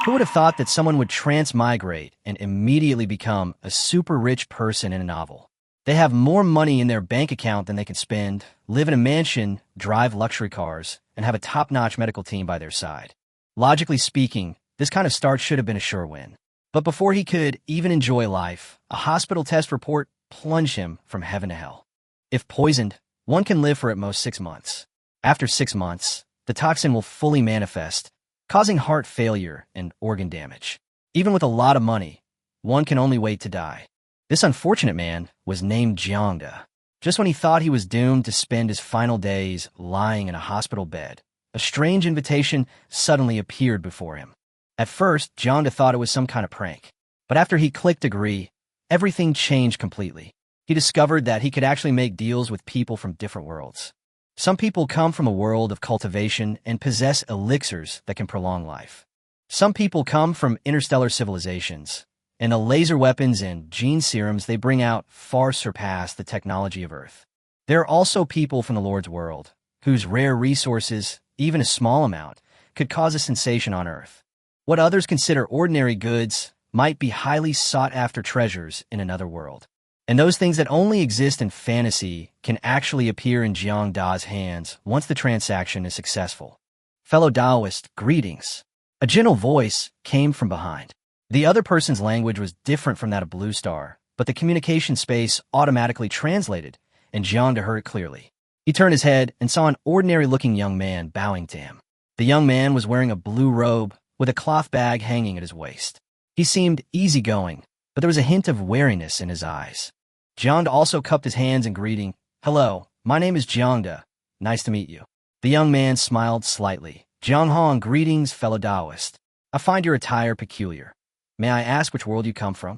Who would have thought that someone would transmigrate and immediately become a super rich person in a novel? They have more money in their bank account than they can spend, live in a mansion, drive luxury cars, and have a top-notch medical team by their side. Logically speaking, this kind of start should have been a sure win. But before he could even enjoy life, a hospital test report plunged him from heaven to hell. If poisoned, one can live for at most 6 months. After 6 months, the toxin will fully manifest, causing heart failure and organ damage. Even with a lot of money, one can only wait to die. This unfortunate man was named Jiang. Just when he thought he was doomed to spend his final days lying in a hospital bed, a strange invitation suddenly appeared before him. At first, Jiang thought it was some kind of prank. But after he clicked agree, everything changed completely. He discovered that he could actually make deals with people from different worlds. Some people come from a world of cultivation and possess elixirs that can prolong life. Some people come from interstellar civilizations, and the laser weapons and gene serums they bring out far surpass the technology of Earth. There are also people from the Lord's world, whose rare resources, even a small amount, could cause a sensation on Earth. What others consider ordinary goods might be highly sought-after treasures in another world. And those things that only exist in fantasy can actually appear in Jiang Da's hands once the transaction is successful. Fellow Taoist, greetings. A gentle voice came from behind. The other person's language was different from that of Blue Star, but the communication space automatically translated, and Jiang heard it clearly. He turned his head and saw an ordinary-looking young man bowing to him. The young man was wearing a blue robe with a cloth bag hanging at his waist. He seemed easygoing, but there was a hint of wariness in his eyes. Jiang also cupped his hands in greeting. Hello, my name is Jiang. Nice to meet you. The young man smiled slightly. Jiang Hong, greetings, fellow Taoist. I find your attire peculiar. May I ask which world you come from?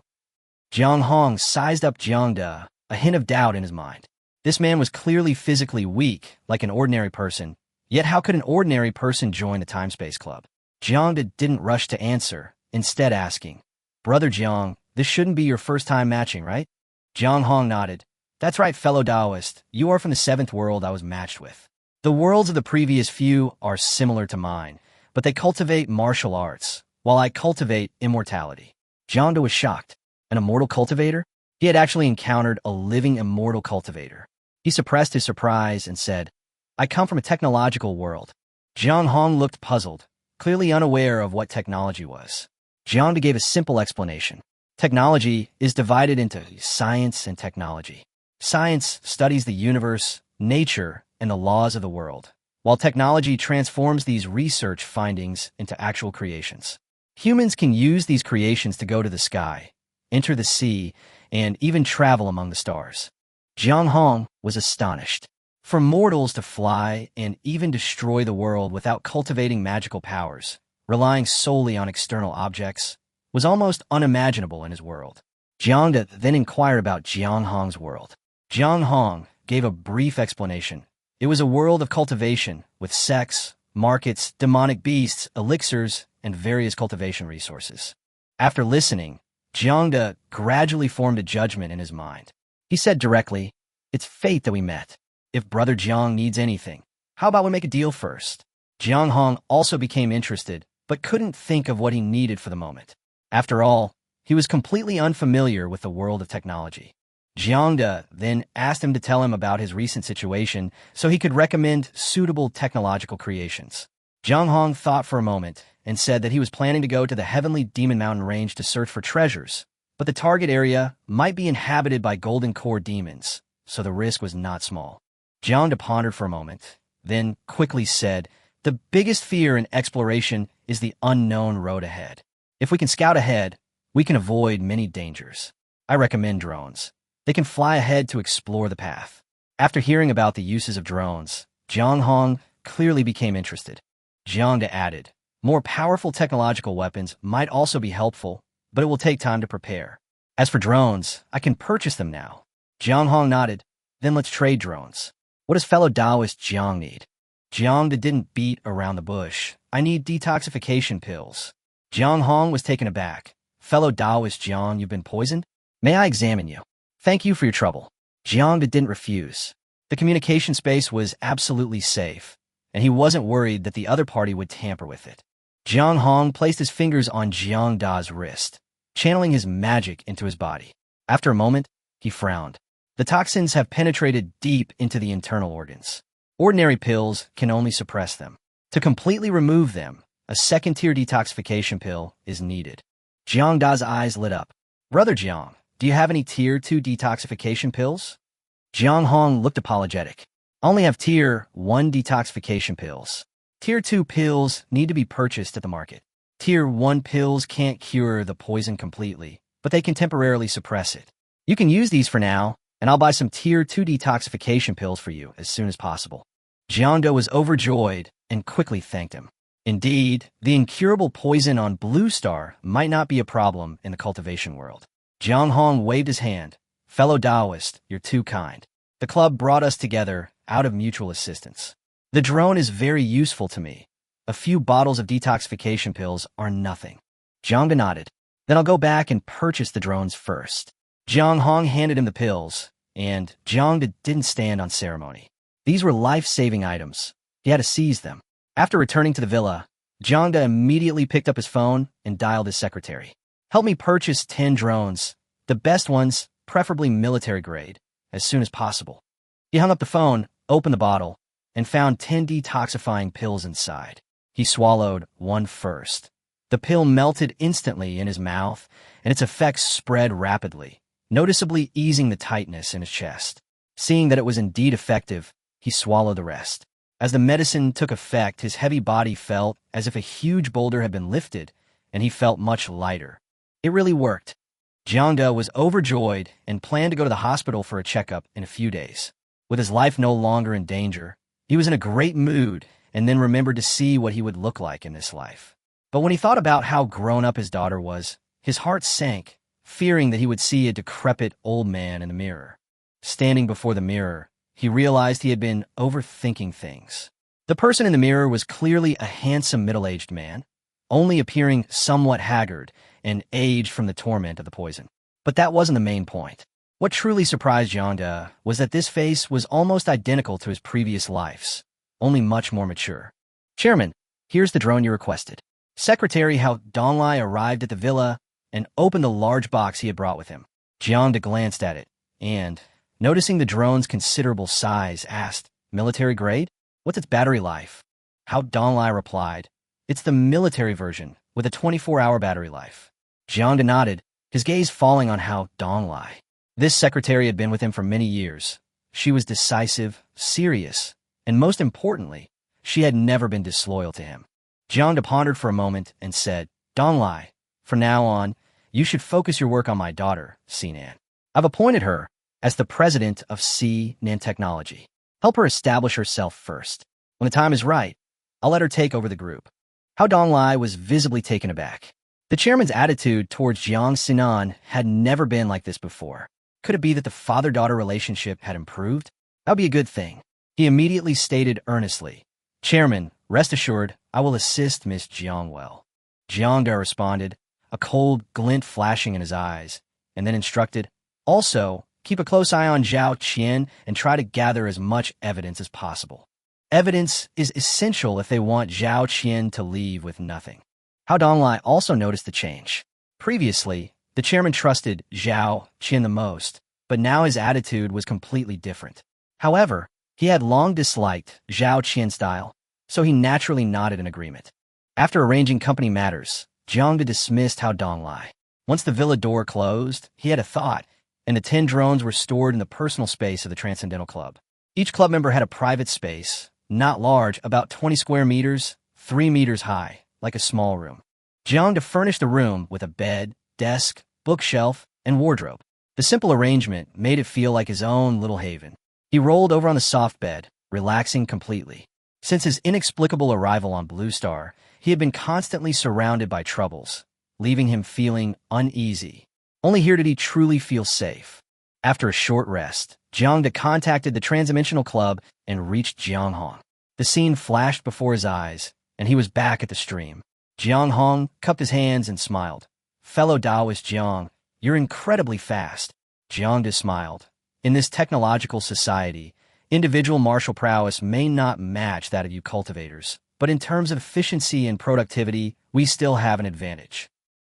Jiang Hong sized up Jiang, a hint of doubt in his mind. This man was clearly physically weak, like an ordinary person. Yet how could an ordinary person join the Time-Space Club? Jiang didn't rush to answer, instead asking, Brother Jiang, this shouldn't be your first time matching, right? Jiang Hong nodded. That's right, fellow Taoist. You are from the 7th world I was matched with. The worlds of the previous few are similar to mine, but they cultivate martial arts, while I cultivate immortality. Jiang was shocked. An immortal cultivator? He had actually encountered a living immortal cultivator. He suppressed his surprise and said, I come from a technological world. Jiang Hong looked puzzled, clearly unaware of what technology was. Jiang gave a simple explanation. Technology is divided into science and technology. Science studies the universe, nature, and the laws of the world, while technology transforms these research findings into actual creations. Humans can use these creations to go to the sky, enter the sea, and even travel among the stars. Jiang Hong was astonished. For mortals to fly and even destroy the world without cultivating magical powers, relying solely on external objects, was almost unimaginable in his world. Jiang then inquired about Jiang Hong's world. Jiang Hong gave a brief explanation. It was a world of cultivation, with sex, markets, demonic beasts, elixirs, and various cultivation resources. After listening, Jiang gradually formed a judgment in his mind. He said directly, It's fate that we met. If Brother Jiang needs anything, how about we make a deal first? Jiang Hong also became interested, but couldn't think of what he needed for the moment. After all, he was completely unfamiliar with the world of technology. Jiang then asked him to tell him about his recent situation so he could recommend suitable technological creations. Jiang Hong thought for a moment and said that he was planning to go to the Heavenly Demon Mountain Range to search for treasures, but the target area might be inhabited by golden core demons, so the risk was not small. Jiang pondered for a moment, then quickly said, The biggest fear in exploration is the unknown road ahead. If we can scout ahead, we can avoid many dangers. I recommend drones. They can fly ahead to explore the path. After hearing about the uses of drones, Jiang Hong clearly became interested. Jiang added, More powerful technological weapons might also be helpful, but it will take time to prepare. As for drones, I can purchase them now. Jiang Hong nodded. Then let's trade drones. What does fellow Taoist Jiang need? Jiang didn't beat around the bush. I need detoxification pills. Jiang Hong was taken aback. Fellow Taoist Jiang, you've been poisoned? May I examine you? Thank you for your trouble. Jiang didn't refuse. The communication space was absolutely safe, and he wasn't worried that the other party would tamper with it. Jiang Hong placed his fingers on Jiang Da's wrist, channeling his magic into his body. After a moment, he frowned. The toxins have penetrated deep into the internal organs. Ordinary pills can only suppress them. To completely remove them, a second-tier detoxification pill is needed. Jiang Da's eyes lit up. Brother Jiang, do you have any Tier 2 detoxification pills? Jiang Hong looked apologetic. I only have Tier 1 detoxification pills. Tier 2 pills need to be purchased at the market. Tier 1 pills can't cure the poison completely, but they can temporarily suppress it. You can use these for now, and I'll buy some Tier 2 detoxification pills for you as soon as possible. Jiang Da was overjoyed and quickly thanked him. Indeed, the incurable poison on Blue Star might not be a problem in the cultivation world. Jiang Hong waved his hand. Fellow Taoist, you're too kind. The club brought us together out of mutual assistance. The drone is very useful to me. A few bottles of detoxification pills are nothing. Jiang Da nodded. Then I'll go back and purchase the drones first. Jiang Hong handed him the pills, and Jiang Da didn't stand on ceremony. These were life-saving items. He had to seize them. After returning to the villa, Jiang Da immediately picked up his phone and dialed his secretary. Help me purchase 10 drones, the best ones, preferably military grade, as soon as possible. He hung up the phone, opened the bottle, and found 10 detoxifying pills inside. He swallowed one first. The pill melted instantly in his mouth, and its effects spread rapidly, noticeably easing the tightness in his chest. Seeing that it was indeed effective, he swallowed the rest. As the medicine took effect, his heavy body felt as if a huge boulder had been lifted, and he felt much lighter. It really worked. Jiang Da was overjoyed and planned to go to the hospital for a checkup in a few days. With his life no longer in danger, he was in a great mood and then remembered to see what he would look like in this life. But when he thought about how grown up his daughter was, his heart sank, fearing that he would see a decrepit old man in the mirror. Standing before the mirror, he realized he had been overthinking things. The person in the mirror was clearly a handsome middle-aged man, only appearing somewhat haggard and aged from the torment of the poison. But that wasn't the main point. What truly surprised Jiang Da was that this face was almost identical to his previous lives, only much more mature. Chairman, here's the drone you requested. Secretary Hao Donglai arrived at the villa and opened the large box he had brought with him. Jiang Da glanced at it and, noticing the drone's considerable size, asked, military grade? What's its battery life? Hao Donglai replied, it's the military version with a 24-hour battery life. Jiang Da nodded, his gaze falling on Hao Donglai. This secretary had been with him for many years. She was decisive, serious, and most importantly, she had never been disloyal to him. Jiang Da pondered for a moment and said, Donglai, from now on, you should focus your work on my daughter, Sinan. I've appointed her as the president of Sinan Technology. Help her establish herself first. When the time is right, I'll let her take over the group. Hao Donglai was visibly taken aback. The chairman's attitude towards Jiang Sinan had never been like this before. Could it be that the father-daughter relationship had improved? That would be a good thing. He immediately stated earnestly, Chairman, rest assured, I will assist Miss Jiang well. Jiang Da responded, a cold glint flashing in his eyes, and then instructed, also, keep a close eye on Zhao Qian and try to gather as much evidence as possible. Evidence is essential if they want Zhao Qian to leave with nothing. Hao Donglai also noticed the change. Previously, the chairman trusted Zhao Qian the most, but now his attitude was completely different. However, he had long disliked Zhao Qian's style, so he naturally nodded in agreement. After arranging company matters, Jiang Da dismissed Hao Donglai. Once the villa door closed, he had a thought, and the 10 drones were stored in the personal space of the Transcendental Club. Each club member had a private space, not large, about 20 square meters, 3 meters high, like a small room. Jiang Da furnished the room with a bed, desk, bookshelf, and wardrobe. The simple arrangement made it feel like his own little haven. He rolled over on the soft bed, relaxing completely. Since his inexplicable arrival on Blue Star, he had been constantly surrounded by troubles, leaving him feeling uneasy. Only here did he truly feel safe. After a short rest, Jiang Da contacted the Transdimensional Club and reached Jiang Hong. The scene flashed before his eyes, and he was back at the stream. Jiang Hong cupped his hands and smiled. Fellow Taoist Jiang, you're incredibly fast. Jiang Da smiled. In this technological society, individual martial prowess may not match that of you cultivators, but in terms of efficiency and productivity, we still have an advantage.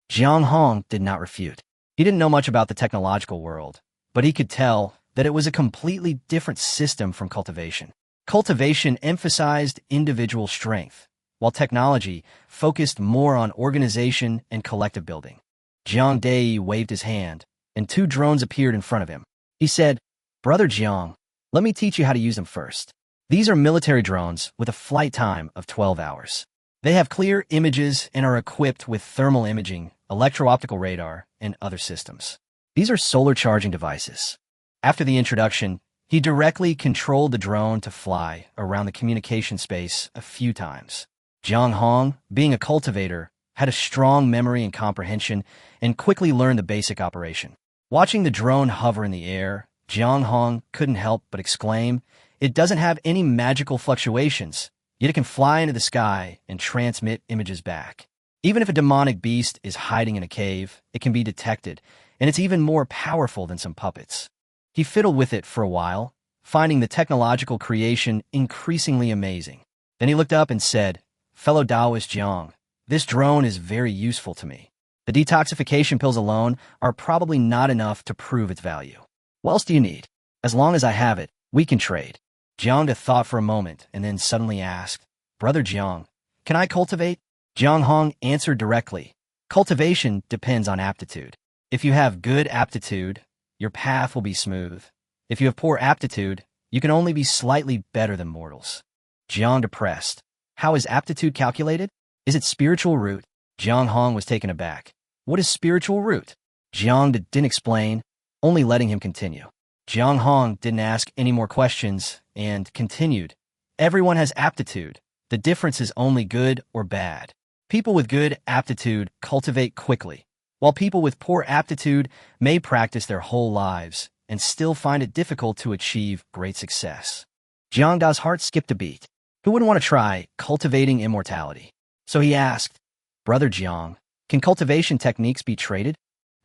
Jiang Hong did not refute. He didn't know much about the technological world, but he could tell that it was a completely different system from cultivation. Cultivation emphasized individual strength, while technology focused more on organization and collective building. Jiang Dai waved his hand, and 2 drones appeared in front of him. He said, "Brother Jiang, let me teach you how to use them first. These are military drones with a flight time of 12 hours. They have clear images and are equipped with thermal imaging, electro-optical radar, and other systems. These are solar charging devices." After the introduction, he directly controlled the drone to fly around the communication space a few times. Jiang Hong, being a cultivator, had a strong memory and comprehension and quickly learned the basic operation. Watching the drone hover in the air, Jiang Hong couldn't help but exclaim, "It doesn't have any magical fluctuations, yet it can fly into the sky and transmit images back. Even if a demonic beast is hiding in a cave, it can be detected, and it's even more powerful than some puppets." He fiddled with it for a while, finding the technological creation increasingly amazing. Then he looked up and said, "Fellow Taoist Jiang, this drone is very useful to me. The detoxification pills alone are probably not enough to prove its value. What else do you need? As long as I have it, we can trade." Jiang thought for a moment and then suddenly asked, "Brother Jiang, can I cultivate?" Jiang Hong answered directly, "Cultivation depends on aptitude. If you have good aptitude, your path will be smooth. If you have poor aptitude, you can only be slightly better than mortals." Jiang depressed. "How is aptitude calculated? Is it spiritual root?" Jiang Hong was taken aback. "What is spiritual root?" Jiang didn't explain, only letting him continue. Jiang Hong didn't ask any more questions and continued, "Everyone has aptitude. The difference is only good or bad. People with good aptitude cultivate quickly, while people with poor aptitude may practice their whole lives and still find it difficult to achieve great success." Jiang Da's heart skipped a beat. Who wouldn't want to try cultivating immortality? So he asked, "Brother Jiang, can cultivation techniques be traded?"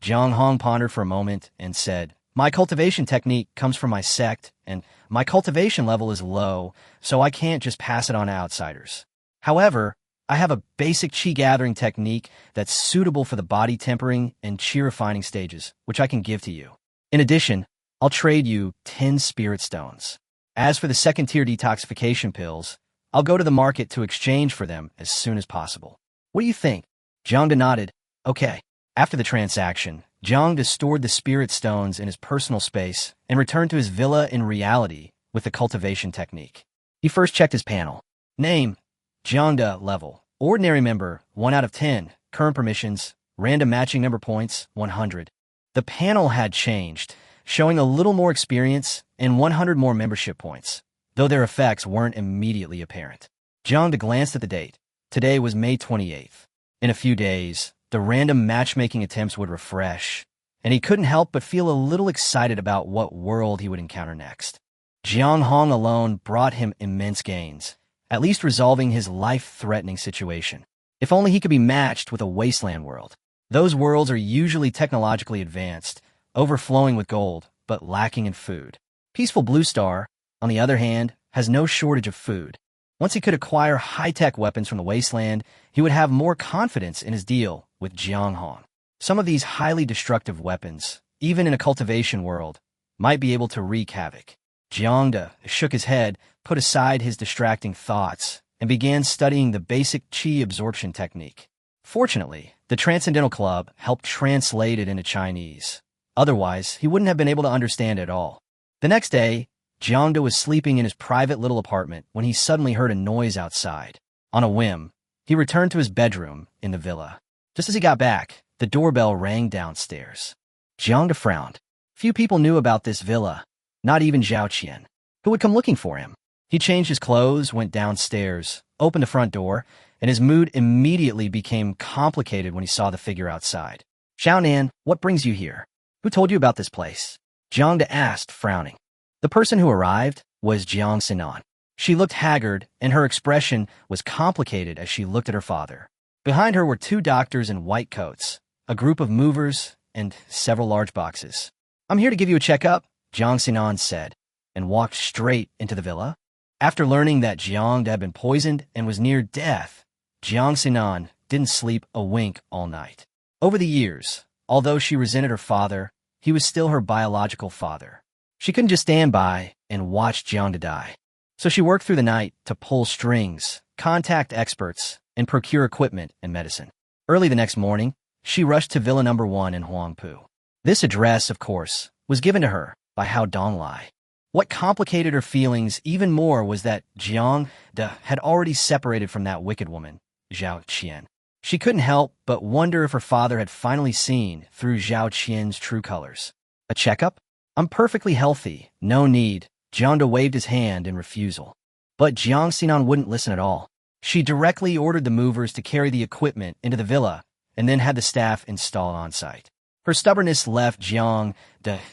Jiang Hong pondered for a moment and said, "My cultivation technique comes from my sect, and my cultivation level is low, so I can't just pass it on to outsiders. However, I have a basic qi gathering technique that's suitable for the body tempering and qi refining stages, which I can give to you. In addition, I'll trade you 10 spirit stones. As for the second-tier detoxification pills, I'll go to the market to exchange for them as soon as possible. What do you think?" Jiang nodded. "Okay." After the transaction, Jiang stored the spirit stones in his personal space and returned to his villa in reality with the cultivation technique. He first checked his panel. Name, Jiang. Level, ordinary member, 1 out of 10. Current permissions, random matching number points, 100. The panel had changed, showing a little more experience and 100 more membership points, though their effects weren't immediately apparent. Jiang glanced at the date. Today was May 28th. In a few days, the random matchmaking attempts would refresh, and he couldn't help but feel a little excited about what world he would encounter next. Jiang Hong alone brought him immense gains, at least resolving his life-threatening situation. If only he could be matched with a wasteland world. Those worlds are usually technologically advanced, overflowing with gold, but lacking in food. Peaceful Blue Star, on the other hand, has no shortage of food. Once he could acquire high-tech weapons from the wasteland, he would have more confidence in his deal with Jiang Hong. Some of these highly destructive weapons, even in a cultivation world, might be able to wreak havoc. Jiang shook his head, put aside his distracting thoughts, and began studying the basic qi absorption technique. Fortunately, the Transcendental Club helped translate it into Chinese. Otherwise, he wouldn't have been able to understand it all. The next day, Jiang was sleeping in his private little apartment when he suddenly heard a noise outside. On a whim, he returned to his bedroom in the villa. Just as he got back, the doorbell rang downstairs. Jiang frowned. Few people knew about this villa, not even Zhao Qian, who would come looking for him. He changed his clothes, went downstairs, opened the front door, and his mood immediately became complicated when he saw the figure outside. "Xiaonan, what brings you here? Who told you about this place?" Jiang asked, frowning. The person who arrived was Jiang Sinan. She looked haggard, and her expression was complicated as she looked at her father. Behind her were 2 doctors in white coats, a group of movers, and several large boxes. "I'm here to give you a checkup," Jiang Sinan said, and walked straight into the villa. After learning that Jiang had been poisoned and was near death, Jiang Sinan didn't sleep a wink all night. Over the years, although she resented her father, he was still her biological father. She couldn't just stand by and watch Jiang to die. So she worked through the night to pull strings, contact experts, and procure equipment and medicine. Early the next morning, she rushed to Villa Number 1 in Huangpu. This address, of course, was given to her by Hao Donglai. What complicated her feelings even more was that Jiang had already separated from that wicked woman, Zhao Qian. She couldn't help but wonder if her father had finally seen through Zhao Qian's true colors. A checkup? I'm perfectly healthy. No need. Jiang waved his hand in refusal. But Jiang Sinan wouldn't listen at all. She directly ordered the movers to carry the equipment into the villa and then had the staff installed on site. Her stubbornness left Jiang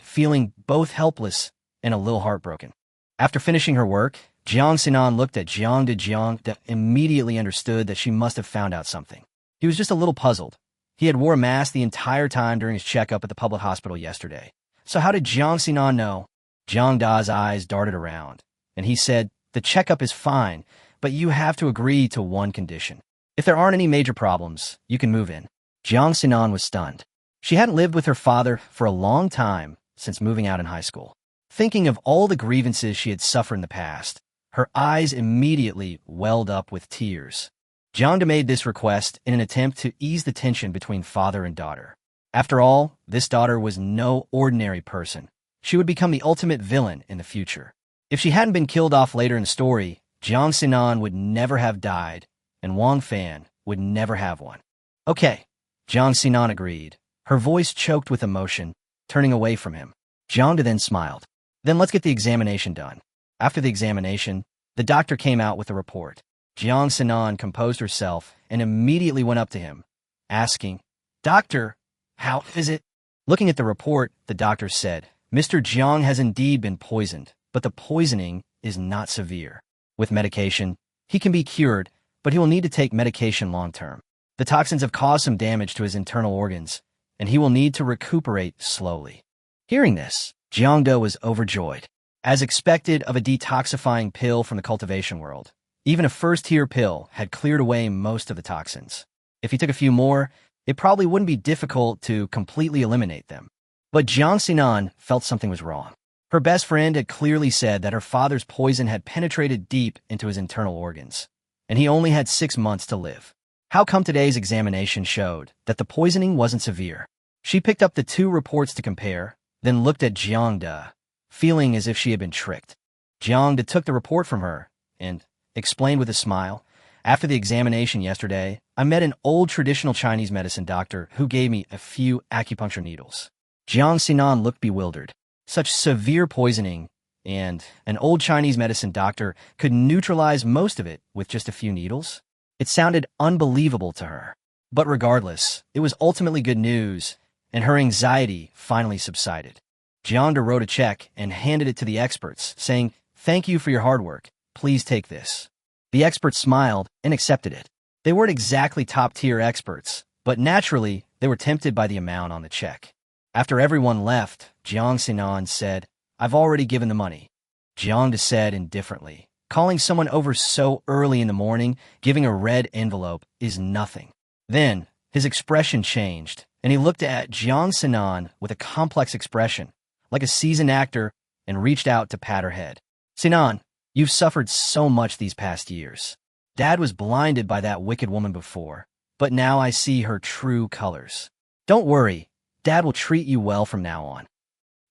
feeling both helpless and a little heartbroken. After finishing her work, Jiang Sinan looked at Jiang. Jiang immediately understood that she must have found out something. He was just a little puzzled. He had wore a mask the entire time during his checkup at the public hospital yesterday. So how did Jiang Sinan know? Jiang Da's eyes darted around, and he said, "The checkup is fine, but you have to agree to one condition. If there aren't any major problems, you can move in." Jiang Sinan was stunned. She hadn't lived with her father for a long time since moving out in high school. Thinking of all the grievances she had suffered in the past, her eyes immediately welled up with tears. Jiang made this request in an attempt to ease the tension between father and daughter. After all, this daughter was no ordinary person. She would become the ultimate villain in the future. If she hadn't been killed off later in the story, Jiang Sinan would never have died, and Wang Fan would never have one. Okay, Jiang Sinan agreed, her voice choked with emotion, turning away from him. Jiang then smiled. Then let's get the examination done. After the examination, the doctor came out with a report. Jiang Sinan composed herself and immediately went up to him, asking, "Doctor, how is it?" Looking at the report, the doctor said, "Mr. Jiang has indeed been poisoned, but the poisoning is not severe. With medication, he can be cured, but he will need to take medication long-term. The toxins have caused some damage to his internal organs, and he will need to recuperate slowly." Hearing this, Jiang was overjoyed. As expected of a detoxifying pill from the cultivation world, even a first-tier pill had cleared away most of the toxins. If he took a few more, it probably wouldn't be difficult to completely eliminate them. But Jiang Sinan felt something was wrong. Her best friend had clearly said that her father's poison had penetrated deep into his internal organs, and he only had 6 months to live. How come today's examination showed that the poisoning wasn't severe? She picked up the two reports to compare, then looked at Jiang, feeling as if she had been tricked. Jiang took the report from her and explained with a smile, "After the examination yesterday, I met an old traditional Chinese medicine doctor who gave me a few acupuncture needles." Jiang Sinan looked bewildered. Such severe poisoning, and an old Chinese medicine doctor could neutralize most of it with just a few needles? It sounded unbelievable to her. But regardless, it was ultimately good news, and her anxiety finally subsided. Jiang wrote a check and handed it to the experts, saying, "Thank you for your hard work. Please take this." The experts smiled and accepted it. They weren't exactly top-tier experts, but naturally, they were tempted by the amount on the check. After everyone left, Jiang Sinan said, "I've already given the money." Jiang said indifferently, "Calling someone over so early in the morning, giving a red envelope, is nothing." Then, his expression changed, and he looked at Jiang Sinan with a complex expression, like a seasoned actor, and reached out to pat her head. "Sinan, you've suffered so much these past years. Dad was blinded by that wicked woman before, but now I see her true colors. Don't worry, Dad will treat you well from now on."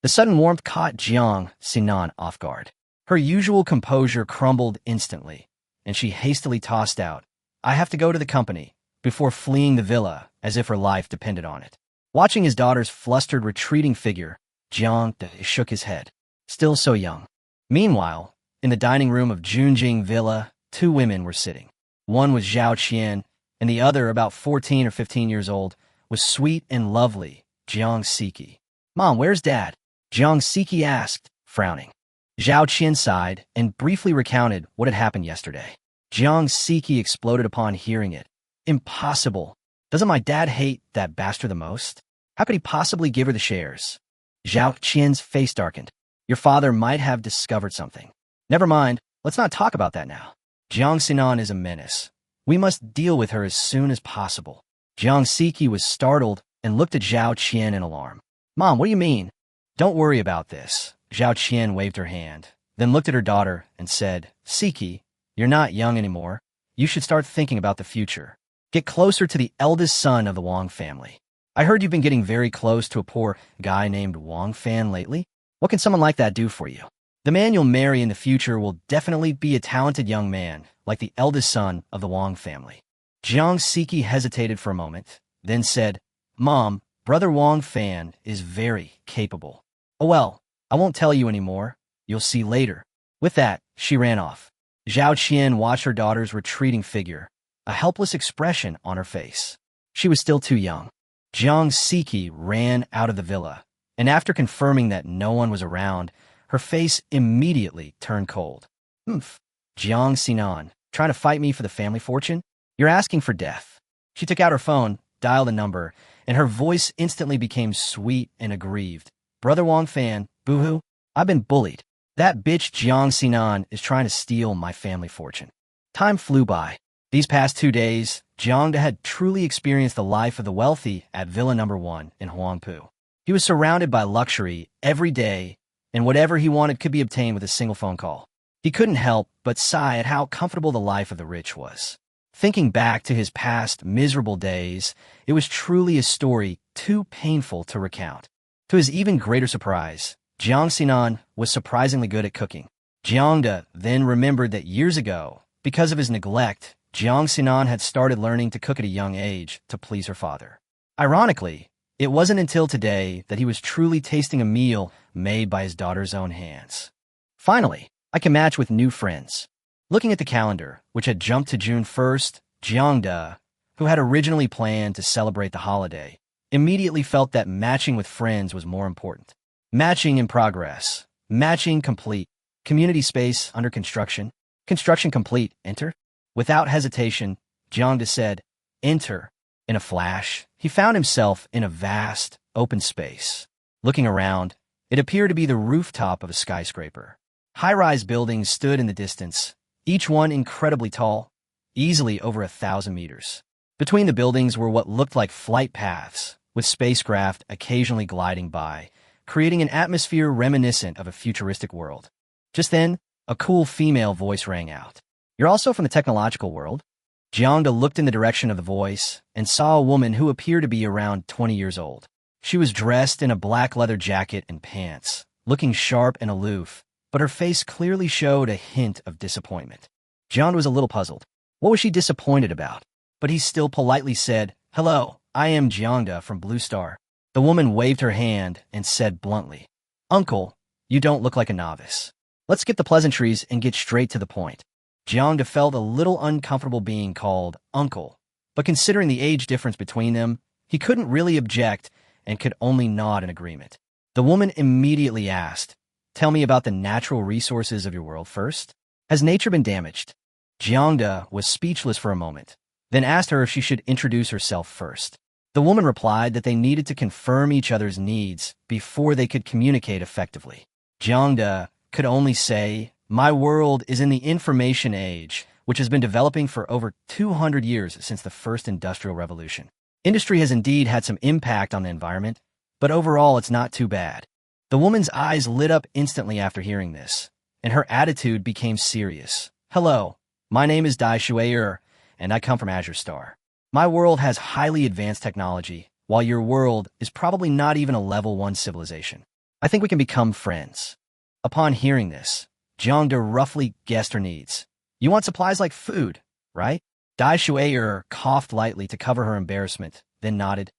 The sudden warmth caught Jiang Sinan off guard. Her usual composure crumbled instantly, and she hastily tossed out, "I have to go to the company," before fleeing the villa as if her life depended on it. Watching his daughter's flustered, retreating figure, Jiang shook his head. Still so young. Meanwhile, in the dining room of Junjing Villa, two women were sitting. One was Zhao Qian, and the other, about 14 or 15 years old, was sweet and lovely Jiang Siki. "Mom, where's Dad?" Jiang Siki asked, frowning. Zhao Qian sighed and briefly recounted what had happened yesterday. Jiang Siki exploded upon hearing it. "Impossible. Doesn't my dad hate that bastard the most? How could he possibly give her the shares?" Zhao Qian's face darkened. "Your father might have discovered something." "Never mind. Let's not talk about that now. Jiang Sinan is a menace. We must deal with her as soon as possible. Jiang Siki was startled and looked at Zhao Qian in alarm. Mom, what do you mean? Don't worry about this. Zhao Qian waved her hand, then looked at her daughter and said, Siki, you're not young anymore. You should start thinking about the future. Get closer to the eldest son of the Wang family. I heard you've been getting very close to a poor guy named Wang Fan lately. What can someone like that do for you? The man you'll marry in the future will definitely be a talented young man, like the eldest son of the Wang family. Jiang Siki hesitated for a moment, then said, Mom, Brother Wang Fan is very capable. Oh well, I won't tell you anymore. You'll see later. With that, she ran off. Zhao Qian watched her daughter's retreating figure, a helpless expression on her face. She was still too young. Jiang Siki ran out of the villa, and after confirming that no one was around, her face immediately turned cold. Jiang Sinan, trying to fight me for the family fortune? You're asking for death. She took out her phone, dialed a number, and her voice instantly became sweet and aggrieved. Brother Wang Fan, boo-hoo, I've been bullied. That bitch Jiang Sinan is trying to steal my family fortune. Time flew by. These past 2 days, Jiang had truly experienced the life of the wealthy at Villa No. 1 in Huangpu. He was surrounded by luxury every day, and whatever he wanted could be obtained with a single phone call. He couldn't help but sigh at how comfortable the life of the rich was. Thinking back to his past miserable days, it was truly a story too painful to recount. To his even greater surprise, Jiang Sinan was surprisingly good at cooking. Jiang then remembered that years ago, because of his neglect, Jiang Sinan had started learning to cook at a young age to please her father. Ironically, it wasn't until today that he was truly tasting a meal made by his daughter's own hands. Finally, I can match with new friends. Looking at the calendar, which had jumped to June 1st, Jiang, who had originally planned to celebrate the holiday, immediately felt that matching with friends was more important. Matching in progress. Matching complete. Community space under construction. Construction complete. Enter. Without hesitation, Jiang said, Enter. In a flash, he found himself in a vast, open space. Looking around, it appeared to be the rooftop of a skyscraper. High-rise buildings stood in the distance, each one incredibly tall, easily over 1,000 meters. Between the buildings were what looked like flight paths, with spacecraft occasionally gliding by, creating an atmosphere reminiscent of a futuristic world. Just then, a cool female voice rang out. You're also from the technological world? Jiang looked in the direction of the voice and saw a woman who appeared to be around 20 years old. She was dressed in a black leather jacket and pants, looking sharp and aloof, but her face clearly showed a hint of disappointment. Jiang was a little puzzled. What was she disappointed about? But he still politely said, Hello, I am Jiang from Blue Star. The woman waved her hand and said bluntly, Uncle, you don't look like a novice. Let's skip the pleasantries and get straight to the point. Jiang felt a little uncomfortable being called uncle, but considering the age difference between them, he couldn't really object and could only nod in agreement. The woman immediately asked, Tell me about the natural resources of your world first. Has nature been damaged? Jiang was speechless for a moment, then asked her if she should introduce herself first. The woman replied that they needed to confirm each other's needs before they could communicate effectively. Jiang could only say, My world is in the information age, which has been developing for over 200 years since the first industrial revolution. Industry has indeed had some impact on the environment, but overall it's not too bad. The woman's eyes lit up instantly after hearing this, and her attitude became serious. Hello, my name is Dai Shuier, and I come from Azure Star. My world has highly advanced technology, while your world is probably not even a level 1 civilization. I think we can become friends. Upon hearing this, Jiang roughly guessed her needs. You want supplies like food, right? Dai Shuier coughed lightly to cover her embarrassment, then nodded.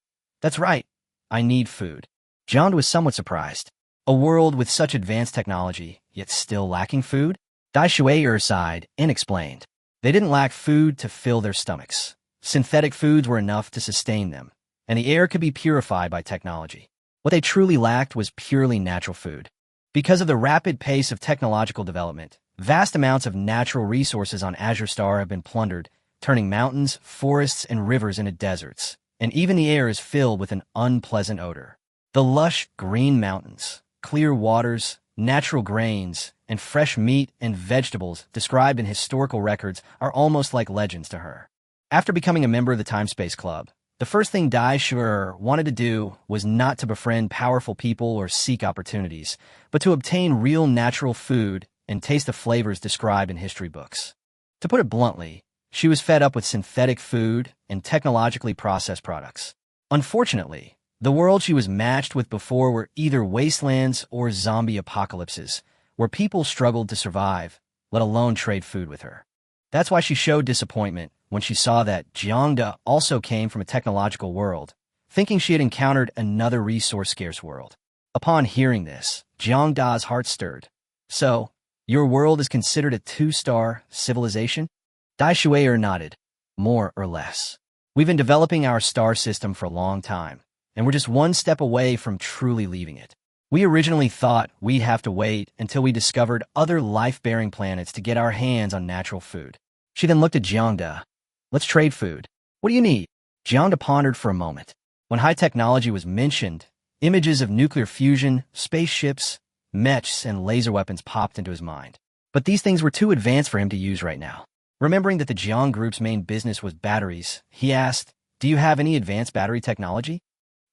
That's right, I need food. Jiang was somewhat surprised. A world with such advanced technology, yet still lacking food? Dai Shuier sighed and explained. They didn't lack food to fill their stomachs. Synthetic foods were enough to sustain them, and the air could be purified by technology. What they truly lacked was purely natural food. Because of the rapid pace of technological development, vast amounts of natural resources on Azure Star have been plundered, turning mountains, forests, and rivers into deserts, and even the air is filled with an unpleasant odor. The lush green mountains, clear waters, natural grains, and fresh meat and vegetables described in historical records are almost like legends to her. After becoming a member of the Time-Space Club, the first thing Dai Shuer wanted to do was not to befriend powerful people or seek opportunities, but to obtain real natural food and taste the flavors described in history books. To put it bluntly, she was fed up with synthetic food and technologically processed products. Unfortunately, the world she was matched with before were either wastelands or zombie apocalypses, where people struggled to survive, let alone trade food with her. That's why she showed disappointment when she saw that Jiang also came from a technological world, thinking she had encountered another resource-scarce world. Upon hearing this, Jiang's heart stirred. So, your world is considered a 2-star civilization? Dai Shuer nodded. More or less. We've been developing our star system for a long time, and we're just one step away from truly leaving it. We originally thought we'd have to wait until we discovered other life-bearing planets to get our hands on natural food. She then looked at Jiang. Let's trade food. What do you need? Jiang pondered for a moment. When high technology was mentioned, images of nuclear fusion, spaceships, mechs, and laser weapons popped into his mind. But these things were too advanced for him to use right now. Remembering that the Jiang group's main business was batteries, he asked, "Do you have any advanced battery technology?"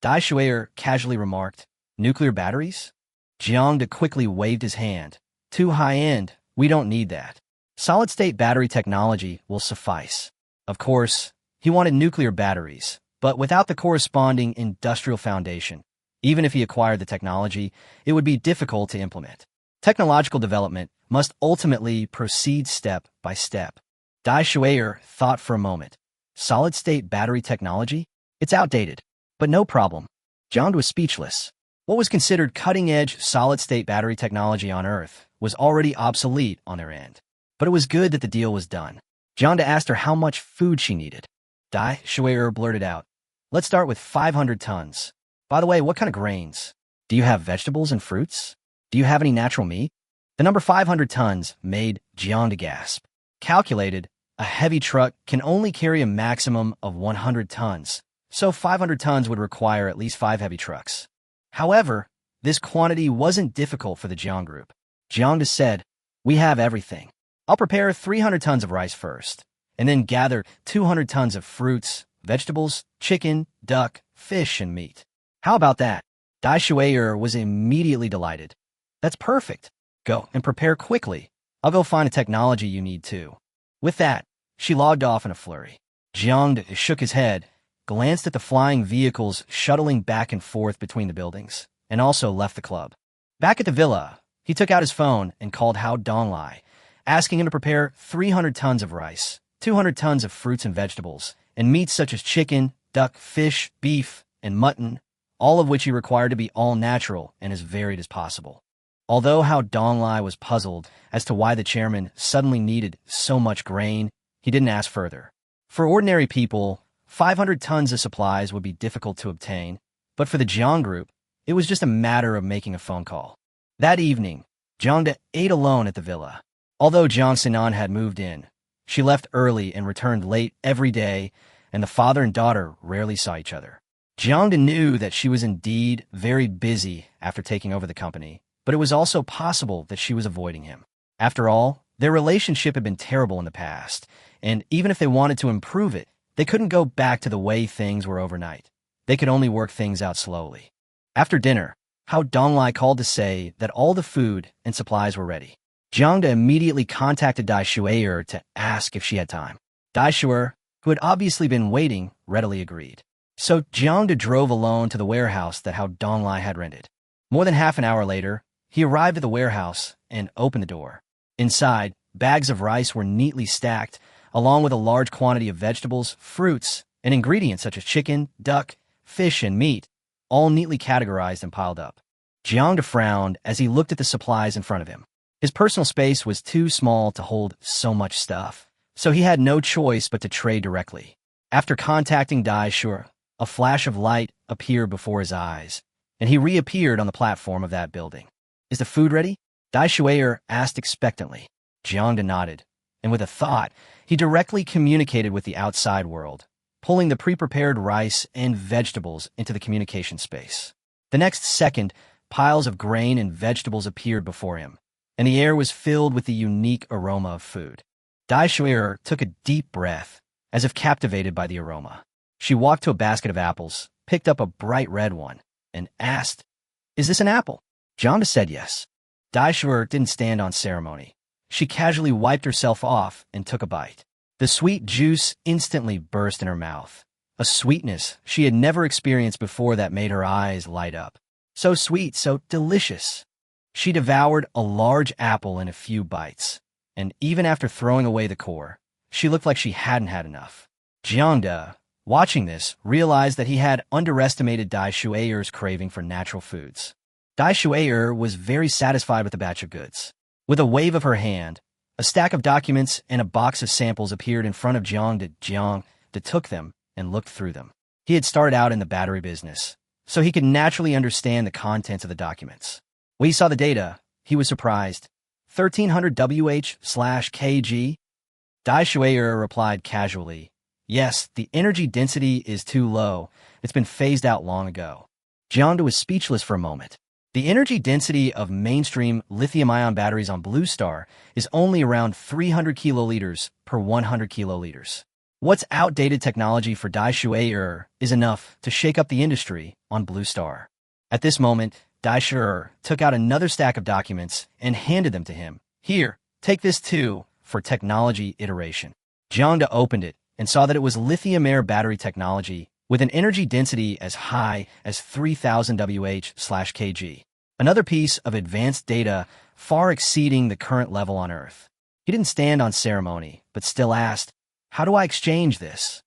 Dai Shuer casually remarked, "Nuclear batteries?" Jiang quickly waved his hand. "Too high-end, we don't need that. Solid-state battery technology will suffice." Of course, he wanted nuclear batteries, but without the corresponding industrial foundation. Even if he acquired the technology, it would be difficult to implement. Technological development must ultimately proceed step by step. Dai Shuer thought for a moment. Solid-state battery technology? It's outdated. But no problem. Jiang was speechless. What was considered cutting-edge solid-state battery technology on Earth was already obsolete on their end. But it was good that the deal was done. Jiang asked her how much food she needed. Dai Shuer blurted out, "Let's start with 500 tons. By the way, what kind of grains? Do you have vegetables and fruits? Do you have any natural meat?" The number 500 tons made Jiang gasp. Calculated, a heavy truck can only carry a maximum of 100 tons, so 500 tons would require at least 5 heavy trucks. However, this quantity wasn't difficult for the Jiang group. Jiang said, "We have everything. I'll prepare 300 tons of rice first, and then gather 200 tons of fruits, vegetables, chicken, duck, fish, and meat. How about that?" Dai Shuer was immediately delighted. "That's perfect. Go and prepare quickly. I'll go find the technology you need too." With that, she logged off in a flurry. Jiang shook his head, glanced at the flying vehicles shuttling back and forth between the buildings, and also left the club. Back at the villa, he took out his phone and called Hao Donglai, asking him to prepare 300 tons of rice, 200 tons of fruits and vegetables, and meats such as chicken, duck, fish, beef, and mutton, all of which he required to be all natural and as varied as possible. Although Hao Donglai was puzzled as to why the chairman suddenly needed so much grain, he didn't ask further. For ordinary people, 500 tons of supplies would be difficult to obtain, but for the Jiang group, it was just a matter of making a phone call. That evening, Jiang ate alone at the villa. Although Jiang Sinan had moved in, she left early and returned late every day, and the father and daughter rarely saw each other. Jiang knew that she was indeed very busy after taking over the company, but it was also possible that she was avoiding him. After all, their relationship had been terrible in the past, and even if they wanted to improve it, they couldn't go back to the way things were overnight. They could only work things out slowly. After dinner, Hao Donglai called to say that all the food and supplies were ready. Jiang immediately contacted Dai Shuer to ask if she had time. Dai Shuer, who had obviously been waiting, readily agreed. So Jiang drove alone to the warehouse that Hao Donglai had rented. More than half an hour later, he arrived at the warehouse and opened the door. Inside, bags of rice were neatly stacked, along with a large quantity of vegetables, fruits, and ingredients such as chicken, duck, fish, and meat, all neatly categorized and piled up. Jiang frowned as he looked at the supplies in front of him. His personal space was too small to hold so much stuff, so he had no choice but to trade directly. After contacting Dai Shuer, a flash of light appeared before his eyes, and he reappeared on the platform of that building. "Is the food ready?" Dai Shuer asked expectantly. Jiang nodded, and with a thought, he directly communicated with the outside world, pulling the pre-prepared rice and vegetables into the communication space. The next second, piles of grain and vegetables appeared before him, and the air was filled with the unique aroma of food. Dai Shuier took a deep breath, as if captivated by the aroma. She walked to a basket of apples, picked up a bright red one, and asked, "Is this an apple?" Jiang said yes. Dai Shuier didn't stand on ceremony. She casually wiped herself off and took a bite. The sweet juice instantly burst in her mouth, a sweetness she had never experienced before that made her eyes light up. So sweet, so delicious. She devoured a large apple in a few bites, and even after throwing away the core, she looked like she hadn't had enough. Jiang, watching this, realized that he had underestimated Dai Shuiyer's craving for natural foods. Dai Shuier was very satisfied with the batch of goods. With a wave of her hand, a stack of documents and a box of samples appeared in front of Jiang. Jiang took them and looked through them. He had started out in the battery business, so he could naturally understand the contents of the documents. When he saw the data, he was surprised. 1300 Wh/kg? Dai Shuier replied casually, "Yes, the energy density is too low. It's been phased out long ago." Jiang was speechless for a moment. The energy density of mainstream lithium-ion batteries on Blue Star is only around 300 kiloliters per 100 kiloliters. What's outdated technology for Dai Shuier is enough to shake up the industry on Blue Star. At this moment, Dai Shuier took out another stack of documents and handed them to him. "Here, take this too, for technology iteration." Jiang opened it and saw that it was lithium-air battery technology with an energy density as high as 3000 Wh/kg. Another piece of advanced data far exceeding the current level on Earth. He didn't stand on ceremony, but still asked, "How do I exchange this?"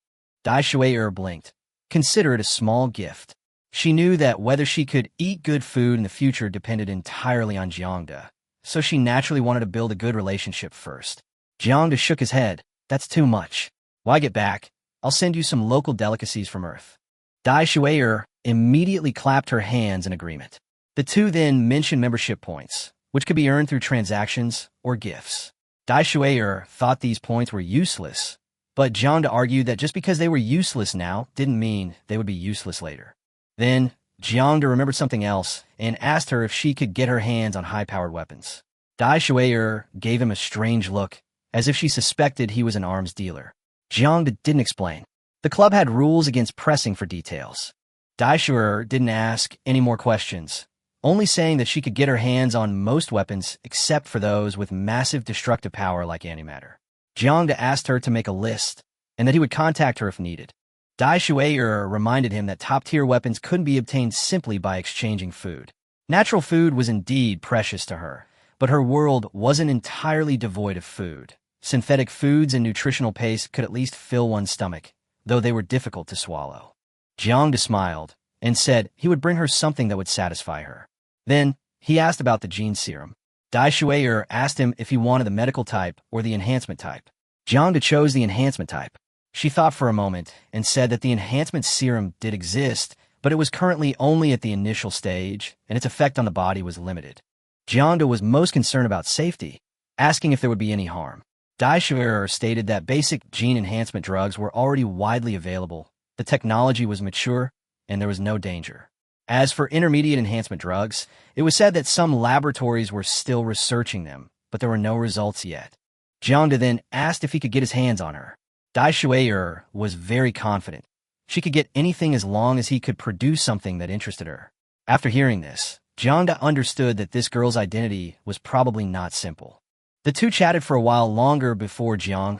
Dai Shuier blinked. Consider it a small gift. She knew that whether she could eat good food in the future depended entirely on Jiang, so she naturally wanted to build a good relationship first. Jiang shook his head. "That's too much. Why get back? I'll send you some local delicacies from Earth." Dai Shuier immediately clapped her hands in agreement. The two then mentioned membership points, which could be earned through transactions or gifts. Dai Shuier thought these points were useless, but Jiang argued that just because they were useless now didn't mean they would be useless later. Then, Jiang remembered something else and asked her if she could get her hands on high-powered weapons. Dai Shuier gave him a strange look, as if she suspected he was an arms dealer. Jiang didn't explain. The club had rules against pressing for details. Dai Shuier didn't ask any more questions, only saying that she could get her hands on most weapons except for those with massive destructive power like antimatter. Jiang asked her to make a list, and that he would contact her if needed. Dai Shuier reminded him that top-tier weapons couldn't be obtained simply by exchanging food. Natural food was indeed precious to her, but her world wasn't entirely devoid of food. Synthetic foods and nutritional paste could at least fill one's stomach, though they were difficult to swallow. Jiang smiled and said he would bring her something that would satisfy her. Then, he asked about the gene serum. Dai Shuier asked him if he wanted the medical type or the enhancement type. Jiang chose the enhancement type. She thought for a moment and said that the enhancement serum did exist, but it was currently only at the initial stage, and its effect on the body was limited. Jiang was most concerned about safety, asking if there would be any harm. Dai Shuier stated that basic gene enhancement drugs were already widely available, the technology was mature, and there was no danger. As for intermediate enhancement drugs, it was said that some laboratories were still researching them, but there were no results yet. Jiang then asked if he could get his hands on her. Dai Shuier was very confident. She could get anything as long as he could produce something that interested her. After hearing this, Jiang understood that this girl's identity was probably not simple. The two chatted for a while longer before Jiang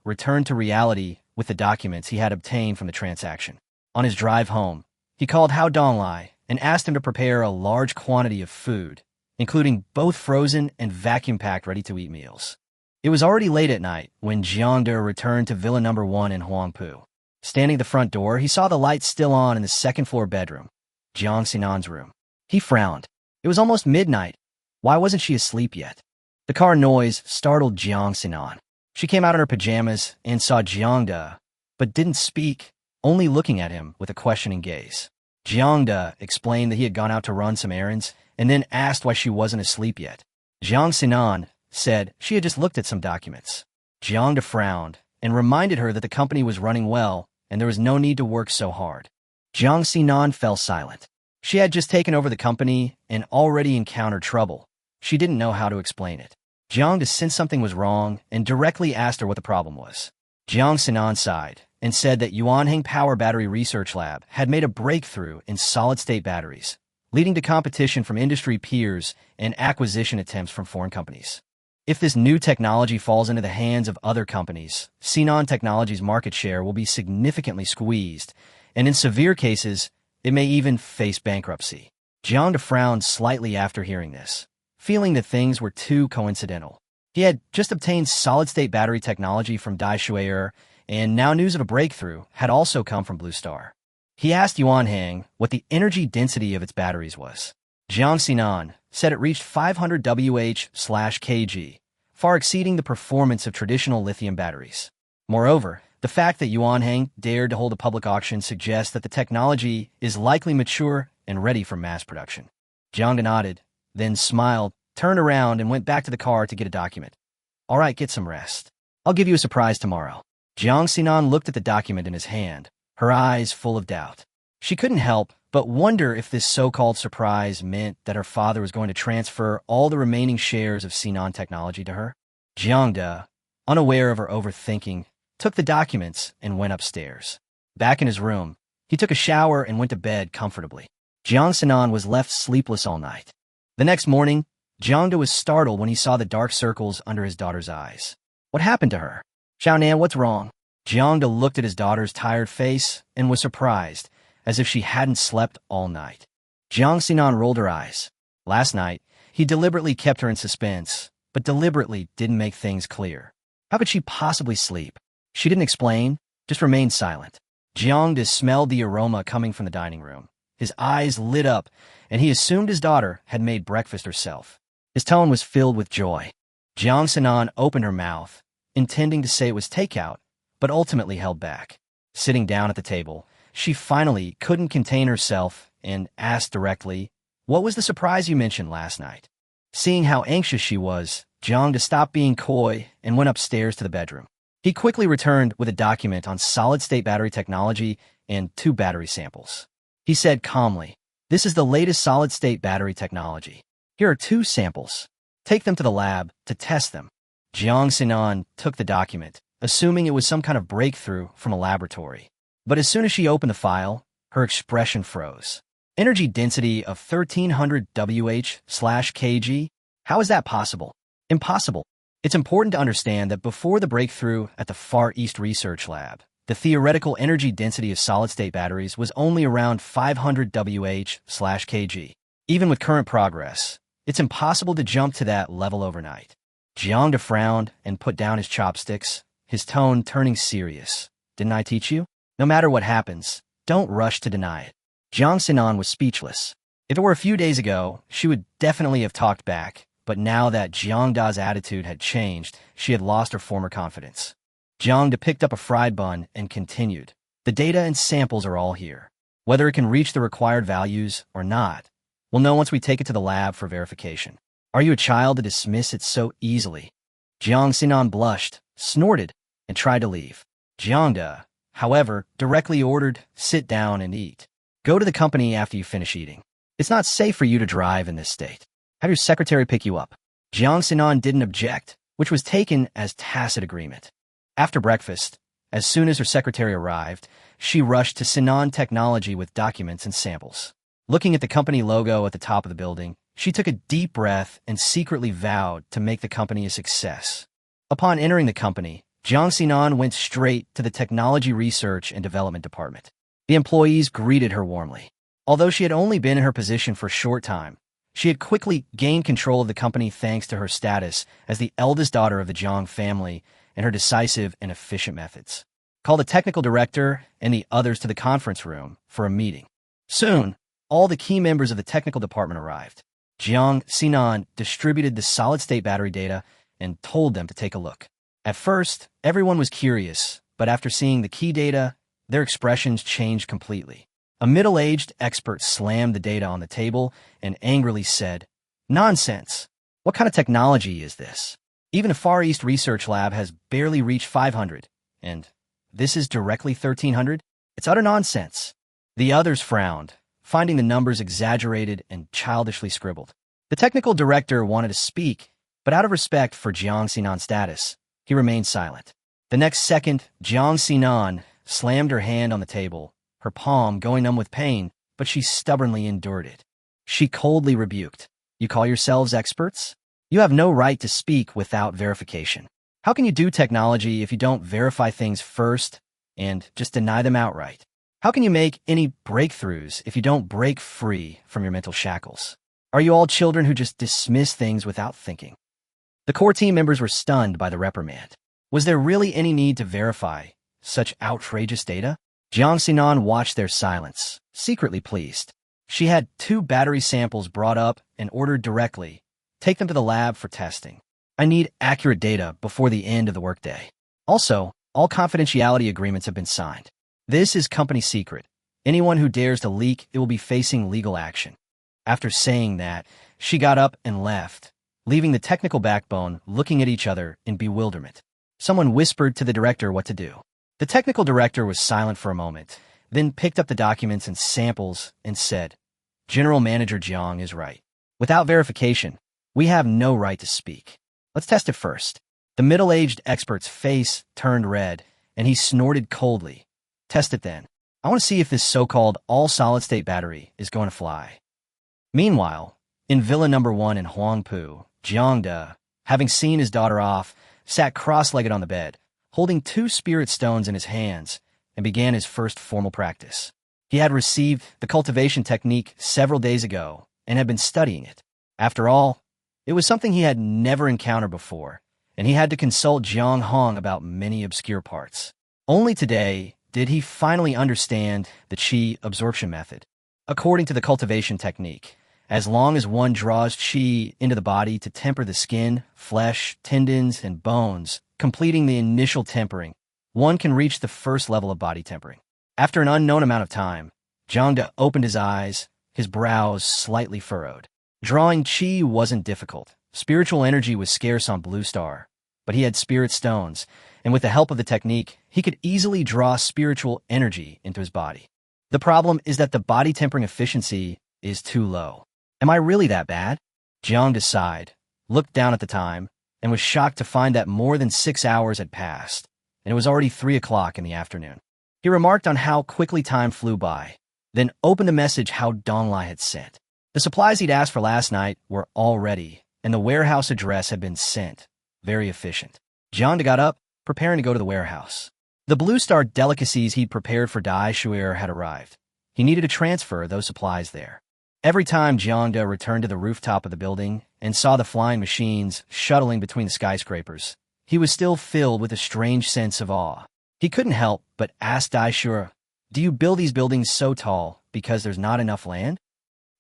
returned to reality with the documents he had obtained from the transaction. On his drive home, he called Hao Donglai and asked him to prepare a large quantity of food, including both frozen and vacuum-packed ready-to-eat meals. It was already late at night when Jiang returned to Villa No. 1 in Huangpu. Standing at the front door, he saw the lights still on in the second-floor bedroom, Jiang Xinan's room. He frowned. It was almost midnight. Why wasn't she asleep yet? The car noise startled Jiang Xinan. She came out in her pajamas and saw Jiang but didn't speak, only looking at him with a questioning gaze. Jiang explained that he had gone out to run some errands and then asked why she wasn't asleep yet. Jiang Xinan said she had just looked at some documents. Jiang frowned and reminded her that the company was running well and there was no need to work so hard. Jiang Xinan fell silent. She had just taken over the company and already encountered trouble, She didn't know how to explain it. Jiang sensed something was wrong and directly asked her what the problem was. Jiang Sinan sighed and said that Yuanheng Power Battery Research Lab had made a breakthrough in solid-state batteries, leading to competition from industry peers and acquisition attempts from foreign companies. If this new technology falls into the hands of other companies, Sinan Technology's market share will be significantly squeezed, and in severe cases, it may even face bankruptcy. Jiang frowned slightly after hearing this, feeling that things were too coincidental. He had just obtained solid-state battery technology from Daishuier, and now news of a breakthrough had also come from Blue Star. He asked Yuanheng what the energy density of its batteries was. Jiang Sinan said it reached 500 Wh/kg, far exceeding the performance of traditional lithium batteries. Moreover, the fact that Yuanheng dared to hold a public auction suggests that the technology is likely mature and ready for mass production. Jiang nodded, then smiled, turned around, and went back to the car to get a document. All right, get some rest. I'll give you a surprise tomorrow. Jiang Sinan looked at the document in his hand, her eyes full of doubt. She couldn't help but wonder if this so-called surprise meant that her father was going to transfer all the remaining shares of Sinan Technology to her. Jiang, unaware of her overthinking, took the documents and went upstairs. Back in his room, he took a shower and went to bed comfortably. Jiang Sinan was left sleepless all night. The next morning, Jiang was startled when he saw the dark circles under his daughter's eyes. What happened to her? Xiaonan, what's wrong? Jiang looked at his daughter's tired face and was surprised, as if she hadn't slept all night. Jiang Sinan rolled her eyes. Last night, he deliberately kept her in suspense, but deliberately didn't make things clear. How could she possibly sleep? She didn't explain, just remained silent. Jiang smelled the aroma coming from the dining room. His eyes lit up, and he assumed his daughter had made breakfast herself. His tone was filled with joy. Jiang Sinan opened her mouth, intending to say it was takeout, but ultimately held back. Sitting down at the table, she finally couldn't contain herself and asked directly, "What was the surprise you mentioned last night?" Seeing how anxious she was, Jiang stopped being coy and went upstairs to the bedroom. He quickly returned with a document on solid-state battery technology and 2 battery samples. He said calmly, "This is the latest solid-state battery technology. Here are 2 samples. Take them to the lab to test them." Jiang Sinan took the document, assuming it was some kind of breakthrough from a laboratory. But as soon as she opened the file, her expression froze. Energy density of 1300 Wh/kg? How is that possible? Impossible. It's important to understand that before the breakthrough at the Far East Research Lab, the theoretical energy density of solid-state batteries was only around 500 Wh/kg. Even with current progress, it's impossible to jump to that level overnight. Jiang frowned and put down his chopsticks, his tone turning serious. "Didn't I teach you? No matter what happens, don't rush to deny it." Jiang Sinan was speechless. If it were a few days ago, she would definitely have talked back, but now that Jiang Da's attitude had changed, she had lost her former confidence. Jiang picked up a fried bun and continued, "The data and samples are all here. Whether it can reach the required values or not, we'll know once we take it to the lab for verification. Are you a child to dismiss it so easily?" Jiang Sinan blushed, snorted, and tried to leave. Jiang, however, directly ordered, "Sit down and eat. Go to the company after you finish eating. It's not safe for you to drive in this state. Have your secretary pick you up." Jiang Sinan didn't object, which was taken as tacit agreement. After breakfast, as soon as her secretary arrived, she rushed to Sinan Technology with documents and samples. Looking at the company logo at the top of the building, she took a deep breath and secretly vowed to make the company a success. Upon entering the company, Jiang Sinan went straight to the Technology Research and Development Department. The employees greeted her warmly. Although she had only been in her position for a short time, she had quickly gained control of the company thanks to her status as the eldest daughter of the Jiang family and her decisive and efficient methods. Call the technical director and the others to the conference room for a meeting. Soon, all the key members of the technical department arrived. Jiang Sinan distributed the solid-state battery data and told them to take a look. At first, everyone was curious, but after seeing the key data, their expressions changed completely. A middle-aged expert slammed the data on the table and angrily said, "Nonsense! What kind of technology is this? Even the Far East Research Lab has barely reached 500, and this is directly 1300? It's utter nonsense." The others frowned, finding the numbers exaggerated and childishly scribbled. The technical director wanted to speak, but out of respect for Jiang Xinan's status, he remained silent. The next second, Jiang Xinan slammed her hand on the table, her palm going numb with pain, but she stubbornly endured it. She coldly rebuked, "You call yourselves experts? You have no right to speak without verification. How can you do technology if you don't verify things first and just deny them outright? How can you make any breakthroughs if you don't break free from your mental shackles? Are you all children who just dismiss things without thinking?" The core team members were stunned by the reprimand. Was there really any need to verify such outrageous data? Jiang Xinan watched their silence, secretly pleased. She had 2 battery samples brought up and ordered directly. Take them to the lab for testing. I need accurate data before the end of the workday. Also, all confidentiality agreements have been signed. This is company secret. Anyone who dares to leak it will be facing legal action. After saying that, she got up and left, leaving the technical backbone looking at each other in bewilderment. Someone whispered to the director what to do. The technical director was silent for a moment, then picked up the documents and samples and said, "General Manager Jiang is right. Without verification, we have no right to speak. Let's test it first." The middle-aged expert's face turned red, and he snorted coldly. "Test it then. I want to see if this so-called all-solid-state battery is going to fly." Meanwhile, in Villa Number 1 in Huangpu, Jiang, having seen his daughter off, sat cross-legged on the bed, holding 2 spirit stones in his hands, and began his first formal practice. He had received the cultivation technique several days ago and had been studying it. After all, it was something he had never encountered before, and he had to consult Jiang Hong about many obscure parts. Only today did he finally understand the qi absorption method. According to the cultivation technique, as long as one draws qi into the body to temper the skin, flesh, tendons, and bones, completing the initial tempering, one can reach the first level of body tempering. After an unknown amount of time, Jiang opened his eyes, his brows slightly furrowed. Drawing qi wasn't difficult. Spiritual energy was scarce on Blue Star, but he had spirit stones, and with the help of the technique, he could easily draw spiritual energy into his body. The problem is that the body tempering efficiency is too low. Am I really that bad? Jiang sighed, looked down at the time, and was shocked to find that more than 6 hours had passed, and it was already 3 o'clock in the afternoon. He remarked on how quickly time flew by, then opened the message How Donglai had sent. The supplies he'd asked for last night were all ready, and the warehouse address had been sent. Very efficient. Jiang got up, preparing to go to the warehouse. The Blue Star delicacies he'd prepared for Dai Shuer had arrived. He needed to transfer those supplies there. Every time Jiang returned to the rooftop of the building and saw the flying machines shuttling between the skyscrapers, he was still filled with a strange sense of awe. He couldn't help but ask Dai Shuer, "Do you build these buildings so tall because there's not enough land?"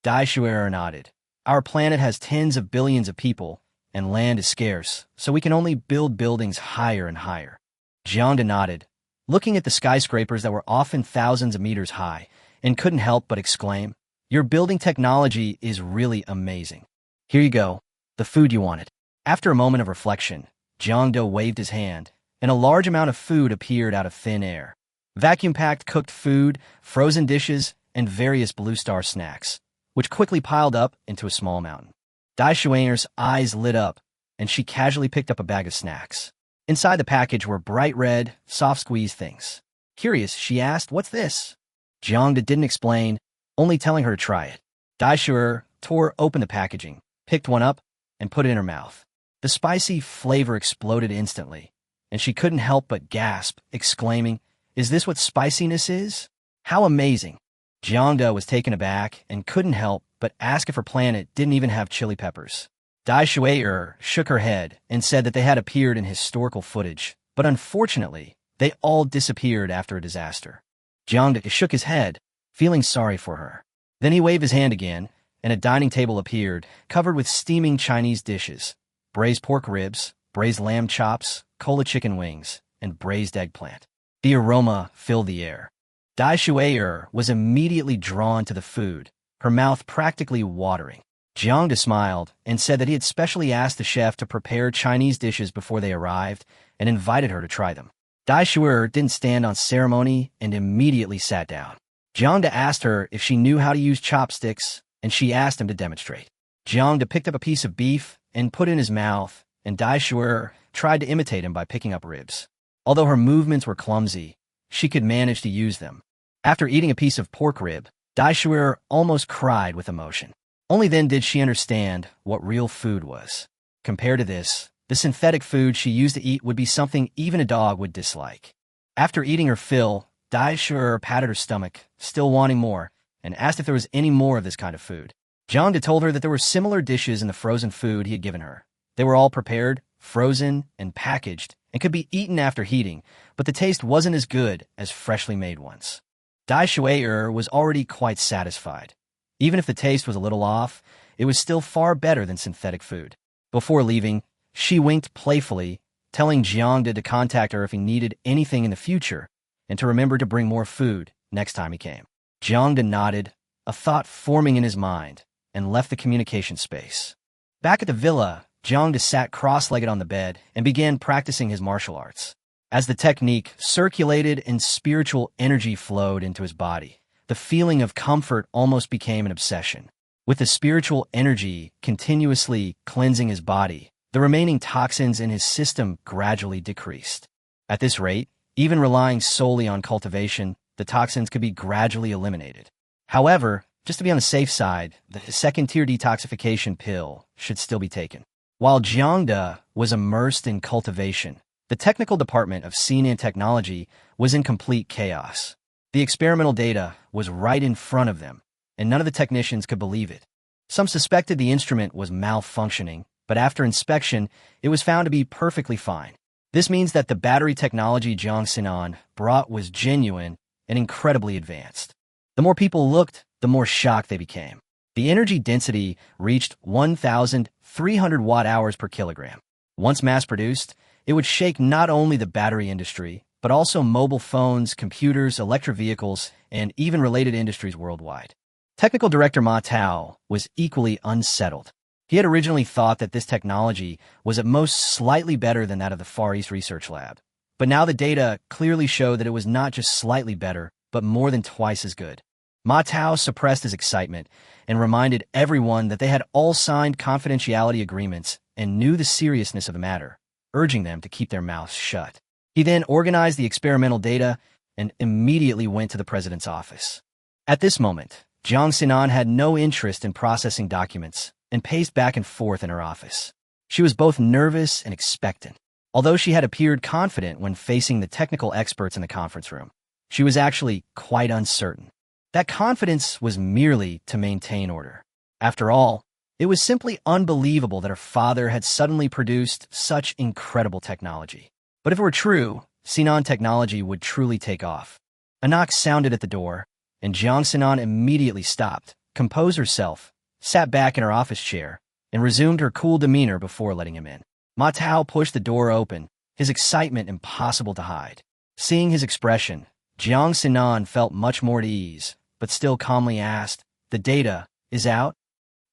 Dai Shuer nodded. "Our planet has tens of billions of people, and land is scarce, so we can only build buildings higher and higher." Jiang nodded, looking at the skyscrapers that were often thousands of meters high, and couldn't help but exclaim, "Your building technology is really amazing. Here you go, the food you wanted." After a moment of reflection, Jiang waved his hand, and a large amount of food appeared out of thin air. Vacuum-packed cooked food, frozen dishes, and various Blue Star snacks, which quickly piled up into a small mountain. Dai Shuer's eyes lit up, and she casually picked up a bag of snacks. Inside the package were bright red, soft-squeezed things. Curious, she asked, "What's this?" Jiang didn't explain, only telling her to try it. Dai Shuer tore open the packaging, picked one up, and put it in her mouth. The spicy flavor exploded instantly, and she couldn't help but gasp, exclaiming, "Is this what spiciness is? How amazing!" Jiang was taken aback and couldn't help but ask if her planet didn't even have chili peppers. Dai Shuer shook her head and said that they had appeared in historical footage, but unfortunately, they all disappeared after a disaster. Jiang shook his head, feeling sorry for her. Then he waved his hand again, and a dining table appeared, covered with steaming Chinese dishes, braised pork ribs, braised lamb chops, cola chicken wings, and braised eggplant. The aroma filled the air. Dai Shuer was immediately drawn to the food, her mouth practically watering. Jiang smiled and said that he had specially asked the chef to prepare Chinese dishes before they arrived and invited her to try them. Dai Shuer didn't stand on ceremony and immediately sat down. Jiang asked her if she knew how to use chopsticks, and she asked him to demonstrate. Jiang picked up a piece of beef and put it in his mouth, and Daishuer tried to imitate him by picking up ribs. Although her movements were clumsy, she could manage to use them. After eating a piece of pork rib, Daishuer almost cried with emotion. Only then did she understand what real food was. Compared to this, the synthetic food she used to eat would be something even a dog would dislike. After eating her fill, Daishuer patted her stomach, still wanting more, and asked if there was any more of this kind of food. Jiang told her that there were similar dishes in the frozen food he had given her. They were all prepared, frozen, and packaged, and could be eaten after heating, but the taste wasn't as good as freshly made ones. Daishuer was already quite satisfied. Even if the taste was a little off, it was still far better than synthetic food. Before leaving, she winked playfully, telling Jiang to contact her if he needed anything in the future, and to remember to bring more food next time he came. Jiang nodded, a thought forming in his mind, and left the communication space. Back at the villa, Jiang sat cross-legged on the bed and began practicing his martial arts. As the technique circulated and spiritual energy flowed into his body, the feeling of comfort almost became an obsession. With the spiritual energy continuously cleansing his body, the remaining toxins in his system gradually decreased. At this rate, even relying solely on cultivation, the toxins could be gradually eliminated. However, just to be on the safe side, the second-tier detoxification pill should still be taken. While Jiang was immersed in cultivation, the technical department of Sinan Technology was in complete chaos. The experimental data was right in front of them, and none of the technicians could believe it. Some suspected the instrument was malfunctioning, but after inspection, it was found to be perfectly fine. This means that the battery technology Jiang Sinan brought was genuine and incredibly advanced. The more people looked, the more shocked they became. The energy density reached 1,300 watt-hours per kilogram. Once mass-produced, it would shake not only the battery industry, but also mobile phones, computers, electric vehicles, and even related industries worldwide. Technical Director Ma Tao was equally unsettled. He had originally thought that this technology was at most slightly better than that of the Far East Research Lab. But now the data clearly showed that it was not just slightly better, but more than twice as good. Ma Tao suppressed his excitement and reminded everyone that they had all signed confidentiality agreements and knew the seriousness of the matter, urging them to keep their mouths shut. He then organized the experimental data and immediately went to the president's office. At this moment, Jiang Sinan had no interest in processing documents and paced back and forth in her office. She was both nervous and expectant. Although she had appeared confident when facing the technical experts in the conference room, she was actually quite uncertain. That confidence was merely to maintain order. After all, it was simply unbelievable that her father had suddenly produced such incredible technology. But if it were true, Sinan Technology would truly take off. A knock sounded at the door, and Jiang Sinan immediately stopped, composed herself, sat back in her office chair, and resumed her cool demeanor before letting him in. Ma Tao pushed the door open, his excitement impossible to hide. Seeing his expression, Jiang Sinan felt much more at ease, but still calmly asked, "The data is out?"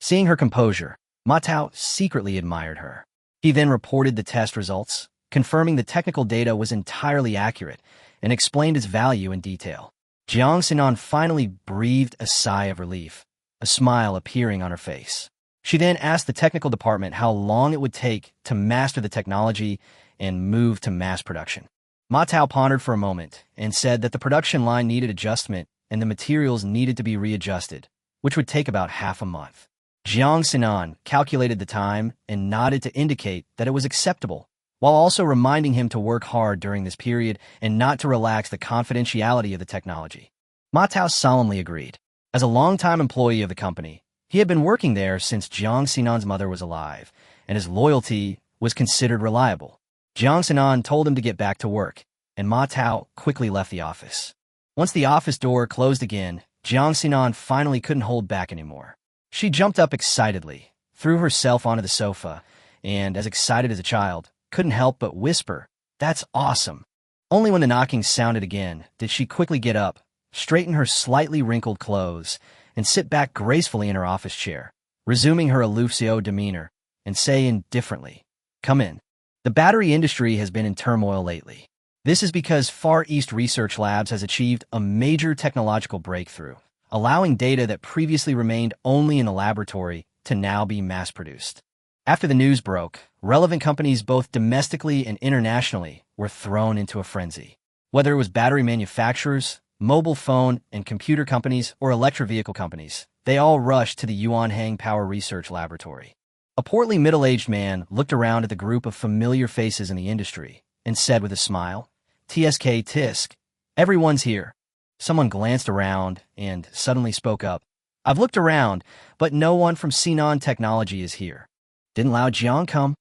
Seeing her composure, Ma Tao secretly admired her. He then reported the test results, confirming the technical data was entirely accurate, and explained its value in detail. Jiang Sinan finally breathed a sigh of relief, a smile appearing on her face. She then asked the technical department how long it would take to master the technology and move to mass production. Ma Tao pondered for a moment and said that the production line needed adjustment and the materials needed to be readjusted, which would take about half a month. Jiang Sinan calculated the time and nodded to indicate that it was acceptable, while also reminding him to work hard during this period and not to relax the confidentiality of the technology. Ma Tao solemnly agreed. As a longtime employee of the company, he had been working there since Jiang Sinan's mother was alive, and his loyalty was considered reliable. Jiang Sinan told him to get back to work, and Ma Tao quickly left the office. Once the office door closed again, Jiang Sinan finally couldn't hold back anymore. She jumped up excitedly, threw herself onto the sofa, and, as excited as a child, couldn't help but whisper, "That's awesome." Only when the knocking sounded again did she quickly get up, straighten her slightly wrinkled clothes, and sit back gracefully in her office chair, resuming her aloof demeanor, and say indifferently, "Come in." The battery industry has been in turmoil lately. This is because Far East Research Labs has achieved a major technological breakthrough, allowing data that previously remained only in the laboratory to now be mass-produced. After the news broke, relevant companies both domestically and internationally were thrown into a frenzy. Whether it was battery manufacturers, mobile phone and computer companies, or electric vehicle companies, they all rushed to the Yuanhang Power Research Laboratory. A portly middle-aged man looked around at the group of familiar faces in the industry and said with a smile, "TSK Tisk, everyone's here." Someone glanced around and suddenly spoke up. "I've looked around, but no one from Sinan Technology is here. Didn't Lao Jiang come?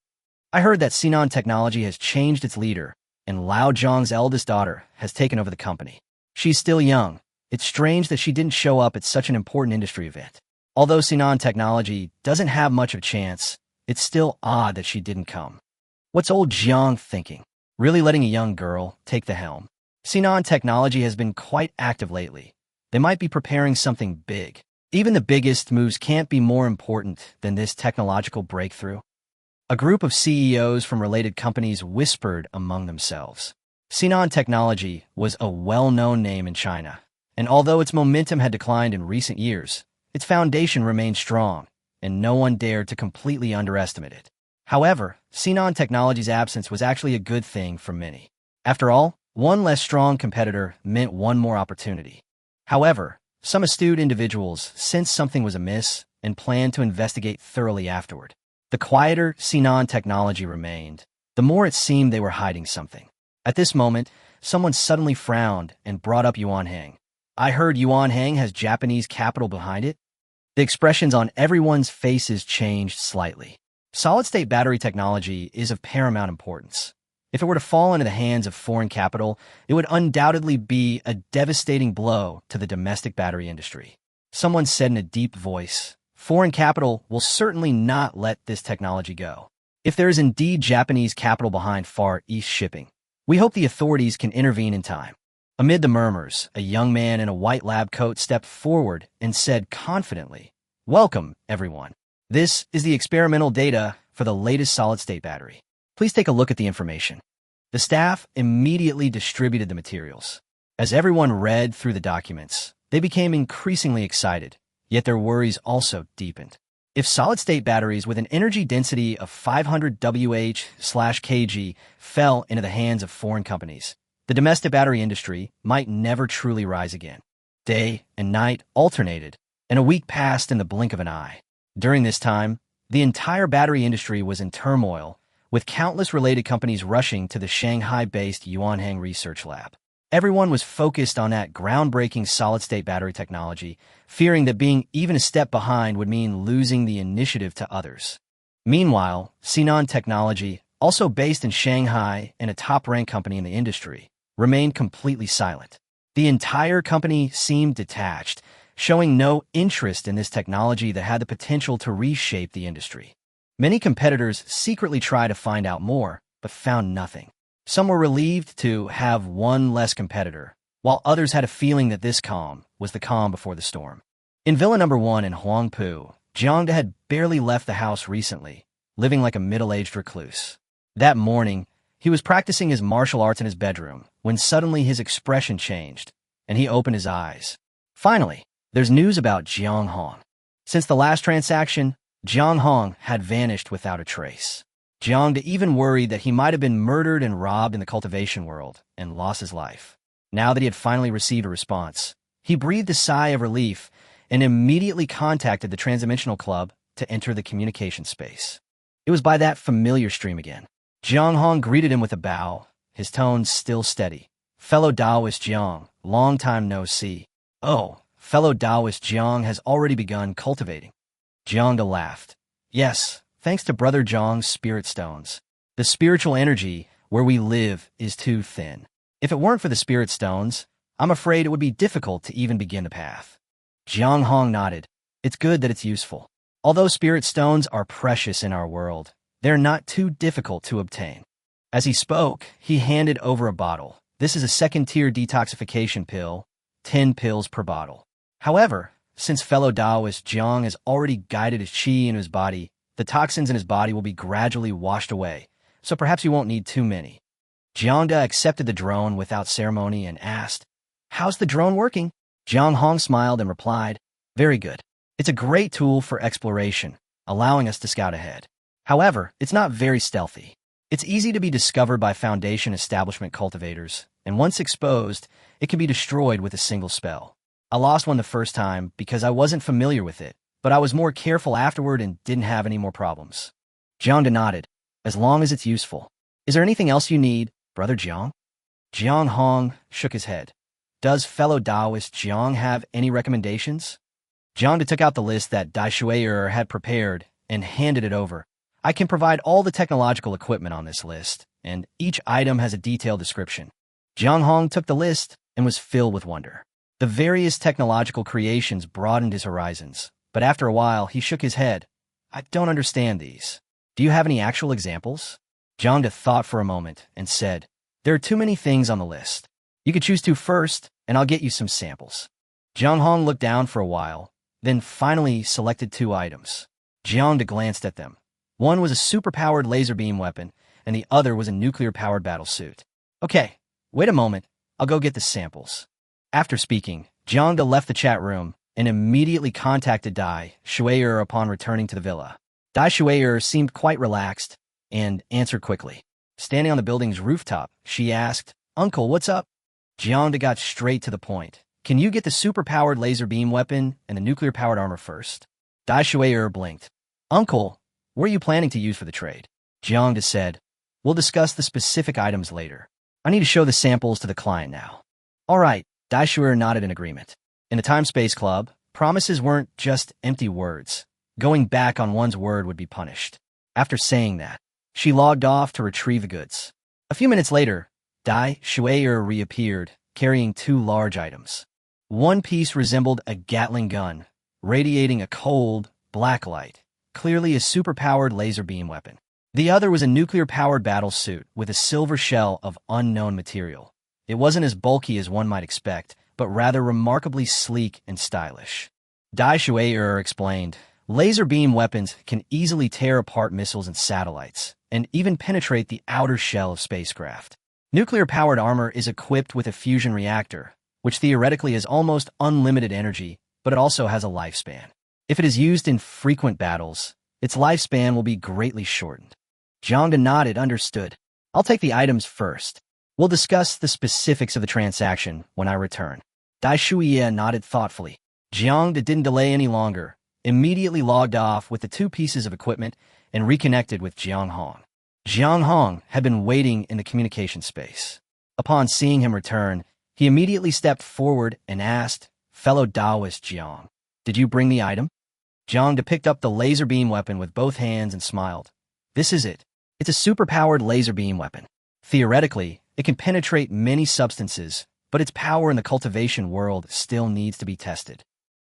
I heard that Sinan Technology has changed its leader, and Lao Jiang's eldest daughter has taken over the company. She's still young. It's strange that she didn't show up at such an important industry event. Although Sinan Technology doesn't have much of a chance, it's still odd that she didn't come. What's old Jiang thinking? Really letting a young girl take the helm? Sinan Technology has been quite active lately. They might be preparing something big. Even the biggest moves can't be more important than this technological breakthrough." A group of CEOs from related companies whispered among themselves. Sinan Technology was a well-known name in China, and although its momentum had declined in recent years, its foundation remained strong, and no one dared to completely underestimate it. However, Sinan Technology's absence was actually a good thing for many. After all, one less strong competitor meant one more opportunity. However, some astute individuals sensed something was amiss and planned to investigate thoroughly afterward. The quieter Sinan Technology remained, the more it seemed they were hiding something. At this moment, someone suddenly frowned and brought up Yuanhang. "I heard Yuanhang has Japanese capital behind it?" The expressions on everyone's faces changed slightly. Solid-state battery technology is of paramount importance. If it were to fall into the hands of foreign capital, it would undoubtedly be a devastating blow to the domestic battery industry. Someone said in a deep voice, "Foreign capital will certainly not let this technology go. If there is indeed Japanese capital behind Far East shipping, we hope the authorities can intervene in time." Amid the murmurs, a young man in a white lab coat stepped forward and said confidently, "Welcome, everyone. This is the experimental data for the latest solid-state battery. Please take a look at the information." The staff immediately distributed the materials. As everyone read through the documents, they became increasingly excited, yet their worries also deepened. If solid-state batteries with an energy density of 500 Wh/kg fell into the hands of foreign companies, the domestic battery industry might never truly rise again. Day and night alternated, and a week passed in the blink of an eye. During this time, the entire battery industry was in turmoil, with countless related companies rushing to the Shanghai-based Yuanhang Research Lab. Everyone was focused on that groundbreaking solid-state battery technology, fearing that being even a step behind would mean losing the initiative to others. Meanwhile, Sinan Technology, also based in Shanghai and a top-ranked company in the industry, remained completely silent. The entire company seemed detached, showing no interest in this technology that had the potential to reshape the industry. Many competitors secretly tried to find out more, but found nothing. Some were relieved to have one less competitor, while others had a feeling that this calm was the calm before the storm. In Villa No. 1 in Huangpu, Jiang had barely left the house recently, living like a middle-aged recluse. That morning, he was practicing his martial arts in his bedroom when suddenly his expression changed, and he opened his eyes. Finally, there's news about Jiang Hong. Since the last transaction, Jiang Hong had vanished without a trace. Jiang even worried that he might have been murdered and robbed in the cultivation world and lost his life. Now that he had finally received a response, he breathed a sigh of relief and immediately contacted the Transdimensional Club to enter the communication space. It was by that familiar stream again. Jiang Hong greeted him with a bow, his tone still steady. "Fellow Taoist Jiang, long time no see." "Oh, fellow Taoist Jiang has already begun cultivating." Jiang laughed. "Yes, thanks to Brother Jiang's spirit stones. The spiritual energy where we live is too thin. If it weren't for the spirit stones, I'm afraid it would be difficult to even begin the path." Jiang Hong nodded. "It's good that it's useful. Although spirit stones are precious in our world, they're not too difficult to obtain." As he spoke, he handed over a bottle. "This is a second-tier detoxification pill, 10 pills per bottle. However, since fellow Taoist Jiang has already guided his qi into his body, the toxins in his body will be gradually washed away, so perhaps you won't need too many." Jiang accepted the drone without ceremony and asked, "How's the drone working?" Jiang Hong smiled and replied, "Very good. It's a great tool for exploration, allowing us to scout ahead. However, it's not very stealthy. It's easy to be discovered by Foundation establishment cultivators, and once exposed, it can be destroyed with a single spell. I lost one the first time because I wasn't familiar with it, but I was more careful afterward and didn't have any more problems. Jiang nodded. As long as it's useful. Is there anything else you need, Brother Jiang? Jiang Hong shook his head. Does fellow Taoist Jiang have any recommendations? Jiang took out the list that Dai Shuier had prepared and handed it over. I can provide all the technological equipment on this list, and each item has a detailed description. Jiang Hong took the list and was filled with wonder. The various technological creations broadened his horizons, but after a while he shook his head. I don't understand these. Do you have any actual examples? Jiang thought for a moment and said, there are too many things on the list. You could choose two first, and I'll get you some samples. Jiang Hong looked down for a while, then finally selected two items. Jiang glanced at them. One was a super-powered laser beam weapon, and the other was a nuclear-powered battlesuit. Okay, wait a moment. I'll go get the samples. After speaking, Jiang left the chat room and immediately contacted Dai Shuier upon returning to the villa. Dai Shuier seemed quite relaxed and answered quickly. Standing on the building's rooftop, she asked, Uncle, what's up? Jiang got straight to the point. Can you get the super-powered laser beam weapon and the nuclear-powered armor first? Dai Shuier blinked. Uncle, what are you planning to use for the trade? Jiang said, we'll discuss the specific items later. I need to show the samples to the client now. All right, Dai Shuier nodded in agreement. In the Time-Space Club, promises weren't just empty words. Going back on one's word would be punished. After saying that, she logged off to retrieve the goods. A few minutes later, Dai Shuier reappeared, carrying two large items. One piece resembled a Gatling gun, radiating a cold, black light, clearly a super-powered laser beam weapon. The other was a nuclear-powered battle suit with a silver shell of unknown material. It wasn't as bulky as one might expect, but rather remarkably sleek and stylish. Dai Shuier explained, laser beam weapons can easily tear apart missiles and satellites, and even penetrate the outer shell of spacecraft. Nuclear-powered armor is equipped with a fusion reactor, which theoretically has almost unlimited energy, but it also has a lifespan. If it is used in frequent battles, its lifespan will be greatly shortened. Jiang nodded, understood. I'll take the items first. We'll discuss the specifics of the transaction when I return. Dai Shuier nodded thoughtfully. Jiang didn't delay any longer, immediately logged off with the two pieces of equipment and reconnected with Jiang Hong. Jiang Hong had been waiting in the communication space. Upon seeing him return, he immediately stepped forward and asked, fellow Taoist Jiang, did you bring the item? Jiang picked up the laser beam weapon with both hands and smiled. This is it. It's a super-powered laser beam weapon. Theoretically, it can penetrate many substances, but its power in the cultivation world still needs to be tested.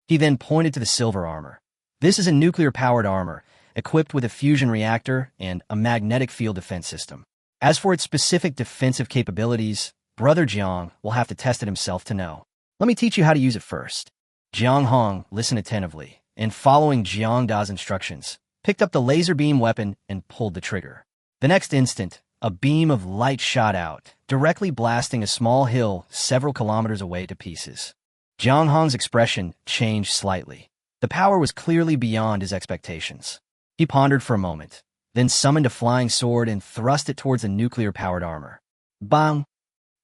He then pointed to the silver armor. This is a nuclear-powered armor, equipped with a fusion reactor and a magnetic field defense system. As for its specific defensive capabilities, Brother Jiang will have to test it himself to know. Let me teach you how to use it first. Jiang Hong listened attentively, and following Jiang Da's instructions, picked up the laser beam weapon and pulled the trigger. The next instant, a beam of light shot out, directly blasting a small hill several kilometers away to pieces. Jiang Hong's expression changed slightly. The power was clearly beyond his expectations. He pondered for a moment, then summoned a flying sword and thrust it towards the nuclear-powered armor. Bang!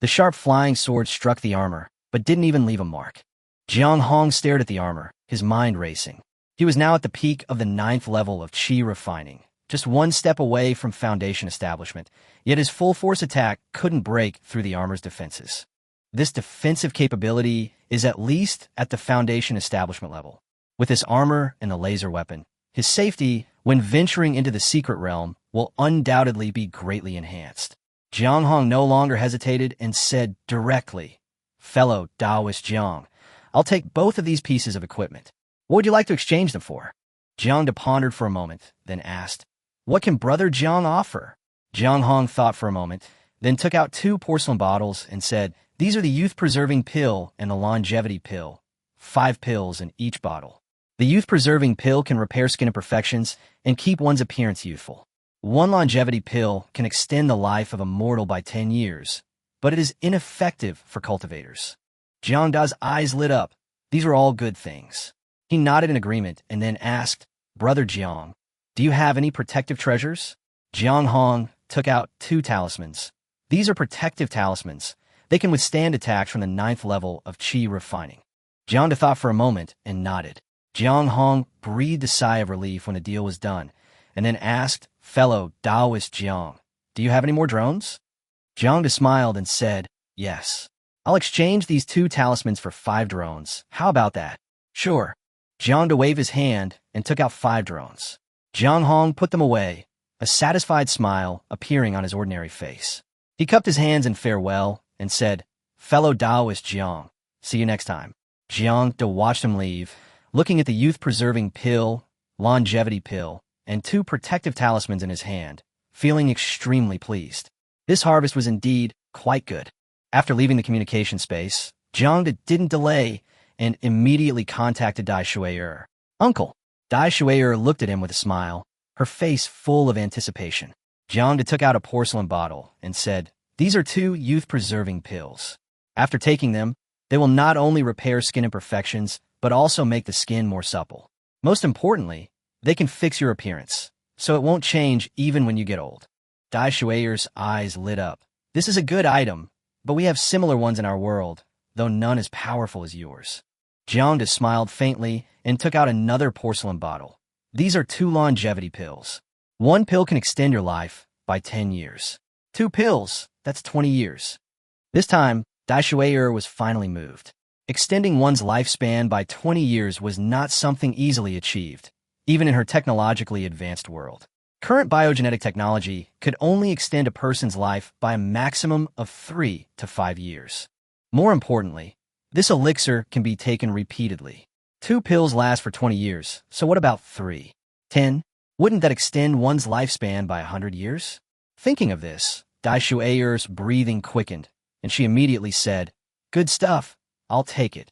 The sharp flying sword struck the armor, but didn't even leave a mark. Jiang Hong stared at the armor, his mind racing. He was now at the peak of the 9th level of Qi refining, just one step away from Foundation establishment, yet his full-force attack couldn't break through the armor's defenses. This defensive capability is at least at the Foundation establishment level. With his armor and the laser weapon, his safety, when venturing into the secret realm, will undoubtedly be greatly enhanced. Jiang Hong no longer hesitated and said directly, fellow Taoist Jiang, I'll take both of these pieces of equipment. What would you like to exchange them for? Jiang pondered for a moment, then asked, what can Brother Jiang offer? Jiang Hong thought for a moment, then took out 2 porcelain bottles and said, these are the youth-preserving pill and the longevity pill. 5 pills in each bottle. The youth-preserving pill can repair skin imperfections and keep one's appearance youthful. 1 longevity pill can extend the life of a mortal by 10 years, but it is ineffective for cultivators. Jiang Da's eyes lit up. These were all good things. He nodded in agreement and then asked, Brother Jiang, Do you have any protective treasures? Jiang Hong took out 2 talismans. These are protective talismans. They can withstand attacks from the 9th level of Qi refining. Jiang thought for a moment and nodded. Jiang Hong breathed a sigh of relief when the deal was done, and then asked, "Fellow Taoist Jiang, do you have any more drones?" Jiang smiled and said, "Yes. I'll exchange these 2 talismans for 5 drones. How about that?" "Sure." Jiang waved his hand and took out 5 drones. Jiang Hong put them away, a satisfied smile appearing on his ordinary face. He cupped his hands in farewell and said, "Fellow Taoist Jiang, see you next time." Jiang watched him leave, looking at the youth-preserving pill, longevity pill, and 2 protective talismans in his hand, feeling extremely pleased. This harvest was indeed quite good. After leaving the communication space, Jiang didn't delay and immediately contacted Dai Shui'er. "Uncle." Dai Shui'er looked at him with a smile, her face full of anticipation. Jiang took out a porcelain bottle and said, "These are 2 youth-preserving pills. After taking them, they will not only repair skin imperfections, but also make the skin more supple. Most importantly, they can fix your appearance, so it won't change even when you get old." Dai Shui'er's eyes lit up. "This is a good item, but we have similar ones in our world, though none as powerful as yours." Jiang smiled faintly and took out another porcelain bottle. "These are 2 longevity pills. 1 pill can extend your life by 10 years. 2 pills, that's 20 years. This time, Dai Shui'er was finally moved. Extending one's lifespan by 20 years was not something easily achieved, even in her technologically advanced world. Current biogenetic technology could only extend a person's life by a maximum of 3 to 5 years. More importantly, this elixir can be taken repeatedly. 2 pills last for 20 years, so what about 3? 10? Wouldn't that extend one's lifespan by 100 years? Thinking of this, Dai Shui'er's breathing quickened, and she immediately said, "Good stuff, I'll take it."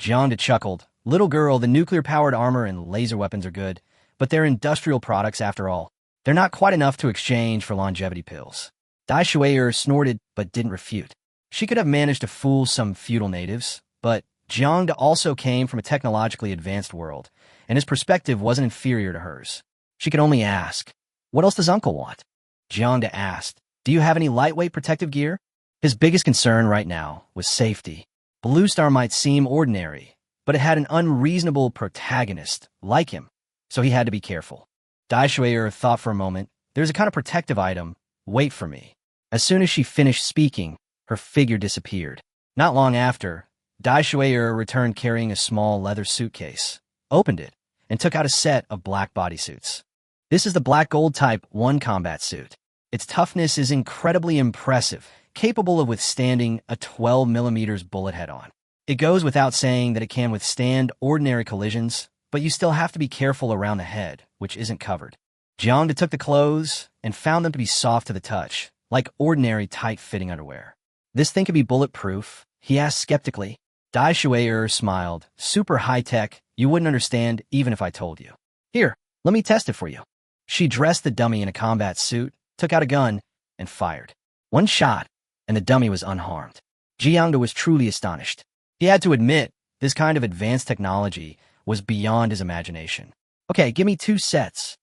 Jiang chuckled. "Little girl, the nuclear-powered armor and laser weapons are good, but they're industrial products after all. They're not quite enough to exchange for longevity pills." Dai Shui'er snorted but didn't refute. She could have managed to fool some feudal natives, but Jiang also came from a technologically advanced world, and his perspective wasn't inferior to hers. She could only ask, "What else does Uncle want?" Jiang asked, "Do you have any lightweight protective gear?" His biggest concern right now was safety. Blue Star might seem ordinary, but it had an unreasonable protagonist like him, so he had to be careful. Dai Shui'er thought for a moment. "There's a kind of protective item. Wait for me." As soon as she finished speaking, her figure disappeared. Not long after, Dai Shui'er returned carrying a small leather suitcase, opened it, and took out a set of black bodysuits. This is the black gold type 1 combat suit. Its toughness is incredibly impressive, capable of withstanding a 12mm bullet head-on. It goes without saying that it can withstand ordinary collisions, but you still have to be careful around the head, which isn't covered. Jiang took the clothes and found them to be soft to the touch, like ordinary tight-fitting underwear. "This thing can be bulletproof?" he asked skeptically. Dai Shui'er smiled. "Super high-tech, you wouldn't understand even if I told you. Here, let me test it for you." She dressed the dummy in a combat suit, took out a gun, and fired. 1 shot, and the dummy was unharmed. Jiang was truly astonished. He had to admit, this kind of advanced technology was beyond his imagination. "Okay, give me 2 sets.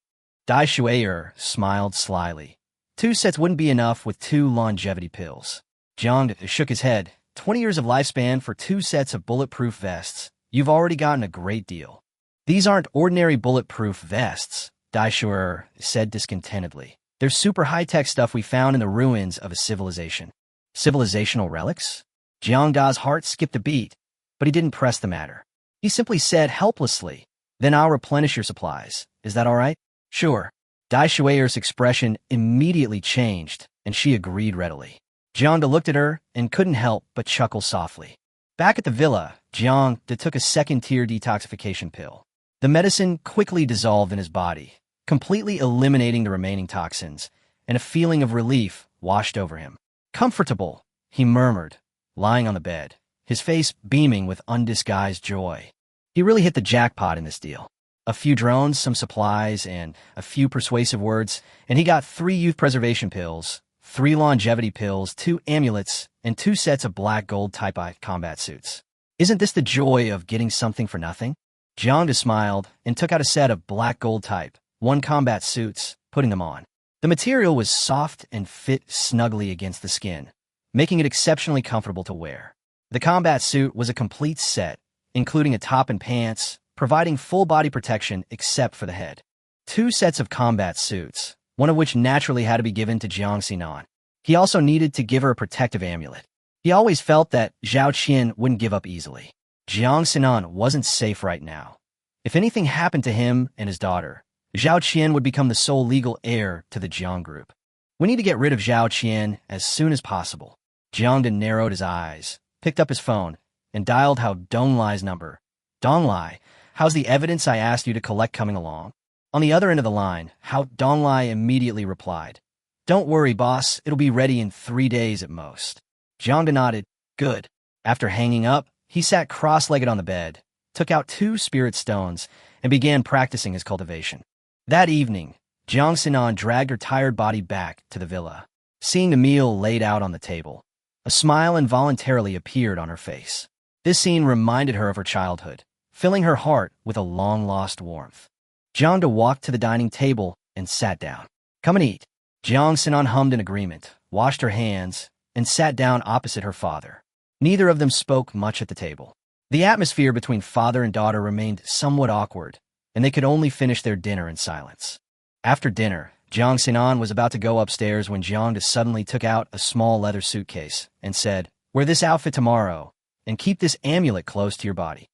Dai Shui'er smiled slyly. 2 sets wouldn't be enough with 2 longevity pills. Jiang shook his head. 20 years of lifespan for 2 sets of bulletproof vests. You've already gotten a great deal. "These aren't ordinary bulletproof vests," Dai Shui'er said discontentedly. "They're super high-tech stuff we found in the ruins of a civilization." "Civilizational relics?" Jiang's heart skipped a beat, but he didn't press the matter. He simply said helplessly, "Then I'll replenish your supplies. Is that all right?" "Sure." Dai Shui'er's expression immediately changed, and she agreed readily. Jiang looked at her and couldn't help but chuckle softly. Back at the villa, Jiang took a second-tier detoxification pill. The medicine quickly dissolved in his body, completely eliminating the remaining toxins, and a feeling of relief washed over him. "Comfortable," he murmured, lying on the bed, his face beaming with undisguised joy. He really hit the jackpot in this deal. A few drones, some supplies, and a few persuasive words, and he got 3 youth preservation pills, 3 longevity pills, 2 amulets, and 2 sets of black gold type I combat suits. Isn't this the joy of getting something for nothing? Jiang smiled and took out a set of black gold type one combat suits, putting them on. The material was soft and fit snugly against the skin, making it exceptionally comfortable to wear. The combat suit was a complete set, including a top and pants, providing full body protection except for the head. 2 sets of combat suits, one of which naturally had to be given to Jiang Sinan. He also needed to give her a protective amulet. He always felt that Zhao Qian wouldn't give up easily. Jiang Sinan wasn't safe right now. If anything happened to him and his daughter, Zhao Qian would become the sole legal heir to the Jiang group. We need to get rid of Zhao Qian as soon as possible. Jiang narrowed his eyes, picked up his phone, and dialed Hao Donglai's number. Donglai, how's the evidence I asked you to collect coming along? On the other end of the line, Hao Donglai immediately replied, "Don't worry, boss, it'll be ready in 3 days at most." Jiang nodded, "Good." After hanging up, he sat cross-legged on the bed, took out 2 spirit stones, and began practicing his cultivation. That evening, Jiang Sinan dragged her tired body back to the villa. Seeing the meal laid out on the table, a smile involuntarily appeared on her face. This scene reminded her of her childhood, filling her heart with a long-lost warmth. Jiang walked to the dining table and sat down. "Come and eat." Jiang Sinan hummed in agreement, washed her hands, and sat down opposite her father. Neither of them spoke much at the table. The atmosphere between father and daughter remained somewhat awkward, and they could only finish their dinner in silence. After dinner, Jiang Sinan was about to go upstairs when Jiang suddenly took out a small leather suitcase and said, "Wear this outfit tomorrow, and keep this amulet close to your body."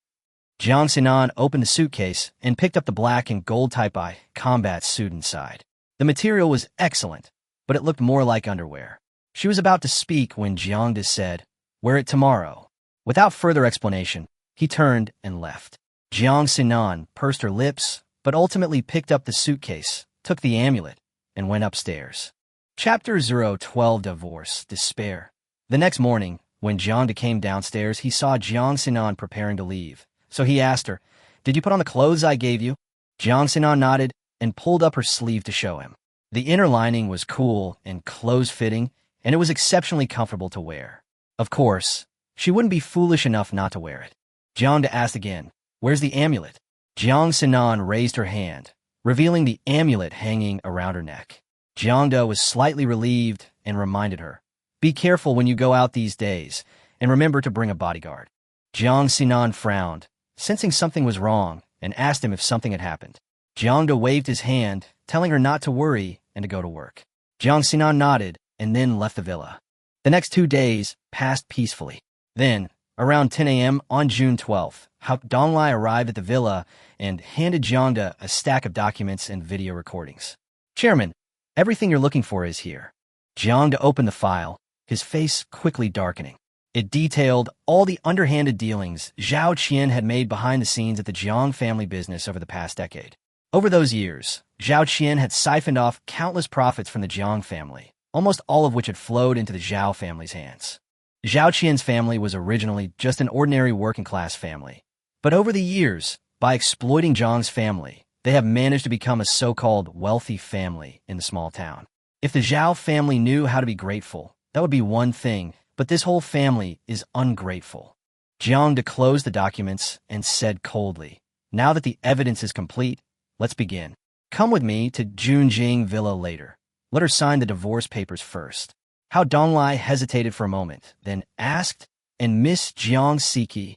Jiang Sinan opened the suitcase and picked up the black and gold type-I combat suit inside. The material was excellent, but it looked more like underwear. She was about to speak when Jiang said, "Wear it tomorrow." Without further explanation, he turned and left. Jiang Sinan pursed her lips, but ultimately picked up the suitcase, took the amulet, and went upstairs. Chapter 012 Divorce, Despair. The next morning, when Jiang came downstairs, he saw Jiang Sinan preparing to leave. So he asked her, "Did you put on the clothes I gave you?" Jiang Sinan nodded and pulled up her sleeve to show him. The inner lining was cool and close-fitting, and it was exceptionally comfortable to wear. Of course, she wouldn't be foolish enough not to wear it. Jiang asked again, "Where's the amulet?" Jiang Sinan raised her hand, revealing the amulet hanging around her neck. Jiang was slightly relieved and reminded her, "Be careful when you go out these days, and remember to bring a bodyguard." Jiang Sinan frowned, sensing something was wrong, and asked him if something had happened. Jiang waved his hand, telling her not to worry and to go to work. Jiang Sinan nodded and then left the villa. The next 2 days passed peacefully. Then, around 10 a.m. on June 12th, Hao Donglai arrived at the villa and handed Jiang a stack of documents and video recordings. "Chairman, everything you're looking for is here." Jiang opened the file, his face quickly darkening. It detailed all the underhanded dealings Zhao Qian had made behind the scenes at the Jiang family business over the past decade. Over those years, Zhao Qian had siphoned off countless profits from the Jiang family, almost all of which had flowed into the Zhao family's hands. Zhao Qian's family was originally just an ordinary working-class family, but over the years, by exploiting Jiang's family, they have managed to become a so-called wealthy family in the small town. If the Zhao family knew how to be grateful, that would be one thing, but this whole family is ungrateful. Jiang closed the documents and said coldly, "Now that the evidence is complete, let's begin. Come with me to Junjing Villa later. Let her sign the divorce papers first." Hao Donglai hesitated for a moment, then asked, "And Miss Jiang Siki?"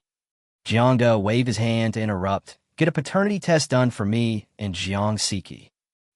Jiang waved his hand to interrupt, "Get a paternity test done for me and Jiang Siki."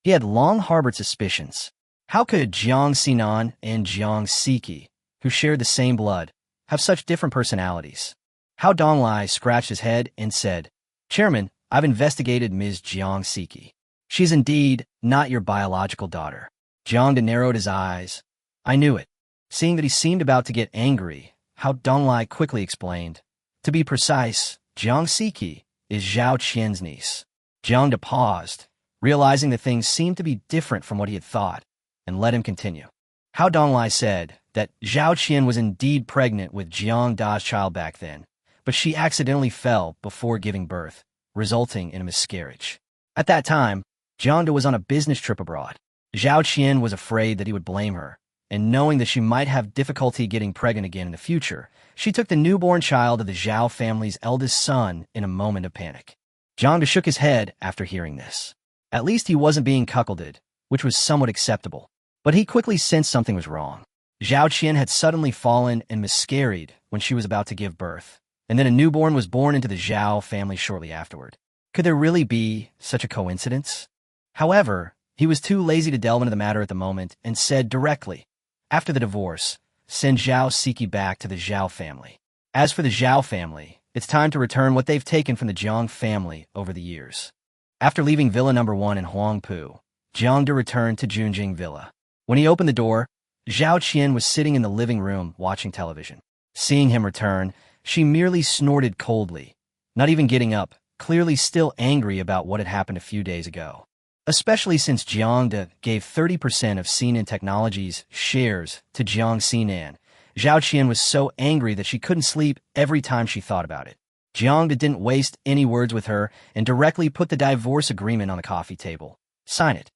He had long harbored suspicions. How could Jiang Sinan and Jiang Siki, who shared the same blood, have such different personalities? Hao Donglai scratched his head and said, "Chairman, I've investigated Ms. Jiang Siki. She's indeed not your biological daughter." Jiang narrowed his eyes. "I knew it." Seeing that he seemed about to get angry, Hao Donglai quickly explained, "To be precise, Jiang Siki is Zhao Qian's niece." Jiang paused, realizing that things seemed to be different from what he had thought, and let him continue. Hao Donglai said that Zhao Qian was indeed pregnant with Jiang Da's child back then, but she accidentally fell before giving birth, resulting in a miscarriage. At that time, Jiang was on a business trip abroad. Zhao Qian was afraid that he would blame her, and knowing that she might have difficulty getting pregnant again in the future, she took the newborn child of the Zhao family's eldest son in a moment of panic. Jiang shook his head after hearing this. At least he wasn't being cuckolded, which was somewhat acceptable. But he quickly sensed something was wrong. Zhao Qian had suddenly fallen and miscarried when she was about to give birth, and then a newborn was born into the Zhao family shortly afterward. Could there really be such a coincidence? However, he was too lazy to delve into the matter at the moment and said directly, after the divorce, send Zhao Siki back to the Zhao family. As for the Zhao family, it's time to return what they've taken from the Jiang family over the years. After leaving Villa Number 1 in Huangpu, Jiang returned to Junjing Villa. When he opened the door, Zhao Qian was sitting in the living room watching television. Seeing him return, she merely snorted coldly, not even getting up, clearly still angry about what had happened a few days ago. Especially since Jiang gave 30% of Sinan Technologies' shares to Jiang Sinan, Zhao Qian was so angry that she couldn't sleep every time she thought about it. Jiang didn't waste any words with her and directly put the divorce agreement on the coffee table. Sign it.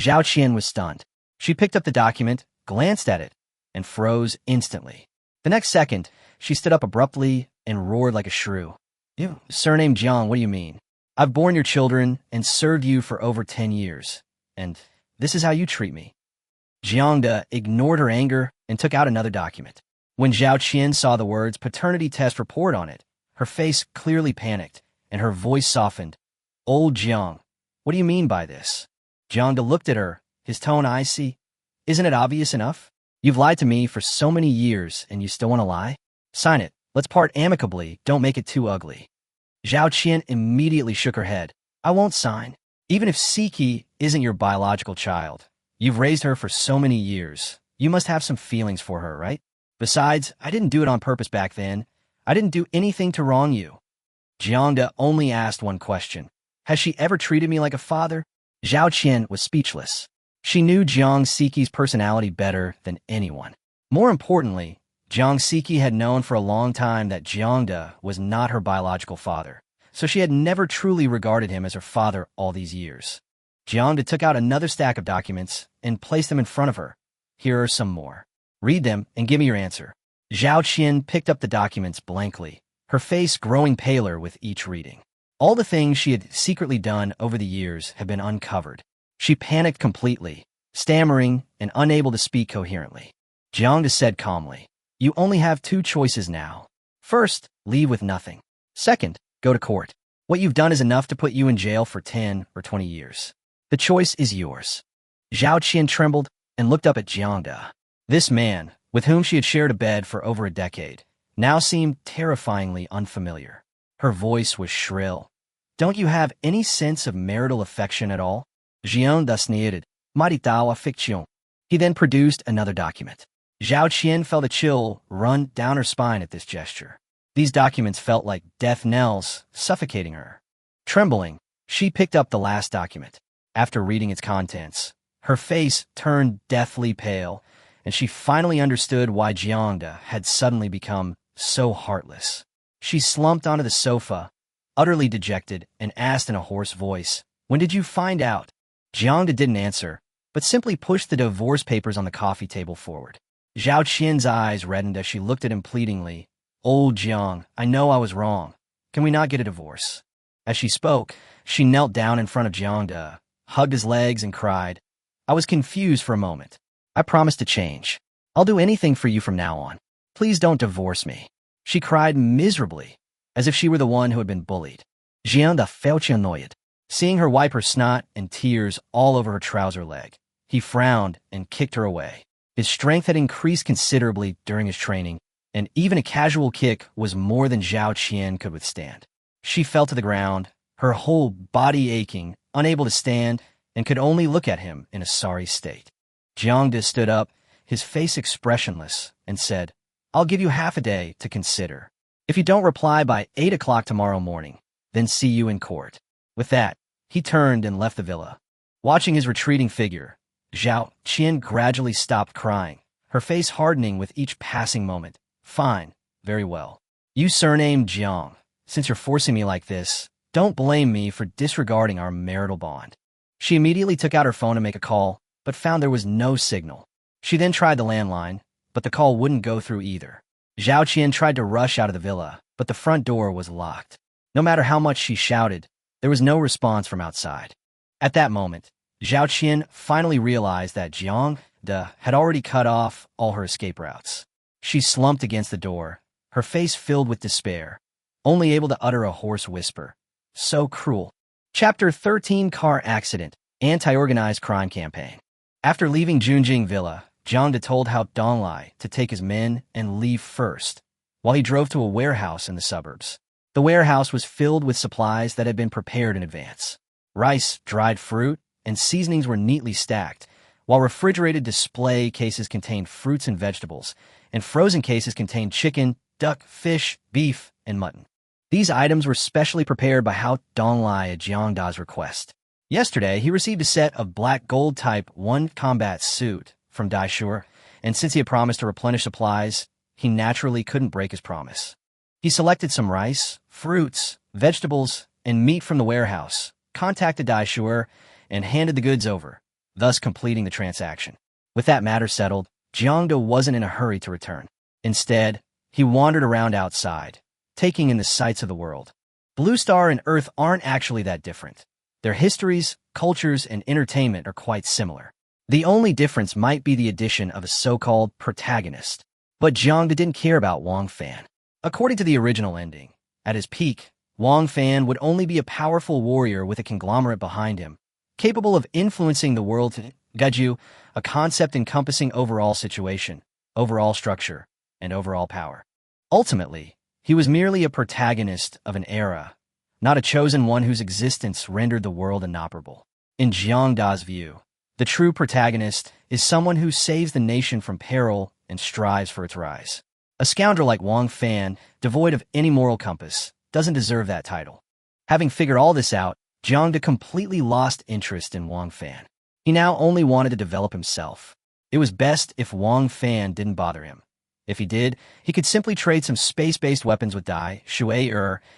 Zhao Qian was stunned. She picked up the document, glanced at it, and froze instantly. The next second, she stood up abruptly and roared like a shrew. "You, surname Jiang, what do you mean? I've borne your children and served you for over 10 years, and this is how you treat me." Jiang ignored her anger and took out another document. When Zhao Qian saw the words paternity test report on it, her face clearly panicked, and her voice softened. "Old Jiang, what do you mean by this?" Jiang looked at her, his tone icy. "Isn't it obvious enough? You've lied to me for so many years, and you still want to lie? Sign it. Let's part amicably. Don't make it too ugly." Zhao Qian immediately shook her head. "I won't sign. Even if Siki isn't your biological child, you've raised her for so many years. You must have some feelings for her, right? Besides, I didn't do it on purpose back then. I didn't do anything to wrong you." Jiang only asked one question. "Has she ever treated me like a father?" Zhao Qian was speechless. She knew Jiang Siki's personality better than anyone. More importantly, Jiang Siki had known for a long time that Jiang was not her biological father, so she had never truly regarded him as her father all these years. Jiang took out another stack of documents and placed them in front of her. "Here are some more. Read them and give me your answer." Zhao Qian picked up the documents blankly, her face growing paler with each reading. All the things she had secretly done over the years had been uncovered. She panicked completely, stammering and unable to speak coherently. Jiang said calmly, "You only have two choices now. First, leave with nothing. Second, go to court. What you've done is enough to put you in jail for 10 or 20 years. The choice is yours." Zhao Qian trembled and looked up at Jiang. This man, with whom she had shared a bed for over a decade, now seemed terrifyingly unfamiliar. Her voice was shrill. "Don't you have any sense of marital affection at all?" Jiang sneered. "Maritao affection." He then produced another document. Zhao Qian felt a chill run down her spine at this gesture. These documents felt like death knells, suffocating her. Trembling, she picked up the last document. After reading its contents, her face turned deathly pale, and she finally understood why Jiang had suddenly become so heartless. She slumped onto the sofa, utterly dejected, and asked in a hoarse voice, "When did you find out?" Jiang didn't answer, but simply pushed the divorce papers on the coffee table forward. Zhao Qian's eyes reddened as she looked at him pleadingly. "Old Jiang, I know I was wrong. Can we not get a divorce?" As she spoke, she knelt down in front of Jiang, hugged his legs, and cried, "I was confused for a moment. I promise to change. I'll do anything for you from now on. Please don't divorce me." She cried miserably, as if she were the one who had been bullied. Jiang felt annoyed. Seeing her wipe her snot and tears all over her trouser leg, he frowned and kicked her away. His strength had increased considerably during his training, and even a casual kick was more than Zhao Qian could withstand. She fell to the ground, her whole body aching, unable to stand, and could only look at him in a sorry state. Jiang stood up, his face expressionless, and said, "I'll give you half a day to consider. If you don't reply by 8 o'clock tomorrow morning, then see you in court." With that, he turned and left the villa. Watching his retreating figure, Zhao Qian gradually stopped crying, her face hardening with each passing moment. "Fine, very well. You surname Jiang. Since you're forcing me like this, don't blame me for disregarding our marital bond." She immediately took out her phone to make a call, but found there was no signal. She then tried the landline, but the call wouldn't go through either. Zhao Qian tried to rush out of the villa, but the front door was locked. No matter how much she shouted, there was no response from outside. At that moment, Zhao Qian finally realized that Jiang had already cut off all her escape routes. She slumped against the door, her face filled with despair, only able to utter a hoarse whisper. So cruel. Chapter 13 Car Accident, Anti-Organized Crime Campaign. After leaving Junjing Villa, Jiang told Hao Donglai to take his men and leave first, while he drove to a warehouse in the suburbs. The warehouse was filled with supplies that had been prepared in advance. Rice, dried fruit, and seasonings were neatly stacked, while refrigerated display cases contained fruits and vegetables, and frozen cases contained chicken, duck, fish, beef, and mutton. These items were specially prepared by Hao Donglai at Jiang Da's request. Yesterday, he received a set of black gold Type 1 combat suit from Daishuer, and since he had promised to replenish supplies, he naturally couldn't break his promise. He selected some rice, fruits, vegetables, and meat from the warehouse, contacted Daishuer, and handed the goods over, thus completing the transaction. With that matter settled, Jiang Da wasn't in a hurry to return. Instead, he wandered around outside, taking in the sights of the world. Blue Star and Earth aren't actually that different. Their histories, cultures, and entertainment are quite similar. The only difference might be the addition of a so-called protagonist. But Jiang Da didn't care about Wang Fan. According to the original ending, at his peak, Wang Fan would only be a powerful warrior with a conglomerate behind him, capable of influencing the world to Gaju, a concept encompassing overall situation, overall structure, and overall power. Ultimately, he was merely a protagonist of an era, not a chosen one whose existence rendered the world inoperable. In Jiang Da's view, the true protagonist is someone who saves the nation from peril and strives for its rise. A scoundrel like Wang Fan, devoid of any moral compass, doesn't deserve that title. Having figured all this out, Jiang Da completely lost interest in Wang Fan. He now only wanted to develop himself. It was best if Wang Fan didn't bother him. If he did, he could simply trade some space-based weapons with Dai, Shui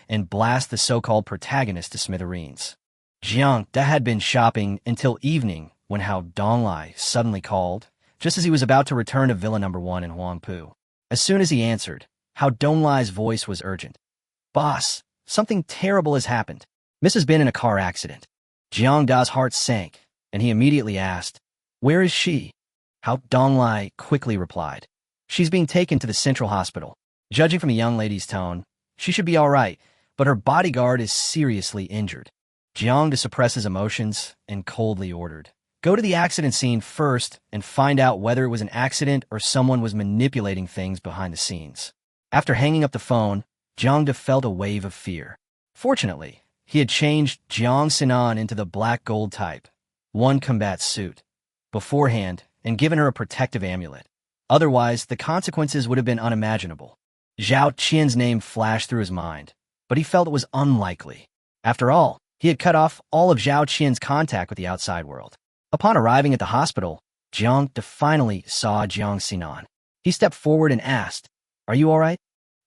and blast the so-called protagonist to smithereens. Jiang Da had been shopping until evening when Hao Donglai suddenly called, just as he was about to return to Villa No. 1 in Huangpu. As soon as he answered, Hao Donglai's voice was urgent. "Boss, something terrible has happened. Miss has been in a car accident." Jiang Da's heart sank, and he immediately asked, "Where is she?" Hao Donglai quickly replied, "She's being taken to the central hospital. Judging from the young lady's tone, she should be all right, but her bodyguard is seriously injured." Jiang Da suppressed his emotions and coldly ordered, "Go to the accident scene first and find out whether it was an accident or someone was manipulating things behind the scenes." After hanging up the phone, Jiang Da felt a wave of fear. Fortunately, he had changed Jiang Sinan into the black gold Type 1 combat suit beforehand and given her a protective amulet. Otherwise, the consequences would have been unimaginable. Zhao Qian's name flashed through his mind, but he felt it was unlikely. After all, he had cut off all of Zhao Qian's contact with the outside world. Upon arriving at the hospital, Jiang Da finally saw Jiang Sinan. He stepped forward and asked, "Are you all right?"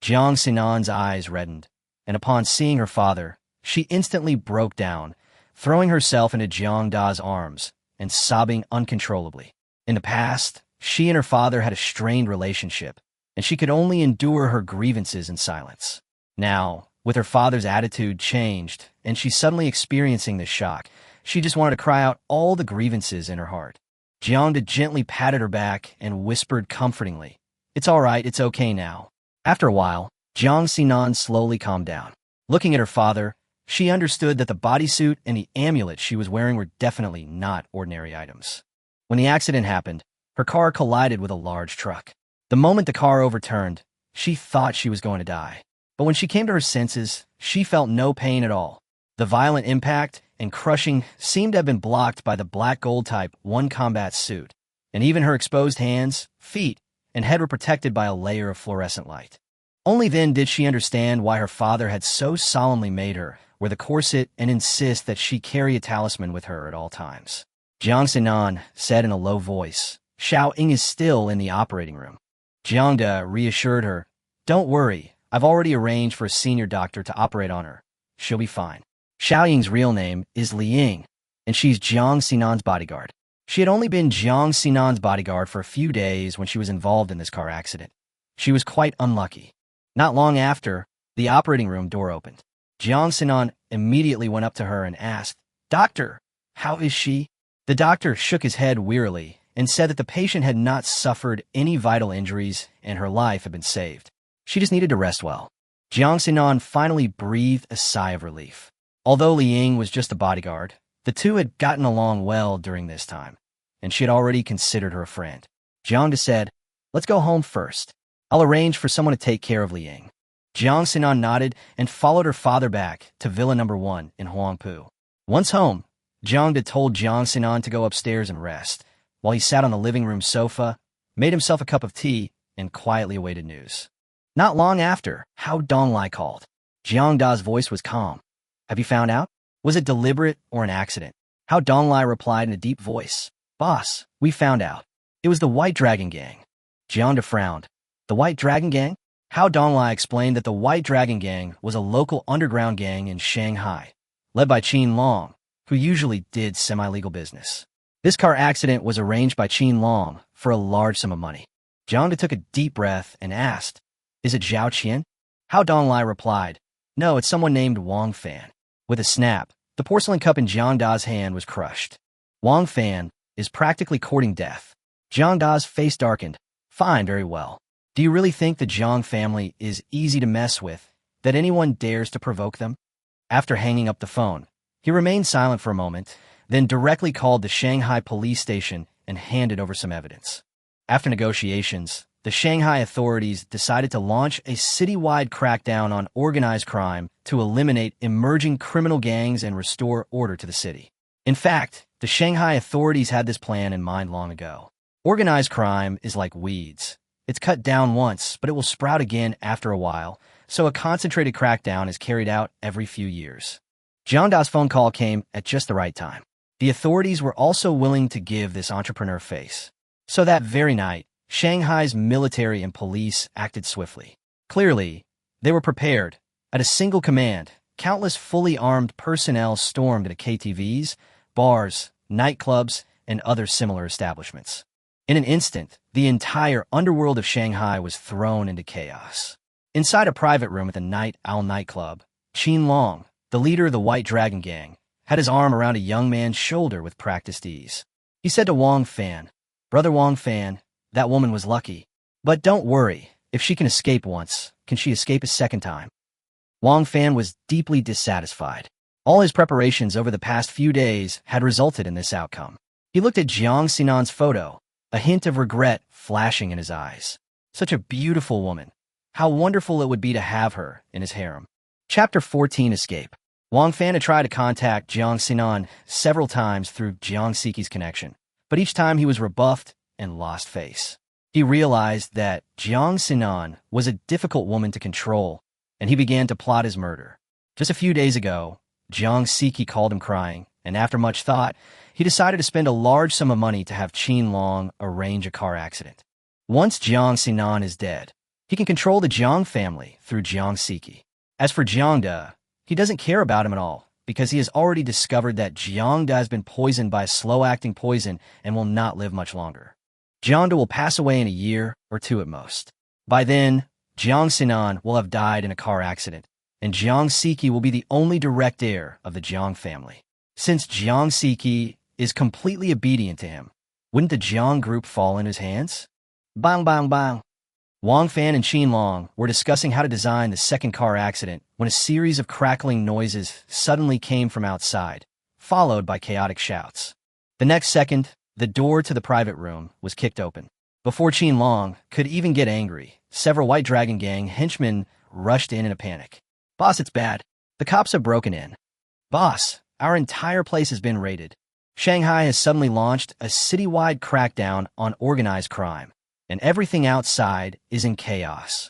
Jiang Sinan's eyes reddened, and upon seeing her father, she instantly broke down, throwing herself into Jiang Da's arms and sobbing uncontrollably. In the past, she and her father had a strained relationship, and she could only endure her grievances in silence. Now, with her father's attitude changed, and she's suddenly experiencing this shock, she just wanted to cry out all the grievances in her heart. Jiang Da gently patted her back and whispered comfortingly, "It's all right, it's okay now." After a while, Jiang Sinan slowly calmed down. Looking at her father, she understood that the bodysuit and the amulet she was wearing were definitely not ordinary items. When the accident happened, her car collided with a large truck. The moment the car overturned, she thought she was going to die. But when she came to her senses, she felt no pain at all. The violent impact and crushing seemed to have been blocked by the black gold Type 1 combat suit, and even her exposed hands, feet, and head were protected by a layer of fluorescent light. Only then did she understand why her father had so solemnly made her wear the corset and insist that she carry a talisman with her at all times. Jiang Sinan said in a low voice, "Xiao Ying is still in the operating room." Jiang Da reassured her, "Don't worry, I've already arranged for a senior doctor to operate on her. She'll be fine." Xiao Ying's real name is Li Ying, and she's Jiang Sinan's bodyguard. She had only been Jiang Sinan's bodyguard for a few days when she was involved in this car accident. She was quite unlucky. Not long after, the operating room door opened. Jiang Sinan immediately went up to her and asked, "Doctor, How is she? The doctor shook his head wearily and said that the patient had not suffered any vital injuries and her life had been saved. She just needed to rest well. Jiang Sinan finally breathed a sigh of relief. Although Liang was just a bodyguard, the two had gotten along well during this time, and she had already considered her a friend. Jiang said, "Let's go home first. I'll arrange for someone to take care of Liang." Jiang Sinan nodded and followed her father back to Villa Number 1 in Huangpu. Once home, Jiang told Jiang Sinan to go upstairs and rest, while he sat on the living room sofa, made himself a cup of tea, and quietly awaited news. Not long after, Hao Donglai called. Jiang Da's voice was calm. "Have you found out? Was it deliberate or an accident?" Hao Donglai replied in a deep voice. "Boss, we found out. It was the White Dragon Gang." Jiang Da frowned. "The White Dragon Gang?" Hao Donglai explained that the White Dragon Gang was a local underground gang in Shanghai, led by Qin Long, who usually did semi-legal business. This car accident was arranged by Qin Long for a large sum of money. Jiang Da took a deep breath and asked, "Is it Zhao Qian?" Hao Donglai replied, "No, it's someone named Wang Fan." With a snap, the porcelain cup in Jiang Da's hand was crushed. Wang Fan is practically courting death. Jiang Da's face darkened. "Fine, very well. Do you really think the Jiang family is easy to mess with, that anyone dares to provoke them?" After hanging up the phone, he remained silent for a moment, then directly called the Shanghai police station and handed over some evidence. After negotiations, the Shanghai authorities decided to launch a citywide crackdown on organized crime to eliminate emerging criminal gangs and restore order to the city. In fact, the Shanghai authorities had this plan in mind long ago. Organized crime is like weeds. It's cut down once, but it will sprout again after a while, so a concentrated crackdown is carried out every few years. Jiang Da's phone call came at just the right time. The authorities were also willing to give this entrepreneur face. So that very night, Shanghai's military and police acted swiftly. Clearly, they were prepared. At a single command, countless fully armed personnel stormed into KTVs, bars, nightclubs, and other similar establishments. In an instant, the entire underworld of Shanghai was thrown into chaos. Inside a private room at the Night Owl nightclub, Qin Long, the leader of the White Dragon Gang, had his arm around a young man's shoulder with practiced ease. He said to Wang Fan, "Brother Wang Fan, that woman was lucky. But don't worry, if she can escape once, can she escape a second time?" Wang Fan was deeply dissatisfied. All his preparations over the past few days had resulted in this outcome. He looked at Jiang Sinan's photo, a hint of regret flashing in his eyes. Such a beautiful woman. How wonderful it would be to have her in his harem. Chapter 14, Escape. Wang Fan had tried to contact Jiang Sinan several times through Jiang Siki's connection, but each time he was rebuffed and lost face. He realized that Jiang Sinan was a difficult woman to control, and he began to plot his murder. Just a few days ago, Jiang Siki called him crying, and after much thought, he decided to spend a large sum of money to have Qin Long arrange a car accident. Once Jiang Sinan is dead, he can control the Jiang family through Jiang Siki. As for Jiang Da, he doesn't care about him at all, because he has already discovered that Jiang Da has been poisoned by a slow-acting poison and will not live much longer. Jiang Da will pass away in a year or two at most. By then, Jiang Sinan will have died in a car accident, and Jiang Siki will be the only direct heir of the Jiang family. Since Jiang Siki is completely obedient to him, wouldn't the Jiang group fall in his hands? Bang, bang, bang. Wang Fan and Qin Long were discussing how to design the second car accident when a series of crackling noises suddenly came from outside, followed by chaotic shouts. The next second, the door to the private room was kicked open. Before Qin Long could even get angry, several White Dragon Gang henchmen rushed in a panic. "Boss, it's bad. The cops have broken in." "Boss, our entire place has been raided. Shanghai has suddenly launched a citywide crackdown on organized crime, and everything outside is in chaos."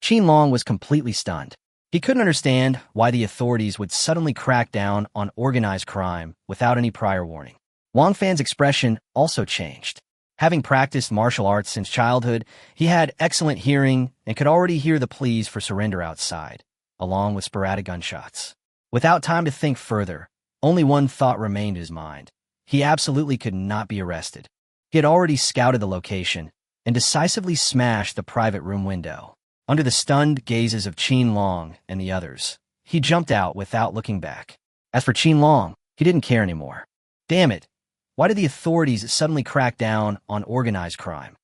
Qin Long was completely stunned. He couldn't understand why the authorities would suddenly crack down on organized crime without any prior warning. Wang Fan's expression also changed. Having practiced martial arts since childhood, he had excellent hearing and could already hear the pleas for surrender outside, along with sporadic gunshots. Without time to think further, only one thought remained in his mind. He absolutely could not be arrested. He had already scouted the location and decisively smashed the private room window. Under the stunned gazes of Qin Long and the others, he jumped out without looking back. As for Qin Long, he didn't care anymore. Damn it! Why did the authorities suddenly crack down on organized crime?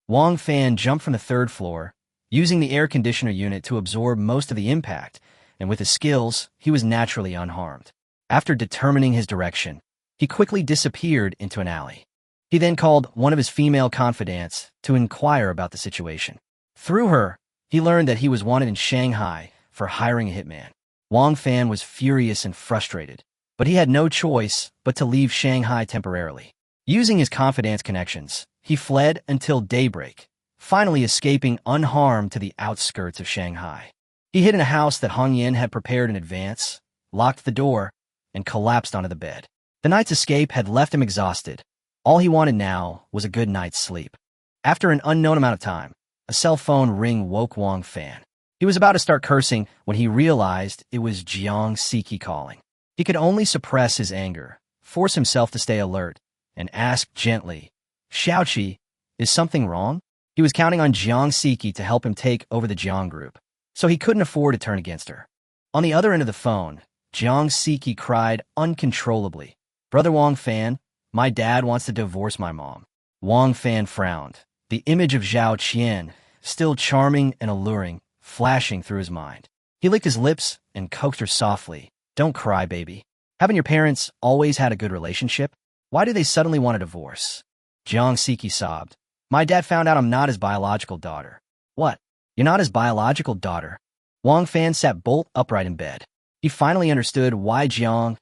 Wang Fan jumped from the third floor, using the air conditioner unit to absorb most of the impact, and with his skills, he was naturally unharmed. After determining his direction, he quickly disappeared into an alley. He then called one of his female confidants to inquire about the situation. Through her, he learned that he was wanted in Shanghai for hiring a hitman. Wang Fan was furious and frustrated, but he had no choice but to leave Shanghai temporarily. Using his confidant's connections, he fled until daybreak, finally escaping unharmed to the outskirts of Shanghai. He hid in a house that Hong Yin had prepared in advance, locked the door, and collapsed onto the bed. The night's escape had left him exhausted. All he wanted now was a good night's sleep. After an unknown amount of time, a cell phone ring woke Wang Fan. He was about to start cursing when he realized it was Jiang calling. He could only suppress his anger, force himself to stay alert, and ask gently, "Xiaoqi, is something wrong?" He was counting on Jiang to help him take over the Jiang group, so he couldn't afford to turn against her. On the other end of the phone, Jiang cried uncontrollably, "Brother Wang Fan, my dad wants to divorce my mom." Wang Fan frowned, the image of Zhao Qian, still charming and alluring, flashing through his mind. He licked his lips and coaxed her softly, "Don't cry, baby. Haven't your parents always had a good relationship? Why do they suddenly want a divorce?" Jiang sobbed, "My dad found out I'm not his biological daughter." "What? You're not his biological daughter?" Wang Fan sat bolt upright in bed. He finally understood why Jiang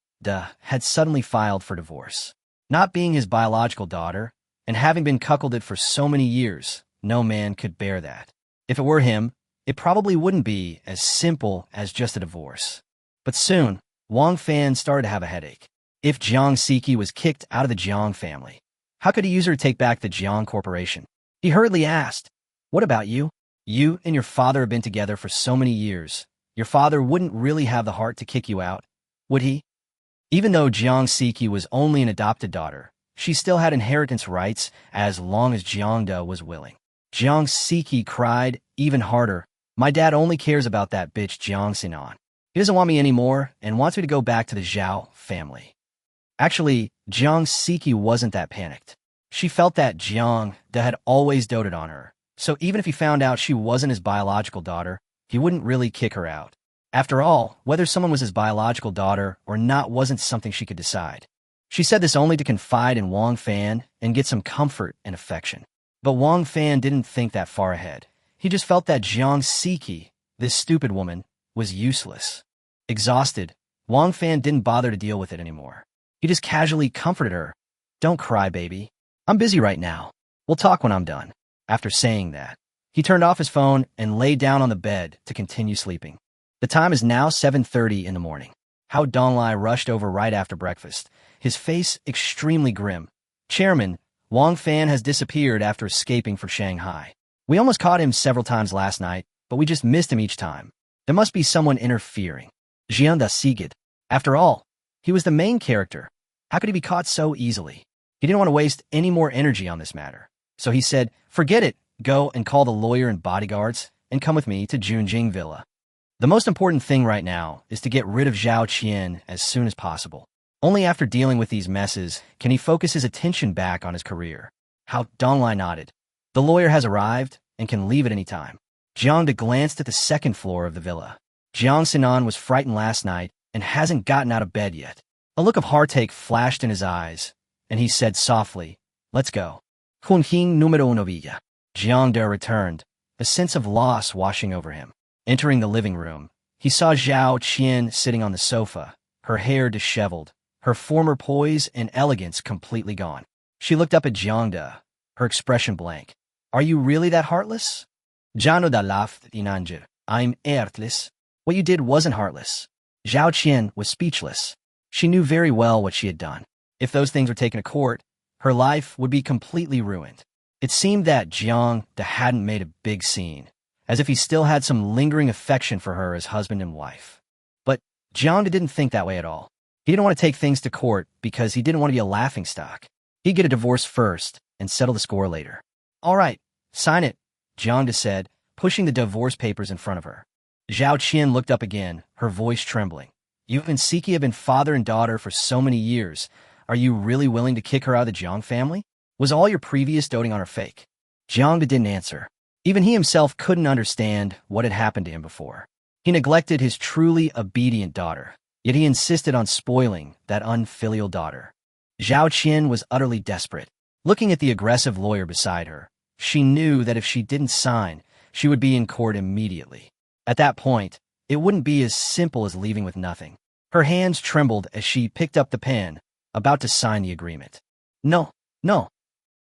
had suddenly filed for divorce. Not being his biological daughter, and having been cuckolded for so many years, no man could bear that. If it were him, it probably wouldn't be as simple as just a divorce. But soon, Wang Fan started to have a headache. If Jiang was kicked out of the Jiang family, how could he use her to take back the Jiang corporation? He hurriedly asked, "What about you? You and your father have been together for so many years. Your father wouldn't really have the heart to kick you out, would he?" Even though Jiang was only an adopted daughter, she still had inheritance rights as long as Jiang was willing. Jiang cried even harder, "My dad only cares about that bitch Jiang Sinan. He doesn't want me anymore and wants me to go back to the Zhao family." Actually, Jiang wasn't that panicked. She felt that Jiang had always doted on her, so even if he found out she wasn't his biological daughter, he wouldn't really kick her out. After all, whether someone was his biological daughter or not wasn't something she could decide. She said this only to confide in Wang Fan and get some comfort and affection. But Wang Fan didn't think that far ahead. He just felt that Jiang this stupid woman, was useless. Exhausted, Wang Fan didn't bother to deal with it anymore. He just casually comforted her. "Don't cry, baby. I'm busy right now. We'll talk when I'm done." After saying that, he turned off his phone and lay down on the bed to continue sleeping. The time is now 7:30 in the morning. Hao Donglai rushed over right after breakfast, his face extremely grim. "Chairman, Wang Fan has disappeared after escaping for Shanghai. We almost caught him several times last night, but we just missed him each time. There must be someone interfering." Jiang sighed. After all, he was the main character. How could he be caught so easily? He didn't want to waste any more energy on this matter. So he said, "Forget it. Go and call the lawyer and bodyguards and come with me to Junjing Villa. The most important thing right now is to get rid of Zhao Qian as soon as possible. Only after dealing with these messes can he focus his attention back on his career." Hao Donglai nodded. "The lawyer has arrived and can leave at any time." Jiang glanced at the second floor of the villa. Jiang Sinan was frightened last night and hasn't gotten out of bed yet. A look of heartache flashed in his eyes, and he said softly, "Let's go." Hunqing numero uno villa. Jiang returned, a sense of loss washing over him. Entering the living room, he saw Zhao Qian sitting on the sofa, her hair disheveled, her former poise and elegance completely gone. She looked up at Jiang, her expression blank. "Are you really that heartless?" "Jano da laughed inanjir. I'm heartless. What you did wasn't heartless." Zhao Qian was speechless. She knew very well what she had done. If those things were taken to court, her life would be completely ruined. It seemed that Jiang hadn't made a big scene, as if he still had some lingering affection for her as husband and wife. But Jiang didn't think that way at all. He didn't want to take things to court because he didn't want to be a laughingstock. He'd get a divorce first and settle the score later. "All right, sign it," Jiang said, pushing the divorce papers in front of her. Zhao Qian looked up again, her voice trembling. "You and Siki have been father and daughter for so many years. Are you really willing to kick her out of the Jiang family? Was all your previous doting on her fake? Jiang didn't answer. Even he himself couldn't understand what had happened to him before. He neglected his truly obedient daughter, yet he insisted on spoiling that unfilial daughter. Zhao Qian was utterly desperate. Looking at the aggressive lawyer beside her, she knew that if she didn't sign, she would be in court immediately. At that point, it wouldn't be as simple as leaving with nothing. Her hands trembled as she picked up the pen, about to sign the agreement. No, no.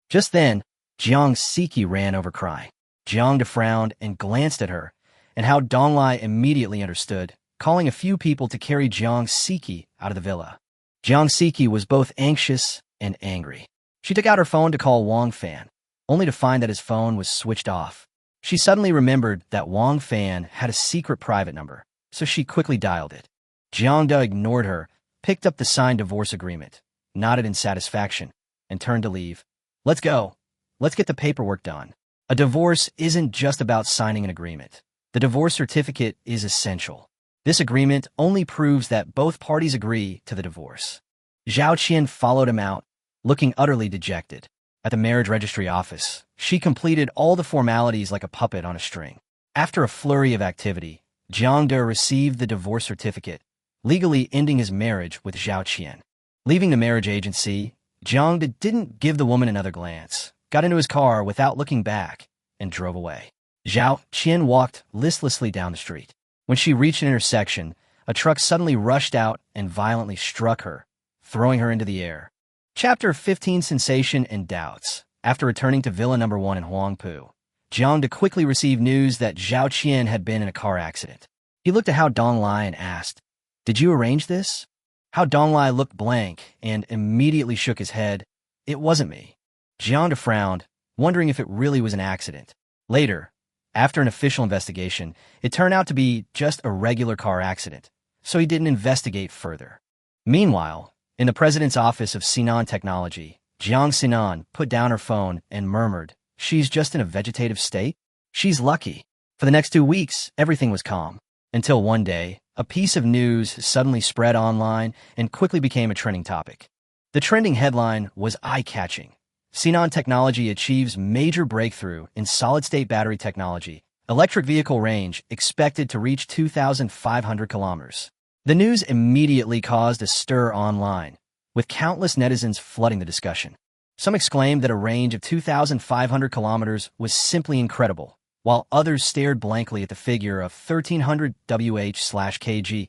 Just then, Jiang Siki ran over crying. Jiang frowned and glanced at her, and how Donglai immediately understood, calling a few people to carry Jiang Siki out of the villa. Jiang Siki was both anxious and angry. She took out her phone to call Wang Fan, only to find that his phone was switched off. She suddenly remembered that Wang Fan had a secret private number, so she quickly dialed it. Jiang ignored her, picked up the signed divorce agreement, nodded in satisfaction, and turned to leave. Let's go. Let's get the paperwork done. A divorce isn't just about signing an agreement. The divorce certificate is essential. This agreement only proves that both parties agree to the divorce. Zhao Qian followed him out, looking utterly dejected. At the marriage registry office, she completed all the formalities like a puppet on a string. After a flurry of activity, Jiang De received the divorce certificate, legally ending his marriage with Zhao Qian. Leaving the marriage agency, Jiang De didn't give the woman another glance, got into his car without looking back, and drove away. Zhao Qian walked listlessly down the street. When she reached an intersection, a truck suddenly rushed out and violently struck her, throwing her into the air. Chapter 15: Sensation and Doubts. After returning to Villa No. 1 in Huangpu, Jiang De quickly received news that Zhao Qian had been in a car accident. He looked at Hao Donglai and asked, "Did you arrange this?" Hao Donglai looked blank and immediately shook his head. "It wasn't me." Jiang De frowned, wondering if it really was an accident. Later, after an official investigation, it turned out to be just a regular car accident, so he didn't investigate further. Meanwhile, in the president's office of Sinan Technology, Jiang Sinan put down her phone and murmured, "She's just in a vegetative state? She's lucky." For the next 2 weeks, everything was calm, until one day, a piece of news suddenly spread online and quickly became a trending topic. The trending headline was eye-catching. Sinan Technology achieves major breakthrough in solid-state battery technology. Electric vehicle range expected to reach 2,500 kilometers. The news immediately caused a stir online, with countless netizens flooding the discussion. Some exclaimed that a range of 2,500 kilometers was simply incredible, while others stared blankly at the figure of 1,300 Wh/kg,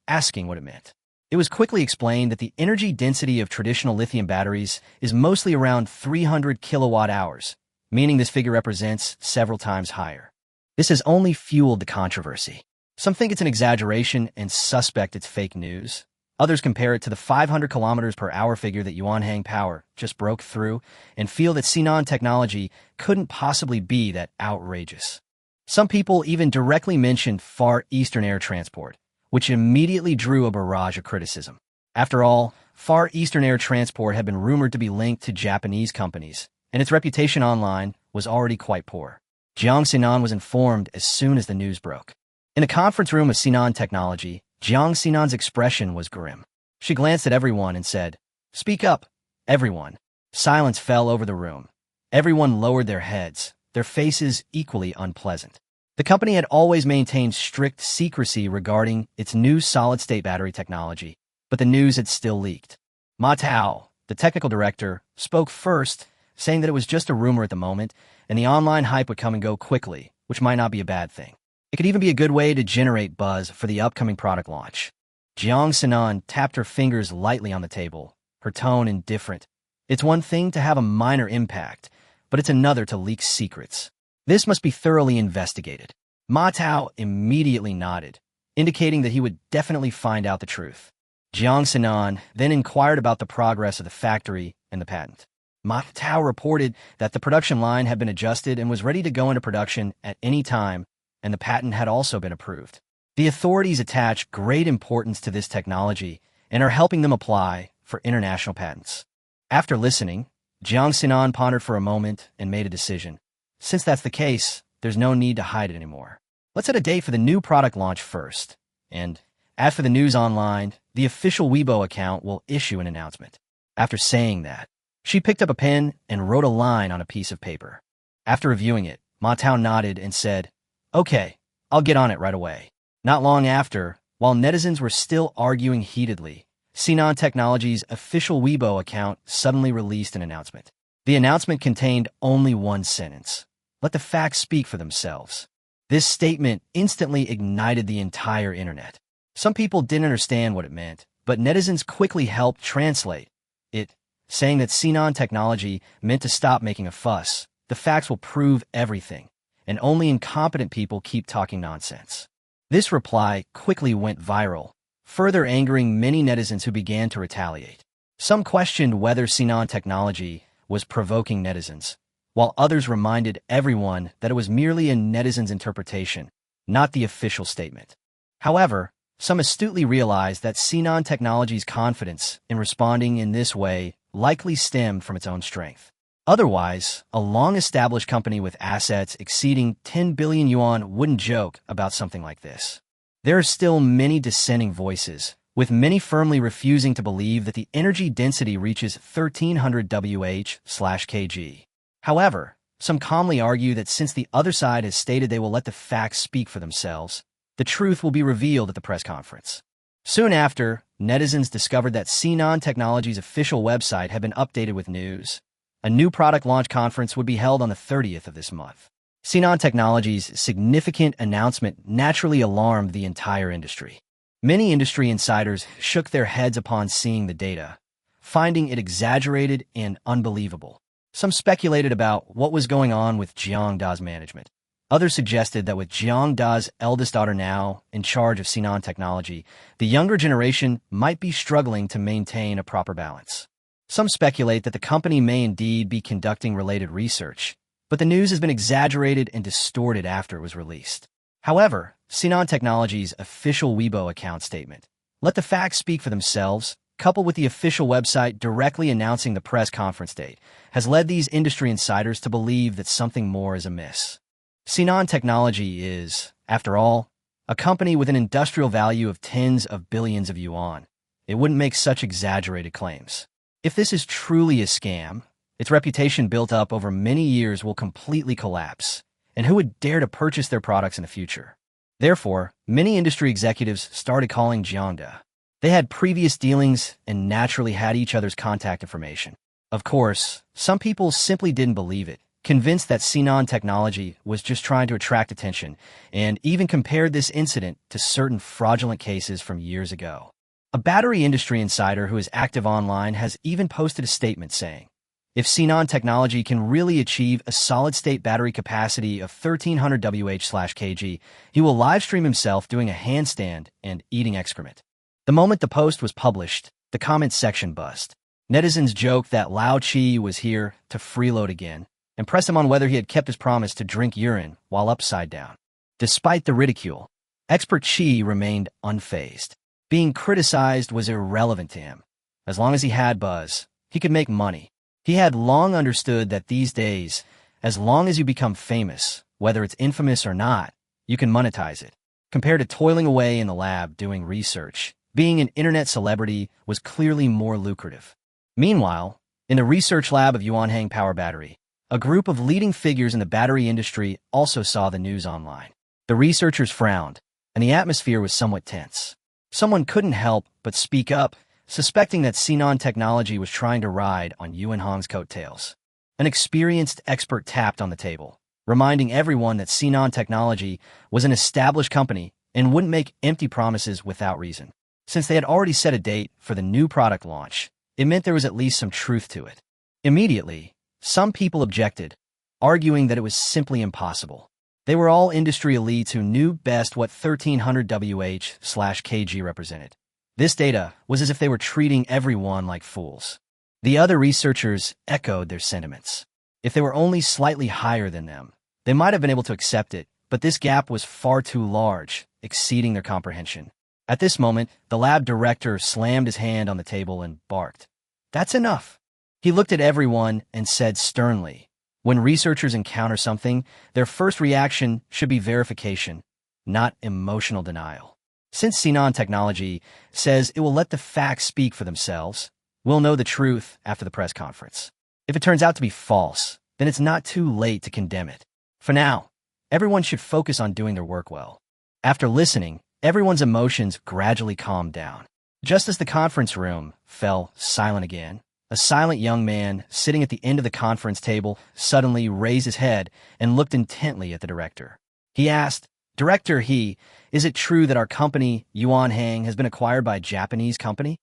asking what it meant. It was quickly explained that the energy density of traditional lithium batteries is mostly around 300 kilowatt-hours, meaning this figure represents several times higher. This has only fueled the controversy. Some think it's an exaggeration and suspect it's fake news. Others compare it to the 500 kilometers per hour figure that Yuanhang Power just broke through and feel that Sinan Technology couldn't possibly be that outrageous. Some people even directly mentioned Far Eastern air transport, which immediately drew a barrage of criticism. After all, Far Eastern air transport had been rumored to be linked to Japanese companies, and its reputation online was already quite poor. Jiang Sinan was informed as soon as the news broke. In the conference room of Sinan Technology, Jiang Sinan's expression was grim. She glanced at everyone and said, "Speak up, everyone." Silence fell over the room. Everyone lowered their heads, their faces equally unpleasant. The company had always maintained strict secrecy regarding its new solid-state battery technology, but the news had still leaked. Ma Tao, the technical director, spoke first, saying that it was just a rumor at the moment, and the online hype would come and go quickly, which might not be a bad thing. It could even be a good way to generate buzz for the upcoming product launch. Jiang Sinan tapped her fingers lightly on the table, her tone indifferent. It's one thing to have a minor impact, but it's another to leak secrets. This must be thoroughly investigated. Ma Tao immediately nodded, indicating that he would definitely find out the truth. Jiang Sinan then inquired about the progress of the factory and the patent. Ma Tao reported that the production line had been adjusted and was ready to go into production at any time, and the patent had also been approved. The authorities attach great importance to this technology and are helping them apply for international patents. After listening, Jiang Sinan pondered for a moment and made a decision. Since that's the case, there's no need to hide it anymore. Let's set a date for the new product launch first. And as for the news online, the official Weibo account will issue an announcement. After saying that, she picked up a pen and wrote a line on a piece of paper. After reviewing it, Ma Tao nodded and said, "Okay, I'll get on it right away." Not long after, while netizens were still arguing heatedly, Sinan Technologies' official Weibo account suddenly released an announcement. The announcement contained only one sentence: "Let the facts speak for themselves." This statement instantly ignited the entire internet. Some people didn't understand what it meant, but netizens quickly helped translate it, saying that Sinan Technology meant to stop making a fuss. The facts will prove everything, and only incompetent people keep talking nonsense. This reply quickly went viral, further angering many netizens who began to retaliate. Some questioned whether Sinan Technology was provoking netizens, while others reminded everyone that it was merely a netizen's interpretation, not the official statement. However, some astutely realized that Sinan Technology's confidence in responding in this way likely stemmed from its own strength. Otherwise, a long-established company with assets exceeding 10 billion yuan wouldn't joke about something like this. There are still many dissenting voices, with many firmly refusing to believe that the energy density reaches 1300 Wh/kg. However, some calmly argue that since the other side has stated they will let the facts speak for themselves, the truth will be revealed at the press conference. Soon after, netizens discovered that Sinan Technology's official website had been updated with news. A new product launch conference would be held on the 30th of this month. Sinan Technology's significant announcement naturally alarmed the entire industry. Many industry insiders shook their heads upon seeing the data, finding it exaggerated and unbelievable. Some speculated about what was going on with Jiang's management. Others suggested that with Jiang's eldest daughter now in charge of Sinan Technology, the younger generation might be struggling to maintain a proper balance. Some speculate that the company may indeed be conducting related research, but the news has been exaggerated and distorted after it was released. However, Sinan Technology's official Weibo account statement, "Let the facts speak for themselves," coupled with the official website directly announcing the press conference date, has led these industry insiders to believe that something more is amiss. Sinan Technology is, after all, a company with an industrial value of tens of billions of yuan. It wouldn't make such exaggerated claims. If this is truly a scam, its reputation built up over many years will completely collapse, and who would dare to purchase their products in the future? Therefore, many industry executives started calling Jiang. They had previous dealings and naturally had each other's contact information. Of course, some people simply didn't believe it, convinced that Sinan Technology was just trying to attract attention, and even compared this incident to certain fraudulent cases from years ago. A battery industry insider who is active online has even posted a statement saying, "If Sinan Technology can really achieve a solid-state battery capacity of 1300 Wh/kg, he will livestream himself doing a handstand and eating excrement." The moment the post was published, the comments section buzzed. Netizens joked that Lao Chi was here to freeload again, and pressed him on whether he had kept his promise to drink urine while upside down. Despite the ridicule, expert Chi remained unfazed. Being criticized was irrelevant to him. As long as he had buzz, he could make money. He had long understood that these days, as long as you become famous, whether it's infamous or not, you can monetize it. Compared to toiling away in the lab doing research, being an internet celebrity was clearly more lucrative. Meanwhile, in the research lab of Yuanhang Power Battery, a group of leading figures in the battery industry also saw the news online. The researchers frowned, and the atmosphere was somewhat tense. Someone couldn't help but speak up, suspecting that Sinan Technology was trying to ride on Yuanhang's coattails. An experienced expert tapped on the table, reminding everyone that Sinan Technology was an established company and wouldn't make empty promises without reason. Since they had already set a date for the new product launch, it meant there was at least some truth to it. Immediately, some people objected, arguing that it was simply impossible. They were all industry elites who knew best what 1300 Wh/kg represented. This data was as if they were treating everyone like fools. The other researchers echoed their sentiments. If they were only slightly higher than them, they might have been able to accept it, but this gap was far too large, exceeding their comprehension. At this moment, the lab director slammed his hand on the table and barked, "That's enough." He looked at everyone and said sternly, "When researchers encounter something, their first reaction should be verification, not emotional denial. Since Sinan Technology says it will let the facts speak for themselves, We'll know the truth after the press conference. If it turns out to be false, then it's not too late to condemn it. For now, everyone should focus on doing their work well. After listening, everyone's emotions gradually calmed down. Just as the conference room fell silent again, a silent young man sitting at the end of the conference table suddenly raised his head and looked intently at the director. He asked, "Director He, is it true that our company, Yuan has been acquired by a Japanese company?"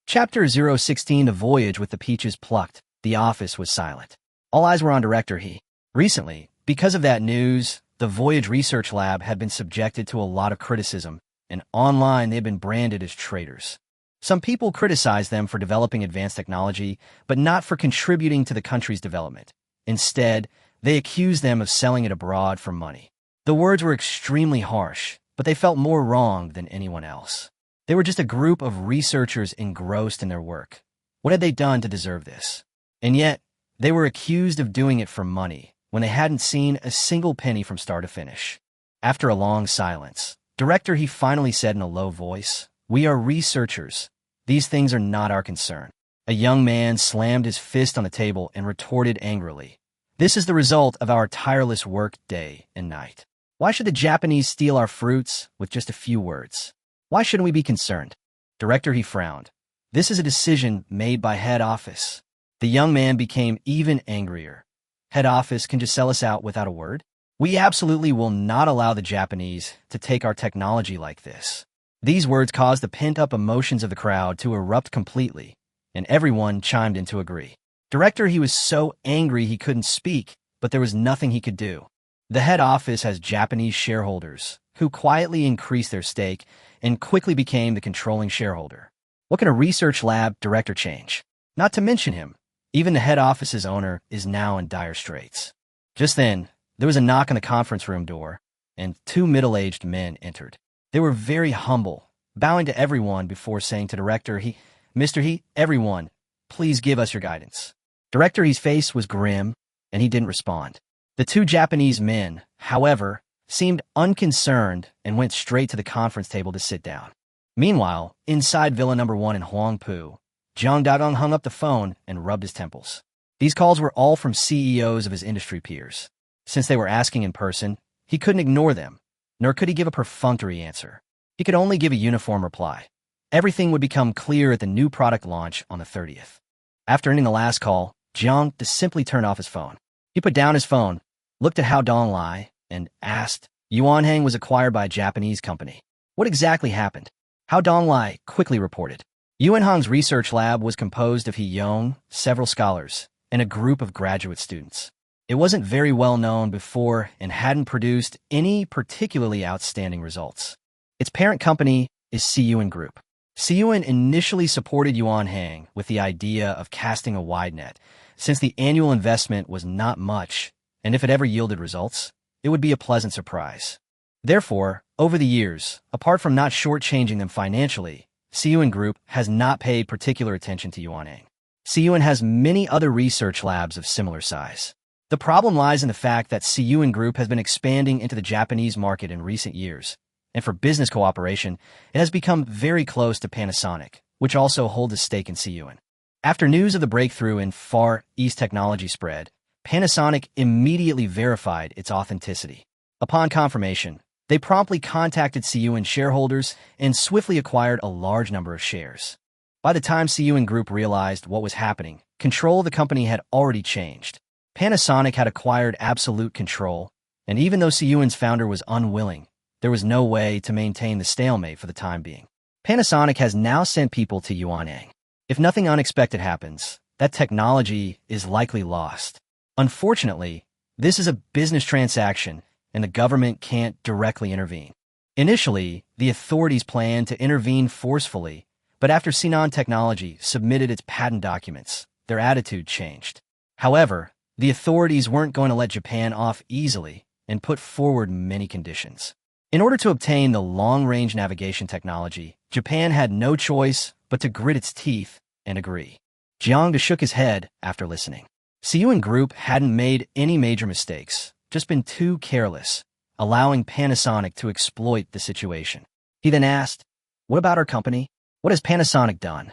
Chapter 016, The Voyage with the Peaches Plucked. The office was silent. All eyes were on Director He. Recently, because of that news, the Voyage Research Lab had been subjected to a lot of criticism, and online they had been branded as traitors. Some people criticized them for developing advanced technology, but not for contributing to the country's development. Instead, they accused them of selling it abroad for money. The words were extremely harsh, but they felt more wrong than anyone else. They were just a group of researchers engrossed in their work. What had they done to deserve this? And yet, they were accused of doing it for money when they hadn't seen a single penny from start to finish. After a long silence, Director He finally said in a low voice, "We are researchers. These things are not our concern." A young man slammed his fist on the table and retorted angrily, "This is the result of our tireless work day and night. Why should the Japanese steal our fruits with just a few words? Why shouldn't we be concerned?" Director He frowned. "This is a decision made by head office." The young man became even angrier. "Head office can just sell us out without a word? We absolutely will not allow the Japanese to take our technology like this." These words caused the pent-up emotions of the crowd to erupt completely, and everyone chimed in to agree. Director He was so angry he couldn't speak, but there was nothing he could do. The head office has Japanese shareholders, who quietly increased their stake and quickly became the controlling shareholder. What can a research lab director change? Not to mention him, even the head office's owner is now in dire straits. Just then, there was a knock on the conference room door, and two middle-aged men entered. They were very humble, bowing to everyone before saying to Director He, "Mr. He, everyone, please give us your guidance." Director He's face was grim, and he didn't respond. The two Japanese men, however, seemed unconcerned and went straight to the conference table to sit down. Meanwhile, inside Villa Number 1 in Huangpu, Jiang Dagang hung up the phone and rubbed his temples. These calls were all from CEOs of his industry peers. Since they were asking in person, he couldn't ignore them, nor could he give a perfunctory answer. He could only give a uniform reply. Everything would become clear at the new product launch on the 30th. After ending the last call, Jiang just simply turned off his phone. He put down his phone, looked at Hao Donglai, and asked, "Yuanhang was acquired by a Japanese company. What exactly happened?" Hao Donglai quickly reported. Yuanhang's research lab was composed of He Yong, several scholars, and a group of graduate students. It wasn't very well known before and hadn't produced any particularly outstanding results. Its parent company is Siyuan Group. Siyuan initially supported Yuanhang with the idea of casting a wide net, since the annual investment was not much, and if it ever yielded results, it would be a pleasant surprise. Therefore, over the years, apart from not shortchanging them financially, Siyuan Group has not paid particular attention to Yuanhang. Siyuan has many other research labs of similar size. The problem lies in the fact that Siyuan Group has been expanding into the Japanese market in recent years, and for business cooperation, it has become very close to Panasonic, which also holds a stake in Siyuan. After news of the breakthrough in Far East technology spread, Panasonic immediately verified its authenticity. Upon confirmation, they promptly contacted Siyuan shareholders and swiftly acquired a large number of shares. By the time Siyuan Group realized what was happening, control of the company had already changed. Panasonic had acquired absolute control, and even though Siyuan's founder was unwilling, there was no way to maintain the stalemate for the time being. Panasonic has now sent people to Yuanhang. If nothing unexpected happens, that technology is likely lost. Unfortunately, this is a business transaction, and the government can't directly intervene. Initially, the authorities planned to intervene forcefully, but after Sinan Technology submitted its patent documents, their attitude changed. However, the authorities weren't going to let Japan off easily and put forward many conditions. In order to obtain the long-range navigation technology, Japan had no choice but to grit its teeth and agree. Jiang shook his head after listening. Siyuan Group hadn't made any major mistakes, just been too careless, allowing Panasonic to exploit the situation. He then asked, "What about our company? What has Panasonic done?"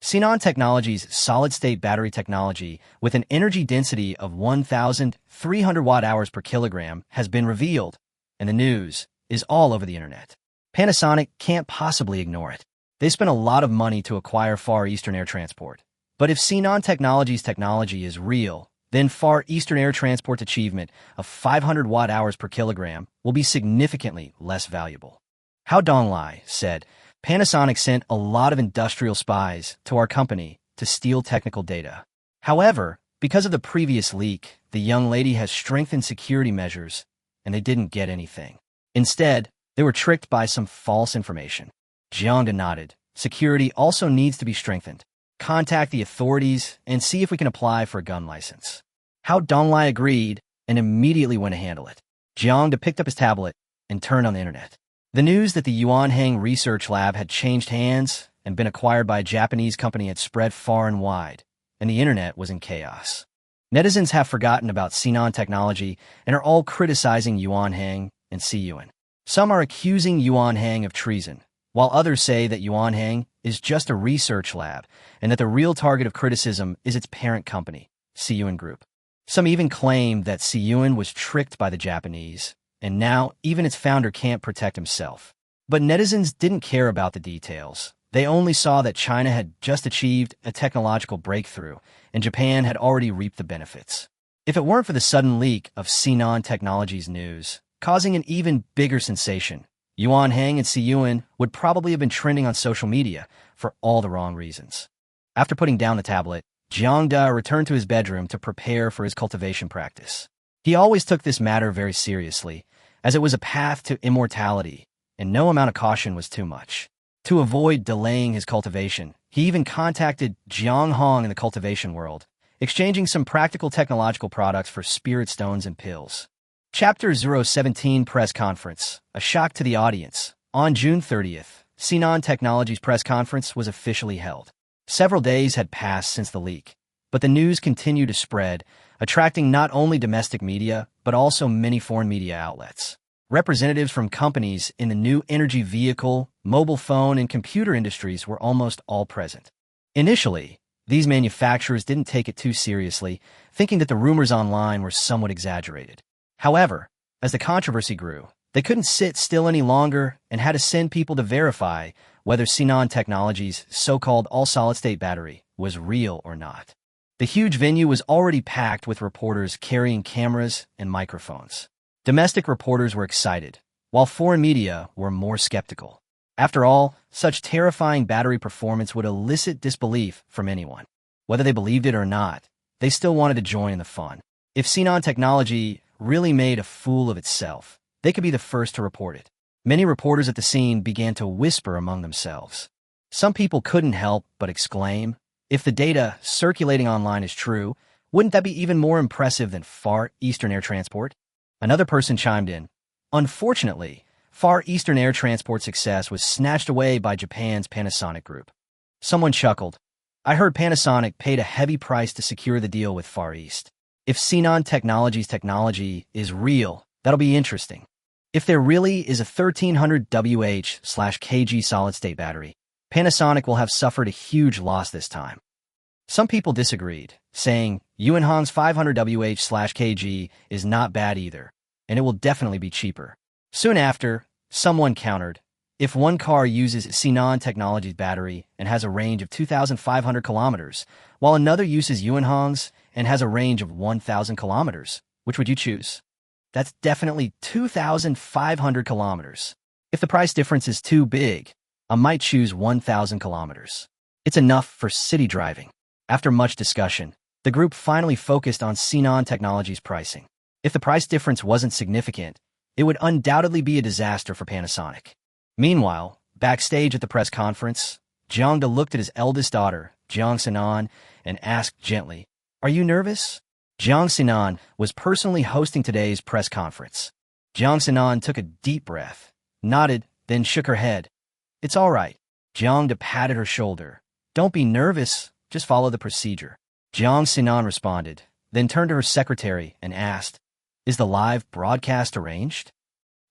Sinan Technologies' solid-state battery technology with an energy density of 1,300 watt-hours per kilogram has been revealed, and the news is all over the internet. Panasonic can't possibly ignore it. They spent a lot of money to acquire Far Eastern Air Transport. But if Sinan Technologies' technology is real, then Far Eastern Air Transport's achievement of 500 watt-hours per kilogram will be significantly less valuable. How Donglai said, Panasonic sent a lot of industrial spies to our company to steal technical data. However, because of the previous leak, the young lady has strengthened security measures, and they didn't get anything. Instead, they were tricked by some false information. Jiang nodded. Security also needs to be strengthened. Contact the authorities and see if we can apply for a gun license. How Donglai agreed and immediately went to handle it. Jiang picked up his tablet and turned on the internet. The news that the Yuanhang Research Lab had changed hands and been acquired by a Japanese company had spread far and wide, and the internet was in chaos. Netizens have forgotten about Sinan Technology and are all criticizing Yuanhang and Siyuan. Some are accusing Yuanhang of treason, while others say that Yuanhang is just a research lab and that the real target of criticism is its parent company, Siyuan Group. Some even claim that Siyuan was tricked by the Japanese, and now even its founder can't protect himself. But netizens didn't care about the details. They only saw that China had just achieved a technological breakthrough, and Japan had already reaped the benefits. If it weren't for the sudden leak of Sinan Technologies news, causing an even bigger sensation, Yuanhang and Siyuan would probably have been trending on social media for all the wrong reasons. After putting down the tablet, Jiang returned to his bedroom to prepare for his cultivation practice. He always took this matter very seriously, as it was a path to immortality, and no amount of caution was too much. To avoid delaying his cultivation, he even contacted Jiang Hong in the cultivation world, exchanging some practical technological products for spirit stones and pills. Chapter 017 Press Conference, a shock to the audience. On June 30th, Sinan Technologies' press conference was officially held. Several days had passed since the leak, but the news continued to spread, attracting not only domestic media, but also many foreign media outlets. Representatives from companies in the new energy vehicle, mobile phone, and computer industries were almost all present. Initially, these manufacturers didn't take it too seriously, thinking that the rumors online were somewhat exaggerated. However, as the controversy grew, they couldn't sit still any longer and had to send people to verify whether Sinan Technologies' so-called all-solid-state battery was real or not. The huge venue was already packed with reporters carrying cameras and microphones. Domestic reporters were excited, while foreign media were more skeptical. After all, such terrifying battery performance would elicit disbelief from anyone. Whether they believed it or not, they still wanted to join in the fun. If Sinan Technology really made a fool of itself, they could be the first to report it. Many reporters at the scene began to whisper among themselves. Some people couldn't help but exclaim, if the data circulating online is true, wouldn't that be even more impressive than Far Eastern Air Transport? Another person chimed in. Unfortunately, Far Eastern Air Transport's success was snatched away by Japan's Panasonic Group. Someone chuckled. I heard Panasonic paid a heavy price to secure the deal with Far East. If Sinan Technologies' technology is real, that'll be interesting. If there really is a 1300 Wh/kg solid-state battery, Panasonic will have suffered a huge loss this time. Some people disagreed, saying Yuanhang's 500 Wh/kg is not bad either, and it will definitely be cheaper. Soon after, someone countered, if one car uses Sinan Technologies' battery and has a range of 2,500 kilometers, while another uses Yuanhang's and has a range of 1,000 kilometers, which would you choose? That's definitely 2,500 kilometers. If the price difference is too big, I might choose 1,000 kilometers. It's enough for city driving. After much discussion, the group finally focused on Sinan Technologies' pricing. If the price difference wasn't significant, it would undoubtedly be a disaster for Panasonic. Meanwhile, backstage at the press conference, Jiang looked at his eldest daughter, Jiang Sinan, and asked gently, Are you nervous? Jiang Sinan was personally hosting today's press conference. Jiang Sinan took a deep breath, nodded, then shook her head. It's all right. Jiang patted her shoulder. Don't be nervous, just follow the procedure. Jiang Sinan responded, then turned to her secretary and asked, Is the live broadcast arranged?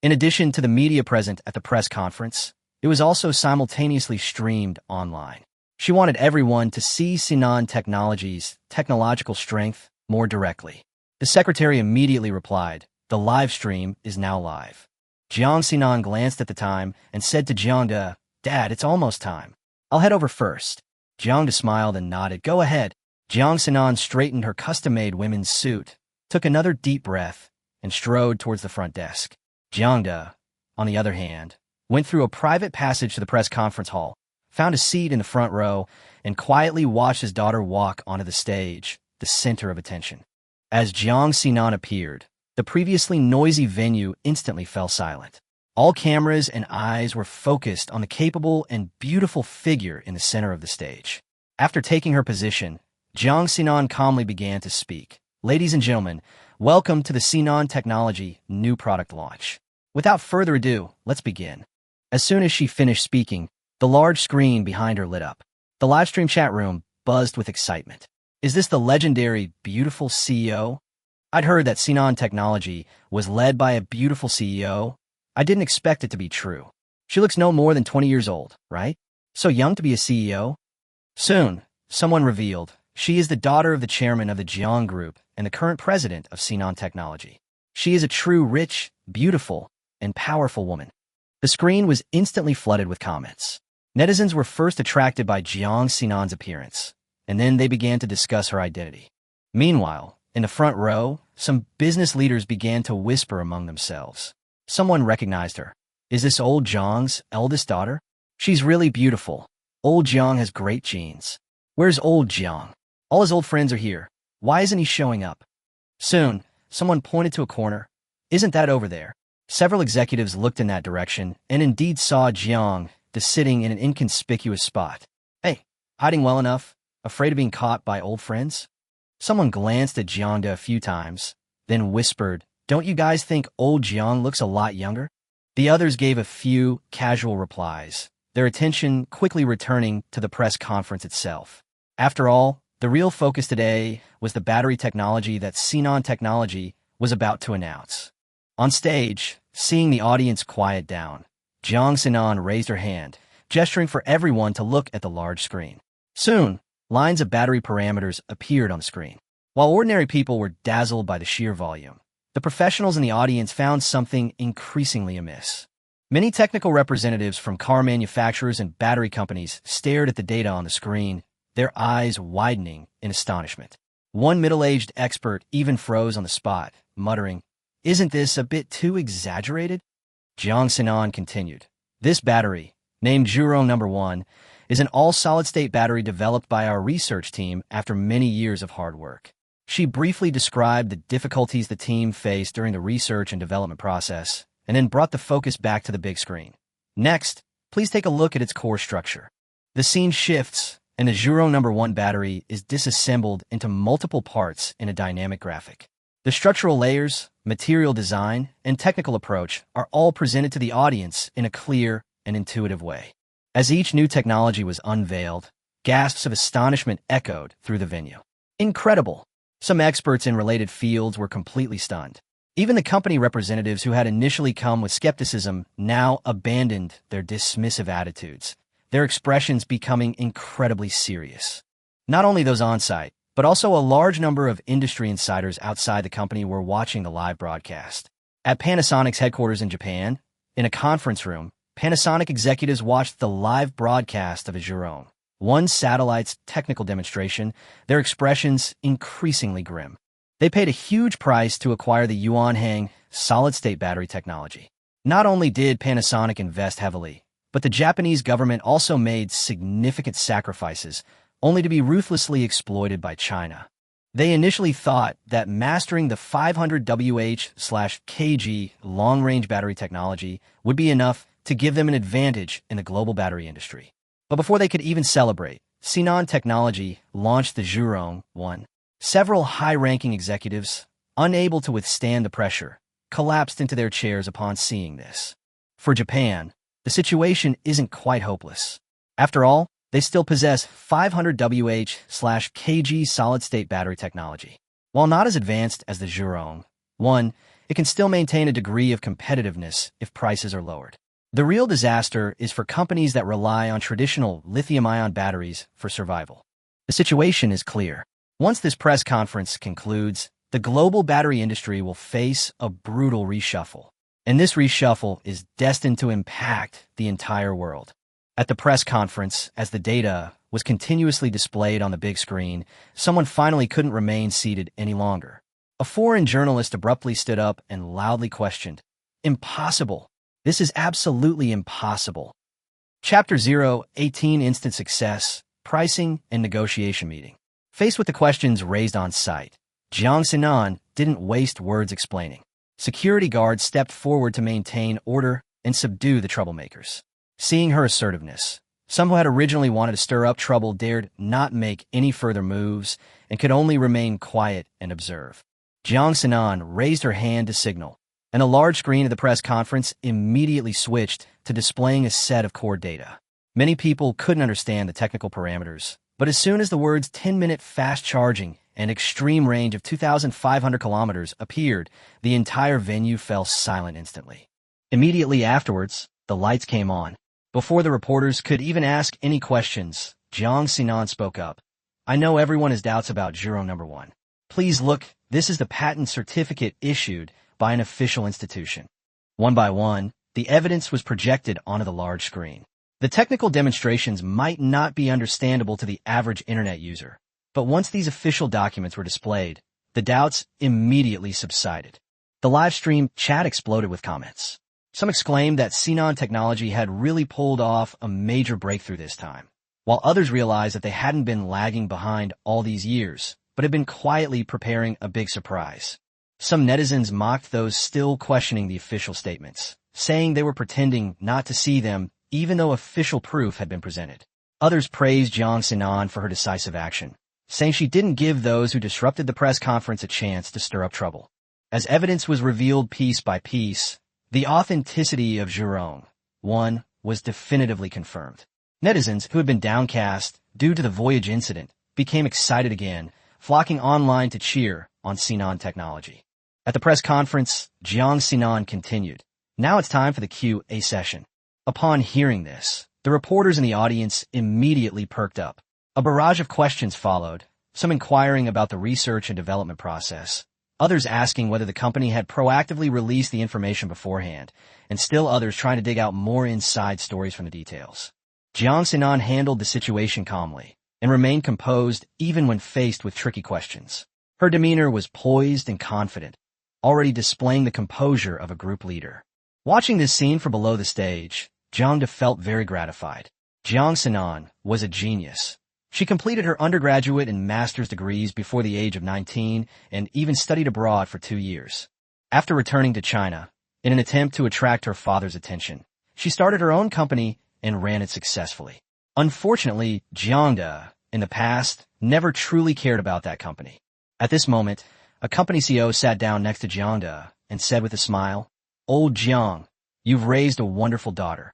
In addition to the media present at the press conference, it was also simultaneously streamed online. She wanted everyone to see Sinan Technologies' technological strength more directly. The secretary immediately replied, "The live stream is now live." Jiang Sinan glanced at the time and said to Jiang, "Dad, it's almost time. I'll head over first." Jiang smiled and nodded. "Go ahead." Jiang Sinan straightened her custom-made women's suit, took another deep breath, and strode towards the front desk. Jiang, on the other hand, went through a private passage to the press conference hall, found a seat in the front row, and quietly watched his daughter walk onto the stage, the center of attention. As Jiang Sinan appeared, the previously noisy venue instantly fell silent. All cameras and eyes were focused on the capable and beautiful figure in the center of the stage. After taking her position, Jiang Sinan calmly began to speak. "Ladies and gentlemen, welcome to the Sinan Technology new product launch. Without further ado, let's begin." As soon as she finished speaking, the large screen behind her lit up. The livestream chat room buzzed with excitement. "Is this the legendary, beautiful CEO? I'd heard that Sinan Technology was led by a beautiful CEO. I didn't expect it to be true. She looks no more than 20 years old, right? So young to be a CEO?" Soon, someone revealed, she is the daughter of the chairman of the Jiang Group and the current president of Sinan Technology. She is a true rich, beautiful, and powerful woman. The screen was instantly flooded with comments. Netizens were first attracted by Jiang Sinan's appearance, and then they began to discuss her identity. Meanwhile, in the front row, some business leaders began to whisper among themselves. Someone recognized her. "Is this old Jiang's eldest daughter? She's really beautiful. Old Jiang has great genes. Where's old Jiang? All his old friends are here. Why isn't he showing up?" Soon, someone pointed to a corner. "Isn't that over there?" Several executives looked in that direction and indeed saw Jiang sitting in an inconspicuous spot. "Hey, hiding well enough? Afraid of being caught by old friends?" Someone glanced at Jiang a few times, then whispered, "Don't you guys think old Jiang looks a lot younger?" The others gave a few casual replies, their attention quickly returning to the press conference itself. After all, the real focus today was the battery technology that Sinan Technology was about to announce. On stage, seeing the audience quiet down, Jiang Sinan raised her hand, gesturing for everyone to look at the large screen. Soon, lines of battery parameters appeared on the screen. While ordinary people were dazzled by the sheer volume, the professionals in the audience found something increasingly amiss. Many technical representatives from car manufacturers and battery companies stared at the data on the screen, their eyes widening in astonishment. One middle-aged expert even froze on the spot, muttering, "Isn't this a bit too exaggerated?" Jiang Sinan continued, "This battery, named Zhurong No. 1, is an all-solid-state battery developed by our research team after many years of hard work." She briefly described the difficulties the team faced during the research and development process, and then brought the focus back to the big screen. "Next, please take a look at its core structure." The scene shifts, and the Zhurong No. 1 battery is disassembled into multiple parts in a dynamic graphic. The structural layers, material design, and technical approach are all presented to the audience in a clear and intuitive way. As each new technology was unveiled, gasps of astonishment echoed through the venue. "Incredible!" Some experts in related fields were completely stunned. Even the company representatives who had initially come with skepticism now abandoned their dismissive attitudes, their expressions becoming incredibly serious. Not only those on site, but also a large number of industry insiders outside the company were watching the live broadcast. At Panasonic's headquarters in Japan, in a conference room, Panasonic executives watched the live broadcast of a Zhurong One satellite's technical demonstration, their expressions increasingly grim. They paid a huge price to acquire the Yuanhang solid-state battery technology. Not only did Panasonic invest heavily, but the Japanese government also made significant sacrifices, only to be ruthlessly exploited by China. They initially thought that mastering the 500 Wh/kg long-range battery technology would be enough to give them an advantage in the global battery industry. But before they could even celebrate, Sinan Technology launched the Zhurong 1. Several high-ranking executives, unable to withstand the pressure, collapsed into their chairs upon seeing this. For Japan, the situation isn't quite hopeless. After all, they still possess 500 Wh/kg solid-state battery technology. While not as advanced as the Zhurong 1, it can still maintain a degree of competitiveness if prices are lowered. The real disaster is for companies that rely on traditional lithium-ion batteries for survival. The situation is clear. Once this press conference concludes, the global battery industry will face a brutal reshuffle. And this reshuffle is destined to impact the entire world. At the press conference, as the data was continuously displayed on the big screen, someone finally couldn't remain seated any longer. A foreign journalist abruptly stood up and loudly questioned, "Impossible. This is absolutely impossible." Chapter 0, 18 Instant Success, Pricing and Negotiation Meeting. Faced with the questions raised on site, Jiang didn't waste words explaining. Security guards stepped forward to maintain order and subdue the troublemakers. Seeing her assertiveness, some who had originally wanted to stir up trouble dared not make any further moves and could only remain quiet and observe. Jiang raised her hand to signal, and a large screen of the press conference immediately switched to displaying a set of core data. Many people couldn't understand the technical parameters, but as soon as the words 10-minute fast charging and extreme range of 2,500 kilometers appeared, the entire venue fell silent instantly. Immediately afterwards, the lights came on. Before the reporters could even ask any questions, Jiang spoke up. "I know everyone has doubts about Jurong number 1. Please look, this is the patent certificate issued by an official institution." One by one, the evidence was projected onto the large screen. The technical demonstrations might not be understandable to the average internet user, but once these official documents were displayed, the doubts immediately subsided. The live stream chat exploded with comments. Some exclaimed that Sinan technology had really pulled off a major breakthrough this time, while others realized that they hadn't been lagging behind all these years, but had been quietly preparing a big surprise. Some netizens mocked those still questioning the official statements, saying they were pretending not to see them even though official proof had been presented. Others praised Jiang for her decisive action, saying she didn't give those who disrupted the press conference a chance to stir up trouble. As evidence was revealed piece by piece, the authenticity of Jurong 1 was definitively confirmed. Netizens who had been downcast due to the voyage incident became excited again, flocking online to cheer on Sinan technology. At the press conference, Jiang continued. "Now it's time for the Q&A session." Upon hearing this, the reporters in the audience immediately perked up. A barrage of questions followed, some inquiring about the research and development process, others asking whether the company had proactively released the information beforehand, and still others trying to dig out more inside stories from the details. Jiang handled the situation calmly and remained composed even when faced with tricky questions. Her demeanor was poised and confident, already displaying the composure of a group leader. Watching this scene from below the stage, Jiang felt very gratified. Jiang was a genius. She completed her undergraduate and master's degrees before the age of 19 and even studied abroad for 2 years. After returning to China, in an attempt to attract her father's attention, she started her own company and ran it successfully. Unfortunately, Jiang, in the past, never truly cared about that company. At this moment, a company CEO sat down next to Jiang and said with a smile, "Old Jiang, you've raised a wonderful daughter."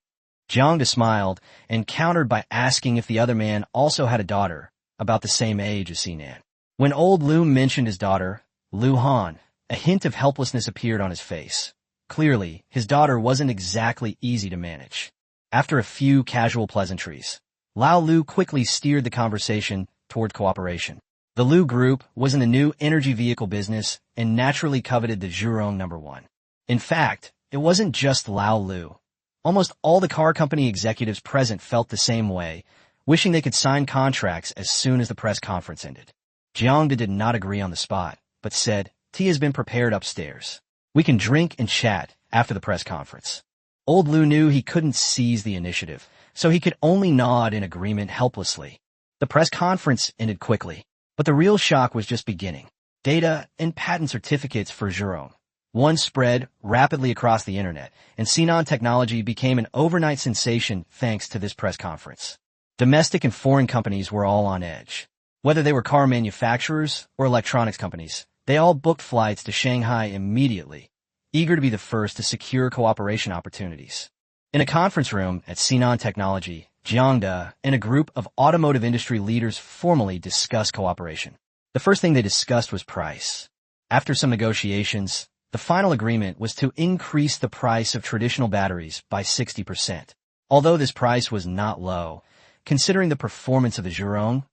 Jiang smiled and countered by asking if the other man also had a daughter, about the same age as Sinan. When old Lu mentioned his daughter, Lu Han, a hint of helplessness appeared on his face. Clearly, his daughter wasn't exactly easy to manage. After a few casual pleasantries, Lao Lu quickly steered the conversation toward cooperation. The Lu Group was in the new energy vehicle business and naturally coveted the Jurong number 1. In fact, it wasn't just Lao Lu. Almost all the car company executives present felt the same way, wishing they could sign contracts as soon as the press conference ended. Jiang did not agree on the spot, but said, "Tea has been prepared upstairs. We can drink and chat after the press conference." Old Lu knew he couldn't seize the initiative, so he could only nod in agreement helplessly. The press conference ended quickly, but the real shock was just beginning. Data and patent certificates for Jurong 1 spread rapidly across the internet, and Sinan technology became an overnight sensation thanks to this press conference. Domestic and foreign companies were all on edge. Whether they were car manufacturers or electronics companies, they all booked flights to Shanghai immediately, eager to be the first to secure cooperation opportunities. In a conference room at Sinan Technology, Jiang and a group of automotive industry leaders formally discussed cooperation. The first thing they discussed was price. After some negotiations, The final agreement was to increase the price of traditional batteries by 60%. Although this price was not low, considering the performance of the Jiang,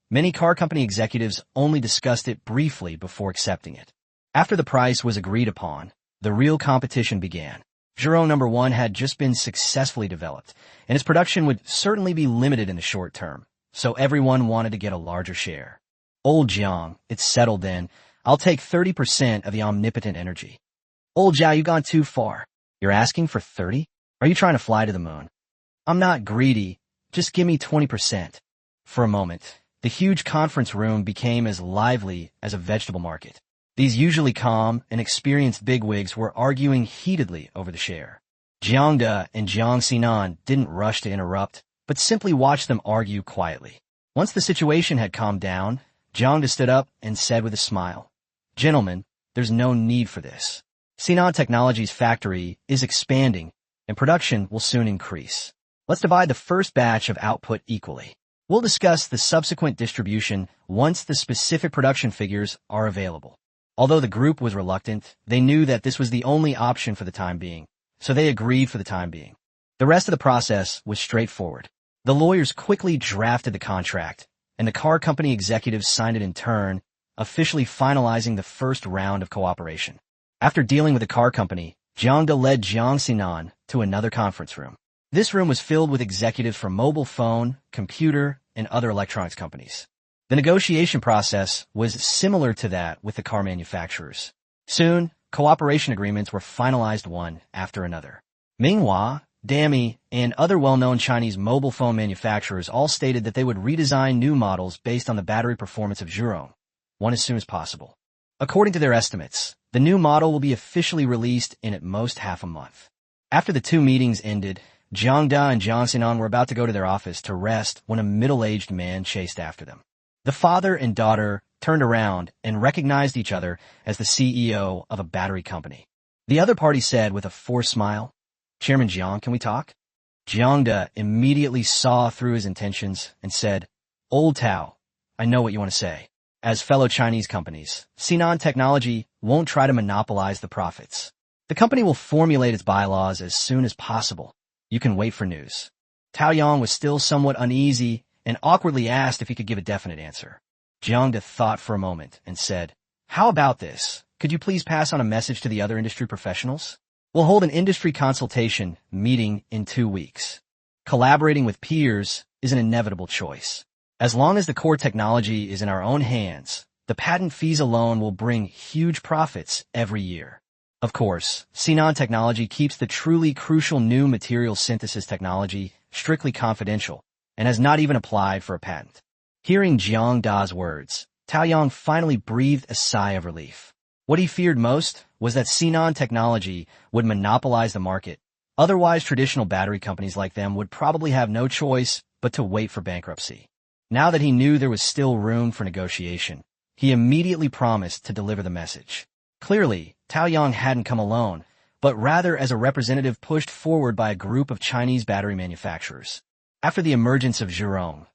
many car company executives only discussed it briefly before accepting it. After the price was agreed upon, the real competition began. Jiang number 1 had just been successfully developed, and its production would certainly be limited in the short term, so everyone wanted to get a larger share. Old Jiang, it's settled then. I'll take 30% of the omnipotent energy. Old Jiao, you've gone too far. You're asking for 30? Are you trying to fly to the moon? I'm not greedy. Just give me 20%. For a moment, the huge conference room became as lively as a vegetable market. These usually calm and experienced bigwigs were arguing heatedly over the share. Jiang De and Jiang Xinan didn't rush to interrupt, but simply watched them argue quietly. Once the situation had calmed down, Jiang De stood up and said with a smile, "Gentlemen, there's no need for this. Xinan Technologies' factory is expanding, and production will soon increase. Let's divide the first batch of output equally. We'll discuss the subsequent distribution once the specific production figures are available." Although the group was reluctant, they knew that this was the only option for the time being, so they agreed for the time being. The rest of the process was straightforward. The lawyers quickly drafted the contract, and the car company executives signed it in turn, officially finalizing the first round of cooperation. After dealing with the car company, Jiang De led Jiang Xinan to another conference room. This room was filled with executives from mobile phone, computer, and other electronics companies. The negotiation process was similar to that with the car manufacturers. Soon, cooperation agreements were finalized one after another. Manhwa, Dami, and other well-known Chinese mobile phone manufacturers all stated that they would redesign new models based on the battery performance of Jiang, one as soon as possible. According to their estimates, the new model will be officially released in at most half a month. After the two meetings ended, Jiang Da and Jiang Xinan were about to go to their office to rest when a middle-aged man chased after them. The father and daughter turned around and recognized each other as the CEO of a battery company. The other party said with a forced smile, "Chairman Jiang, can we talk?" Jiang De immediately saw through his intentions and said, "Old Tao, I know what you want to say. As fellow Chinese companies, Xinan Technology won't try to monopolize the profits. The company will formulate its bylaws as soon as possible. You can wait for news." Tao Yang was still somewhat uneasy and awkwardly asked if he could give a definite answer. Jiang De thought for a moment and said, "How about this? Could you please pass on a message to the other industry professionals? We'll hold an industry consultation meeting in 2 weeks. Collaborating with peers is an inevitable choice. As long as the core technology is in our own hands, the patent fees alone will bring huge profits every year. Of course, Xinan Technology keeps the truly crucial new material synthesis technology strictly confidential and has not even applied for a patent." Hearing Jiang Da's words, Tao Yang finally breathed a sigh of relief. What he feared most was that Xinan Technology would monopolize the market. Otherwise, traditional battery companies like them would probably have no choice but to wait for bankruptcy. Now that he knew there was still room for negotiation, he immediately promised to deliver the message. Clearly, Tao Yang hadn't come alone, but rather as a representative pushed forward by a group of Chinese battery manufacturers. After the emergence of Jiang,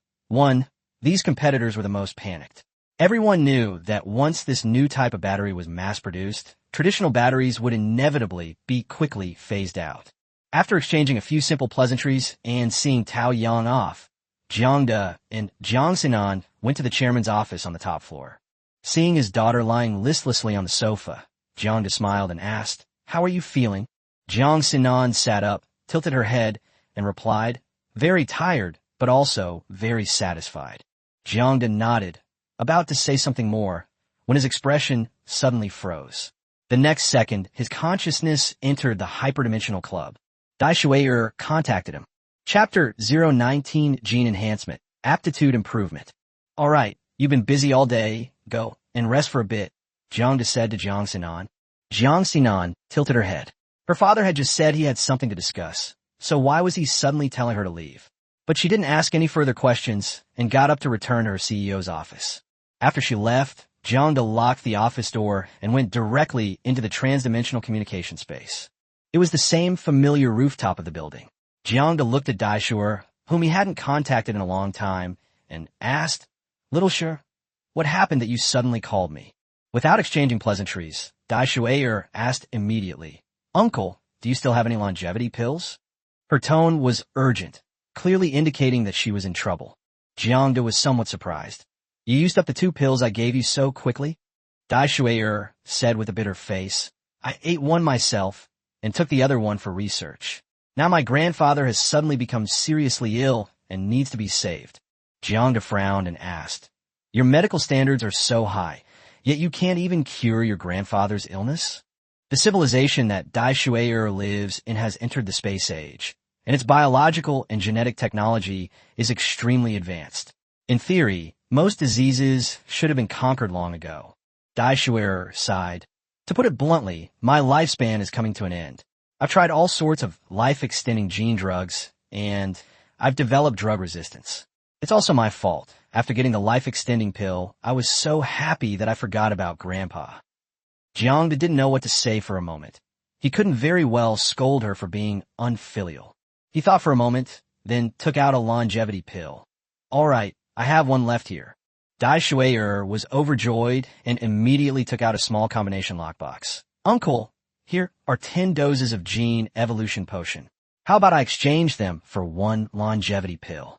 these competitors were the most panicked. Everyone knew that once this new type of battery was mass-produced, traditional batteries would inevitably be quickly phased out. After exchanging a few simple pleasantries and seeing Tao Yang off, Jiang De and Jiang Xinan went to the chairman's office on the top floor. Seeing his daughter lying listlessly on the sofa, Jiang De smiled and asked, "How are you feeling?" Jiang Xinan sat up, tilted her head, and replied, "Very tired, but also very satisfied." Jiang De nodded, about to say something more, when his expression suddenly froze. The next second, his consciousness entered the hyperdimensional club. Dai Shui'er contacted him. Chapter 019 Gene Enhancement, Aptitude Improvement. "All right, you've been busy all day. Go and rest for a bit," Jiang De said to Jiang Xinan. Jiang Xinan tilted her head. Her father had just said he had something to discuss, so why was he suddenly telling her to leave? But she didn't ask any further questions and got up to return to her CEO's office. After she left, Jiang De locked the office door and went directly into the transdimensional communication space. It was the same familiar rooftop of the building. Jiang De looked at Dai Shui'er, whom he hadn't contacted in a long time, and asked, "Little Shui'er, what happened that you suddenly called me?" Without exchanging pleasantries, Dai Shuai asked immediately, "Uncle, do you still have any longevity pills?" Her tone was urgent, clearly indicating that she was in trouble. Jiang was somewhat surprised. "You used up the 2 pills I gave you so quickly?" Dai Shuai said with a bitter face. "I ate one myself and took the other one for research. Now my grandfather has suddenly become seriously ill and needs to be saved." Jiang frowned and asked, "Your medical standards are so high, yet you can't even cure your grandfather's illness?" The civilization that Dai Shuai lives in has entered the space age, and its biological and genetic technology is extremely advanced. In theory, most diseases should have been conquered long ago. Dai Shuai sighed. "To put it bluntly, my lifespan is coming to an end. I've tried all sorts of life-extending gene drugs, and I've developed drug resistance. It's also my fault. After getting the life-extending pill, I was so happy that I forgot about Grandpa." Jiang didn't know what to say for a moment. He couldn't very well scold her for being unfilial. He thought for a moment, then took out a longevity pill. "All right, I have one left here." Dai Shuai was overjoyed and immediately took out a small combination lockbox. "Uncle, here are 10 doses of gene evolution potion. How about I exchange them for 1 longevity pill?"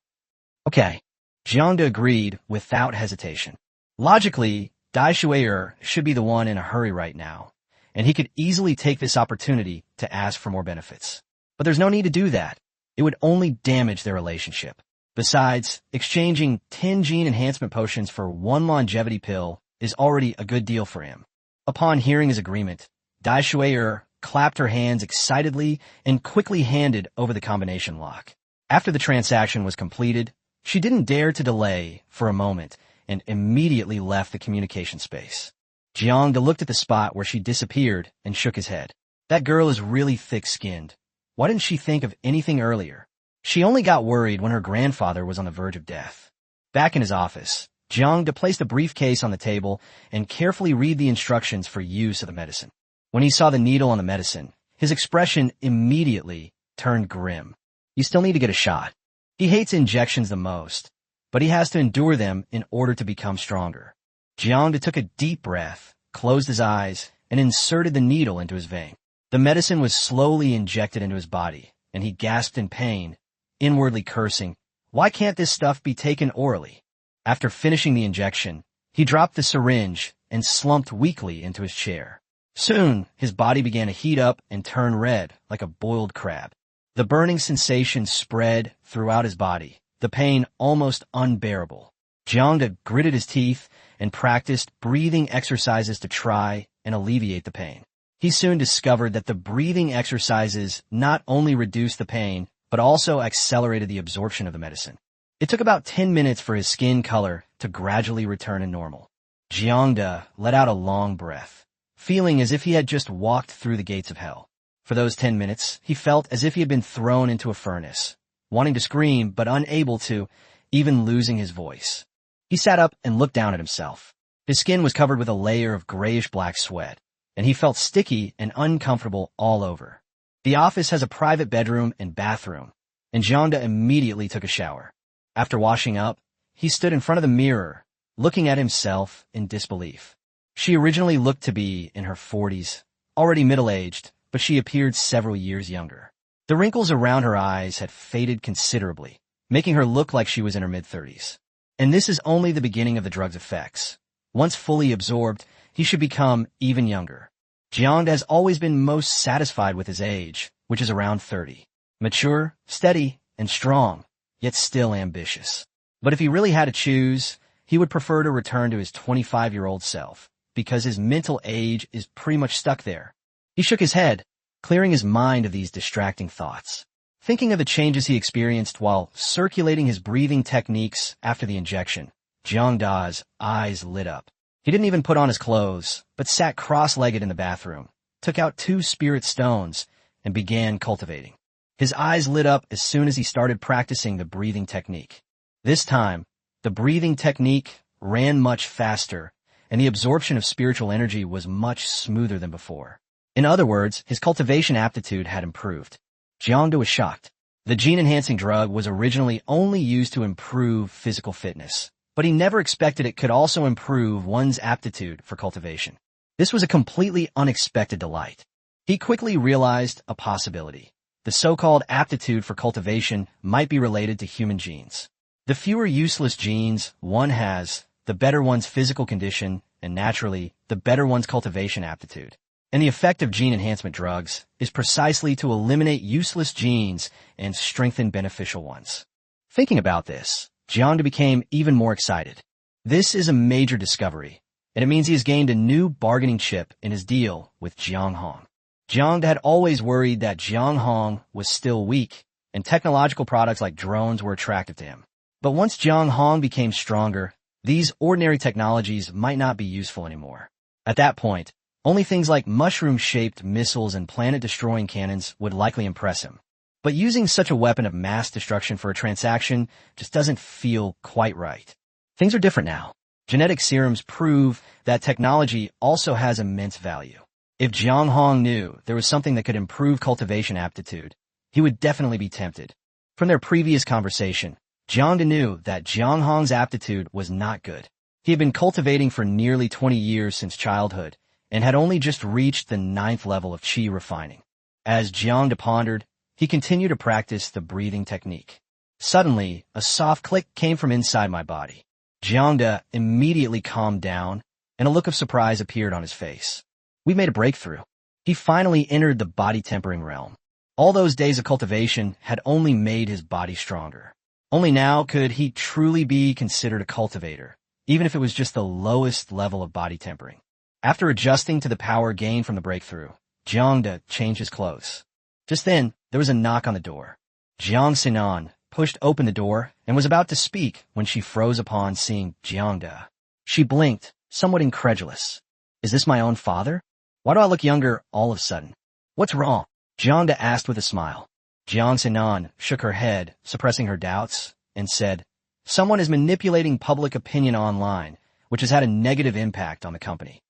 "Okay." Jiang agreed without hesitation. Logically, Dai Shuai should be the one in a hurry right now, and he could easily take this opportunity to ask for more benefits. But there's no need to do that. It would only damage their relationship. Besides, exchanging 10 gene enhancement potions for 1 longevity pill is already a good deal for him. Upon hearing his agreement, Dai Shuai clapped her hands excitedly and quickly handed over the combination lock. After the transaction was completed, she didn't dare to delay for a moment and immediately left the communication space. Jiang looked at the spot where she disappeared and shook his head. That girl is really thick-skinned. Why didn't she think of anything earlier? She only got worried when her grandfather was on the verge of death. Back in his office, Jiang placed a briefcase on the table and carefully read the instructions for use of the medicine. When he saw the needle on the medicine, his expression immediately turned grim. "You still need to get a shot." He hates injections the most, but he has to endure them in order to become stronger. Jiang took a deep breath, closed his eyes, and inserted the needle into his vein. The medicine was slowly injected into his body, and he gasped in pain, inwardly cursing, "Why can't this stuff be taken orally?" After finishing the injection, he dropped the syringe and slumped weakly into his chair. Soon, his body began to heat up and turn red like a boiled crab. The burning sensation spread throughout his body, the pain almost unbearable. Jiang gritted his teeth and practiced breathing exercises to try and alleviate the pain. He soon discovered that the breathing exercises not only reduced the pain, but also accelerated the absorption of the medicine. It took about 10 minutes for his skin color to gradually return to normal. Jiang let out a long breath, feeling as if he had just walked through the gates of hell. For those 10 minutes, he felt as if he had been thrown into a furnace, wanting to scream but unable to, even losing his voice. He sat up and looked down at himself. His skin was covered with a layer of grayish-black sweat, and he felt sticky and uncomfortable all over. The office has a private bedroom and bathroom, and Jiang immediately took a shower. After washing up, he stood in front of the mirror, looking at himself in disbelief. She originally looked to be in her 40s, already middle-aged, but she appeared several years younger. The wrinkles around her eyes had faded considerably, making her look like she was in her mid-30s. And this is only the beginning of the drug's effects. Once fully absorbed, he should become even younger. Jiang has always been most satisfied with his age, which is around 30. Mature, steady, and strong, yet still ambitious. But if he really had to choose, he would prefer to return to his 25-year-old self, because his mental age is pretty much stuck there. He shook his head, clearing his mind of these distracting thoughts. Thinking of the changes he experienced while circulating his breathing techniques after the injection, Jiang's eyes lit up. He didn't even put on his clothes, but sat cross-legged in the bathroom, took out 2 spirit stones, and began cultivating. His eyes lit up as soon as he started practicing the breathing technique. This time, the breathing technique ran much faster, and the absorption of spiritual energy was much smoother than before. In other words, his cultivation aptitude had improved. Jiang was shocked. The gene-enhancing drug was originally only used to improve physical fitness, but he never expected it could also improve one's aptitude for cultivation. This was a completely unexpected delight. He quickly realized a possibility. The so-called aptitude for cultivation might be related to human genes. The fewer useless genes one has, the better one's physical condition, and naturally, the better one's cultivation aptitude. And the effect of gene enhancement drugs is precisely to eliminate useless genes and strengthen beneficial ones. Thinking about this, Jiang became even more excited. This is a major discovery, and it means he has gained a new bargaining chip in his deal with Jiang. Jiang had always worried that Jiang was still weak, and technological products like drones were attractive to him. But once Jiang became stronger, these ordinary technologies might not be useful anymore. At that point, only things like mushroom-shaped missiles and planet-destroying cannons would likely impress him. But using such a weapon of mass destruction for a transaction just doesn't feel quite right. Things are different now. Genetic serums prove that technology also has immense value. If Jiang knew there was something that could improve cultivation aptitude, he would definitely be tempted. From their previous conversation, Jiang knew that Jiang's aptitude was not good. He had been cultivating for nearly 20 years since childhood and had only just reached the 9th level of qi refining. As Jiang pondered, he continued to practice the breathing technique. Suddenly, a soft click came from inside my body. Jiang immediately calmed down, and a look of surprise appeared on his face. We made a breakthrough. He finally entered the body-tempering realm. All those days of cultivation had only made his body stronger. Only now could he truly be considered a cultivator, even if it was just the lowest level of body tempering. After adjusting to the power gained from the breakthrough, Jiang changed his clothes. Just then, there was a knock on the door. Jiang Sinan pushed open the door and was about to speak when she froze upon seeing Jiang. She blinked, somewhat incredulous. Is this my own father? Why do I look younger all of a sudden? What's wrong? Jiang asked with a smile. Jiang Sinan shook her head, suppressing her doubts, and said, Someone is manipulating public opinion online, which has had a negative impact on the company.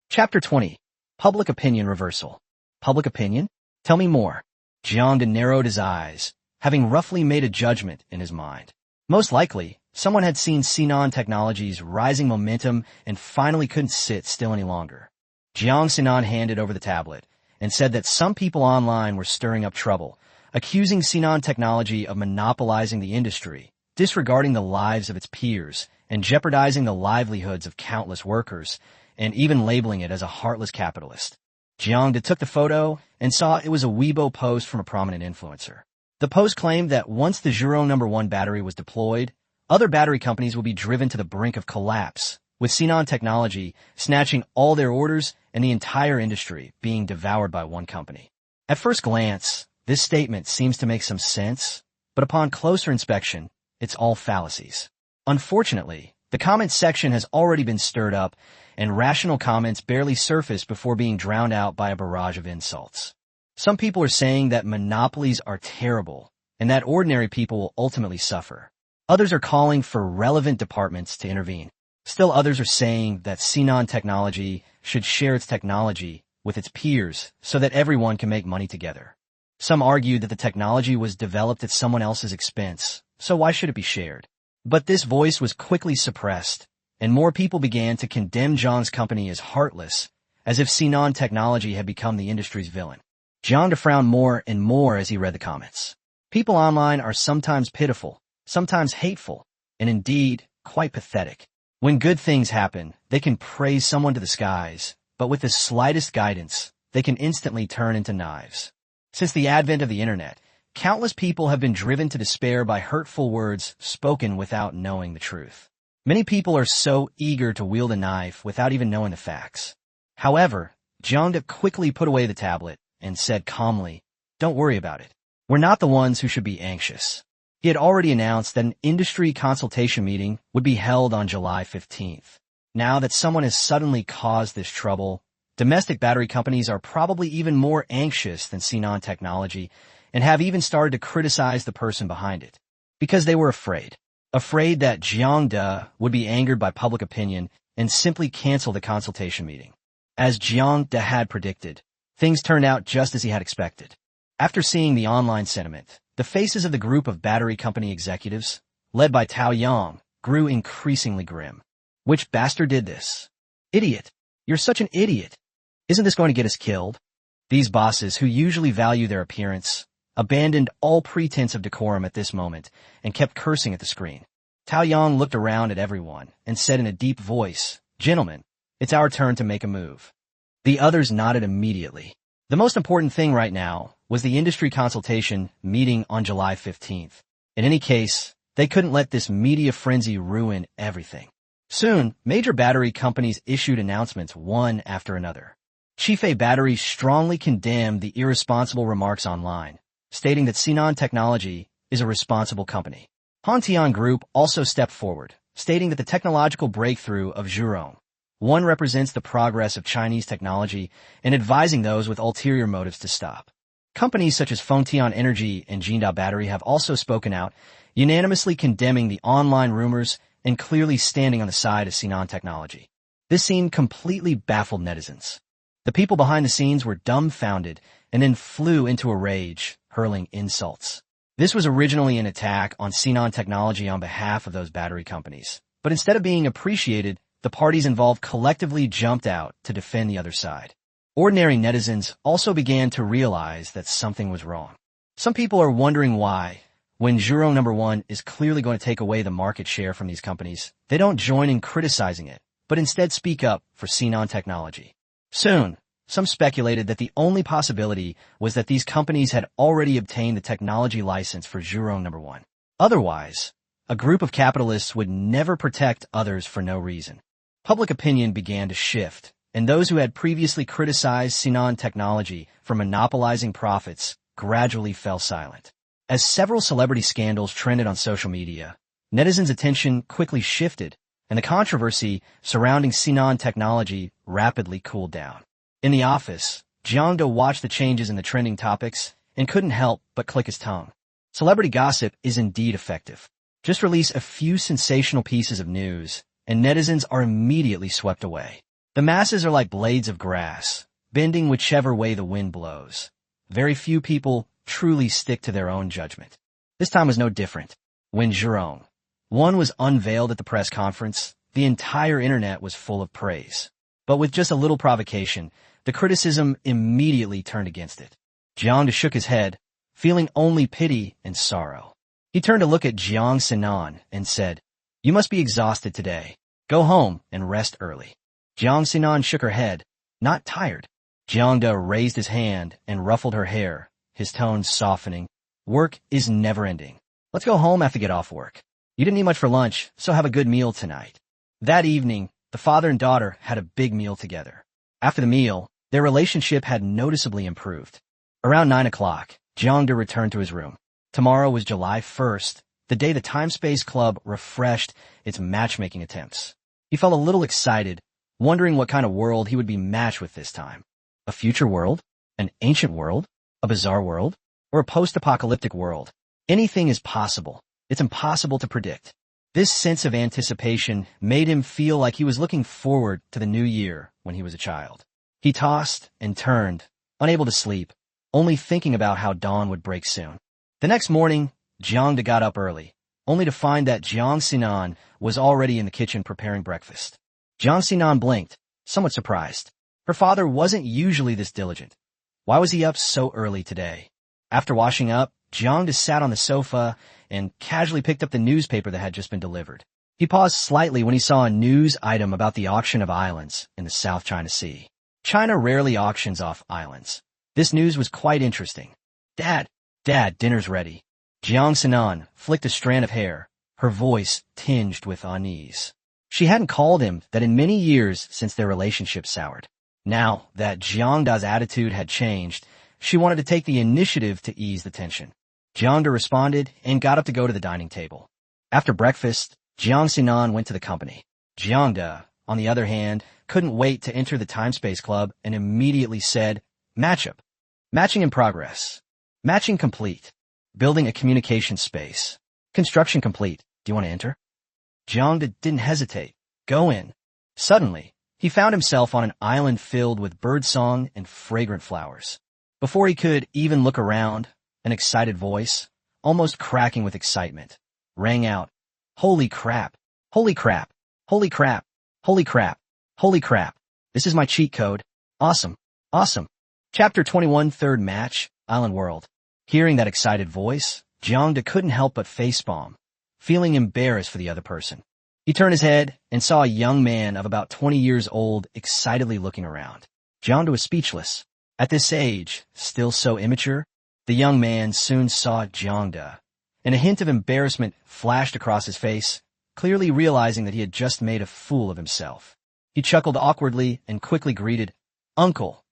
Chapter 20. Public Opinion Reversal. Public opinion? Tell me more. Jiang narrowed his eyes, having roughly made a judgment in his mind. Most likely, someone had seen Sinan Technologies' rising momentum and finally couldn't sit still any longer. Jiang Sinan handed over the tablet and said that some people online were stirring up trouble, accusing Sinan Technology of monopolizing the industry, disregarding the lives of its peers, and jeopardizing the livelihoods of countless workers, and even labeling it as a heartless capitalist. Jiang took the photo and saw it was a Weibo post from a prominent influencer. The post claimed that once the Zhuro No. 1 battery was deployed, other battery companies will be driven to the brink of collapse, with Sinan Technology snatching all their orders and the entire industry being devoured by one company. At first glance, this statement seems to make some sense, but upon closer inspection, it's all fallacies. Unfortunately, the comment section has already been stirred up, and rational comments barely surface before being drowned out by a barrage of insults. Some people are saying that monopolies are terrible, and that ordinary people will ultimately suffer. Others are calling for relevant departments to intervene. Still others are saying that Sinan Technology should share its technology with its peers so that everyone can make money together. Some argue that the technology was developed at someone else's expense, so why should it be shared? But this voice was quickly suppressed, and more people began to condemn Jiang's company as heartless, as if Sinan Technology had become the industry's villain. Jiang frowned more and more as he read the comments. People online are sometimes pitiful, sometimes hateful, and indeed, quite pathetic. When good things happen, they can praise someone to the skies, but with the slightest guidance, they can instantly turn into knives. Since the advent of the internet, countless people have been driven to despair by hurtful words spoken without knowing the truth. Many people are so eager to wield a knife without even knowing the facts. However, Jiang quickly put away the tablet and said calmly, "Don't worry about it. We're not the ones who should be anxious." He had already announced that an industry consultation meeting would be held on July 15th. Now that someone has suddenly caused this trouble, domestic battery companies are probably even more anxious than Sinan Technology and have even started to criticize the person behind it. Because they were afraid. Afraid that Jiang would be angered by public opinion and simply cancel the consultation meeting. As Jiang had predicted, things turned out just as he had expected. After seeing the online sentiment, the faces of the group of battery company executives, led by Tao Yang, grew increasingly grim. Which bastard did this? Idiot. You're such an idiot. Isn't this going to get us killed? These bosses, who usually value their appearance, abandoned all pretense of decorum at this moment and kept cursing at the screen. Taoyang looked around at everyone and said in a deep voice, "Gentlemen, it's our turn to make a move." The others nodded immediately. The most important thing right now was the industry consultation meeting on July 15th. In any case, they couldn't let this media frenzy ruin everything. Soon, major battery companies issued announcements one after another. Chifei Battery strongly condemned the irresponsible remarks online, stating that Sinan Technology is a responsible company. Hantian Group also stepped forward, stating that the technological breakthrough of Zhurong one represents the progress of Chinese technology and advising those with ulterior motives to stop. Companies such as Fengtian Energy and Jinda Battery have also spoken out, unanimously condemning the online rumors and clearly standing on the side of Sinan Technology. This scene completely baffled netizens. The people behind the scenes were dumbfounded and then flew into a rage, hurling insults. This was originally an attack on Sinan Technology on behalf of those battery companies, but instead of being appreciated, the parties involved collectively jumped out to defend the other side. Ordinary netizens also began to realize that something was wrong. Some people are wondering why, when Zhurong number 1 is clearly going to take away the market share from these companies, they don't join in criticizing it, but instead speak up for Sinan Technology. Soon, some speculated that the only possibility was that these companies had already obtained the technology license for Zhurong number 1. Otherwise, a group of capitalists would never protect others for no reason. Public opinion began to shift, and those who had previously criticized Sinan Technology for monopolizing profits gradually fell silent. As several celebrity scandals trended on social media, netizens' attention quickly shifted, and the controversy surrounding Sinan Technology rapidly cooled down. In the office, Jiang watched the changes in the trending topics and couldn't help but click his tongue. Celebrity gossip is indeed effective. Just release a few sensational pieces of news, and netizens are immediately swept away. The masses are like blades of grass, bending whichever way the wind blows. Very few people truly stick to their own judgment. This time was no different. When Zhurong one was unveiled at the press conference, the entire internet was full of praise. But with just a little provocation, the criticism immediately turned against it. Jiang shook his head, feeling only pity and sorrow. He turned to look at Jiang Sinan and said, "You must be exhausted today. Go home and rest early." Jiang Sinan shook her head, not tired. Jiang raised his hand and ruffled her hair, his tone softening. "Work is never ending. Let's go home after get off work. You didn't eat much for lunch, so have a good meal tonight." That evening, the father and daughter had a big meal together. After the meal, their relationship had noticeably improved. Around 9 o'clock, Jiang returned to his room. Tomorrow was July 1st, the day the Time-Space Club refreshed its matchmaking attempts. He felt a little excited, wondering what kind of world he would be matched with this time. A future world? An ancient world? A bizarre world? Or a post-apocalyptic world? Anything is possible. It's impossible to predict. This sense of anticipation made him feel like he was looking forward to the new year when he was a child. He tossed and turned, unable to sleep, only thinking about how dawn would break soon. The next morning, Jiang got up early, only to find that Jiang Sinan was already in the kitchen preparing breakfast. Jiang Sinan blinked, somewhat surprised. Her father wasn't usually this diligent. Why was he up so early today? After washing up, Jiang sat on the sofa and casually picked up the newspaper that had just been delivered. He paused slightly when he saw a news item about the auction of islands in the South China Sea. China rarely auctions off islands. This news was quite interesting. Dad, dinner's ready." Jiang Sinan flicked a strand of hair, her voice tinged with unease. She hadn't called him that in many years since their relationship soured. Now that Jiang's attitude had changed, she wanted to take the initiative to ease the tension. Jiang responded and got up to go to the dining table. After breakfast, Jiang Sinan went to the company. Jiang, on the other hand, couldn't wait to enter the Time-Space Club and immediately said, "Matchup. Matching in progress. Matching complete. Building a communication space. Construction complete. Do you want to enter?" Jiang didn't hesitate. "Go in." Suddenly, he found himself on an island filled with birdsong and fragrant flowers. Before he could even look around, an excited voice, almost cracking with excitement, rang out, "Holy crap! Holy crap. Holy crap. Holy crap. Holy crap. This is my cheat code. Awesome. Awesome. Chapter 21, third match, Island World. Hearing that excited voice, Jiang couldn't help but facepalm, feeling embarrassed for the other person. He turned his head and saw a young man of about 20 years old excitedly looking around. Jiang was speechless. At this age, still so immature, the young man soon saw Jiang, and a hint of embarrassment flashed across his face, clearly realizing that he had just made a fool of himself. He chuckled awkwardly and quickly greeted, "Uncle."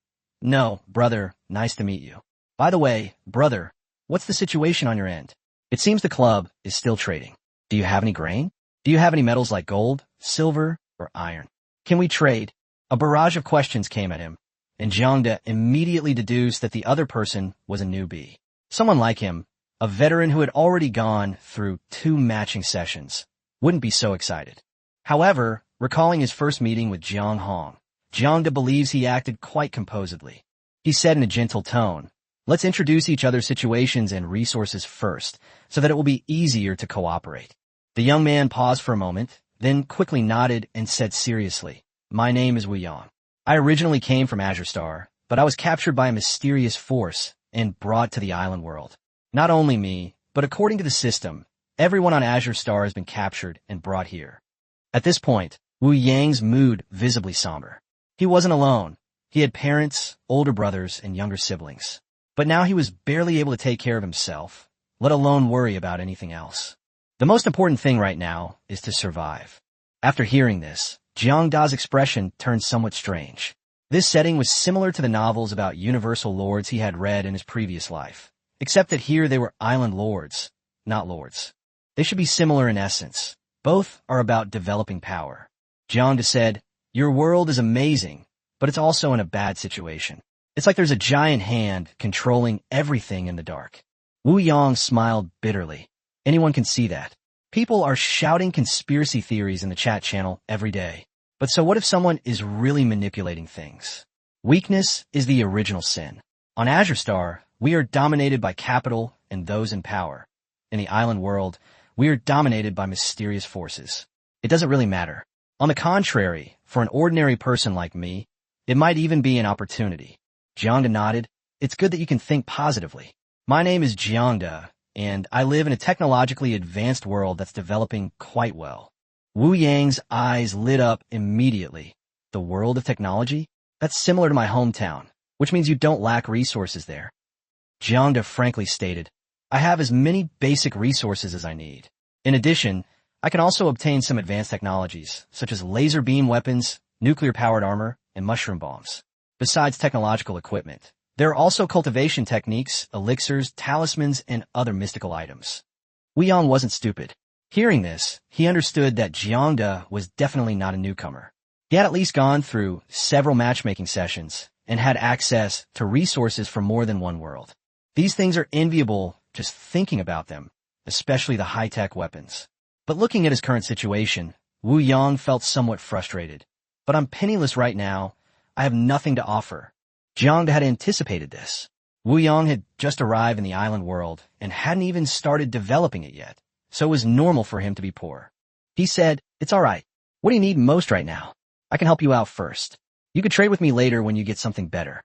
"No, brother, nice to meet you. By the way, brother, what's the situation on your end? It seems the club is still trading. Do you have any grain? Do you have any metals like gold, silver, or iron? Can we trade?" A barrage of questions came at him, and Jiang immediately deduced that the other person was a newbie. Someone like him, a veteran who had already gone through 2 matching sessions, wouldn't be so excited. However, recalling his first meeting with Jiang believes he acted quite composedly. He said in a gentle tone, "Let's introduce each other's situations and resources first, so that it will be easier to cooperate." The young man paused for a moment, then quickly nodded and said seriously, "My name is Yang. I originally came from Azure Star, but I was captured by a mysterious force and brought to the island world. Not only me, but according to the system, everyone on Azure Star has been captured and brought here." At this point, Yang's mood visibly somber. He wasn't alone. He had parents, older brothers, and younger siblings. But now he was barely able to take care of himself, let alone worry about anything else. The most important thing right now is to survive. After hearing this, Jiang's expression turned somewhat strange. This setting was similar to the novels about universal lords he had read in his previous life, except that here they were island lords, not lords. They should be similar in essence. Both are about developing power. Jiang said, "Your world is amazing, but it's also in a bad situation. It's like there's a giant hand controlling everything in the dark." Yang smiled bitterly. Anyone can see that. People are shouting conspiracy theories in the chat channel every day. But so what if someone is really manipulating things? Weakness is the original sin. On Azure Star, we are dominated by capital and those in power. In the island world, we are dominated by mysterious forces. It doesn't really matter. On the contrary, for an ordinary person like me, it might even be an opportunity. Jiang nodded. "It's good that you can think positively. My name is Jiang, and I live in a technologically advanced world that's developing quite well." Yang's eyes lit up immediately. "The world of technology? That's similar to my hometown, which means you don't lack resources there." Jiang frankly stated, "I have as many basic resources as I need. In addition, I can also obtain some advanced technologies, such as laser beam weapons, nuclear-powered armor, and mushroom bombs. Besides technological equipment, there are also cultivation techniques, elixirs, talismans, and other mystical items." Yang wasn't stupid. Hearing this, he understood that Jiang was definitely not a newcomer. He had at least gone through several matchmaking sessions and had access to resources from more than one world. These things are enviable just thinking about them, especially the high-tech weapons. But looking at his current situation, Yang felt somewhat frustrated. "But I'm penniless right now. I have nothing to offer." Jiang had anticipated this. Yang had just arrived in the island world and hadn't even started developing it yet, so it was normal for him to be poor. He said, "It's all right. What do you need most right now? I can help you out first. You could trade with me later when you get something better."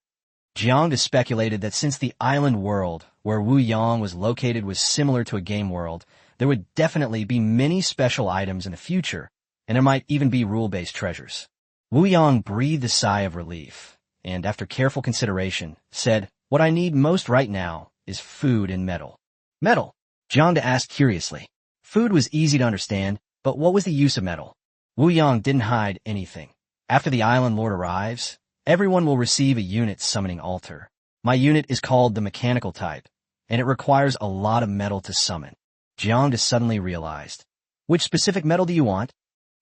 Jiang speculated that since the island world where Yang was located was similar to a game world, there would definitely be many special items in the future, and there might even be rule-based treasures. Yang breathed a sigh of relief, and after careful consideration, said, "What I need most right now is food and metal." "Metal?" Jiang asked curiously. Food was easy to understand, but what was the use of metal? Yang didn't hide anything. "After the island lord arrives, everyone will receive a unit summoning altar. My unit is called the mechanical type, and it requires a lot of metal to summon." Jiang suddenly realized. "Which specific metal do you want?"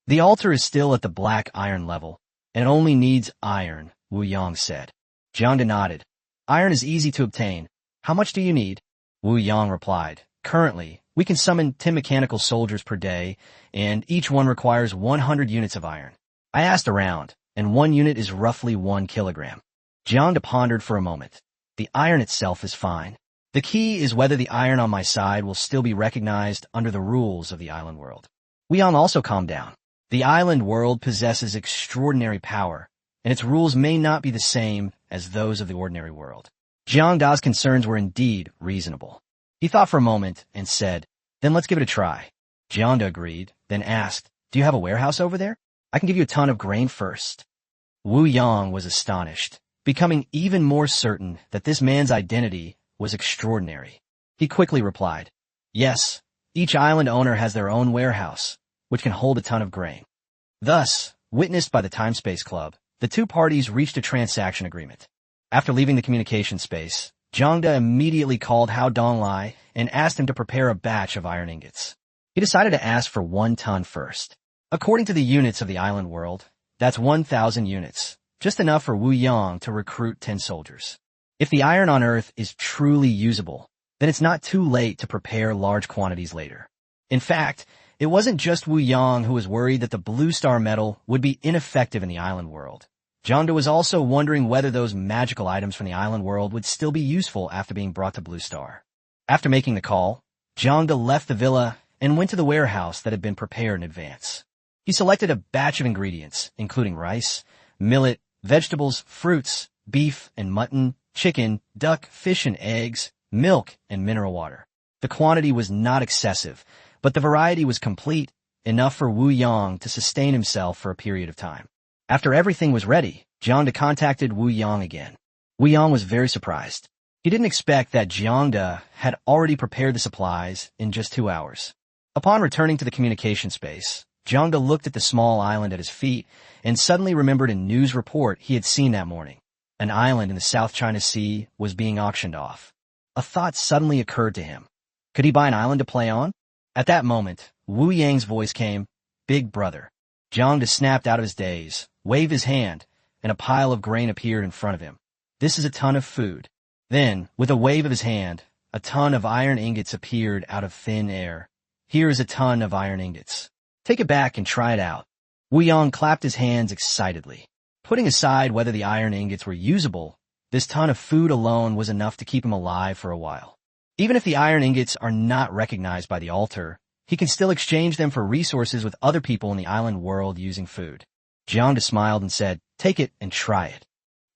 "The altar is still at the black iron level, and it only needs iron," Yang said. Jiang nodded. "Iron is easy to obtain. How much do you need?" Yang replied, "Currently, we can summon 10 mechanical soldiers per day, and each one requires 100 units of iron. I asked around, and 1 unit is roughly 1 kilogram." Jiang pondered for a moment. "The iron itself is fine. The key is whether the iron on my side will still be recognized under the rules of the island world." Yang also calmed down. The island world possesses extraordinary power, and its rules may not be the same as those of the ordinary world. Jiang Da's concerns were indeed reasonable. He thought for a moment and said, "Then let's give it a try." Jiang Da agreed, then asked, "Do you have a warehouse over there? I can give you a ton of grain first." Wu Yang was astonished, becoming even more certain that this man's identity was extraordinary. He quickly replied, "Yes, each island owner has their own warehouse, which can hold a ton of grain." Thus, witnessed by the Time-Space Club, the two parties reached a transaction agreement. After leaving the communication space, Jiang Da immediately called Hao Donglai and asked him to prepare a batch of iron ingots. He decided to ask for 1 ton first. According to the units of the island world, that's 1,000 units, just enough for Wu Yang to recruit 10 soldiers. If the iron on Earth is truly usable, then it's not too late to prepare large quantities later. In fact, it wasn't just Wu Yang who was worried that the blue star metal would be ineffective in the island world. Jiang Da was also wondering whether those magical items from the island world would still be useful after being brought to Blue Star. After making the call, Jiang Da left the villa and went to the warehouse that had been prepared in advance. He selected a batch of ingredients, including rice, millet, vegetables, fruits, beef and mutton, chicken, duck, fish and eggs, milk, and mineral water. The quantity was not excessive, but the variety was complete, enough for Wu Yang to sustain himself for a period of time. After everything was ready, Jiang Da contacted Wu Yang again. Wu Yang was very surprised. He didn't expect that Jiang Da had already prepared the supplies in just 2 hours. Upon returning to the communication space, Jiang Da looked at the small island at his feet and suddenly remembered a news report he had seen that morning. An island in the South China Sea was being auctioned off. A thought suddenly occurred to him. Could he buy an island to play on? At that moment, Wu Yang's voice came, "Big brother." Jiang Da snapped out of his daze, waved his hand, and a pile of grain appeared in front of him. "This is a ton of food." Then, with a wave of his hand, a ton of iron ingots appeared out of thin air. "Here is a ton of iron ingots. Take it back and try it out." Wu Yang clapped his hands excitedly. Putting aside whether the iron ingots were usable, this ton of food alone was enough to keep him alive for a while. Even if the iron ingots are not recognized by the altar, he can still exchange them for resources with other people in the island world using food. Jiang Da smiled and said, "Take it and try it."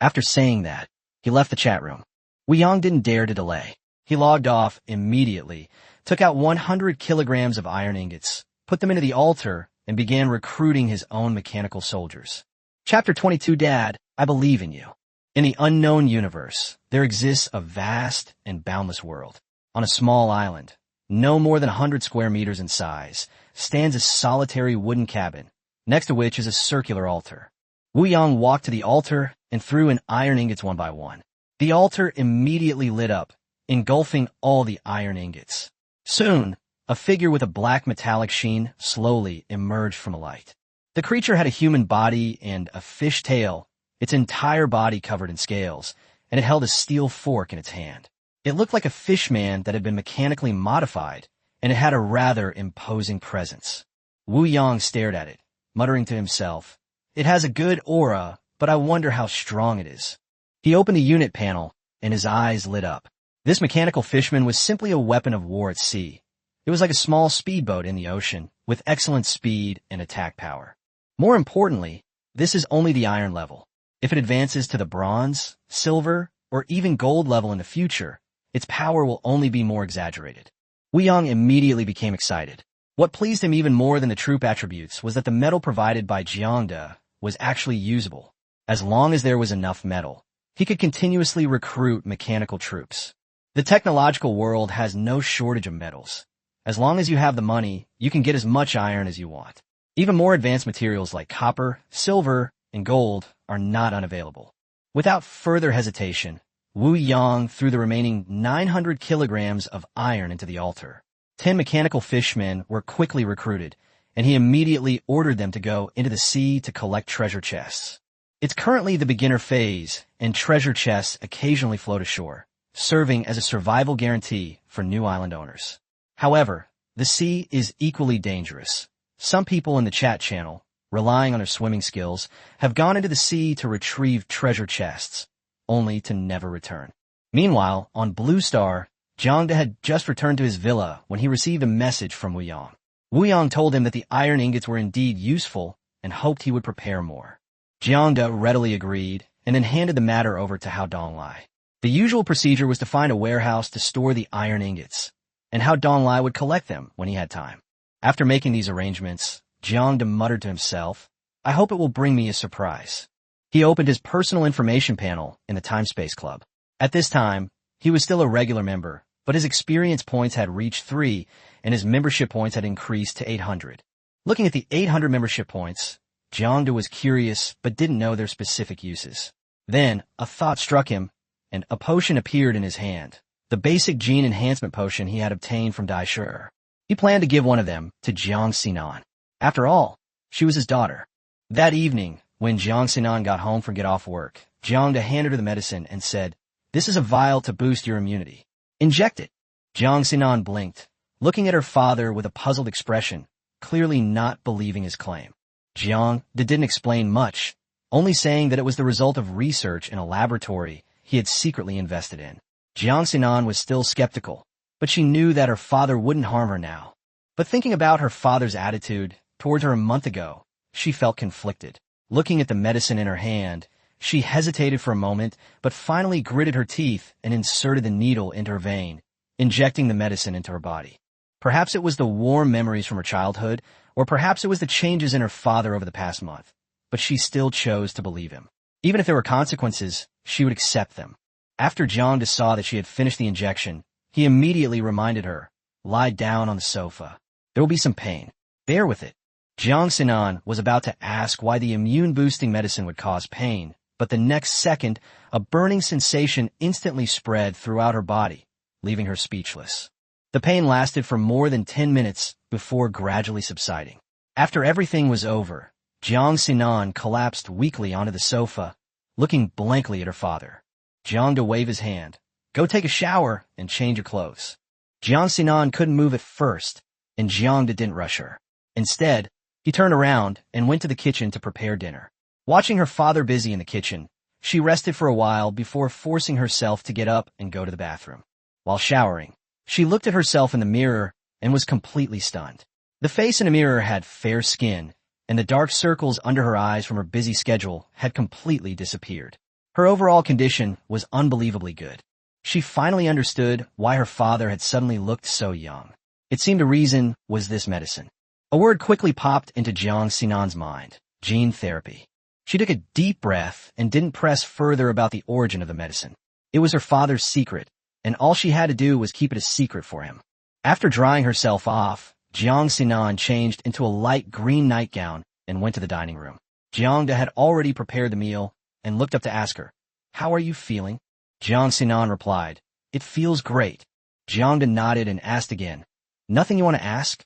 After saying that, he left the chat room. Wu Yang didn't dare to delay. He logged off immediately, took out 100 kilograms of iron ingots, put them into the altar, and began recruiting his own mechanical soldiers. Chapter 22. Dad, I believe in you. In the unknown universe, there exists a vast and boundless world. On a small island, no more than 100 square meters in size, stands a solitary wooden cabin, next to which is a circular altar. Wu Yang walked to the altar and threw in iron ingots one by one. The altar immediately lit up, engulfing all the iron ingots. Soon, a figure with a black metallic sheen slowly emerged from the light. The creature had a human body and a fish tail, its entire body covered in scales, and it held a steel fork in its hand. It looked like a fishman that had been mechanically modified, and it had a rather imposing presence. Wu Yang stared at it, muttering to himself, "It has a good aura, but I wonder how strong it is." He opened the unit panel, and his eyes lit up. This mechanical fishman was simply a weapon of war at sea. It was like a small speedboat in the ocean, with excellent speed and attack power. More importantly, this is only the iron level. If it advances to the bronze, silver, or even gold level in the future, its power will only be more exaggerated. Wu Yang immediately became excited. What pleased him even more than the troop attributes was that the metal provided by Jiang Da was actually usable. As long as there was enough metal, he could continuously recruit mechanical troops. The technological world has no shortage of metals. As long as you have the money, you can get as much iron as you want. Even more advanced materials like copper, silver, and gold are not unavailable. Without further hesitation, Wu Yang threw the remaining 900 kilograms of iron into the altar. 10 mechanical fishmen were quickly recruited, and he immediately ordered them to go into the sea to collect treasure chests. It's currently the beginner phase, and treasure chests occasionally float ashore, serving as a survival guarantee for new island owners. However, the sea is equally dangerous. Some people in the chat channel, relying on their swimming skills, have gone into the sea to retrieve treasure chests, only to never return. Meanwhile, on Blue Star, Jiang Da had just returned to his villa when he received a message from Wu Yang. Wu Yang told him that the iron ingots were indeed useful and hoped he would prepare more. Jiang readily agreed and then handed the matter over to Hao Donglai. The usual procedure was to find a warehouse to store the iron ingots, and Hao Donglai would collect them when he had time. After making these arrangements, Jiang muttered to himself, "I hope it will bring me a surprise." He opened his personal information panel in the Time-Space Club. At this time, he was still a regular member, but his experience points had reached 3, and his membership points had increased to 800. Looking at the 800 membership points, Jiang was curious but didn't know their specific uses. Then, a thought struck him, and a potion appeared in his hand, the basic gene enhancement potion he had obtained from Ushered. He planned to give one of them to Jiang Xinan. After all, she was his daughter. That evening, when Jiang Xinan got home from get off work, Jiang handed her the medicine and said, "This is a vial to boost your immunity. Inject it." Jiang Xinan blinked, looking at her father with a puzzled expression, clearly not believing his claim. Jiang didn't explain much, only saying that it was the result of research in a laboratory he had secretly invested in. Jiang Xinan was still skeptical, but she knew that her father wouldn't harm her now. But thinking about her father's attitude towards her a month ago, she felt conflicted. Looking at the medicine in her hand, she hesitated for a moment, but finally gritted her teeth and inserted the needle into her vein, injecting the medicine into her body. Perhaps it was the warm memories from her childhood, or perhaps it was the changes in her father over the past month, but she still chose to believe him. Even if there were consequences, she would accept them. After Jiang saw that she had finished the injection, he immediately reminded her, "Lie down on the sofa. There will be some pain. Bear with it." Jiang Xinan was about to ask why the immune-boosting medicine would cause pain, but the next second, a burning sensation instantly spread throughout her body, leaving her speechless. The pain lasted for more than 10 minutes before gradually subsiding. After everything was over, Jiang Xinan collapsed weakly onto the sofa, looking blankly at her father. Jiang waved his hand. "Go take a shower and change your clothes." Jiang Xinan couldn't move at first, and Jiang didn't rush her. Instead, he turned around and went to the kitchen to prepare dinner. Watching her father busy in the kitchen, she rested for a while before forcing herself to get up and go to the bathroom. While showering, she looked at herself in the mirror and was completely stunned. The face in the mirror had fair skin, and the dark circles under her eyes from her busy schedule had completely disappeared. Her overall condition was unbelievably good. She finally understood why her father had suddenly looked so young. It seemed the reason was this medicine. A word quickly popped into Jiang Xinan's mind: gene therapy. She took a deep breath and didn't press further about the origin of the medicine. It was her father's secret, and all she had to do was keep it a secret for him. After drying herself off, Jiang Xinan changed into a light green nightgown and went to the dining room. Jiang had already prepared the meal and looked up to ask her, "How are you feeling?" Jiang Xinan replied, "It feels great." Jiang nodded and asked again, "Nothing you want to ask?"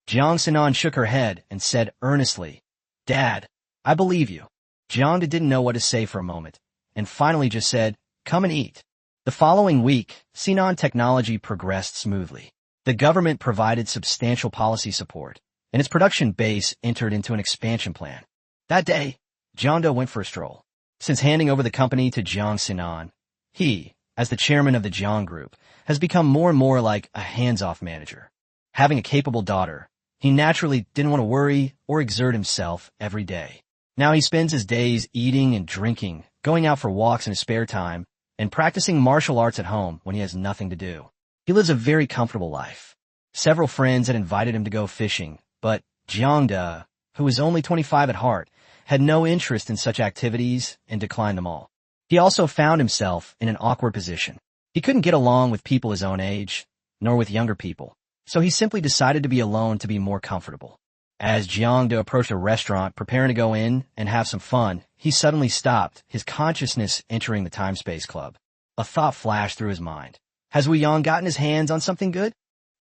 Jiang Xinan shook her head and said earnestly, "Dad, I believe you." Jiang didn't know what to say for a moment, and finally just said, "Come and eat." The following week, Xinan technology progressed smoothly. The government provided substantial policy support, and its production base entered into an expansion plan. That day, Jiang went for a stroll. Since handing over the company to Jiang Xinan, he, as the chairman of the Jiang Group, has become more and more like a hands-off manager. Having a capable daughter, he naturally didn't want to worry or exert himself every day. Now he spends his days eating and drinking, going out for walks in his spare time, and practicing martial arts at home when he has nothing to do. He lives a very comfortable life. Several friends had invited him to go fishing, but Jiang, who was only 25 at heart, had no interest in such activities and declined them all. He also found himself in an awkward position. He couldn't get along with people his own age, nor with younger people, so he simply decided to be alone to be more comfortable. As Jiang approached a restaurant preparing to go in and have some fun, he suddenly stopped, his consciousness entering the Time-Space Club. A thought flashed through his mind. Has Wu Yang gotten his hands on something good?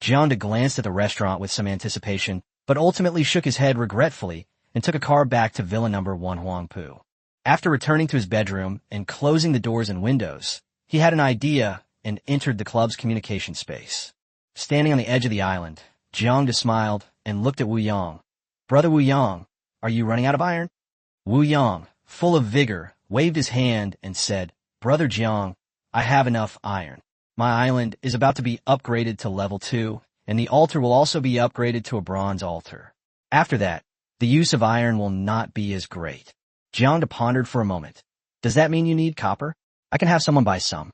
Jiang glanced at the restaurant with some anticipation, but ultimately shook his head regretfully and took a car back to Villa number 1 Huangpu. After returning to his bedroom and closing the doors and windows, he had an idea and entered the club's communication space. Standing on the edge of the island, Jiang smiled and looked at Wu Yang. "Brother Wu Yang, are you running out of iron?" Wu Yang, full of vigor, waved his hand and said, "Brother Jiang, I have enough iron. My island is about to be upgraded to level 2, and the altar will also be upgraded to a bronze altar. After that, the use of iron will not be as great. Jiang pondered for a moment. Does that mean you need copper? I can have someone buy some.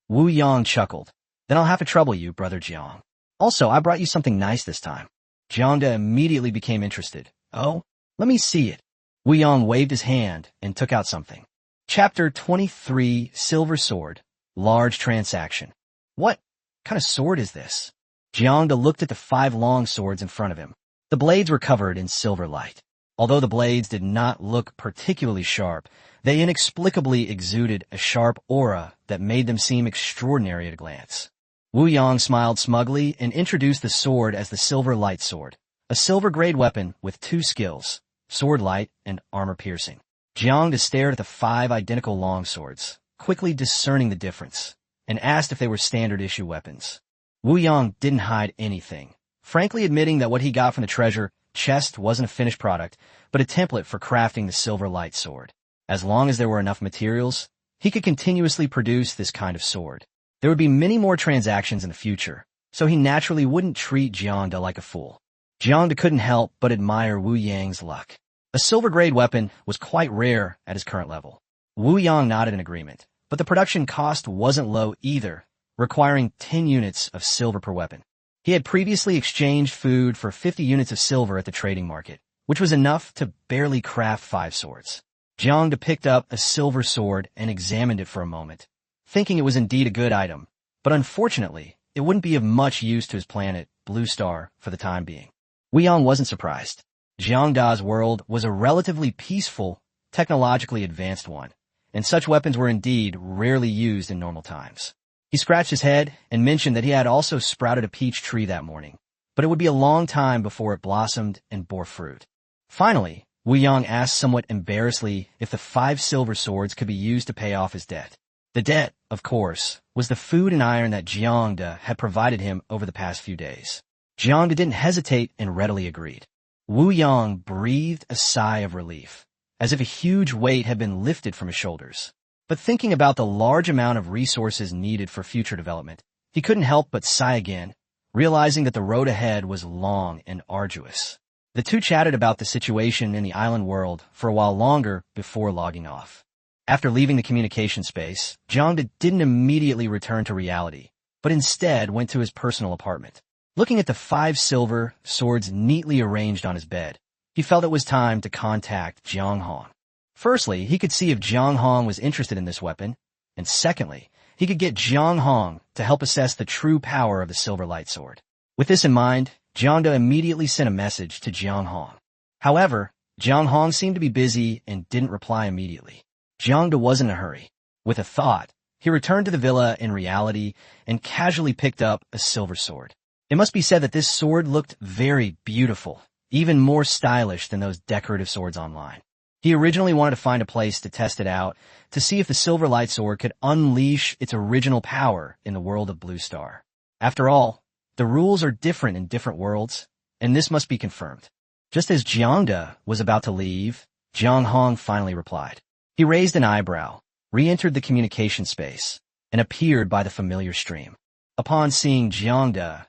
Wu Yang chuckled. Then I'll have to trouble you, brother Jiang. Also, I brought you something nice this time. Jiang immediately became interested. Oh? Let me see it. Wu Yang waved his hand and took out something. Chapter 23, Silver Sword. Large Transaction. What kind of sword is this? Jiang looked at the 5 long swords in front of him. The blades were covered in silver light. Although the blades did not look particularly sharp, they inexplicably exuded a sharp aura that made them seem extraordinary at a glance. Wu Yang smiled smugly and introduced the sword as the Silver Light Sword, a silver-grade weapon with 2 skills, sword light and armor piercing. Jiang stared at the 5 identical long swords, quickly discerning the difference, and asked if they were standard-issue weapons. Wu Yang didn't hide anything, frankly admitting that what he got from the treasure chest wasn't a finished product, but a template for crafting the Silver Light Sword. As long as there were enough materials, he could continuously produce this kind of sword. There would be many more transactions in the future, so he naturally wouldn't treat Jiang like a fool. Jiang couldn't help but admire Wu Yang's luck. A silver-grade weapon was quite rare at his current level. Wu Yang nodded in agreement, but the production cost wasn't low either, requiring 10 units of silver per weapon. He had previously exchanged food for 50 units of silver at the trading market, which was enough to barely craft 5 swords. Jiang picked up a silver sword and examined it for a moment, thinking it was indeed a good item, but unfortunately, it wouldn't be of much use to his planet, Blue Star, for the time being. Wu Yang wasn't surprised. Jiang's world was a relatively peaceful, technologically advanced one, and such weapons were indeed rarely used in normal times. He scratched his head and mentioned that he had also sprouted a peach tree that morning, but it would be a long time before it blossomed and bore fruit. Finally, Wu Yang asked somewhat embarrassedly if the 5 silver swords could be used to pay off his debt. The debt, of course, was the food and iron that Jiang had provided him over the past few days. Jiang didn't hesitate and readily agreed. Wu Yang breathed a sigh of relief, as if a huge weight had been lifted from his shoulders. But thinking about the large amount of resources needed for future development, he couldn't help but sigh again, realizing that the road ahead was long and arduous. The two chatted about the situation in the island world for a while longer before logging off. After leaving the communication space, Jiang didn't immediately return to reality, but instead went to his personal apartment. Looking at the 5 silver swords neatly arranged on his bed, he felt it was time to contact Jiang Hong. Firstly, he could see if Jiang Hong was interested in this weapon, and secondly, he could get Jiang Hong to help assess the true power of the Silver Light Sword. With this in mind, Jiang immediately sent a message to Jiang Hong. However, Jiang Hong seemed to be busy and didn't reply immediately. Jiang wasn't in a hurry. With a thought, he returned to the villa in reality and casually picked up a silver sword. It must be said that this sword looked very beautiful, even more stylish than those decorative swords online. He originally wanted to find a place to test it out to see if the Silver Light Sword could unleash its original power in the world of Blue Star. After all, the rules are different in different worlds, and this must be confirmed. Just as Jiang was about to leave, Jiang Hong finally replied. He raised an eyebrow, re-entered the communication space, and appeared by the familiar stream. Upon seeing Jiang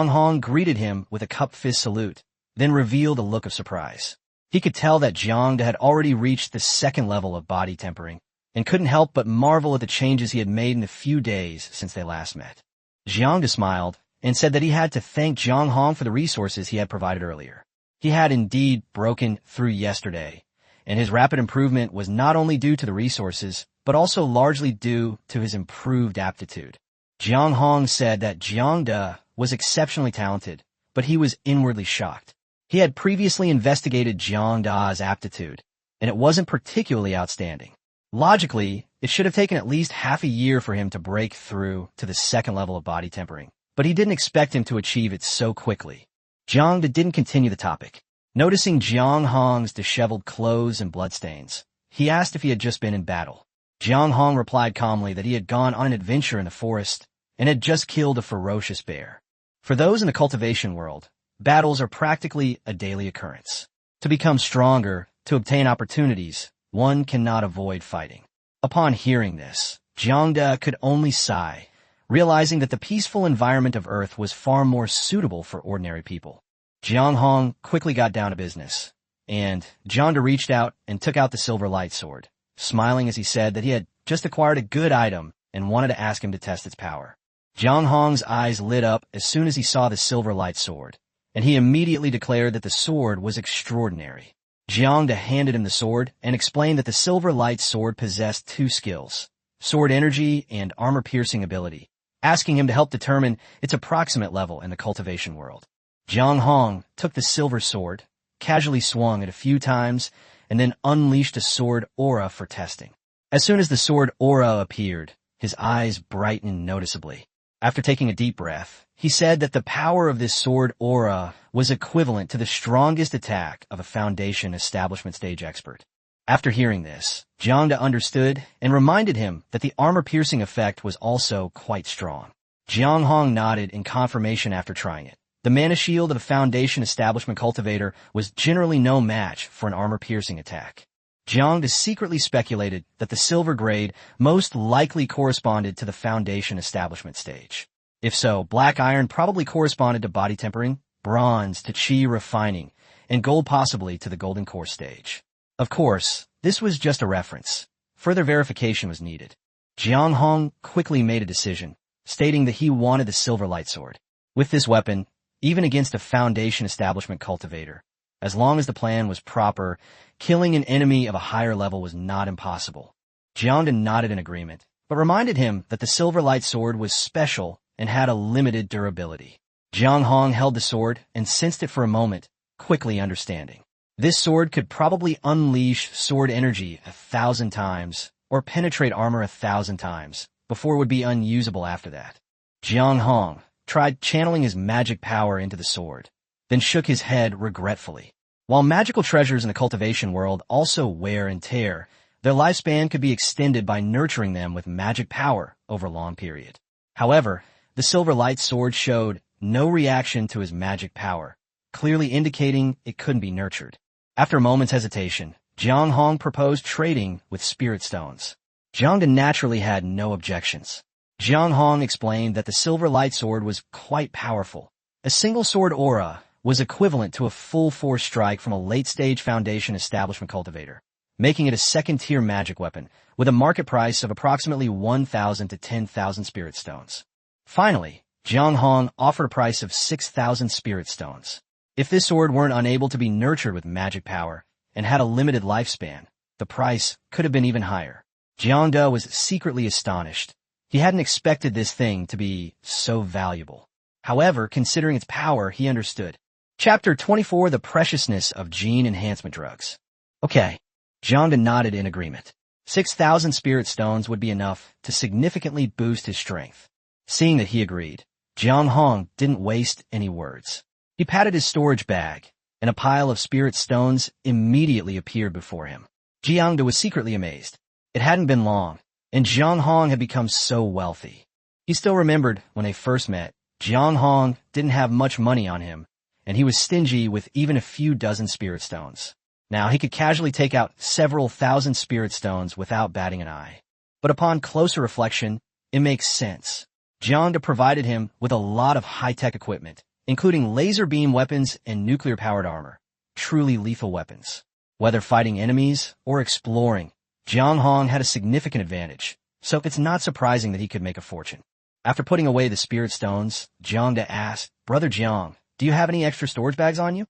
Hong greeted him with a cup-fist salute, then revealed a look of surprise. He could tell that Jiang had already reached the 2nd level of body tempering, and couldn't help but marvel at the changes he had made in the few days since they last met. Jiang smiled and said that he had to thank Jiang Hong for the resources he had provided earlier. He had indeed broken through yesterday, and his rapid improvement was not only due to the resources, but also largely due to his improved aptitude. Jiang Hong said that Jiang was exceptionally talented, but he was inwardly shocked. He had previously investigated Jiang's aptitude, and it wasn't particularly outstanding. Logically, it should have taken at least half a year for him to break through to the 2nd level of body tempering, but he didn't expect him to achieve it so quickly. Jiang didn't continue the topic. Noticing Jiang Hong's disheveled clothes and bloodstains, he asked if he had just been in battle. Jiang Hong replied calmly that he had gone on an adventure in the forest and had just killed a ferocious bear. For those in the cultivation world, battles are practically a daily occurrence. To become stronger, to obtain opportunities, one cannot avoid fighting. Upon hearing this, Jiang could only sigh, realizing that the peaceful environment of Earth was far more suitable for ordinary people. Jiang quickly got down to business, and Jiang reached out and took out the silver light sword, smiling as he said that he had just acquired a good item and wanted to ask him to test its power. Jiang eyes lit up as soon as he saw the silver light sword, and he immediately declared that the sword was extraordinary. Jiang handed him the sword and explained that the silver light sword possessed two skills, sword energy and armor-piercing ability, asking him to help determine its approximate level in the cultivation world. Jiang took the silver sword, casually swung it a few times, and then unleashed a sword aura for testing. As soon as the sword aura appeared, his eyes brightened noticeably. After taking a deep breath, he said that the power of this sword aura was equivalent to the strongest attack of a Foundation establishment stage expert. After hearing this, Jiang understood and reminded him that the armor-piercing effect was also quite strong. Jiang nodded in confirmation after trying it. The mana shield of the Foundation establishment cultivator was generally no match for an armor-piercing attack. Jiang secretly speculated that the silver grade most likely corresponded to the Foundation establishment stage. If so, black iron probably corresponded to body tempering, bronze to chi refining, and gold possibly to the golden core stage. Of course, this was just a reference. Further verification was needed. Jiang quickly made a decision, stating that he wanted the silver light sword. With this weapon, even against a Foundation establishment cultivator, as long as the plan was proper, killing an enemy of a higher level was not impossible. Jiang nodded in agreement, but reminded him that the silver light sword was special and had a limited durability. Jiang held the sword and sensed it for a moment, quickly understanding. This sword could probably unleash sword energy 1,000 times, or penetrate armor 1,000 times, before it would be unusable after that. Jiang tried channeling his magic power into the sword, then shook his head regretfully. While magical treasures in the cultivation world also wear and tear, their lifespan could be extended by nurturing them with magic power over a long period. However, the silver light sword showed no reaction to his magic power, clearly indicating it couldn't be nurtured. After a moment's hesitation, Jiang proposed trading with spirit stones. Jiang naturally had no objections. Jiang explained that the silver light sword was quite powerful. A single sword aura was equivalent to a full force strike from a late-stage Foundation establishment cultivator, making it a second-tier magic weapon with a market price of approximately 1,000 to 10,000 spirit stones. Finally, Jiang offered a price of 6,000 spirit stones. If this sword weren't unable to be nurtured with magic power and had a limited lifespan, the price could have been even higher. Jiang was secretly astonished. He hadn't expected this thing to be so valuable. However, considering its power, he understood. Chapter 24, The Preciousness of Gene Enhancement Drugs. Okay. Jiang nodded in agreement. 6,000 spirit stones would be enough to significantly boost his strength. Seeing that he agreed, Jiang didn't waste any words. He patted his storage bag, and a pile of spirit stones immediately appeared before him. Jiang was secretly amazed. It hadn't been long, and Jiang had become so wealthy. He still remembered when they first met, Jiang didn't have much money on him, and he was stingy with even a few dozen spirit stones. Now he could casually take out several thousand spirit stones without batting an eye. But upon closer reflection, it makes sense. Jiang provided him with a lot of high-tech equipment, including laser beam weapons and nuclear-powered armor, truly lethal weapons. Whether fighting enemies or exploring, Jiang had a significant advantage, so it's not surprising that he could make a fortune. After putting away the spirit stones, Jiang asked, "Brother Jiang, do you have any extra storage bags on you?"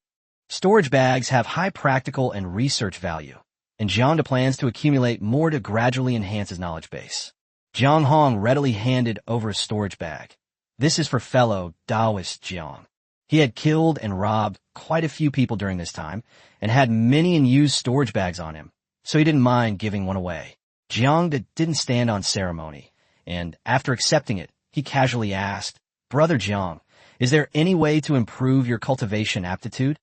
Storage bags have high practical and research value, and Jiang plans to accumulate more to gradually enhance his knowledge base. Jiang readily handed over a storage bag. This is for fellow Taoist Jiang. He had killed and robbed quite a few people during this time, and had many unused storage bags on him, so he didn't mind giving one away. Jiang didn't stand on ceremony, and after accepting it, he casually asked, "Brother Jiang, is there any way to improve your cultivation aptitude?"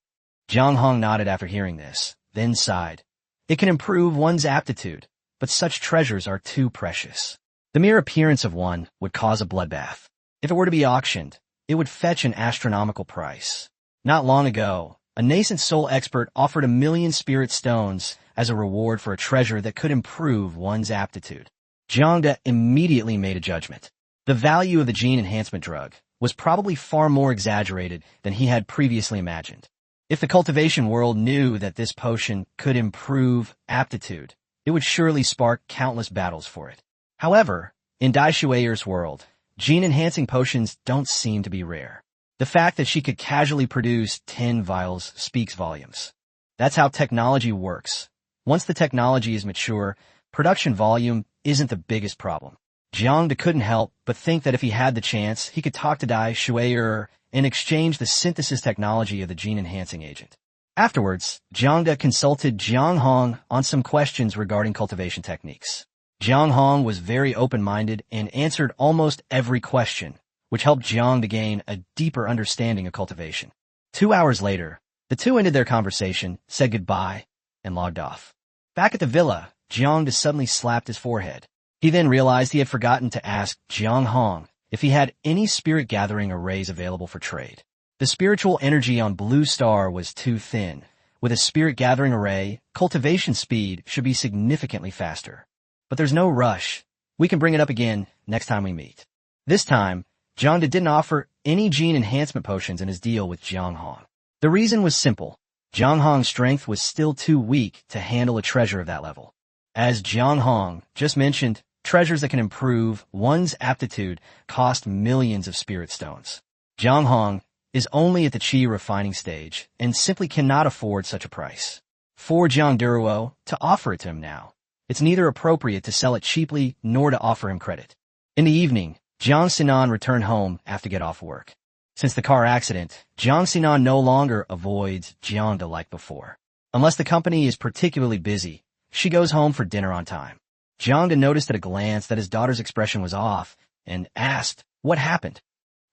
Jiang nodded after hearing this, then sighed. It can improve one's aptitude, but such treasures are too precious. The mere appearance of one would cause a bloodbath. If it were to be auctioned, it would fetch an astronomical price. Not long ago, a nascent soul expert offered 1,000,000 spirit stones as a reward for a treasure that could improve one's aptitude. Jiang immediately made a judgment. The value of the gene enhancement drug was probably far more exaggerated than he had previously imagined. If the cultivation world knew that this potion could improve aptitude, it would surely spark countless battles for it. However, in Dai Shueyer's world, gene-enhancing potions don't seem to be rare. The fact that she could casually produce 10 vials speaks volumes. That's how technology works. Once the technology is mature, production volume isn't the biggest problem. Jiang couldn't help but think that if he had the chance, he could talk to Dai Shueyer and exchange the synthesis technology of the gene-enhancing agent. Afterwards, Jiang consulted Jiang Hong on some questions regarding cultivation techniques. Jiang Hong was very open-minded and answered almost every question, which helped Jiang to gain a deeper understanding of cultivation. 2 hours later, the two ended their conversation, said goodbye, and logged off. Back at the villa, Jiang suddenly slapped his forehead. He then realized he had forgotten to ask Jiang Hong if he had any spirit gathering arrays available for trade. The spiritual energy on Blue Star was too thin. With a spirit gathering array, cultivation speed should be significantly faster. But there's no rush. We can bring it up again next time we meet. This time, Jiang didn't offer any gene enhancement potions in his deal with Jiang Hong. The reason was simple. Jiang Hong's strength was still too weak to handle a treasure of that level. As Jiang Hong just mentioned, treasures that can improve one's aptitude cost millions of spirit stones. Jiang Hong is only at the qi refining stage and simply cannot afford such a price. For Jiang Duruo to offer it to him now, it's neither appropriate to sell it cheaply nor to offer him credit. In the evening, Jiang Sinan returned home after get off work. Since the car accident, Jiang Sinan no longer avoids Jiang like before. Unless the company is particularly busy, she goes home for dinner on time. Jiang noticed at a glance that his daughter's expression was off and asked, "What happened?"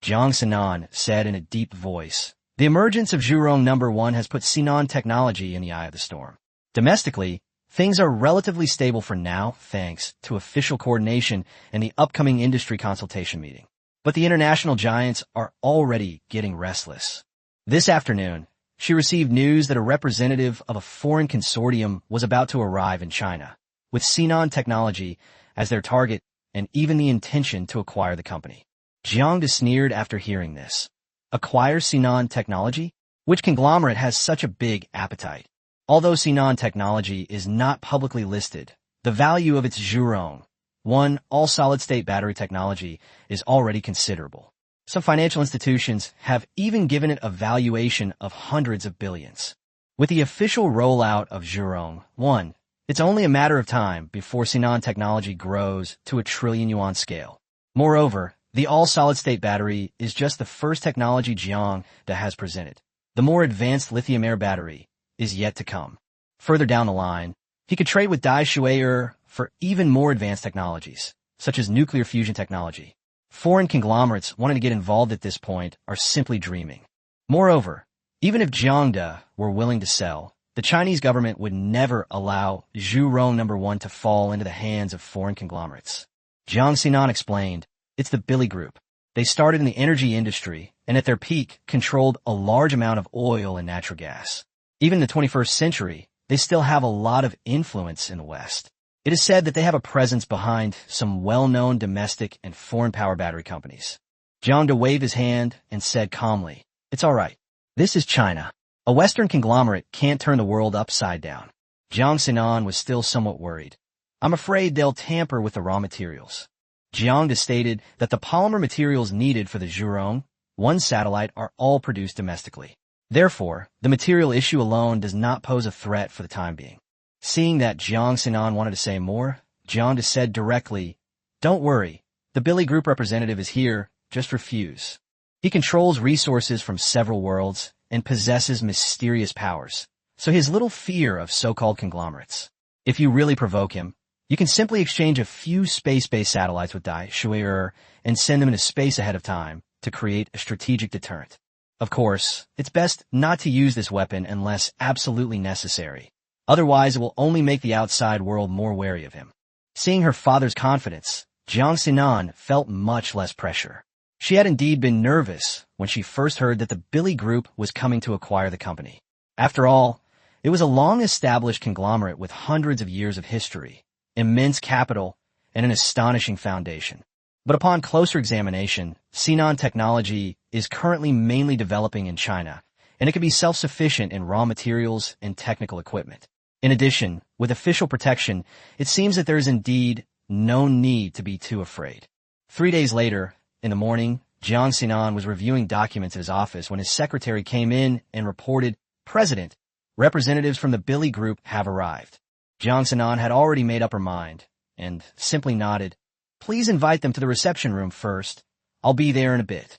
Jiang Sinan said in a deep voice, "The emergence of Zhurong No. 1 has put Sinan technology in the eye of the storm. Domestically, things are relatively stable for now, thanks to official coordination and the upcoming industry consultation meeting. But the international giants are already getting restless." This afternoon, she received news that a representative of a foreign consortium was about to arrive in China, with Sinan technology as their target and even the intention to acquire the company. Jiang sneered after hearing this. Acquire Sinan technology? Which conglomerate has such a big appetite? Although Sinan technology is not publicly listed, the value of its Zhurong, one all-solid-state battery technology, is already considerable. Some financial institutions have even given it a valuation of hundreds of billions. With the official rollout of Zhurong 1, it's only a matter of time before Sinan technology grows to a trillion yuan scale. Moreover, the all-solid-state battery is just the first technology Jiang has presented. The more advanced lithium-air battery is yet to come. Further down the line, he could trade with Dai Shueyer for even more advanced technologies, such as nuclear fusion technology. Foreign conglomerates wanting to get involved at this point are simply dreaming. Moreover, even if Jiang were willing to sell, the Chinese government would never allow Zhurong No. 1 to fall into the hands of foreign conglomerates. Jiang Sinan explained, "It's the Billy Group. They started in the energy industry and at their peak controlled a large amount of oil and natural gas. Even in the 21st century, they still have a lot of influence in the West. It is said that they have a presence behind some well-known domestic and foreign power battery companies." Jiang waved his hand and said calmly, "It's all right. This is China. A Western conglomerate can't turn the world upside down." Jiang Sinan was still somewhat worried. "I'm afraid they'll tamper with the raw materials." Jiang stated that the polymer materials needed for the Zhurong 1 satellite are all produced domestically. Therefore, the material issue alone does not pose a threat for the time being. Seeing that Jiang Sinan wanted to say more, Jiang said directly, "Don't worry. The Billy Group representative is here, just refuse. He controls resources from several worlds and possesses mysterious powers, so he has little fear of so-called conglomerates. If you really provoke him, you can simply exchange a few space-based satellites with Dai Shueyer and send them into space ahead of time to create a strategic deterrent. Of course, it's best not to use this weapon unless absolutely necessary. Otherwise, it will only make the outside world more wary of him." Seeing her father's confidence, Jiang Sinan felt much less pressure. She had indeed been nervous when she first heard that the Billy Group was coming to acquire the company. After all, it was a long-established conglomerate with hundreds of years of history, immense capital, and an astonishing foundation. But upon closer examination, Sinan technology is currently mainly developing in China, and it can be self-sufficient in raw materials and technical equipment. In addition, with official protection, it seems that there is indeed no need to be too afraid. 3 days later, in the morning, Jiang Sinan was reviewing documents at his office when his secretary came in and reported, "President, representatives from the Billy Group have arrived." Jiang Sinan had already made up her mind and simply nodded, "Please invite them to the reception room first. I'll be there in a bit."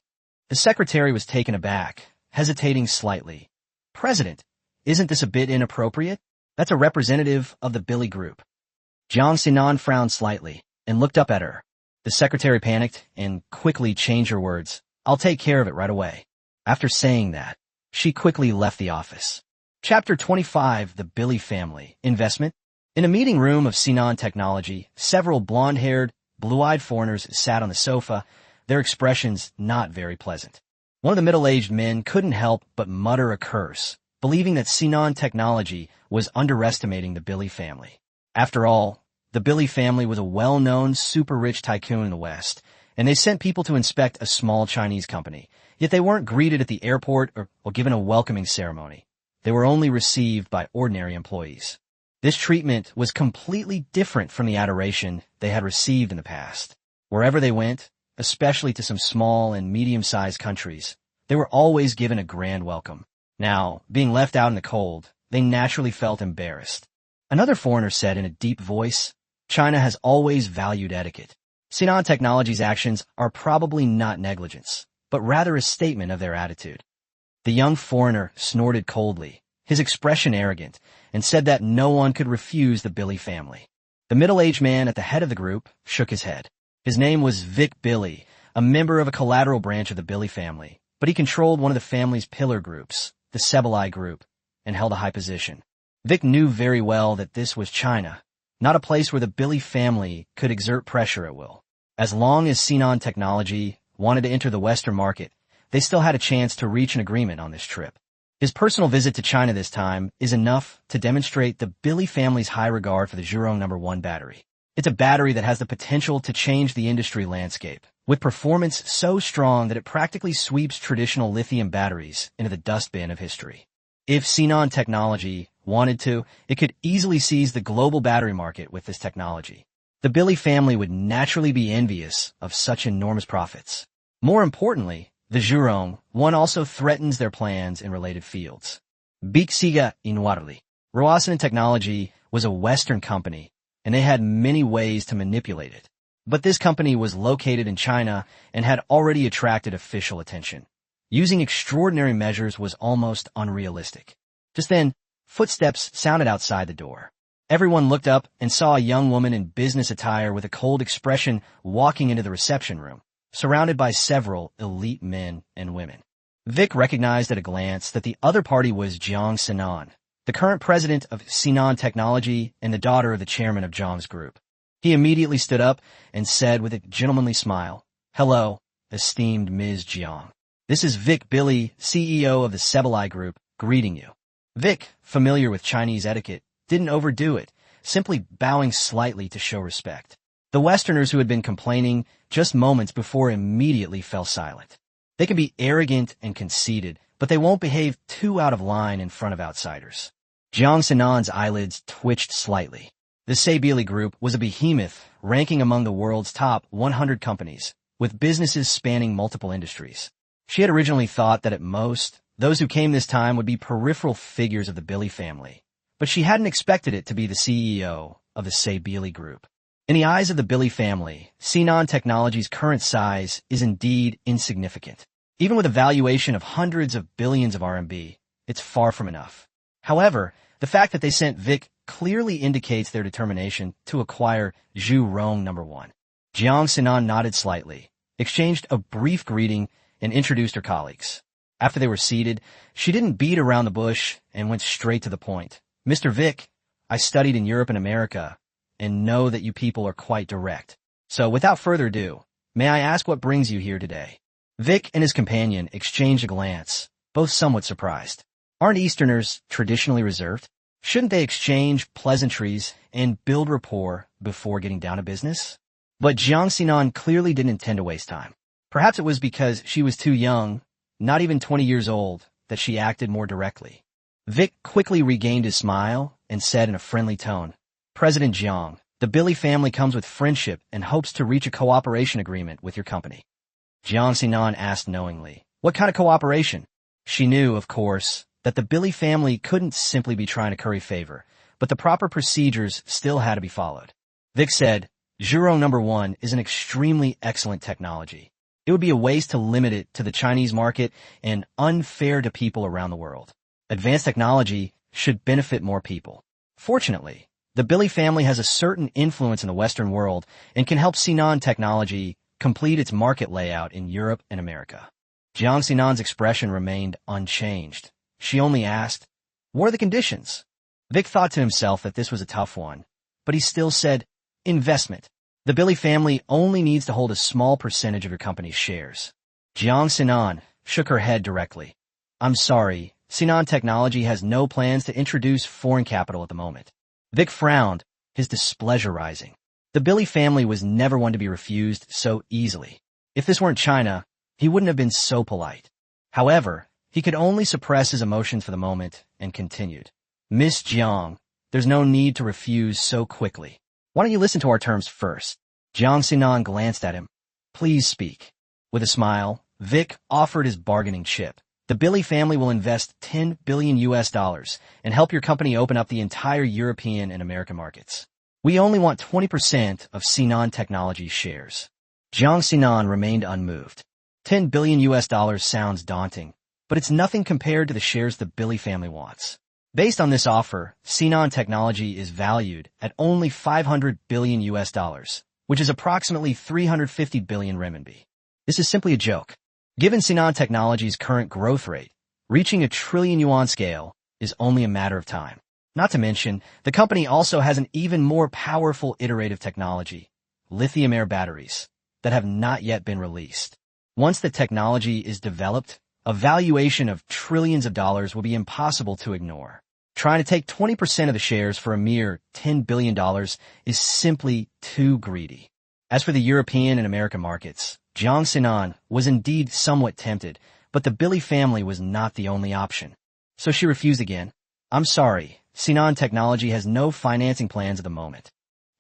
The secretary was taken aback, hesitating slightly. "President, isn't this a bit inappropriate? That's a representative of the Billy Group." Jiang Sinan frowned slightly and looked up at her. The secretary panicked and quickly changed her words. "I'll take care of it right away." After saying that, she quickly left the office. Chapter 25, The Billy Family, Investment. In a meeting room of Sinan Technology, several blonde-haired, blue-eyed foreigners sat on the sofa, their expressions not very pleasant. One of the middle-aged men couldn't help but mutter a curse, believing that Sinan Technology was underestimating the Billy family. After all, the Billy family was a well-known super-rich tycoon in the West, and they sent people to inspect a small Chinese company, yet they weren't greeted at the airport or given a welcoming ceremony. They were only received by ordinary employees. This treatment was completely different from the adoration they had received in the past. Wherever they went, especially to some small and medium-sized countries, they were always given a grand welcome. Now, being left out in the cold, they naturally felt embarrassed. Another foreigner said in a deep voice, "China has always valued etiquette. Sinan Technology's actions are probably not negligence, but rather a statement of their attitude." The young foreigner snorted coldly, his expression arrogant, and said that no one could refuse the Billy family. The middle-aged man at the head of the group shook his head. His name was Vic Billy, a member of a collateral branch of the Billy family, but he controlled one of the family's pillar groups, the Sebalai Group, and held a high position. Vic knew very well that this was China, not a place where the Billy family could exert pressure at will. As long as Sinan Technology wanted to enter the Western market, they still had a chance to reach an agreement on this trip. His personal visit to China this time is enough to demonstrate the Billy family's high regard for the Zhurong No. 1 battery. It's a battery that has the potential to change the industry landscape, with performance so strong that it practically sweeps traditional lithium batteries into the dustbin of history. If Sinan Technology wanted to, it could easily seize the global battery market with this technology. The Billy family would naturally be envious of such enormous profits. More importantly, the Zhurong one also threatens their plans in related fields. Bixiga Inwarli. Roasan Technology was a Western company, and they had many ways to manipulate it. But this company was located in China and had already attracted official attention. Using extraordinary measures was almost unrealistic. Just then, footsteps sounded outside the door. Everyone looked up and saw a young woman in business attire with a cold expression walking into the reception room, surrounded by several elite men and women. Vic recognized at a glance that the other party was Jiang Sinan, the current president of Sinan Technology and the daughter of the chairman of Jiang's group. He immediately stood up and said with a gentlemanly smile, "Hello, esteemed Ms. Jiang. This is Vic Billy, CEO of the Sebalai Group, greeting you." Vic, familiar with Chinese etiquette, didn't overdo it, simply bowing slightly to show respect. The Westerners who had been complaining just moments before immediately fell silent. They can be arrogant and conceited, but they won't behave too out of line in front of outsiders. Jiang Sinan's eyelids twitched slightly. The Sabili Group was a behemoth ranking among the world's top 100 companies, with businesses spanning multiple industries. She had originally thought that at most, those who came this time would be peripheral figures of the Billy family, but she hadn't expected it to be the CEO of the Sabili Group. In the eyes of the Billy family, Sinan Technology's current size is indeed insignificant. Even with a valuation of hundreds of billions of RMB, it's far from enough. However, the fact that they sent Vic clearly indicates their determination to acquire Zhurong No. 1. Jiang Sinan nodded slightly, exchanged a brief greeting, and introduced her colleagues. After they were seated, she didn't beat around the bush and went straight to the point. "Mr. Vic, I studied in Europe and America, and know that you people are quite direct. So without further ado, may I ask what brings you here today?" Vic and his companion exchanged a glance, both somewhat surprised. Aren't Easterners traditionally reserved? Shouldn't they exchange pleasantries and build rapport before getting down to business? But Jiang Xinan clearly didn't intend to waste time. Perhaps it was because she was too young, not even 20 years old, that she acted more directly. Vic quickly regained his smile and said in a friendly tone, "President Jiang, the Billy family comes with friendship and hopes to reach a cooperation agreement with your company." Jiang Xinan asked knowingly, "What kind of cooperation?" She knew, of course, that the Billy family couldn't simply be trying to curry favor, but the proper procedures still had to be followed. Vic said, "Zhuro number 1 is an extremely excellent technology. It would be a waste to limit it to the Chinese market and unfair to people around the world. Advanced technology should benefit more people. Fortunately, the Billy family has a certain influence in the Western world and can help Sinan technology complete its market layout in Europe and America." Jiang Sinan's expression remained unchanged. She only asked, "What are the conditions?" Vic thought to himself that this was a tough one, but he still said, "Investment. The Billy family only needs to hold a small percentage of your company's shares." Jiang Sinan shook her head directly. "I'm sorry, Sinan Technology has no plans to introduce foreign capital at the moment." Vic frowned, his displeasure rising. The Billy family was never one to be refused so easily. If this weren't China, he wouldn't have been so polite. However, he could only suppress his emotions for the moment and continued, "Miss Jiang, there's no need to refuse so quickly. Why don't you listen to our terms first?" Jiang Sinan glanced at him. "Please speak." With a smile, Vic offered his bargaining chip. "The Billy family will invest $10 billion and help your company open up the entire European and American markets. We only want 20% of Sinan Technology shares." Jiang Sinan remained unmoved. $10 billion sounds daunting, but it's nothing compared to the shares the Billy family wants. Based on this offer, Sinan Technology is valued at only $500 billion, which is approximately 350 billion renminbi. This is simply a joke. Given Sinan Technology's current growth rate, reaching a trillion yuan scale is only a matter of time. Not to mention, the company also has an even more powerful iterative technology, lithium-air batteries, that have not yet been released. Once the technology is developed, a valuation of trillions of dollars will be impossible to ignore. Trying to take 20% of the shares for a mere $10 billion is simply too greedy. As for the European and American markets, Jiang Sinan was indeed somewhat tempted, but the Billy family was not the only option. So she refused again. "I'm sorry, Sinan Technology has no financing plans at the moment."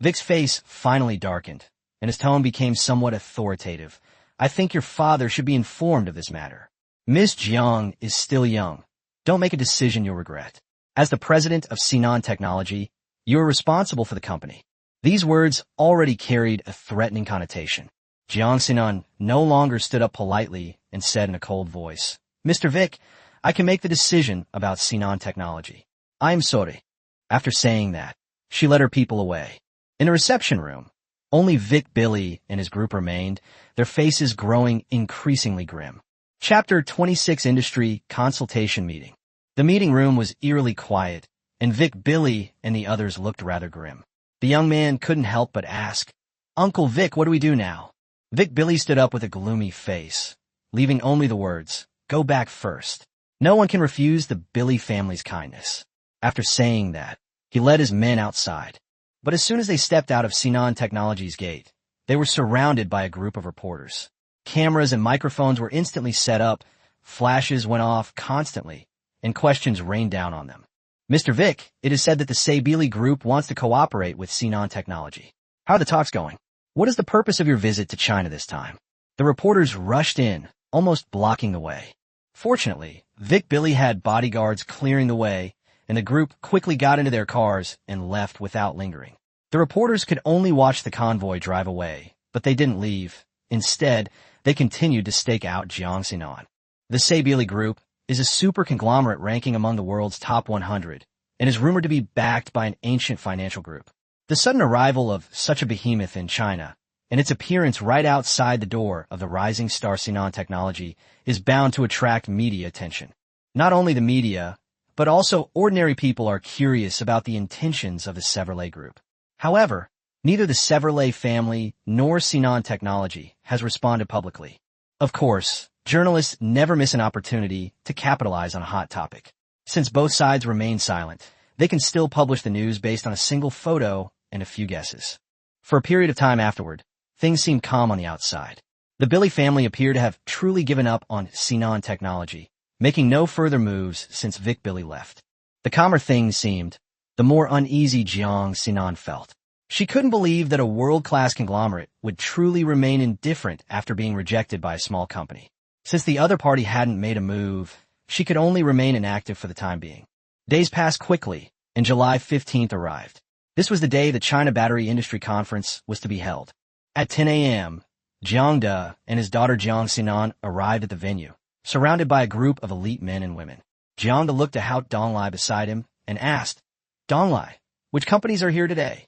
Vic's face finally darkened, and his tone became somewhat authoritative. "I think your father should be informed of this matter. Miss Jiang is still young. Don't make a decision you'll regret. As the president of Sinan Technology, you are responsible for the company." These words already carried a threatening connotation. Jiang Sinan no longer stood up politely and said in a cold voice, "Mr. Vic, I can make the decision about Sinan Technology. I am sorry." After saying that, she led her people away. In the reception room, only Vic Billy and his group remained, their faces growing increasingly grim. Chapter 26 Industry Consultation Meeting. The meeting room was eerily quiet, and Vic Billy and the others looked rather grim. The young man couldn't help but ask, "Uncle Vic, what do we do now?" Vic Billy stood up with a gloomy face, leaving only the words, "Go back first." No one can refuse the Billy family's kindness. After saying that, he led his men outside. But as soon as they stepped out of Sinan Technology's gate, they were surrounded by a group of reporters. Cameras and microphones were instantly set up, flashes went off constantly, and questions rained down on them. "Mr. Vic, it is said that the Sabili Group wants to cooperate with Sinan Technology. How are the talks going? What is the purpose of your visit to China this time?" The reporters rushed in, almost blocking the way. Fortunately, Vic Billy had bodyguards clearing the way, and the group quickly got into their cars and left without lingering. The reporters could only watch the convoy drive away, but they didn't leave. Instead, they continued to stake out Jiang Sinan. The Sabili Group is a super conglomerate ranking among the world's top 100, and is rumored to be backed by an ancient financial group. The sudden arrival of such a behemoth in China, and its appearance right outside the door of the rising star Sinan Technology, is bound to attract media attention. Not only the media, but also ordinary people are curious about the intentions of the Chevrolet Group. However, neither the Chevrolet family nor Sinan Technology has responded publicly. Of course, journalists never miss an opportunity to capitalize on a hot topic. Since both sides remain silent, they can still publish the news based on a single photo and a few guesses. For a period of time afterward, things seemed calm on the outside. The Billy family appeared to have truly given up on Sinan technology, making no further moves since Vic Billy left. The calmer things seemed, the more uneasy Jiang Sinan felt. She couldn't believe that a world-class conglomerate would truly remain indifferent after being rejected by a small company. Since the other party hadn't made a move, she could only remain inactive for the time being. Days passed quickly, and July 15th arrived. This was the day the China Battery Industry Conference was to be held. At 10 a.m., Jiang De and his daughter Jiang Sinan arrived at the venue, surrounded by a group of elite men and women. Jiang De looked at Hao Donglai beside him and asked, "Donglai, which companies are here today?"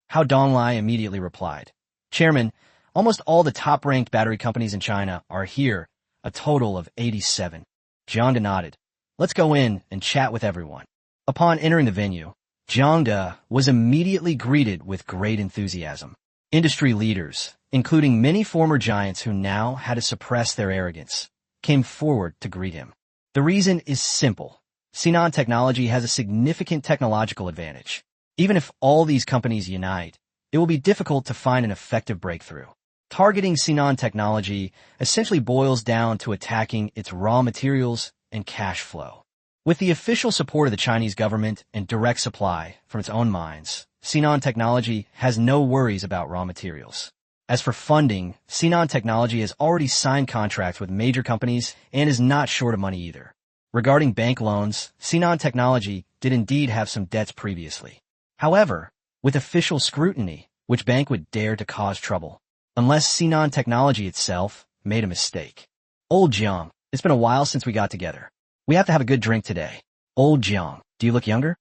Hao Donglai immediately replied, "Chairman, almost all the top-ranked battery companies in China are here, a total of 87. Jiang De nodded. "Let's go in and chat with everyone." Upon entering the venue, Jiang De was immediately greeted with great enthusiasm. Industry leaders, including many former giants who now had to suppress their arrogance, came forward to greet him. The reason is simple. Sinan Technology has a significant technological advantage. Even if all these companies unite, it will be difficult to find an effective breakthrough. Targeting Sinan Technology essentially boils down to attacking its raw materials and cash flow. With the official support of the Chinese government and direct supply from its own mines, Sinan Technology has no worries about raw materials. As for funding, Sinan Technology has already signed contracts with major companies and is not short of money either. Regarding bank loans, Sinan Technology did indeed have some debts previously. However, with official scrutiny, which bank would dare to cause trouble? Unless Sinan Technology itself made a mistake. Old Jiang, it's been a while since we got together. We have to have a good drink today. Old Jiang, do you look younger?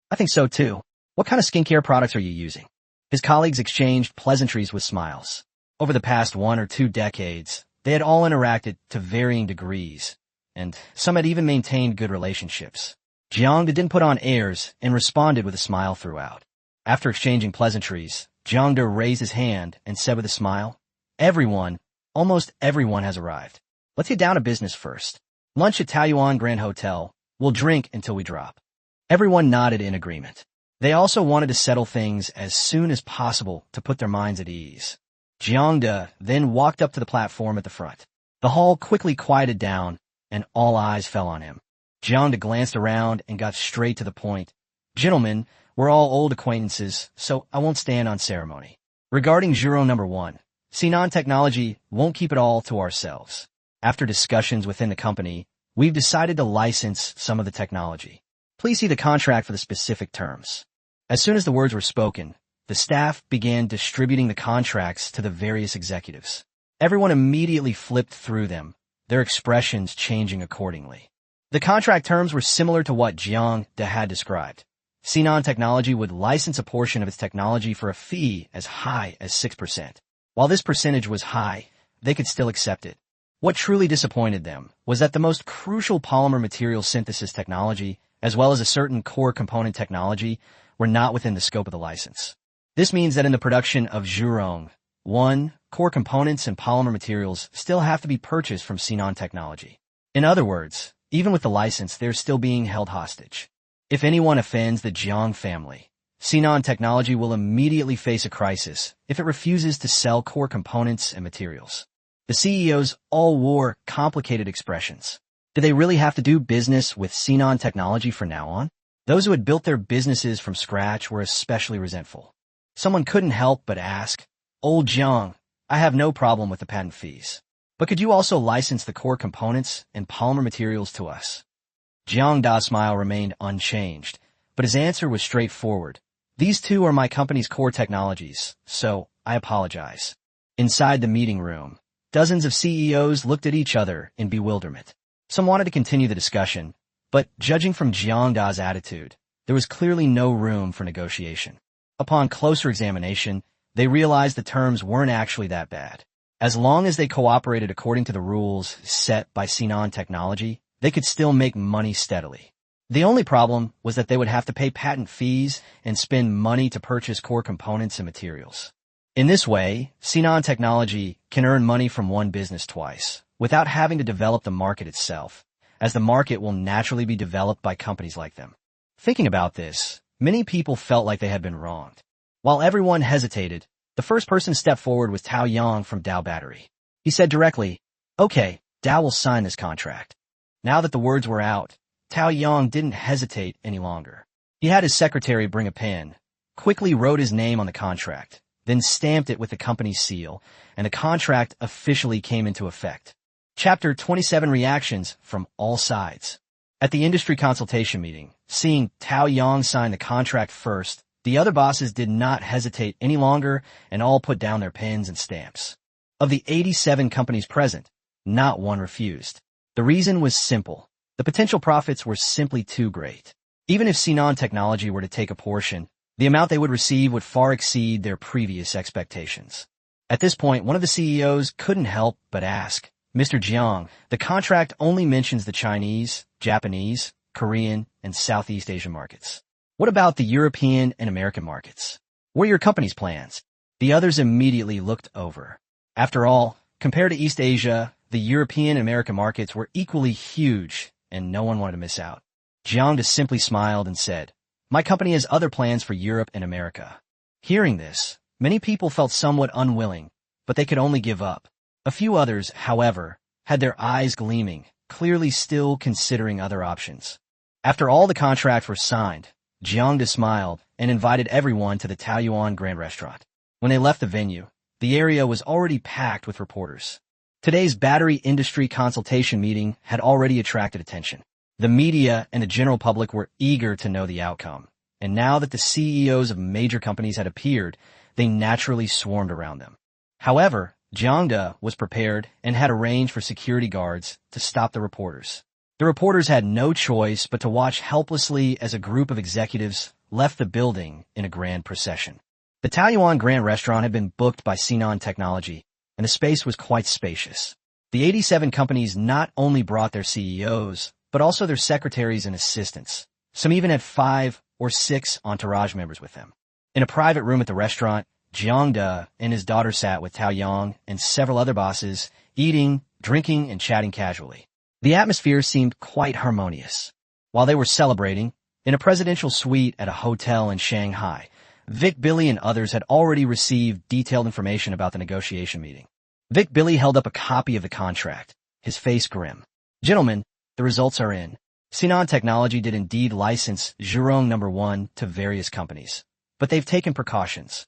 I think so too. What kind of skincare products are you using? His colleagues exchanged pleasantries with smiles. Over the past 1 or 2 decades, they had all interacted to varying degrees, and some had even maintained good relationships. Jiang didn't put on airs and responded with a smile throughout. After exchanging pleasantries, Jiang De raised his hand and said with a smile, "Everyone, almost everyone has arrived. Let's get down to business first. Lunch at Taoyuan Grand Hotel. We'll drink until we drop." Everyone nodded in agreement. They also wanted to settle things as soon as possible to put their minds at ease. Jiang De then walked up to the platform at the front. The hall quickly quieted down, and all eyes fell on him. Jiang De glanced around and got straight to the point. "Gentlemen, we're all old acquaintances, so I won't stand on ceremony. Regarding Juro number 1, Sinan Technology won't keep it all to ourselves. After discussions within the company, we've decided to license some of the technology. Please see the contract for the specific terms." As soon as the words were spoken, the staff began distributing the contracts to the various executives. Everyone immediately flipped through them, their expressions changing accordingly. The contract terms were similar to what Jiang De had described. Sinan Technology would license a portion of its technology for a fee as high as 6%. While this percentage was high, they could still accept it. What truly disappointed them was that the most crucial polymer material synthesis technology, as well as a certain core component technology, were not within the scope of the license. This means that in the production of Jurong 1, core components and polymer materials still have to be purchased from Sinan Technology. In other words, even with the license, they're still being held hostage. If anyone offends the Jiang family, Sinan Technology will immediately face a crisis if it refuses to sell core components and materials. The CEOs all wore complicated expressions. Did they really have to do business with Sinan Technology from now on? Those who had built their businesses from scratch were especially resentful. Someone couldn't help but ask, "Old Jiang, I have no problem with the patent fees. But could you also license the core components and polymer materials to us?" Jiang Da's smile remained unchanged, but his answer was straightforward. "These two are my company's core technologies, so I apologize." Inside the meeting room, dozens of CEOs looked at each other in bewilderment. Some wanted to continue the discussion, but judging from Jiang Da's attitude, there was clearly no room for negotiation. Upon closer examination, they realized the terms weren't actually that bad. As long as they cooperated according to the rules set by Sinan Technology, they could still make money steadily. The only problem was that they would have to pay patent fees and spend money to purchase core components and materials. In this way, Sinan Technology can earn money from one business twice, without having to develop the market itself, as the market will naturally be developed by companies like them. Thinking about this, many people felt like they had been wronged. While everyone hesitated, the The first person to step forward was Tao Yang from Dow Battery. He said directly, "Okay, Dow will sign this contract." Now that the words were out, Tao Yang didn't hesitate any longer. He had his secretary bring a pen, quickly wrote his name on the contract, then stamped it with the company's seal, and the contract officially came into effect. Chapter 27 Reactions from All Sides. At the industry consultation meeting, seeing Tao Yang sign the contract first, the other bosses did not hesitate any longer and all put down their pens and stamps. Of the 87 companies present, not one refused. The reason was simple. The potential profits were simply too great. Even if Sinan Technology were to take a portion, the amount they would receive would far exceed their previous expectations. At this point, one of the CEOs couldn't help but ask, "Mr. Jiang, the contract only mentions the Chinese, Japanese, Korean, and Southeast Asian markets. What about the European and American markets? What are your company's plans?" The others immediately looked over. After all, compared to East Asia, the European and American markets were equally huge, and no one wanted to miss out. Jiang just simply smiled and said, "My company has other plans for Europe and America." Hearing this, many people felt somewhat unwilling, but they could only give up. A few others, however, had their eyes gleaming, clearly still considering other options. After all the contracts were signed, Jiang just smiled and invited everyone to the Taoyuan Grand Restaurant. When they left the venue, the area was already packed with reporters. Today's battery industry consultation meeting had already attracted attention. The media and the general public were eager to know the outcome, and now that the CEOs of major companies had appeared, they naturally swarmed around them. However, Jiang was prepared and had arranged for security guards to stop the reporters. The reporters had no choice but to watch helplessly as a group of executives left the building in a grand procession. The Taoyuan Grand Restaurant had been booked by Sinan Technology, and the space was quite spacious. The 87 companies not only brought their CEOs, but also their secretaries and assistants. Some even had 5 or 6 entourage members with them. In a private room at the restaurant, Jiang and his daughter sat with Tao Yang and several other bosses, eating, drinking, and chatting casually. The atmosphere seemed quite harmonious. While they were celebrating, in a presidential suite at a hotel in Shanghai, Vic Billy and others had already received detailed information about the negotiation meeting. Vic Billy held up a copy of the contract, his face grim. "Gentlemen, the results are in. Sinan Technology did indeed license Zhurong No. 1 to various companies, but they've taken precautions."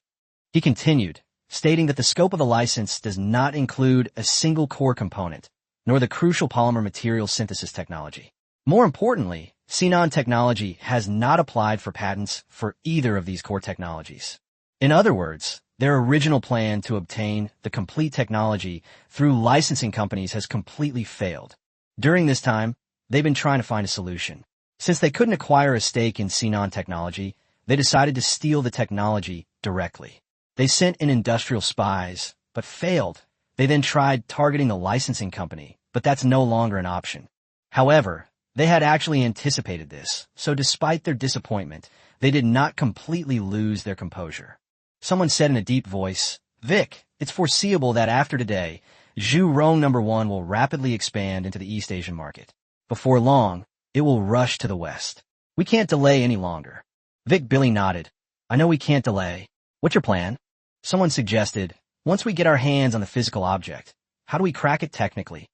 He continued, stating that the scope of the license does not include a single core component, nor the crucial polymer material synthesis technology. More importantly, Sinan Technology has not applied for patents for either of these core technologies. In other words, their original plan to obtain the complete technology through licensing companies has completely failed. During this time, they've been trying to find a solution. Since they couldn't acquire a stake in Sinan Technology, they decided to steal the technology directly. They sent in industrial spies, but failed. They then tried targeting the licensing company, but that's no longer an option. However, they had actually anticipated this, so despite their disappointment, they did not completely lose their composure. Someone said in a deep voice, "Vic, it's foreseeable that after today, Zhurong No. 1 will rapidly expand into the East Asian market. Before long, it will rush to the West. We can't delay any longer." Vic Billy nodded. "I know we can't delay. What's your plan?" Someone suggested, "Once we get our hands on the physical object, how do we crack it technically?"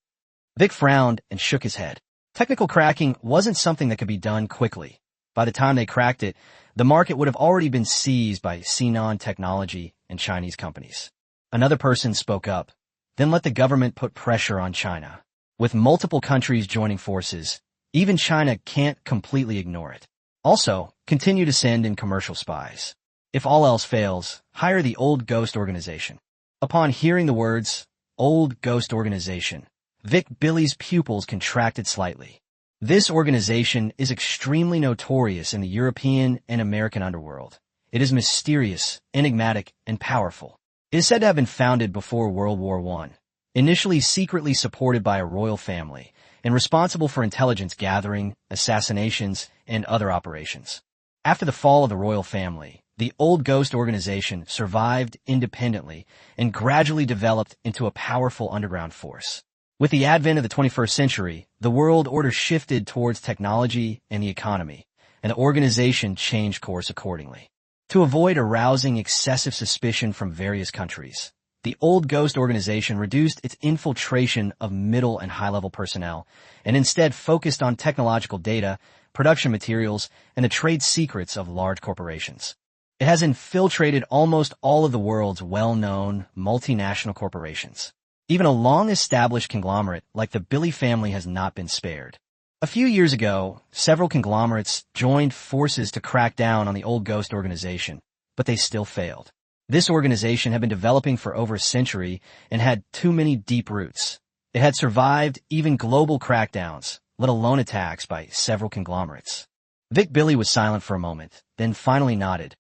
Vic frowned and shook his head. Technical cracking wasn't something that could be done quickly. By the time they cracked it, the market would have already been seized by Sinan Technology and Chinese companies. Another person spoke up. "Then let the government put pressure on China. With multiple countries joining forces, even China can't completely ignore it. Also, continue to send in commercial spies. If all else fails, hire the Old Ghost Organization." Upon hearing the words, Old Ghost Organization, Vic Billy's pupils contracted slightly. This organization is extremely notorious in the European and American underworld. It is mysterious, enigmatic, and powerful. It is said to have been founded before World War I, initially secretly supported by a royal family, and responsible for intelligence gathering, assassinations, and other operations. After the fall of the royal family, the Old Ghost Organization survived independently and gradually developed into a powerful underground force. With the advent of the 21st century, the world order shifted towards technology and the economy, and the organization changed course accordingly. To avoid arousing excessive suspicion from various countries, the old ghost organization reduced its infiltration of middle and high-level personnel and instead focused on technological data, production materials, and the trade secrets of large corporations. It has infiltrated almost all of the world's well-known multinational corporations. Even a long-established conglomerate like the Billy family has not been spared. A few years ago, several conglomerates joined forces to crack down on the old ghost organization, but they still failed. This organization had been developing for over a century and had too many deep roots. It had survived even global crackdowns, let alone attacks by several conglomerates. Vic Billy was silent for a moment, then finally nodded.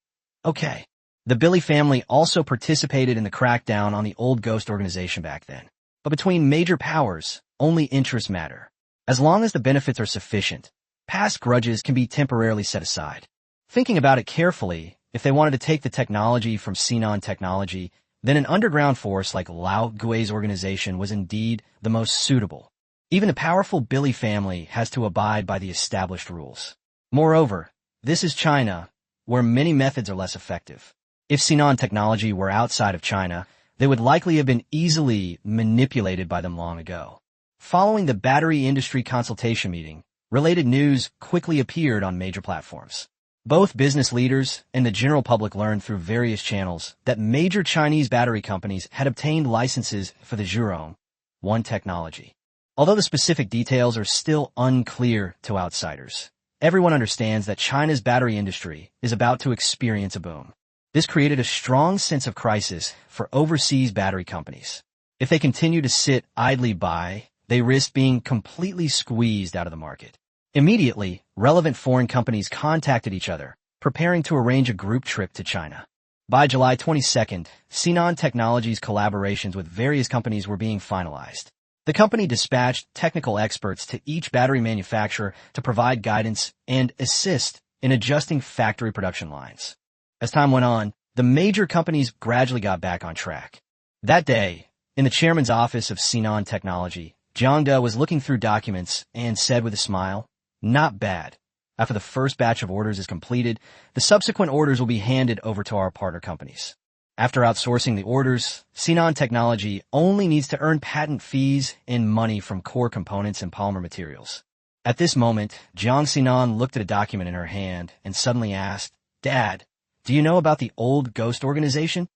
Okay. The Billy family also participated in the crackdown on the old ghost organization back then. But between major powers, only interests matter. As long as the benefits are sufficient, past grudges can be temporarily set aside. Thinking about it carefully, if they wanted to take the technology from Sinan Technology, then an underground force like Lao Gui's organization was indeed the most suitable. Even the powerful Billy family has to abide by the established rules. Moreover, this is China, where many methods are less effective. If Sinan Technology were outside of China, they would likely have been easily manipulated by them long ago. Following the battery industry consultation meeting, related news quickly appeared on major platforms. Both business leaders and the general public learned through various channels that major Chinese battery companies had obtained licenses for the Zhurong One technology. Although the specific details are still unclear to outsiders, everyone understands that China's battery industry is about to experience a boom. This created a strong sense of crisis for overseas battery companies. If they continue to sit idly by, they risk being completely squeezed out of the market. Immediately, relevant foreign companies contacted each other, preparing to arrange a group trip to China. By July 22nd, Sinan Technology's collaborations with various companies were being finalized. The company dispatched technical experts to each battery manufacturer to provide guidance and assist in adjusting factory production lines. As time went on, the major companies gradually got back on track. That day, in the chairman's office of Sinan Technology, Jiang was looking through documents and said with a smile, "Not bad. After the first batch of orders is completed, the subsequent orders will be handed over to our partner companies. After outsourcing the orders, Sinan Technology only needs to earn patent fees and money from core components and polymer materials." At this moment, Jiang Sinan looked at a document in her hand and suddenly asked, "Dad, do you know about the old ghost organization?"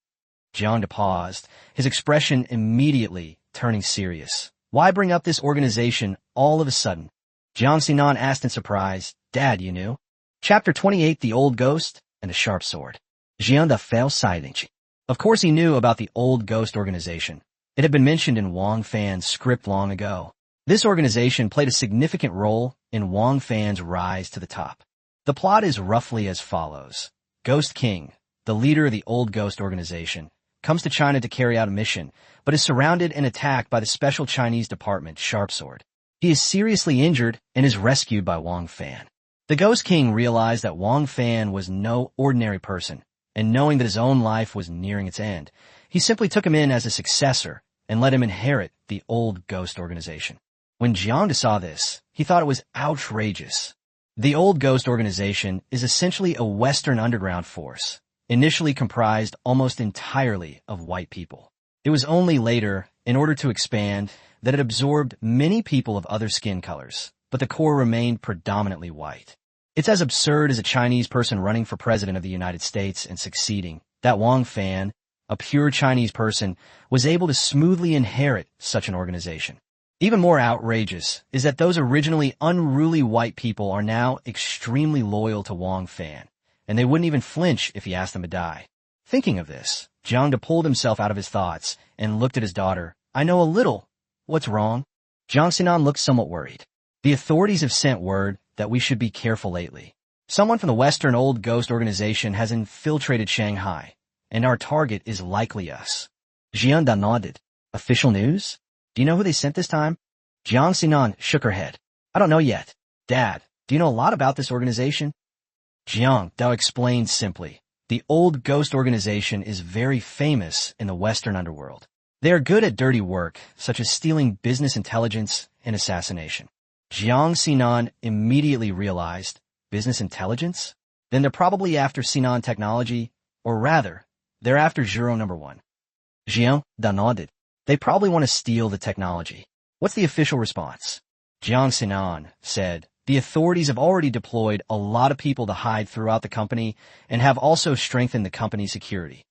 Jiang paused, his expression immediately turning serious. "Why bring up this organization all of a sudden?" Jiang Sinan asked in surprise, "Dad, you knew?" Chapter 28, The Old Ghost and the Sharp Sword. Jiang fell silent. Of course he knew about the old ghost organization. It had been mentioned in Wang Fan's script long ago. This organization played a significant role in Wang Fan's rise to the top. The plot is roughly as follows. Ghost King, the leader of the old ghost organization, comes to China to carry out a mission, but is surrounded and attacked by the special Chinese department, Sharp Sword. He is seriously injured and is rescued by Wang Fan. The Ghost King realized that Wang Fan was no ordinary person, and knowing that his own life was nearing its end, he simply took him in as a successor and let him inherit the old ghost organization. When Jiang saw this, he thought it was outrageous. The old ghost organization is essentially a Western underground force, initially comprised almost entirely of white people. It was only later, in order to expand, that it absorbed many people of other skin colors, but the core remained predominantly white. It's as absurd as a Chinese person running for president of the United States and succeeding, that Wang Fan, a pure Chinese person, was able to smoothly inherit such an organization. Even more outrageous is that those originally unruly white people are now extremely loyal to Wang Fan, and they wouldn't even flinch if he asked them to die. Thinking of this, Jiang pulled himself out of his thoughts and looked at his daughter. "I know a little. What's wrong?" Jiang Sinan looked somewhat worried. "The authorities have sent word that we should be careful lately. Someone from the Western Old Ghost organization has infiltrated Shanghai, and our target is likely us." Jiang nodded. "Official news? Do you know who they sent this time?" Jiang Sinan shook her head. "I don't know yet. Dad, do you know a lot about this organization?" Jiang explained simply. The Old Ghost organization is very famous in the Western underworld. They are good at dirty work, such as stealing business intelligence and assassination. Jiang Sinan immediately realized, business intelligence? then they're probably after Sinan technology, or rather, they're after Zhuro number 1. Jiang nodded. They probably want to steal the technology. What's the official response? Jiang Sinan said, the authorities have already deployed a lot of people to hide throughout the company and have also strengthened the company's security.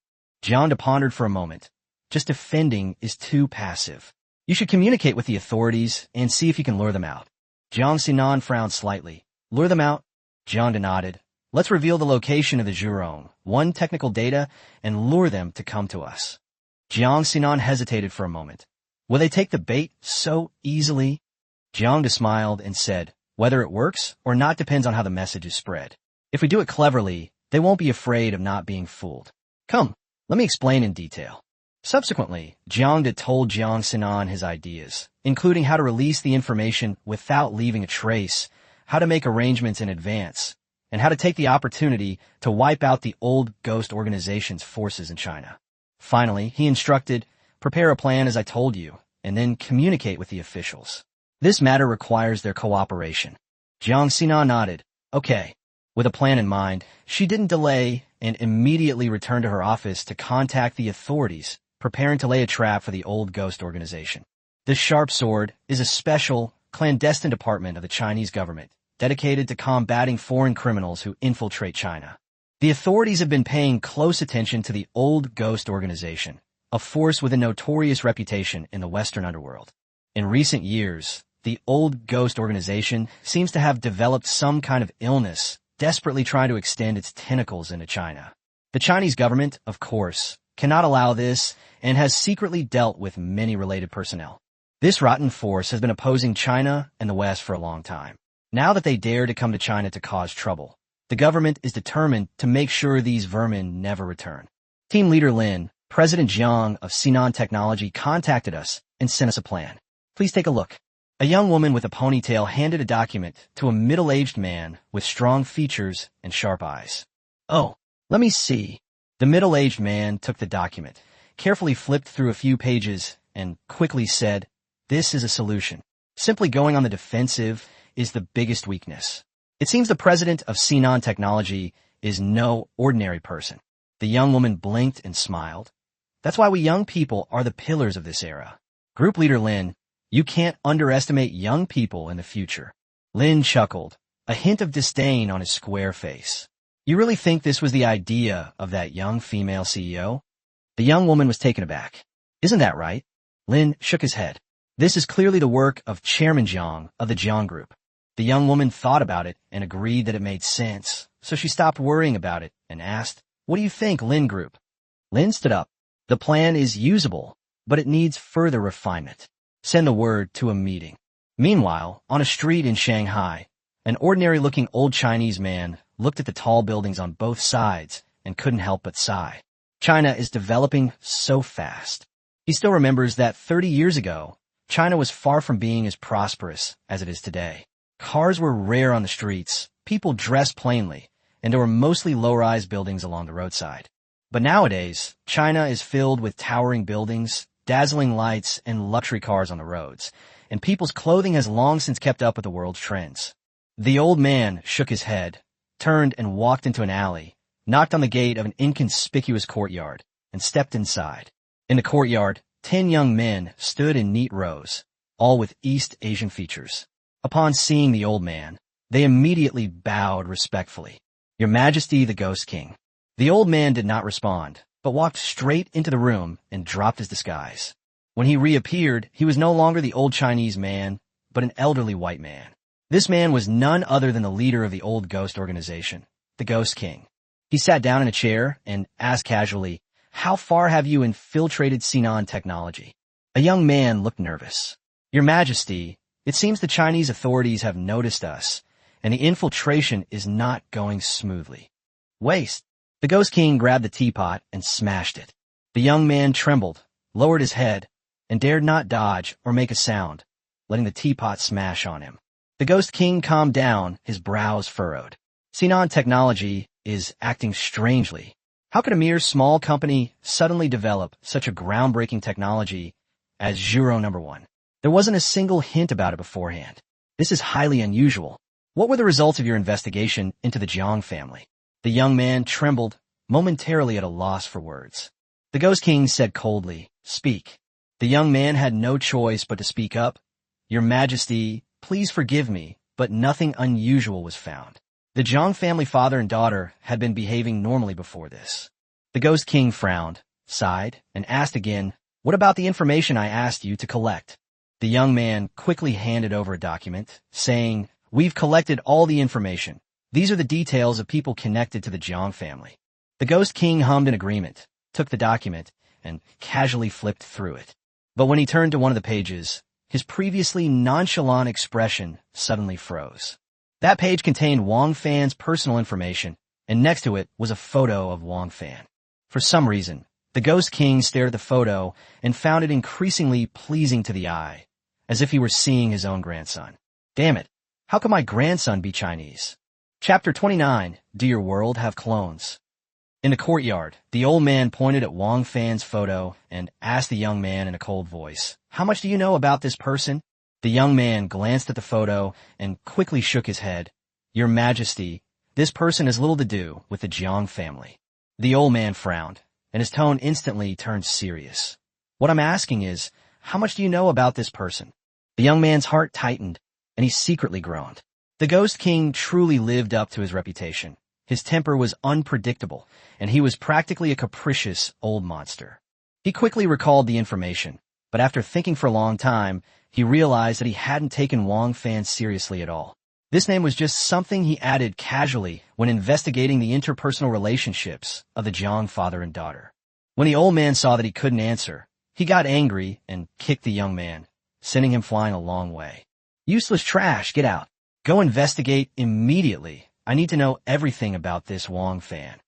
Jiang pondered for a moment. Just defending is too passive. You should communicate with the authorities and see if you can lure them out. Jiang Sinan frowned slightly. Lure them out? Jiang nodded. Let's reveal the location of the Zhurong, 1 technical data, and lure them to come to us. Jiang Sinan hesitated for a moment. Will they take the bait so easily? Jiang smiled and said, whether it works or not depends on how the message is spread. If we do it cleverly, they won't be afraid of not being fooled. Come, let me explain in detail. Subsequently, Jiang told Jiang Sinan his ideas, including how to release the information without leaving a trace, how to make arrangements in advance, and how to take the opportunity to wipe out the old ghost organization's forces in China. Finally, he instructed, prepare a plan as I told you, and then communicate with the officials. This matter requires their cooperation. Jiang Sinan nodded. Okay. With a plan in mind, she didn't delay and immediately returned to her office to contact the authorities, preparing to lay a trap for the old ghost organization. The Sharp Sword is a special, clandestine department of the Chinese government dedicated to combating foreign criminals who infiltrate China. The authorities have been paying close attention to the old ghost organization, a force with a notorious reputation in the Western underworld. In recent years, the old ghost organization seems to have developed some kind of illness, desperately trying to extend its tentacles into China. The Chinese government, of course, cannot allow this and has secretly dealt with many related personnel. This rotten force has been opposing China and the West for a long time. Now that they dare to come to China to cause trouble, the government is determined to make sure these vermin never return. Team leader Lin, President Jiang of Sinan Technology, contacted us and sent us a plan. Please take a look. A young woman with a ponytail handed a document to a middle-aged man with strong features and sharp eyes. Oh, let me see. The middle-aged man took the document, carefully flipped through a few pages, and quickly said, this is a solution. Simply going on the defensive is the biggest weakness. It seems the president of Sinan Technology is no ordinary person. The young woman blinked and smiled. That's why we young people are the pillars of this era. Group leader Lin, you can't underestimate young people in the future. Lin chuckled, a hint of disdain on his square face. You really think this was the idea of that young female CEO? The young woman was taken aback. Isn't that right? Lin shook his head. This is clearly the work of Chairman Jiang of the Jiang Group. The young woman thought about it and agreed that it made sense, so she stopped worrying about it and asked, what do you think, Lin Group? Lin stood up. The plan is usable, but it needs further refinement. Send the word to a meeting. Meanwhile, on a street in Shanghai, an ordinary-looking old Chinese man looked at the tall buildings on both sides and couldn't help but sigh. China is developing so fast. He still remembers that 30 years ago, China was far from being as prosperous as it is today. Cars were rare on the streets, people dressed plainly, and there were mostly low-rise buildings along the roadside. But nowadays, China is filled with towering buildings, dazzling lights, and luxury cars on the roads, and people's clothing has long since kept up with the world's trends. The old man shook his head, turned and walked into an alley, knocked on the gate of an inconspicuous courtyard, and stepped inside. In the courtyard, 10 young men stood in neat rows, all with East Asian features. Upon seeing the old man, they immediately bowed respectfully. Your Majesty, the Ghost King. The old man did not respond, but walked straight into the room and dropped his disguise. When he reappeared, he was no longer the old Chinese man, but an elderly white man. This man was none other than the leader of the old ghost organization, the Ghost King. He sat down in a chair and asked casually, how far have you infiltrated Sinan Technology? A young man looked nervous. Your Majesty, it seems the Chinese authorities have noticed us, and the infiltration is not going smoothly. Waste. The Ghost King grabbed the teapot and smashed it. The young man trembled, lowered his head, and dared not dodge or make a sound, letting the teapot smash on him. The Ghost King calmed down, his brows furrowed. Sinan Technology is acting strangely. How could a mere small company suddenly develop such a groundbreaking technology as Zhuro number 1? There wasn't a single hint about it beforehand. This is highly unusual. What were the results of your investigation into the Jiang family? The young man trembled, momentarily at a loss for words. The Ghost King said coldly, "Speak." The young man had no choice but to speak up. "Your Majesty, please forgive me, but nothing unusual was found." The Jiang family father and daughter had been behaving normally before this. The Ghost King frowned, sighed, and asked again, "What about the information I asked you to collect?" The young man quickly handed over a document, saying, "We've collected all the information. These are the details of people connected to the Jiang family." The Ghost King hummed in agreement, took the document, and casually flipped through it. But when he turned to one of the pages, his previously nonchalant expression suddenly froze. That page contained Wang Fan's personal information, and next to it was a photo of Wang Fan. For some reason, the Ghost King stared at the photo and found it increasingly pleasing to the eye, as if he were seeing his own grandson. Damn it, how could my grandson be Chinese? Chapter 29, Do Your World Have Clones? In the courtyard, the old man pointed at Wang Fan's photo and asked the young man in a cold voice, "How much do you know about this person?" The young man glanced at the photo and quickly shook his head. "Your Majesty, this person has little to do with the Jiang family." The old man frowned, and his tone instantly turned serious. "What I'm asking is, how much do you know about this person?" The young man's heart tightened, and he secretly groaned. The Ghost King truly lived up to his reputation. His temper was unpredictable, and he was practically a capricious old monster. He quickly recalled the information, but after thinking for a long time, he realized that he hadn't taken Wang Fan seriously at all. This name was just something he added casually when investigating the interpersonal relationships of the Jiang father and daughter. When the old man saw that he couldn't answer, he got angry and kicked the young man, sending him flying a long way. "Useless trash, get out. Go investigate immediately. I need to know everything about this Wang Fan."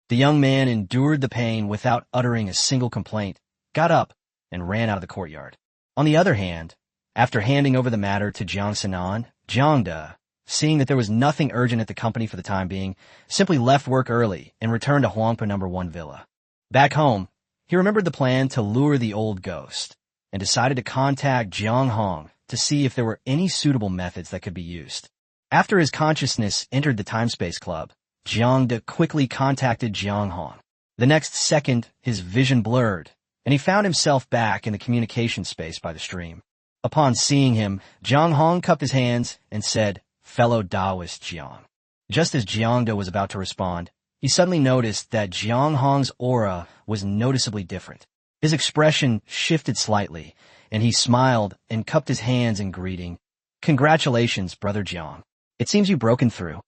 The young man endured the pain without uttering a single complaint, got up, and ran out of the courtyard. On the other hand, after handing over the matter to Jiang Sinan, Jiang De, seeing that there was nothing urgent at the company for the time being, simply left work early and returned to Huangpa No. 1 Villa. Back home, he remembered the plan to lure the old ghost and decided to contact Jiang Hong to see if there were any suitable methods that could be used. After his consciousness entered the Time-Space Club, Jiang De quickly contacted Jiang Hong. The next second, his vision blurred, and he found himself back in the communication space by the stream. Upon seeing him, Jiang Hong cupped his hands and said, "Fellow Taoist Jiang." Just as Jiang De was about to respond, he suddenly noticed that Jiang Hong's aura was noticeably different. His expression shifted slightly, and he smiled and cupped his hands in greeting. "Congratulations, Brother Jiang. It seems you've broken through."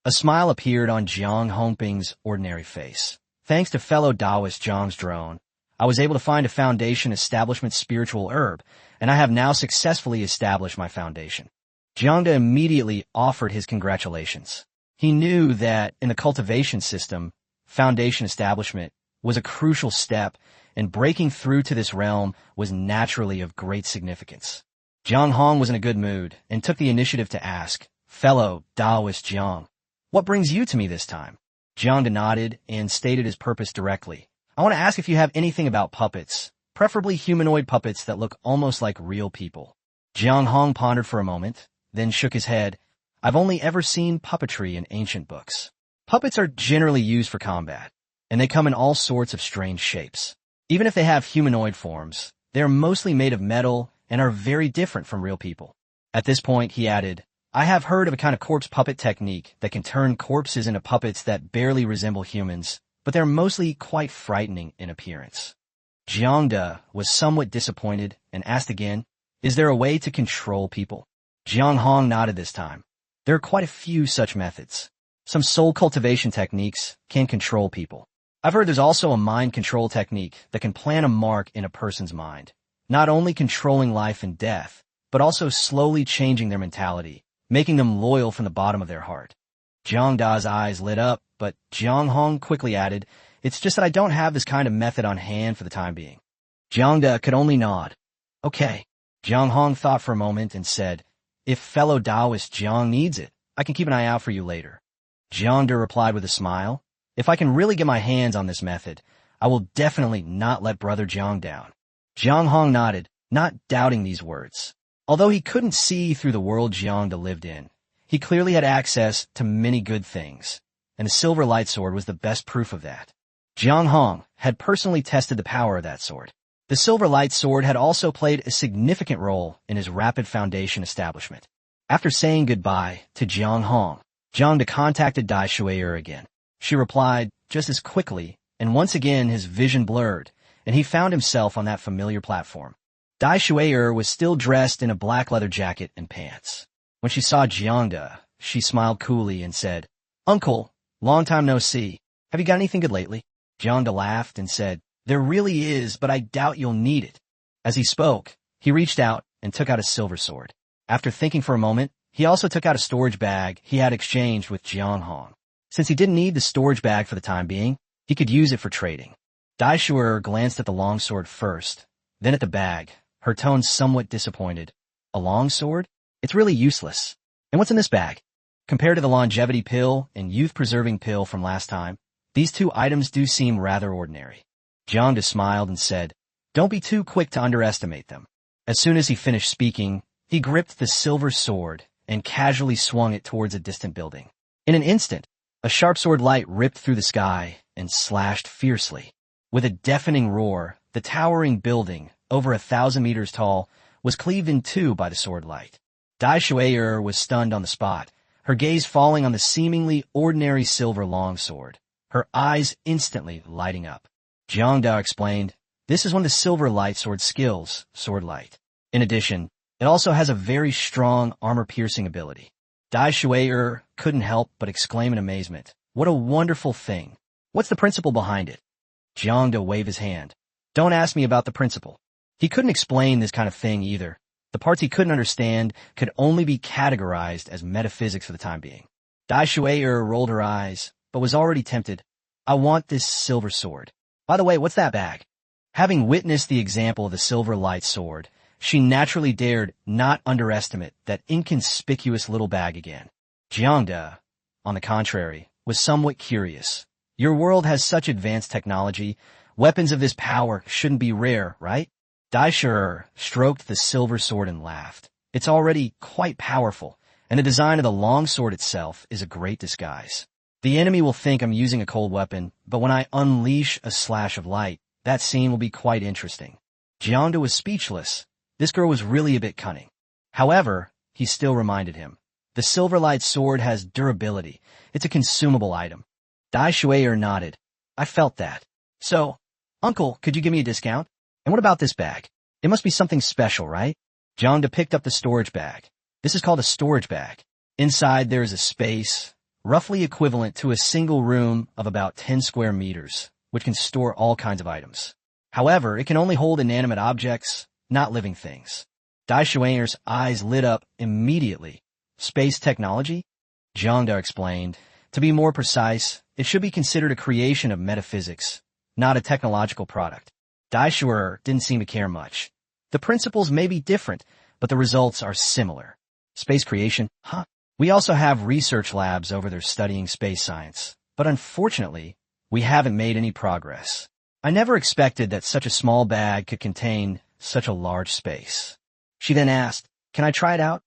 A smile appeared on Jiang Hongping's ordinary face. "Thanks to fellow Taoist Jiang's drone, I was able to find a foundation establishment spiritual herb, and I have now successfully established my foundation." Jiang De immediately offered his congratulations. He knew that in the cultivation system, foundation establishment was a crucial step, and breaking through to this realm was naturally of great significance. Jiang Hong was in a good mood and took the initiative to ask, "Fellow Taoist Jiang, what brings you to me this time?" Jiang De nodded and stated his purpose directly. "I want to ask if you have anything about puppets, preferably humanoid puppets that look almost like real people." Jiang Hong pondered for a moment, then shook his head. "I've only ever seen puppetry in ancient books. Puppets are generally used for combat, and they come in all sorts of strange shapes. Even if they have humanoid forms, they are mostly made of metal and are very different from real people." At this point, he added, "I have heard of a kind of corpse puppet technique that can turn corpses into puppets that barely resemble humans, but they're mostly quite frightening in appearance." Jiang De was somewhat disappointed and asked again, "Is there a way to control people?" Jiang Hong nodded this time. "There are quite a few such methods. Some soul cultivation techniques can control people. I've heard there's also a mind control technique that can plant a mark in a person's mind, not only controlling life and death, but also slowly changing their mentality, making them loyal from the bottom of their heart." Jiang Da's eyes lit up, but Jiang Hong quickly added, "It's just that I don't have this kind of method on hand for the time being." Jiang Da could only nod. "Okay." Jiang Hong thought for a moment and said, "If fellow Taoist Jiang needs it, I can keep an eye out for you later." Jiang Da replied with a smile, "If I can really get my hands on this method, I will definitely not let Brother Jiang down." Jiang Hong nodded, not doubting these words. Although he couldn't see through the world Jiang Da lived in, he clearly had access to many good things, and the silver light sword was the best proof of that. Jiang Hong had personally tested the power of that sword. The silver light sword had also played a significant role in his rapid foundation establishment. After saying goodbye to Jiang Hong, Jiang contacted Dai Shui'er again. She replied just as quickly, and once again his vision blurred, and he found himself on that familiar platform. Dai Shui'er was still dressed in a black leather jacket and pants. When she saw Jiang, she smiled coolly and said, "Uncle, long time no see. Have you got anything good lately?" Jiang laughed and said, "There really is, but I doubt you'll need it." As he spoke, he reached out and took out a silver sword. After thinking for a moment, he also took out a storage bag he had exchanged with Jiang Hong. Since he didn't need the storage bag for the time being, he could use it for trading. Dai Shui'er glanced at the longsword first, then at the bag, her tone somewhat disappointed. "A longsword? It's really useless. And what's in this bag?" Compared to the longevity pill and youth-preserving pill from last time, these two items do seem rather ordinary. Jiang smiled and said, "Don't be too quick to underestimate them." As soon as he finished speaking, he gripped the silver sword and casually swung it towards a distant building. In an instant, a sharp sword light ripped through the sky and slashed fiercely. With a deafening roar, the towering building, over 1,000 meters tall, was cleaved in two by the sword light. Dai Shui'er was stunned on the spot, her gaze falling on the seemingly ordinary silver longsword, her eyes instantly lighting up. Jiang explained, "This is one of the silver light sword skills, sword light. In addition, it also has a very strong armor-piercing ability." Dai Shui'er couldn't help but exclaim in amazement, "What a wonderful thing. What's the principle behind it?" Jiang waved his hand. "Don't ask me about the principle." He couldn't explain this kind of thing either. The parts he couldn't understand could only be categorized as metaphysics for the time being. Dai Shui'er rolled her eyes, but was already tempted. "I want this silver sword. By the way, what's that bag?" Having witnessed the example of the silver light sword, she naturally dared not underestimate that inconspicuous little bag again. Jiang, on the contrary, was somewhat curious. "Your world has such advanced technology. Weapons of this power shouldn't be rare, right?" Dai Shui'er stroked the silver sword and laughed. "It's already quite powerful, and the design of the longsword itself is a great disguise. The enemy will think I'm using a cold weapon, but when I unleash a slash of light, that scene will be quite interesting." Jiang was speechless. This girl was really a bit cunning. However, he still reminded him, the silver light sword has durability. It's a consumable item. Dai Shui'er nodded. "I felt that. So, Uncle, could you give me a discount? And what about this bag? It must be something special, right?" Jiang picked up the storage bag. This is called a storage bag. Inside there is a space, roughly equivalent to a single room of about 10 square meters, which can store all kinds of items. However, it can only hold inanimate objects, not living things. Dai Shui'er's eyes lit up immediately. "Space technology?" Jiang explained. "To be more precise, it should be considered a creation of metaphysics, not a technological product." Dai Shui'er didn't seem to care much. The principles may be different, but the results are similar. "Space creation? Huh? We also have research labs over there studying space science, but unfortunately, we haven't made any progress. I never expected that such a small bag could contain such a large space." She then asked, "Can I try it out?"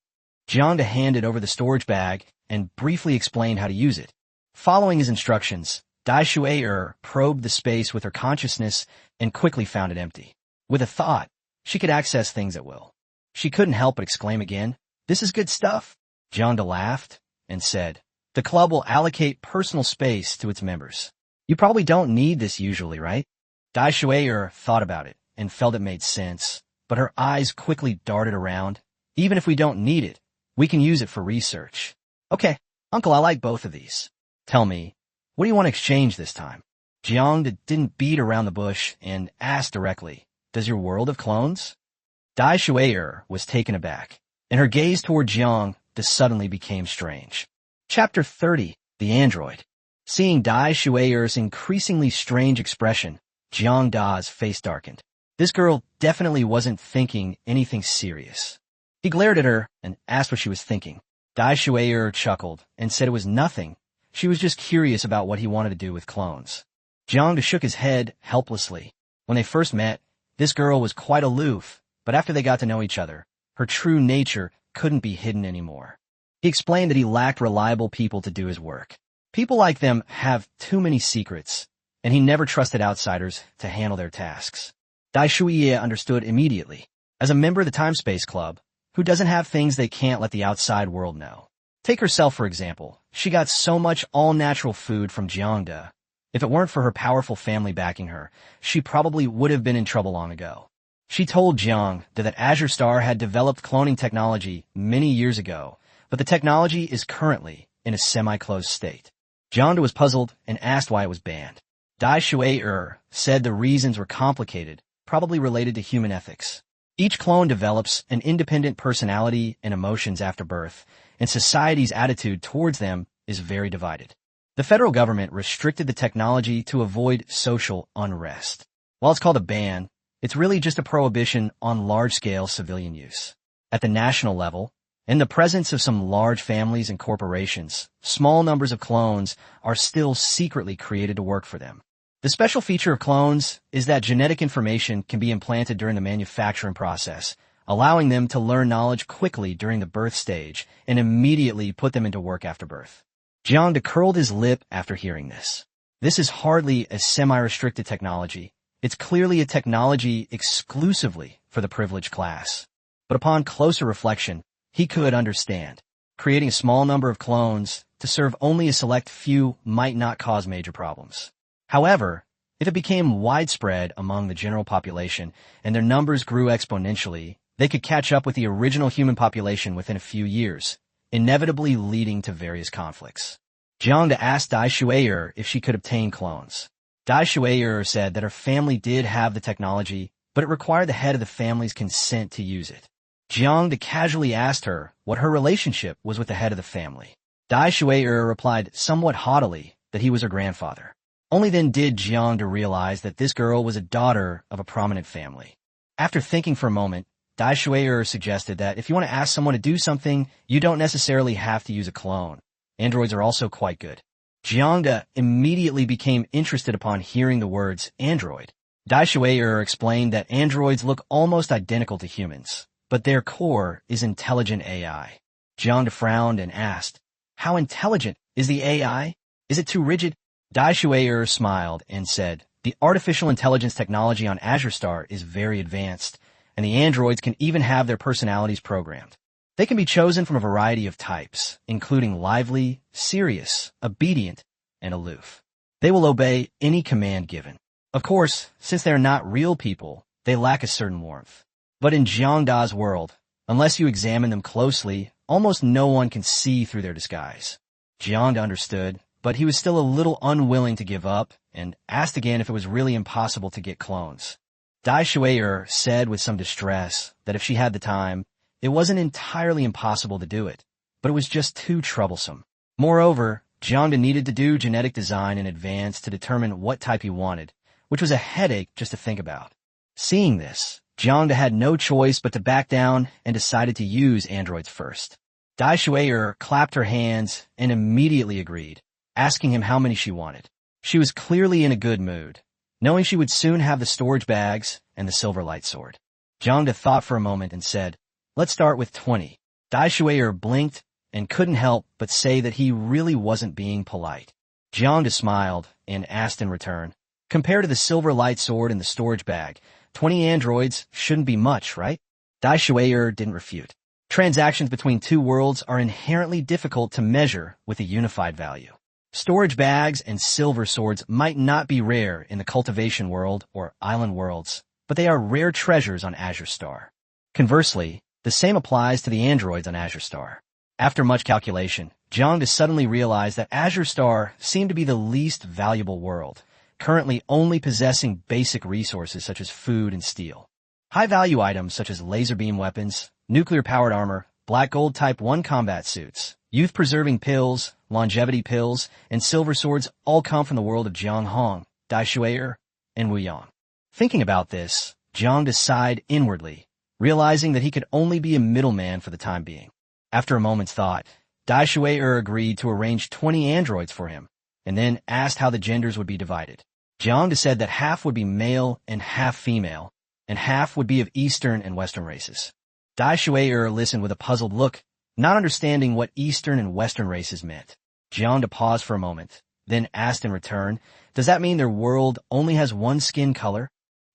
Jiang handed over the storage bag and briefly explained how to use it. Following his instructions, Dai Shui'er probed the space with her consciousness and quickly found it empty. With a thought, she could access things at will. She couldn't help but exclaim again, "This is good stuff." Jiang laughed and said, "The club will allocate personal space to its members. You probably don't need this usually, right?" Dai Shui'er thought about it and felt it made sense, but her eyes quickly darted around. "Even if we don't need it, we can use it for research." "Okay, Uncle, I like both of these. Tell me, what do you want to exchange this time?" Jiang didn't beat around the bush and asked directly, "Does your world have clones?" Dai Shui'er was taken aback, and her gaze toward Jiang suddenly became strange. Chapter 30, The Android. Seeing Dai Shui'er's increasingly strange expression, Jiang Da's face darkened. This girl definitely wasn't thinking anything serious. He glared at her and asked what she was thinking. Dai Shui'er chuckled and said it was nothing. She was just curious about what he wanted to do with clones. Jiang shook his head helplessly. When they first met, this girl was quite aloof, but after they got to know each other, her true nature couldn't be hidden anymore. He explained that he lacked reliable people to do his work. People like them have too many secrets, and he never trusted outsiders to handle their tasks. Dai Shuiye understood immediately. As a member of the Time-Space Club, who doesn't have things they can't let the outside world know? Take herself, for example. She got so much all-natural food from Jiang. If it weren't for her powerful family backing her, she probably would have been in trouble long ago. She told Jiang that Azure Star had developed cloning technology many years ago, but the technology is currently in a semi-closed state. Jiang was puzzled and asked why it was banned. Dai Shuiye said the reasons were complicated, probably related to human ethics. Each clone develops an independent personality and emotions after birth, and society's attitude towards them is very divided. The federal government restricted the technology to avoid social unrest. While it's called a ban, it's really just a prohibition on large-scale civilian use. At the national level, in the presence of some large families and corporations, small numbers of clones are still secretly created to work for them. The special feature of clones is that genetic information can be implanted during the manufacturing process, allowing them to learn knowledge quickly during the birth stage and immediately put them into work after birth. Jiang curled his lip after hearing this. This is hardly a semi-restricted technology. It's clearly a technology exclusively for the privileged class. But upon closer reflection, he could understand. Creating a small number of clones to serve only a select few might not cause major problems. However, if it became widespread among the general population and their numbers grew exponentially, they could catch up with the original human population within a few years, inevitably leading to various conflicts. Jiang asked Dai Shuiye if she could obtain clones. Dai Shuiye said that her family did have the technology, but it required the head of the family's consent to use it. Jiang casually asked her what her relationship was with the head of the family. Dai Shuiye replied somewhat haughtily that he was her grandfather. Only then did Jiang realize that this girl was a daughter of a prominent family. After thinking for a moment, Dai Shuiye suggested that if you want to ask someone to do something, you don't necessarily have to use a clone. Androids are also quite good. Jiang immediately became interested upon hearing the words android. Dai Shuiye explained that androids look almost identical to humans, but their core is intelligent AI. Jiang frowned and asked, "How intelligent is the AI? Is it too rigid?" Dai Shuiye smiled and said, "The artificial intelligence technology on Azure Star is very advanced, and the androids can even have their personalities programmed. They can be chosen from a variety of types, including lively, serious, obedient, and aloof. They will obey any command given. Of course, since they are not real people, they lack a certain warmth. But in Jiangda's world, unless you examine them closely, almost no one can see through their disguise." Jiang understood, but he was still a little unwilling to give up and asked again if it was really impossible to get clones. Dai Shuiye said with some distress that if she had the time, it wasn't entirely impossible to do it, but it was just too troublesome. Moreover, Jiang needed to do genetic design in advance to determine what type he wanted, which was a headache just to think about. Seeing this, Jiang had no choice but to back down and decided to use androids first. Dai Shuiye clapped her hands and immediately agreed, asking him how many she wanted. She was clearly in a good mood, knowing she would soon have the storage bags and the silver light sword. Jiang thought for a moment and said, "Let's start with 20. Dai Shuiye blinked and couldn't help but say that he really wasn't being polite. Jiang smiled and asked in return, "Compared to the silver light sword and the storage bag, 20 androids shouldn't be much, right?" Dai Shuiye didn't refute. Transactions between two worlds are inherently difficult to measure with a unified value. Storage bags and silver swords might not be rare in the cultivation world or island worlds, but they are rare treasures on Azure Star. Conversely, the same applies to the androids on Azure Star. After much calculation, Jiang suddenly realized that Azure Star seemed to be the least valuable world, currently only possessing basic resources such as food and steel. High-value items such as laser beam weapons, nuclear-powered armor, black gold Type 1 combat suits, youth-preserving pills, longevity pills, and silver swords all come from the world of Jiang, Dai Shuiye, and Wu Yang. Thinking about this, Jiang sighed inwardly, realizing that he could only be a middleman for the time being. After a moment's thought, Dai Shuiye agreed to arrange 20 androids for him, and then asked how the genders would be divided. Jiang said that half would be male and half female, and half would be of Eastern and Western races. Dai Shuiye listened with a puzzled look, not understanding what Eastern and Western races meant. Jiang paused for a moment, then asked in return, "Does that mean their world only has one skin color?"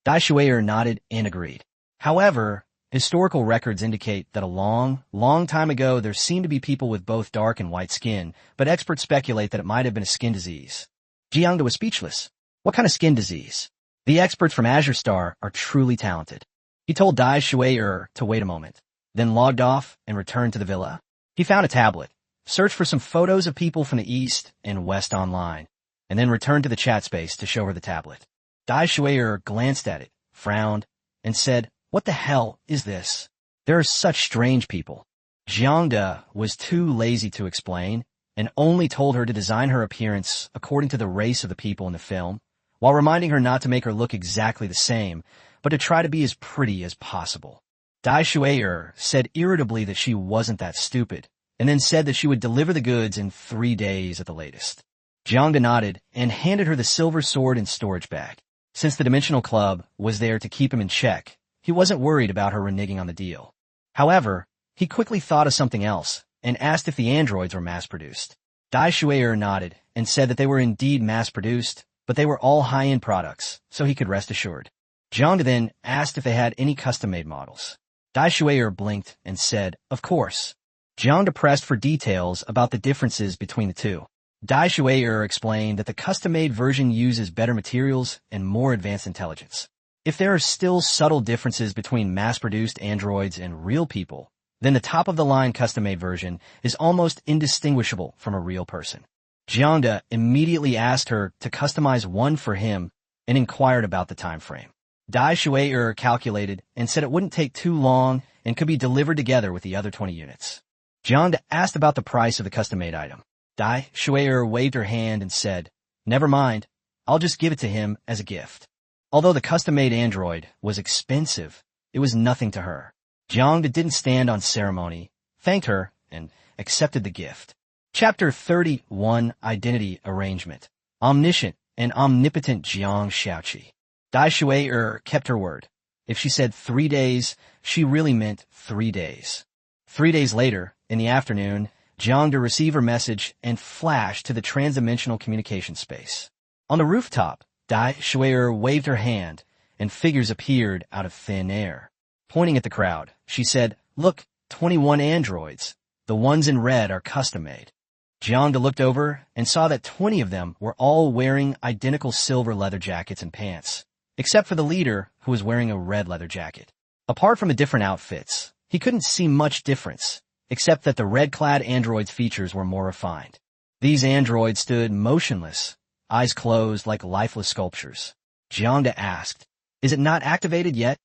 Dai Shui'er nodded and agreed. However, historical records indicate that a long time ago there seemed to be people with both dark and white skin, but experts speculate that it might have been a skin disease. Jiang was speechless. What kind of skin disease? The experts from Azure Star are truly talented. He told Dai Shui'er to wait a moment, then logged off and returned to the villa. He found a tablet, searched for some photos of people from the East and West online, and then returned to the chat space to show her the tablet. Dai Shui'er glanced at it, frowned, and said, "What the hell is this? There are such strange people." Jiang was too lazy to explain, and only told her to design her appearance according to the race of the people in the film, while reminding her not to make her look exactly the same, but to try to be as pretty as possible. Dai Shui'er said irritably that she wasn't that stupid, and then said that she would deliver the goods in 3 days at the latest. Jiang nodded and handed her the silver sword and storage bag. Since the Dimensional Club was there to keep him in check, he wasn't worried about her reneging on the deal. However, he quickly thought of something else and asked if the androids were mass-produced. Dai Shui'er nodded and said that they were indeed mass-produced, but they were all high-end products, so he could rest assured. Jiang then asked if they had any custom-made models. Dai Shui'er blinked and said, "Of course." Jiang pressed for details about the differences between the two. Dai Shui'er explained that the custom-made version uses better materials and more advanced intelligence. If there are still subtle differences between mass-produced androids and real people, then the top-of-the-line custom-made version is almost indistinguishable from a real person. Jiang immediately asked her to customize one for him and inquired about the time frame. Dai Shui'er calculated and said it wouldn't take too long and could be delivered together with the other 20 units. Jiang asked about the price of the custom-made item. Dai Shui'er waved her hand and said, "Never mind, I'll just give it to him as a gift." Although the custom-made android was expensive, it was nothing to her. Jiang didn't stand on ceremony, thanked her, and accepted the gift. Chapter 31, Identity Arrangement. Omniscient and omnipotent Jiang Xiaoqi. Dai Shui'er kept her word. If she said 3 days, she really meant 3 days. 3 days later, in the afternoon, Jiang received her message and flashed to the transdimensional communication space. On the rooftop, Dai Shui'er waved her hand, and figures appeared out of thin air. Pointing at the crowd, she said, "Look, 21 androids. The ones in red are custom-made." Jiang looked over and saw that 20 of them were all wearing identical silver leather jackets and pants, except for the leader, who was wearing a red leather jacket. Apart from the different outfits, he couldn't see much difference, except that the red-clad androids' features were more refined. These androids stood motionless, eyes closed like lifeless sculptures. Jiang asked, "Is it not activated yet?"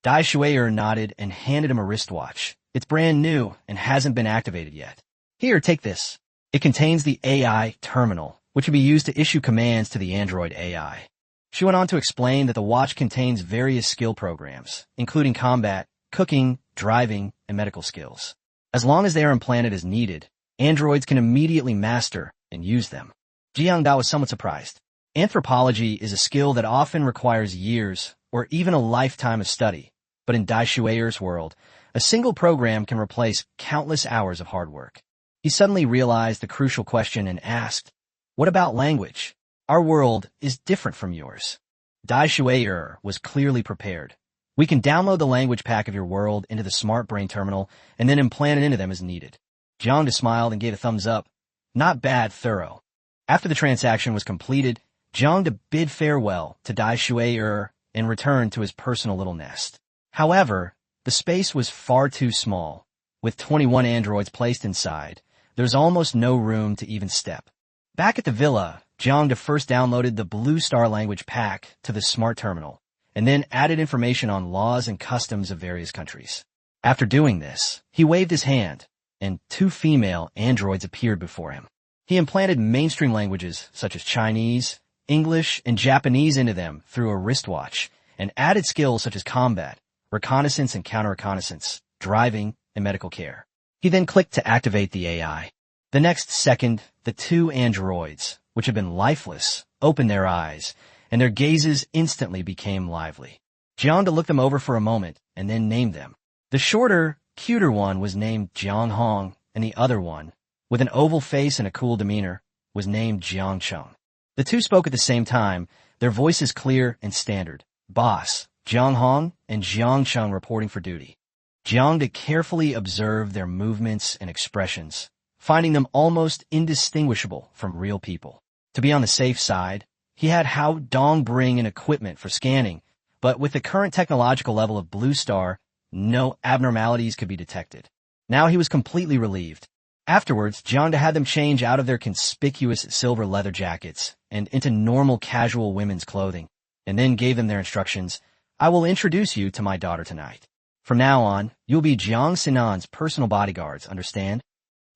Dai Shui'er nodded and handed him a wristwatch. "It's brand new and hasn't been activated yet. Here, take this. It contains the AI terminal, which will be used to issue commands to the android AI." She went on to explain that the watch contains various skill programs, including combat, cooking, driving, and medical skills. As long as they are implanted as needed, androids can immediately master and use them. Jiang was somewhat surprised. Anthropology is a skill that often requires years or even a lifetime of study, but in Dai Shui'er's world, a single program can replace countless hours of hard work. He suddenly realized the crucial question and asked, "What about language? Our world is different from yours." Dai Shui'er was clearly prepared. "We can download the language pack of your world into the smart brain terminal and then implant it into them as needed." Jiang smiled and gave a thumbs up. "Not bad, thorough." After the transaction was completed, Jiang bid farewell to Dai Shui'er and returned to his personal little nest. However, the space was far too small. With 21 androids placed inside, there was almost no room to even step. Back at the villa, Jiang first downloaded the Blue Star language pack to the smart terminal, and then added information on laws and customs of various countries. After doing this, he waved his hand, and 2 female androids appeared before him. He implanted mainstream languages such as Chinese, English, and Japanese into them through a wristwatch, and added skills such as combat, reconnaissance and counter-reconnaissance, driving, and medical care. He then clicked to activate the AI. The next second, the 2 androids, which had been lifeless, opened their eyes, and their gazes instantly became lively. Jiang looked them over for a moment and then named them. The shorter, cuter one was named Jiang Hong, and the other one with an oval face and a cool demeanor, was named Jiang. The two spoke at the same time, their voices clear and standard. Boss, Jiang, and Jiang reporting for duty. Jiang carefully observed their movements and expressions, finding them almost indistinguishable from real people. To be on the safe side, he had Hao Dong bring in equipment for scanning, but with the current technological level of Blue Star, no abnormalities could be detected. Now he was completely relieved. Afterwards, Jiang had them change out of their conspicuous silver leather jackets and into normal casual women's clothing, and then gave them their instructions. I will introduce you to my daughter tonight. From now on, you'll be Jiang Sinan's personal bodyguards, understand?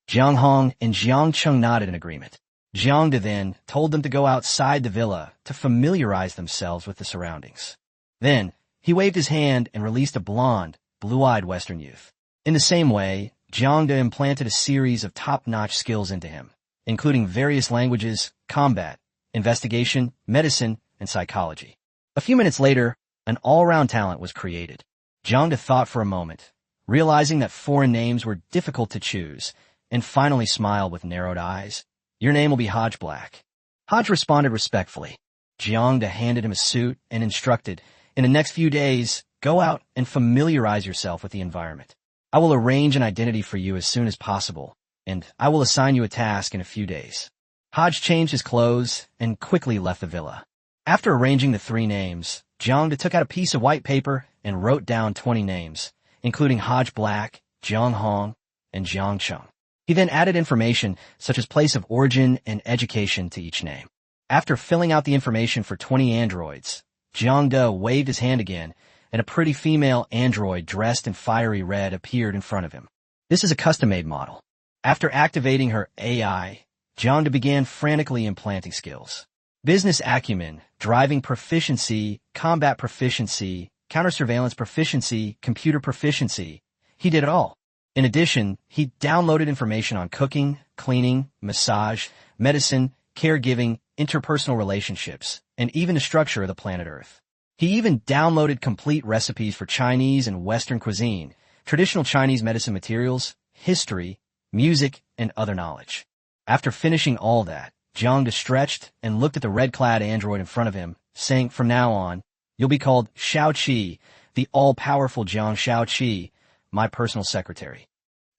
Jiang Hong and Jiang Chung nodded in agreement. Jiang then told them to go outside the villa to familiarize themselves with the surroundings. Then, he waved his hand and released a blonde, blue-eyed Western youth. In the same way, Jiang implanted a series of top-notch skills into him, including various languages, combat, investigation, medicine, and psychology. A few minutes later, an all-round talent was created. Jiang thought for a moment, realizing that foreign names were difficult to choose, and finally smiled with narrowed eyes. Your name will be Hodge Black. Hodge responded respectfully. Jiang handed him a suit and instructed, in the next few days, go out and familiarize yourself with the environment. I will arrange an identity for you as soon as possible, and I will assign you a task in a few days. Hodge changed his clothes and quickly left the villa. After arranging the 3 names, Jiang took out a piece of white paper and wrote down 20 names, including Hodge Black, Jiang Hong, and Jiang Chung. He then added information such as place of origin and education to each name. After filling out the information for 20 androids, Jiang waved his hand again, and a pretty female android dressed in fiery red appeared in front of him. This is a custom-made model. After activating her AI, Jiang began frantically implanting skills. Business acumen, driving proficiency, combat proficiency, counter-surveillance proficiency, computer proficiency. He did it all. In addition, he downloaded information on cooking, cleaning, massage, medicine, caregiving, interpersonal relationships, and even the structure of the planet Earth. He even downloaded complete recipes for Chinese and Western cuisine, traditional Chinese medicine materials, history, music, and other knowledge. After finishing all that, Jiang stretched and looked at the red-clad android in front of him, saying, from now on, you'll be called Xiaoqi, the all-powerful Jiang Xiaoqi, my personal secretary.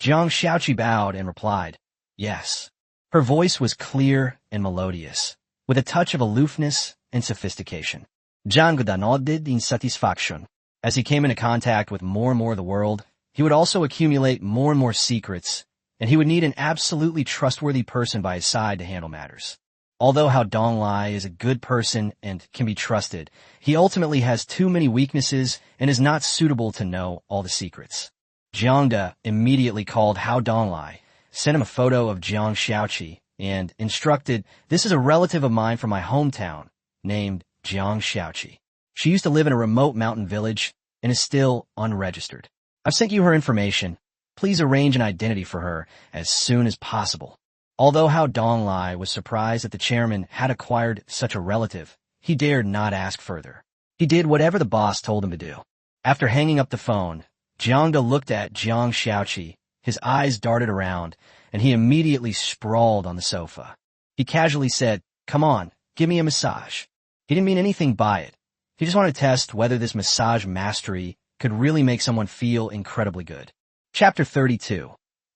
Jiang Xiaoqi bowed and replied, yes. Her voice was clear and melodious, with a touch of aloofness and sophistication. Jiang nodded in satisfaction. As he came into contact with more and more of the world, he would also accumulate more and more secrets, and he would need an absolutely trustworthy person by his side to handle matters. Although Hao Donglai is a good person and can be trusted, he ultimately has too many weaknesses and is not suitable to know all the secrets. Jiang immediately called Hao Donglai, sent him a photo of Jiang Xiaoqi, and instructed, this is a relative of mine from my hometown, named Jiang Xiaoqi. She used to live in a remote mountain village and is still unregistered. I've sent you her information. Please arrange an identity for her as soon as possible. Although Hao Donglai was surprised that the chairman had acquired such a relative, he dared not ask further. He did whatever the boss told him to do. After hanging up the phone, Jiang looked at Jiang Xiaoqi. His eyes darted around, and he immediately sprawled on the sofa. He casually said, come on, give me a massage. He didn't mean anything by it. He just wanted to test whether this massage mastery could really make someone feel incredibly good. Chapter 32.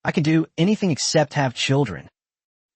I can do anything except have children.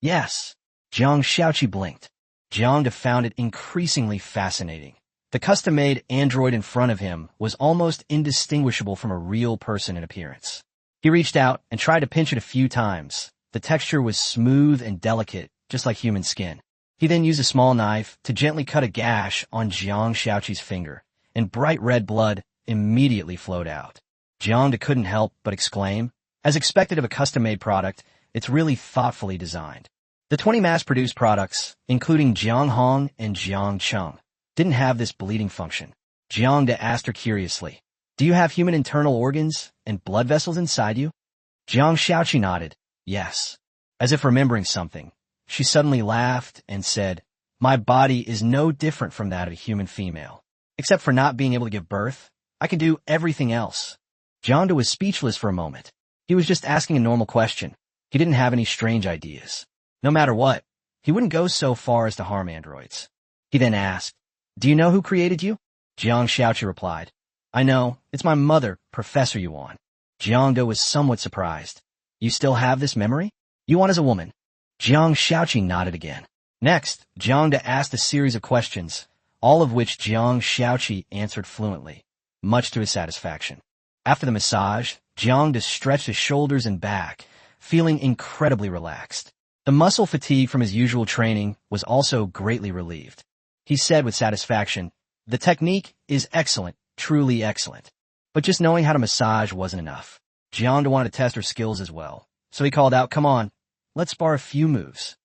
Yes. Jiang Xiaoqi blinked. Jiang found it increasingly fascinating. The custom-made android in front of him was almost indistinguishable from a real person in appearance. He reached out and tried to pinch it a few times. The texture was smooth and delicate, just like human skin. He then used a small knife to gently cut a gash on Jiang Xiaoqi's finger, and bright red blood immediately flowed out. Jiang couldn't help but exclaim, as expected of a custom-made product, it's really thoughtfully designed. The 20 mass-produced products, including Jiang Hong and Jiang Chung, didn't have this bleeding function. Jiang asked her curiously, do you have human internal organs and blood vessels inside you? Jiang Xiaoqi nodded, yes. As if remembering something, she suddenly laughed and said, my body is no different from that of a human female. Except for not being able to give birth, I can do everything else. Jiang was speechless for a moment. He was just asking a normal question. He didn't have any strange ideas. No matter what, he wouldn't go so far as to harm androids. He then asked, "Do you know who created you?" Jiang Shaoqi replied, "I know, it's my mother, Professor Yuan." Jiang was somewhat surprised. "You still have this memory? Yuan is a woman." Jiang Shaoqi nodded again. Next, Jiang asked a series of questions, all of which Jiang Shaoqi answered fluently, much to his satisfaction. After the massage, Jiang stretched his shoulders and back, feeling incredibly relaxed. The muscle fatigue from his usual training was also greatly relieved. He said with satisfaction, "The technique is excellent, truly excellent." But just knowing how to massage wasn't enough. Jiang wanted to test her skills as well, so he called out, "Come on, let's spar a few moves."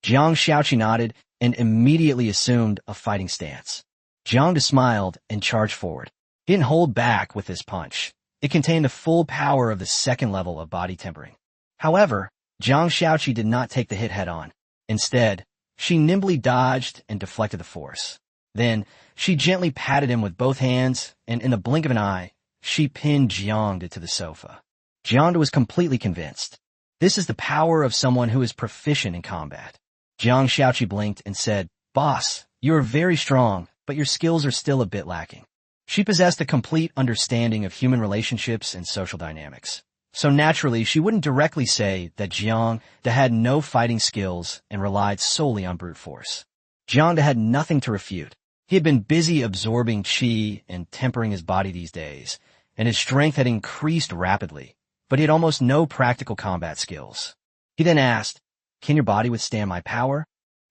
Jiang Shaoqi nodded and immediately assumed a fighting stance. Jiang smiled and charged forward. He didn't hold back with this punch. It contained the full power of the second level of body tempering. However, Jiang Shaoqi did not take the hit head-on. Instead, she nimbly dodged and deflected the force. Then, she gently patted him with both hands, and in the blink of an eye, she pinned Jiang to the sofa. Jiang was completely convinced. This is the power of someone who is proficient in combat. Jiang Shaoqi blinked and said, "Boss, you are very strong, but your skills are still a bit lacking." She possessed a complete understanding of human relationships and social dynamics. So naturally, she wouldn't directly say that Jiang had no fighting skills and relied solely on brute force. Jiang had nothing to refute. He had been busy absorbing qi and tempering his body these days, and his strength had increased rapidly, but he had almost no practical combat skills. He then asked, "Can your body withstand my power?"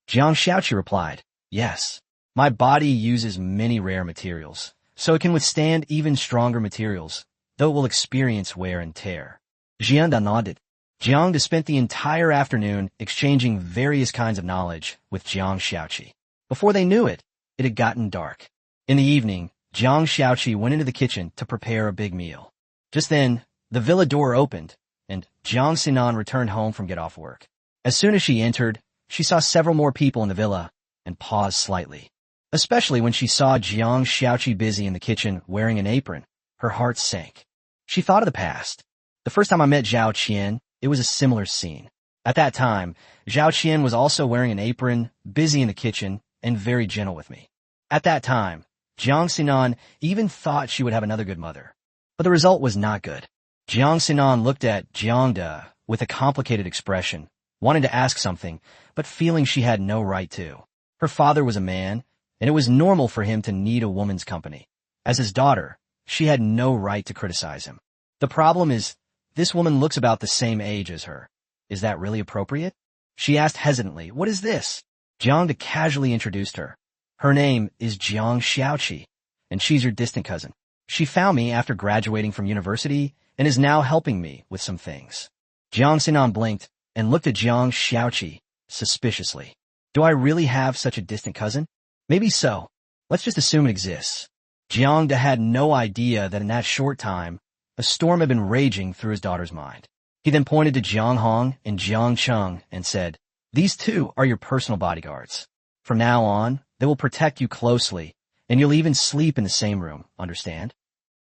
Jiang Shaoqi replied, "Yes. My body uses many rare materials, so it can withstand even stronger materials, though it will experience wear and tear." Jiang nodded. Jiang spent the entire afternoon exchanging various kinds of knowledge with Jiang Shaoqi. Before they knew it, it had gotten dark. In the evening, Jiang Shaoqi went into the kitchen to prepare a big meal. Just then, the villa door opened, and Jiang Sinan returned home from get-off work. As soon as she entered, she saw several more people in the villa and paused slightly. Especially when she saw Jiang Shaoqi busy in the kitchen wearing an apron, her heart sank. She thought of the past. The first time I met Zhao Qian, it was a similar scene. At that time, Zhao Qian was also wearing an apron, busy in the kitchen, and very gentle with me. At that time, Jiang Sinan even thought she would have another good mother. But the result was not good. Jiang Sinan looked at Jiang with a complicated expression, wanting to ask something, but feeling she had no right to. Her father was a man, and it was normal for him to need a woman's company. As his daughter, she had no right to criticize him. The problem is, this woman looks about the same age as her. Is that really appropriate? She asked hesitantly, "What is this?" Jiang casually introduced her. "Her name is Jiang Shaoqi, and she's your distant cousin. She found me after graduating from university and is now helping me with some things." Jiang Sinan blinked and looked at Jiang Shaoqi suspiciously. "Do I really have such a distant cousin?" "Maybe so. Let's just assume it exists." Jiang had no idea that in that short time, a storm had been raging through his daughter's mind. He then pointed to Jiang Hong and Jiang Cheng and said, "These two are your personal bodyguards. From now on, they will protect you closely, and you'll even sleep in the same room, understand?"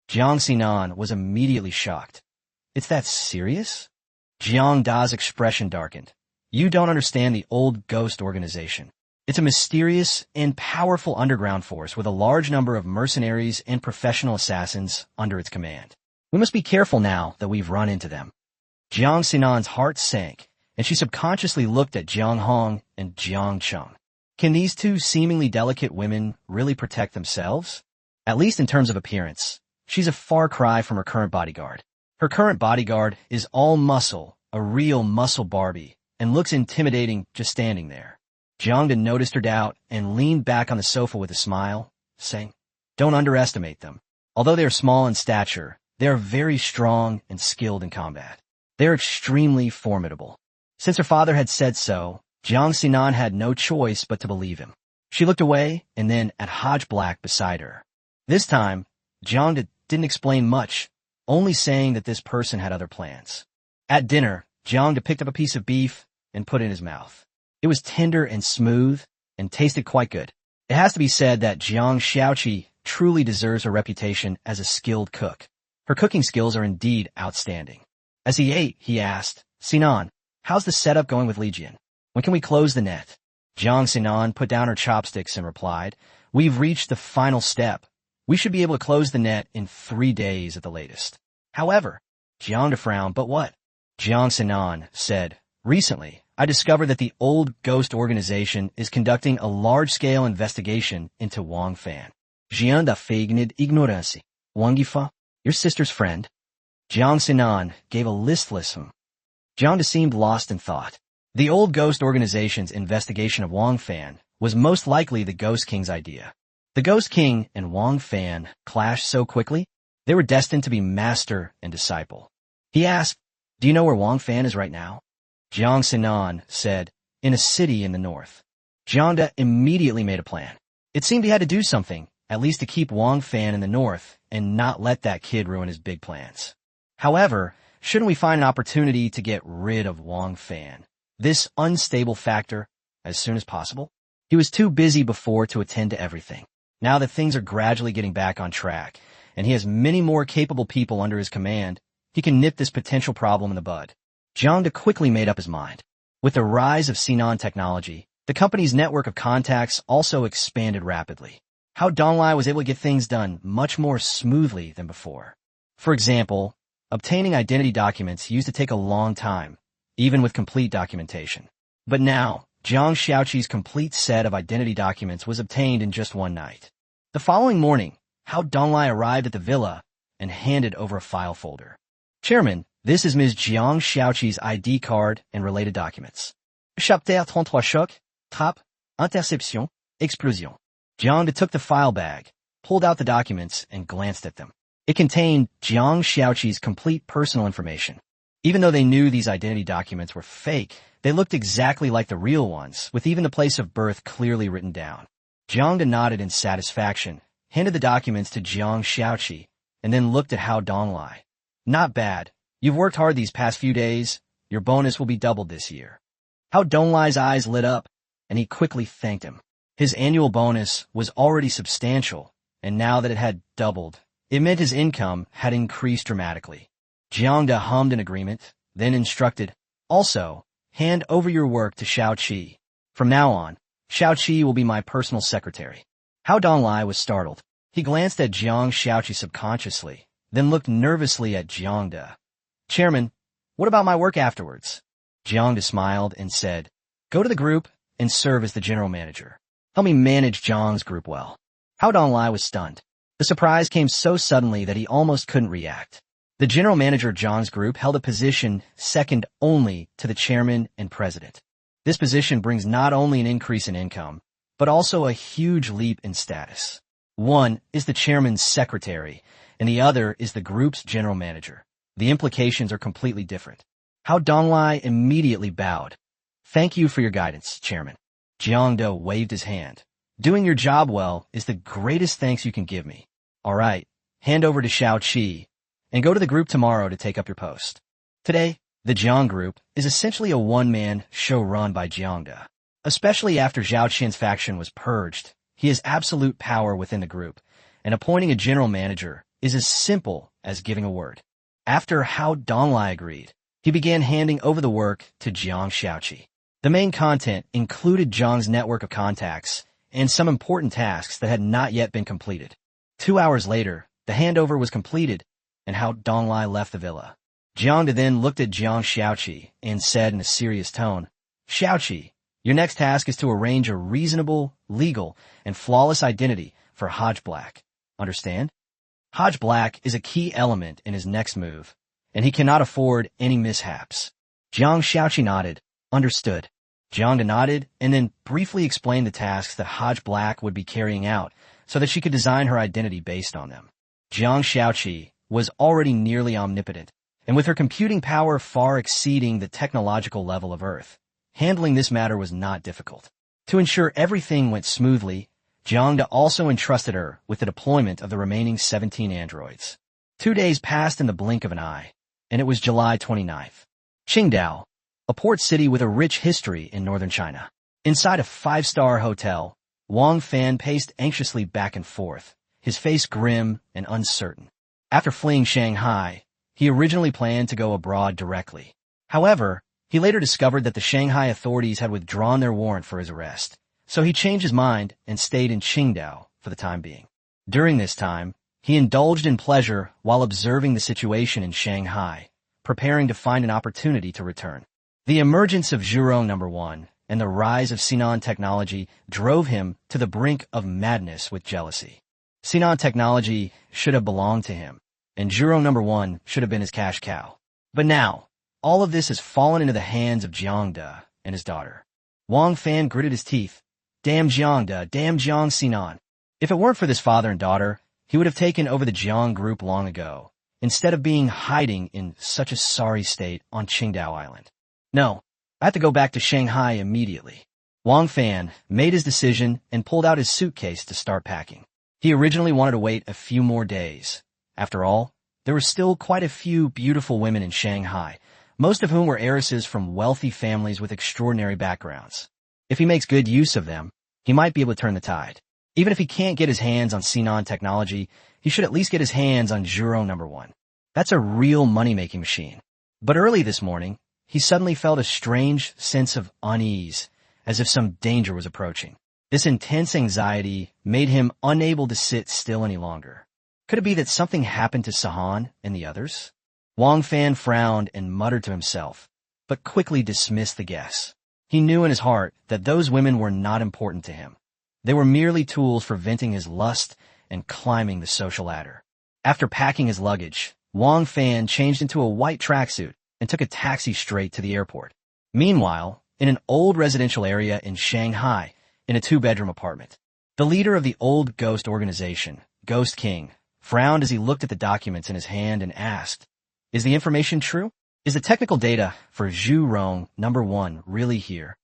Jiang Sinan was immediately shocked. "It's that serious?" Jiang Da's expression darkened. "You don't understand the old ghost organization. It's a mysterious and powerful underground force with a large number of mercenaries and professional assassins under its command. We must be careful now that we've run into them." Jiang Sinan's heart sank, and she subconsciously looked at Jiang Hong and Jiang Cheng. Can these two seemingly delicate women really protect themselves? At least in terms of appearance, she's a far cry from her current bodyguard. Her current bodyguard is all muscle, a real muscle Barbie, and looks intimidating just standing there. Jiang noticed her doubt and leaned back on the sofa with a smile, saying, "Don't underestimate them. Although they are small in stature, they are very strong and skilled in combat. They are extremely formidable." Since her father had said so, Jiang Sinan had no choice but to believe him. She looked away and then at Hodge Black beside her. This time, Jiang didn't explain much, only saying that this person had other plans. At dinner, Jiang picked up a piece of beef and put it in his mouth. It was tender and smooth and tasted quite good. It has to be said that Jiang Shaoqi truly deserves her reputation as a skilled cook. Her cooking skills are indeed outstanding. As he ate, he asked, "Sinan, How's the setup going with Legion? When can we close the net? Jiang Sinan put down her chopsticks and replied, We've reached the final step. We should be able to close the net in 3 days at the latest. However, Jiang frowned, but what? Jiang Sinan said, Recently, I discovered that the old ghost organization is conducting a large-scale investigation into Wang Fan. Jiang da feigned ignorance. Wangifa, your sister's friend? Jiang Sinan gave a listless Jiang seemed lost in thought. The old ghost organization's investigation of Wang Fan was most likely the Ghost King's idea. The Ghost King and Wang Fan clashed so quickly, they were destined to be master and disciple. He asked, Do you know where Wang Fan is right now? Jiang Sinan said, In a city in the north. Jiang Da immediately made a plan. It seemed he had to do something, at least to keep Wang Fan in the north and not let that kid ruin his big plans. However, shouldn't we find an opportunity to get rid of Wang Fan, this unstable factor, as soon as possible? He was too busy before to attend to everything. Now that things are gradually getting back on track, and he has many more capable people under his command, he can nip this potential problem in the bud. Jiang Da quickly made up his mind. With the rise of Sinan technology, the company's network of contacts also expanded rapidly. How Donglai was able to get things done much more smoothly than before. For example, obtaining identity documents used to take a long time, even with complete documentation. But now, Jiang Xiaoqi's complete set of identity documents was obtained in just one night. The following morning, Hao Donglai arrived at the villa and handed over a file folder. Chairman, this is Ms. Jiang Xiaoqi's ID card and related documents. Chapter 33 choc, trappe, interception, explosion. Jiang took the file bag, pulled out the documents, and glanced at them. It contained Jiang Xiaoqi's complete personal information. Even though they knew these identity documents were fake, they looked exactly like the real ones, with even the place of birth clearly written down. Jiang nodded in satisfaction, handed the documents to Jiang Xiaoqi, and then looked at Hao Donglai. Not bad. You've worked hard these past few days. Your bonus will be doubled this year. Hao Donglai's eyes lit up, and he quickly thanked him. His annual bonus was already substantial, and now that it had doubled, it meant his income had increased dramatically. Jiang Da hummed in agreement, then instructed, Also, hand over your work to Xiao Qi. From now on, Xiao Qi will be my personal secretary. Hao Donglai was startled. He glanced at Jiang Xiaoqi subconsciously, then looked nervously at Jiang Da. Chairman, what about my work afterwards? Jiang Da smiled and said, Go to the group and serve as the general manager. Help me manage Jiang's group well. Hao Donglai was stunned. The surprise came so suddenly that he almost couldn't react. The general manager of Jiang's group held a position second only to the chairman and president. This position brings not only an increase in income, but also a huge leap in status. One is the chairman's secretary, and the other is the group's general manager. The implications are completely different. Hao Donglai immediately bowed. Thank you for your guidance, Chairman. Jiang Da waved his hand. Doing your job well is the greatest thanks you can give me. All right, hand over to Xiao Qi, and go to the group tomorrow to take up your post. Today, the Jiang group is essentially a one-man show run by Jiang Da. Especially after Zhao Qian's faction was purged, he has absolute power within the group, and appointing a general manager is as simple as giving a word. After Hao Donglai agreed, he began handing over the work to Jiang Xiaoqi. The main content included Jiang's network of contacts and some important tasks that had not yet been completed. 2 hours later, the handover was completed, and Hao Donglai left the villa. Jiang then looked at Jiang Xiaoqi and said in a serious tone, Xiaoqi, your next task is to arrange a reasonable, legal, and flawless identity for Hodge Black. Understand? Hodge Black is a key element in his next move, and he cannot afford any mishaps. Jiang Xiaoqi nodded. Understood. Jiang nodded and then briefly explained the tasks that Hodge Black would be carrying out so that she could design her identity based on them. Jiang Xiaoqi was already nearly omnipotent, and with her computing power far exceeding the technological level of Earth, handling this matter was not difficult. To ensure everything went smoothly, Jiang also entrusted her with the deployment of the remaining 17 androids. 2 days passed in the blink of an eye, and it was July 29th. Qingdao, a port city with a rich history in northern China. Inside a 5-star hotel, Wang Fan paced anxiously back and forth, his face grim and uncertain. After fleeing Shanghai, he originally planned to go abroad directly. However, he He later discovered that the Shanghai authorities had withdrawn their warrant for his arrest, so he changed his mind and stayed in Qingdao for the time being. During this time, he indulged in pleasure while observing the situation in Shanghai, preparing to find an opportunity to return. The emergence of Zhurong No. 1 and the rise of Sinan technology drove him to the brink of madness with jealousy. Sinan technology should have belonged to him, and Zhurong No. 1 should have been his cash cow. But now, all of this has fallen into the hands of Jiang and his daughter. Wang Fan gritted his teeth. Damn Jiang damn Jiang Sinan. If it weren't for this father and daughter, he would have taken over the Jiang group long ago, instead of being hiding in such a sorry state on Qingdao Island. No, I have to go back to Shanghai immediately. Wang Fan made his decision and pulled out his suitcase to start packing. He originally wanted to wait a few more days. After all, there were still quite a few beautiful women in Shanghai, most of whom were heiresses from wealthy families with extraordinary backgrounds. If he makes good use of them, he might be able to turn the tide. Even if he can't get his hands on Sinan technology, he should at least get his hands on Zhurong No. 1. That's a real money-making machine. But early this morning, he suddenly felt a strange sense of unease, as if some danger was approaching. This intense anxiety made him unable to sit still any longer. Could it be that something happened to Sahan and the others? Wang Fan frowned and muttered to himself, but quickly dismissed the guess. He knew in his heart that those women were not important to him. They were merely tools for venting his lust and climbing the social ladder. After packing his luggage, Wang Fan changed into a white tracksuit and took a taxi straight to the airport. Meanwhile, in an old residential area in Shanghai, in a 2-bedroom apartment, the leader of the old ghost organization, Ghost King, frowned as he looked at the documents in his hand and asked, "Is the information true? Is the technical data for Zhurong No. 1 really here?"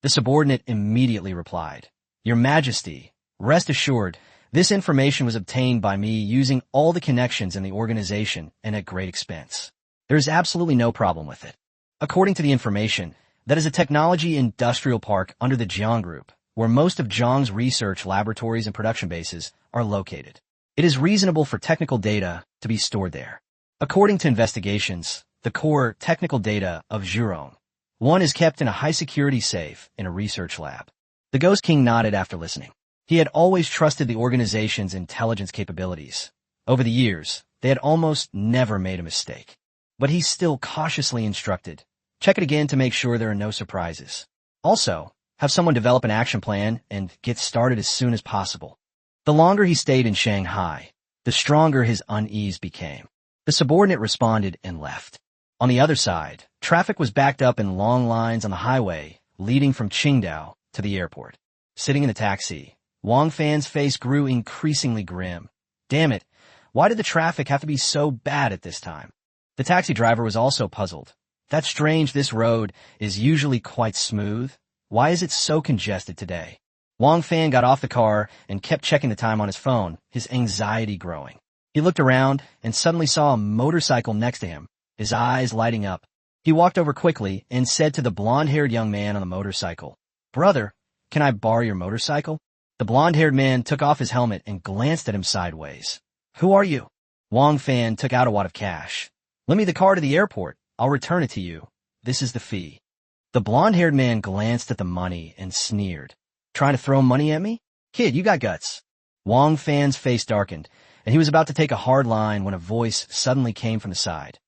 The subordinate immediately replied, "Your Majesty, rest assured, this information was obtained by me using all the connections in the organization and at great expense. There is absolutely no problem with it. According to the information, that is a technology industrial park under the Jiang Group, where most of Jiang's research laboratories and production bases are located. It is reasonable for technical data to be stored there. According to investigations, the core technical data of Zhurong 1 is kept in a high-security safe in a research lab." The Ghost King nodded after listening. He had always trusted the organization's intelligence capabilities. Over the years, they had almost never made a mistake. But he still cautiously instructed, check it again to make sure there are no surprises. Also, have someone develop an action plan and get started as soon as possible. The longer he stayed in Shanghai, the stronger his unease became. The subordinate responded and left. On the other side, traffic was backed up in long lines on the highway leading from Qingdao to the airport. Sitting in the taxi, Wang Fan's face grew increasingly grim. Damn it, why did the traffic have to be so bad at this time? The taxi driver was also puzzled. That's strange, this road is usually quite smooth. Why is it so congested today? Wang Fan got off the car and kept checking the time on his phone, his anxiety growing. He looked around and suddenly saw a motorcycle next to him, his eyes lighting up. He walked over quickly and said to the blonde-haired young man on the motorcycle, "Brother, can I borrow your motorcycle?" The blonde-haired man took off his helmet and glanced at him sideways. "Who are you?" Wang Fan took out a wad of cash. "Lend me the car to the airport. I'll return it to you. This is the fee." The blonde-haired man glanced at the money and sneered. "Trying to throw money at me? Kid, you got guts." Wang Fan's face darkened, and he was about to take a hard line when a voice suddenly came from the side.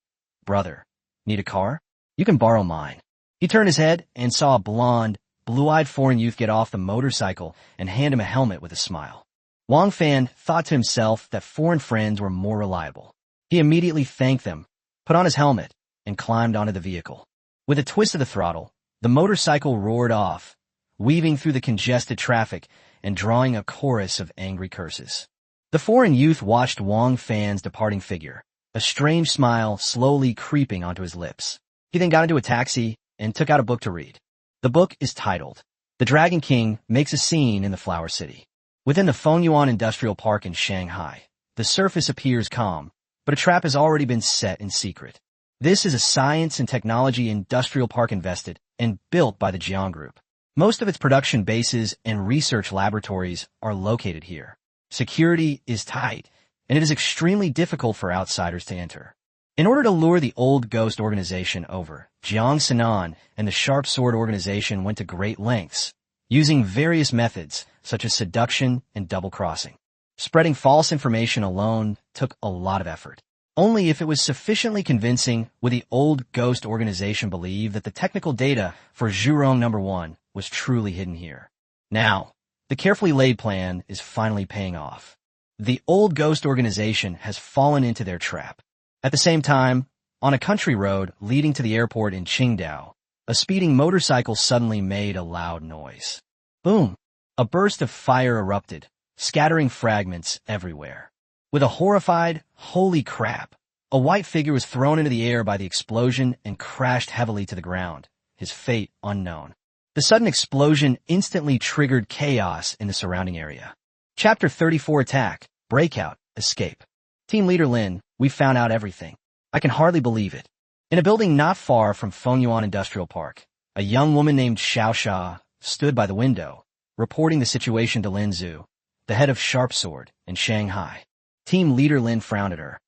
"Brother, need a car? You can borrow mine." He turned his head and saw a blonde, blue-eyed foreign youth get off the motorcycle and hand him a helmet with a smile. Wang Fan thought to himself that foreign friends were more reliable. He immediately thanked them, put on his helmet, and climbed onto the vehicle. With a twist of the throttle, the motorcycle roared off, weaving through the congested traffic and drawing a chorus of angry curses. The foreign youth watched Wang Fan's departing figure, a strange smile slowly creeping onto his lips. He then got into a taxi and took out a book to read. The book is titled, "The Dragon King Makes a Scene in the Flower City." Within the Fengyuan Industrial Park in Shanghai, the surface appears calm, but a trap has already been set in secret. This is a science and technology industrial park invested and built by the Jiang Group. Most of its production bases and research laboratories are located here. Security is tight, and it is extremely difficult for outsiders to enter. In order to lure the old ghost organization over, Jiang and the Sharp Sword organization went to great lengths, using various methods such as seduction and double-crossing. Spreading false information alone took a lot of effort. Only if it was sufficiently convincing would the old ghost organization believe that the technical data for Zhurong No. 1 was truly hidden here. Now, the carefully laid plan is finally paying off. The old ghost organization has fallen into their trap. At the same time, on a country road leading to the airport in Qingdao, a speeding motorcycle suddenly made a loud noise. Boom! A burst of fire erupted, scattering fragments everywhere. With a horrified, "Holy crap!" a white figure was thrown into the air by the explosion and crashed heavily to the ground, his fate unknown. The sudden explosion instantly triggered chaos in the surrounding area. Chapter 34 Attack, Breakout, Escape. Team Leader Lin, we found out everything. I can hardly believe it. In a building not far from Fengyuan Industrial Park, a young woman named Xiaosha stood by the window, reporting the situation to Lin Zhu, the head of Sharp Sword in Shanghai. Team Leader Lin frowned at her.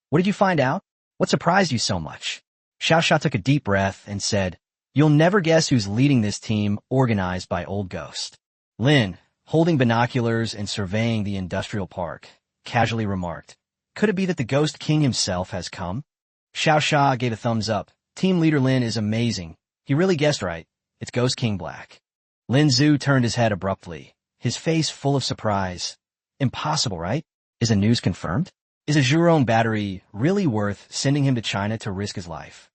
What did you find out? What surprised you so much? Xiaosha took a deep breath and said, You'll never guess who's leading this team organized by Old Ghost. Lin, holding binoculars and surveying the industrial park, casually remarked, Could it be that the Ghost King himself has come? Xiaosha gave a thumbs up. Team Leader Lin is amazing. He really guessed right. It's Ghost King Black. Lin Zhu turned his head abruptly, his face full of surprise. Impossible, right? Is the news confirmed? Is a Zhurong battery really worth sending him to China to risk his life?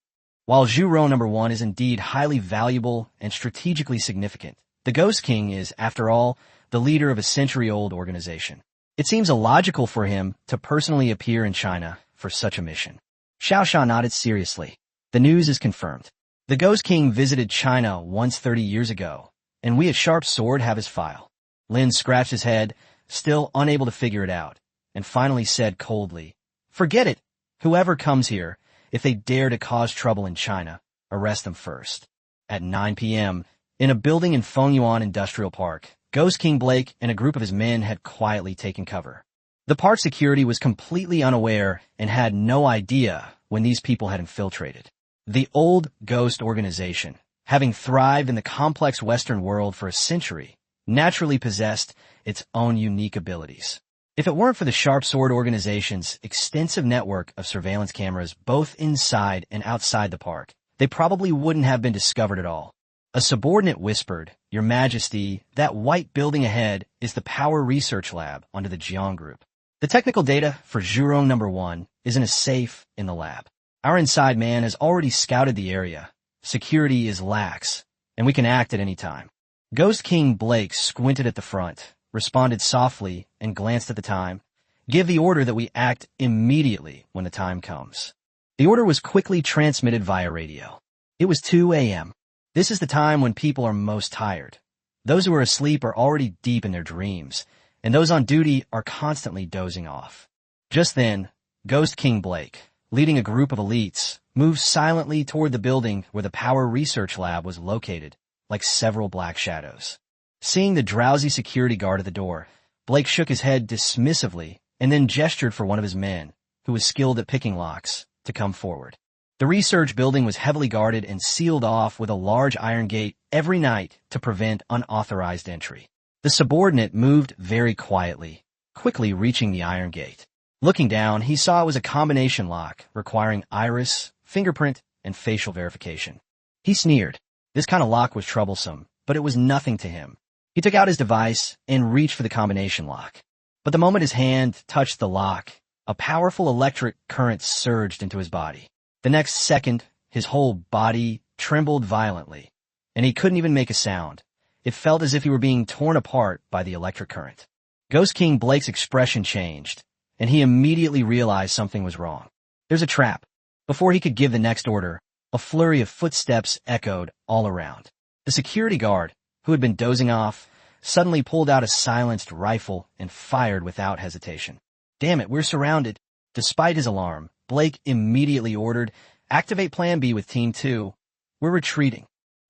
While Zhurong No. 1 is indeed highly valuable and strategically significant, the Ghost King is, after all, the leader of a century-old organization. It seems illogical for him to personally appear in China for such a mission. Xiaosha nodded seriously. The news is confirmed. The Ghost King visited China once 30 years ago, and we at Sharp Sword have his file. Lin scratched his head, still unable to figure it out, and finally said coldly, Forget it. Whoever comes here, if they dare to cause trouble in China, arrest them first. At 9 p.m., in a building in Fengyuan Industrial Park, Ghost King Blake and a group of his men had quietly taken cover. The park security was completely unaware and had no idea when these people had infiltrated. The old Ghost organization, having thrived in the complex Western world for a century, naturally possessed its own unique abilities. If it weren't for the Sharp Sword organization's extensive network of surveillance cameras both inside and outside the park, they probably wouldn't have been discovered at all. A subordinate whispered, Your Majesty, that white building ahead is the Power Research Lab under the Jiang Group. The technical data for Zhurong No. 1 is in a safe in the lab. Our inside man has already scouted the area. Security is lax, and we can act at any time. Ghost King Blake squinted at the front, responded softly, and glanced at the time. Give the order that we act immediately when the time comes. The order was quickly transmitted via radio. It was 2 a.m. This is the time when people are most tired. Those who are asleep are already deep in their dreams, and those on duty are constantly dozing off. Just then, Ghost King Blake, leading a group of elites, moved silently toward the building where the Power Research Lab was located, like several black shadows. Seeing the drowsy security guard at the door, Blake shook his head dismissively and then gestured for one of his men, who was skilled at picking locks, to come forward. The research building was heavily guarded and sealed off with a large iron gate every night to prevent unauthorized entry. The subordinate moved very quietly, quickly reaching the iron gate. Looking down, he saw it was a combination lock requiring iris, fingerprint, and facial verification. He sneered. This kind of lock was troublesome, but it was nothing to him. He took out his device and reached for the combination lock. But the moment his hand touched the lock, a powerful electric current surged into his body. The next second, his whole body trembled violently, and he couldn't even make a sound. It felt as if he were being torn apart by the electric current. Ghost King Blake's expression changed, and he immediately realized something was wrong. There's a trap. Before he could give the next order, a flurry of footsteps echoed all around. The security guard, who had been dozing off, suddenly pulled out a silenced rifle and fired without hesitation. Damn it, we're surrounded. Despite his alarm, Blake immediately ordered, Activate Plan B with Team 2. We're retreating.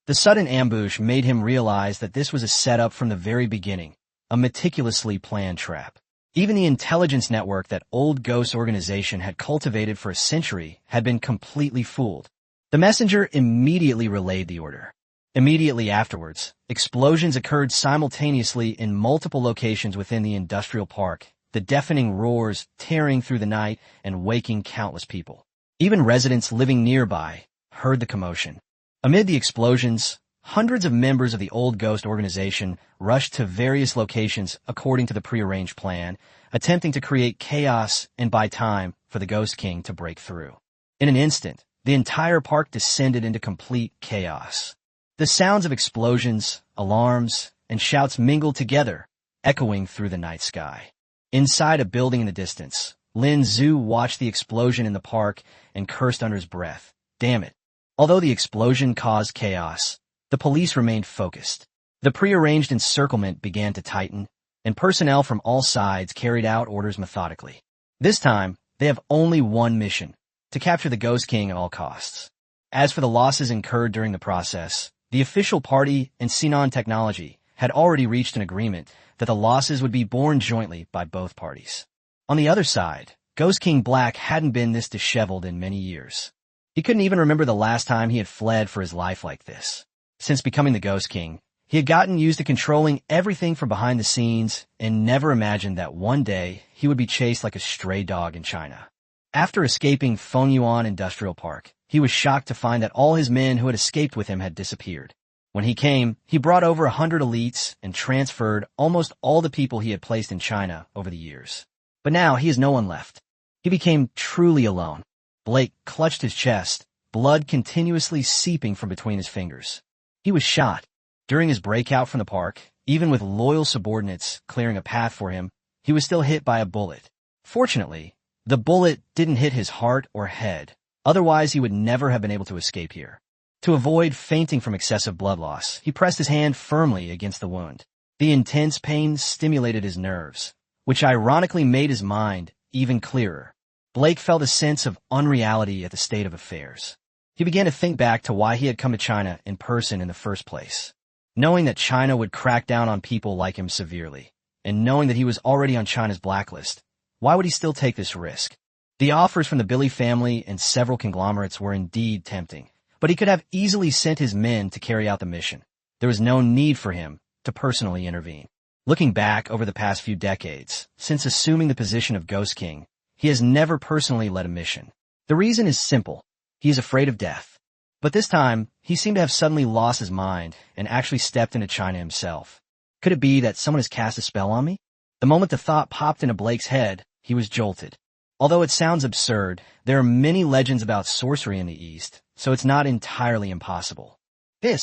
The sudden ambush made him realize that this was a setup from the very beginning, a meticulously planned trap. Even the intelligence network that old ghost organization had cultivated for a century had been completely fooled. The messenger immediately relayed the order. Immediately afterwards, explosions occurred simultaneously in multiple locations within the industrial park, the deafening roars tearing through the night and waking countless people. Even residents living nearby heard the commotion. Amid the explosions, hundreds of members of the old ghost organization rushed to various locations according to the prearranged plan, attempting to create chaos and buy time for the Ghost King to break through. In an instant, the entire park descended into complete chaos. The sounds of explosions, alarms, and shouts mingled together, echoing through the night sky. Inside a building in the distance, Lin Zhu watched the explosion in the park and cursed under his breath. Damn it. Although the explosion caused chaos, the police remained focused. The prearranged encirclement began to tighten, and personnel from all sides carried out orders methodically. This time, they have only one mission: to capture the Ghost King at all costs. As for the losses incurred during the process, the official party and Sinan Technology had already reached an agreement that the losses would be borne jointly by both parties. On the other side, Ghost King Black hadn't been this disheveled in many years. He couldn't even remember the last time he had fled for his life like this. Since becoming the Ghost King, he had gotten used to controlling everything from behind the scenes and never imagined that one day he would be chased like a stray dog in China. After escaping Fengyuan Industrial Park, he was shocked to find that all his men who had escaped with him had disappeared. When he came, he brought over 100 elites and transferred almost all the people he had placed in China over the years. But now he has no one left. He became truly alone. Blake clutched his chest, blood continuously seeping from between his fingers. He was shot. During his breakout from the park, even with loyal subordinates clearing a path for him, he was still hit by a bullet. Fortunately, the bullet didn't hit his heart or head. Otherwise, he would never have been able to escape here. To avoid fainting from excessive blood loss, he pressed his hand firmly against the wound. The intense pain stimulated his nerves, which ironically made his mind even clearer. Blake felt a sense of unreality at the state of affairs. He began to think back to why he had come to China in person in the first place. Knowing that China would crack down on people like him severely, and knowing that he was already on China's blacklist, why would he still take this risk? The offers from the Billy family and several conglomerates were indeed tempting, but he could have easily sent his men to carry out the mission. There was no need for him to personally intervene. Looking back over the past few decades, since assuming the position of Ghost King, he has never personally led a mission. The reason is simple. He is afraid of death. But this time, he seemed to have suddenly lost his mind and actually stepped into China himself. Could it be that someone has cast a spell on me? The moment the thought popped into Blake's head, he was jolted. Although it sounds absurd, there are many legends about sorcery in the East, so it's not entirely impossible. The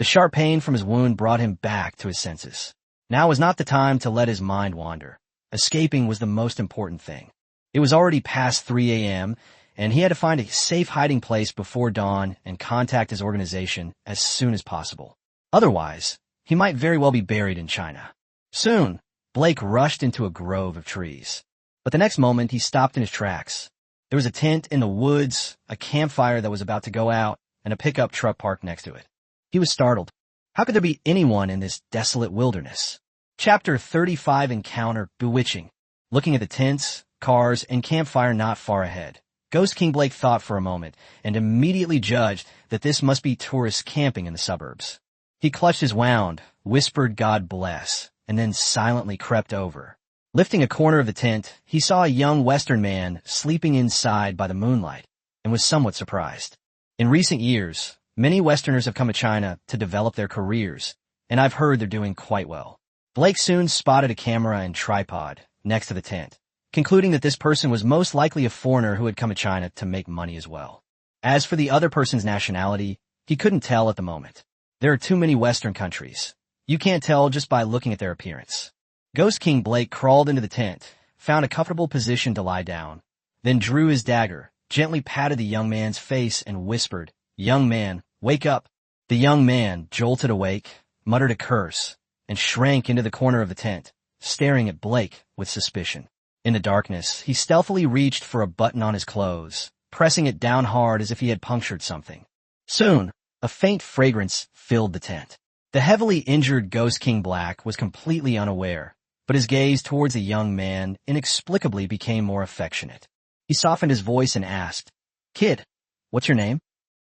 sharp pain from his wound brought him back to his senses. Now was not the time to let his mind wander. Escaping was the most important thing. It was already past 3 a.m., and he had to find a safe hiding place before dawn and contact his organization as soon as possible. Otherwise, he might very well be buried in China. Soon, Blake rushed into a grove of trees. But the next moment, he stopped in his tracks. There was a tent in the woods, a campfire that was about to go out, and a pickup truck parked next to it. He was startled. How could there be anyone in this desolate wilderness? Chapter 35 Encounter Bewitching. Looking at the tents, cars, and campfire not far ahead, Ghost King Blake thought for a moment and immediately judged that this must be tourists camping in the suburbs. He clutched his wound, whispered God bless, and then silently crept over. Lifting a corner of the tent, he saw a young Western man sleeping inside by the moonlight and was somewhat surprised. In recent years, many Westerners have come to China to develop their careers, and I've heard they're doing quite well. Blake soon spotted a camera and tripod next to the tent, concluding that this person was most likely a foreigner who had come to China to make money as well. As for the other person's nationality, he couldn't tell at the moment. There are too many Western countries. You can't tell just by looking at their appearance. Ghost King Blake crawled into the tent, found a comfortable position to lie down, then drew his dagger, gently patted the young man's face and whispered, "Young man, wake up." The young man jolted awake, muttered a curse, and shrank into the corner of the tent, staring at Blake with suspicion. In the darkness, he stealthily reached for a button on his clothes, pressing it down hard as if he had punctured something. Soon, a faint fragrance filled the tent. The heavily injured Ghost King Black was completely unaware but his gaze towards the young man inexplicably became more affectionate. He softened his voice and asked, "Kid, what's your name?"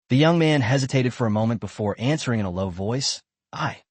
The young man hesitated for a moment before answering in a low voice, I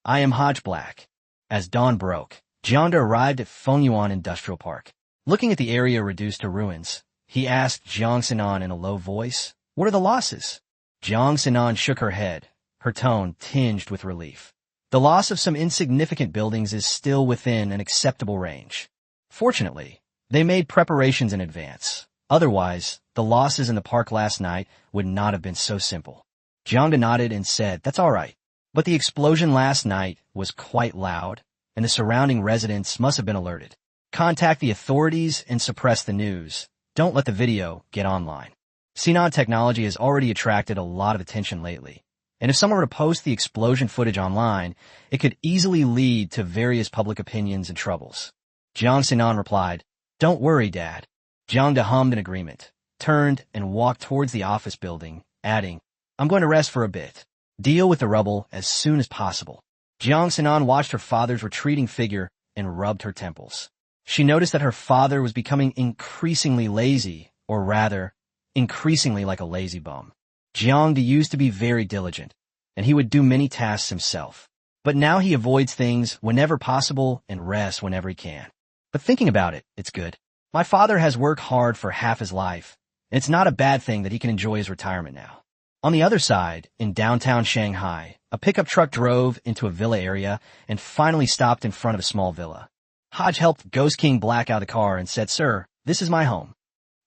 am Hodge Black." As dawn broke, Jiang arrived at Fengyuan Industrial Park. Looking at the area reduced to ruins, he asked Jiang Sinan in a low voice, "What are the losses?" Jiang Sinan shook her head, her tone tinged with relief. "The loss of some insignificant buildings is still within an acceptable range. Fortunately, they made preparations in advance. Otherwise, the losses in the park last night would not have been so simple." Jiang nodded and said, "That's all right. But the explosion last night was quite loud, and the surrounding residents must have been alerted. Contact the authorities and suppress the news. Don't let the video get online. Sinan technology has already attracted a lot of attention lately, and if someone were to post the explosion footage online, it could easily lead to various public opinions and troubles." Jiang Sinan replied, "Don't worry, Dad." Jiang hummed in agreement, turned and walked towards the office building, adding, "I'm going to rest for a bit. Deal with the rubble as soon as possible." Jiang Sinan watched her father's retreating figure and rubbed her temples. She noticed that her father was becoming increasingly lazy, or rather, increasingly like a lazy bum. Jiang used to be very diligent, and he would do many tasks himself. But now he avoids things whenever possible and rests whenever he can. But thinking about it, it's good. My father has worked hard for half his life, and it's not a bad thing that he can enjoy his retirement now. On the other side, in downtown Shanghai, a pickup truck drove into a villa area and finally stopped in front of a small villa. Hodge helped Ghost King Black out of the car and said, "Sir, this is my home."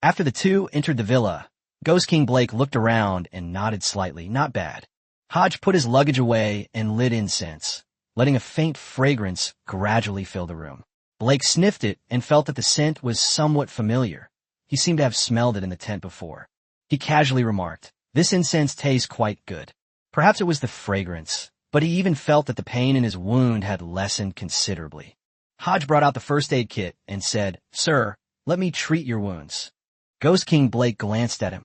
After the two entered the villa, Ghost King Blake looked around and nodded slightly. Not bad. Hodge put his luggage away and lit incense, letting a faint fragrance gradually fill the room. Blake sniffed it and felt that the scent was somewhat familiar. He seemed to have smelled it in the tent before. He casually remarked, "This incense tastes quite good." Perhaps it was the fragrance, but he even felt that the pain in his wound had lessened considerably. Hodge brought out the first aid kit and said, "Sir, let me treat your wounds." Ghost King Blake glanced at him.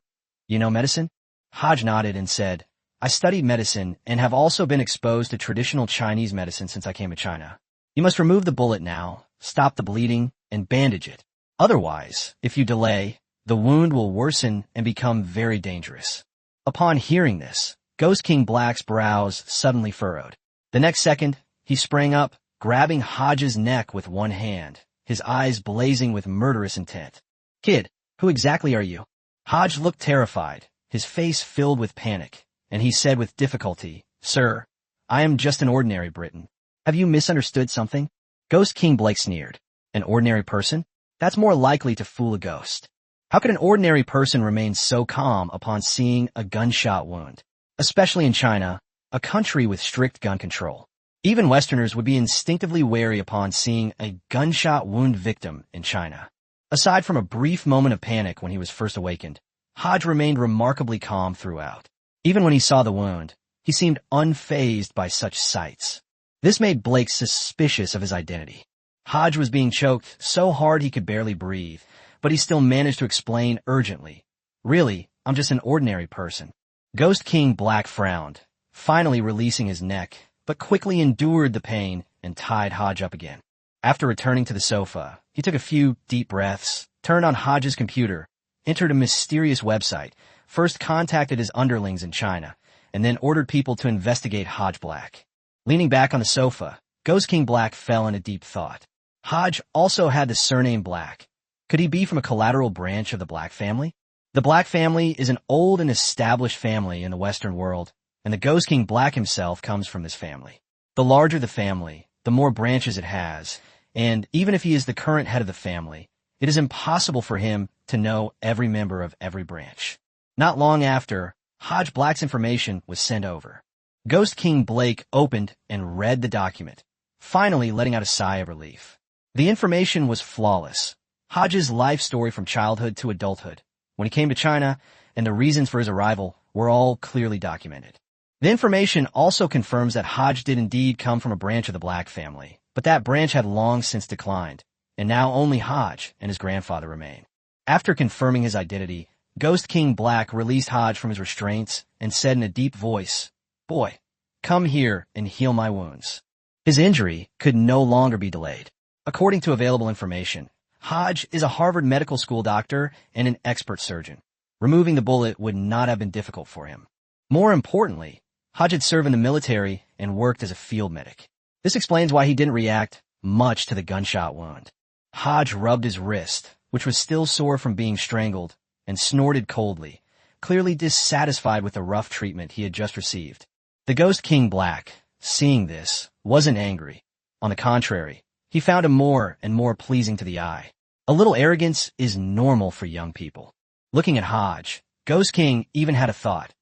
"You know medicine?" Hodge nodded and said, "I studied medicine and have also been exposed to traditional Chinese medicine since I came to China. You must remove the bullet now, stop the bleeding, and bandage it. Otherwise, if you delay, the wound will worsen and become very dangerous." Upon hearing this, Ghost King Black's brows suddenly furrowed. The next second, he sprang up, grabbing Hodge's neck with one hand, his eyes blazing with murderous intent. "Kid, who exactly are you?" Hodge looked terrified, his face filled with panic, and he said with difficulty, "Sir, I am just an ordinary Briton. Have you misunderstood something?" Ghost King Blake sneered. "An ordinary person? That's more likely to fool a ghost. How could an ordinary person remain so calm upon seeing a gunshot wound? Especially in China, a country with strict gun control. Even Westerners would be instinctively wary upon seeing a gunshot wound victim in China." Aside from a brief moment of panic when he was first awakened, Hodge remained remarkably calm throughout. Even when he saw the wound, he seemed unfazed by such sights. This made Blake suspicious of his identity. Hodge was being choked so hard he could barely breathe, but he still managed to explain urgently, "Really, I'm just an ordinary person." Ghost King Black frowned, finally releasing his neck, but quickly endured the pain and tied Hodge up again. After returning to the sofa, he took a few deep breaths, turned on Hodge's computer, entered a mysterious website, first contacted his underlings in China, and then ordered people to investigate Hodge Black. Leaning back on the sofa, Ghost King Black fell into deep thought. Hodge also had the surname Black. Could he be from a collateral branch of the Black family? The Black family is an old and established family in the Western world, and the Ghost King Black himself comes from this family. The larger the family, the more branches it has, and even if he is the current head of the family, it is impossible for him to know every member of every branch. Not long after, Hodge Black's information was sent over. Ghost King Blake opened and read the document, finally letting out a sigh of relief. The information was flawless. Hodge's life story from childhood to adulthood, when he came to China, and the reasons for his arrival were all clearly documented. The information also confirms that Hodge did indeed come from a branch of the Black family, but that branch had long since declined, and now only Hodge and his grandfather remain. After confirming his identity, Ghost King Black released Hodge from his restraints and said in a deep voice, "Boy, come here and heal my wounds." His injury could no longer be delayed. According to available information, Hodge is a Harvard Medical School doctor and an expert surgeon. Removing the bullet would not have been difficult for him. More importantly, Hodge had served in the military and worked as a field medic. This explains why he didn't react much to the gunshot wound. Hodge rubbed his wrist, which was still sore from being strangled, and snorted coldly, clearly dissatisfied with the rough treatment he had just received. The Ghost King Black, seeing this, wasn't angry. On the contrary, he found him more and more pleasing to the eye. A little arrogance is normal for young people. Looking at Hodge, Ghost King even had a thought.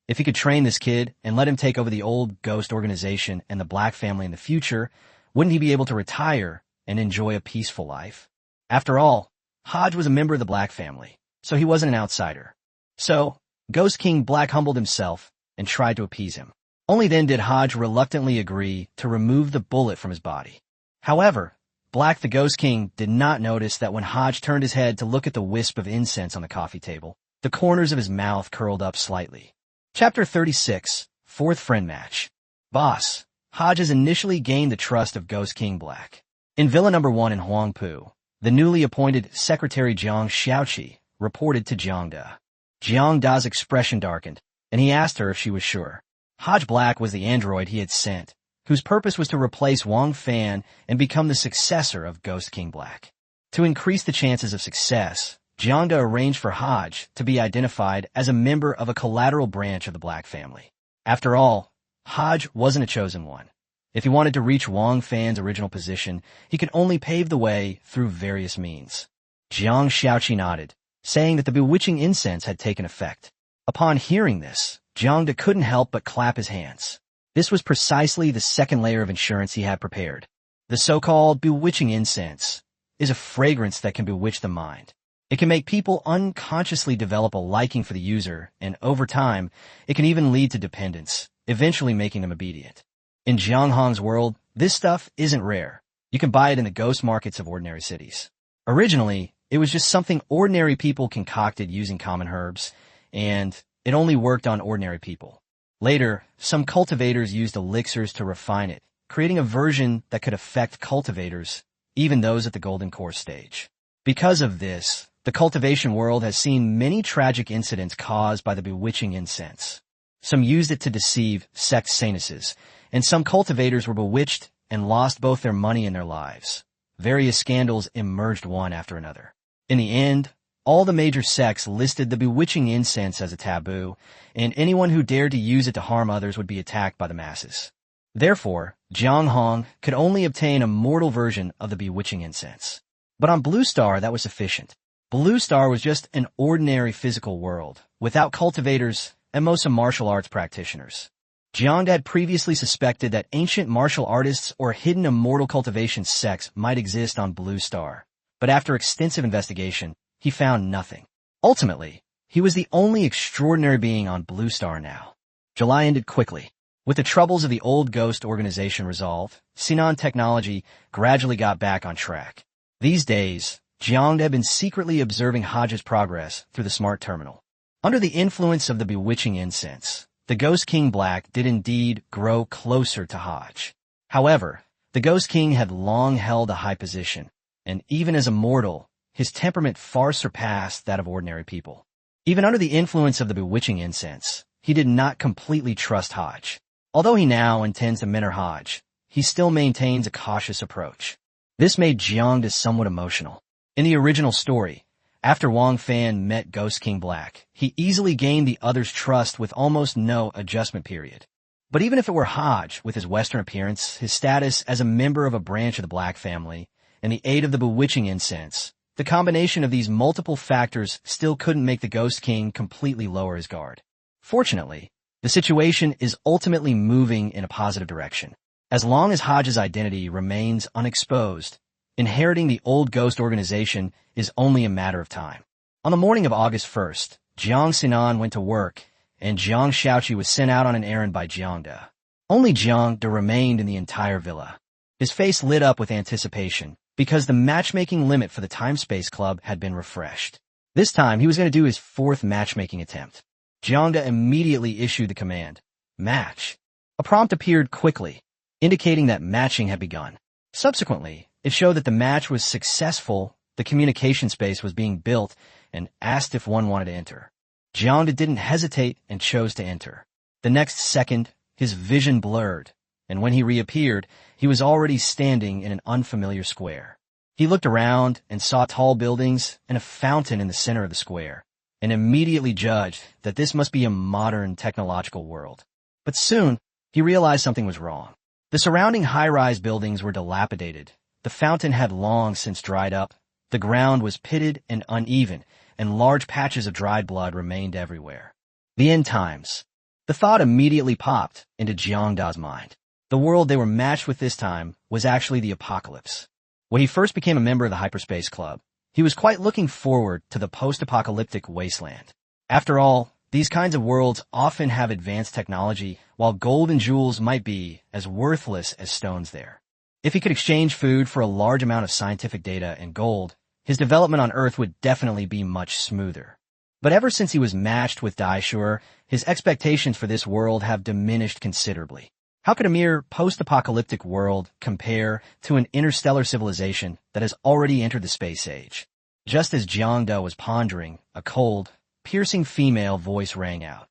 If he could train this kid and let him take over the old Ghost organization and the Black family in the future, wouldn't he be able to retire and enjoy a peaceful life? After all, Hodge was a member of the Black family, so he wasn't an outsider. So, Ghost King Black humbled himself and tried to appease him. Only then did Hodge reluctantly agree to remove the bullet from his body. However, Black the Ghost King did not notice that when Hodge turned his head to look at the wisp of incense on the coffee table, the corners of his mouth curled up slightly. Chapter 36, Fourth Friend Match. Boss, Hodge has initially gained the trust of Ghost King Black. In Villa No. 1 in Huangpu, the newly appointed Secretary Jiang Xiaoqi reported to Jiang Da. Jiang Da's expression darkened, and he asked her if she was sure. Hodge Black was the android he had sent, whose purpose was to replace Wang Fan and become the successor of Ghost King Black. To increase the chances of success, Jiang Da arranged for Hodge to be identified as a member of a collateral branch of the Black family. After all, Hodge wasn't a chosen one. If he wanted to reach Wang Fan's original position, he could only pave the way through various means. Jiang Xiaoqi nodded, saying that the bewitching incense had taken effect. Upon hearing this, Jiang Da couldn't help but clap his hands. This was precisely the second layer of insurance he had prepared. The so-called bewitching incense is a fragrance that can bewitch the mind. It can make people unconsciously develop a liking for the user, and over time, it can even lead to dependence, eventually making them obedient. In Jiang Hong's world, this stuff isn't rare. You can buy it in the ghost markets of ordinary cities. Originally, it was just something ordinary people concocted using common herbs, and it only worked on ordinary people. Later, some cultivators used elixirs to refine it, creating a version that could affect cultivators, even those at the golden core stage. Because of this, the cultivation world has seen many tragic incidents caused by the bewitching incense. Some used it to deceive sect saintesses, and some cultivators were bewitched and lost both their money and their lives. Various scandals emerged one after another. In the end, all the major sects listed the bewitching incense as a taboo, and anyone who dared to use it to harm others would be attacked by the masses. Therefore, Jiang Hong could only obtain a mortal version of the bewitching incense. But on Blue Star, that was sufficient. Blue Star was just an ordinary physical world, without cultivators and most of martial arts practitioners. Jiang had previously suspected that ancient martial artists or hidden immortal cultivation sects might exist on Blue Star, but after extensive investigation, he found nothing. Ultimately, he was the only extraordinary being on Blue Star now. July ended quickly. With the troubles of the old ghost organization resolved, Sinan technology gradually got back on track. These days, Jiang had been secretly observing Hodge's progress through the smart terminal. Under the influence of the bewitching incense, the Ghost King Black did indeed grow closer to Hodge. However, the Ghost King had long held a high position, and even as a mortal, his temperament far surpassed that of ordinary people. Even under the influence of the bewitching incense, he did not completely trust Hodge. Although he now intends to mentor Hodge, he still maintains a cautious approach. This made Jiang somewhat emotional. In the original story, after Wang Fan met Ghost King Black, he easily gained the other's trust with almost no adjustment period. But even if it were Hodge, with his Western appearance, his status as a member of a branch of the Black family, and the aid of the bewitching incense, the combination of these multiple factors still couldn't make the Ghost King completely lower his guard. Fortunately, the situation is ultimately moving in a positive direction. As long as Hodge's identity remains unexposed, inheriting the old ghost organization is only a matter of time. On the morning of August 1st, Jiang Sinan went to work, and Jiang Xiaoqi was sent out on an errand by Jiang Da. Only Jiang Da remained in the entire villa. His face lit up with anticipation, because the matchmaking limit for the Time-Space Club had been refreshed. This time, he was going to do his fourth matchmaking attempt. Jiang Da immediately issued the command, "Match." A prompt appeared quickly, indicating that matching had begun. Subsequently, It showed that the match was successful, the communication space was being built, and asked if one wanted to enter. Jiang didn't hesitate and chose to enter. The next second, his vision blurred, and when he reappeared, he was already standing in an unfamiliar square. He looked around and saw tall buildings and a fountain in the center of the square, and immediately judged that this must be a modern technological world. But soon, he realized something was wrong. The surrounding high-rise buildings were dilapidated. The fountain had long since dried up. The ground was pitted and uneven, and large patches of dried blood remained everywhere. The end times. The thought immediately popped into Jiang's mind. The world they were matched with this time was actually the apocalypse. When he first became a member of the Hyperspace Club, he was quite looking forward to the post-apocalyptic wasteland. After all, these kinds of worlds often have advanced technology, while gold and jewels might be as worthless as stones there. If he could exchange food for a large amount of scientific data and gold, his development on Earth would definitely be much smoother. But ever since he was matched with Ushered, his expectations for this world have diminished considerably. How could a mere post-apocalyptic world compare to an interstellar civilization that has already entered the space age? Just as Jiang was pondering, a cold, piercing female voice rang out.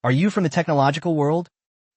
"Are you from the technological world?"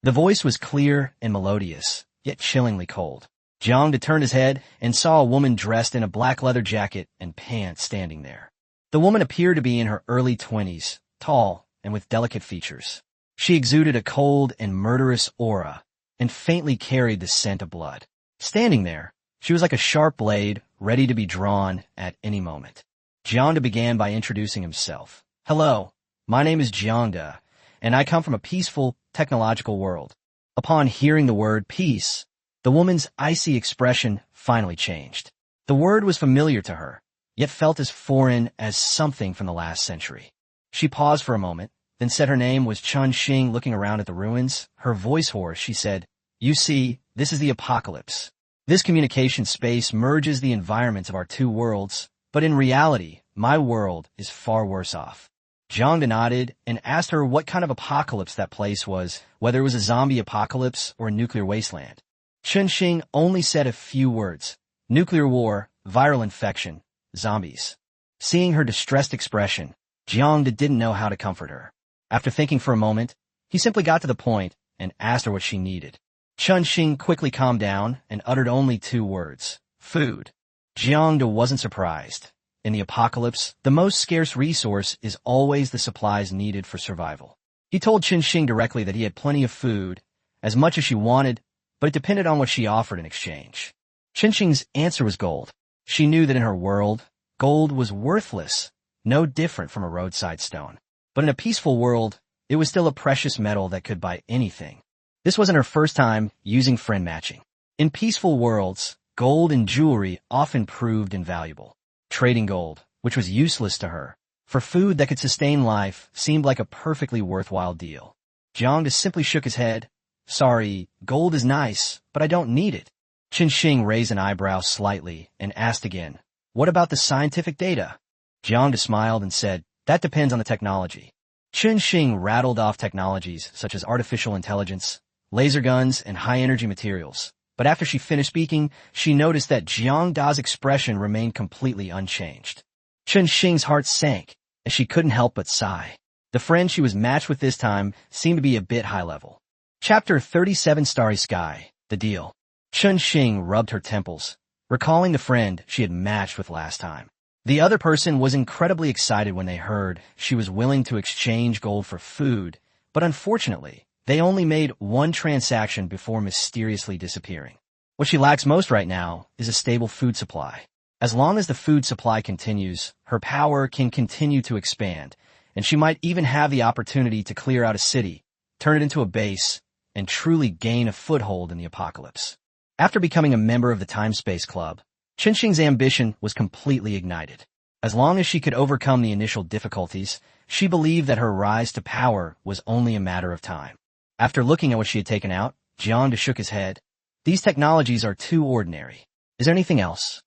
The voice was clear and melodious, yet chillingly cold. Jiang turned his head and saw a woman dressed in a black leather jacket and pants standing there. The woman appeared to be in her early 20s, tall and with delicate features. She exuded a cold and murderous aura and faintly carried the scent of blood. Standing there, she was like a sharp blade, ready to be drawn at any moment. Jiang began by introducing himself. "Hello, my name is Jiang, and I come from a peaceful, technological world." Upon hearing the word peace, the woman's icy expression finally changed. The word was familiar to her, yet felt as foreign as something from the last century. She paused for a moment, then said her name was Chun Xing. Looking around at the ruins, her voice hoarse, she said, "You see, this is the apocalypse. This communication space merges the environments of our two worlds, but in reality, my world is far worse off." Jiang nodded and asked her what kind of apocalypse that place was, whether it was a zombie apocalypse or a nuclear wasteland. Chun Xing only said a few words: nuclear war, viral infection, zombies. Seeing her distressed expression, Jiang didn't know how to comfort her. After thinking for a moment, he simply got to the point and asked her what she needed. Chun Xing quickly calmed down and uttered only two words: food. Jiang wasn't surprised. In the apocalypse, the most scarce resource is always the supplies needed for survival. He told Chun Xing directly that he had plenty of food, as much as she wanted, but it depended on what she offered in exchange. Chun Xing's answer was gold. She knew that in her world, gold was worthless, no different from a roadside stone. But in a peaceful world, it was still a precious metal that could buy anything. This wasn't her first time using friend matching. In peaceful worlds, gold and jewelry often proved invaluable. Trading gold, which was useless to her, for food that could sustain life seemed like a perfectly worthwhile deal. Jiang simply shook his head. "Sorry, gold is nice, but I don't need it." Chun Xing raised an eyebrow slightly and asked again, "What about the scientific data?" Jiang smiled and said, "That depends on the technology." Chun Xing rattled off technologies such as artificial intelligence, laser guns, and high-energy materials. But after she finished speaking, she noticed that Jiang's expression remained completely unchanged. Chun Xing's heart sank, and she couldn't help but sigh. The friend she was matched with this time seemed to be a bit high-level. Chapter 37: Starry Sky, The Deal. Chun Xing rubbed her temples, recalling the friend she had matched with last time. The other person was incredibly excited when they heard she was willing to exchange gold for food, but unfortunately, they only made one transaction before mysteriously disappearing. What she lacks most right now is a stable food supply. As long as the food supply continues, her power can continue to expand, and she might even have the opportunity to clear out a city, turn it into a base, and truly gain a foothold in the apocalypse. After becoming a member of the Time-Space Club, Chun Xing's ambition was completely ignited. As long as she could overcome the initial difficulties, she believed that her rise to power was only a matter of time. After looking at what she had taken out, Jiang shook his head. "These technologies are too ordinary. Is there anything else?"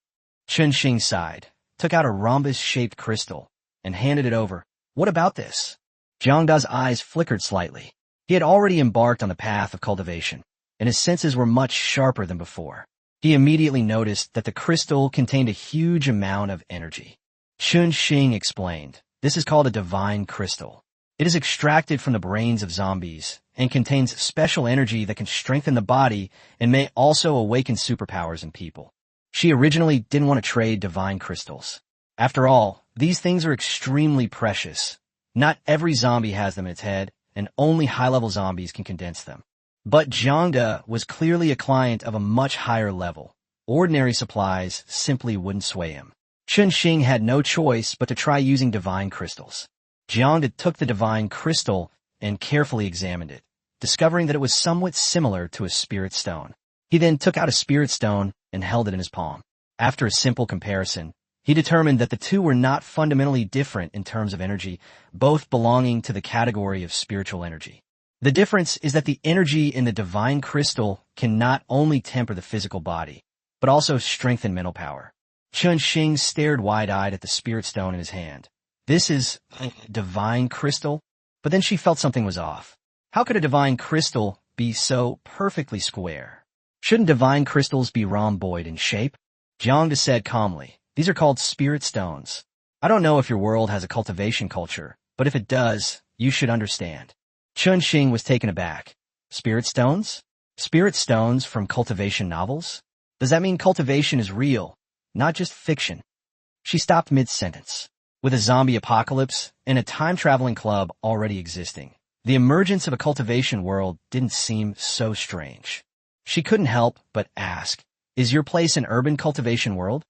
Chun Xing sighed, took out a rhombus-shaped crystal, and handed it over. "What about this?" Jiang's eyes flickered slightly. He had already embarked on the path of cultivation, and his senses were much sharper than before. He immediately noticed that the crystal contained a huge amount of energy. Xing explained, "This is called a divine crystal. It is extracted from the brains of zombies and contains special energy that can strengthen the body and may also awaken superpowers in people." She originally didn't want to trade divine crystals. After all, these things are extremely precious. Not every zombie has them in its head, and only high-level zombies can condense them. But Jiang was clearly a client of a much higher level. Ordinary supplies simply wouldn't sway him. Xing had no choice but to try using divine crystals. Jiang took the divine crystal and carefully examined it, discovering that it was somewhat similar to a spirit stone. He then took out a spirit stone and held it in his palm. After a simple comparison, he determined that the two were not fundamentally different in terms of energy, both belonging to the category of spiritual energy. The difference is that the energy in the divine crystal can not only temper the physical body, but also strengthen mental power. Xing stared wide-eyed at the spirit stone in his hand. This is a divine crystal? But then she felt something was off. How could a divine crystal be so perfectly square? Shouldn't divine crystals be rhomboid in shape? Jiang said calmly, "These are called spirit stones. I don't know if your world has a cultivation culture, but if it does, you should understand." Xing was taken aback. Spirit stones? Spirit stones from cultivation novels? Does that mean cultivation is real, not just fiction? She stopped mid-sentence. With a zombie apocalypse and a time-traveling club already existing, the emergence of a cultivation world didn't seem so strange. She couldn't help but ask, "Is your place an urban cultivation world?"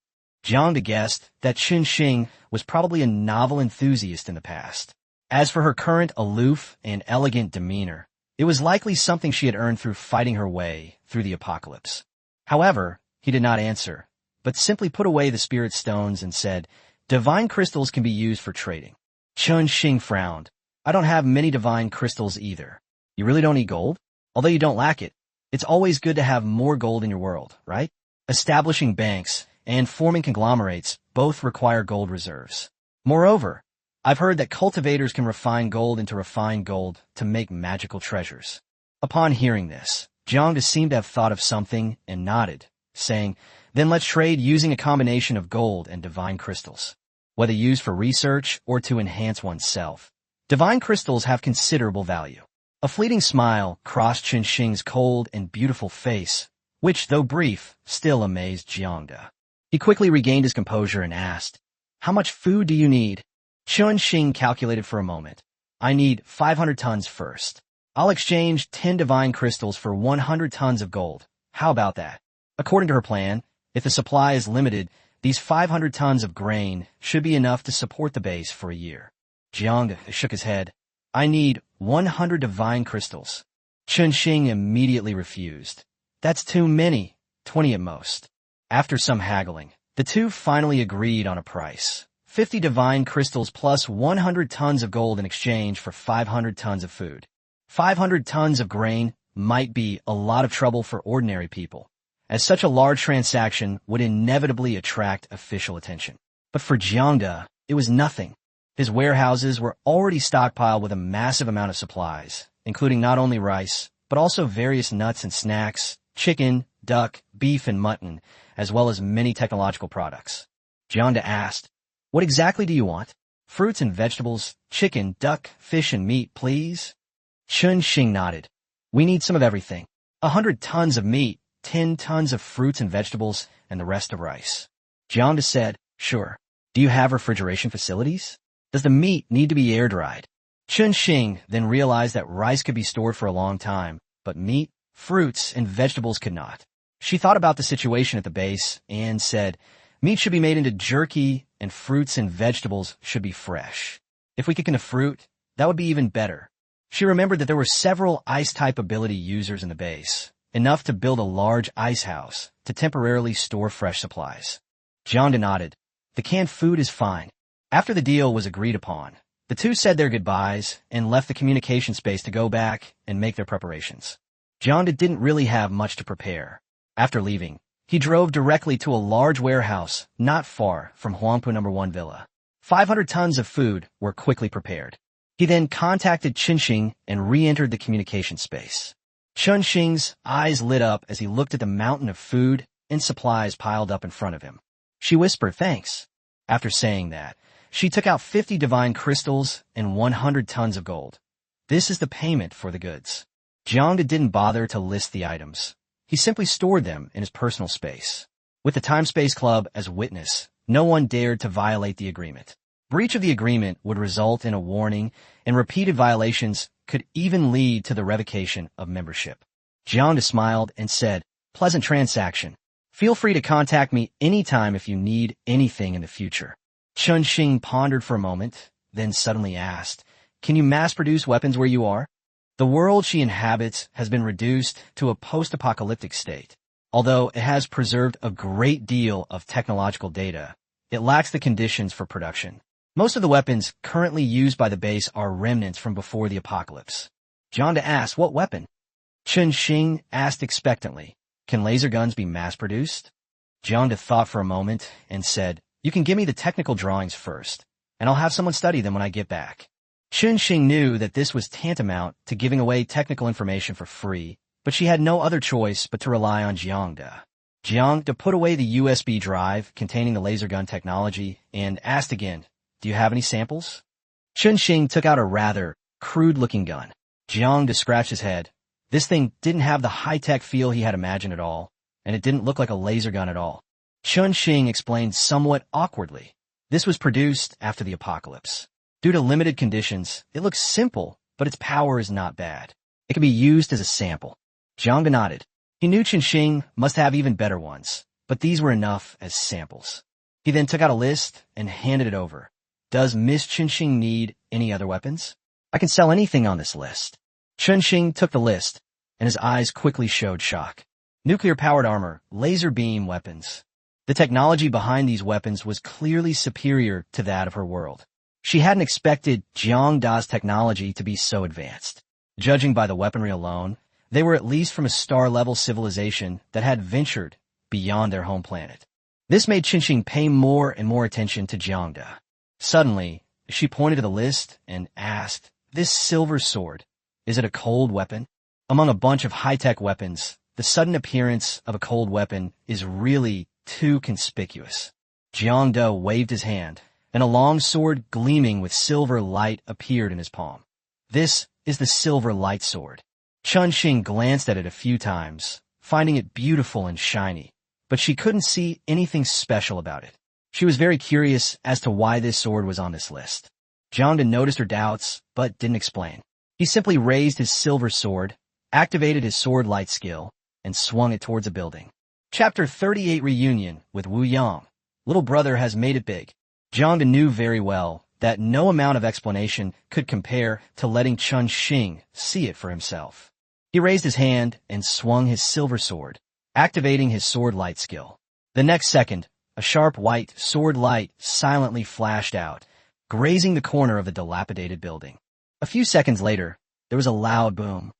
Jiang guessed that Xing was probably a novel enthusiast in the past. As for her current aloof and elegant demeanor, it was likely something she had earned through fighting her way through the apocalypse. However, he did not answer, but simply put away the spirit stones and said, "Divine crystals can be used for trading." Xing frowned. "I don't have many divine crystals either." "You really don't need gold? Although you don't lack it, it's always good to have more gold in your world, right? Establishing banks and forming conglomerates both require gold reserves. Moreover, I've heard that cultivators can refine gold into refined gold to make magical treasures." Upon hearing this, Jiang seemed to have thought of something and nodded, saying, "Then let's trade using a combination of gold and divine crystals. Whether used for research or to enhance oneself, divine crystals have considerable value." A fleeting smile crossed Xing's cold and beautiful face, which, though brief, still amazed Jiang. He quickly regained his composure and asked, "How much food do you need?" Xing calculated for a moment. "I need 500 tons first. I'll exchange 10 divine crystals for 100 tons of gold. How about that?" According to her plan, if the supply is limited, these 500 tons of grain should be enough to support the base for a year. Jiang shook his head. "I need 100 divine crystals." Xing immediately refused. "That's too many, 20 at most." After some haggling, the two finally agreed on a price. 50 divine crystals plus 100 tons of gold in exchange for 500 tons of food. 500 tons of grain might be a lot of trouble for ordinary people, as such a large transaction would inevitably attract official attention. But for Jiang, it was nothing. His warehouses were already stockpiled with a massive amount of supplies, including not only rice, but also various nuts and snacks, chicken, duck, beef, and mutton, as well as many technological products. Jiang asked, "What exactly do you want?" "Fruits and vegetables, chicken, duck, fish, and meat, please." Xing nodded. "We need some of everything. 100 tons of meat, 10 tons of fruits and vegetables, and the rest of rice." Jiang said, "Sure. Do you have refrigeration facilities? Does the meat need to be air-dried?" Xing then realized that rice could be stored for a long time, but meat, fruits, and vegetables could not. She thought about the situation at the base and said, "Meat should be made into jerky, and fruits and vegetables should be fresh. If we could get a fruit, that would be even better." She remembered that there were several ice-type ability users in the base, enough to build a large ice house to temporarily store fresh supplies. Jiang nodded. "The canned food is fine." After the deal was agreed upon, the two said their goodbyes and left the communication space to go back and make their preparations. Jiang didn't really have much to prepare. After leaving, he drove directly to a large warehouse not far from Huangpu No. 1 Villa. 500 tons of food were quickly prepared. He then contacted Xing and re-entered the communication space. Xing's eyes lit up as he looked at the mountain of food and supplies piled up in front of him. She whispered, "Thanks." After saying that, she took out 50 divine crystals and 100 tons of gold. This is the payment for the goods. Jiang didn't bother to list the items. He simply stored them in his personal space. With the Time-Space Club as witness, no one dared to violate the agreement. Breach of the agreement would result in a warning, and repeated violations could even lead to the revocation of membership. Jiang smiled and said, "Pleasant transaction. Feel free to contact me anytime if you need anything in the future." Chunxing pondered for a moment, then suddenly asked, "Can you mass-produce weapons where you are?" The world she inhabits has been reduced to a post-apocalyptic state. Although it has preserved a great deal of technological data, it lacks the conditions for production. Most of the weapons currently used by the base are remnants from before the apocalypse. Jiang asked, "What weapon?" Chunxing asked expectantly, "Can laser guns be mass-produced?" Jiang thought for a moment and said, "You can give me the technical drawings first, and I'll have someone study them when I get back." Chunxing knew that this was tantamount to giving away technical information for free, but she had no other choice but to rely on Jiang. Jiang put away the USB drive containing the laser gun technology and asked again, "Do you have any samples?" Chunxing took out a rather crude-looking gun. Jiang scratched his head. This thing didn't have the high-tech feel he had imagined at all, and it didn't look like a laser gun at all. Chunxing explained somewhat awkwardly. This was produced after the apocalypse. Due to limited conditions, it looks simple, but its power is not bad. It can be used as a sample. Jiang nodded. He knew Chunxing must have even better ones, but these were enough as samples. He then took out a list and handed it over. "Does Miss Chunxing need any other weapons? I can sell anything on this list." Chunxing took the list, and his eyes quickly showed shock. Nuclear-powered armor, laser beam weapons. The technology behind these weapons was clearly superior to that of her world. She hadn't expected Jiang's technology to be so advanced. Judging by the weaponry alone, they were at least from a star-level civilization that had ventured beyond their home planet. This made Chunxing pay more and more attention to Jiang. Suddenly, she pointed to the list and asked, "This silver sword, is it a cold weapon?" Among a bunch of high-tech weapons, the sudden appearance of a cold weapon is really too conspicuous. Jiang waved his hand, and a long sword gleaming with silver light appeared in his palm. "This is the silver light sword." Chunxing glanced at it a few times, finding it beautiful and shiny, but she couldn't see anything special about it. She was very curious as to why this sword was on this list. Jiang noticed her doubts, but didn't explain. He simply raised his silver sword, activated his sword light skill, and swung it towards a building. Chapter 38 Reunion with Wu Yang. Little brother has made it big. Jiang knew very well that no amount of explanation could compare to letting Chunxing see it for himself. He raised his hand and swung his silver sword, activating his sword light skill. The next second, a sharp white sword light silently flashed out, grazing the corner of the dilapidated building. A few seconds later, there was a loud boom.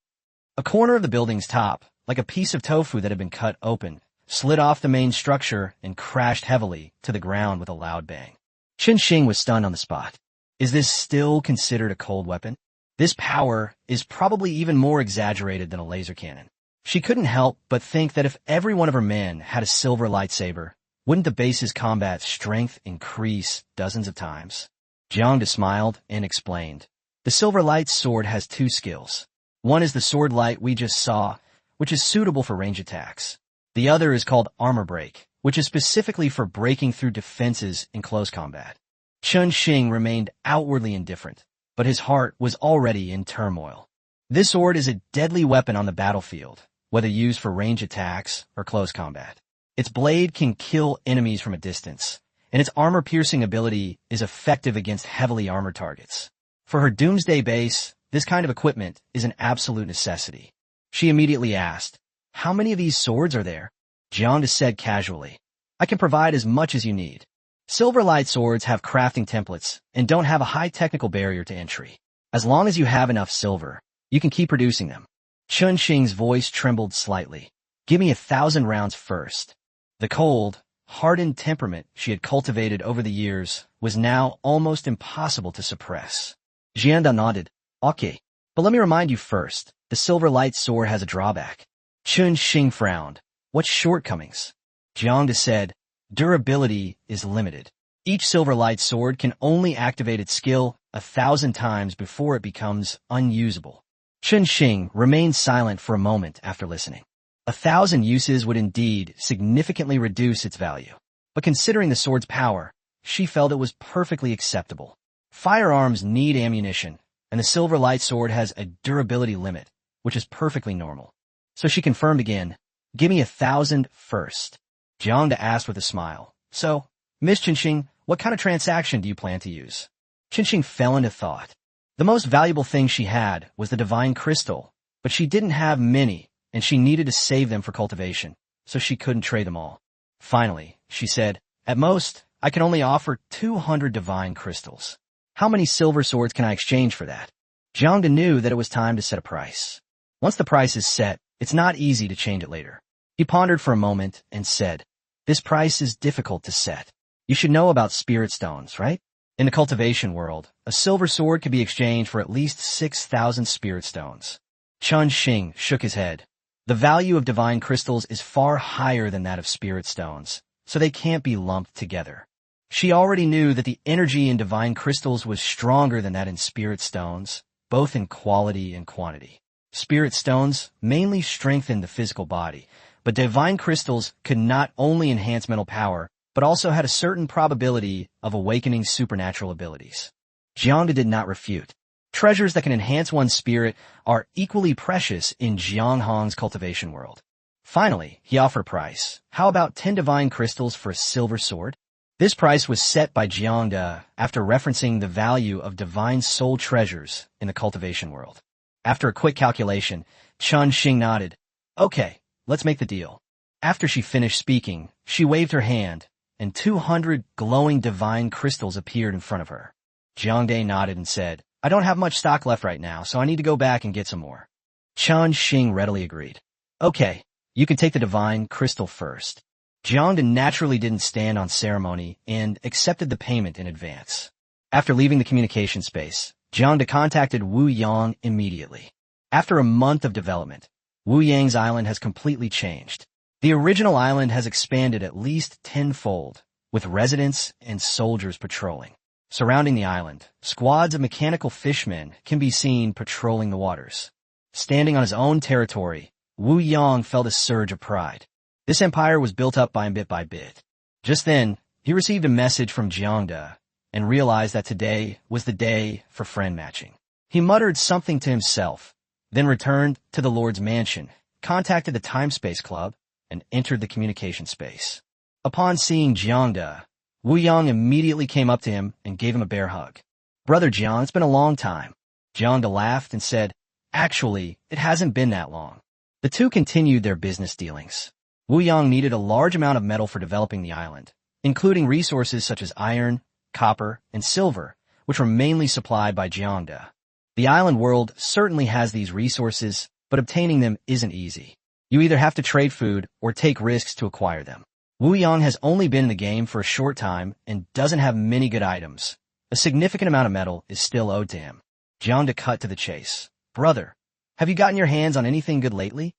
A corner of the building's top, like a piece of tofu that had been cut open, slid off the main structure and crashed heavily to the ground with a loud bang. Chunxing was stunned on the spot. Is this still considered a cold weapon? This power is probably even more exaggerated than a laser cannon. She couldn't help but think that if every one of her men had a silver lightsaber, wouldn't the base's combat strength increase dozens of times? Jiang smiled and explained. The silver light sword has two skills. One is the sword light we just saw, which is suitable for range attacks. The other is called armor break, which is specifically for breaking through defenses in close combat. Chunxing remained outwardly indifferent, but his heart was already in turmoil. This sword is a deadly weapon on the battlefield, whether used for range attacks or close combat. Its blade can kill enemies from a distance, and its armor-piercing ability is effective against heavily armored targets. For her doomsday base, this kind of equipment is an absolute necessity. She immediately asked, "How many of these swords are there?" Jiang said casually, "I can provide as much as you need. Silver light swords have crafting templates and don't have a high technical barrier to entry. As long as you have enough silver, you can keep producing them." Chunxing's voice trembled slightly. "Give me 1,000 rounds first." The cold, hardened temperament she had cultivated over the years was now almost impossible to suppress. Jiang nodded. "Okay, but let me remind you first, the silver light sword has a drawback." Chunxing frowned. "What shortcomings?" Jiang said, durability is limited. Each silver light sword can only activate its skill 1,000 times before it becomes unusable. Chen Xing remained silent for a moment after listening. 1,000 uses would indeed significantly reduce its value. But considering the sword's power, she felt it was perfectly acceptable. Firearms need ammunition, and the silver light sword has a durability limit, which is perfectly normal. So she confirmed again, "Give me 1,000 first." Jiang asked with a smile, "So, Miss Qinxing, what kind of transaction do you plan to use?" Qinxing fell into thought. The most valuable thing she had was the divine crystal, but she didn't have many, and she needed to save them for cultivation, so she couldn't trade them all. Finally, she said, "At most, I can only offer 200 divine crystals. How many silver swords can I exchange for that?" Jiang knew that it was time to set a price. Once the price is set, it's not easy to change it later. He pondered for a moment and said, "This price is difficult to set. You should know about spirit stones, right? In the cultivation world, a silver sword can be exchanged for at least 6,000 spirit stones." Chen Xing shook his head. The value of divine crystals is far higher than that of spirit stones, so they can't be lumped together. She already knew that the energy in divine crystals was stronger than that in spirit stones, both in quality and quantity. Spirit stones mainly strengthened the physical body, but divine crystals could not only enhance mental power, but also had a certain probability of awakening supernatural abilities. Jiang did not refute. Treasures that can enhance one's spirit are equally precious in Jiang cultivation world. Finally, he offered a price. How about 10 divine crystals for a silver sword? This price was set by Jiang after referencing the value of divine soul treasures in the cultivation world. After a quick calculation, Chen Xing nodded. "Okay, let's make the deal." After she finished speaking, she waved her hand, and 200 glowing divine crystals appeared in front of her. Jiang nodded and said, "I don't have much stock left right now, so I need to go back and get some more." Chen Xing readily agreed. "Okay, you can take the divine crystal first." Jiang naturally didn't stand on ceremony and accepted the payment in advance. After leaving the communication space, Jiang contacted Wu Yang immediately. After a month of development, Wu Yang's island has completely changed. The original island has expanded at least tenfold, with residents and soldiers patrolling. Surrounding the island, squads of mechanical fishmen can be seen patrolling the waters. Standing on his own territory, Wu Yang felt a surge of pride. This empire was built up by bit. Just then, he received a message from Jiang and realized that today was the day for friend matching. He muttered something to himself, then returned to the Lord's mansion, contacted the Time-Space Club, and entered the communication space. Upon seeing Jiang Wu Yang immediately came up to him and gave him a bear hug. "Brother Jiang, it's been a long time." Jiang laughed and said, "Actually, it hasn't been that long." The two continued their business dealings. Wu Yang needed a large amount of metal for developing the island, including resources such as iron, copper, and silver, which were mainly supplied by Jiang. The island world certainly has these resources, but obtaining them isn't easy. You either have to trade food or take risks to acquire them. Wu Yang has only been in the game for a short time and doesn't have many good items. A significant amount of metal is still owed to him. Jiang cut to the chase. "Brother, have you gotten your hands on anything good lately?"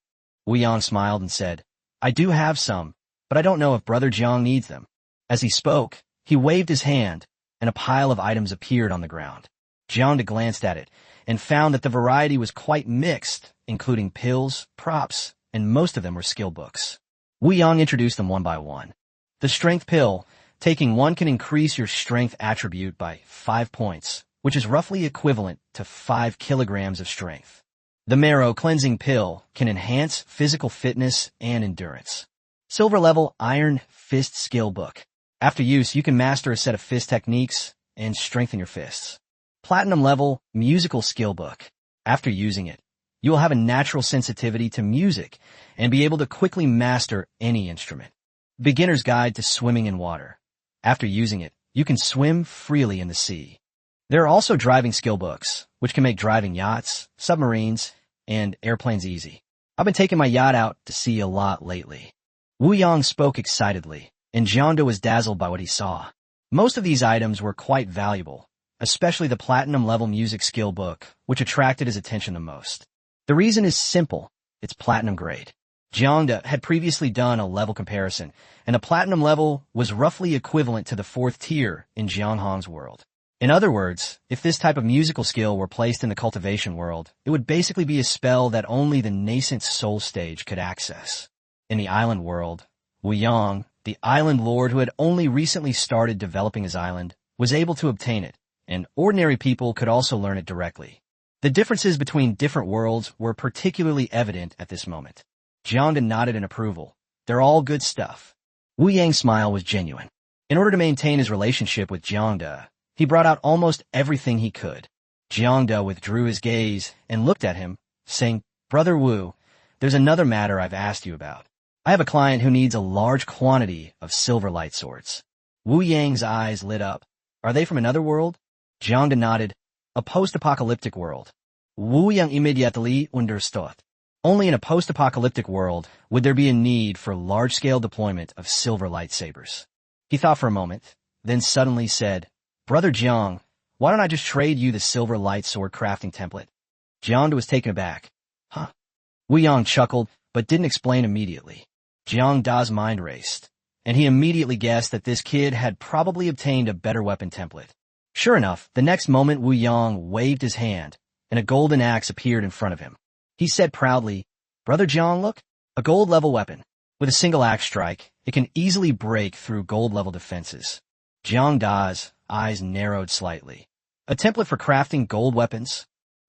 Wu Yang smiled and said, "I do have some, but I don't know if Brother Jiang needs them." As he spoke, he waved his hand, and a pile of items appeared on the ground. Jiang glanced at it and found that the variety was quite mixed, including pills, props, and most of them were skill books. Wu Yang introduced them one by one. The strength pill, taking one can increase your strength attribute by 5 points, which is roughly equivalent to 5 kilograms of strength. The marrow cleansing pill can enhance physical fitness and endurance. Silver level iron fist skill book. After use, you can master a set of fist techniques and strengthen your fists. Platinum level musical skill book. After using it, you will have a natural sensitivity to music and be able to quickly master any instrument. Beginner's Guide to Swimming in Water. After using it, you can swim freely in the sea. There are also driving skill books, which can make driving yachts, submarines, and airplanes easy. I've been taking my yacht out to sea a lot lately. Wu Yang spoke excitedly, and Jiang was dazzled by what he saw. Most of these items were quite valuable, especially the platinum level music skill book, which attracted his attention the most. The reason is simple. It's platinum grade. Jiang had previously done a level comparison, and a platinum level was roughly equivalent to the 4th tier in Jiang world. In other words, if this type of musical skill were placed in the cultivation world, it would basically be a spell that only the nascent soul stage could access. In the island world, Wu Yang, the island lord who had only recently started developing his island, was able to obtain it, and ordinary people could also learn it directly. The differences between different worlds were particularly evident at this moment. Jiang nodded in approval. They're all good stuff. Wu Yang's smile was genuine. In order to maintain his relationship with Jiang, he brought out almost everything he could. Jiang withdrew his gaze and looked at him, saying, "Brother Wu, there's another matter I've asked you about. I have a client who needs a large quantity of silver light swords." Wu Yang's eyes lit up. "Are they from another world?" Jiang nodded. "A post-apocalyptic world." Wu Yang immediately understood. Only in a post-apocalyptic world would there be a need for large-scale deployment of silver lightsabers. He thought for a moment, then suddenly said, "Brother Jiang, why don't I just trade you the silver light sword crafting template?" Jiang was taken aback. "Huh?" Wu Yang chuckled, but didn't explain immediately. Jiang's mind raced, and he immediately guessed that this kid had probably obtained a better weapon template. Sure enough, the next moment Wu Yang waved his hand, and a golden axe appeared in front of him. He said proudly, "Brother Jiang, look, a gold-level weapon. With a single axe strike, it can easily break through gold-level defenses." Jiang's eyes narrowed slightly. A template for crafting gold weapons?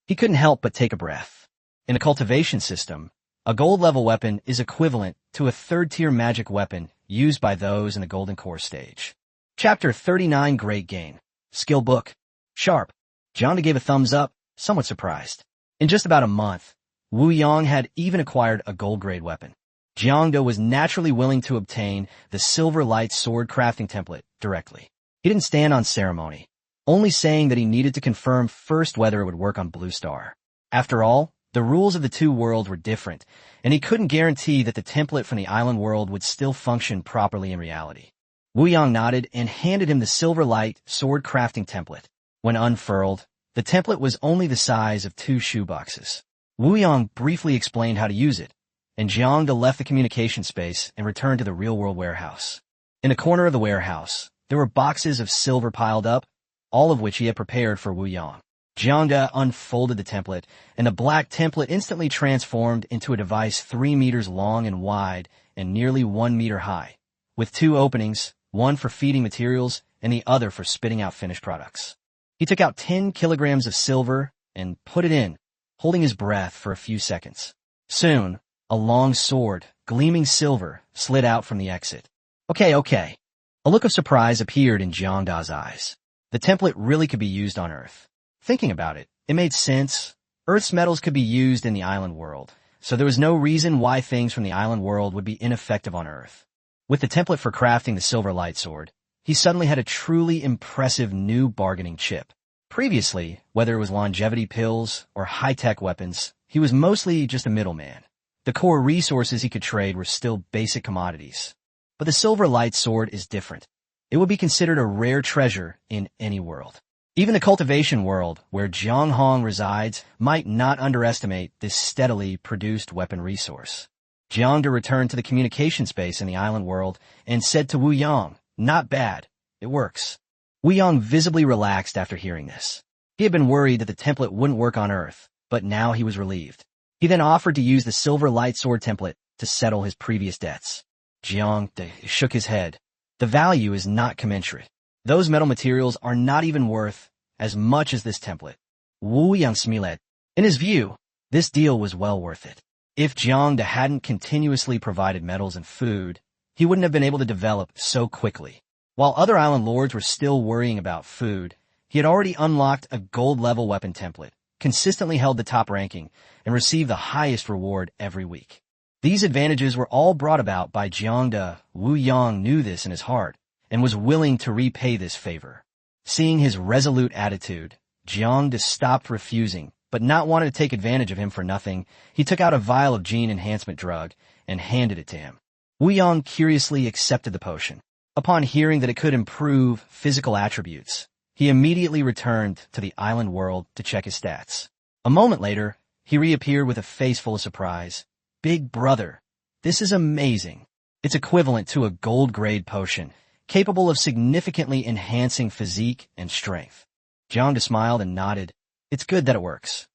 He couldn't help but take a breath. In a cultivation system, a gold-level weapon is equivalent to a 3rd-tier magic weapon used by those in the Golden Core stage. Chapter 39 Great Gain. Skill Book. Sharp. Jiang gave a thumbs up, somewhat surprised. In just about a month, Wu Yang had even acquired a gold-grade weapon. Jiang was naturally willing to obtain the silver light sword crafting template directly. He didn't stand on ceremony, only saying that he needed to confirm first whether it would work on Blue Star. After all, the rules of the two worlds were different, and he couldn't guarantee that the template from the island world would still function properly in reality. Wu Yang nodded and handed him the silver light sword crafting template. When unfurled, the template was only the size of 2 shoeboxes. Wu Yang briefly explained how to use it, and Jiang left the communication space and returned to the real-world warehouse. In a corner of the warehouse, there were boxes of silver piled up, all of which he had prepared for Wu Yang. Jiang unfolded the template, and the black template instantly transformed into a device 3 meters long and wide and nearly 1 meter high, with 2 openings, one for feeding materials and the other for spitting out finished products. He took out 10 kilograms of silver and put it in, holding his breath for a few seconds. Soon, a long sword, gleaming silver, slid out from the exit. Okay. A look of surprise appeared in Jiang's eyes. The template really could be used on Earth. Thinking about it, it made sense. Earth's metals could be used in the island world, so there was no reason why things from the island world would be ineffective on Earth. With the template for crafting the silver light sword, he suddenly had a truly impressive new bargaining chip. Previously, whether it was longevity pills or high-tech weapons, he was mostly just a middleman. The core resources he could trade were still basic commodities. But the silver light sword is different. It would be considered a rare treasure in any world. Even the cultivation world, where Jiang resides, might not underestimate this steadily produced weapon resource. Jiang returned to the communication space in the island world and said to Wu Yang, "Not bad. It works." Wu Yang visibly relaxed after hearing this. He had been worried that the template wouldn't work on Earth, but now he was relieved. He then offered to use the silver light sword template to settle his previous debts. Jiang shook his head. The value is not commensurate. Those metal materials are not even worth as much as this template. Wu Yang smiled. In his view, this deal was well worth it. If Jiang hadn't continuously provided metals and food, he wouldn't have been able to develop so quickly. While other island lords were still worrying about food, he had already unlocked a gold-level weapon template, consistently held the top ranking, and received the highest reward every week. These advantages were all brought about by Jiang. Wu Yang knew this in his heart, and was willing to repay this favor. Seeing his resolute attitude, Jiang stopped refusing, but not wanting to take advantage of him for nothing, he took out a vial of gene enhancement drug and handed it to him. Wu Yang curiously accepted the potion. Upon hearing that it could improve physical attributes, he immediately returned to the island world to check his stats. A moment later, he reappeared with a face full of surprise. "Big brother, This is amazing. It's equivalent to a gold-grade potion, capable of significantly enhancing physique and strength. Jiang smiled and nodded. It's good that it works.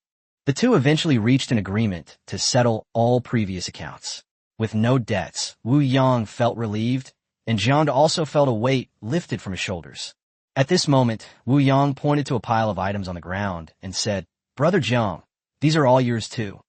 The two eventually reached an agreement to settle all previous accounts. With no debts, Wu Yang felt relieved, and Jiang also felt a weight lifted from his shoulders. At this moment, Wu Yang pointed to a pile of items on the ground and said, "Brother Jiang, these are all yours too."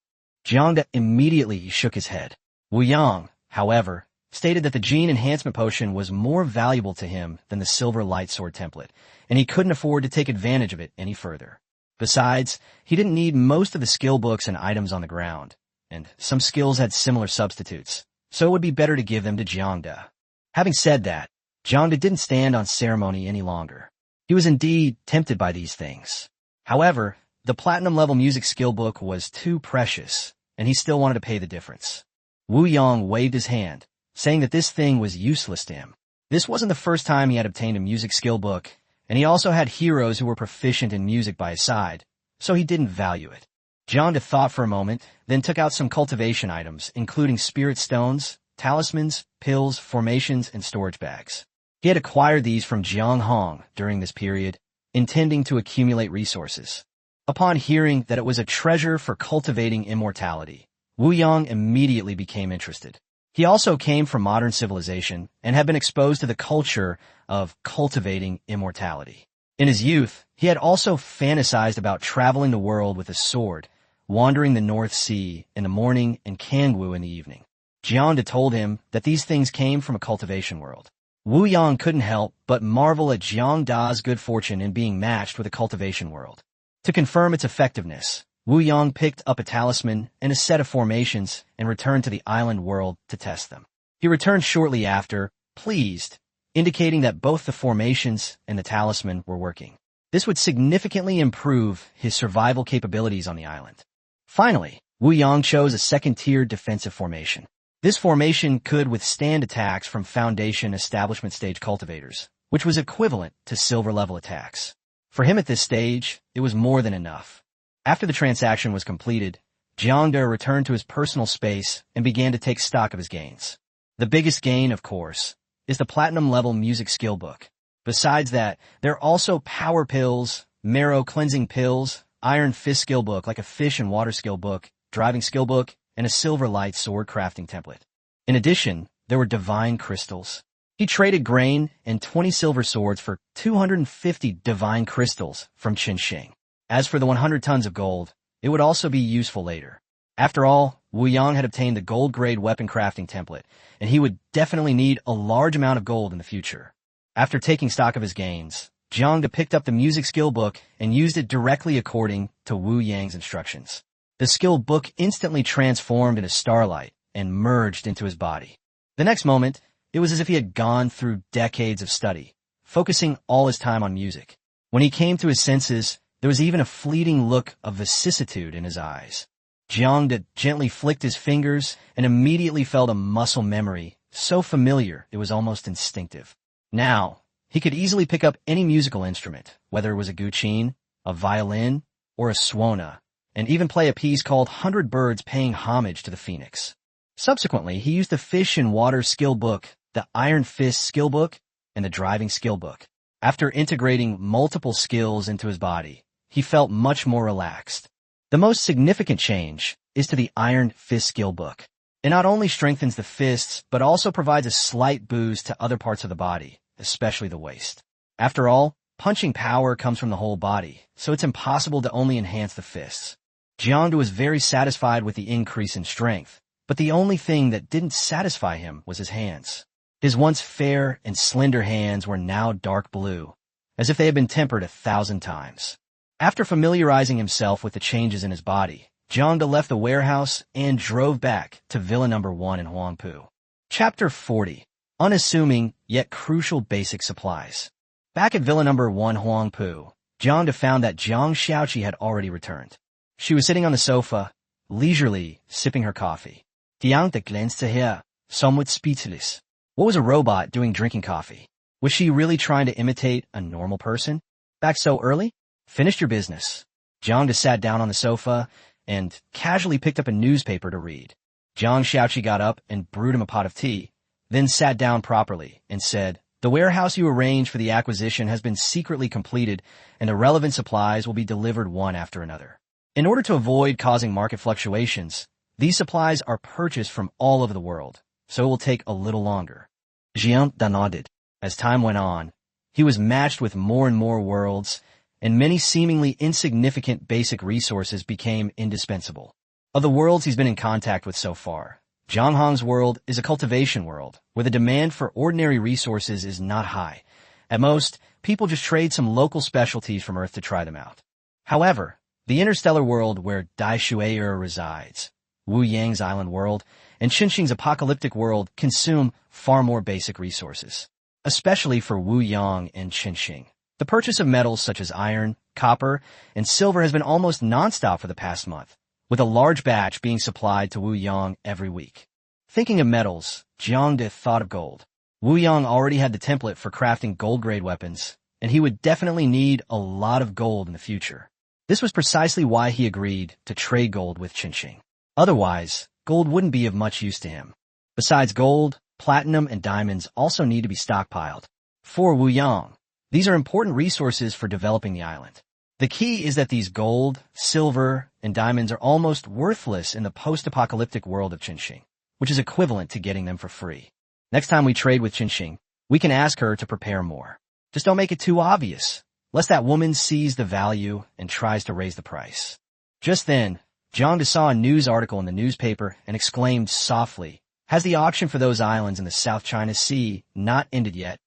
Jiang immediately shook his head. Wu Yang, however, stated that the gene enhancement potion was more valuable to him than the silver light sword template, and he couldn't afford to take advantage of it any further. Besides, he didn't need most of the skill books and items on the ground, and some skills had similar substitutes, so it would be better to give them to Jiang. Having said that, Jiang didn't stand on ceremony any longer. He was indeed tempted by these things. However, the platinum-level music skill book was too precious, and he still wanted to pay the difference. Wu Yang waved his hand, saying that this thing was useless to him. This wasn't the first time he had obtained a music skill book, and he also had heroes who were proficient in music by his side, so he didn't value it. Jiang thought for a moment, then took out some cultivation items, including spirit stones, talismans, pills, formations, and storage bags. He had acquired these from Jiang Hong during this period, intending to accumulate resources. Upon hearing that it was a treasure for cultivating immortality, Wu Yang immediately became interested. He also came from modern civilization and had been exposed to the culture of cultivating immortality. In his youth, he had also fantasized about traveling the world with a sword, wandering the North Sea in the morning and Kangwu in the evening. Jiang told him that these things came from a cultivation world. Wu Yang couldn't help but marvel at Jiang Da's good fortune in being matched with a cultivation world. To confirm its effectiveness, Wu Yang picked up a talisman and a set of formations and returned to the island world to test them. He returned shortly after, pleased, indicating that both the formations and the talisman were working. This would significantly improve his survival capabilities on the island. Finally, Wu Yang chose a second-tier defensive formation. This formation could withstand attacks from Foundation Establishment Stage cultivators, which was equivalent to silver-level attacks. For him at this stage, it was more than enough. After the transaction was completed, Jiang returned to his personal space and began to take stock of his gains. The biggest gain, of course, is the platinum-level music skill book. Besides that, there are also power pills, marrow cleansing pills, iron fist skill book like a fish and water skill book, driving skill book, and a silver light sword crafting template. In addition, there were divine crystals. He traded grain and 20 silver swords for 250 divine crystals from Qinsheng. As for the 100 tons of gold, it would also be useful later. After all, Wu Yang had obtained the gold-grade weapon crafting template, and he would definitely need a large amount of gold in the future. After taking stock of his gains, Jiang picked up the music skill book and used it directly according to Wu Yang's instructions. The skill book instantly transformed into starlight and merged into his body. The next moment, it was as if he had gone through decades of study, focusing all his time on music. When he came to his senses, there was even a fleeting look of vicissitude in his eyes. Jiang gently flicked his fingers and immediately felt a muscle memory, so familiar it was almost instinctive. Now, he could easily pick up any musical instrument, whether it was a guqin, a violin, or a suona, and even play a piece called 100 Birds Paying Homage to the Phoenix. Subsequently, he used the Fish and Water skill book, the Iron Fist skill book, and the Driving skill book. After integrating multiple skills into his body, he felt much more relaxed. The most significant change is to the Iron Fist skill book. It not only strengthens the fists, but also provides a slight boost to other parts of the body, especially the waist. After all, punching power comes from the whole body, so it's impossible to only enhance the fists. Jiang was very satisfied with the increase in strength, but the only thing that didn't satisfy him was his hands. His once fair and slender hands were now dark blue, as if they had been tempered 1,000 times. After familiarizing himself with the changes in his body, Jiang left the warehouse and drove back to Villa No. 1 in Huangpu. Chapter 40. Unassuming, yet crucial basic supplies. Back at Villa No. 1 Huangpu, Jiang found that Jiang Xiaoqi had already returned. She was sitting on the sofa, leisurely sipping her coffee. Jiang glanced to her, somewhat speechless. What was a robot doing drinking coffee? Was she really trying to imitate a normal person? Back so early? Finished your business. Jiang sat down on the sofa and casually picked up a newspaper to read. Jiang Shaoqi got up and brewed him a pot of tea, then sat down properly and said, "The warehouse you arranged for the acquisition has been secretly completed, and the relevant supplies will be delivered one after another. In order to avoid causing market fluctuations, these supplies are purchased from all over the world, so it will take a little longer." Jiang nodded. As time went on, he was matched with more and more worlds, and many seemingly insignificant basic resources became indispensable. Of the worlds he's been in contact with so far, Zhanghong's world is a cultivation world, where the demand for ordinary resources is not high. At most, people just trade some local specialties from Earth to try them out. However, the interstellar world where Dai Shue'er resides, Wu Yang's island world, and Qinxing's apocalyptic world consume far more basic resources, especially for Wu Yang and Qinxing. The purchase of metals such as iron, copper, and silver has been almost nonstop for the past month, with a large batch being supplied to Wu Yang every week. Thinking of metals, Jiang thought of gold. Wu Yang already had the template for crafting gold-grade weapons, and he would definitely need a lot of gold in the future. This was precisely why he agreed to trade gold with Qinxing. Otherwise, gold wouldn't be of much use to him. Besides gold, platinum and diamonds also need to be stockpiled. For Wu Yang, these are important resources for developing the island. The key is that these gold, silver, and diamonds are almost worthless in the post-apocalyptic world of Qinxing, which is equivalent to getting them for free. Next time we trade with Qinxing, we can ask her to prepare more. Just don't make it too obvious, lest that woman sees the value and tries to raise the price. Just then, Jiang saw a news article in the newspaper and exclaimed softly, "Has the auction for those islands in the South China Sea not ended yet?"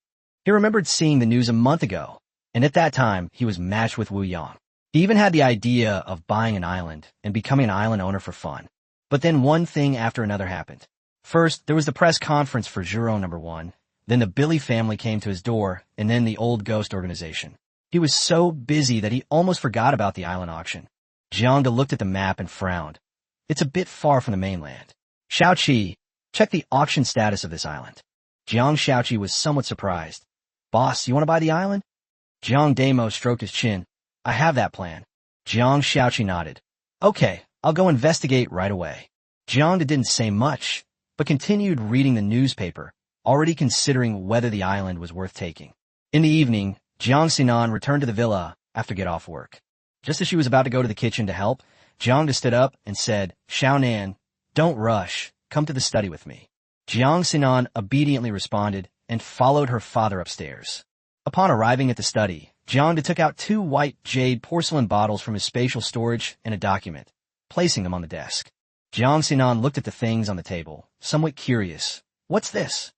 He remembered seeing the news a month ago, and at that time, he was matched with Wu Yang. He even had the idea of buying an island and becoming an island owner for fun. But then one thing after another happened. First, there was the press conference for Zhuro No. 1, then the Billy family came to his door, and then the Old Ghost organization. He was so busy that he almost forgot about the island auction. Jiang looked at the map and frowned. It's a bit far from the mainland. "Shaoqi, check the auction status of this island." Jiang Shaoqi was somewhat surprised. "Boss, you want to buy the island?" Jiang Damo stroked his chin. "I have that plan." Jiang Shaoqi nodded. "Okay, I'll go investigate right away." Jiang didn't say much, but continued reading the newspaper, already considering whether the island was worth taking. In the evening, Jiang Sinan returned to the villa after get off work. Just as she was about to go to the kitchen to help, Jiang stood up and said, "Xiaonan, don't rush. Come to the study with me." Jiang Sinan obediently responded and followed her father upstairs. Upon arriving at the study, Jiang took out 2 white jade porcelain bottles from his spatial storage and a document, placing them on the desk. Jiang Sinan looked at the things on the table, somewhat curious. "What's this?"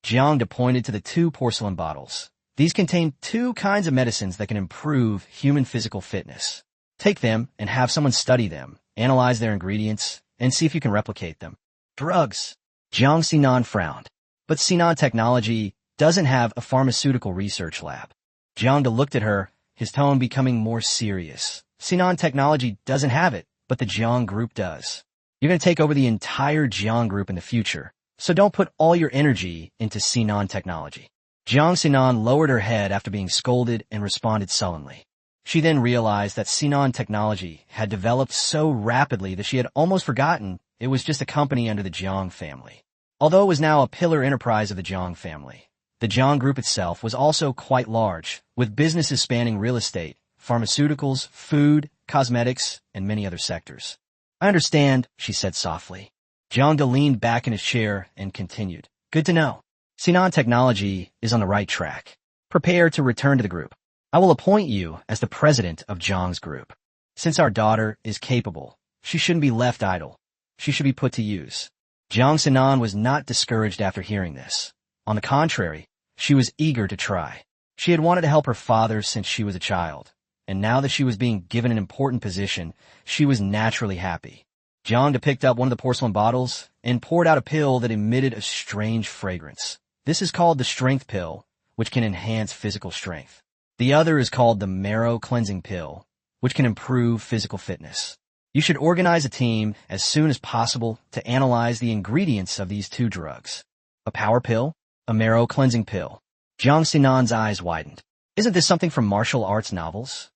Jiang pointed to the 2 porcelain bottles. "These contain 2 kinds of medicines that can improve human physical fitness. Take them and have someone study them, analyze their ingredients, and see if you can replicate them." "Drugs." Jiang Sinan frowned. "But Sinan Technology doesn't have a pharmaceutical research lab." Jiang looked at her, his tone becoming more serious. "Sinan Technology doesn't have it, but the Jiang Group does. You're going to take over the entire Jiang Group in the future, so don't put all your energy into Sinan Technology." Jiang Sinan lowered her head after being scolded and responded sullenly. She then realized that Sinan Technology had developed so rapidly that she had almost forgotten it was just a company under the Jiang family. Although it was now a pillar enterprise of the Jiang family, the Jiang Group itself was also quite large, with businesses spanning real estate, pharmaceuticals, food, cosmetics, and many other sectors. "I understand," she said softly. Jiang leaned back in his chair and continued. "Good to know. Sinan Technology is on the right track. Prepare to return to the group. I will appoint you as the president of Jiang's group. Since our daughter is capable, she shouldn't be left idle. She should be put to use." Jiang Sinan was not discouraged after hearing this. On the contrary, she was eager to try. She had wanted to help her father since she was a child, and now that she was being given an important position, she was naturally happy. Jiang picked up one of the porcelain bottles and poured out a pill that emitted a strange fragrance. This is called the strength pill, which can enhance physical strength. The other is called the marrow cleansing pill, which can improve physical fitness. You should organize a team as soon as possible to analyze the ingredients of these 2 drugs. A power pill, a marrow cleansing pill. Jiang Sinan's eyes widened. Isn't this something from martial arts novels?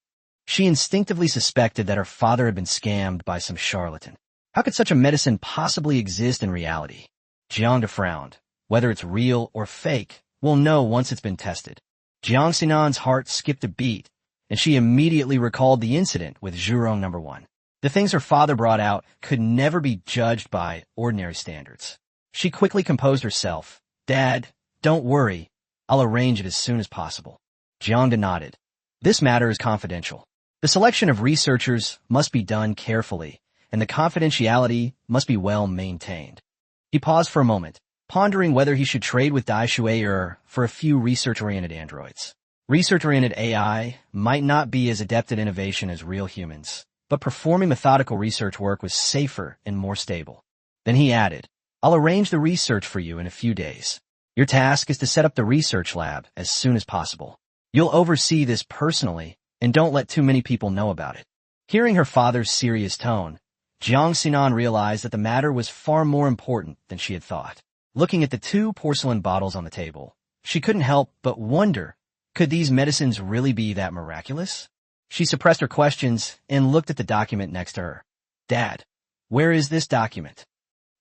She instinctively suspected that her father had been scammed by some charlatan. How could such a medicine possibly exist in reality? Jiang frowned. Whether it's real or fake, we'll know once it's been tested. Jiang Xinan's heart skipped a beat, and she immediately recalled the incident with Zhurong number 1. The things her father brought out could never be judged by ordinary standards. She quickly composed herself. Dad, don't worry. I'll arrange it as soon as possible. Jiang nodded. This matter is confidential. The selection of researchers must be done carefully, and the confidentiality must be well maintained. He paused for a moment, pondering whether he should trade with Dai Shuai for a few research-oriented androids. Research-oriented AI might not be as adept at innovation as real humans, but performing methodical research work was safer and more stable. Then he added, I'll arrange the research for you in a few days. Your task is to set up the research lab as soon as possible. You'll oversee this personally, and don't let too many people know about it. Hearing her father's serious tone, Jiang Xinan realized that the matter was far more important than she had thought. Looking at the 2 porcelain bottles on the table, she couldn't help but wonder, could these medicines really be that miraculous? She suppressed her questions and looked at the document next to her. Dad, where is this document?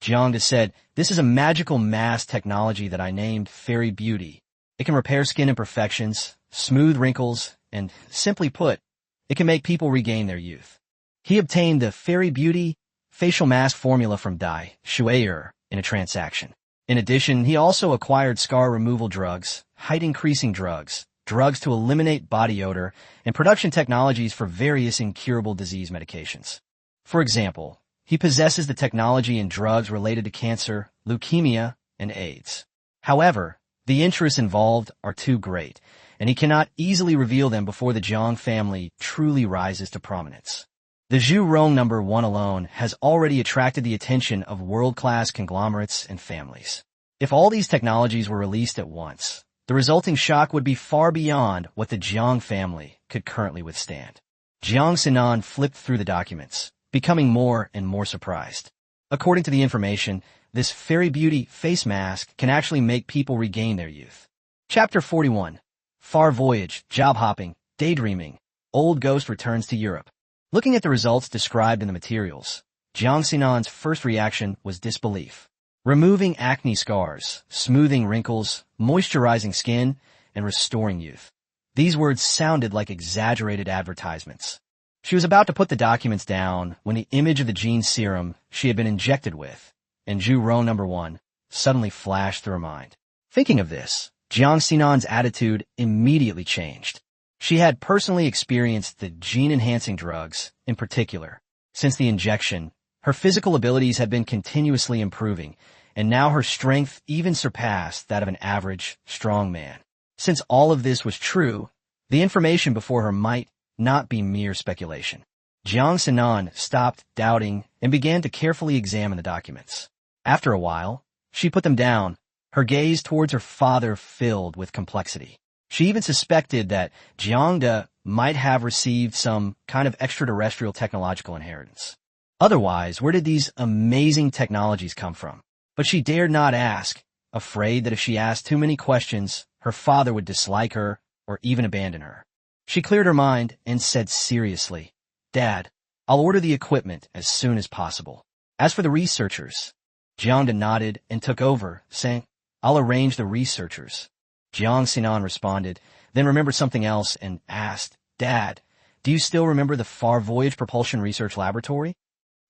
Jiang said, this is a magical mask technology that I named Fairy Beauty. It can repair skin imperfections, smooth wrinkles, and, simply put, it can make people regain their youth. He obtained the Fairy Beauty facial mask formula from Dai Shuai in a transaction. In addition, he also acquired scar removal drugs, height-increasing drugs, drugs to eliminate body odor, and production technologies for various incurable disease medications. For example, he possesses the technology and drugs related to cancer, leukemia, and AIDS. However, the interests involved are too great, and he cannot easily reveal them before the Jiang family truly rises to prominence. The Zhurong number 1 alone has already attracted the attention of world-class conglomerates and families. If all these technologies were released at once, the resulting shock would be far beyond what the Jiang family could currently withstand. Jiang Xinan flipped through the documents, becoming more and more surprised. According to the information, this Fairy Beauty face mask can actually make people regain their youth. Chapter 41. Far Voyage, Job Hopping, Daydreaming, Old Ghost Returns to Europe. Looking at the results described in the materials, Jiang Xinan's first reaction was disbelief. Removing acne scars, smoothing wrinkles, moisturizing skin, and restoring youth. These words sounded like exaggerated advertisements. She was about to put the documents down when the image of the gene serum she had been injected with, and Zhurong number 1, suddenly flashed through her mind. Thinking of this, Jiang Xinan's attitude immediately changed. She had personally experienced the gene-enhancing drugs, in particular. Since the injection, her physical abilities had been continuously improving, and now her strength even surpassed that of an average, strong man. Since all of this was true, the information before her might not be mere speculation. Jiang Xinan stopped doubting and began to carefully examine the documents. After a while, she put them down, her gaze towards her father filled with complexity. She even suspected that Jiang might have received some kind of extraterrestrial technological inheritance. Otherwise, where did these amazing technologies come from? But she dared not ask, afraid that if she asked too many questions, her father would dislike her or even abandon her. She cleared her mind and said seriously, Dad, I'll order the equipment as soon as possible. As for the researchers, Jiang nodded and took over, saying, I'll arrange the researchers. Jiang Xinan responded, then remembered something else and asked, Dad, do you still remember the Far Voyage Propulsion Research Laboratory?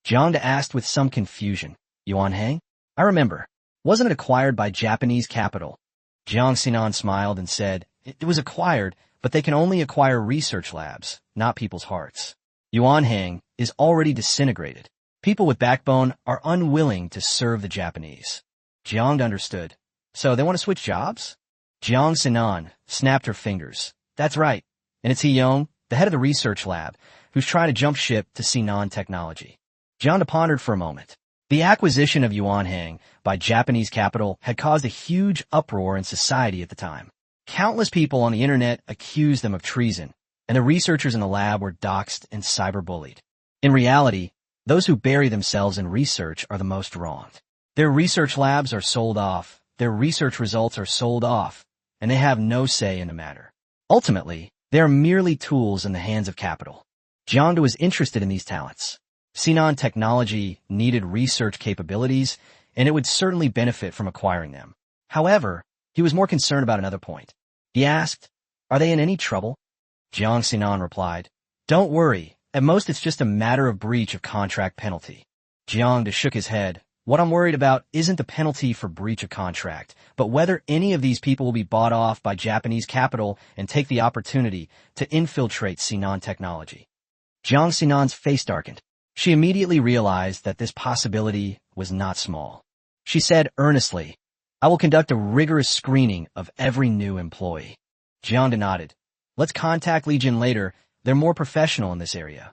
Jiang asked with some confusion, Yuanhang? I remember. Wasn't it acquired by Japanese capital? Jiang Xinan smiled and said, It was acquired, but they can only acquire research labs, not people's hearts. Yuanhang is already disintegrated. People with backbone are unwilling to serve the Japanese. Jiang understood. So they want to switch jobs? Jiang Xinan snapped her fingers. That's right. And it's Yong, the head of the research lab, who's trying to jump ship to Sinan technology. Jiang pondered for a moment. The acquisition of Yuanhang by Japanese capital had caused a huge uproar in society at the time. Countless people on the internet accused them of treason, and the researchers in the lab were doxxed and cyberbullied. In reality, those who bury themselves in research are the most wronged. Their research labs are sold off, their research results are sold off, and they have no say in the matter. Ultimately, they are merely tools in the hands of capital. Jiang was interested in these talents. Sinan Technology needed research capabilities, and it would certainly benefit from acquiring them. However, he was more concerned about another point. He asked, "Are they in any trouble?" Jiang Sinan replied, "Don't worry. At most it's just a matter of breach of contract penalty." Jiang shook his head. "What I'm worried about isn't the penalty for breach of contract, but whether any of these people will be bought off by Japanese capital and take the opportunity to infiltrate Sinan Technology." Jiang Sinan's face darkened. She immediately realized that this possibility was not small. She said earnestly, "I will conduct a rigorous screening of every new employee." Jiang nodded. "Let's contact Legion later. They're more professional in this area."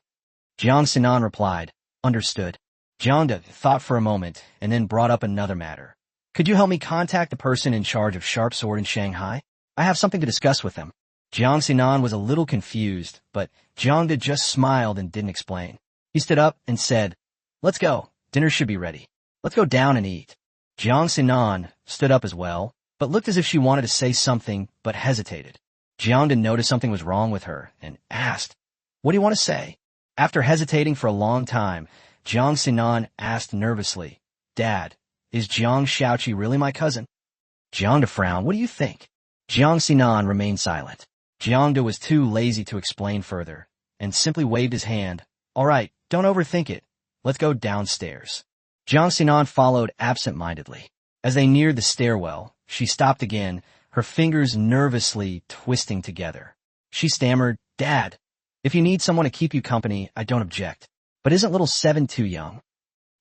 Jiang Sinan replied, "Understood." Jiang thought for a moment and then brought up another matter. "Could you help me contact the person in charge of Sharp Sword in Shanghai? I have something to discuss with them." Jiang Sinan was a little confused, but Jiang just smiled and didn't explain. He stood up and said, "Let's go. Dinner should be ready. Let's go down and eat." Jiang Sinan stood up as well, but looked as if she wanted to say something but hesitated. Jiang noticed something was wrong with her and asked, "What do you want to say?" After hesitating for a long time, Jiang Sinan asked nervously, "Dad, is Jiang Shaoqi really my cousin?" Jiang frowned. "What do you think?" Jiang Sinan remained silent. Jiang was too lazy to explain further and simply waved his hand. "All right, don't overthink it. Let's go downstairs." Jiang Sinan followed absent-mindedly. As they neared the stairwell, she stopped again, her fingers nervously twisting together. She stammered, "Dad, if you need someone to keep you company, I don't object. But isn't little Seven too young?"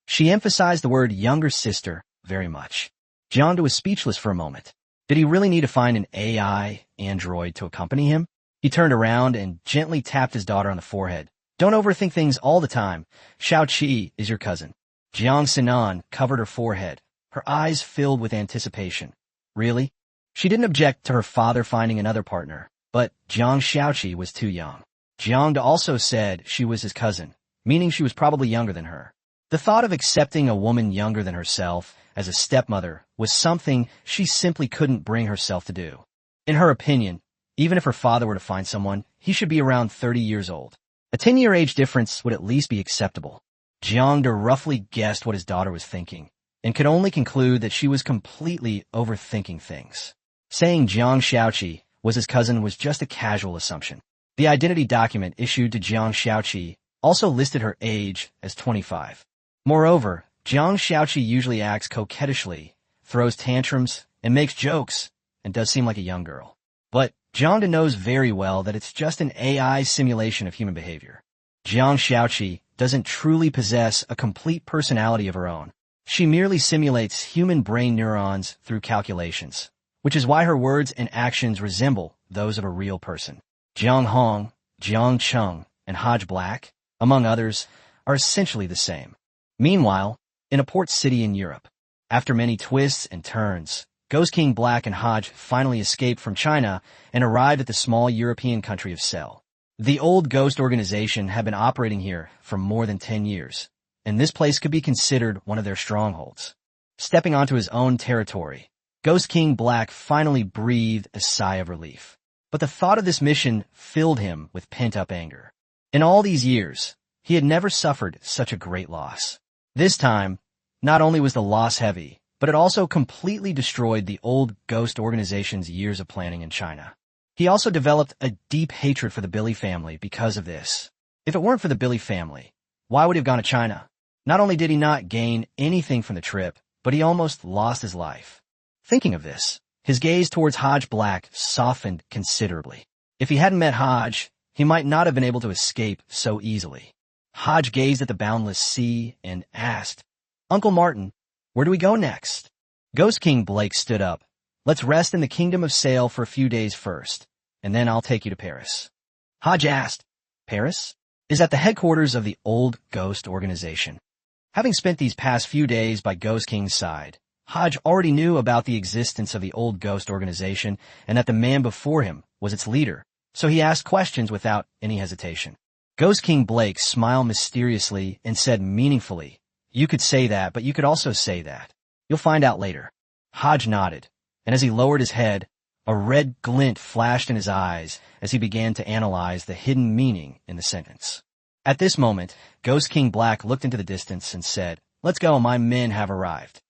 She emphasized the word younger sister very much. Jiang was speechless for a moment. Did he really need to find an AI android to accompany him? He turned around and gently tapped his daughter on the forehead. "Don't overthink things all the time. Shaoqi is your cousin." Jiang Sinan covered her forehead, her eyes filled with anticipation. Really? She didn't object to her father finding another partner, but Jiang Shaoqi was too young. Jiang also said she was his cousin, meaning she was probably younger than her. The thought of accepting a woman younger than herself as a stepmother was something she simply couldn't bring herself to do. In her opinion, even if her father were to find someone, he should be around 30 years old. A 10-year age difference would at least be acceptable. Jiang roughly guessed what his daughter was thinking, and could only conclude that she was completely overthinking things. Saying Jiang Shaoqi was his cousin was just a casual assumption. The identity document issued to Jiang Shaoqi also listed her age as 25. Moreover, Jiang Shaoqi usually acts coquettishly, throws tantrums, and makes jokes, and does seem like a young girl. But Jiang knows very well that it's just an AI simulation of human behavior. Jiang Shaoqi doesn't truly possess a complete personality of her own. She merely simulates human brain neurons through calculations, which is why her words and actions resemble those of a real person. Jiang Hong, Jiang Cheng, and Hodge Black, among others, are essentially the same. Meanwhile, in a port city in Europe, after many twists and turns, Ghost King Black and Hodge finally escaped from China and arrived at the small European country of Cell. The old Ghost organization had been operating here for more than 10 years, and this place could be considered one of their strongholds. Stepping onto his own territory, Ghost King Black finally breathed a sigh of relief. But the thought of this mission filled him with pent-up anger. In all these years, he had never suffered such a great loss. This time, not only was the loss heavy, but it also completely destroyed the old Ghost organization's years of planning in China. He also developed a deep hatred for the Billy family because of this. If it weren't for the Billy family, why would he have gone to China? Not only did he not gain anything from the trip, but he almost lost his life. Thinking of this, his gaze towards Hodge Black softened considerably. If he hadn't met Hodge, he might not have been able to escape so easily. Hodge gazed at the boundless sea and asked, "Uncle Martin, where do we go next?" Ghost King Blake stood up. "Let's rest in the Kingdom of Sail for a few days first, and then I'll take you to Paris." Hodge asked, "Paris? Is that the headquarters of the old Ghost organization?" Having spent these past few days by Ghost King's side, Hodge already knew about the existence of the old Ghost organization and that the man before him was its leader, so he asked questions without any hesitation. Ghost King Blake smiled mysteriously and said meaningfully, "You could say that, but you could also say that. You'll find out later." Hodge nodded, and as he lowered his head, a red glint flashed in his eyes as he began to analyze the hidden meaning in the sentence. At this moment, Ghost King Black looked into the distance and said, "Let's go, my men have arrived."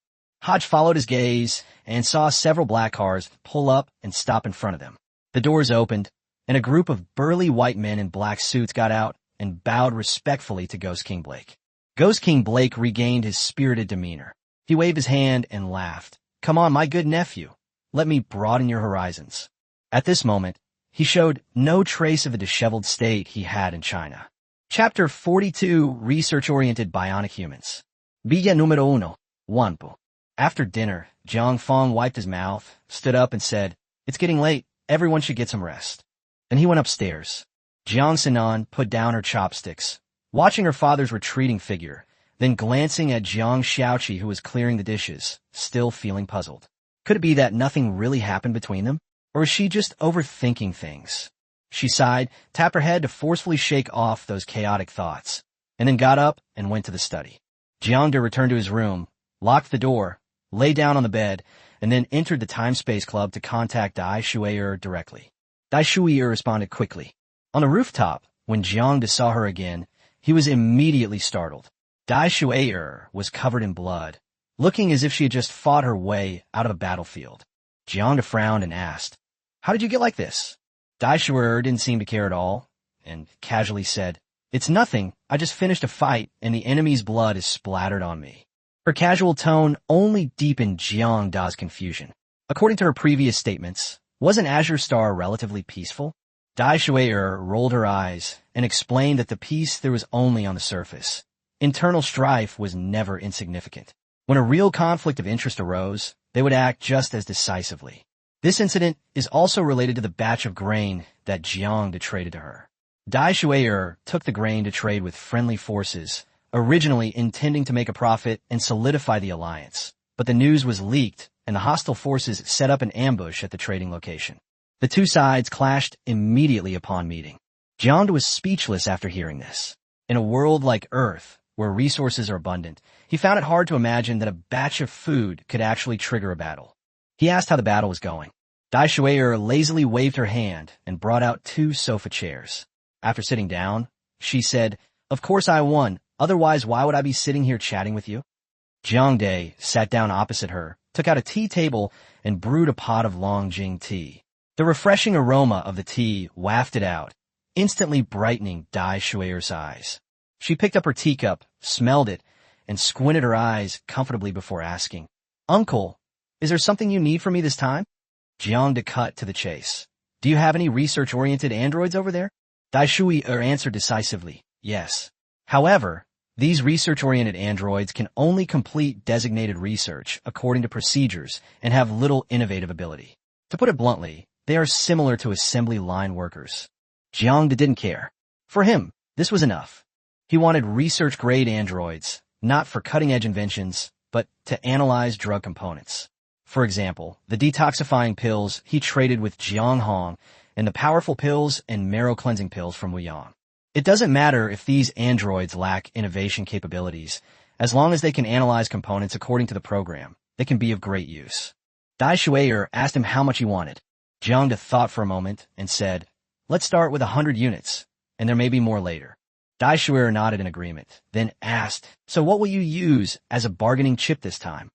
Hodge followed his gaze and saw several black cars pull up and stop in front of them. The doors opened, and a group of burly white men in black suits got out and bowed respectfully to Ghost King Blake. Ghost King Blake regained his spirited demeanor. He waved his hand and laughed. "Come on, my good nephew. Let me broaden your horizons." At this moment, he showed no trace of the disheveled state he had in China. Chapter 42, Research-Oriented Bionic Humans. Villa número 1, Wanpo. After dinner, Jiang Fong wiped his mouth, stood up and said, "It's getting late. Everyone should get some rest." Then he went upstairs. Jiang Sinan put down her chopsticks, watching her father's retreating figure, then glancing at Jiang Xiaoqi, who was clearing the dishes, still feeling puzzled. Could it be that nothing really happened between them? Or was she just overthinking things? She sighed, tapped her head to forcefully shake off those chaotic thoughts, and then got up and went to the study. Jiang returned to his room, locked the door, lay down on the bed, and then entered the Time-Space Club to contact Dai Shui'er directly. Dai Shui'er responded quickly. On the rooftop, when Jiang saw her again, he was immediately startled. Dai Shui'er was covered in blood, looking as if she had just fought her way out of a battlefield. Jiang frowned and asked, "How did you get like this?" Dai Shui'er didn't seem to care at all, and casually said, "It's nothing. I just finished a fight, and the enemy's blood is splattered on me." Her casual tone only deepened Jiang Da's confusion. According to her previous statements, wasn't Azure Star relatively peaceful? Dai Shui'er rolled her eyes and explained that the peace there was only on the surface. Internal strife was never insignificant. When a real conflict of interest arose, they would act just as decisively. This incident is also related to the batch of grain that Jiang traded to her. Dai Shui'er took the grain to trade with friendly forces, originally intending to make a profit and solidify the alliance. But the news was leaked, and the hostile forces set up an ambush at the trading location. The two sides clashed immediately upon meeting. Jiang was speechless after hearing this. In a world like Earth, where resources are abundant, he found it hard to imagine that a batch of food could actually trigger a battle. He asked how the battle was going. Dai Shui'er lazily waved her hand and brought out 2 sofa chairs. After sitting down, she said, "Of course I won. Otherwise, why would I be sitting here chatting with you?" Jiang Dae sat down opposite her, took out a tea table, and brewed a pot of Longjing tea. The refreshing aroma of the tea wafted out, instantly brightening Dai Shui'er's eyes. She picked up her teacup, smelled it, and squinted her eyes comfortably before asking, "Uncle, is there something you need from me this time?" Jiang cut to the chase. "Do you have any research-oriented androids over there?" Dai Shui'er answered decisively, "Yes. However, these research-oriented androids can only complete designated research according to procedures and have little innovative ability. To put it bluntly, they are similar to assembly line workers." Jiang didn't care. For him, this was enough. He wanted research-grade androids, not for cutting-edge inventions, but to analyze drug components. For example, the detoxifying pills he traded with Jiang Hong and the powerful pills and marrow-cleansing pills from Wuyang. It doesn't matter if these androids lack innovation capabilities. As long as they can analyze components according to the program, they can be of great use. Dai Shui'er asked him how much he wanted. Jiang thought for a moment and said, "Let's start with 100 units, and there may be more later." Dai Shui'er nodded in agreement, then asked, "So what will you use as a bargaining chip this time?"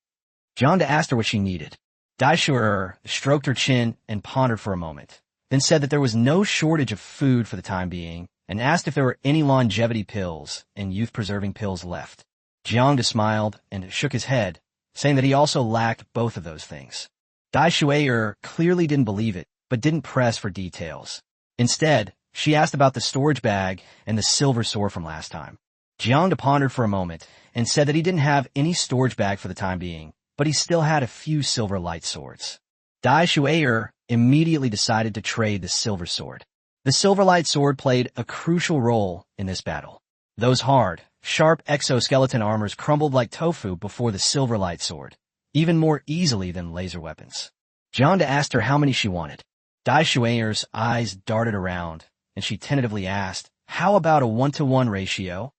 Jiang asked her what she needed. Dai Shui'er stroked her chin and pondered for a moment, then said that there was no shortage of food for the time being, and asked if there were any longevity pills and youth-preserving pills left. Jiang smiled and shook his head, saying that he also lacked both of those things. Dai Shui'er clearly didn't believe it, but didn't press for details. Instead, she asked about the storage bag and the silver sword from last time. Jiang pondered for a moment and said that he didn't have any storage bag for the time being, but he still had a few silver light swords. Dai Shui'er immediately decided to trade the silver sword. The silver light sword played a crucial role in this battle. Those hard, sharp exoskeleton armors crumbled like tofu before the silver light sword, even more easily than laser weapons. Jiang asked her how many she wanted. Dai Shui'er's eyes darted around, and she tentatively asked, "How about a 1-to-1 ratio?"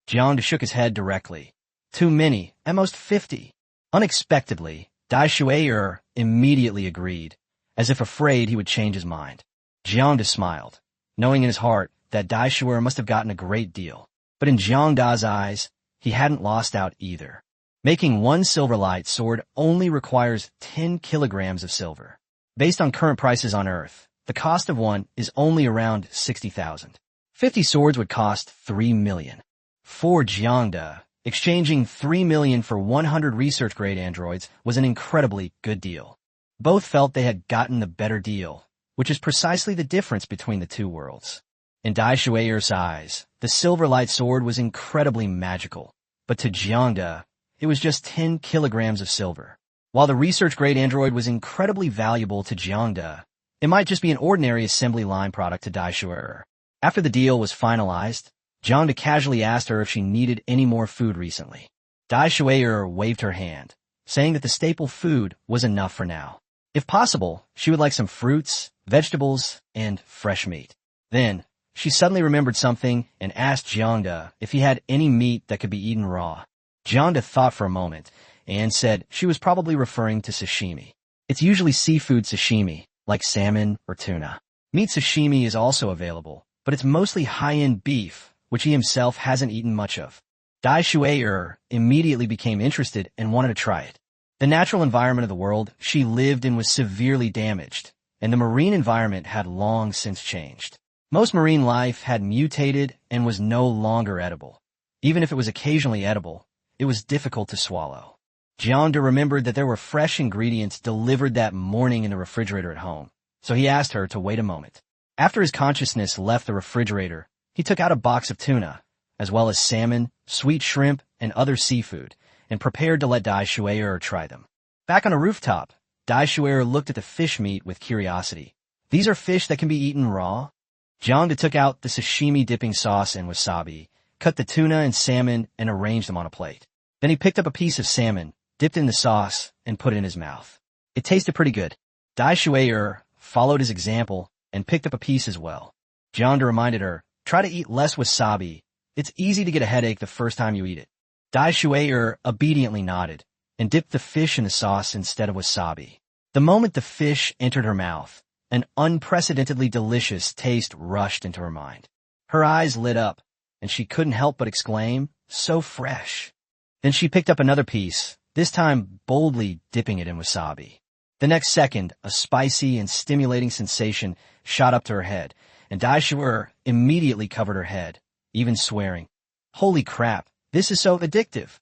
Jiang shook his head directly. "Too many, at most 50. Unexpectedly, Dai Shui'er immediately agreed, as if afraid he would change his mind. Jiang smiled, knowing in his heart that Dai Shui'er must have gotten a great deal. But in Jiang Da's eyes, he hadn't lost out either. Making one silver light sword only requires 10 kilograms of silver. Based on current prices on Earth, the cost of one is only around 60,000. 50 swords would cost 3 million. For Jiang Da, exchanging 3 million for 100 research-grade androids was an incredibly good deal. Both felt they had gotten the better deal, which is precisely the difference between the two worlds. In Dai Shueyer's eyes, the silver light sword was incredibly magical, but to Jiang Da, it was just 10 kilograms of silver. While the research-grade android was incredibly valuable to Jiang Da, it might just be an ordinary assembly line product to Dai Shueyer. After the deal was finalized, Jiang Da casually asked her if she needed any more food recently. Dai Shueyer waved her hand, saying that the staple food was enough for now. If possible, she would like some fruits, vegetables, and fresh meat. Then, she suddenly remembered something and asked Jiang Da if he had any meat that could be eaten raw. Jiang Da thought for a moment and said she was probably referring to sashimi. It's usually seafood sashimi, like salmon or tuna. Meat sashimi is also available, but it's mostly high-end beef, which he himself hasn't eaten much of. Dai Shueyer immediately became interested and wanted to try it. The natural environment of the world she lived in was severely damaged, and the marine environment had long since changed. Most marine life had mutated and was no longer edible. Even if it was occasionally edible, it was difficult to swallow. Jiang Da remembered that there were fresh ingredients delivered that morning in the refrigerator at home, so he asked her to wait a moment. After his consciousness left the refrigerator, he took out a box of tuna, as well as salmon, sweet shrimp, and other seafood, and prepared to let Dai Shueyer try them. Back on a rooftop, Dai Shueyer looked at the fish meat with curiosity. These are fish that can be eaten raw? Jiang Da took out the sashimi dipping sauce and wasabi, cut the tuna and salmon, and arranged them on a plate. Then he picked up a piece of salmon, dipped in the sauce, and put it in his mouth. It tasted pretty good. Dai Shueyer followed his example and picked up a piece as well. Jiang Da reminded her, try to eat less wasabi. It's easy to get a headache the first time you eat it. Dai Shueyer obediently nodded and dipped the fish in the sauce instead of wasabi. The moment the fish entered her mouth, an unprecedentedly delicious taste rushed into her mind. Her eyes lit up, and she couldn't help but exclaim, so fresh. Then she picked up another piece, this time boldly dipping it in wasabi. The next second, a spicy and stimulating sensation shot up to her head, and Dai Shueyer immediately covered her head, even swearing, "Holy crap, this is so addictive."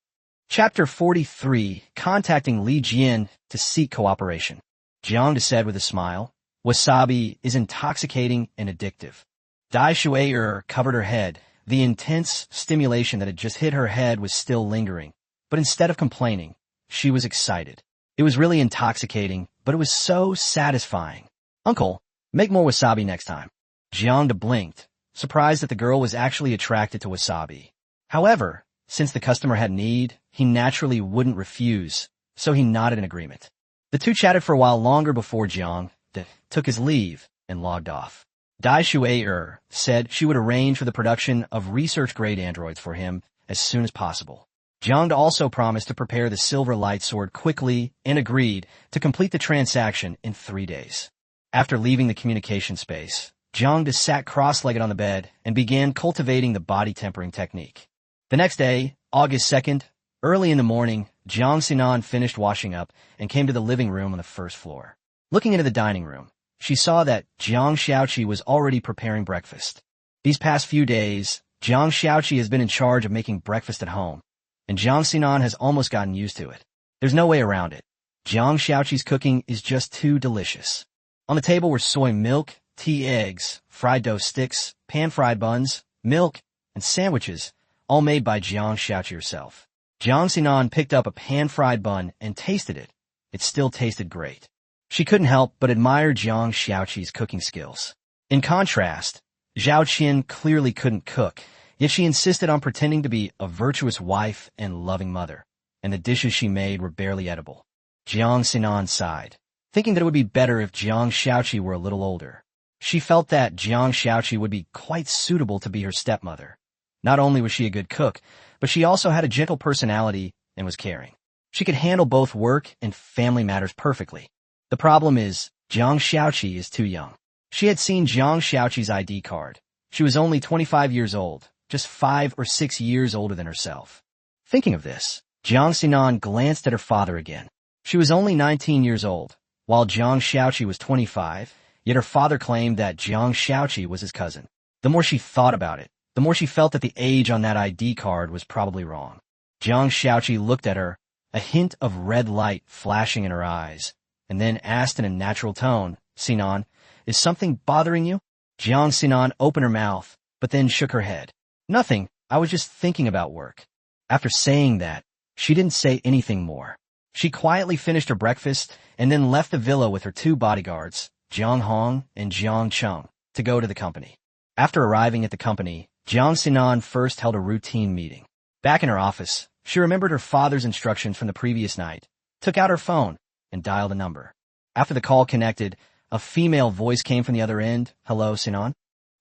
Chapter 43, Contacting Li Jian to Seek Cooperation. Jiang Da said with a smile, "Wasabi is intoxicating and addictive." Dai Shueyer covered her head. The intense stimulation that had just hit her head was still lingering, but instead of complaining, she was excited. It was really intoxicating, but it was so satisfying. "Uncle, make more wasabi next time." Jiang Da blinked, surprised that the girl was actually attracted to wasabi. However, since the customer had need, he naturally wouldn't refuse, so he nodded in agreement. The two chatted for a while longer before Jiang Da took his leave and logged off. Dai Shueyer said she would arrange for the production of research-grade androids for him as soon as possible. Jiang Da also promised to prepare the silver light sword quickly and agreed to complete the transaction in 3 days. After leaving the communication space, Jiang Da sat cross-legged on the bed and began cultivating the body tempering technique. The next day, August 2nd, early in the morning, Jiang Sinan finished washing up and came to the living room on the first floor. Looking into the dining room, she saw that Jiang Xiaoqi was already preparing breakfast. These past few days, Jiang Xiaoqi has been in charge of making breakfast at home, and Jiang Sinan has almost gotten used to it. There's no way around it. Jiang Xiaoqi's cooking is just too delicious. On the table were soy milk, tea eggs, fried dough sticks, pan-fried buns, milk, and sandwiches, all made by Jiang Xiaoqi herself. Jiang Sinan picked up a pan-fried bun and tasted it. It still tasted great. She couldn't help but admire Jiang Xiaoqi's cooking skills. In contrast, Zhao Qin clearly couldn't cook, yet she insisted on pretending to be a virtuous wife and loving mother, and the dishes she made were barely edible. Jiang Sinan sighed, thinking that it would be better if Jiang Xiaoqi were a little older. She felt that Jiang Xiaoqi would be quite suitable to be her stepmother. Not only was she a good cook, but she also had a gentle personality and was caring. She could handle both work and family matters perfectly. The problem is, Jiang Xiaoqi is too young. She had seen Jiang Xiaoqi's ID card. She was only 25 years old, just 5 or 6 years older than herself. Thinking of this, Jiang Sinan glanced at her father again. She was only 19 years old, while Jiang Xiaoqi was 25, yet her father claimed that Jiang Xiaoqi was his cousin. The more she thought about it, the more she felt that the age on that ID card was probably wrong. Jiang Xiaoqi looked at her, a hint of red light flashing in her eyes, and then asked in a natural tone, "Sinan, is something bothering you?" Jiang Sinan opened her mouth, but then shook her head. "Nothing, I was just thinking about work." After saying that, she didn't say anything more. She quietly finished her breakfast and then left the villa with her 2 bodyguards, Jiang Hong and Jiang Cheng, to go to the company. After arriving at the company, Jiang Sinan first held a routine meeting. Back in her office, she remembered her father's instructions from the previous night, took out her phone, and dialed a number. After the call connected, a female voice came from the other end. "Hello, Sinan?"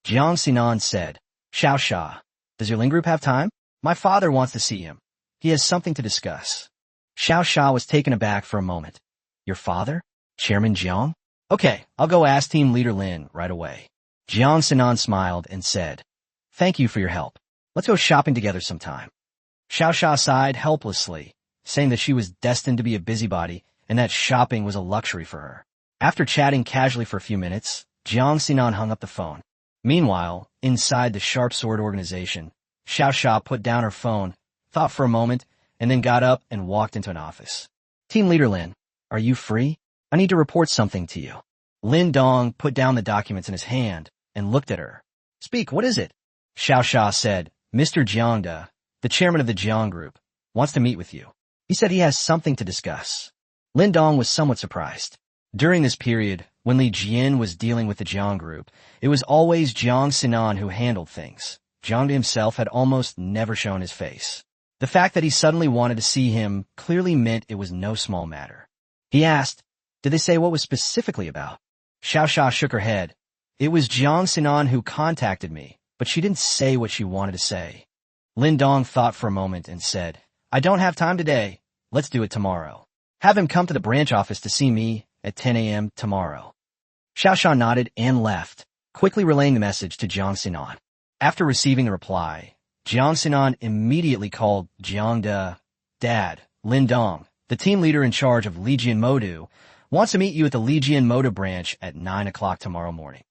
Jiang Sinan said, "Xiao Xia, does your Ling group have time? My father wants to see him. He has something to discuss." Xiao Xia was taken aback for a moment. "Your father? Chairman Jiang? Okay, I'll go ask team leader Lin right away." Jiang Sinan smiled and said, "Thank you for your help. Let's go shopping together sometime." Xiao Xia sighed helplessly, saying that she was destined to be a busybody and that shopping was a luxury for her. After chatting casually for a few minutes, Jiang Sinan hung up the phone. Meanwhile, inside the Sharp Sword organization, Xiao Xia put down her phone, thought for a moment, and then got up and walked into an office. "Team leader Lin, are you free? I need to report something to you." Lin Dong put down the documents in his hand and looked at her. "Speak, what is it?" Xiao Xia said, "Mr. Jiang Da, the chairman of the Jiang group, wants to meet with you. He said he has something to discuss." Lin Dong was somewhat surprised. During this period, when Li Jian was dealing with the Jiang group, it was always Jiang Sinan who handled things. Jiang Da himself had almost never shown his face. The fact that he suddenly wanted to see him clearly meant it was no small matter. He asked, "Did they say what was specifically about?" Xiao Xia shook her head. "It was Jiang Sinan who contacted me, but she didn't say what she wanted to say." Lin Dong thought for a moment and said, "I don't have time today. Let's do it tomorrow. Have him come to the branch office to see me at 10 a.m. tomorrow." Xiao Xia nodded and left, quickly relaying the message to Jiang Sinan. After receiving the reply, Jiang Sinan immediately called Jiang Da. "Dad, Lin Dong, the team leader in charge of Lijian Modu, wants to meet you at the Lijian Modu branch at 9 o'clock tomorrow morning."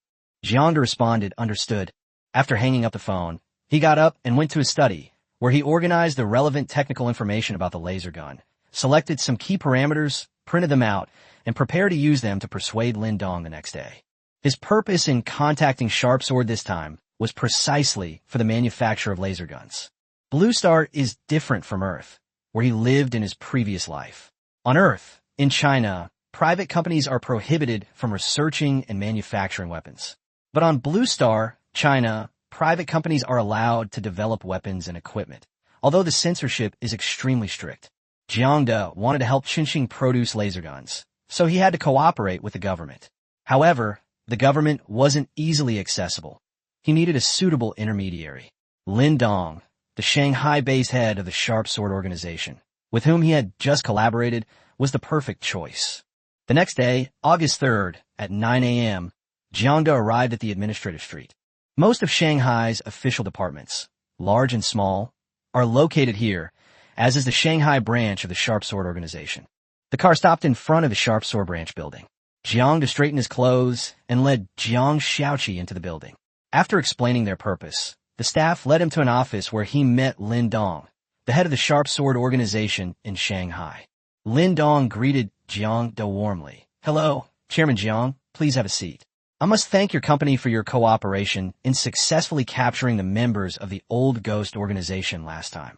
Jiang Da responded, "Understood." After hanging up the phone, he got up and went to his study, where he organized the relevant technical information about the laser gun, selected some key parameters, printed them out, and prepared to use them to persuade Lin Dong the next day. His purpose in contacting Sharp Sword this time was precisely for the manufacture of laser guns. Blue Star is different from Earth, where he lived in his previous life. On Earth, in China, private companies are prohibited from researching and manufacturing weapons. But on Blue Star, China, private companies are allowed to develop weapons and equipment, although the censorship is extremely strict. Jiang Da wanted to help Qinxing produce laser guns, so he had to cooperate with the government. However, the government wasn't easily accessible. He needed a suitable intermediary. Lin Dong, the Shanghai-based head of the Sharp Sword organization, with whom he had just collaborated, was the perfect choice. The next day, August 3rd, at 9 a.m., Jiang Da arrived at the administrative street. Most of Shanghai's official departments, large and small, are located here, as is the Shanghai branch of the Sharp Sword organization. The car stopped in front of the Sharp Sword branch building. Jiang Da straightened his clothes and led Jiang Xiaoqi into the building. After explaining their purpose, the staff led him to an office where he met Lin Dong, the head of the Sharp Sword organization in Shanghai. Lin Dong greeted Jiang Da warmly. "Hello, Chairman Jiang, please have a seat. I must thank your company for your cooperation in successfully capturing the members of the Old Ghost organization last time."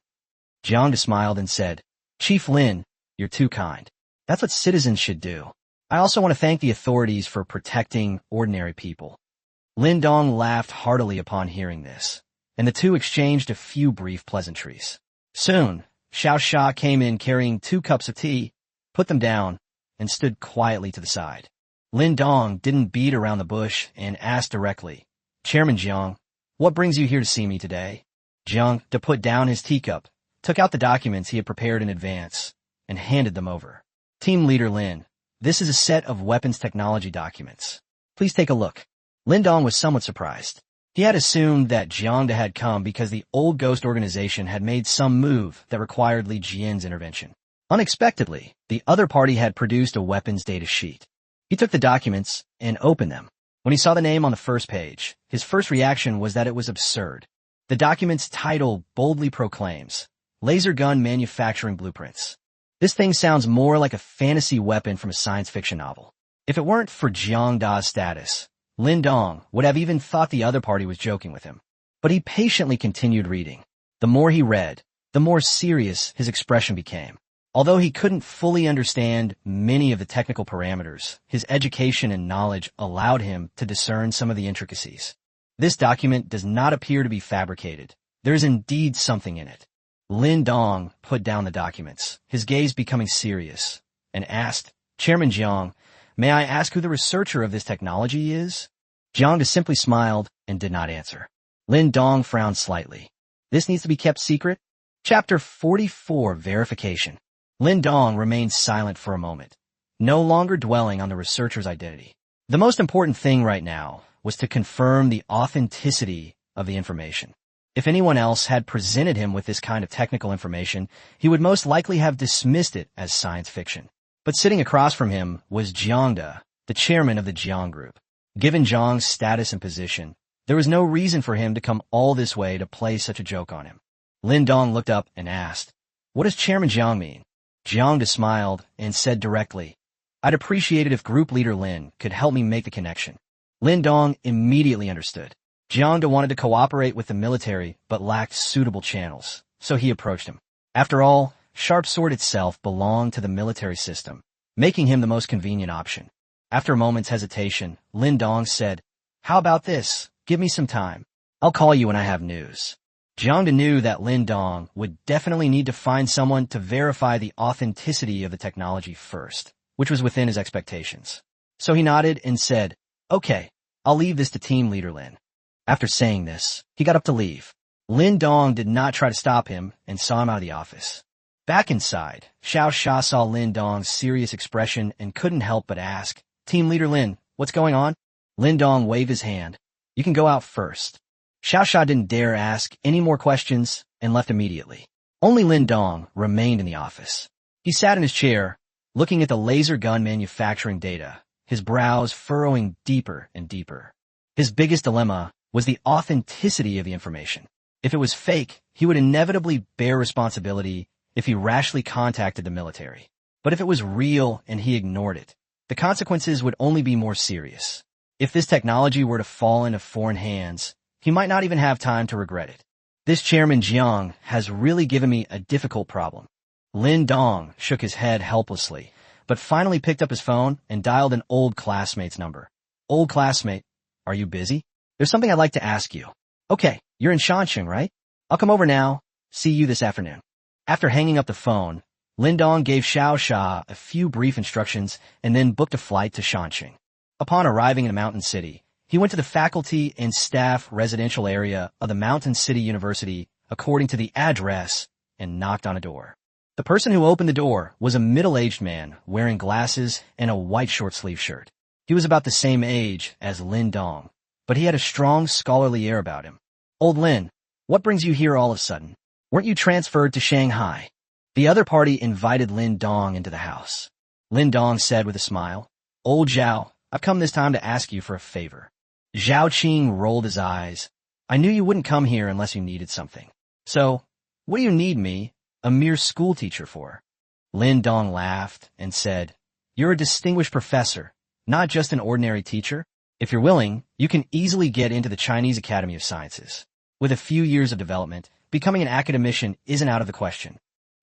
Jiang Da smiled and said, "Chief Lin, you're too kind. That's what citizens should do. I also want to thank the authorities for protecting ordinary people." Lin Dong laughed heartily upon hearing this, and the two exchanged a few brief pleasantries. Soon, Xiao Xia came in carrying 2 cups of tea, put them down, and stood quietly to the side. Lin Dong didn't beat around the bush and asked directly, "Chairman Jiang, what brings you here to see me today?" Jiang Da put down his teacup, took out the documents he had prepared in advance, and handed them over. "Team leader Lin, this is a set of weapons technology documents. Please take a look." Lin Dong was somewhat surprised. He had assumed that Jiang had come because the old ghost organization had made some move that required Li Jian's intervention. Unexpectedly, the other party had produced a weapons data sheet. He took the documents and opened them. When he saw the name on the first page, his first reaction was that it was absurd. The document's title boldly proclaims, Laser Gun Manufacturing Blueprints. This thing sounds more like a fantasy weapon from a science fiction novel. If it weren't for Jiang Da's status, Lin Dong would have even thought the other party was joking with him. But he patiently continued reading. The more he read, the more serious his expression became. Although he couldn't fully understand many of the technical parameters, his education and knowledge allowed him to discern some of the intricacies. This document does not appear to be fabricated. There is indeed something in it. Lin Dong put down the documents, his gaze becoming serious, and asked, Chairman Jiang, may I ask who the researcher of this technology is? Jiang simply smiled and did not answer. Lin Dong frowned slightly. This needs to be kept secret? Chapter 44, Verification. Lin Dong remained silent for a moment, no longer dwelling on the researcher's identity. The most important thing right now was to confirm the authenticity of the information. If anyone else had presented him with this kind of technical information, he would most likely have dismissed it as science fiction. But sitting across from him was Jiang Da, the chairman of the Jiang group. Given Jiang's status and position, there was no reason for him to come all this way to play such a joke on him. Lin Dong looked up and asked, what does Chairman Jiang mean? Jiang Da smiled and said directly, I'd appreciate it if group leader Lin could help me make the connection. Lin Dong immediately understood. Jiang Da wanted to cooperate with the military but lacked suitable channels, so he approached him. After all, Sharp Sword itself belonged to the military system, making him the most convenient option. After a moment's hesitation, Lin Dong said, how about this? Give me some time. I'll call you when I have news. Jiang Da knew that Lin Dong would definitely need to find someone to verify the authenticity of the technology first, which was within his expectations. So he nodded and said, okay, I'll leave this to team leader Lin. After saying this, he got up to leave. Lin Dong did not try to stop him and saw him out of the office. Back inside, Xiao Sha saw Lin Dong's serious expression and couldn't help but ask, Team leader Lin, what's going on? Lin Dong waved his hand. You can go out first. Xiao Sha didn't dare ask any more questions and left immediately. Only Lin Dong remained in the office. He sat in his chair, looking at the laser gun manufacturing data, his brows furrowing deeper and deeper. His biggest dilemma was the authenticity of the information. If it was fake, he would inevitably bear responsibility if he rashly contacted the military. But if it was real and he ignored it, the consequences would only be more serious. If this technology were to fall into foreign hands, he might not even have time to regret it. This Chairman Jiang has really given me a difficult problem. Lin Dong shook his head helplessly, but finally picked up his phone and dialed an old classmate's number. Old classmate, are you busy? There's something I'd like to ask you. Okay, you're in Shanxing, right? I'll come over now. See you this afternoon. After hanging up the phone, Lin Dong gave Xiao Sha a few brief instructions and then booked a flight to Shanxing. Upon arriving in a mountain city, he went to the faculty and staff residential area of the Mountain City University according to the address and knocked on a door. The person who opened the door was a middle-aged man wearing glasses and a white short-sleeve shirt. He was about the same age as Lin Dong, but he had a strong scholarly air about him. Old Lin, what brings you here all of a sudden? Weren't you transferred to Shanghai? The other party invited Lin Dong into the house. Lin Dong said with a smile, Old Zhao, I've come this time to ask you for a favor. Zhao Qing rolled his eyes. I knew you wouldn't come here unless you needed something. So, what do you need me, a mere school teacher, for? Lin Dong laughed and said, You're a distinguished professor, not just an ordinary teacher. If you're willing, you can easily get into the Chinese Academy of Sciences. With a few years of development, becoming an academician isn't out of the question.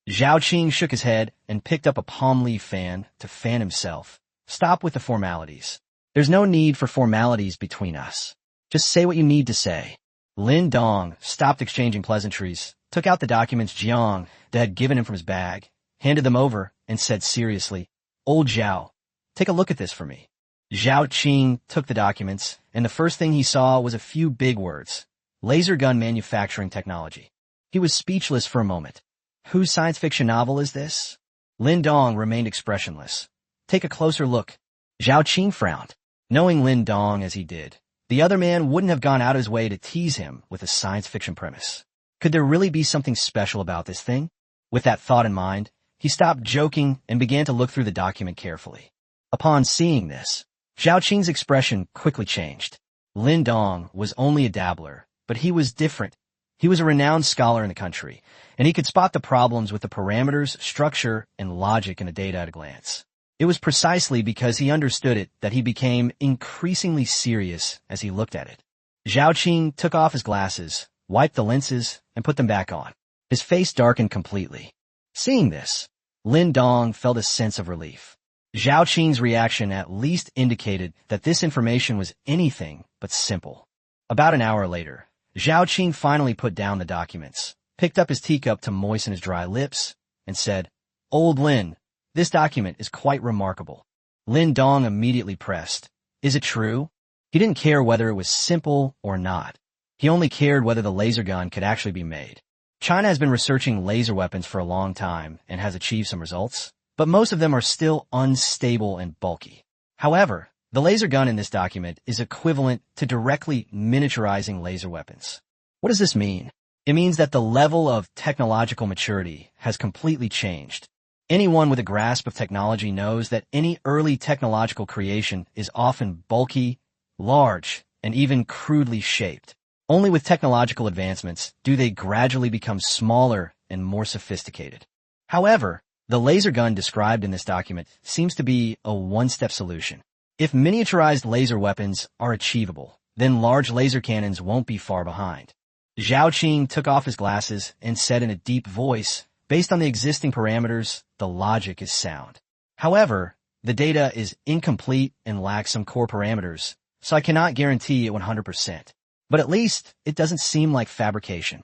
Zhao Qing shook his head and picked up a palm leaf fan to fan himself. Stop with the formalities. There's no need for formalities between us. Just say what you need to say. Lin Dong stopped exchanging pleasantries, took out the documents Jiang had given him from his bag, handed them over, and said seriously, Old Zhao, take a look at this for me. Zhao Qing took the documents, and the first thing he saw was a few big words. Laser gun manufacturing technology. He was speechless for a moment. Whose science fiction novel is this? Lin Dong remained expressionless. Take a closer look. Zhao Qing frowned. Knowing Lin Dong as he did, The other man wouldn't have gone out of his way to tease him with a science fiction premise. Could there really be something special about this thing? With that thought in mind, he stopped joking and began to look through the document carefully. Upon seeing this, Zhao Qing's expression quickly changed. Lin Dong was only a dabbler, but he was different. He was a renowned scholar in the country, and he could spot the problems with the parameters, structure, and logic in the data at a glance. It was precisely because he understood it that he became increasingly serious as he looked at it. Zhao Qing took off his glasses, wiped the lenses, and put them back on. His face darkened completely. Seeing this, Lin Dong felt a sense of relief. Zhao Qing's reaction at least indicated that this information was anything but simple. About an hour later, Zhao Qing finally put down the documents, picked up his teacup to moisten his dry lips, and said, "Old Lin, this document is quite remarkable." Lin Dong immediately pressed, "Is it true?" He didn't care whether it was simple or not. He only cared whether the laser gun could actually be made. China has been researching laser weapons for a long time and has achieved some results, but most of them are still unstable and bulky. However, the laser gun in this document is equivalent to directly miniaturizing laser weapons. What does this mean? It means that the level of technological maturity has completely changed. Anyone with a grasp of technology knows that any early technological creation is often bulky, large, and even crudely shaped. Only with technological advancements do they gradually become smaller and more sophisticated. However, the laser gun described in this document seems to be a one-step solution. If miniaturized laser weapons are achievable, then large laser cannons won't be far behind. Zhao Qing took off his glasses and said in a deep voice, "Based on the existing parameters, the logic is sound. However, the data is incomplete and lacks some core parameters, so I cannot guarantee it 100%. But at least it doesn't seem like fabrication."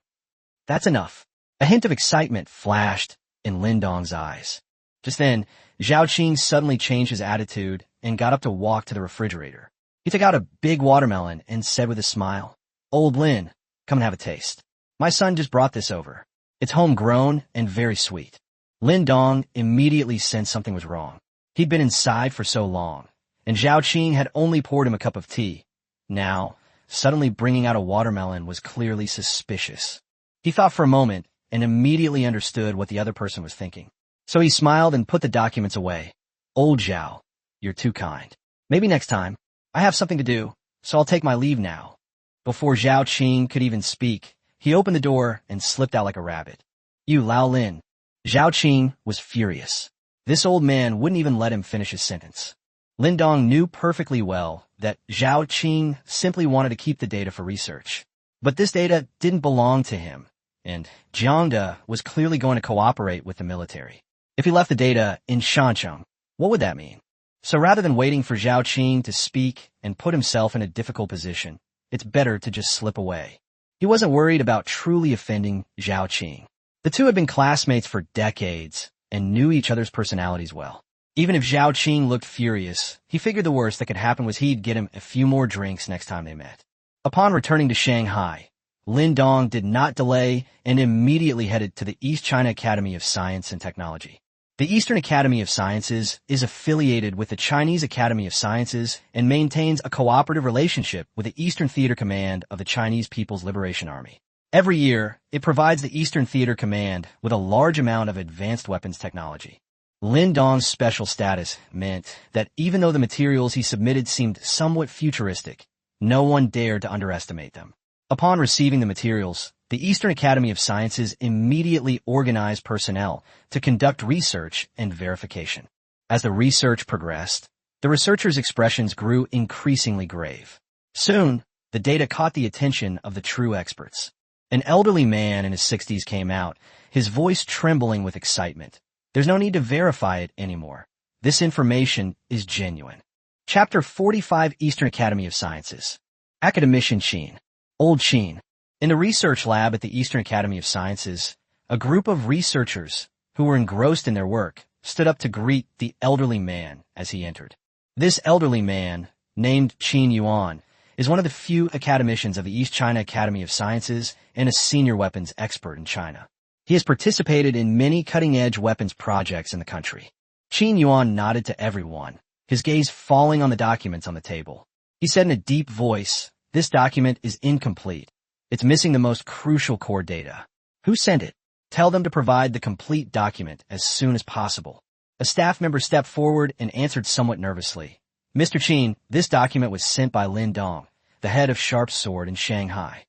That's enough. A hint of excitement flashed in Lin Dong's eyes. Just then, Zhao Qing suddenly changed his attitude and got up to walk to the refrigerator. He took out a big watermelon and said with a smile, "Old Lin, come and have a taste. My son just brought this over. It's homegrown and very sweet." Lin Dong immediately sensed something was wrong. He'd been inside for so long, and Zhao Qing had only poured him a cup of tea. Now, suddenly bringing out a watermelon was clearly suspicious. He thought for a moment and immediately understood what the other person was thinking. So he smiled and put the documents away. "Old Zhao, you're too kind. Maybe next time. I have something to do, so I'll take my leave now." Before Zhao Qing could even speak, he opened the door and slipped out like a rabbit. "You Lao Lin." Zhao Qing was furious. This old man wouldn't even let him finish his sentence. Lin Dong knew perfectly well that Zhao Qing simply wanted to keep the data for research. But this data didn't belong to him, and Jiang was clearly going to cooperate with the military. If he left the data in Shancheng, what would that mean? So rather than waiting for Zhao Qing to speak and put himself in a difficult position, it's better to just slip away. He wasn't worried about truly offending Zhao Qing. The two had been classmates for decades and knew each other's personalities well. Even if Zhao Qing looked furious, he figured the worst that could happen was he'd get him a few more drinks next time they met. Upon returning to Shanghai, Lin Dong did not delay and immediately headed to the East China Academy of Science and Technology. The Eastern Academy of Sciences is affiliated with the Chinese Academy of Sciences and maintains a cooperative relationship with the Eastern Theater Command of the Chinese People's Liberation Army. Every year, it provides the Eastern Theater Command with a large amount of advanced weapons technology. Lin Dong's special status meant that even though the materials he submitted seemed somewhat futuristic, no one dared to underestimate them. Upon receiving the materials, the Eastern Academy of Sciences immediately organized personnel to conduct research and verification. As the research progressed, the researchers' expressions grew increasingly grave. Soon, the data caught the attention of the true experts. An elderly man in his 60s came out, his voice trembling with excitement. "There's no need to verify it anymore. This information is genuine." Chapter 45 Eastern Academy of Sciences. Academician Qin. Old Qin. In the research lab at the Eastern Academy of Sciences, a group of researchers who were engrossed in their work stood up to greet the elderly man as he entered. This elderly man, named Qin Yuan, is one of the few academicians of the East China Academy of Sciences and a senior weapons expert in China. He has participated in many cutting-edge weapons projects in the country. Qin Yuan nodded to everyone, his gaze falling on the documents on the table. He said in a deep voice, This document is incomplete. It's missing the most crucial core data. Who sent it? Tell them to provide the complete document as soon as possible. A staff member stepped forward and answered somewhat nervously. Mr. Qin, this document was sent by Lin Dong, the head of Sharp Sword in Shanghai.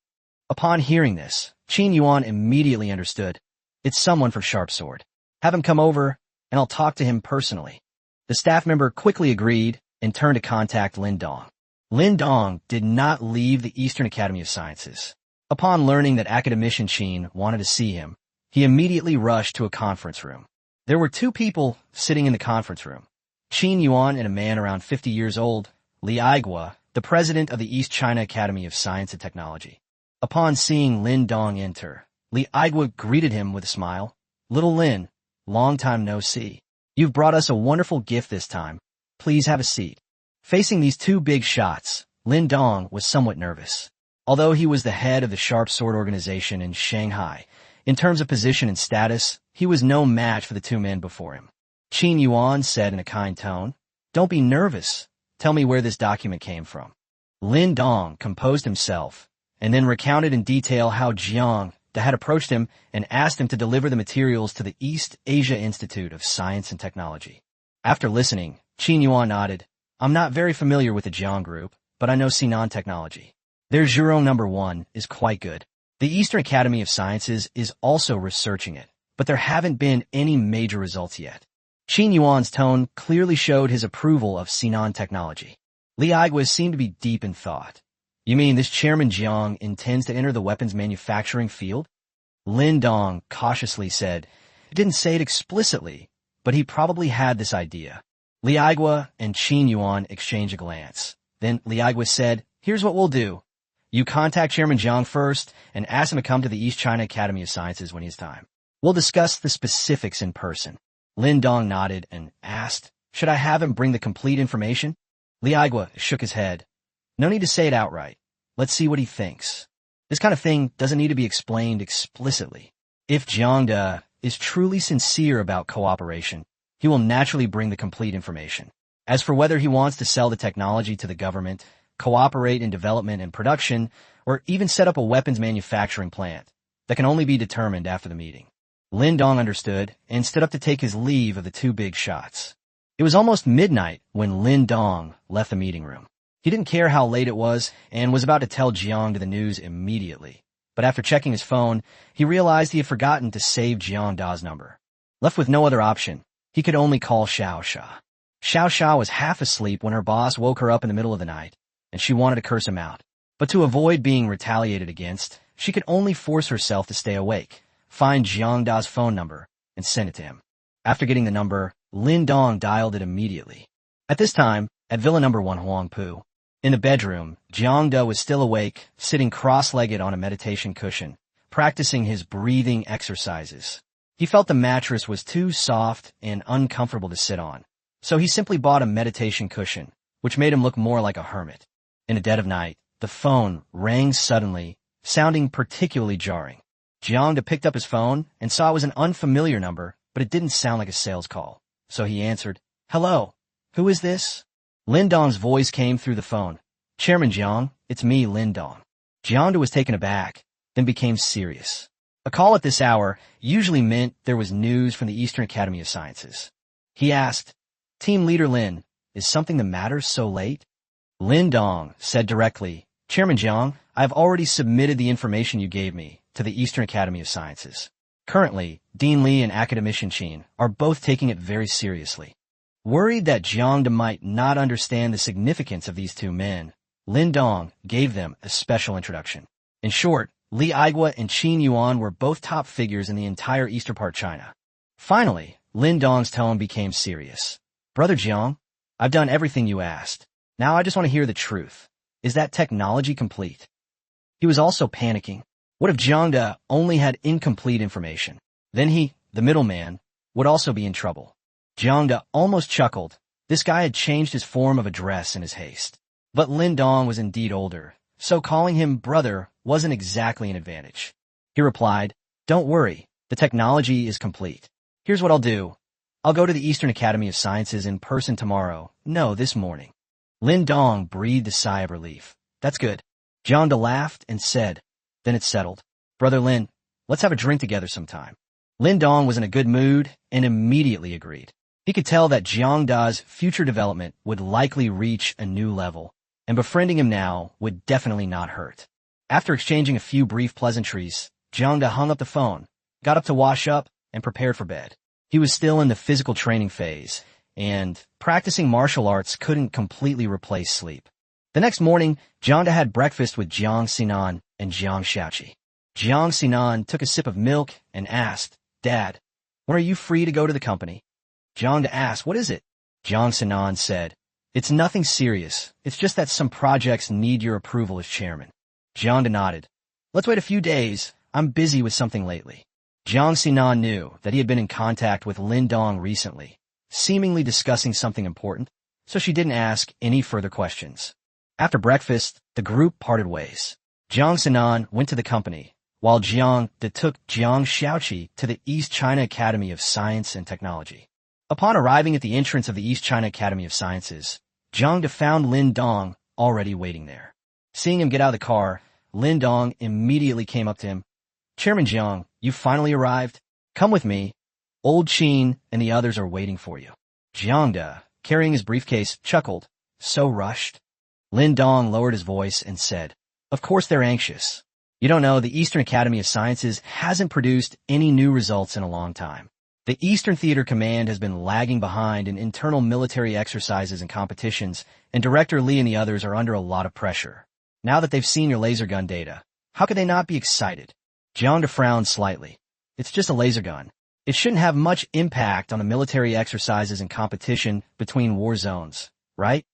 Upon hearing this, Qin Yuan immediately understood. It's someone from Sharp Sword. Have him come over, and I'll talk to him personally. The staff member quickly agreed and turned to contact Lin Dong. Lin Dong did not leave the Eastern Academy of Sciences. Upon learning that academician Qin wanted to see him, he immediately rushed to a conference room. There were two people sitting in the conference room. Qin Yuan and a man around 50 years old, Li Aigua, the president of the East China Academy of Science and Technology. Upon seeing Lin Dong enter, Li Aigua greeted him with a smile. Little Lin, long time no see. You've brought us a wonderful gift this time. Please have a seat. Facing these two big shots, Lin Dong was somewhat nervous. Although he was the head of the Sharp Sword organization in Shanghai, in terms of position and status, he was no match for the two men before him. Qin Yuan said in a kind tone, "Don't be nervous. Tell me where this document came from." Lin Dong composed himself and then recounted in detail how Jiang had approached him and asked him to deliver the materials to the East Asia Institute of Science and Technology. After listening, Qin Yuan nodded. I'm not very familiar with the Jiang group, but I know Sinan technology. Their Zhurong number 1 is quite good. The Eastern Academy of Sciences is also researching it, but there haven't been any major results yet. Qin Yuan's tone clearly showed his approval of Sinan technology. Li Aigua seemed to be deep in thought. You mean this Chairman Jiang intends to enter the weapons manufacturing field? Lin Dong cautiously said, he didn't say it explicitly, but he probably had this idea. Li Aigua and Qin Yuan exchanged a glance. Then Li Aigua said, here's what we'll do. You contact Chairman Jiang first and ask him to come to the East China Academy of Sciences when he has time. We'll discuss the specifics in person. Lin Dong nodded and asked, should I have him bring the complete information? Li Aigua shook his head. No need to say it outright. Let's see what he thinks. This kind of thing doesn't need to be explained explicitly. If Jiang is truly sincere about cooperation, he will naturally bring the complete information. As for whether he wants to sell the technology to the government, cooperate in development and production, or even set up a weapons manufacturing plant, that can only be determined after the meeting. Lin Dong understood and stood up to take his leave of the two big shots. It was almost midnight when Lin Dong left the meeting room. He didn't care how late it was and was about to tell Jiang the news immediately. But after checking his phone, he realized he had forgotten to save Jiang Da's number. Left with no other option, he could only call Xiao Xia. Xiao Xia was half asleep when her boss woke her up in the middle of the night, and she wanted to curse him out. But to avoid being retaliated against, she could only force herself to stay awake, find Jiang Da's phone number, and send it to him. After getting the number, Lin Dong dialed it immediately. At this time, at Villa number 1 Huangpu, in the bedroom, Jiang Da was still awake, sitting cross-legged on a meditation cushion, practicing his breathing exercises. He felt the mattress was too soft and uncomfortable to sit on, so he simply bought a meditation cushion, which made him look more like a hermit. In the dead of night, the phone rang suddenly, sounding particularly jarring. Jiang Da picked up his phone and saw it was an unfamiliar number, but it didn't sound like a sales call. So he answered, "Hello, who is this?" Lin Dong's voice came through the phone. "Chairman Jiang, it's me, Lin Dong." Jiang Da was taken aback, then became serious. A call at this hour usually meant there was news from the Eastern Academy of Sciences. He asked, "Team Leader Lin, is something the matter so late?" Lin Dong said directly, "Chairman Jiang, I've already submitted the information you gave me to the Eastern Academy of Sciences. Currently, Dean Li and academician Qin are both taking it very seriously." Worried that Jiang Da might not understand the significance of these two men, Lin Dong gave them a special introduction. In short, Li Aigua and Qin Yuan were both top figures in the entire eastern part China. Finally, Lin Dong's tone became serious. "Brother Jiang, I've done everything you asked. Now I just want to hear the truth. Is that technology complete?" He was also panicking. What if Jiang Da only had incomplete information? Then he, the middleman, would also be in trouble. Jiang Da almost chuckled. This guy had changed his form of address in his haste. But Lin Dong was indeed older, so calling him brother wasn't exactly an advantage. He replied, "Don't worry, the technology is complete. Here's what I'll do. I'll go to the Eastern Academy of Sciences in person tomorrow. No, this morning." Lin Dong breathed a sigh of relief. "That's good. Jiang laughed and said, "Then it's settled. Brother Lin, let's have a drink together sometime." Lin Dong was in a good mood and immediately agreed. He could tell that Jiang Da's future development would likely reach a new level, and befriending him now would definitely not hurt. After exchanging a few brief pleasantries, Jiang Da hung up the phone, got up to wash up, and prepared for bed. He was still in the physical training phase, and practicing martial arts couldn't completely replace sleep. The next morning, Jiang Da had breakfast with Jiang Sinan and Jiang Shaoqi. Jiang Sinan took a sip of milk and asked, "Dad, when are you free to go to the company?" Jiang Da asked, "What is it?" Jiang Sinan said, "It's nothing serious. It's just that some projects need your approval as chairman." Jiang Da nodded. "Let's wait a few days. I'm busy with something lately." Jiang Sinan knew that he had been in contact with Lin Dong recently, seemingly discussing something important, so she didn't ask any further questions. After breakfast, the group parted ways. Jiang Sinan went to the company, while Jiang Da took Jiang Shaoqi to the East China Academy of Science and Technology. Upon arriving at the entrance of the East China Academy of Sciences, Jiang Da found Lin Dong already waiting there. Seeing him get out of the car, Lin Dong immediately came up to him. "Chairman Jiang, you finally arrived? Come with me. Old Qin and the others are waiting for you." Jiang Da, carrying his briefcase, chuckled. "So rushed?" Lin Dong lowered his voice and said, "Of course they're anxious. You don't know, the Eastern Academy of Sciences hasn't produced any new results in a long time. The Eastern Theater Command has been lagging behind in internal military exercises and competitions, and Director Li and the others are under a lot of pressure. Now that they've seen your laser gun data, how could they not be excited?" Jiang Da frowned slightly. "It's just a laser gun. It shouldn't have much impact on the military exercises and competition between war zones, right?"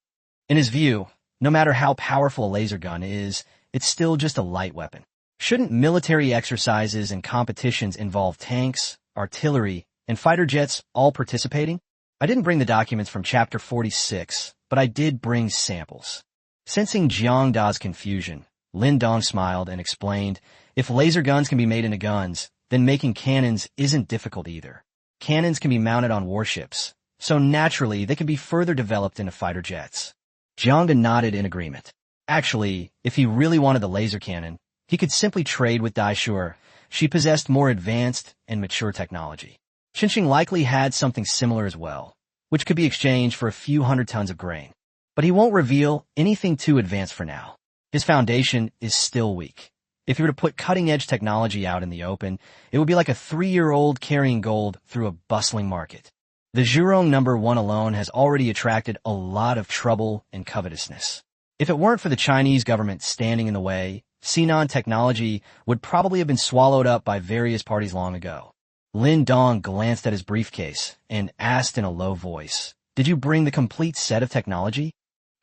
In his view, no matter how powerful a laser gun is, it's still just a light weapon. Shouldn't military exercises and competitions involve tanks, artillery, and fighter jets all participating? I didn't bring the documents from Chapter 46, but I did bring samples. Sensing Jiang Da's confusion, Lin Dong smiled and explained, "If laser guns can be made into guns, then making cannons isn't difficult either. Cannons can be mounted on warships, so naturally they can be further developed into fighter jets." Jiang Da nodded in agreement. Actually, if he really wanted the laser cannon, he could simply trade with Daishuo. She possessed more advanced and mature technology. Qinqing likely had something similar as well, which could be exchanged for a few hundred tons of grain. But he won't reveal anything too advanced for now. His foundation is still weak. If he were to put cutting-edge technology out in the open, it would be like a 3-year-old carrying gold through a bustling market. The Zhurong number 1 alone has already attracted a lot of trouble and covetousness. If it weren't for the Chinese government standing in the way, Sinan technology would probably have been swallowed up by various parties long ago. Lin Dong glanced at his briefcase and asked in a low voice, "Did you bring the complete set of technology?"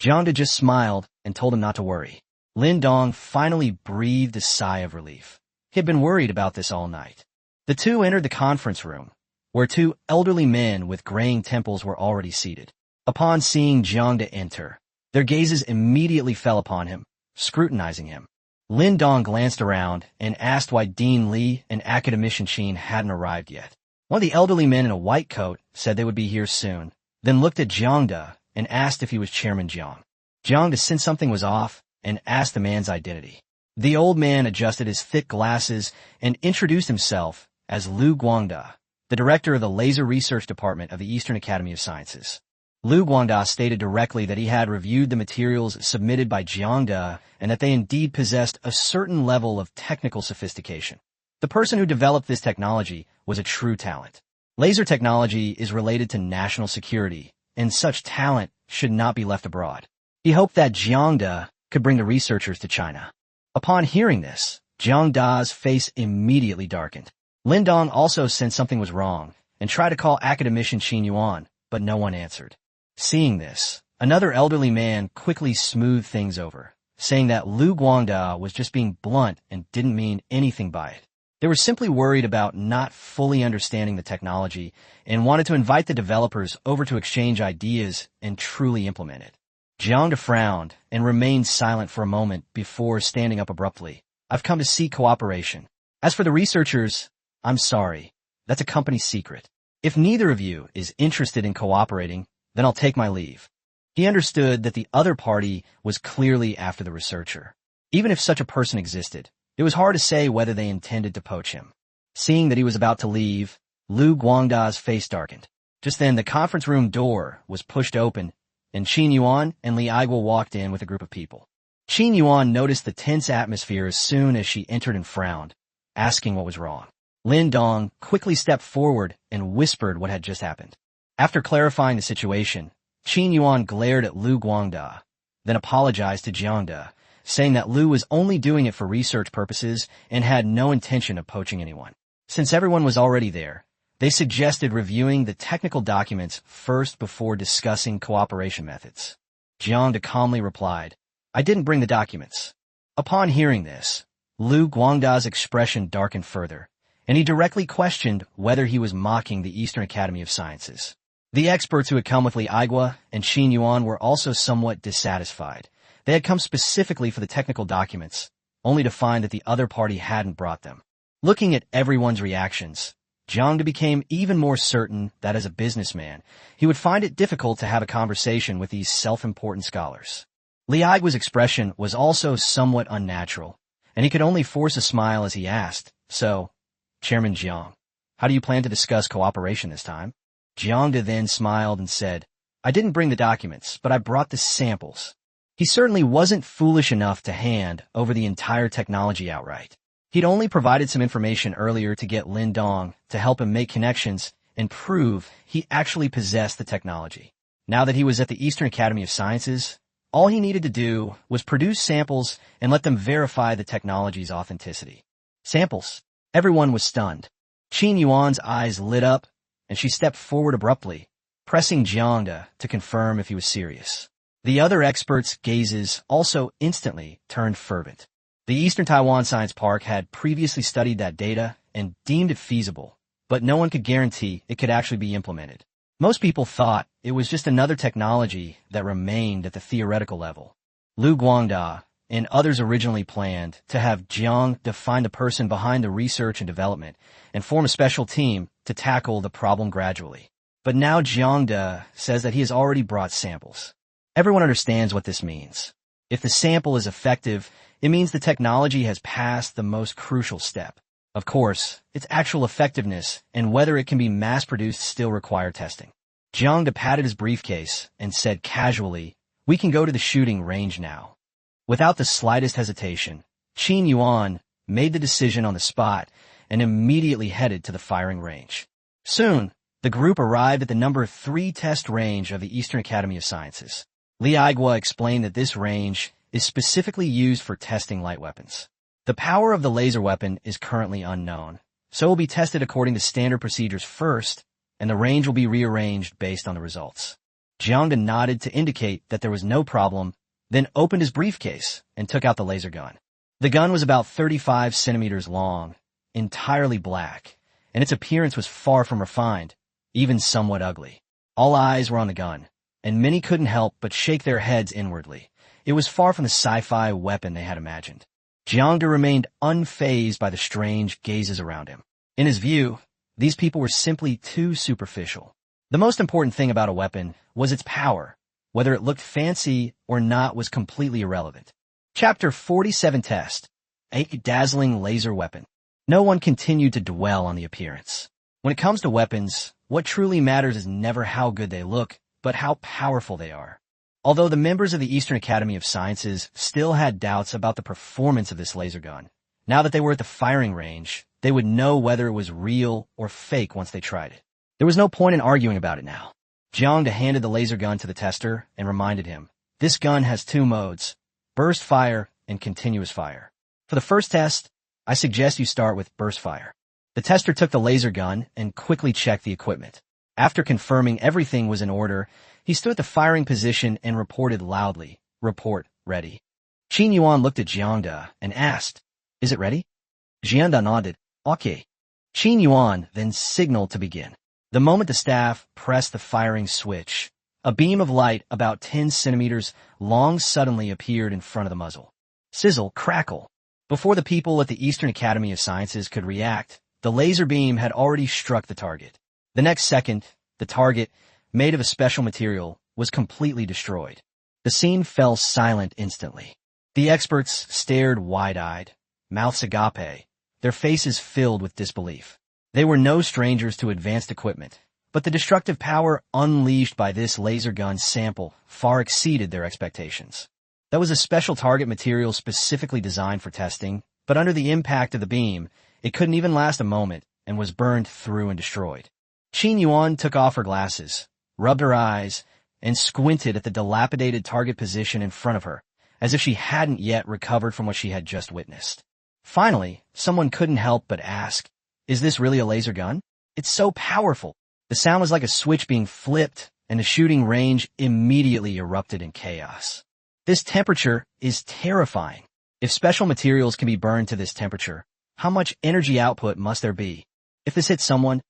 Jiang Da just smiled and told him not to worry. Lin Dong finally breathed a sigh of relief. He had been worried about this all night. The two entered the conference room, where 2 elderly men with graying temples were already seated. Upon seeing Jiang Da enter, their gazes immediately fell upon him, scrutinizing him. Lin Dong glanced around and asked why Dean Li and Academician Qin hadn't arrived yet. One of the elderly men in a white coat said they would be here soon, then looked at Jiang Da and asked if he was Chairman Jiang. Jiang Da sensed something was off and asked the man's identity. The old man adjusted his thick glasses and introduced himself as Lu Guangda, the director of the Laser Research Department of the Eastern Academy of Sciences. Lu Guangda stated directly that he had reviewed the materials submitted by Jiang Da and that they indeed possessed a certain level of technical sophistication. The person who developed this technology was a true talent. Laser technology is related to national security, and such talent should not be left abroad. He hoped that Jiang Da could bring the researchers to China. Upon hearing this, Jiang Da's face immediately darkened. Lin Dong also sensed something was wrong and tried to call Academician Qin Yuan, but no one answered. Seeing this, another elderly man quickly smoothed things over, saying that Lu Guangda was just being blunt and didn't mean anything by it. They were simply worried about not fully understanding the technology and wanted to invite the developers over to exchange ideas and truly implement it. Jiang Da frowned and remained silent for a moment before standing up abruptly. "I've come to seek cooperation. As for the researchers, I'm sorry. That's a company secret. If neither of you is interested in cooperating, then I'll take my leave." He understood that the other party was clearly after the researcher. Even if such a person existed, it was hard to say whether they intended to poach him. Seeing that he was about to leave, Lu Guangda's face darkened. Just then, the conference room door was pushed open, and Qin Yuan and Li Aiguo walked in with a group of people. Qin Yuan noticed the tense atmosphere as soon as she entered and frowned, asking what was wrong. Lin Dong quickly stepped forward and whispered what had just happened. After clarifying the situation, Qin Yuan glared at Lu Guangda, then apologized to Jiang, saying that Lu was only doing it for research purposes and had no intention of poaching anyone. Since everyone was already there, they suggested reviewing the technical documents first before discussing cooperation methods. Jiang calmly replied, "I didn't bring the documents." Upon hearing this, Lu Guangda's expression darkened further, and he directly questioned whether he was mocking the Eastern Academy of Sciences. The experts who had come with Li Aiguo and Qin Yuan were also somewhat dissatisfied. They had come specifically for the technical documents, only to find that the other party hadn't brought them. Looking at everyone's reactions, Jiang became even more certain that as a businessman, he would find it difficult to have a conversation with these self-important scholars. Li Aiguo's expression was also somewhat unnatural, and he could only force a smile as he asked, "So, Chairman Jiang, how do you plan to discuss cooperation this time?" Jiang then smiled and said, "I didn't bring the documents, but I brought the samples." He certainly wasn't foolish enough to hand over the entire technology outright. He'd only provided some information earlier to get Lin Dong to help him make connections and prove he actually possessed the technology. Now that he was at the Eastern Academy of Sciences, all he needed to do was produce samples and let them verify the technology's authenticity. Samples? Everyone was stunned. Qin Yuan's eyes lit up, and she stepped forward abruptly, pressing Jiang to confirm if he was serious. The other experts' gazes also instantly turned fervent. The Eastern Taiwan Science Park had previously studied that data and deemed it feasible, but no one could guarantee it could actually be implemented. Most people thought it was just another technology that remained at the theoretical level. Lu Guangda and others originally planned to have Jiang find the person behind the research and development and form a special team to tackle the problem gradually. But now Jiang says that he has already brought samples. Everyone understands what this means. If the sample is effective, it means the technology has passed the most crucial step. Of course, its actual effectiveness and whether it can be mass-produced still require testing. Jiang patted his briefcase and said casually, "We can go to the shooting range now." Without the slightest hesitation, Qin Yuan made the decision on the spot and immediately headed to the firing range. Soon, the group arrived at the number 3 test range of the Eastern Academy of Sciences. Li Aiguo explained that this range is specifically used for testing light weapons. The power of the laser weapon is currently unknown, so it will be tested according to standard procedures first, and the range will be rearranged based on the results. Jiang nodded to indicate that there was no problem, then opened his briefcase and took out the laser gun. The gun was about 35 centimeters long, entirely black, and its appearance was far from refined, even somewhat ugly. All eyes were on the gun, and many couldn't help but shake their heads inwardly. It was far from the sci-fi weapon they had imagined. Jiang remained unfazed by the strange gazes around him. In his view, these people were simply too superficial. The most important thing about a weapon was its power. Whether it looked fancy or not was completely irrelevant. Chapter 47 Test. A dazzling laser weapon. No one continued to dwell on the appearance. When it comes to weapons, what truly matters is never how good they look, but how powerful they are. Although the members of the Eastern Academy of Sciences still had doubts about the performance of this laser gun, now that they were at the firing range, they would know whether it was real or fake once they tried it. There was no point in arguing about it now. Jiang handed the laser gun to the tester and reminded him, "This gun has 2 modes, burst fire and continuous fire. For the first test, I suggest you start with burst fire." The tester took the laser gun and quickly checked the equipment. After confirming everything was in order, he stood at the firing position and reported loudly, "Report ready." Qin Yuan looked at Jiang and asked, "Is it ready?" Jiang nodded, "Okay." Qin Yuan then signaled to begin. The moment the staff pressed the firing switch, a beam of light about 10 centimeters long suddenly appeared in front of the muzzle. Sizzle, crackle. Before the people at the Eastern Academy of Sciences could react, the laser beam had already struck the target. The next second, the target, made of a special material, was completely destroyed. The scene fell silent instantly. The experts stared wide-eyed, mouths agape, their faces filled with disbelief. They were no strangers to advanced equipment, but the destructive power unleashed by this laser gun sample far exceeded their expectations. That was a special target material specifically designed for testing, but under the impact of the beam, it couldn't even last a moment and was burned through and destroyed. Qin Yuan took off her glasses, rubbed her eyes, and squinted at the dilapidated target position in front of her, as if she hadn't yet recovered from what she had just witnessed. Finally, someone couldn't help but ask, "Is this really a laser gun? It's so powerful." The sound was like a switch being flipped, and the shooting range immediately erupted in chaos. This temperature is terrifying. If special materials can be burned to this temperature, how much energy output must there be? If this hits someone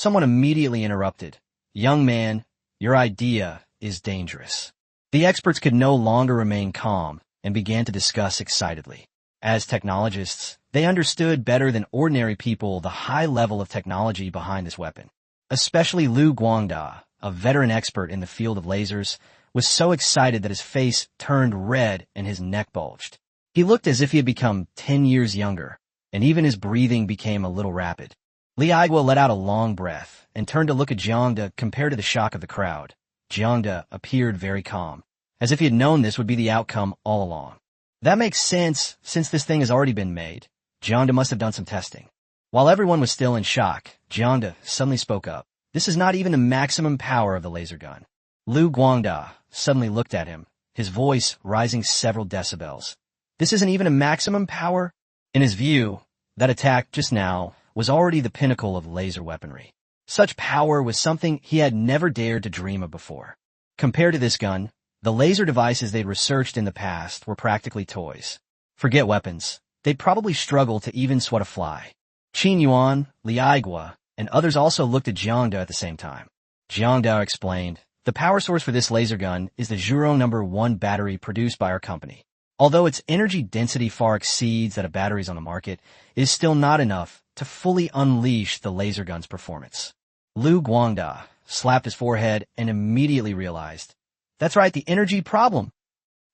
immediately interrupted. "Young man, your idea is dangerous." The experts could no longer remain calm and began to discuss excitedly. As technologists, they understood better than ordinary people the high level of technology behind this weapon. Especially Lu Guangda, a veteran expert in the field of lasers, was so excited that his face turned red and his neck bulged. He looked as if he had become 10 years younger, and even his breathing became a little rapid. Li Aigua let out a long breath and turned to look at Jiang to compare to the shock of the crowd. Jiang appeared very calm, as if he had known this would be the outcome all along. "That makes sense, since this thing has already been made. Jiang must have done some testing." While everyone was still in shock, Jiang suddenly spoke up. "This is not even the maximum power of the laser gun." Lu Guangda suddenly looked at him, his voice rising several decibels. "This isn't even a maximum power?" In his view, that attack just now was already the pinnacle of laser weaponry. Such power was something he had never dared to dream of before. Compared to this gun, the laser devices they'd researched in the past were practically toys. Forget weapons, they'd probably struggle to even swat a fly. Qin Yuan, Li Aigua, and others also looked at Jiang at the same time. Jiang explained, "The power source for this laser gun is the Zhurong No. 1 battery produced by our company. Although its energy density far exceeds that of batteries on the market, it is still not enough to fully unleash the laser gun's performance." Lu Guangda slapped his forehead and immediately realized, "That's right, the energy problem."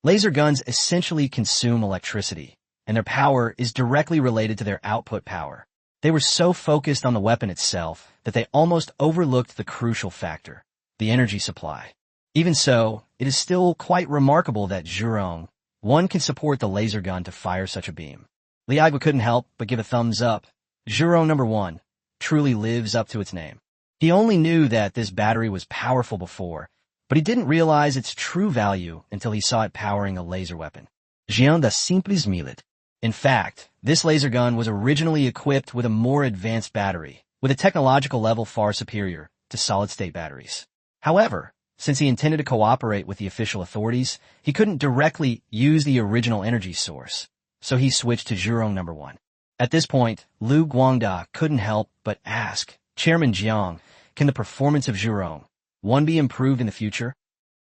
Laser guns essentially consume electricity, and their power is directly related to their output power. They were so focused on the weapon itself that they almost overlooked the crucial factor, the energy supply. Even so, it is still quite remarkable that Zhurong one can support the laser gun to fire such a beam. Li Aigua couldn't help but give a thumbs up. Zhurong No. 1 truly lives up to its name. He only knew that this battery was powerful before, but he didn't realize its true value until he saw it powering a laser weapon. Jiang da simples millet. In fact, this laser gun was originally equipped with a more advanced battery, with a technological level far superior to solid-state batteries. However, since he intended to cooperate with the official authorities, he couldn't directly use the original energy source, so he switched to Zhurong No. 1. At this point, Lu Guangda couldn't help but ask, "Chairman Jiang, can the performance of Zhurong one be improved in the future?"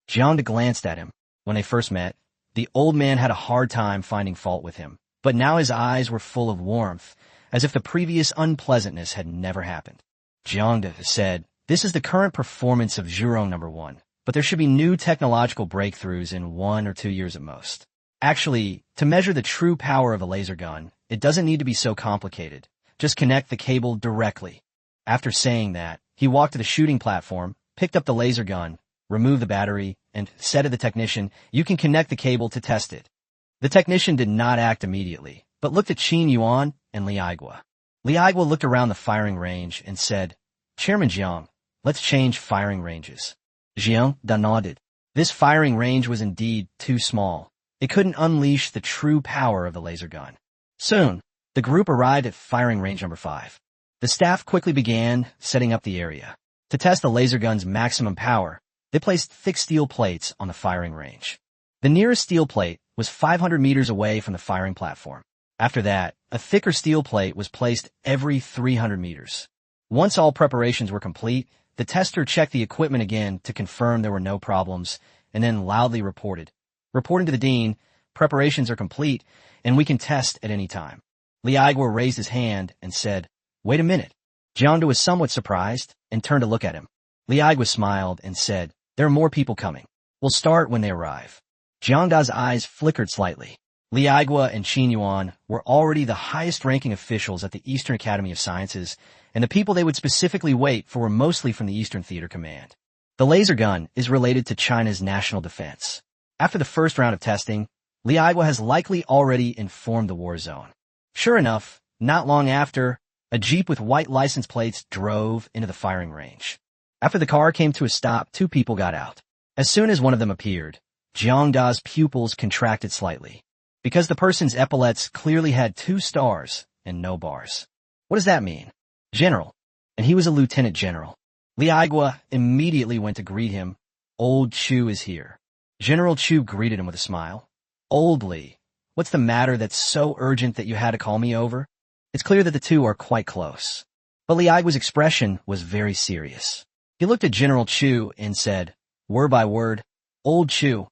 Jiang glanced at him. When they first met, the old man had a hard time finding fault with him, but now his eyes were full of warmth, as if the previous unpleasantness had never happened. Jiang said, "This is the current performance of Zhurong No. 1, but there should be new technological breakthroughs in 1 or 2 years at most. Actually, to measure the true power of a laser gun, it doesn't need to be so complicated. Just connect the cable directly." After saying that, he walked to the shooting platform, picked up the laser gun, removed the battery, and said to the technician, "You can connect the cable to test it." The technician did not act immediately, but looked at Qin Yuan and Li Aigua. Li Aigua looked around the firing range and said, "Chairman Jiang, let's change firing ranges." Jiang nodded. This firing range was indeed too small. It couldn't unleash the true power of the laser gun. Soon, the group arrived at firing range number 5. The staff quickly began setting up the area. To test the laser gun's maximum power, they placed thick steel plates on the firing range. The nearest steel plate was 500 meters away from the firing platform. After that, a thicker steel plate was placed every 300 meters. Once all preparations were complete, the tester checked the equipment again to confirm there were no problems, and then loudly reporting to the dean, "Preparations are complete, and we can test at any time." Li Aigua raised his hand and said, "Wait a minute." Jiang was somewhat surprised and turned to look at him. Li Aigua smiled and said, "There are more people coming. We'll start when they arrive." Jiang's eyes flickered slightly. Li Aigua and Qin Yuan were already the highest-ranking officials at the Eastern Academy of Sciences, and the people they would specifically wait for were mostly from the Eastern Theater Command. The laser gun is related to China's national defense. After the first round of testing, Li Aigua has likely already informed the war zone. Sure enough, not long after, a jeep with white license plates drove into the firing range. After the car came to a stop, two people got out. As soon as one of them appeared, Jiang Da's pupils contracted slightly, because the person's epaulets clearly had 2 stars and no bars. What does that mean? General. And he was a lieutenant general. Li Aigua immediately went to greet him. Old Chu is here. General Chu greeted him with a smile. Old Li, what's the matter that's so urgent that you had to call me over? It's clear that the two are quite close. But Li Aigua's expression was very serious. He looked at General Chu and said, word by word, Old Chu,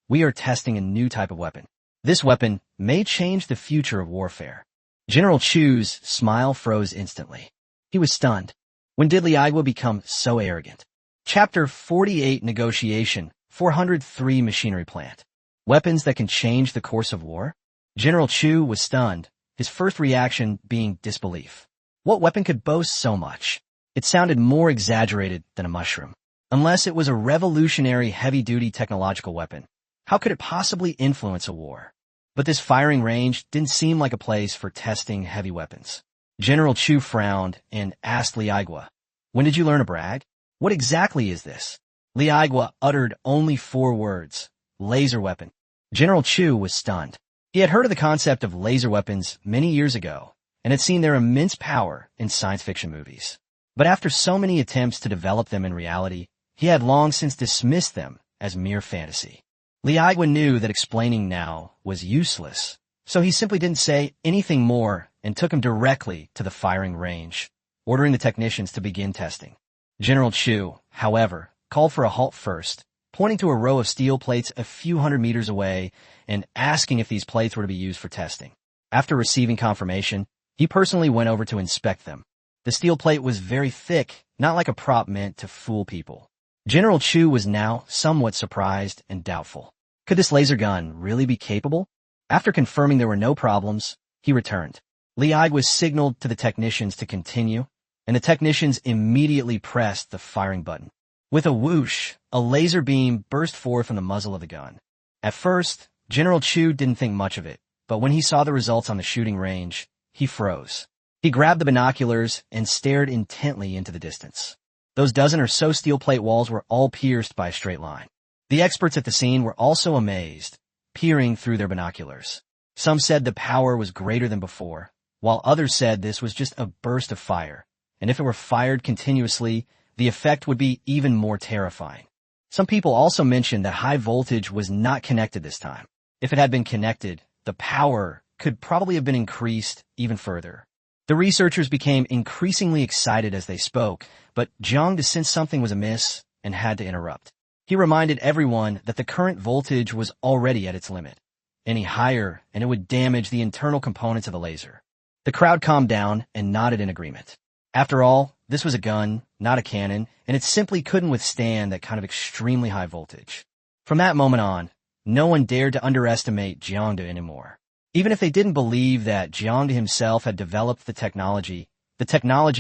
we are testing a new type of weapon. This weapon may change the future of warfare. General Chu's smile froze instantly. He was stunned. When did Li Aigua become so arrogant? Chapter 48 Negotiation 403 Machinery Plant. Weapons that can change the course of war? General Chu was stunned, his first reaction being disbelief. What weapon could boast so much? It sounded more exaggerated than a mushroom. Unless it was a revolutionary heavy-duty technological weapon, how could it possibly influence a war? But this firing range didn't seem like a place for testing heavy weapons. General Chu frowned and asked Li Aigua, when did you learn to brag? What exactly is this? Li Aigua uttered only 4 words, laser weapon. General Chu was stunned. He had heard of the concept of laser weapons many years ago and had seen their immense power in science fiction movies. But after so many attempts to develop them in reality, he had long since dismissed them as mere fantasy. Li Aigua knew that explaining now was useless, so he simply didn't say anything more and took him directly to the firing range, ordering the technicians to begin testing. General Chu, however, called for a halt first, pointing to a row of steel plates a few hundred meters away and asking if these plates were to be used for testing. After receiving confirmation, he personally went over to inspect them. The steel plate was very thick, not like a prop meant to fool people. General Chu was now somewhat surprised and doubtful. Could this laser gun really be capable? After confirming there were no problems, he returned. Li Aigua signaled to the technicians to continue, and the technicians immediately pressed the firing button. With a whoosh, a laser beam burst forth from the muzzle of the gun. At first, General Chu didn't think much of it, but when he saw the results on the shooting range, he froze. He grabbed the binoculars and stared intently into the distance. Those dozen or so steel plate walls were all pierced by a straight line. The experts at the scene were also amazed, peering through their binoculars. Some said the power was greater than before, while others said this was just a burst of fire, and if it were fired continuously, the effect would be even more terrifying. Some people also mentioned that high voltage was not connected this time. If it had been connected, the power could probably have been increased even further. The researchers became increasingly excited as they spoke, but Jiang sensed something was amiss and had to interrupt. He reminded everyone that the current voltage was already at its limit. Any higher, and it would damage the internal components of the laser. The crowd calmed down and nodded in agreement. After all, this was a gun, not a cannon, and it simply couldn't withstand that kind of extremely high voltage. From that moment on, no one dared to underestimate Jiang anymore. Even if they didn't believe that Jiang himself had developed the technology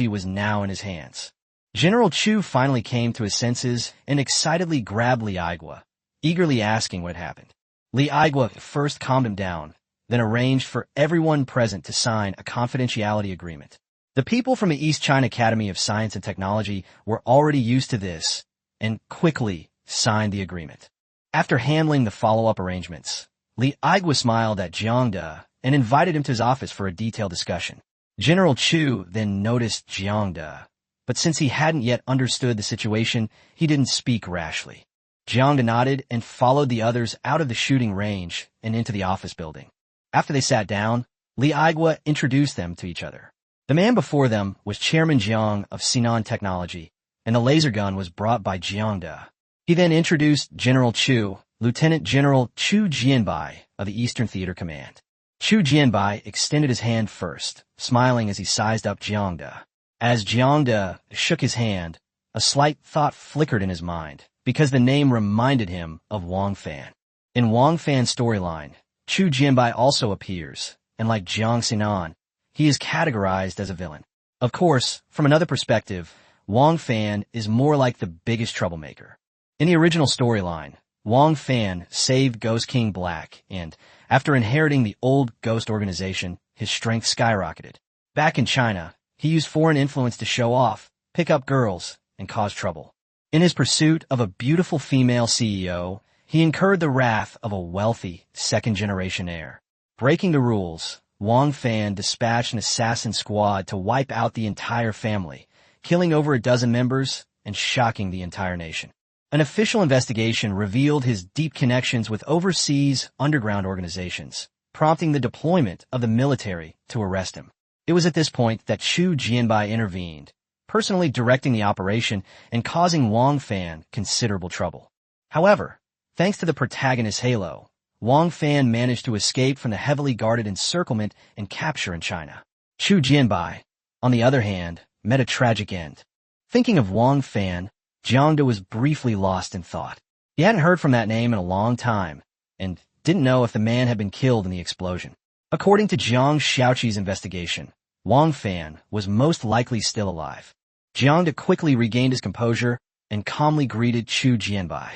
was now in his hands. General Chu finally came to his senses and excitedly grabbed Li Aigua, eagerly asking what had happened. Li Aigua first calmed him down, then arranged for everyone present to sign a confidentiality agreement. The people from the East China Academy of Science and Technology were already used to this and quickly signed the agreement. After handling the follow-up arrangements, Li Aigua smiled at Jiang and invited him to his office for a detailed discussion. General Chu then noticed Jiang, but since he hadn't yet understood the situation, he didn't speak rashly. Jiang nodded and followed the others out of the shooting range and into the office building. After they sat down, Li Aigua introduced them to each other. The man before them was Chairman Jiang of Sinan Technology, and the laser gun was brought by Jiang. He then introduced General Chu, Lieutenant General Chu Jianbai of the Eastern Theater Command. Chu Jianbai extended his hand first, smiling as he sized up Jiang. As Jiang shook his hand, a slight thought flickered in his mind, because the name reminded him of Wang Fan. In Wang Fan's storyline, Chu Jianbai also appears, and like Jiang Sinan, he is categorized as a villain. Of course, from another perspective, Wang Fan is more like the biggest troublemaker. In the original storyline, Wang Fan saved Ghost King Black, and after inheriting the old Ghost organization, his strength skyrocketed. Back in China, he used foreign influence to show off, pick up girls, and cause trouble. In his pursuit of a beautiful female CEO, he incurred the wrath of a wealthy, second-generation heir. Breaking the rules, Wang Fan dispatched an assassin squad to wipe out the entire family, killing over a dozen members and shocking the entire nation. An official investigation revealed his deep connections with overseas underground organizations, prompting the deployment of the military to arrest him. It was at this point that Chu Jianbai intervened, personally directing the operation and causing Wang Fan considerable trouble. However, thanks to the protagonist's halo, Wang Fan managed to escape from the heavily guarded encirclement and capture in China. Chu Jianbai, on the other hand, met a tragic end. Thinking of Wang Fan, Jiang was briefly lost in thought. He hadn't heard from that name in a long time, and didn't know if the man had been killed in the explosion. According to Jiang Shaoqi's investigation, Wang Fan was most likely still alive. Jiang quickly regained his composure and calmly greeted Chu Jianbai.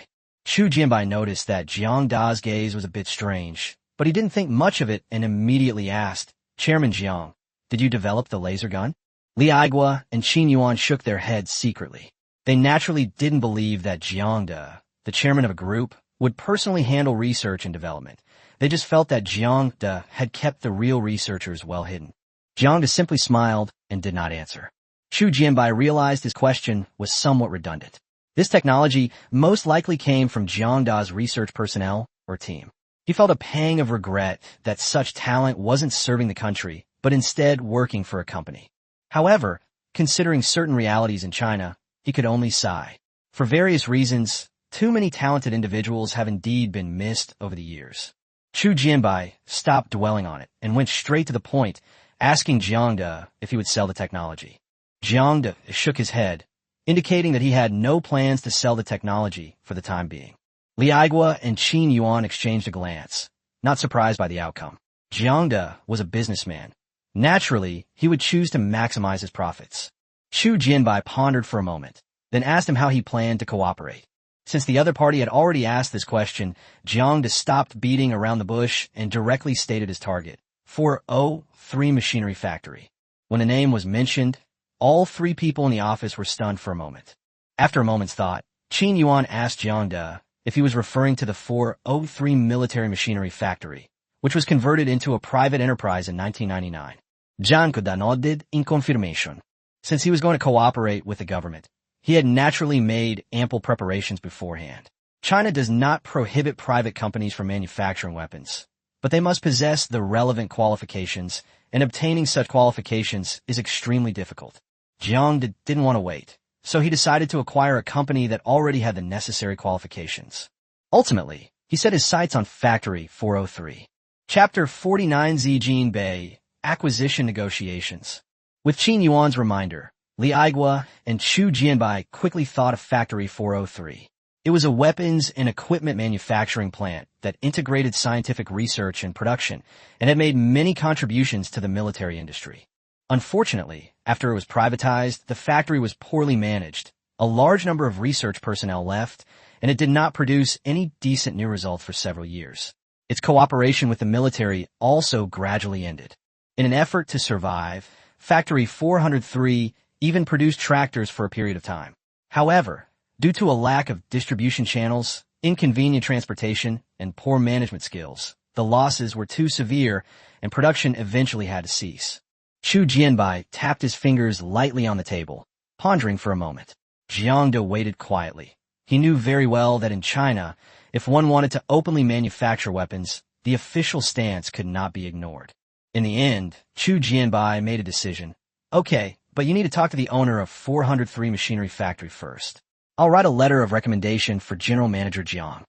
Chu Jianbai noticed that Jiang Da's gaze was a bit strange, but he didn't think much of it and immediately asked, "Chairman Jiang, did you develop the laser gun?" Li Aigua and Qin Yuan shook their heads secretly. They naturally didn't believe that Jiang Da, the chairman of a group, would personally handle research and development. They just felt that Jiang Da had kept the real researchers well hidden. Jiang Da simply smiled and did not answer. Chu Jianbai realized his question was somewhat redundant. This technology most likely came from Jiang Da's research personnel or team. He felt a pang of regret that such talent wasn't serving the country, but instead working for a company. However, considering certain realities in China, he could only sigh. For various reasons, too many talented individuals have indeed been missed over the years. Chu Jianbai stopped dwelling on it and went straight to the point, asking Jiang Da if he would sell the technology. Jiang Da shook his head, indicating that he had no plans to sell the technology for the time being. Li Aigua and Qin Yuan exchanged a glance, not surprised by the outcome. Jiang Da was a businessman. Naturally, he would choose to maximize his profits. Chu Jianbai pondered for a moment, then asked him how he planned to cooperate. Since the other party had already asked this question, Jiang Da stopped beating around the bush and directly stated his target, 403 Machinery Factory. When the name was mentioned, all three people in the office were stunned for a moment. After a moment's thought, Qin Yuan asked Jiang Da if he was referring to the 403 Military Machinery Factory, which was converted into a private enterprise in 1999. Jiang nodded in confirmation. Since he was going to cooperate with the government, he had naturally made ample preparations beforehand. China does not prohibit private companies from manufacturing weapons, but they must possess the relevant qualifications, and obtaining such qualifications is extremely difficult. Jiang didn't want to wait, so he decided to acquire a company that already had the necessary qualifications. Ultimately, he set his sights on Factory 403. Chapter 49 Zijin Bay, Acquisition Negotiations. With Qin Yuan's reminder, Li Aigua and Chu Jianbai quickly thought of Factory 403. It was a weapons and equipment manufacturing plant that integrated scientific research and production and had made many contributions to the military industry. Unfortunately, after it was privatized, the factory was poorly managed, a large number of research personnel left, and it did not produce any decent new results for several years. Its cooperation with the military also gradually ended. In an effort to survive, Factory 403 even produced tractors for a period of time. However, due to a lack of distribution channels, inconvenient transportation, and poor management skills, the losses were too severe and production eventually had to cease. Chu Jianbai tapped his fingers lightly on the table, pondering for a moment. Jiang Da waited quietly. He knew very well that in China, if one wanted to openly manufacture weapons, the official stance could not be ignored. In the end, Chu Jianbai made a decision. Okay, but you need to talk to the owner of 403 Machinery Factory first. I'll write a letter of recommendation for General Manager Jiang.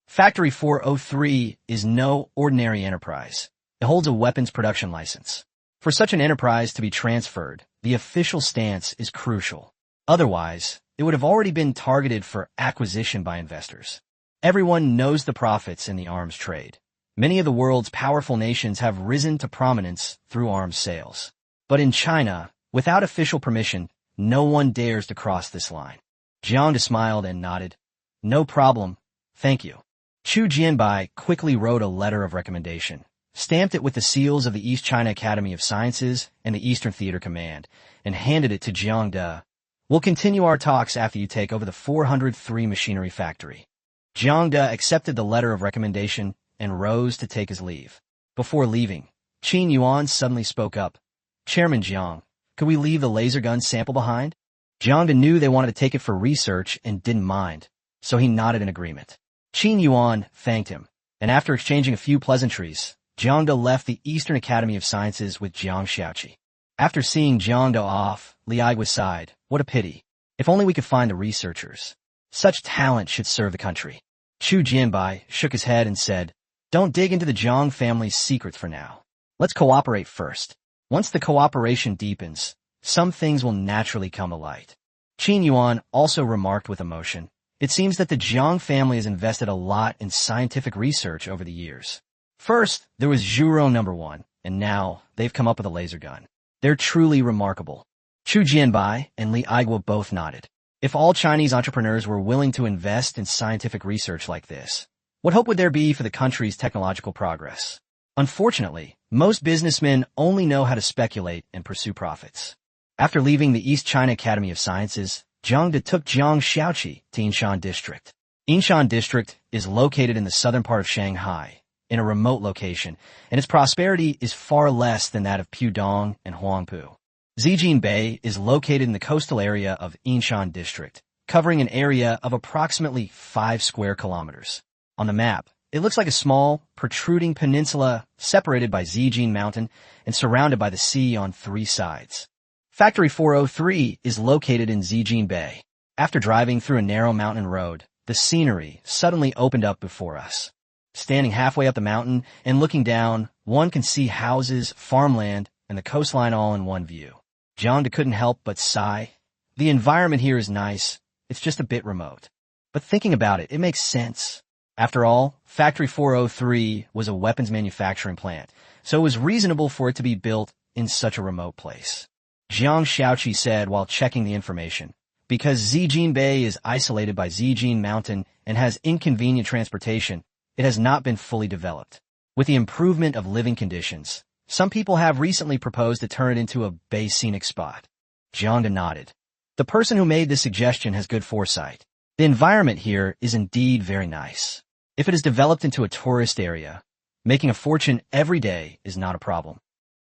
Factory 403 is no ordinary enterprise. It holds a weapons production license. For such an enterprise to be transferred, the official stance is crucial. Otherwise, it would have already been targeted for acquisition by investors. Everyone knows the profits in the arms trade. Many of the world's powerful nations have risen to prominence through arms sales. But in China, without official permission, no one dares to cross this line. Jiang smiled and nodded. No problem, thank you. Chu Jianbai quickly wrote a letter of recommendation, stamped it with the seals of the East China Academy of Sciences and the Eastern Theater Command, and handed it to Jiang De. We'll continue our talks after you take over the 403 machinery factory. Jiang De accepted the letter of recommendation and rose to take his leave. Before leaving, Qin Yuan suddenly spoke up. Chairman Jiang, could we leave the laser gun sample behind? Jiang De knew they wanted to take it for research and didn't mind, so he nodded in agreement. Qin Yuan thanked him, and after exchanging a few pleasantries, Jiang De left the Eastern Academy of Sciences with Jiang Shaoqi. After seeing Jiang De off, Li Aigwa sighed. What a pity. If only we could find the researchers. Such talent should serve the country. Chu Jianbai shook his head and said, Don't dig into the Jiang family's secrets for now. Let's cooperate first. Once the cooperation deepens, some things will naturally come to light. Qin Yuan also remarked with emotion. It seems that the Jiang family has invested a lot in scientific research over the years. First, there was Zhuro No. 1, and now they've come up with a laser gun. They're truly remarkable. Chu Jianbai and Li Aigwa both nodded. If all Chinese entrepreneurs were willing to invest in scientific research like this, what hope would there be for the country's technological progress? Unfortunately, most businessmen only know how to speculate and pursue profits. After leaving the East China Academy of Sciences, Jiang De took Jiang Shaoqi to Yinshan District. Yinshan District is located in the southern part of Shanghai, in a remote location, and its prosperity is far less than that of Pudong and Huangpu. Zijin Bay is located in the coastal area of Yinshan District, covering an area of approximately 5 square kilometers. On the map, it looks like a small, protruding peninsula separated by Zijin Mountain and surrounded by the sea on 3 sides. Factory 403 is located in Zijin Bay. After driving through a narrow mountain road, the scenery suddenly opened up before us. Standing halfway up the mountain and looking down, one can see houses, farmland, and the coastline all in one view. Jiang De couldn't help but sigh. The environment here is nice, it's just a bit remote. But thinking about it, it makes sense. After all, Factory 403 was a weapons manufacturing plant, so it was reasonable for it to be built in such a remote place. Jiang Shaoqi said while checking the information, because Zijin Bay is isolated by Zijin Mountain and has inconvenient transportation, it has not been fully developed. With the improvement of living conditions, some people have recently proposed to turn it into a bay scenic spot. Jiang De nodded. The person who made this suggestion has good foresight. The environment here is indeed very nice. If it is developed into a tourist area, making a fortune every day is not a problem.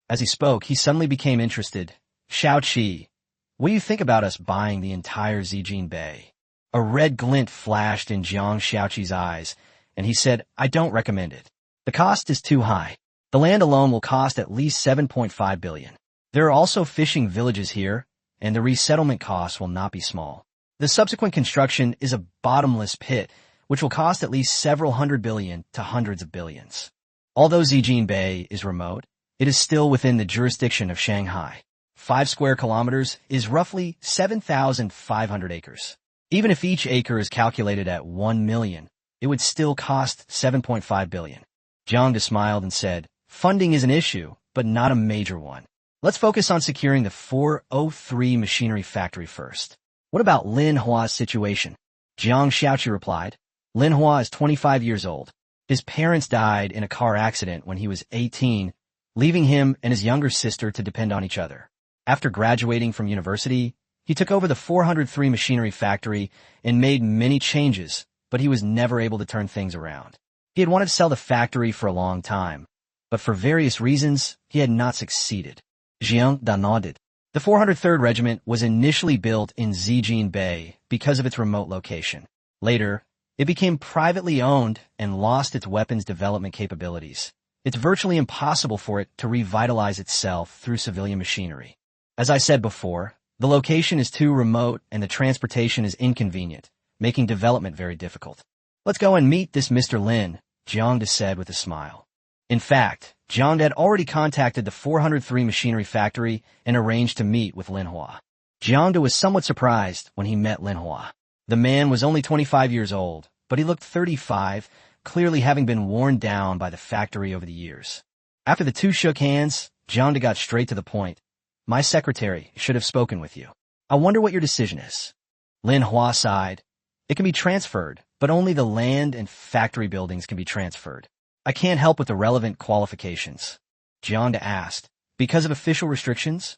As he spoke, he suddenly became interested. Shaoqi, what do you think about us buying the entire Zijin Bay? A red glint flashed in Jiang Shaoqi's eyes, and he said, I don't recommend it. The cost is too high. The land alone will cost at least 7.5 billion. There are also fishing villages here, and the resettlement costs will not be small. The subsequent construction is a bottomless pit, which will cost at least several hundred billion to hundreds of billions. Although Zijin Bay is remote, it is still within the jurisdiction of Shanghai. 5 square kilometers is roughly 7,500 acres. Even if each acre is calculated at 1 million, it would still cost 7.5 billion. Jiang De smiled and said, funding is an issue, but not a major one. Let's focus on securing the 403 machinery factory first. What about Lin Hua's situation? Jiang Shaoqi replied. Lin Hua is 25 years old. His parents died in a car accident when he was 18, leaving him and his younger sister to depend on each other. After graduating from university, he took over the 403 machinery factory and made many changes, but he was never able to turn things around. He had wanted to sell the factory for a long time, but for various reasons, he had not succeeded. Jiang De nodded. The 403rd Regiment was initially built in Zijin Bay because of its remote location. Later, it became privately owned and lost its weapons development capabilities. It's virtually impossible for it to revitalize itself through civilian machinery. As I said before, the location is too remote and the transportation is inconvenient, making development very difficult. Let's go and meet this Mr. Lin, Jiang De said with a smile. In fact, Jiang De had already contacted the 403 machinery factory and arranged to meet with Lin Hua. Jiang De was somewhat surprised when he met Lin Hua. The man was only 25 years old, but he looked 35, clearly having been worn down by the factory over the years. After the two shook hands, Jiang got straight to the point. My secretary should have spoken with you. I wonder what your decision is. Lin Hua sighed. It can be transferred, but only the land and factory buildings can be transferred. I can't help with the relevant qualifications. Jiang asked, because of official restrictions?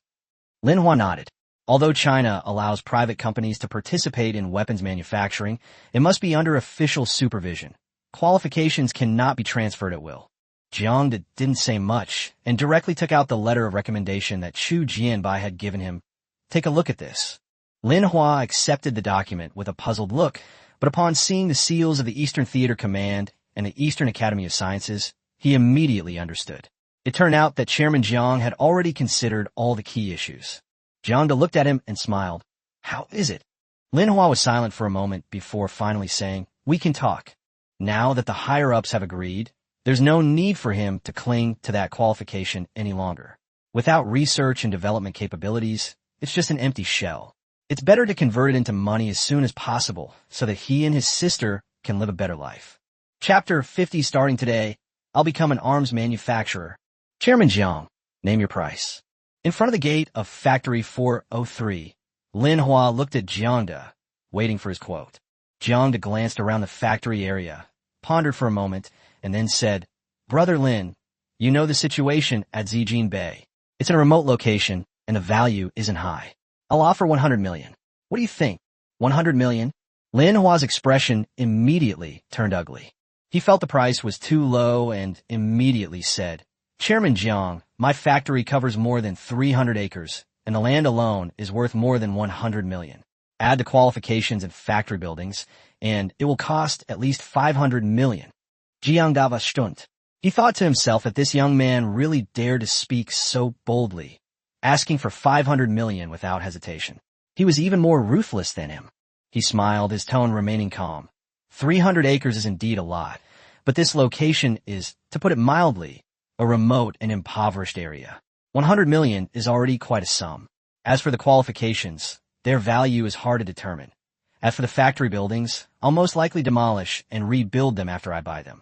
Lin Hua nodded. Although China allows private companies to participate in weapons manufacturing, it must be under official supervision. Qualifications cannot be transferred at will. Jiang didn't say much and directly took out the letter of recommendation that Chu Jianbai had given him. Take a look at this. Lin Hua accepted the document with a puzzled look, but upon seeing the seals of the Eastern Theater Command and the Eastern Academy of Sciences, he immediately understood. It turned out that Chairman Jiang had already considered all the key issues. Jiang looked at him and smiled. How is it? Lin Hua was silent for a moment before finally saying, we can talk. Now that the higher-ups have agreed, there's no need for him to cling to that qualification any longer. Without research and development capabilities, it's just an empty shell. It's better to convert it into money as soon as possible so that he and his sister can live a better life. Chapter 50 starting today, I'll become an arms manufacturer. Chairman Jiang, name your price. In front of the gate of Factory 403, Lin Hua looked at Jiang, waiting for his quote. Jiang glanced around the factory area, pondered for a moment, and then said, Brother Lin, you know the situation at Zijin Bay. It's in a remote location, and the value isn't high. I'll offer 100 million. What do you think? 100 million? Lin Hua's expression immediately turned ugly. He felt the price was too low and immediately said, Chairman Jiang, my factory covers more than 300 acres, and the land alone is worth more than 100 million. Add the qualifications and factory buildings, and it will cost at least 500 million. Jiang dava stunt. He thought to himself that this young man really dared to speak so boldly, asking for 500 million without hesitation. He was even more ruthless than him. He smiled, his tone remaining calm. 300 acres is indeed a lot, but this location is, to put it mildly, a remote and impoverished area. 100 million is already quite a sum. As for the qualifications, their value is hard to determine. As for the factory buildings, I'll most likely demolish and rebuild them after I buy them.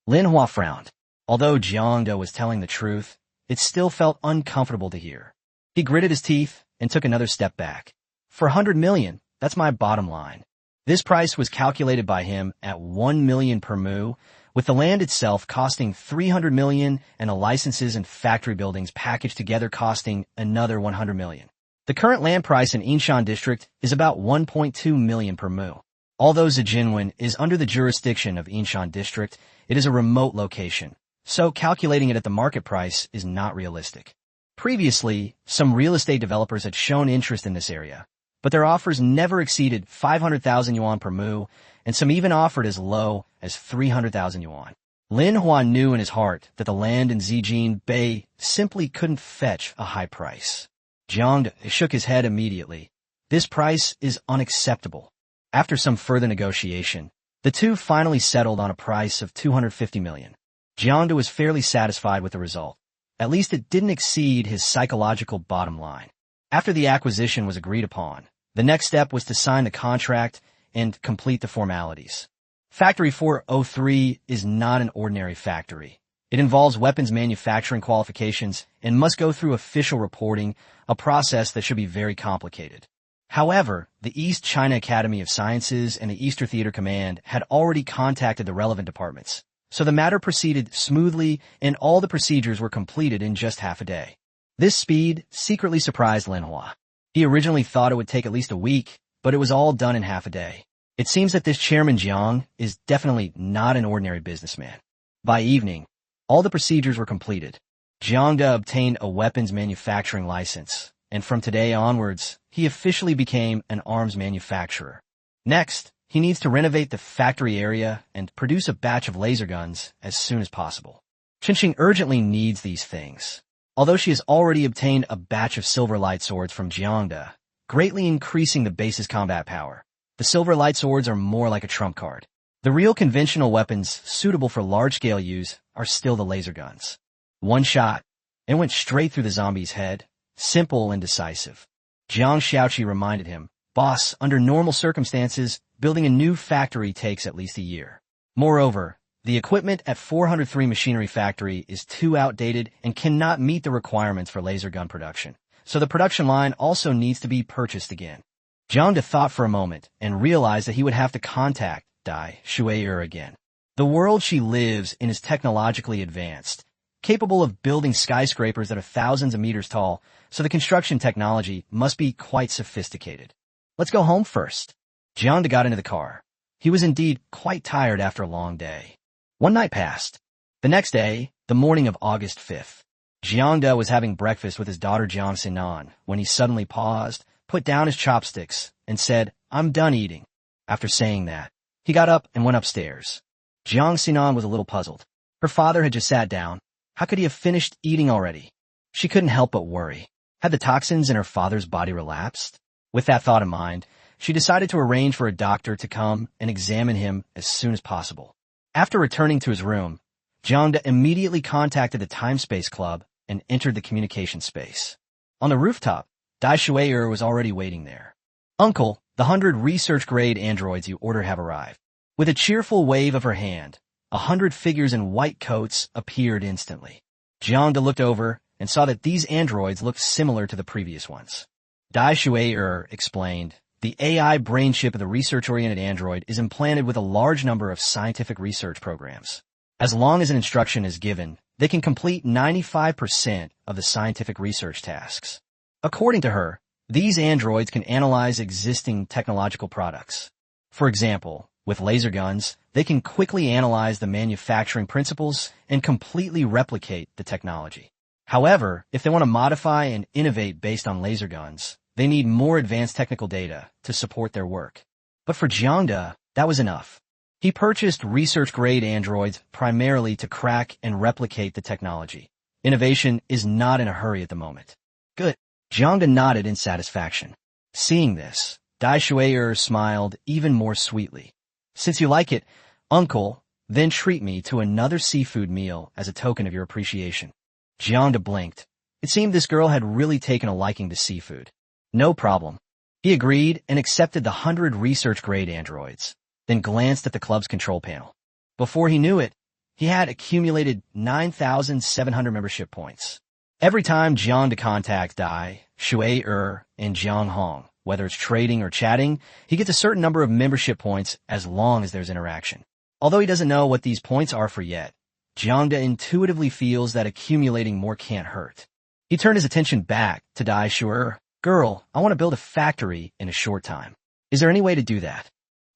Lin Hua frowned. Although Jiang was telling the truth, it still felt uncomfortable to hear. He gritted his teeth and took another step back. For 100 million, that's my bottom line. This price was calculated by him at 1 million per mu, with the land itself costing 300 million and the licenses and factory buildings packaged together costing another 100 million. The current land price in Yinshan district is about 1.2 million per mu. Although Zijinwen is under the jurisdiction of Yinshan district, it is a remote location, so calculating it at the market price is not realistic. Previously, some real estate developers had shown interest in this area, but their offers never exceeded 500,000 yuan per mu, and some even offered as low as 300,000 yuan. Lin Hua knew in his heart that the land in Zijin Bay simply couldn't fetch a high price. Jiang shook his head immediately. This price is unacceptable. After some further negotiation, the two finally settled on a price of 250 million. Jiang was fairly satisfied with the result. At least it didn't exceed his psychological bottom line. After the acquisition was agreed upon, the next step was to sign the contract and complete the formalities. Factory 403 is not an ordinary factory. It involves weapons manufacturing qualifications and must go through official reporting, a process that should be very complicated. However, the East China Academy of Sciences and the Eastern Theater Command had already contacted the relevant departments, so the matter proceeded smoothly and all the procedures were completed in just half a day. This speed secretly surprised Lin Hua. He originally thought it would take at least a week, but it was all done in half a day. It seems that this Chairman Jiang is definitely not an ordinary businessman. By evening, all the procedures were completed. Jiang obtained a weapons manufacturing license, and from today onwards, he officially became an arms manufacturer. Next, he needs to renovate the factory area and produce a batch of laser guns as soon as possible. Qinqing urgently needs these things. Although she has already obtained a batch of silver light swords from Jiang, greatly increasing the base's combat power. The silver light swords are more like a trump card. The real conventional weapons suitable for large-scale use are still the laser guns. One shot, it went straight through the zombie's head, simple and decisive. Jiang Xiaoqi reminded him, Boss, under normal circumstances, building a new factory takes at least a year. Moreover, The equipment at 403 Machinery Factory is too outdated and cannot meet the requirements for laser gun production, so the production line also needs to be purchased again. Jiang thought for a moment and realized that he would have to contact Dai Shuai again. The world she lives in is technologically advanced, capable of building skyscrapers that are thousands of meters tall, so the construction technology must be quite sophisticated. Let's go home first. Jiang got into the car. He was indeed quite tired after a long day. One night passed. The next day, the morning of August 5th, Jiang was having breakfast with his daughter Jiang Sinan when he suddenly paused, put down his chopsticks, and said, "I'm done eating." After saying that, he got up and went upstairs. Jiang Sinan was a little puzzled. Her father had just sat down. How could he have finished eating already? She couldn't help but worry. Had the toxins in her father's body relapsed? With that thought in mind, she decided to arrange for a doctor to come and examine him as soon as possible. After returning to his room, Jiang immediately contacted the Time-Space Club and entered the communication space. On the rooftop, Dai Shuai was already waiting there. "Uncle, the 100 research-grade androids you ordered have arrived." With a cheerful wave of her hand, 100 figures in white coats appeared instantly. Jiang looked over and saw that these androids looked similar to the previous ones. Dai Shuai explained, "The AI brain chip of the research-oriented android is implanted with a large number of scientific research programs. As long as an instruction is given, they can complete 95% of the scientific research tasks." According to her, these androids can analyze existing technological products. For example, with laser guns, they can quickly analyze the manufacturing principles and completely replicate the technology. However, if they want to modify and innovate based on laser guns, they need more advanced technical data to support their work. But for Jiang, that was enough. He purchased research-grade androids primarily to crack and replicate the technology. Innovation is not in a hurry at the moment. Good. Jiang nodded in satisfaction. Seeing this, Dai Shuai smiled even more sweetly. "Since you like it, Uncle, then treat me to another seafood meal as a token of your appreciation." Jiang blinked. It seemed this girl had really taken a liking to seafood. "No problem." He agreed and accepted the 100 research-grade androids, then glanced at the club's control panel. Before he knew it, he had accumulated 9,700 membership points. Every time Jiang contacts Dai, Shuai and Jiang Hong, whether it's trading or chatting, he gets a certain number of membership points as long as there's interaction. Although he doesn't know what these points are for yet, Jiang intuitively feels that accumulating more can't hurt. He turned his attention back to Dai Shuai. "Girl, I want to build a factory in a short time. Is there any way to do that?"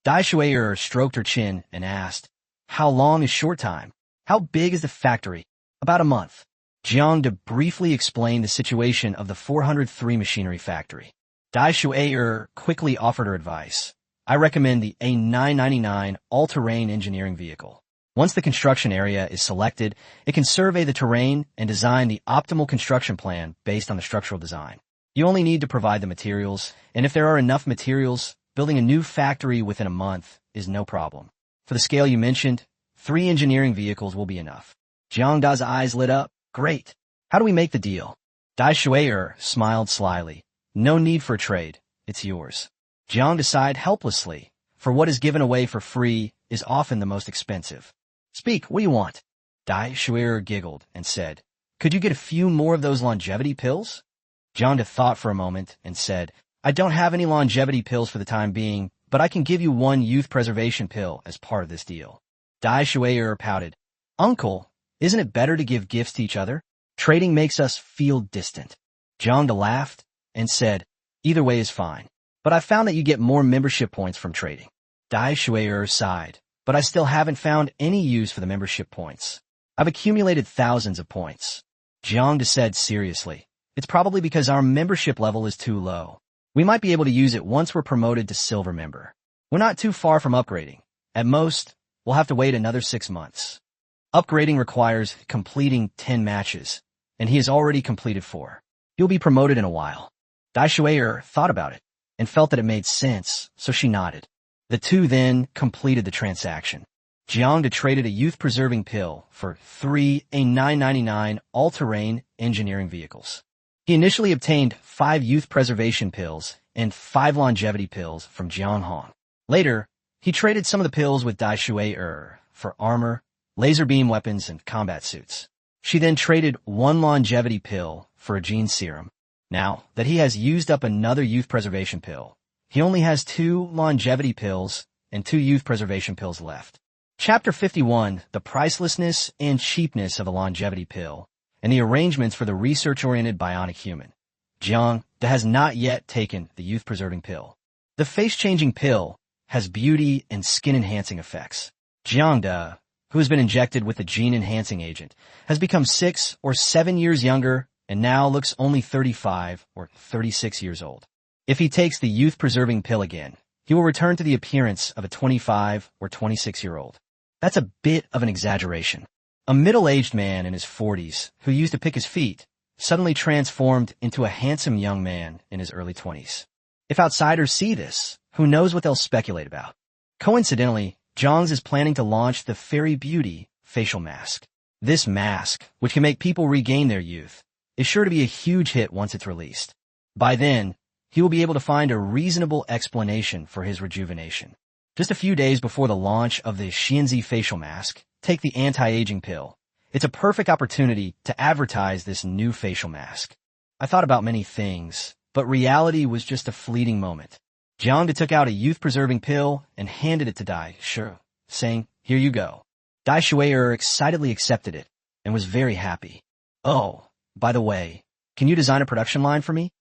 Dai Shuai stroked her chin and asked, "How long is short time? How big is the factory?" "About a month." Jiang briefly explained the situation of the 403 Machinery Factory. Dai Shuai quickly offered her advice. "I recommend the A999 all-terrain engineering vehicle. Once the construction area is selected, it can survey the terrain and design the optimal construction plan based on the structural design. You only need to provide the materials, and if there are enough materials, building a new factory within a month is no problem. For the scale you mentioned, 3 engineering vehicles will be enough." Jiang's eyes lit up. "Great. How do we make the deal?" Dai Shuai smiled slyly. "No need for a trade. It's yours." Jiang sighed helplessly, for what is given away for free is often the most expensive. "Speak, what do you want?" Dai Shuai giggled and said, "Could you get a few more of those longevity pills?" Jiang thought for a moment and said, "I don't have any longevity pills for the time being, but I can give you 1 youth preservation pill as part of this deal." Dai Shuai pouted. "Uncle, isn't it better to give gifts to each other? Trading makes us feel distant." Jiang laughed and said, "Either way is fine, but I found that you get more membership points from trading." Dai Shuai sighed, "But I still haven't found any use for the membership points. I've accumulated thousands of points." Jiang said seriously, "It's probably because our membership level is too low. We might be able to use it once we're promoted to silver member. We're not too far from upgrading. At most, we'll have to wait another 6 months. Upgrading requires completing 10 matches, and he has already completed 4. He'll be promoted in a while." Dai Shuai thought about it and felt that it made sense, so she nodded. The two then completed the transaction. Jiang traded a youth-preserving pill for 3 A999 all-terrain engineering vehicles. He initially obtained 5 youth preservation pills and 5 longevity pills from Jiang Hong. Later, he traded some of the pills with Dai Shuai for armor, laser beam weapons, and combat suits. She then traded one longevity pill for a gene serum. Now that he has used up another youth preservation pill, he only has 2 longevity pills and 2 youth preservation pills left. Chapter 51, the pricelessness and cheapness of a longevity pill, and the arrangements for the research-oriented bionic human. Jiang has not yet taken the youth-preserving pill. The face-changing pill has beauty and skin-enhancing effects. Jiang, who has been injected with the gene-enhancing agent, has become 6 or 7 years younger and now looks only 35 or 36 years old. If he takes the youth-preserving pill again, he will return to the appearance of a 25 or 26-year-old. That's a bit of an exaggeration. A middle-aged man in his 40s who used to pick his feet suddenly transformed into a handsome young man in his early 20s. If outsiders see this, who knows what they'll speculate about? Coincidentally, Jiang is planning to launch the Fairy Beauty facial mask. This mask, which can make people regain their youth, is sure to be a huge hit once it's released. By then, he will be able to find a reasonable explanation for his rejuvenation. Just a few days before the launch of the Xianzi facial mask, take the anti-aging pill. It's a perfect opportunity to advertise this new facial mask. I thought about many things, but reality was just a fleeting moment. Jiang took out a youth-preserving pill and handed it to Dai Shui, saying, "Here you go." Dai Shui excitedly accepted it and was very happy. "Oh, by the way, can you design a production line for me?"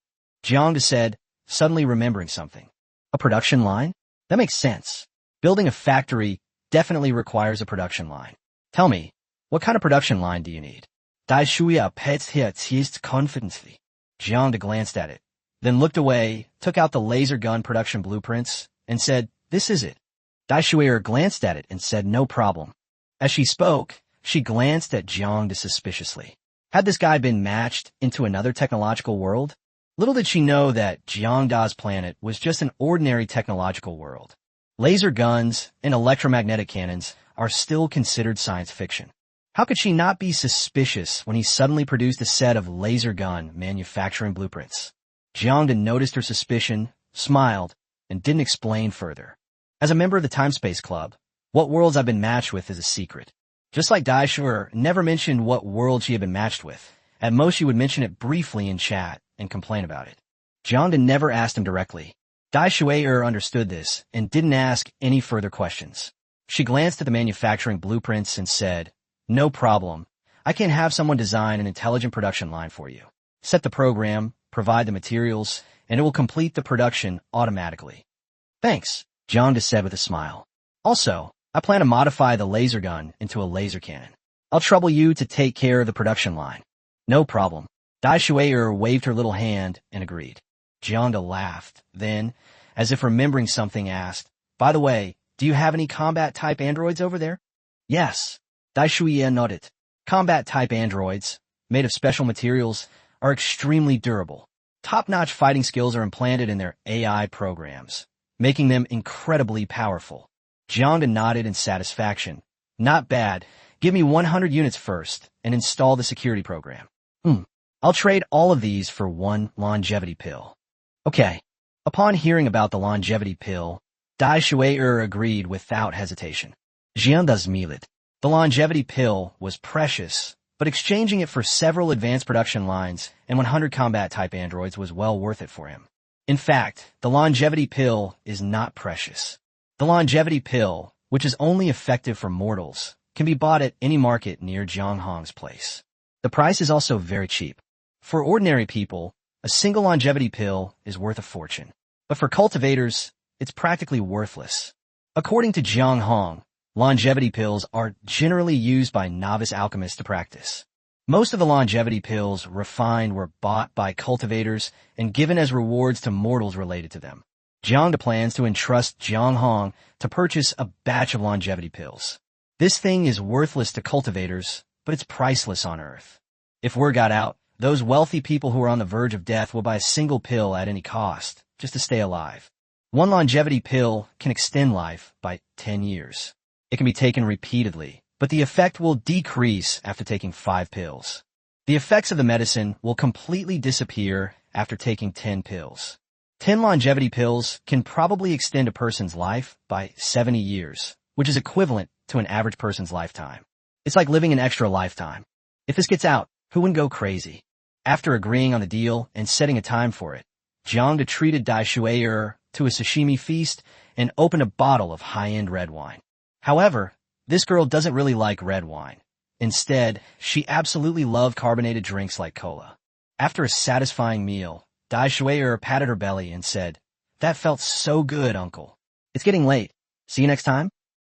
Jiang said, suddenly remembering something. "A production line? That makes sense. Building a factory definitely requires a production line. Tell me, what kind of production line do you need?" Dai Shui teased confidently. Jiang glanced at it, then looked away, took out the laser gun production blueprints, and said, "This is it." Dai Shui glanced at it and said, "No problem." As she spoke, she glanced at Jiang suspiciously. Had this guy been matched into another technological world? Little did she know that Jiang planet was just an ordinary technological world. Laser guns and electromagnetic cannons are still considered science fiction. How could she not be suspicious when he suddenly produced a set of laser gun manufacturing blueprints? Jiang noticed her suspicion, smiled, and didn't explain further. As a member of the Time-Space Club, what worlds I've been matched with is a secret. Just like Dai Shui never mentioned what world she had been matched with. At most she would mention it briefly in chat and complain about it. Jiang never asked him directly. Dai Shui understood this and didn't ask any further questions. She glanced at the manufacturing blueprints and said, "No problem. I can have someone design an intelligent production line for you. Set the program, provide the materials, and it will complete the production automatically." "Thanks," Jiang said with a smile. "Also, I plan to modify the laser gun into a laser cannon. I'll trouble you to take care of the production line." "No problem." Dai Shui waved her little hand and agreed. Jiang laughed, then, as if remembering something, asked, "By the way, do you have any combat-type androids over there?" "Yes." Dai Shui nodded. Combat-type androids, made of special materials, are extremely durable. Top-notch fighting skills are implanted in their AI programs, making them incredibly powerful. Jiang nodded in satisfaction. "Not bad. Give me 100 units first and install the security program." I'll trade all of these for one longevity pill." "Okay." Upon hearing about the longevity pill, Dai Shui agreed without hesitation. Jiang smiled. The longevity pill was precious, but exchanging it for several advanced production lines and 100 combat-type androids was well worth it for him. In fact, the longevity pill is not precious. The longevity pill, which is only effective for mortals, can be bought at any market near Jiang place. The price is also very cheap. For ordinary people, a single longevity pill is worth a fortune. But for cultivators, it's practically worthless. According to Jiang, longevity pills are generally used by novice alchemists to practice. Most of the longevity pills refined were bought by cultivators and given as rewards to mortals related to them. Jiang plans to entrust Jiang to purchase a batch of longevity pills. This thing is worthless to cultivators, but it's priceless on Earth. If word got out, those wealthy people who are on the verge of death will buy a single pill at any cost, just to stay alive. One longevity pill can extend life by 10 years. It can be taken repeatedly, but the effect will decrease after taking 5 pills. The effects of the medicine will completely disappear after taking 10 pills. 10 longevity pills can probably extend a person's life by 70 years, which is equivalent to an average person's lifetime. It's like living an extra lifetime. If this gets out, who wouldn't go crazy? After agreeing on the deal and setting a time for it, Jiang treated Dai Shui'er to a sashimi feast and opened a bottle of high-end red wine. However, this girl doesn't really like red wine. Instead, she absolutely loved carbonated drinks like cola. After a satisfying meal, Dai Shui'er patted her belly and said, "That felt so good, uncle. It's getting late. See you next time?"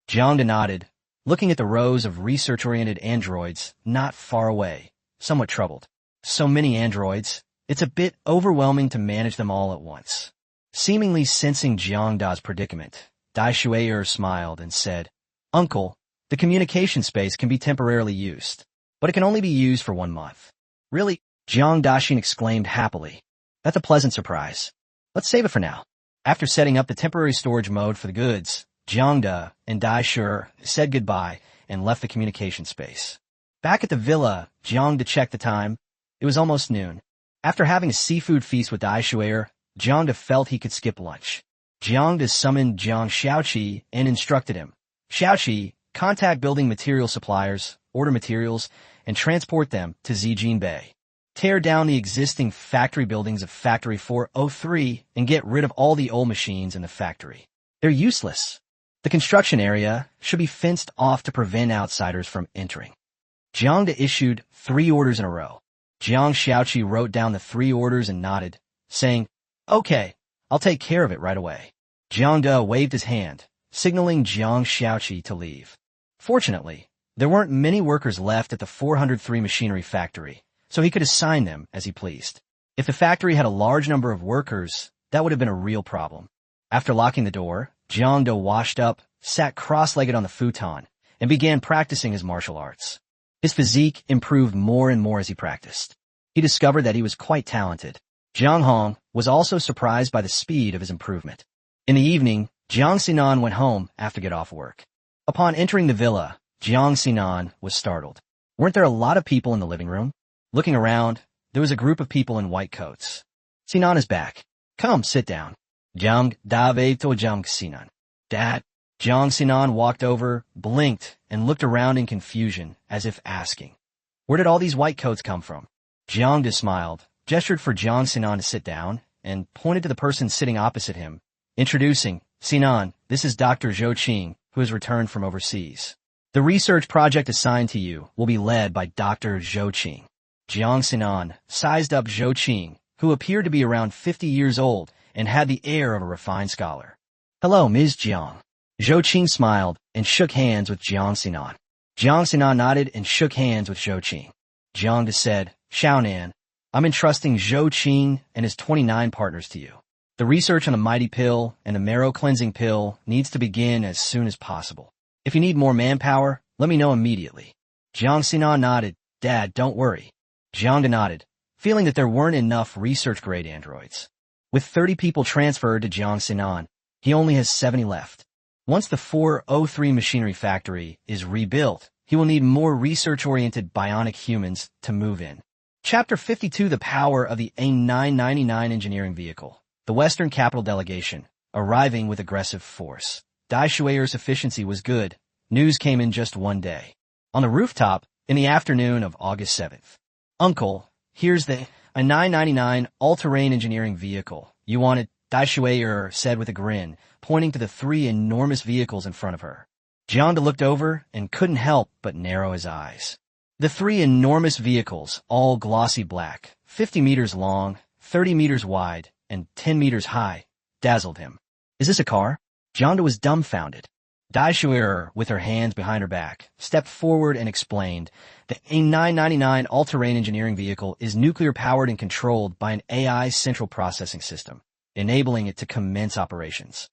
Jiang nodded, looking at the rows of research-oriented androids not far away, somewhat troubled. So many androids, it's a bit overwhelming to manage them all at once. Seemingly sensing Jiang Da's predicament, Dai Shui'er smiled and said, "Uncle, the communication space can be temporarily used, but it can only be used for 1 month." "Really?" Jiang Daxin exclaimed happily. "That's a pleasant surprise. Let's save it for now." After setting up the temporary storage mode for the goods, Jiang Da and Dai Shui'er said goodbye and left the communication space. Back at the villa, Jiang Da checked the time. It was almost noon. After having a seafood feast with Dai Shui'er, Jiang Da felt he could skip lunch. Jiang Da summoned Jiang Xiaoqi and instructed him. "Xiaoqi, contact building material suppliers, order materials, and transport them to Zijin Bay. Tear down the existing factory buildings of Factory 403 and get rid of all the old machines in the factory. They're useless. The construction area should be fenced off to prevent outsiders from entering." Jiang Da issued 3 orders in a row. Jiang Xiaoqi wrote down the 3 orders and nodded, saying, "Okay, I'll take care of it right away." Jiang Da waved his hand, signaling Jiang Xiaoqi to leave. Fortunately, there weren't many workers left at the 403 machinery factory, so he could assign them as he pleased. If the factory had a large number of workers, that would have been a real problem. After locking the door, Jiang Da washed up, sat cross-legged on the futon, and began practicing his martial arts. His physique improved more and more as he practiced. He discovered that he was quite talented. Jiang Hong was also surprised by the speed of his improvement. In the evening, Jiang Sinan went home after get off work. Upon entering the villa, Jiang Sinan was startled. Weren't there a lot of people in the living room? Looking around, there was a group of people in white coats. "Sinan is back. Come, sit down." Jiang Dave to Jiang Sinan. "Dad." Jiang Sinan walked over, blinked, and looked around in confusion, as if asking, "Where did all these white coats come from?" Jiang Da smiled, gestured for Jiang Sinan to sit down, and pointed to the person sitting opposite him, introducing, "Sinan, this is Dr. Zhou Qing, who has returned from overseas. The research project assigned to you will be led by Dr. Zhou Qing." Jiang Sinan sized up Zhou Qing, who appeared to be around 50 years old and had the air of a refined scholar. "Hello, Ms. Jiang." Zhou Qing smiled and shook hands with Jiang Sinan. Jiang Sinan nodded and shook hands with Zhou Qing. Jiang Da said, "Xiaonan, I'm entrusting Zhou Qing and his 29 partners to you. The research on the mighty pill and the marrow cleansing pill needs to begin as soon as possible. If you need more manpower, let me know immediately." Jiang Sinan nodded. "Dad, don't worry." Jiang Da nodded, feeling that there weren't enough research-grade androids. With 30 people transferred to Jiang Sinan, he only has 70 left. Once the 403 machinery factory is rebuilt, he will need more research-oriented bionic humans to move in. Chapter 52: The Power of the A999 Engineering Vehicle. The Western Capital Delegation, arriving with aggressive force. Dai Shui'er's efficiency was good. News came in just one day. On the rooftop, in the afternoon of August 7th. "Uncle, here's the A999 all-terrain engineering vehicle you wanted," Dai Shui'er said with a grin, pointing to the 3 enormous vehicles in front of her. Jiang Da looked over and couldn't help but narrow his eyes. The 3 enormous vehicles, all glossy black, 50 meters long, 30 meters wide, and 10 meters high, dazzled him. "Is this a car?" Jiang Da was dumbfounded. Dai Shui'er, with her hands behind her back, stepped forward and explained, "The A999 all-terrain engineering vehicle is nuclear-powered and controlled by an AI central processing system, enabling it to commence operations."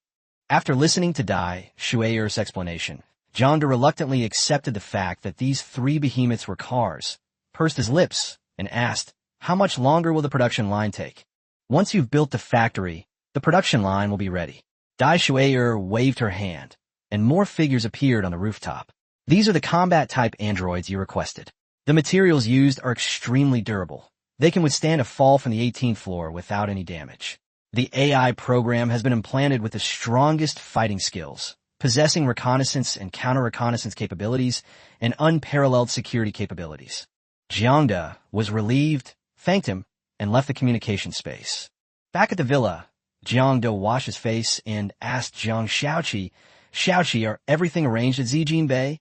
After listening to Dai Shui'er's explanation, Jiang Da reluctantly accepted the fact that these 3 behemoths were cars, pursed his lips, and asked, "How much longer will the production line take?" "Once you've built the factory, the production line will be ready." Dai Shui'er waved her hand, and more figures appeared on the rooftop. "These are the combat-type androids you requested. The materials used are extremely durable. They can withstand a fall from the 18th floor without any damage. The AI program has been implanted with the strongest fighting skills, possessing reconnaissance and counter-reconnaissance capabilities and unparalleled security capabilities. Jiang was relieved, thanked him, and left the communication space. Back at the villa, Jiang washed his face and asked Jiang Shaoqi, are everything arranged at Zijin Bay?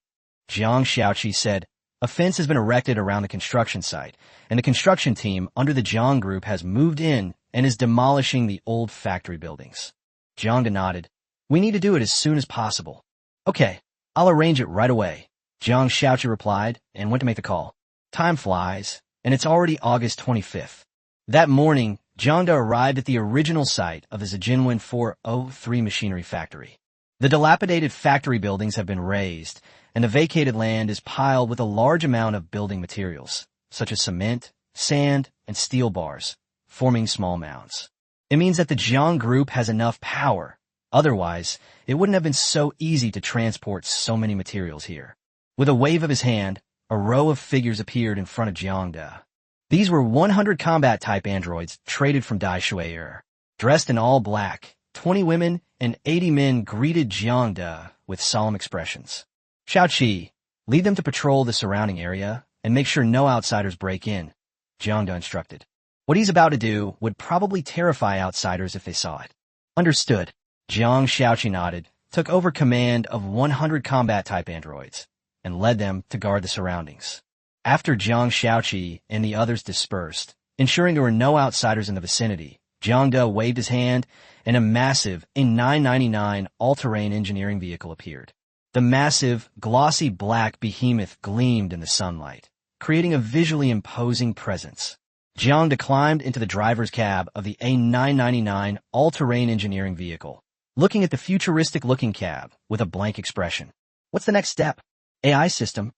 Jiang Shaoqi said, a fence has been erected around the construction site, and the construction team under the Jiang group has moved in and is demolishing the old factory buildings. Jiang nodded. We need to do it as soon as possible. Okay, I'll arrange it right away, Jiang Shaoqi replied and went to make the call. Time flies, and it's already August 25th. That morning, Jiang arrived at the original site of the Zijinwen 403 machinery factory. The dilapidated factory buildings have been razed, and the vacated land is piled with a large amount of building materials, such as cement, sand, and steel bars, forming small mounds. It means that the Jiang group has enough power. Otherwise, it wouldn't have been so easy to transport so many materials here. With a wave of his hand, a row of figures appeared in front of Jiang. These were 100 combat-type androids traded from Daishuair. Dressed in all black, 20 women and 80 men greeted Jiang with solemn expressions. Shaoqi, lead them to patrol the surrounding area and make sure no outsiders break in, Jiang instructed. What he's about to do would probably terrify outsiders if they saw it. Understood. Jiang Shaoqi nodded, took over command of 100 combat-type androids, and led them to guard the surroundings. After Jiang Shaoqi and the others dispersed, ensuring there were no outsiders in the vicinity, Jiang waved his hand, and a massive A999 all-terrain engineering vehicle appeared. The massive, glossy black behemoth gleamed in the sunlight, creating a visually imposing presence. Jiang climbed into the driver's cab of the A999 all-terrain engineering vehicle, looking at the futuristic-looking cab with a blank expression. What's the next step? AI system?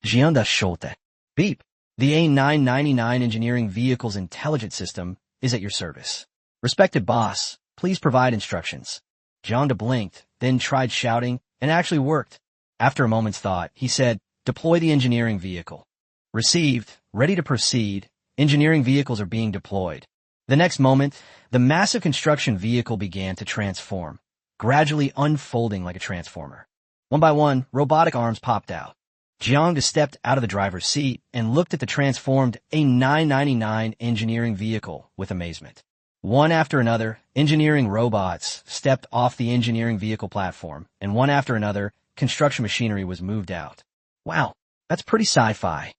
Jiang Scholte. Beep. The A999 engineering vehicle's intelligence system is at your service. Respected boss, please provide instructions. Jiang blinked, then tried shouting, and actually worked. After a moment's thought, he said, deploy the engineering vehicle. Received, ready to proceed, engineering vehicles are being deployed. The next moment, the massive construction vehicle began to transform, gradually unfolding like a transformer. One by one, robotic arms popped out. Jiang stepped out of the driver's seat and looked at the transformed A999 engineering vehicle with amazement. One after another, engineering robots stepped off the engineering vehicle platform, and one after another, construction machinery was moved out. Wow, that's pretty sci-fi.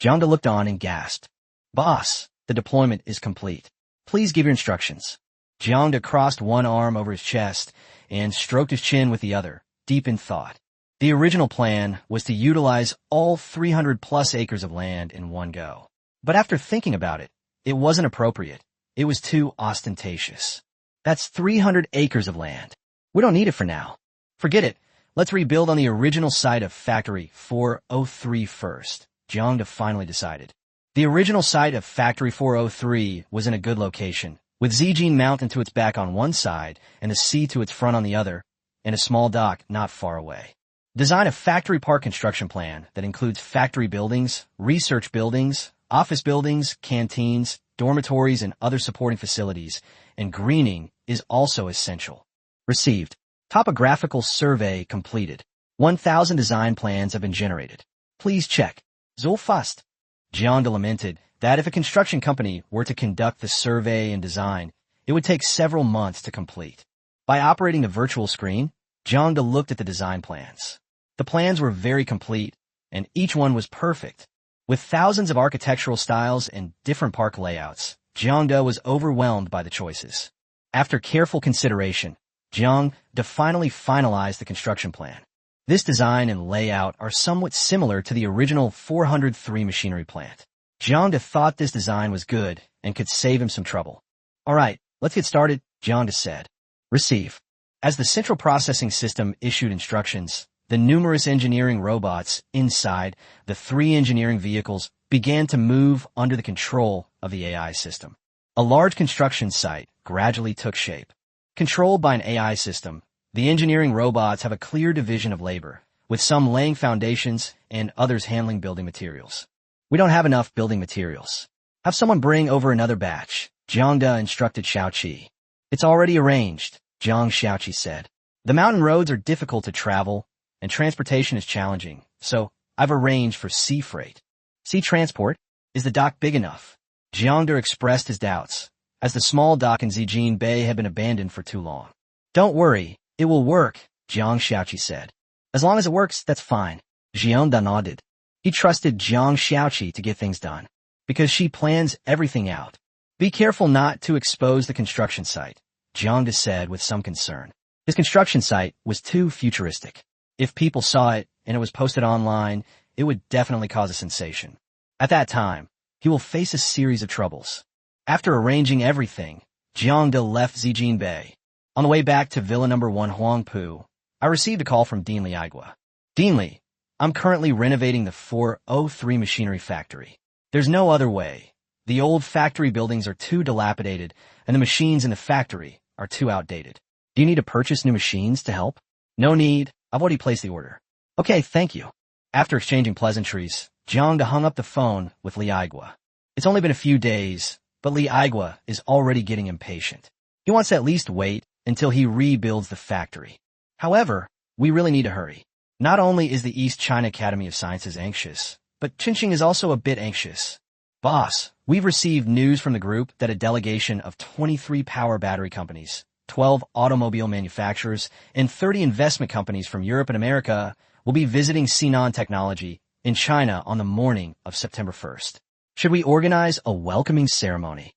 Jiang looked on and gasped. Boss, the deployment is complete. Please give your instructions. Jiang crossed one arm over his chest and stroked his chin with the other, deep in thought. The original plan was to utilize all 300-plus acres of land in one go. But after thinking about it, it wasn't appropriate. It was too ostentatious. That's 300 acres of land. We don't need it for now. Forget it. Let's rebuild on the original site of Factory 403 first, Jiang finally decided. The original site of Factory 403 was in a good location, with Zijin Mountain to its back on one side and the sea to its front on the other, and a small dock not far away. Design a factory park construction plan that includes factory buildings, research buildings, office buildings, canteens, dormitories, and other supporting facilities, and greening is also essential. Received. Topographical survey completed. 1,000 design plans have been generated. Please check. Zulfast. Jiang lamented that if a construction company were to conduct the survey and design, it would take several months to complete. By operating the virtual screen, Jiang looked at the design plans. The plans were very complete, and each one was perfect. With thousands of architectural styles and different park layouts, Jiang was overwhelmed by the choices. After careful consideration, Jiang finally finalized the construction plan. This design and layout are somewhat similar to the original 403 machinery plant. Jiang thought this design was good and could save him some trouble. All right, let's get started, Jiang said. Receive. As the central processing system issued instructions, the numerous engineering robots inside the 3 engineering vehicles began to move under the control of the AI system. A large construction site gradually took shape. Controlled by an AI system, the engineering robots have a clear division of labor, with some laying foundations and others handling building materials. We don't have enough building materials. Have someone bring over another batch, Jiang instructed Shaoqi. It's already arranged, Jiang Shaoqi said. The mountain roads are difficult to travel, and transportation is challenging, so I've arranged for sea freight. Sea transport? Is the dock big enough? Jiang expressed his doubts, as the small dock in Zijin Bay had been abandoned for too long. Don't worry, it will work, Jiang Xiaoqi said. As long as it works, that's fine. Jiang nodded. He trusted Jiang Xiaoqi to get things done, because she plans everything out. Be careful not to expose the construction site, Jiang said with some concern. His construction site was too futuristic. If people saw it and it was posted online, it would definitely cause a sensation. At that time, he will face a series of troubles. After arranging everything, Jiang left Zijin Bay. On the way back to Villa No. 1 Huangpu, I received a call from Dean Liaigua. Dean Li, I'm currently renovating the 403 machinery factory. There's no other way. The old factory buildings are too dilapidated, and the machines in the factory are too outdated. Do you need to purchase new machines to help? No need. I've already placed the order. Okay, thank you. After exchanging pleasantries, Jiang hung up the phone with Liaigua. It's only been a few days, but Liaigua is already getting impatient. He wants to at least wait until he rebuilds the factory. However, we really need to hurry. Not only is the East China Academy of Sciences anxious, but Qinqing is also a bit anxious. Boss, we've received news from the group that a delegation of 23 power battery companies, 12 automobile manufacturers, and 30 investment companies from Europe and America will be visiting Sinan Technology in China on the morning of September 1st. Should we organize a welcoming ceremony?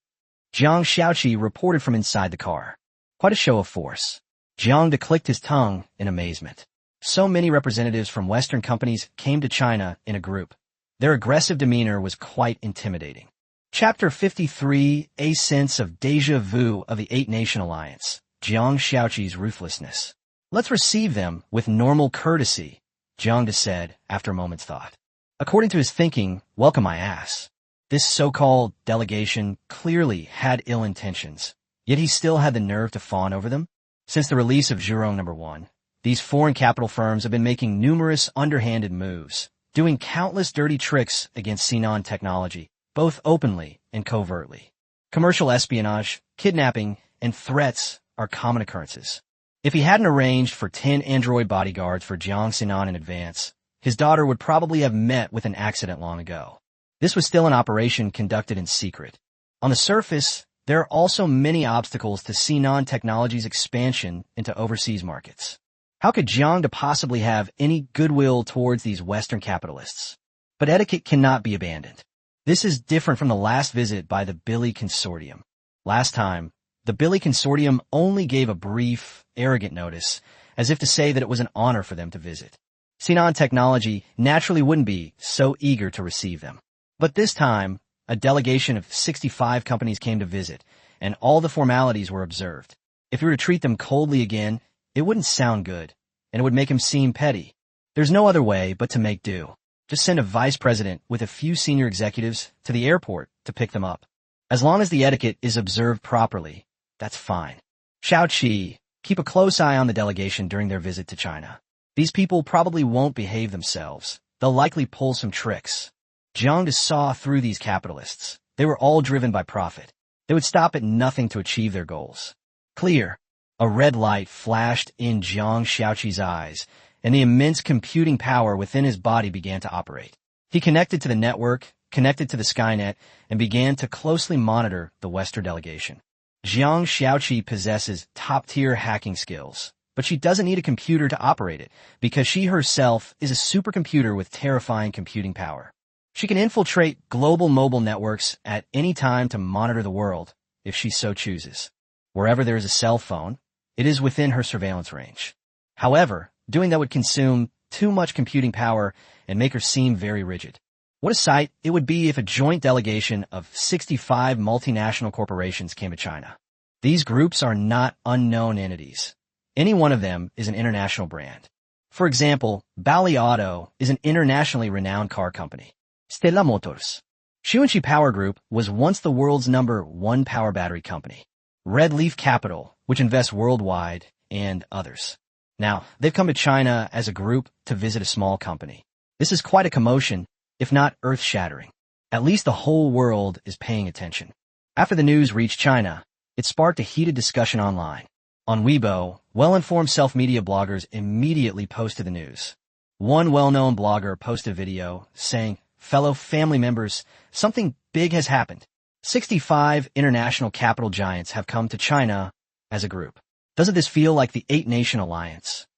Jiang Xiaoqi reported from inside the car. Quite a show of force. Jiang clicked his tongue in amazement. So many representatives from Western companies came to China in a group. Their aggressive demeanor was quite intimidating. Chapter 53, A Sense of Deja Vu of the Eight-Nation Alliance. Jiang Xiaoqi's Ruthlessness. Let's receive them with normal courtesy, Jiang said after a moment's thought. According to his thinking, welcome my ass. This so-called delegation clearly had ill intentions, yet he still had the nerve to fawn over them. Since the release of Zhurong No. 1, these foreign capital firms have been making numerous underhanded moves, doing countless dirty tricks against Sinan Technology, both openly and covertly. Commercial espionage, kidnapping, and threats are common occurrences. If he hadn't arranged for 10 android bodyguards for Jiang Sinan in advance, his daughter would probably have met with an accident long ago. This was still an operation conducted in secret. On the surface, there are also many obstacles to Sinan Technology's expansion into overseas markets. How could Jiang possibly have any goodwill towards these Western capitalists? But etiquette cannot be abandoned. This is different from the last visit by the Billy Consortium. Last time, the Billy Consortium only gave a brief, arrogant notice, as if to say that it was an honor for them to visit. Sinan Technology naturally wouldn't be so eager to receive them. But this time, a delegation of 65 companies came to visit, and all the formalities were observed. If you were to treat them coldly again, it wouldn't sound good, and it would make him seem petty. There's no other way but to make do. Just send a vice president with a few senior executives to the airport to pick them up. As long as the etiquette is observed properly, that's fine. Xiaoqi, keep a close eye on the delegation during their visit to China. These people probably won't behave themselves. They'll likely pull some tricks. Jiang saw through these capitalists. They were all driven by profit. They would stop at nothing to achieve their goals. Clear. A red light flashed in Jiang Xiaoqi's eyes, and the immense computing power within his body began to operate. He connected to the network, connected to the Skynet, and began to closely monitor the Western delegation. Jiang Xiaoqi possesses top-tier hacking skills, but she doesn't need a computer to operate it, because she herself is a supercomputer with terrifying computing power. She can infiltrate global mobile networks at any time to monitor the world, if she so chooses. Wherever there is a cell phone, it is within her surveillance range. However, doing that would consume too much computing power and make her seem very rigid. What a sight it would be if a joint delegation of 65 multinational corporations came to China. These groups are not unknown entities. Any one of them is an international brand. For example, Bally Auto is an internationally renowned car company. Stella Motors. Xuanxi Power Group was once the world's #1 power battery company. Red Leaf Capital, which invests worldwide, and others. Now, they've come to China as a group to visit a small company. This is quite a commotion, if not earth-shattering. At least the whole world is paying attention. After the news reached China, it sparked a heated discussion online. On Weibo, well-informed self-media bloggers immediately posted the news. One well-known blogger posted a video saying, "Fellow family members, something big has happened. 65 international capital giants have come to China as a group. Doesn't this feel like the 8-Nation Alliance?"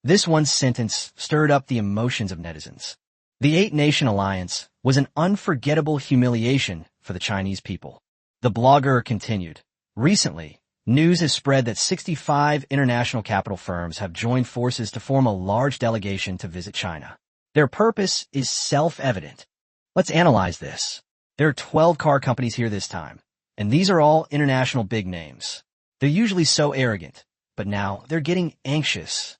This one sentence stirred up the emotions of netizens. The 8-Nation Alliance was an unforgettable humiliation for the Chinese people. The blogger continued, "Recently, news has spread that 65 international capital firms have joined forces to form a large delegation to visit China. Their purpose is self-evident. Let's analyze this. There are 12 car companies here this time, and these are all international big names. They're usually so arrogant, but now they're getting anxious.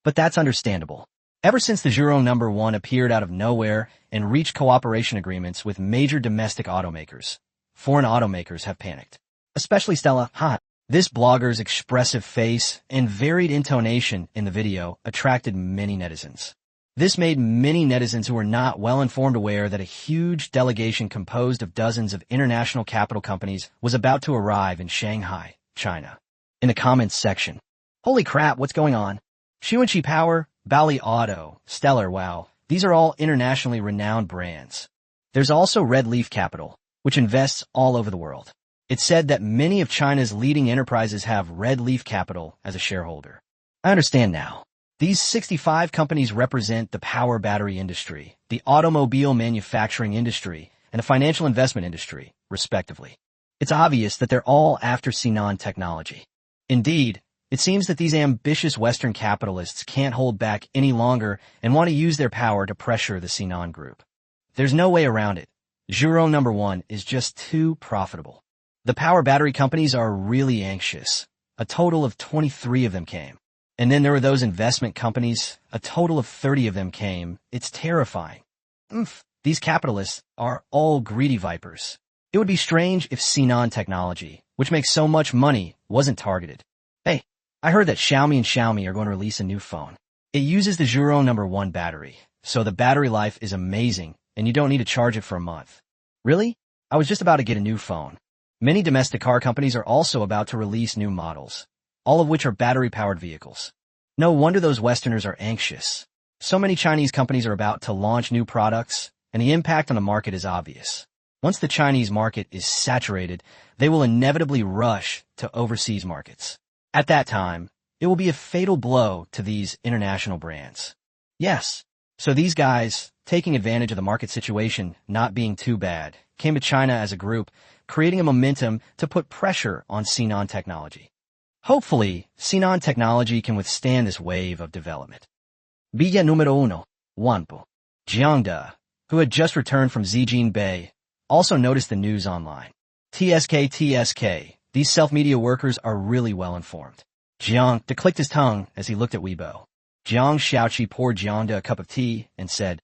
But that's understandable. Ever since the Zhurong #1 appeared out of nowhere and reached cooperation agreements with major domestic automakers, foreign automakers have panicked. Especially Stella Ha." This blogger's expressive face and varied intonation in the video attracted many netizens. This made many netizens who were not well-informed aware that a huge delegation composed of dozens of international capital companies was about to arrive in Shanghai, China. In the comments section, "Holy crap, what's going on? Xuanqi Power, Bally Auto, Stellar, wow, these are all internationally renowned brands." There's also Red Leaf Capital, which invests all over the world. It's said that many of China's leading enterprises have Red Leaf Capital as a shareholder. I understand now. These 65 companies represent the power battery industry, the automobile manufacturing industry, and the financial investment industry, respectively. It's obvious that they're all after Sinan technology. Indeed, it seems that these ambitious Western capitalists can't hold back any longer and want to use their power to pressure the Sinan group. There's no way around it. Zhurong #1 is just too profitable. The power battery companies are really anxious. A total of 23 of them came. And then there were those investment companies. A total of 30 of them came. It's terrifying. These capitalists are all greedy vipers. It would be strange if Sinan technology, which makes so much money, wasn't targeted. Hey, I heard that Xiaomi and Xiaomi are going to release a new phone. It uses the Zhurong #1 battery, so the battery life is amazing, and you don't need to charge it for a month. Really? I was just about to get a new phone. Many domestic car companies are also about to release new models, all of which are battery-powered vehicles. No wonder those Westerners are anxious. So many Chinese companies are about to launch new products, and the impact on the market is obvious. Once the Chinese market is saturated, they will inevitably rush to overseas markets. At that time, it will be a fatal blow to these international brands. Yes, so these guys, taking advantage of the market situation not being too bad, came to China as a group, creating a momentum to put pressure on Sinan technology. Hopefully, Sinan technology can withstand this wave of development. Villa número 1, Wanpo. Jiang, who had just returned from Zijin Bay, also noticed the news online. TSK, these self-media workers are really well informed. Jiang clicked his tongue as he looked at Weibo. Jiang Xiaoqi poured Jiang a cup of tea and said,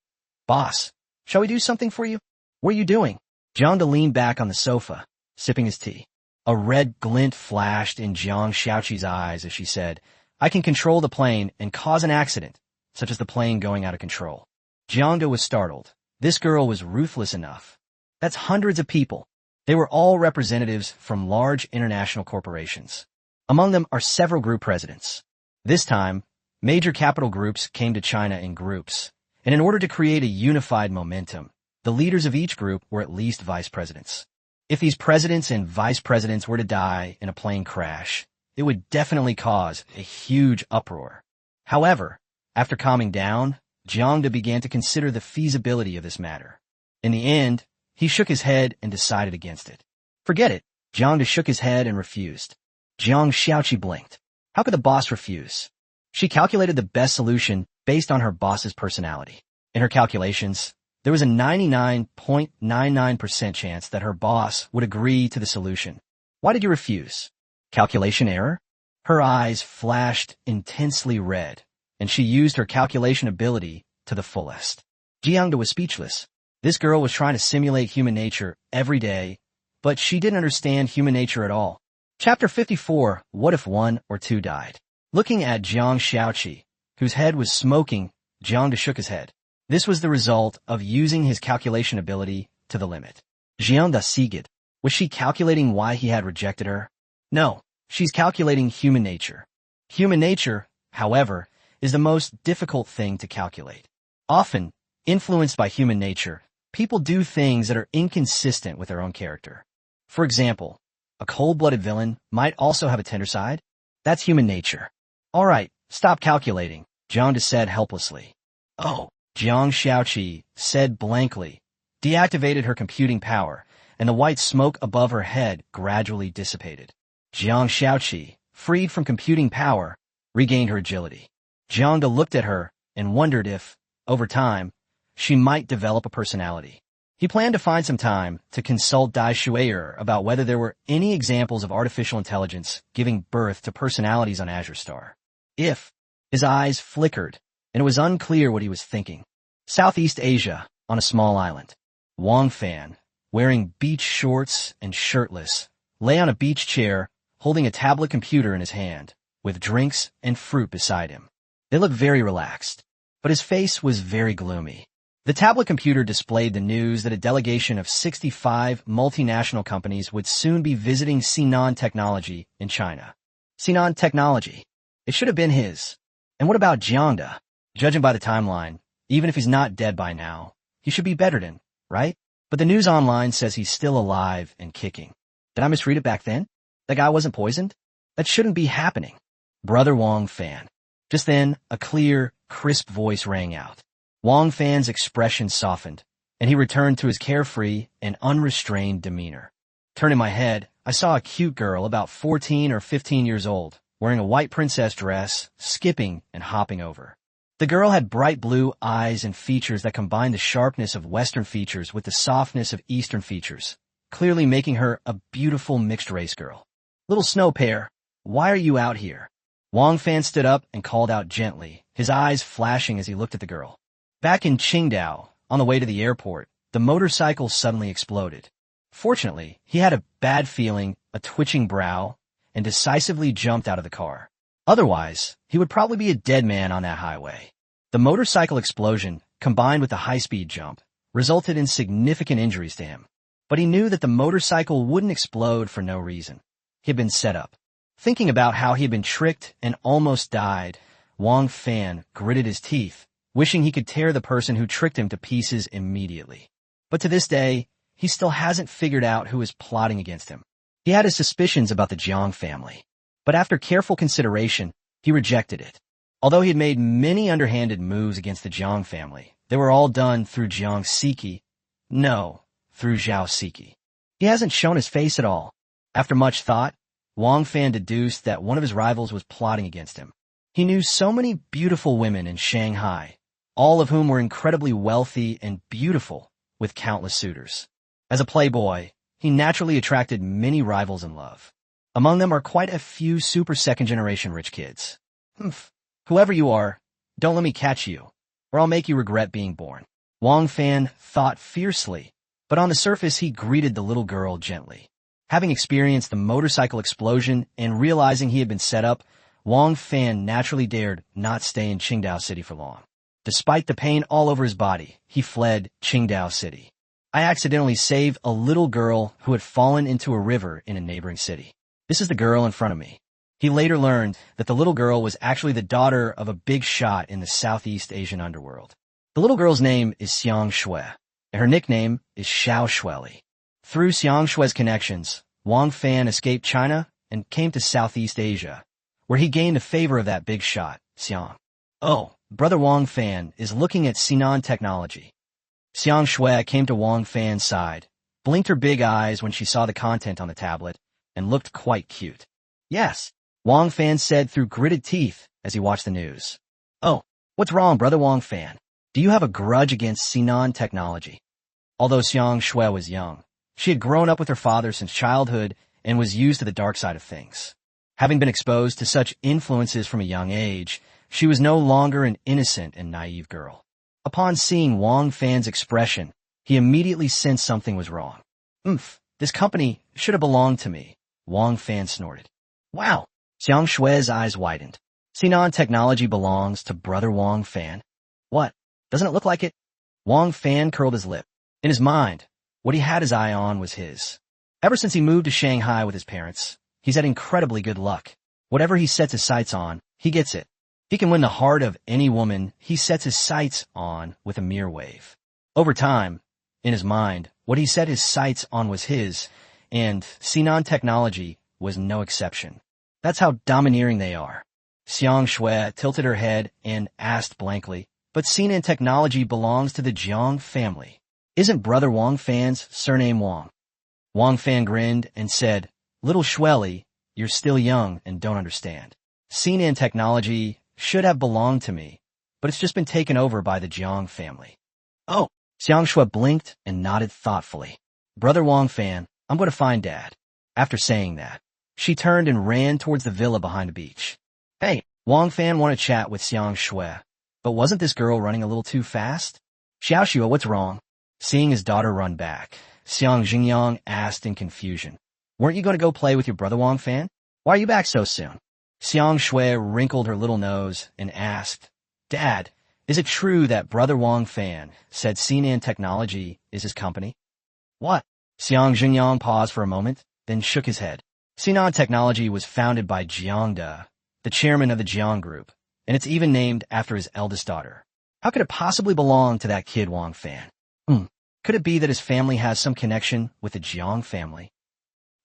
"Boss, shall we do something for you? What are you doing?" Jiang leaned back on the sofa, sipping his tea. A red glint flashed in Jiang Xiaoqi's eyes as she said, "I can control the plane and cause an accident, such as the plane going out of control." Jiang was startled. This girl was ruthless enough. That's hundreds of people. They were all representatives from large international corporations. Among them are several group presidents. This time, major capital groups came to China in groups, and in order to create a unified momentum, the leaders of each group were at least vice presidents. If these presidents and vice presidents were to die in a plane crash, it would definitely cause a huge uproar. However, after calming down, Jiang began to consider the feasibility of this matter. In the end, he shook his head and decided against it. Forget it. Jiang shook his head and refused. Jiang Xiaoqi blinked. How could the boss refuse? She calculated the best solution based on her boss's personality. In her calculations, there was a 99.99% chance that her boss would agree to the solution. Why did you refuse? Calculation error? Her eyes flashed intensely red, and she used her calculation ability to the fullest. Jiang was speechless. This girl was trying to simulate human nature every day, but she didn't understand human nature at all. Chapter 54, What if one or two died? Looking at Jiang Xiaoqi, whose head was smoking, Jiang shook his head. This was the result of using his calculation ability to the limit. Jiang sighed. Was she calculating why he had rejected her? No, She's calculating human nature. Human nature, however, is the most difficult thing to calculate. Often, influenced by human nature, people do things that are inconsistent with their own character. For example, a cold-blooded villain might also have a tender side. That's human nature. All right, stop calculating, Jiang said helplessly. Oh, Jiang Shaoqi said blankly, deactivated her computing power, and the white smoke above her head gradually dissipated. Jiang Shaoqi, freed from computing power, regained her agility. Jiang looked at her and wondered if, over time, she might develop a personality. He planned to find some time to consult Dai Shuayer about whether there were any examples of artificial intelligence giving birth to personalities on Azure Star. His eyes flickered, and it was unclear what he was thinking. Southeast Asia, on a small island. Wang Fan, wearing beach shorts and shirtless, lay on a beach chair, holding a tablet computer in his hand, with drinks and fruit beside him. They looked very relaxed, but his face was very gloomy. The tablet computer displayed the news that a delegation of 65 multinational companies would soon be visiting Sinan Technology in China. Sinan Technology. It should have been his. And what about Jiang? Judging by the timeline, even if he's not dead by now, he should be better than, right? But the news online says he's still alive and kicking. Did I misread it back then? That guy wasn't poisoned? That shouldn't be happening. Brother Wang Fan. Just then, a clear, crisp voice rang out. Wang Fan's expression softened, and he returned to his carefree and unrestrained demeanor. Turning my head, I saw a cute girl about 14 or 15 years old, wearing a white princess dress, skipping and hopping over. The girl had bright blue eyes and features that combined the sharpness of Western features with the softness of Eastern features, clearly making her a beautiful mixed-race girl. Little snow pear, why are you out here? Wang Fan stood up and called out gently, his eyes flashing as he looked at the girl. Back in Qingdao, on the way to the airport, the motorcycle suddenly exploded. Fortunately, he had a bad feeling, a twitching brow, and decisively jumped out of the car. Otherwise, he would probably be a dead man on that highway. The motorcycle explosion, combined with the high-speed jump, resulted in significant injuries to him. But he knew that the motorcycle wouldn't explode for no reason. He had been set up. Thinking about how he had been tricked and almost died, Wang Fan gritted his teeth, wishing he could tear the person who tricked him to pieces immediately. But to this day, he still hasn't figured out who is plotting against him. He had his suspicions about the Jiang family, but after careful consideration, he rejected it. Although he had made many underhanded moves against the Jiang family, they were all done through Jiang Siki. No, through Zhao Siki. He hasn't shown his face at all. After much thought, Wang Fan deduced that one of his rivals was plotting against him. He knew so many beautiful women in Shanghai, all of whom were incredibly wealthy and beautiful, with countless suitors. As a playboy, he naturally attracted many rivals in love. Among them are quite a few super second-generation rich kids. Whoever you are, don't let me catch you, or I'll make you regret being born. Wang Fan thought fiercely, but on the surface he greeted the little girl gently. Having experienced the motorcycle explosion and realizing he had been set up, Wang Fan naturally dared not stay in Qingdao City for long. Despite the pain all over his body, he fled Qingdao City. I accidentally saved a little girl who had fallen into a river in a neighboring city. This is the girl in front of me. He later learned that the little girl was actually the daughter of a big shot in the Southeast Asian underworld. The little girl's name is Xiang Shui, and her nickname is Xiao Shueli. Through Xiang Shui's connections, Wang Fan escaped China and came to Southeast Asia, where he gained the favor of that big shot, Xiang. Oh, Brother Wang Fan is looking at Sinan Technology. Xiang Shui came to Wang Fan's side, blinked her big eyes when she saw the content on the tablet, and looked quite cute. Yes, Wang Fan said through gritted teeth as he watched the news. Oh, what's wrong, Brother Wang Fan? Do you have a grudge against Sinan Technology? Although Xiang Shui was young, she had grown up with her father since childhood and was used to the dark side of things. Having been exposed to such influences from a young age, she was no longer an innocent and naive girl. Upon seeing Wang Fan's expression, he immediately sensed something was wrong. This company should have belonged to me, Wang Fan snorted. Wow, Xiang Shui's eyes widened. Sinan Technology belongs to Brother Wang Fan? What, doesn't it look like it? Wang Fan curled his lip. In his mind, what he had his eye on was his. Ever since he moved to Shanghai with his parents, he's had incredibly good luck. Whatever he sets his sights on, he gets it. He can win the heart of any woman he sets his sights on with a mere wave. Over time, in his mind, what he set his sights on was his, and Sinan technology was no exception. That's how domineering they are. Xiang Shui tilted her head and asked blankly, but Sinan technology belongs to the Jiang family. Isn't Brother Wang Fan's surname Wang? Wang Fan grinned and said, Little Shueli, you're still young and don't understand. Sinan technology should have belonged to me, but it's just been taken over by the Jiang family. Oh, Xiang Shui blinked and nodded thoughtfully. Brother Wang Fan, I'm going to find Dad. After saying that, she turned and ran towards the villa behind the beach. Hey, Wang Fan wanted to chat with Xiang Shui, but wasn't this girl running a little too fast? Xiaoxue, what's wrong? Seeing his daughter run back, Xiang Jingyang asked in confusion. Weren't you going to go play with your brother Wang Fan? Why are you back so soon? Xiang Shui wrinkled her little nose and asked, Dad, is it true that Brother Wang Fan said Sinan Technology is his company? What? Xiang Jingyang paused for a moment, then shook his head. Sinan Technology was founded by Jiang, the chairman of the Jiang Group, and it's even named after his eldest daughter. How could it possibly belong to that kid Wang Fan? Could it be that his family has some connection with the Jiang family?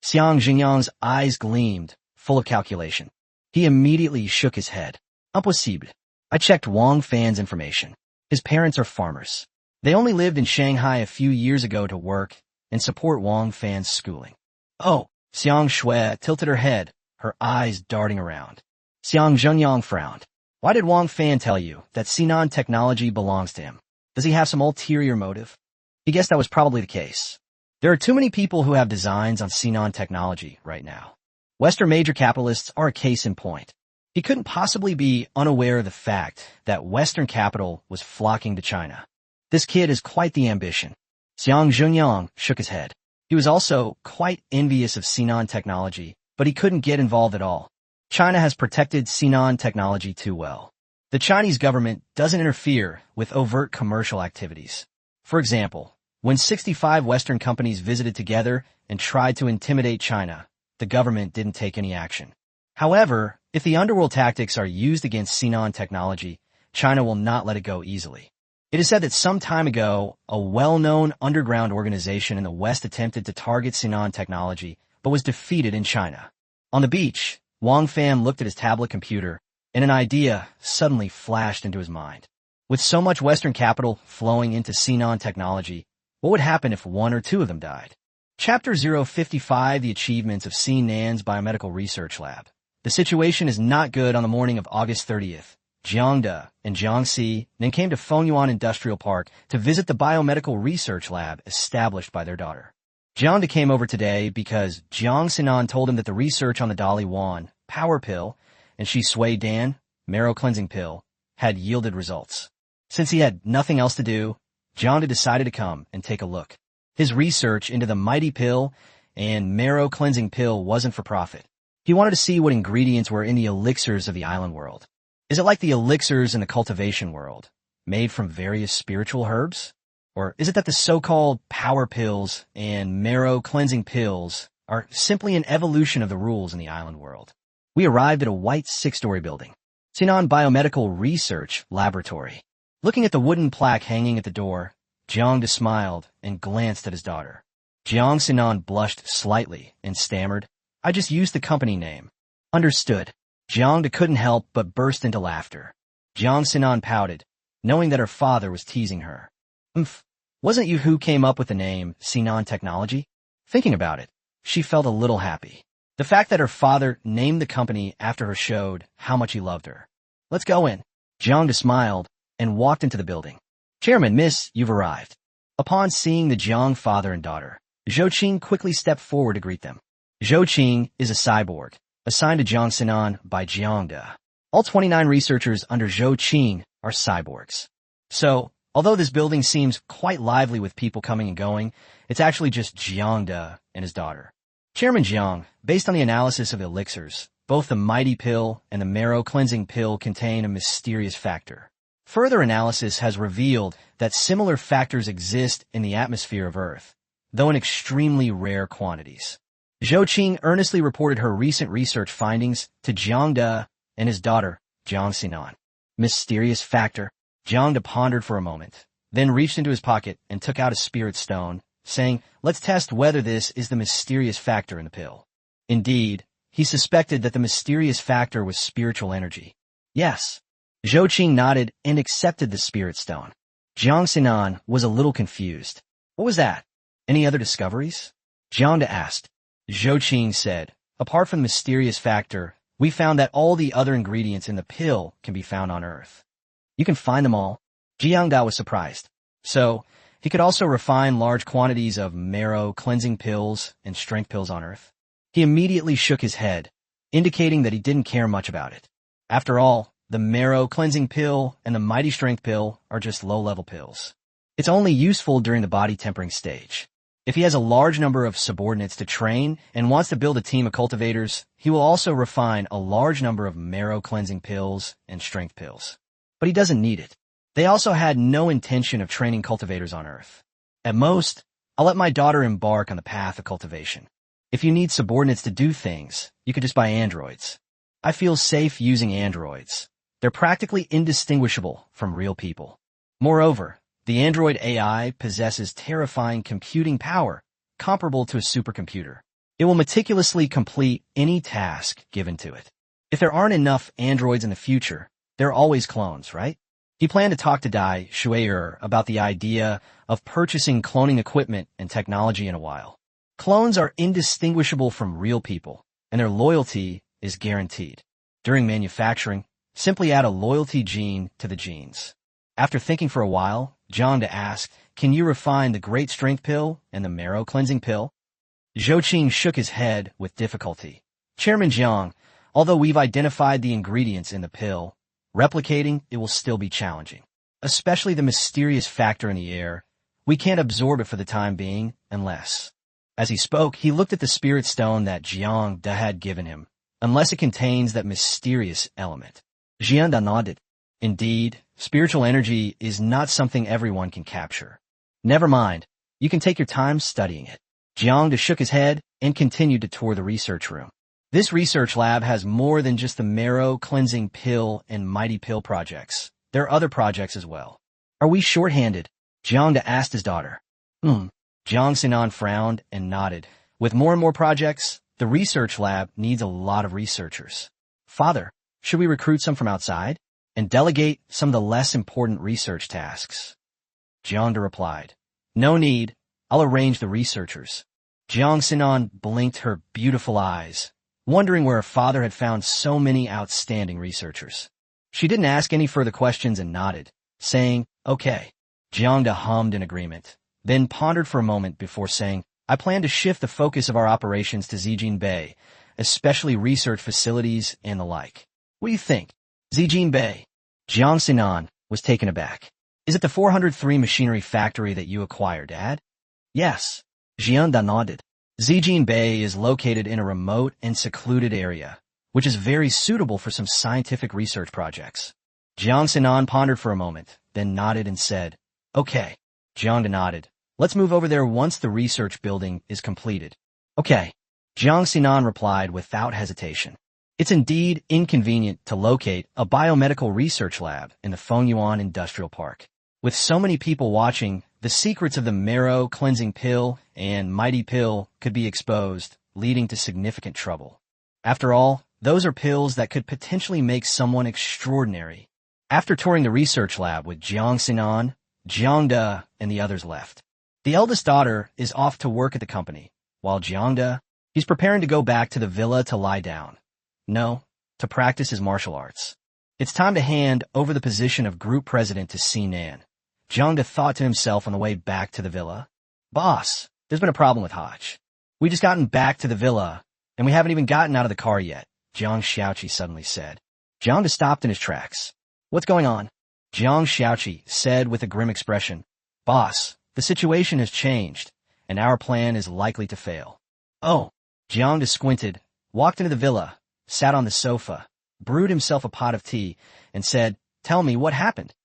Xiang Jingyang's eyes gleamed, full of calculation. He immediately shook his head. Impossible. I checked Wang Fan's information. His parents are farmers. They only lived in Shanghai a few years ago to work and support Wang Fan's schooling. Oh, Xiang Shui tilted her head, her eyes darting around. Xiang Zhenyang frowned. Why did Wang Fan tell you that Sinan Technology belongs to him? Does he have some ulterior motive? He guessed that was probably the case. There are too many people who have designs on Sinan Technology right now. Western major capitalists are a case in point. He couldn't possibly be unaware of the fact that Western capital was flocking to China. This kid is quite the ambition. Xiang Zhenyang shook his head. He was also quite envious of Sinan Technology, but he couldn't get involved at all. China has protected Sinan Technology too well. The Chinese government doesn't interfere with overt commercial activities. For example, when 65 Western companies visited together and tried to intimidate China, the government didn't take any action. However, if the underworld tactics are used against Sinan Technology, China will not let it go easily. It is said that some time ago, a well-known underground organization in the West attempted to target Sinan Technology, but was defeated in China. On the beach, Wang Fan looked at his tablet computer, and an idea suddenly flashed into his mind. With so much Western capital flowing into Sinan Technology, what would happen if one or two of them died? Chapter 055, The Achievements of Sinan's Biomedical Research Lab. The situation is not good on the morning of August 30th. Jiang and Jiangxi then came to Fengyuan Industrial Park to visit the biomedical research lab established by their daughter. Jiang came over today because Jiang Sinan told him that the research on the Dali Wan power pill and Shi Sui Dan marrow cleansing pill had yielded results. Since he had nothing else to do, Jiang decided to come and take a look. His research into the mighty pill and marrow cleansing pill wasn't for profit. He wanted to see what ingredients were in the elixirs of the island world. Is it like the elixirs in the cultivation world, made from various spiritual herbs? Or is it that the so-called power pills and marrow cleansing pills are simply an evolution of the rules in the island world? We arrived at a white 6-story building, Sinan Biomedical Research Laboratory. Looking at the wooden plaque hanging at the door, Jiang smiled and glanced at his daughter. Jiang Sinan blushed slightly and stammered, I just used the company name. Understood. Jiang couldn't help but burst into laughter. Jiang Sinan pouted, knowing that her father was teasing her. Wasn't you who came up with the name Sinan Technology? Thinking about it, she felt a little happy. The fact that her father named the company after her showed how much he loved her. Let's go in. Jiang smiled and walked into the building. Chairman, miss, you've arrived. Upon seeing the Jiang father and daughter, Zhou Qing quickly stepped forward to greet them. Zhou Qing is a cyborg, assigned to Jiang Sinan by Jiang. All 29 researchers under Zhou Qing are cyborgs. So, although this building seems quite lively with people coming and going, it's actually just Jiang and his daughter. Chairman Jiang, based on the analysis of the elixirs, both the mighty pill and the marrow cleansing pill contain a mysterious factor. Further analysis has revealed that similar factors exist in the atmosphere of Earth, though in extremely rare quantities. Zhou Qing earnestly reported her recent research findings to Jiang and his daughter, Jiang Xinan. Mysterious factor. Jiang pondered for a moment, then reached into his pocket and took out a spirit stone, saying, "Let's test whether this is the mysterious factor in the pill." Indeed, he suspected that the mysterious factor was spiritual energy. Yes. Zhou Qing nodded and accepted the spirit stone. Jiang Xinan was a little confused. What was that? Any other discoveries? Jiang asked. Zhou Qing said, "Apart from the mysterious factor, we found that all the other ingredients in the pill can be found on Earth." You can find them all? Jiang was surprised. So, he could also refine large quantities of marrow cleansing pills and strength pills on Earth? He immediately shook his head, indicating that he didn't care much about it. After all, the marrow cleansing pill and the mighty strength pill are just low-level pills. It's only useful during the body tempering stage. If he has a large number of subordinates to train and wants to build a team of cultivators, he will also refine a large number of marrow cleansing pills and strength pills. But he doesn't need it. They also had no intention of training cultivators on Earth. At most, I'll let my daughter embark on the path of cultivation. If you need subordinates to do things, you could just buy androids. I feel safe using androids. They're practically indistinguishable from real people. Moreover, the android AI possesses terrifying computing power, comparable to a supercomputer. It will meticulously complete any task given to it. If there aren't enough androids in the future, there are always clones, right? He planned to talk to Dai Shui'er about the idea of purchasing cloning equipment and technology in a while. Clones are indistinguishable from real people, and their loyalty is guaranteed. During manufacturing, simply add a loyalty gene to the genes. After thinking for a while, Jiang asked, "Can you refine the great strength pill and the marrow cleansing pill?" Zhou Qing shook his head with difficulty. "Chairman Jiang, although we've identified the ingredients in the pill, replicating it will still be challenging. Especially the mysterious factor in the air. We can't absorb it for the time being, unless..." As he spoke, he looked at the spirit stone that Jiang had given him. "Unless it contains that mysterious element." Jiang nodded. "Indeed, spiritual energy is not something everyone can capture." "Never mind. You can take your time studying it." Jiang shook his head and continued to tour the research room. This research lab has more than just the marrow cleansing pill and mighty pill projects. There are other projects as well. "Are we short-handed?" Jiang asked his daughter. Jiang Xinan frowned and nodded. "With more and more projects, the research lab needs a lot of researchers." "Father, should we recruit some from outside and delegate some of the less important research tasks?" Jiang replied, "No need. I'll arrange the researchers." Jiang Xinan blinked her beautiful eyes, wondering where her father had found so many outstanding researchers. She didn't ask any further questions and nodded, saying, "Okay." Jiang hummed in agreement, then pondered for a moment before saying, "I plan to shift the focus of our operations to Zijin Bay, especially research facilities and the like. What do you think?" "Zijin Bay?" Jiang Xinan was taken aback. "Is it the 403 machinery factory that you acquired, Dad?" "Yes." Jiang nodded. Zijin Bay is located in a remote and secluded area, which is very suitable for some scientific research projects. Jiang Xinan pondered for a moment, then nodded and said, "Okay." Jiang nodded. "Let's move over there once the research building is completed." "Okay." Jiang Xinan replied without hesitation. It's indeed inconvenient to locate a biomedical research lab in the Fengyuan Industrial Park. With so many people watching, the secrets of the marrow cleansing pill and mighty pill could be exposed, leading to significant trouble. After all, those are pills that could potentially make someone extraordinary. After touring the research lab with Jiang Xinan, Jiang and the others left. The eldest daughter is off to work at the company, while Jiang he's preparing to go back to the villa to lie down. No, to practice his martial arts. It's time to hand over the position of group president to Sinan. Jiang thought to himself on the way back to the villa. "Boss, there's been a problem with Hotch. We just gotten back to the villa, and we haven't even gotten out of the car yet," Jiang Xiaoqi suddenly said. Jiang stopped in his tracks. "What's going on?" Jiang Xiaoqi said with a grim expression. "Boss, the situation has changed, and our plan is likely to fail." "Oh." Jiang squinted, walked into the villa, sat on the sofa, brewed himself a pot of tea, and said, "Tell me what happened."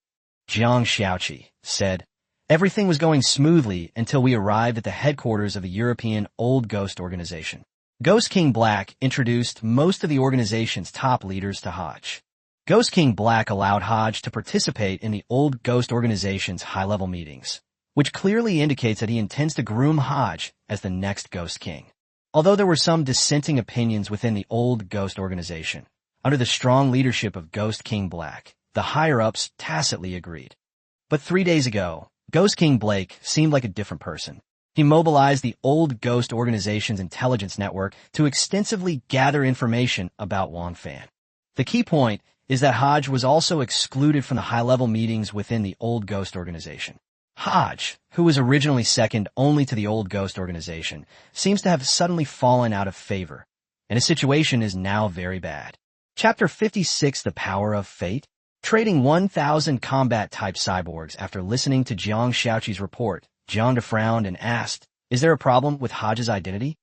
Jiang Xiaoqi said, "Everything was going smoothly until we arrived at the headquarters of a European old ghost organization. Ghost King Black introduced most of the organization's top leaders to Hodge. Ghost King Black allowed Hodge to participate in the old Ghost organization's high-level meetings, which clearly indicates that he intends to groom Hodge as the next Ghost King. Although there were some dissenting opinions within the old Ghost organization, under the strong leadership of Ghost King Black, the higher-ups tacitly agreed. But 3 days ago, Ghost King Blake seemed like a different person. He mobilized the old Ghost organization's intelligence network to extensively gather information about Wang Fan. The key point is that Hodge was also excluded from the high-level meetings within the old Ghost organization. Hodge, who was originally second only to the old Ghost organization, seems to have suddenly fallen out of favor, and his situation is now very bad. Chapter 56, The Power of Fate. Trading 1,000 combat-type cyborgs after listening to Jiang Shaoqi's report, Jiang frowned and asked, "Is there a problem with Hodge's identity?"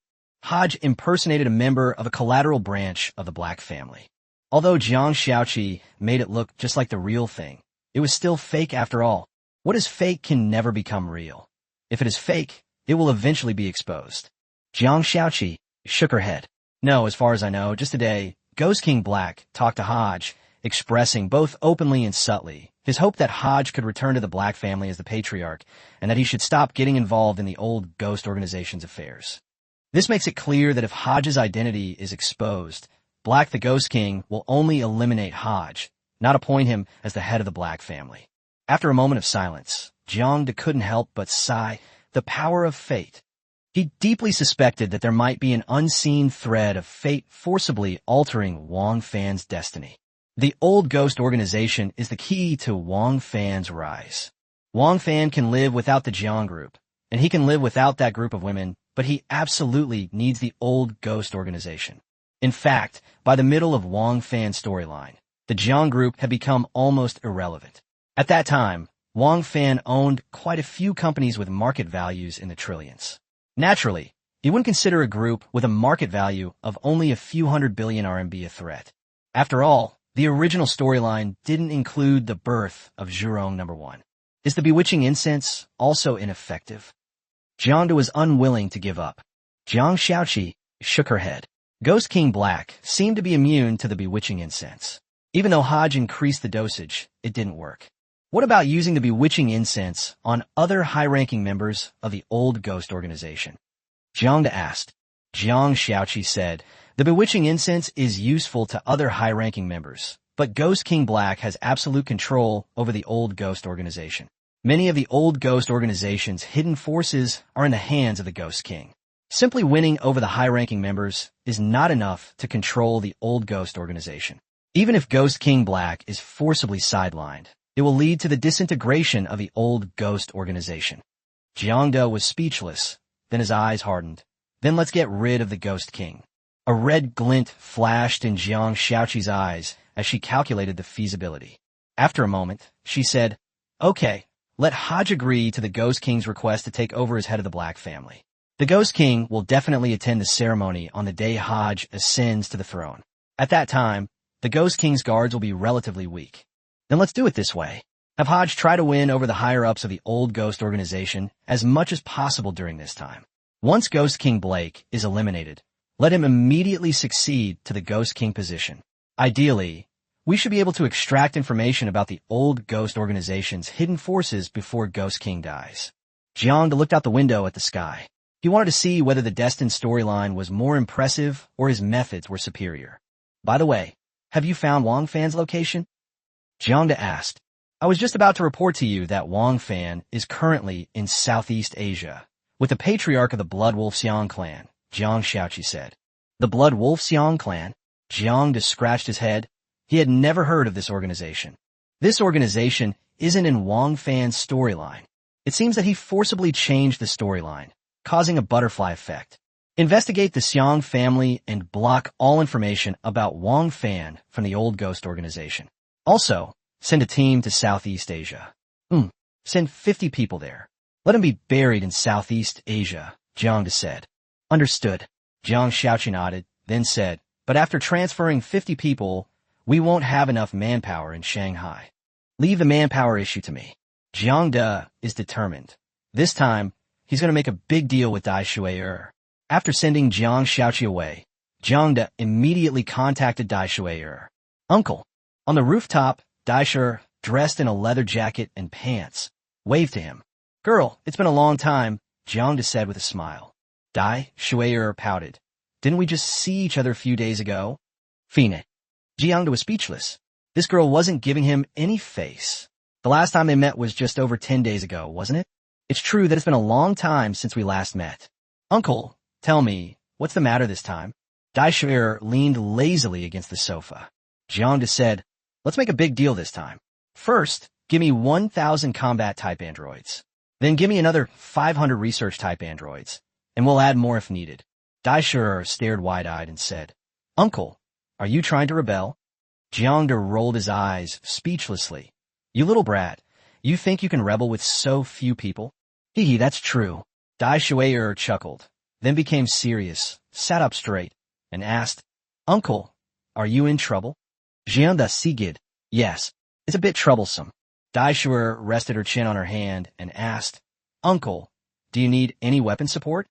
Hodge impersonated a member of a collateral branch of the Black family. Although Jiang Shaoqi made it look just like the real thing, it was still fake after all. What is fake can never become real. If it is fake, it will eventually be exposed. Jiang Shaoqi shook her head. No, as far as I know, just today, Ghost King Black talked to Hodge, expressing both openly and subtly his hope that Hodge could return to the Black family as the patriarch and that he should stop getting involved in the old Ghost organization's affairs. This makes it clear that if Hodge's identity is exposed, Black the Ghost King will only eliminate Hodge, not appoint him as the head of the Black family. After a moment of silence, Jiang couldn't help but sigh, the power of fate. He deeply suspected that there might be an unseen thread of fate forcibly altering Wang Fan's destiny. The old Ghost organization is the key to Wang Fan's rise. Wang Fan can live without the Jiang group, and he can live without that group of women, but he absolutely needs the old Ghost organization. In fact, by the middle of Wang Fan's storyline, the Jiang group had become almost irrelevant. At that time, Wang Fan owned quite a few companies with market values in the trillions. Naturally, he wouldn't consider a group with a market value of only a few hundred billion RMB a threat. After all, the original storyline didn't include the birth of Zhurong No. 1. Is the bewitching incense also ineffective? Jiang was unwilling to give up. Jiang Shaoqi shook her head. Ghost King Black seemed to be immune to the bewitching incense. Even though Hodge increased the dosage, it didn't work. What about using the bewitching incense on other high-ranking members of the old Ghost organization? Jiang asked. Jiang Shaoqi said, the bewitching incense is useful to other high-ranking members, but Ghost King Black has absolute control over the old Ghost organization. Many of the old Ghost organization's hidden forces are in the hands of the Ghost King. Simply winning over the high-ranking members is not enough to control the old Ghost organization. Even if Ghost King Black is forcibly sidelined, it will lead to the disintegration of the old Ghost organization. Jiang was speechless, then his eyes hardened. Then let's get rid of the Ghost King. A red glint flashed in Jiang Shaoqi's eyes as she calculated the feasibility. After a moment, she said, "Okay, let Hodge agree to the Ghost King's request to take over as head of the Black family. The Ghost King will definitely attend the ceremony on the day Hodge ascends to the throne. At that time, the Ghost King's guards will be relatively weak. Then let's do it this way. Have Hodge try to win over the higher-ups of the old Ghost organization as much as possible during this time. Once Ghost King Blake is eliminated, let him immediately succeed to the Ghost King position. Ideally, we should be able to extract information about the old Ghost organization's hidden forces before Ghost King dies." Jiang looked out the window at the sky. He wanted to see whether the destined storyline was more impressive or his methods were superior. "By the way, have you found Wang Fan's location?" Jiang asked. "I was just about to report to you that Wang Fan is currently in Southeast Asia, with the patriarch of the Blood Wolf Xiang clan," Jiang Shaoqi said. "The Blood Wolf Xiang clan?" Jiang scratched his head. He had never heard of this organization. This organization isn't in Wang Fan's storyline. It seems that he forcibly changed the storyline, causing a butterfly effect. Investigate the Xiang family and block all information about Wang Fan from the old Ghost organization. Also, send a team to Southeast Asia. Send 50 people there. Let them be buried in Southeast Asia, Jiang said. Understood. Jiang Shaoqi nodded, then said, but after transferring 50 people, we won't have enough manpower in Shanghai. Leave the manpower issue to me. Jiang is determined. This time, he's going to make a big deal with Dai Shuai. After sending Jiang Xiaoqi away, Jiang immediately contacted Dai Shui'er. Uncle. On the rooftop, Dai Shui'er, dressed in a leather jacket and pants, waved to him. Girl, it's been a long time, Jiang said with a smile. Dai Shui'er pouted. Didn't we just see each other a few days ago? Fine. Jiang was speechless. This girl wasn't giving him any face. The last time they met was just over 10 days ago, wasn't it? It's true that it's been a long time since we last met. Uncle, tell me, what's the matter this time? Dai Shui'er leaned lazily against the sofa. Jiang said, let's make a big deal this time. First, give me 1,000 combat-type androids. Then give me another 500 research-type androids, and we'll add more if needed. Dai Shui'er stared wide-eyed and said, Uncle, are you trying to rebel? Jiang rolled his eyes speechlessly. You little brat, you think you can rebel with so few people? Hee, that's true. Dai Shui'er chuckled, then became serious, sat up straight, and asked, Uncle, are you in trouble? Jiang sighed, yes, it's a bit troublesome. Dai Shui'er rested her chin on her hand and asked, Uncle, do you need any weapon support?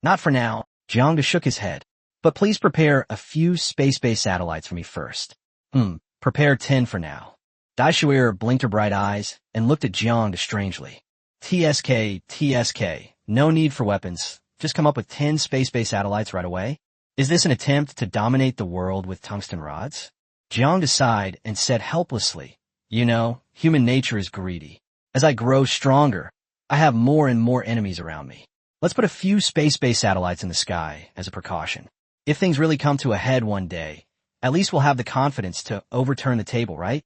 Not for now, Jiang shook his head. But please prepare a few space-based satellites for me first. Prepare 10 for now. Dai Shui'er blinked her bright eyes and looked at Jiang strangely. TSK, no need for weapons. Just come up with 10 space-based satellites right away. Is this an attempt to dominate the world with tungsten rods? Jiang sighed and said helplessly, You know, human nature is greedy. As I grow stronger, I have more and more enemies around me. Let's put a few space-based satellites in the sky as a precaution. If things really come to a head one day, at least we'll have the confidence to overturn the table, right?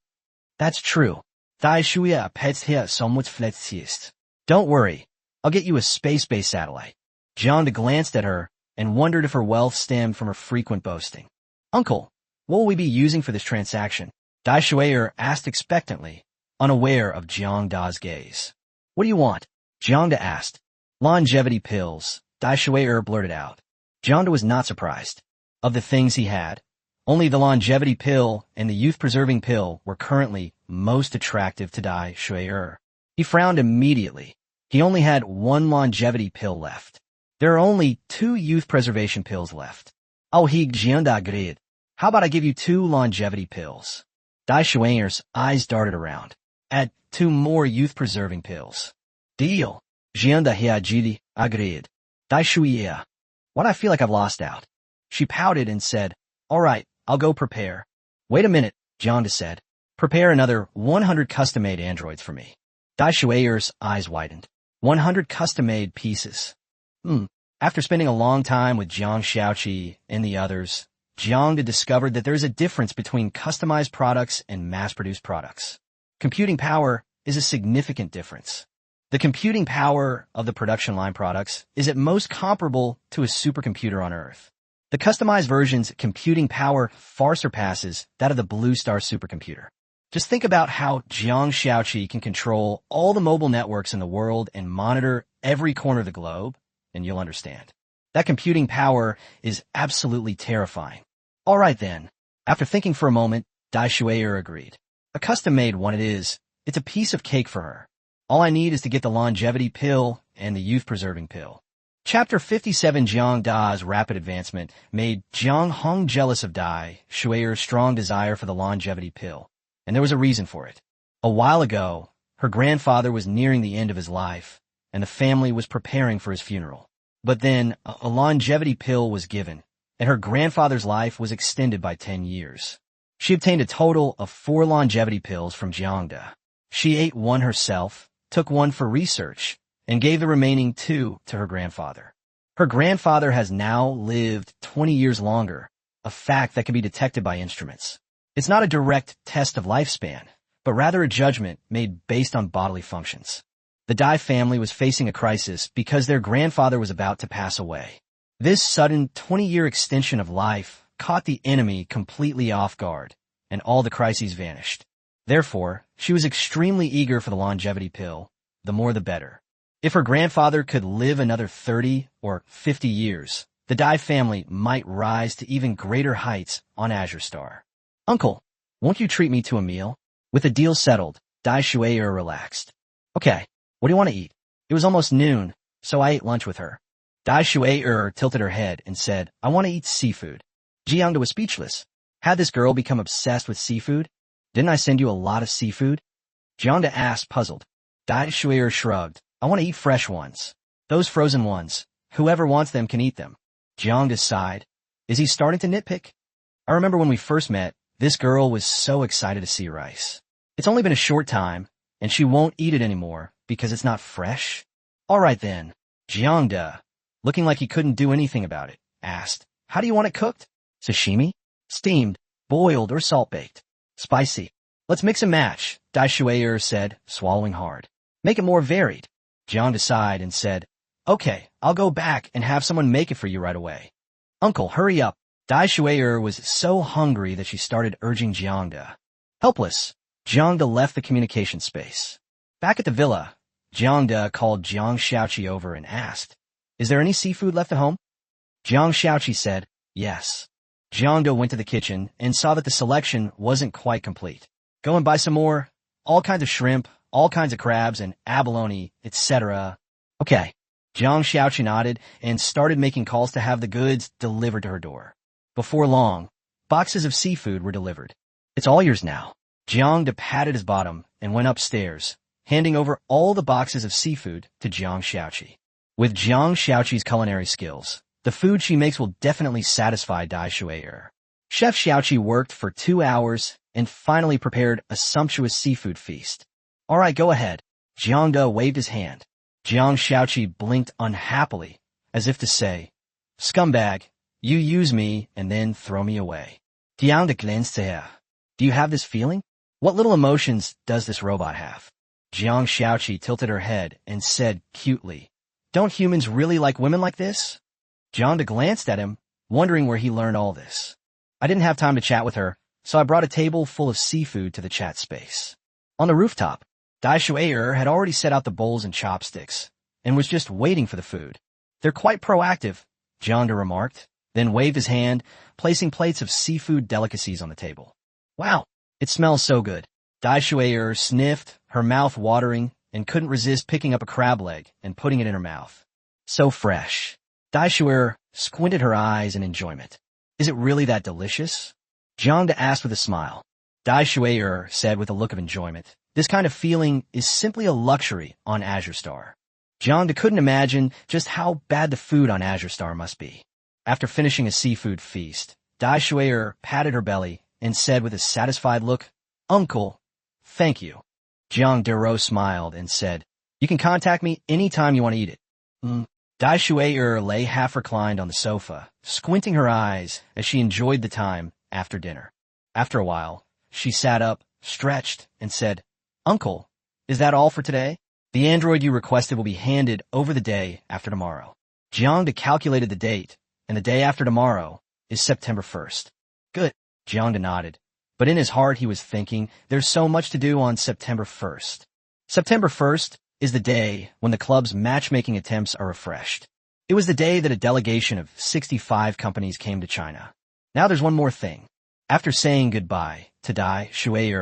That's true. Dai Shui'er pets here somewhat flexiist. Don't worry, I'll get you a space-based satellite. Jiang glanced at her and wondered if her wealth stemmed from her frequent boasting. Uncle, what will we be using for this transaction? Dai Shui'er asked expectantly, unaware of Jiang Da's gaze. What do you want? Jiang asked. Longevity pills, Dai Shui'er blurted out. Jiang was not surprised. Of the things he had, only the longevity pill and the youth-preserving pill were currently most attractive to Dai Shui'er. He frowned immediately. He only had one longevity pill left. There are only 2 youth preservation pills left. Oh, Jiang agreed. How about I give you 2 longevity pills? Dai Shui'er's eyes darted around. Add 2 more youth-preserving pills. Deal. Jiang agreed. Dai Shui'er. Why do I feel like I've lost out? She pouted and said, All right, I'll go prepare. Wait a minute, Jiang said. Prepare another 100 custom-made androids for me. Dai Shui'er's eyes widened. 100 custom-made pieces. After spending a long time with Jiang Xiaoqi and the others, Jiang discovered that there's a difference between customized products and mass-produced products. Computing power is a significant difference. The computing power of the production line products is at most comparable to a supercomputer on Earth. The customized version's computing power far surpasses that of the Blue Star supercomputer. Just think about how Jiang Xiaoqi can control all the mobile networks in the world and monitor every corner of the globe, and you'll understand. That computing power is absolutely terrifying. All right then. After thinking for a moment, Dai Shui'er agreed. A custom-made one it is. It's a piece of cake for her. All I need is to get the longevity pill and the youth-preserving pill. Chapter 57 Jiang Da's rapid advancement made Jiang Hong jealous of Dai Shui'er's strong desire for the longevity pill, and there was a reason for it. A while ago, her grandfather was nearing the end of his life, and the family was preparing for his funeral. But then, a longevity pill was given, and her grandfather's life was extended by 10 years. She obtained a total of 4 longevity pills from Jiang Da. She ate one herself, took one for research, and gave the remaining 2 to her grandfather. Her grandfather has now lived 20 years longer, a fact that can be detected by instruments. It's not a direct test of lifespan, but rather a judgment made based on bodily functions. The Dai family was facing a crisis because their grandfather was about to pass away. This sudden 20-year extension of life caught the enemy completely off guard, and all the crises vanished. Therefore, she was extremely eager for the longevity pill, the more the better. If her grandfather could live another 30 or 50 years, the Dai family might rise to even greater heights on Azure Star. Uncle, won't you treat me to a meal? With the deal settled, Dai Shui'er relaxed. Okay, what do you want to eat? It was almost noon, so I ate lunch with her. Dai Shui tilted her head and said, I want to eat seafood. Jiang was speechless. Had this girl become obsessed with seafood? Didn't I send you a lot of seafood? Jiang asked, puzzled. Dai Shui shrugged. I want to eat fresh ones. Those frozen ones. Whoever wants them can eat them. Jiang sighed. Is he starting to nitpick? I remember when we first met, this girl was so excited to see rice. It's only been a short time, and she won't eat it anymore because it's not fresh. All right then. Jiang, looking like he couldn't do anything about it, asked, how do you want it cooked? Sashimi? Steamed, boiled, or salt-baked? Spicy. Let's mix and match, Dai Shui said, swallowing hard. Make it more varied. Jiang sighed and said, okay, I'll go back and have someone make it for you right away. Uncle, hurry up. Dai Shui was so hungry that she started urging Jiang. Helpless, Jiang left the communication space. Back at the villa, Jiang called Jiang Xiaoqi over and asked, is there any seafood left at home? Jiang Xiaoqi said, yes. Jiang went to the kitchen and saw that the selection wasn't quite complete. Go and buy some more. All kinds of shrimp, all kinds of crabs, and abalone, etc. Okay. Jiang Xiaoqi nodded and started making calls to have the goods delivered to her door. Before long, boxes of seafood were delivered. It's all yours now. Jiang patted his bottom and went upstairs, handing over all the boxes of seafood to Jiang Xiaoqi. With Jiang Xiaoqi's culinary skills, the food she makes will definitely satisfy Dai Shui. Chef Xiaoqi worked for 2 hours and finally prepared a sumptuous seafood feast. All right, go ahead. Jiang waved his hand. Jiang Xiaoqi blinked unhappily, as if to say, scumbag, you use me and then throw me away. Jiang glanced at her. Do you have this feeling? What little emotions does this robot have? Jiang Xiaoqi tilted her head and said cutely, don't humans really like women like this? Jiang glanced at him, wondering where he learned all this. I didn't have time to chat with her, so I brought a table full of seafood to the chat space. On the rooftop, Dai Shui had already set out the bowls and chopsticks, and was just waiting for the food. They're quite proactive, Jiang remarked, then waved his hand, placing plates of seafood delicacies on the table. Wow, it smells so good. Dai Shui sniffed, her mouth watering, and couldn't resist picking up a crab leg and putting it in her mouth. So fresh. Dai Shui squinted her eyes in enjoyment. Is it really that delicious? Jiang asked with a smile. Dai Shui said with a look of enjoyment. This kind of feeling is simply a luxury on Azure Star. Jiang couldn't imagine just how bad the food on Azure Star must be. After finishing a seafood feast, Dai Shui patted her belly and said with a satisfied look, Uncle, thank you. Jiang smiled and said, you can contact me anytime you want to eat it. Dai Shui lay half reclined on the sofa, squinting her eyes as she enjoyed the time after dinner. After a while, she sat up, stretched, and said, Uncle, is that all for today? The android you requested will be handed over the day after tomorrow. Jiang calculated the date, and the day after tomorrow is September 1st. Good, Jiang nodded, but in his heart he was thinking, there's so much to do on September 1st. September 1st is the day when the club's matchmaking attempts are refreshed. It was the day that a delegation of 65 companies came to China. Now there's one more thing. After saying goodbye to Dai Shui,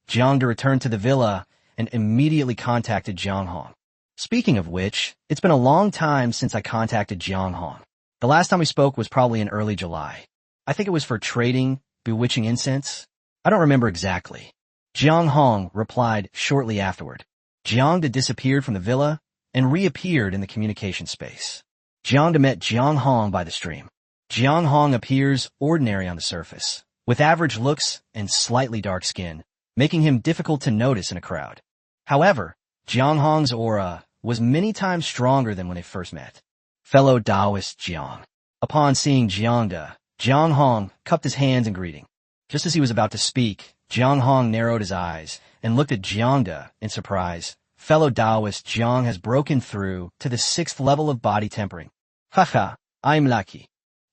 Jiang returned to the villa and immediately contacted Jiang Hong. Speaking of which, it's been a long time since I contacted Jiang Hong. The last time we spoke was probably in early July. I think it was for trading bewitching incense. I don't remember exactly. Jiang Hong replied shortly afterward. Jiang disappeared from the villa and reappeared in the communication space. Jiang met Jiang Hong by the stream. Jiang Hong appears ordinary on the surface, with average looks and slightly dark skin, making him difficult to notice in a crowd. However, Jiang Hong's aura was many times stronger than when they first met. Fellow Taoist Jiang. Upon seeing Jiang Hong cupped his hands in greeting. Just as he was about to speak, Jiang Hong narrowed his eyes and looked at Jiang in surprise. Fellow Taoist Jiang has broken through to the 6th level of body tempering. Haha, I'm lucky.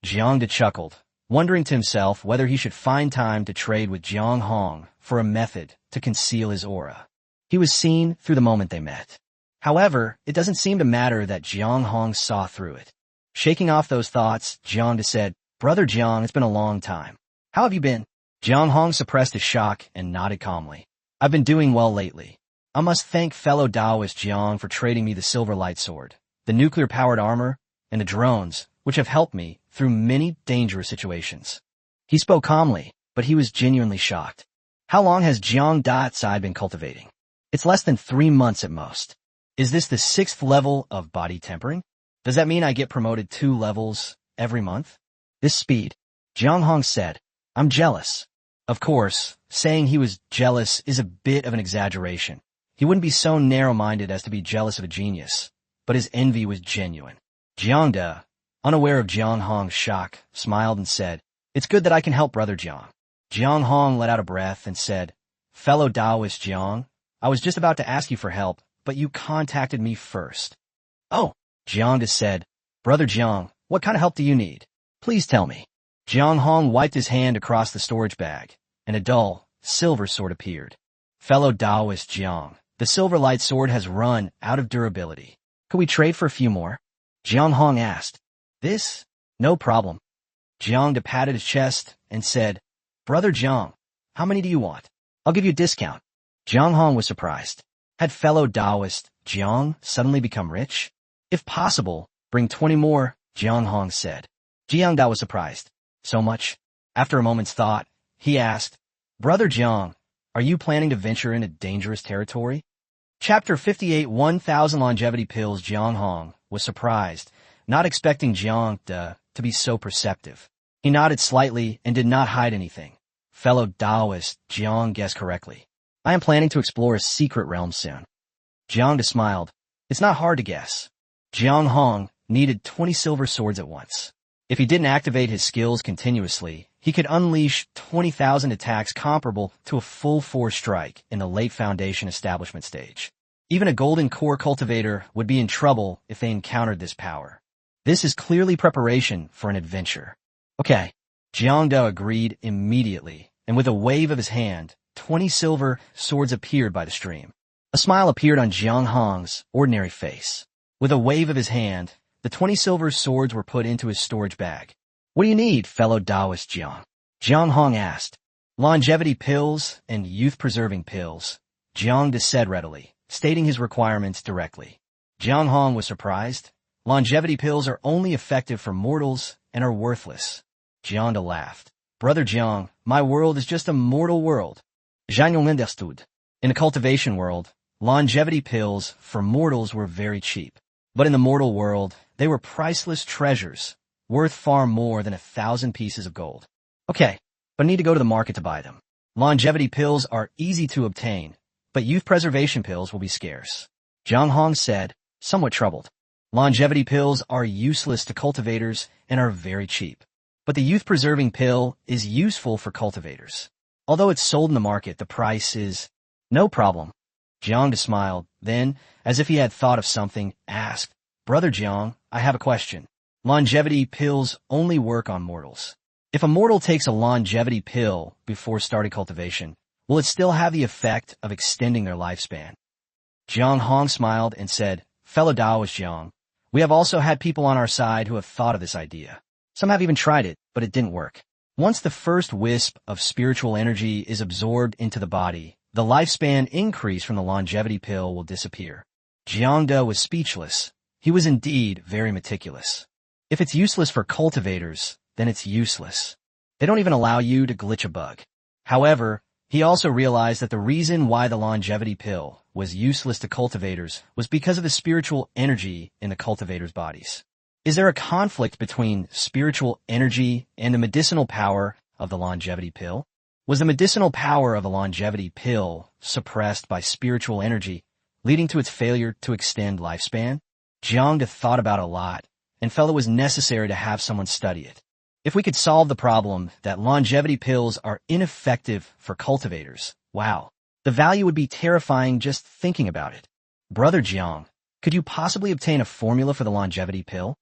Jiang chuckled, wondering to himself whether he should find time to trade with Jiang Hong for a method to conceal his aura. He was seen through the moment they met. However, it doesn't seem to matter that Jiang Hong saw through it. Shaking off those thoughts, Jiang said, Brother Jiang, it's been a long time. How have you been? Jiang Hong suppressed his shock and nodded calmly. I've been doing well lately. I must thank fellow Taoist Jiang for trading me the silver light sword, the nuclear-powered armor, and the drones, which have helped me through many dangerous situations. He spoke calmly, but he was genuinely shocked. How long has Jiang Datsai been cultivating? It's less than 3 months at most. Is this the 6th level of body tempering? Does that mean I get promoted 2 levels every month? This speed. Jiang Hong said, I'm jealous. Of course, saying he was jealous is a bit of an exaggeration. He wouldn't be so narrow-minded as to be jealous of a genius, but his envy was genuine. Jiang Da, unaware of Jiang Hong's shock, smiled and said, It's good that I can help Brother Jiang. Jiang Hong let out a breath and said, Fellow Taoist Jiang, I was just about to ask you for help, but you contacted me first. Oh, Jiang Da said, Brother Jiang, what kind of help do you need? Please tell me. Jiang Hong wiped his hand across the storage bag, and a dull, silver sword appeared. Fellow Taoist Jiang, the silver light sword has run out of durability. Could we trade for a few more? Jiang Hong asked. This? No problem. Jiang Da patted his chest and said, Brother Jiang, how many do you want? I'll give you a discount. Jiang Hong was surprised. Had fellow Taoist Jiang suddenly become rich? If possible, bring 20 more, Jiang Hong said. Jiang Da was surprised. So much? After a moment's thought, he asked, Brother Jiang, are you planning to venture into dangerous territory? Chapter 58 1,000 Longevity Pills. Jiang Hong was surprised, not expecting Jiang Da to be so perceptive. He nodded slightly and did not hide anything. Fellow Taoist Jiang guessed correctly. I am planning to explore a secret realm soon. Jiang Da smiled. It's not hard to guess. Jiang Hong needed 20 silver swords at once. If he didn't activate his skills continuously, he could unleash 20,000 attacks comparable to a full force strike in the late Foundation establishment stage. Even a golden core cultivator would be in trouble if they encountered this power. This is clearly preparation for an adventure. Okay. Jiang Da agreed immediately, and with a wave of his hand, 20 silver swords appeared by the stream. A smile appeared on Jiang Hong's ordinary face. With a wave of his hand, the 20 silver swords were put into his storage bag. What do you need, fellow Taoist Jiang? Jiang Hong asked. Longevity pills and youth-preserving pills, Jiang Da said readily, stating his requirements directly. Jiang Hong was surprised. Longevity pills are only effective for mortals and are worthless. Jiang Da laughed. Brother Jiang, my world is just a mortal world. Jiang understood. In the cultivation world, longevity pills for mortals were very cheap. But in the mortal world, they were priceless treasures, worth far more than 1,000 pieces of gold. Okay, but I need to go to the market to buy them. Longevity pills are easy to obtain, but youth preservation pills will be scarce. Jiang Hong said, somewhat troubled. Longevity pills are useless to cultivators and are very cheap. But the youth-preserving pill is useful for cultivators. Although it's sold in the market, the price is no problem. Jiang Da smiled, then, as if he had thought of something, asked, Brother Jiang, I have a question. Longevity pills only work on mortals. If a mortal takes a longevity pill before starting cultivation, will it still have the effect of extending their lifespan? Jiang Hong smiled and said, Fellow Taoist Jiang, we have also had people on our side who have thought of this idea. Some have even tried it, but it didn't work. Once the first wisp of spiritual energy is absorbed into the body, the lifespan increase from the longevity pill will disappear. Jiang Da was speechless. He was indeed very meticulous. If it's useless for cultivators, then it's useless. They don't even allow you to glitch a bug. However, he also realized that the reason why the longevity pill was useless to cultivators was because of the spiritual energy in the cultivators' bodies. Is there a conflict between spiritual energy and the medicinal power of the longevity pill? Was the medicinal power of the longevity pill suppressed by spiritual energy, leading to its failure to extend lifespan? Jiang Da thought about it a lot and felt it was necessary to have someone study it. If we could solve the problem that longevity pills are ineffective for cultivators, wow, the value would be terrifying just thinking about it. Brother Jiang, could you possibly obtain a formula for the longevity pill?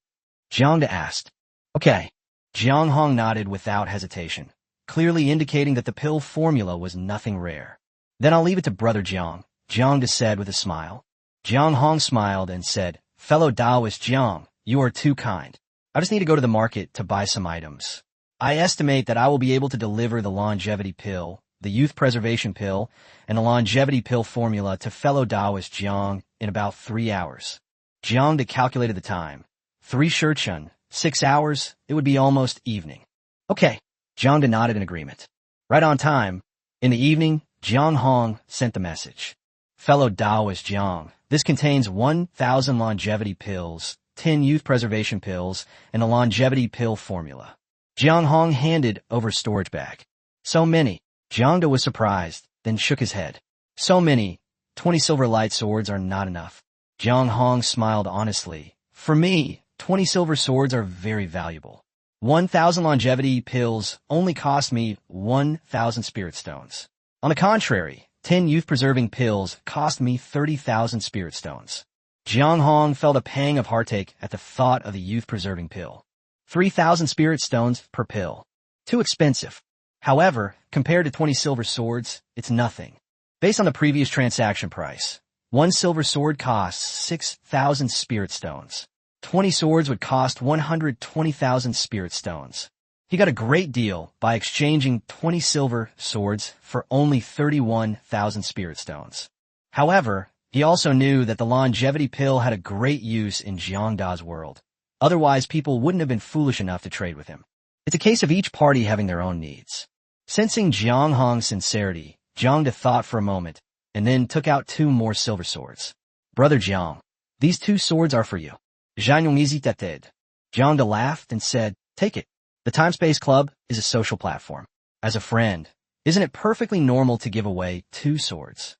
Jiang Da asked. Okay. Jiang Hong nodded without hesitation, clearly indicating that the pill formula was nothing rare. Then I'll leave it to Brother Jiang, Jiang Da said with a smile. Jiang Hong smiled and said, Fellow Taoist Jiang, you are too kind. I just need to go to the market to buy some items. I estimate that I will be able to deliver the longevity pill, the youth preservation pill, and the longevity pill formula to fellow Taoist Jiang in about 3 hours. Jiang Da calculated the time. 3 Shirchun, 6 hours, it would be almost evening. Okay, Jiang nodded in agreement. Right on time. In the evening, Jiang Hong sent the message. Fellow Taoist Jiang, this contains 1,000 longevity pills, 10 youth preservation pills, and the longevity pill formula. Jiang Hong handed over a storage bag. So many. Jiang was surprised, then shook his head. So many. 20 silver light swords are not enough. Jiang Hong smiled honestly. For me, 20 silver swords are very valuable. 1,000 longevity pills only cost me 1,000 spirit stones. On the contrary, 10 youth-preserving pills cost me 30,000 spirit stones. Jiang Hong felt a pang of heartache at the thought of the youth-preserving pill. 3,000 spirit stones per pill. Too expensive. However, compared to 20 silver swords, it's nothing. Based on the previous transaction price, 1 silver sword costs 6,000 spirit stones. 20 swords would cost 120,000 spirit stones. He got a great deal by exchanging 20 silver swords for only 31,000 spirit stones. However, he also knew that the longevity pill had a great use in Jiang Da's world. Otherwise, people wouldn't have been foolish enough to trade with him. It's a case of each party having their own needs. Sensing Jiang Hong's sincerity, Jiang Da thought for a moment, and then took out 2 more silver swords. Brother Jiang, these 2 swords are for you. Jiang Da laughed and said, take it. The Time-Space Club is a social platform. As a friend, isn't it perfectly normal to give away 2 swords?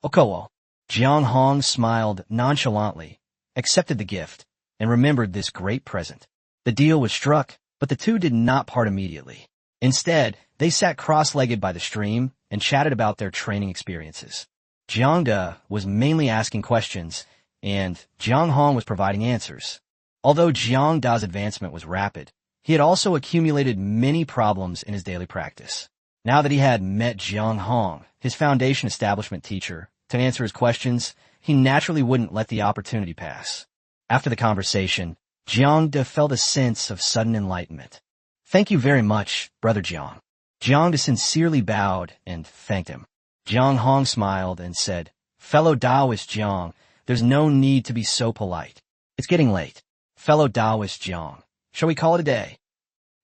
Okowo. Jiang Hong smiled nonchalantly, accepted the gift, and remembered this great present. The deal was struck, but the 2 did not part immediately. Instead, they sat cross-legged by the stream and chatted about their training experiences. Jiang Da was mainly asking questions, and Jiang Hong was providing answers. Although Jiang Da's advancement was rapid, he had also accumulated many problems in his daily practice. Now that he had met Jiang Hong, his foundation establishment teacher, to answer his questions, he naturally wouldn't let the opportunity pass. After the conversation, Jiang Da felt a sense of sudden enlightenment. Thank you very much, Brother Jiang. Jiang Da sincerely bowed and thanked him. Jiang Hong smiled and said, Fellow Taoist Jiang, there's no need to be so polite. It's getting late. Fellow Taoist Jiang, shall we call it a day?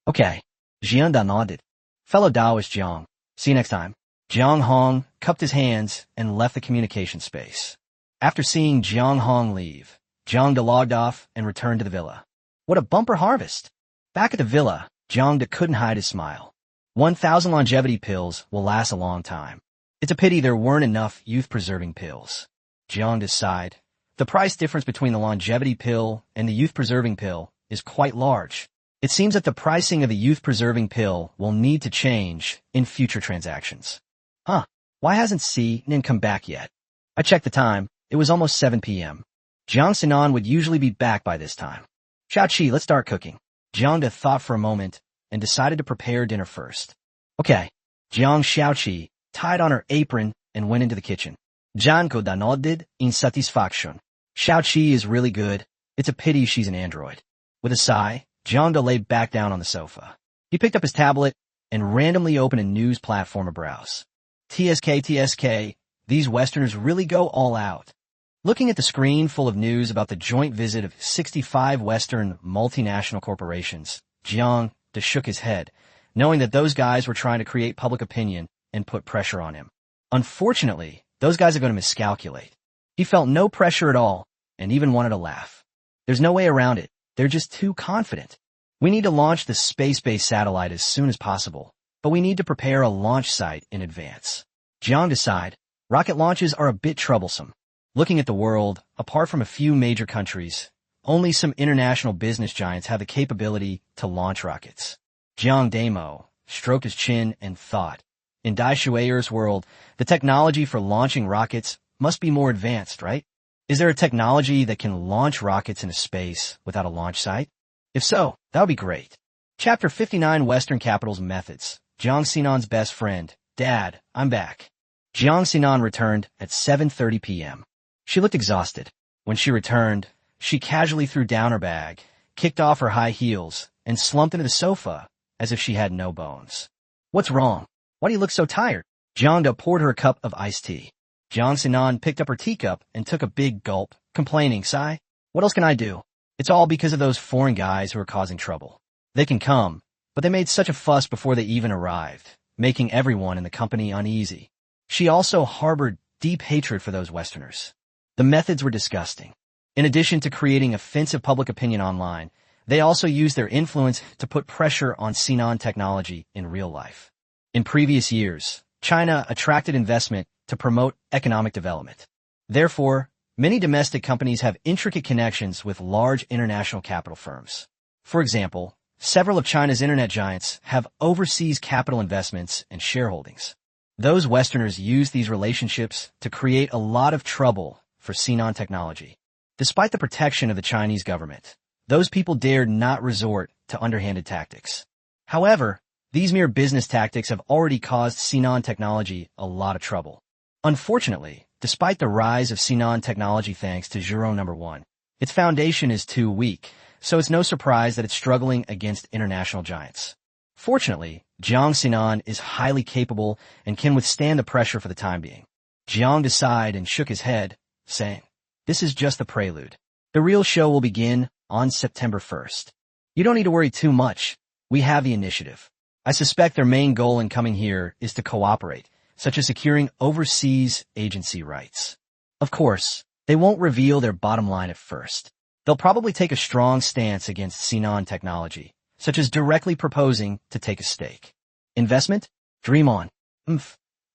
Okay. Jiang Da nodded. Fellow Taoist Jiang, see you next time. Jiang Hong cupped his hands and left the communication space. After seeing Jiang Hong leave, Jiang Da logged off and returned to the villa. What a bumper harvest! Back at the villa, Jiang Da couldn't hide his smile. 1,000 longevity pills will last a long time. It's a pity there weren't enough youth-preserving pills. Jiang Da sighed. The price difference between the longevity pill and the youth-preserving pill is quite large. It seems that the pricing of the youth-preserving pill will need to change in future transactions. Why hasn't Nin come back yet? I checked the time. It was almost 7 p.m. Jiang Sinan would usually be back by this time. Xiaoqi, let's start cooking. Jiang Da thought for a moment and decided to prepare dinner first. Okay. Jiang Xiaoqi tied on her apron and went into the kitchen. Jiang Da nodded in satisfaction. Xiaoqi is really good. It's a pity she's an android. With a sigh, Jiang Da lay back down on the sofa. He picked up his tablet and randomly opened a news platform to browse. TSK, these Westerners really go all out. Looking at the screen full of news about the joint visit of 65 Western multinational corporations, Jiang Da shook his head, knowing that those guys were trying to create public opinion and put pressure on him. Unfortunately, those guys are going to miscalculate. He felt no pressure at all and even wanted to laugh. There's no way around it. They're just too confident. We need to launch the space-based satellite as soon as possible, but we need to prepare a launch site in advance. Jiang decided, rocket launches are a bit troublesome. Looking at the world, apart from a few major countries, only some international business giants have the capability to launch rockets. Jiang Damo stroked his chin and thought, in Dai Shueyer's world, the technology for launching rockets must be more advanced, right? Is there a technology that can launch rockets into space without a launch site? If so, that would be great. Chapter 59 Western Capitals Methods. Jiang Sinan's best friend. Dad, I'm back. Jiang Sinan returned at 7:30 p.m. She looked exhausted. When she returned, she casually threw down her bag, kicked off her high heels, and slumped into the sofa as if she had no bones. What's wrong? Why do you look so tired? Jiang Da poured her a cup of iced tea. Jiang Sinan picked up her teacup and took a big gulp, complaining, sigh, what else can I do? It's all because of those foreign guys who are causing trouble. They can come, but they made such a fuss before they even arrived, making everyone in the company uneasy. She also harbored deep hatred for those Westerners. The methods were disgusting. In addition to creating offensive public opinion online, they also used their influence to put pressure on Sinan technology in real life. In previous years, China attracted investment to promote economic development. Therefore, many domestic companies have intricate connections with large international capital firms. For example, several of China's internet giants have overseas capital investments and shareholdings. Those Westerners use these relationships to create a lot of trouble for Sinan technology. Despite the protection of the Chinese government, those people dared not resort to underhanded tactics. However, these mere business tactics have already caused Sinan technology a lot of trouble. Unfortunately, despite the rise of Sinan technology thanks to Zhuro No. 1, its foundation is too weak, so it's no surprise that it's struggling against international giants. Fortunately, Jiang Sinan is highly capable and can withstand the pressure for the time being. Jiang sighed and shook his head, saying, "This is just the prelude. The real show will begin on September 1st. You don't need to worry too much. We have the initiative. I suspect their main goal in coming here is to cooperate, such as securing overseas agency rights. Of course, they won't reveal their bottom line at first. They'll probably take a strong stance against Sinan technology, such as directly proposing to take a stake. Investment? Dream on.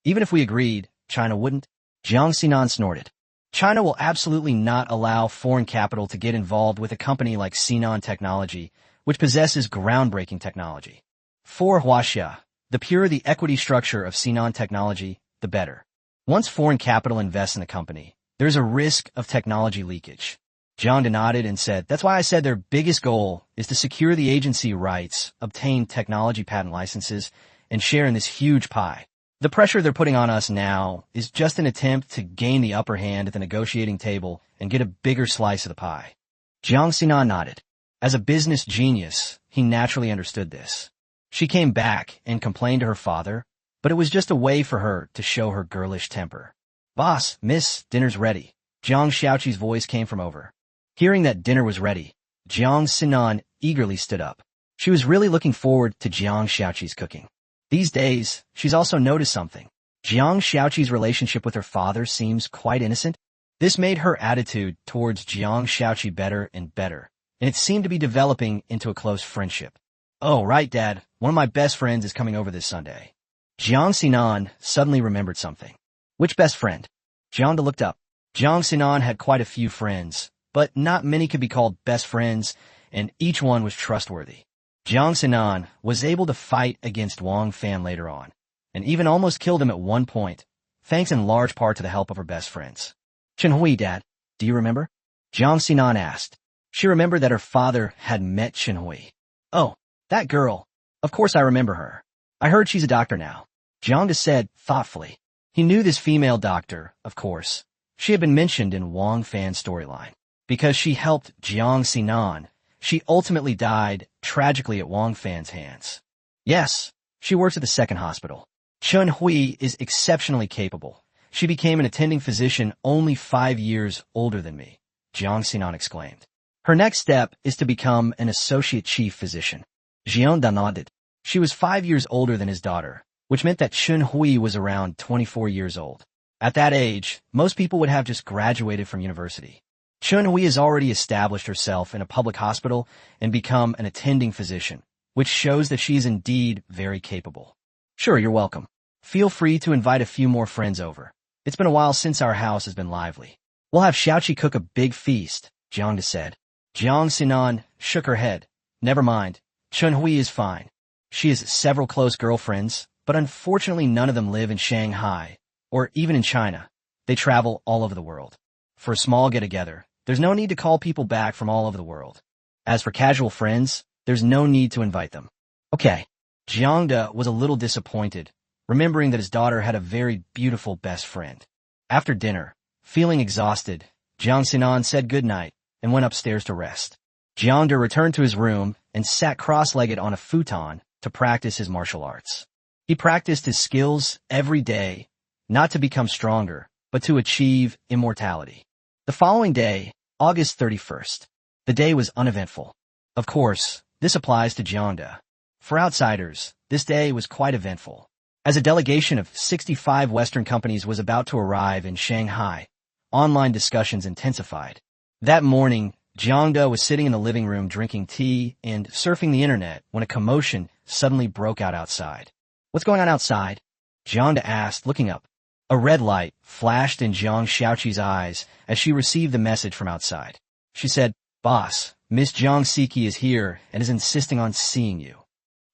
Even if we agreed, China wouldn't." Jiang Sinan snorted. China will absolutely not allow foreign capital to get involved with a company like Sinan Technology, which possesses groundbreaking technology. For Huaxia, the purer the equity structure of Sinan Technology, the better. Once foreign capital invests in the company, there's a risk of technology leakage. Jiang nodded and said, "That's why I said their biggest goal is to secure the agency rights, obtain technology patent licenses, and share in this huge pie. The pressure they're putting on us now is just an attempt to gain the upper hand at the negotiating table and get a bigger slice of the pie." Jiang Sinan nodded. As a business genius, he naturally understood this. She came back and complained to her father, but it was just a way for her to show her girlish temper. "Boss, miss, dinner's ready." Jiang Xiaoqi's voice came from over. Hearing that dinner was ready, Jiang Sinan eagerly stood up. She was really looking forward to Jiang Xiaoqi's cooking. These days, she's also noticed something. Jiang Xiaoqi's relationship with her father seems quite innocent. This made her attitude towards Jiang Xiaoqi better and better, and it seemed to be developing into a close friendship. "Oh, right, Dad. One of my best friends is coming over this Sunday." Jiang Sinan suddenly remembered something. "Which best friend?" Jiang looked up. Jiang Sinan had quite a few friends, but not many could be called best friends, and each one was trustworthy. Jiang Sinan was able to fight against Wang Fan later on, and even almost killed him at one point, thanks in large part to the help of her best friends. "Chen Hui, Dad, do you remember?" Jiang Sinan asked. She remembered that her father had met Chen Hui. "Oh, that girl. Of course I remember her. I heard she's a doctor now," Jiang said thoughtfully. He knew this female doctor, of course. She had been mentioned in Wang Fan's storyline. Because she helped Jiang Sinan, she ultimately died tragically at Wang Fan's hands. "Yes, she works at the second hospital. Chen Hui is exceptionally capable. She became an attending physician only 5 years older than me," Jiang Sinan exclaimed. "Her next step is to become an associate chief physician." Jiang nodded. She was 5 years older than his daughter, which meant that Chen Hui was around 24 years old. At that age, most people would have just graduated from university. Chen Hui has already established herself in a public hospital and become an attending physician, which shows that she is indeed very capable. "Sure, you're welcome. Feel free to invite a few more friends over. It's been a while since our house has been lively. We'll have Xiaoqi cook a big feast," Jiang said. Jiang Sinan shook her head. "Never mind. Chen Hui is fine. She has several close girlfriends, but unfortunately none of them live in Shanghai, or even in China. They travel all over the world. For a small get-together, there's no need to call people back from all over the world. As for casual friends, there's no need to invite them." "Okay." Jiang was a little disappointed, remembering that his daughter had a very beautiful best friend. After dinner, feeling exhausted, Jiang Sinan said goodnight and went upstairs to rest. Jiang returned to his room and sat cross-legged on a futon to practice his martial arts. He practiced his skills every day, not to become stronger, but to achieve immortality. The following day, August 31st, The day was uneventful. Of course, this applies to Jiang. For outsiders, this day was quite eventful. As a delegation of 65 Western companies was about to arrive in Shanghai, online discussions intensified. That morning, Jiang was sitting in the living room drinking tea and surfing the internet when a commotion suddenly broke out outside. "What's going on outside?" Jiang asked, looking up. A red light flashed in Jiang Xiaoqi's eyes as she received the message from outside. She said, "Boss, Miss Jiang Siki is here and is insisting on seeing you."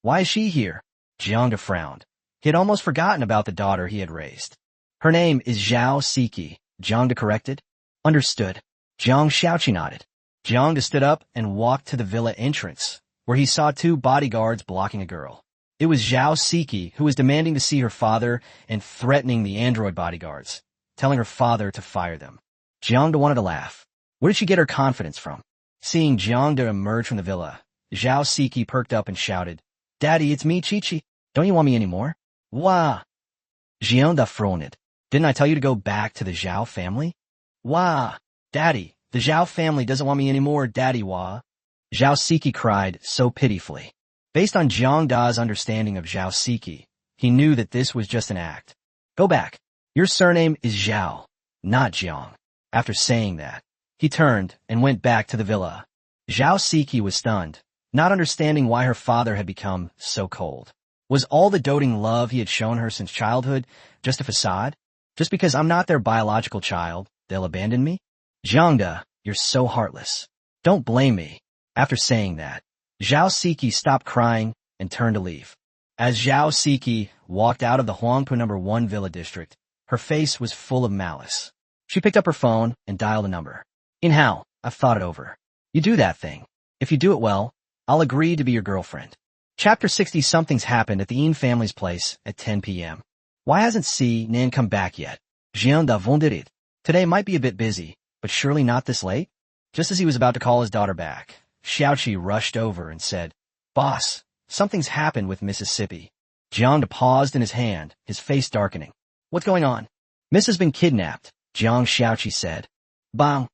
"Why is she here?" Jiang frowned. He had almost forgotten about the daughter he had raised. "Her name is Zhao Siki," Jiang corrected. "Understood." Jiang Xiaoqi nodded. Jiang stood up and walked to the villa entrance, where he saw 2 bodyguards blocking a girl. It was Zhao Siki who was demanding to see her father and threatening the android bodyguards, telling her father to fire them. Jiang wanted to laugh. Where did she get her confidence from? Seeing Jiang emerge from the villa, Zhao Siki perked up and shouted, "Daddy, it's me, Chi-Chi. Don't you want me anymore?" "Wah!" Jiang frowned. "Didn't I tell you to go back to the Zhao family?" "Wah! Daddy, the Zhao family doesn't want me anymore, Daddy, wah!" Zhao Siki cried so pitifully. Based on Jiang Da's understanding of Zhao Siki, he knew that this was just an act. "Go back. Your surname is Zhao, not Jiang." After saying that, he turned and went back to the villa. Zhao Siki was stunned, not understanding why her father had become so cold. Was all the doting love he had shown her since childhood just a facade? Just because I'm not their biological child, they'll abandon me? Jiang, you're so heartless. Don't blame me. After saying that, Zhao Siki stopped crying and turned to leave. As Zhao Siki walked out of the Huangpu No. 1 Villa District, her face was full of malice. She picked up her phone and dialed a number. "Inhao, I've thought it over. You do that thing. If you do it well, I'll agree to be your girlfriend." Chapter 60. Something's happened at the Yin family's place at 10 p.m. Why hasn't Si Nan come back yet? Jiang wondered. Today might be a bit busy, but surely not this late? Just as he was about to call his daughter back, Xiaoqi rushed over and said, "Boss, something's happened with Mississippi." Jiang paused in his hand, his face darkening. "What's going on?" "Miss has been kidnapped," Jiang Xiaoqi said. "Bang!"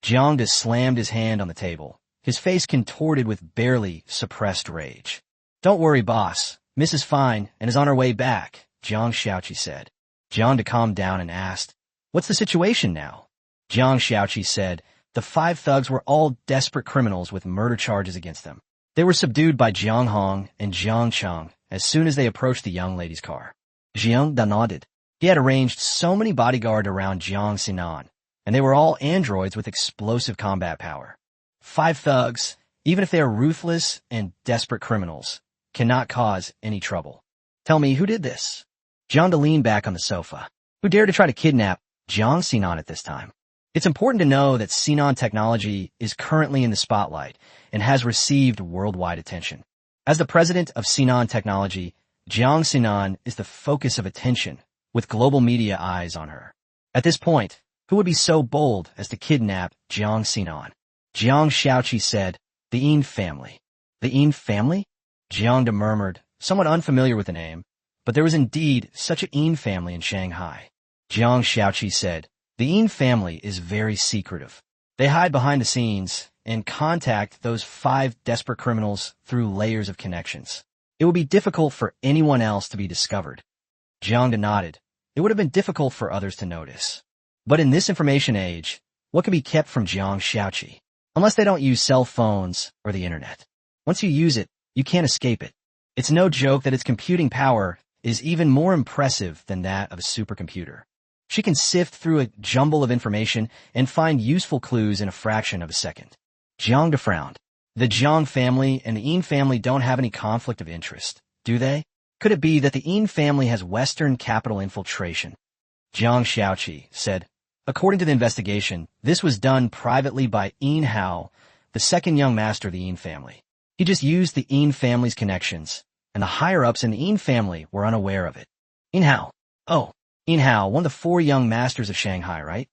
Jiang slammed his hand on the table, his face contorted with barely suppressed rage. "Don't worry, boss. Miss is fine and is on her way back," Jiang Xiaoqi said. Jiang calmed down and asked, "What's the situation now?" Jiang Xiaoqi said, the 5 thugs were all desperate criminals with murder charges against them. They were subdued by Jiang Hong and Jiang Cheng as soon as they approached the young lady's car. Jiang nodded. He had arranged so many bodyguards around Jiang Sinan, and they were all androids with explosive combat power. 5 thugs, even if they are ruthless and desperate criminals, cannot cause any trouble. "Tell me, who did this?" Jiang leaned back on the sofa. "Who dared to try to kidnap Jiang Sinan at this time?" It's important to know that Sinan technology is currently in the spotlight and has received worldwide attention. As the president of Sinan Technology, Jiang Sinan is the focus of attention, with global media eyes on her. At this point, who would be so bold as to kidnap Jiang Sinan? Jiang Xiaoqi said, "The Yin family." "The Yin family?" Jiang murmured, somewhat unfamiliar with the name, but there was indeed such a Yin family in Shanghai. Jiang Xiaoqi said, "The Yin family is very secretive. They hide behind the scenes and contact those 5 desperate criminals through layers of connections. It would be difficult for anyone else to be discovered." Jiang nodded. It would have been difficult for others to notice. But in this information age, what can be kept from Jiang Xiaoqi? Unless they don't use cell phones or the internet. Once you use it, you can't escape it. It's no joke that its computing power is even more impressive than that of a supercomputer. She can sift through a jumble of information and find useful clues in a fraction of a second. Jiang frowned. The Jiang family and the Yin family don't have any conflict of interest, do they? Could it be that the Yin family has Western capital infiltration? Jiang Xiaoqi said, "According to the investigation, this was done privately by Yin Hao, the second young master of the Yin family. He just used the Yin family's connections, and the higher-ups in the Yin family were unaware of it." Yin Hao. "Oh. Yin Hao, one of the 4 young masters of Shanghai, right?"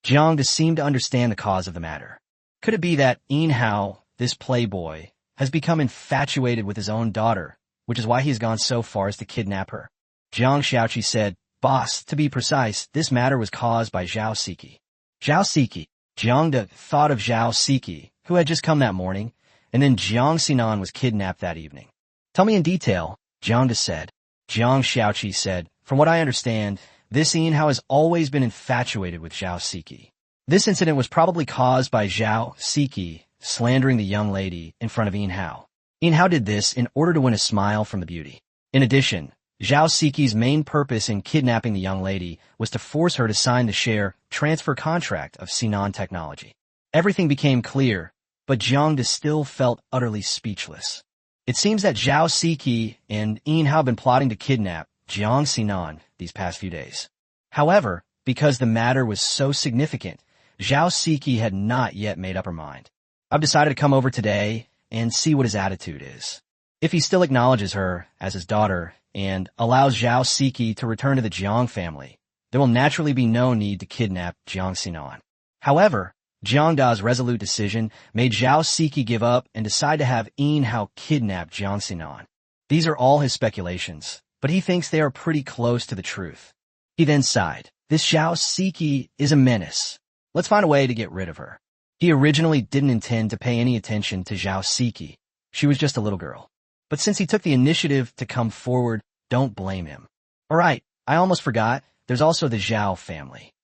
Jiang seemed to understand the cause of the matter. Could it be that Yin Hao, this playboy, has become infatuated with his own daughter, which is why he has gone so far as to kidnap her? Jiang Xiaoqi said, "Boss, to be precise, this matter was caused by Zhao Siki." Zhao Siki. Jiang thought of Zhao Siki, who had just come that morning, and then Jiang Sinan was kidnapped that evening. Tell me in detail, Jiang said. Jiang Xiaoqi said, from what I understand, this Yin Hao has always been infatuated with Zhao Siki. This incident was probably caused by Zhao Siki slandering the young lady in front of Yin Hao. Yin Hao did this in order to win a smile from the beauty. In addition, Zhao Siki's main purpose in kidnapping the young lady was to force her to sign the share transfer contract of Sinan Technology. Everything became clear, but Jiang still felt utterly speechless. It seems that Zhao Siki and Yin Hao have been plotting to kidnap Jiang Sinan these past few days. However, because the matter was so significant, Zhao Siki had not yet made up her mind. I've decided to come over today and see what his attitude is. If he still acknowledges her as his daughter and allows Zhao Siki to return to the Jiang family, there will naturally be no need to kidnap Jiang Sinan. However, Jiang Da's resolute decision made Zhao Siki give up and decide to have Yin Hao kidnap Jiang Sinan. These are all his speculations, but he thinks they are pretty close to the truth. He then sighed. This Zhao Siki is a menace. Let's find a way to get rid of her. He originally didn't intend to pay any attention to Zhao Siki. She was just a little girl. But since he took the initiative to come forward, don't blame him. All right, I almost forgot, there's also the Zhao family.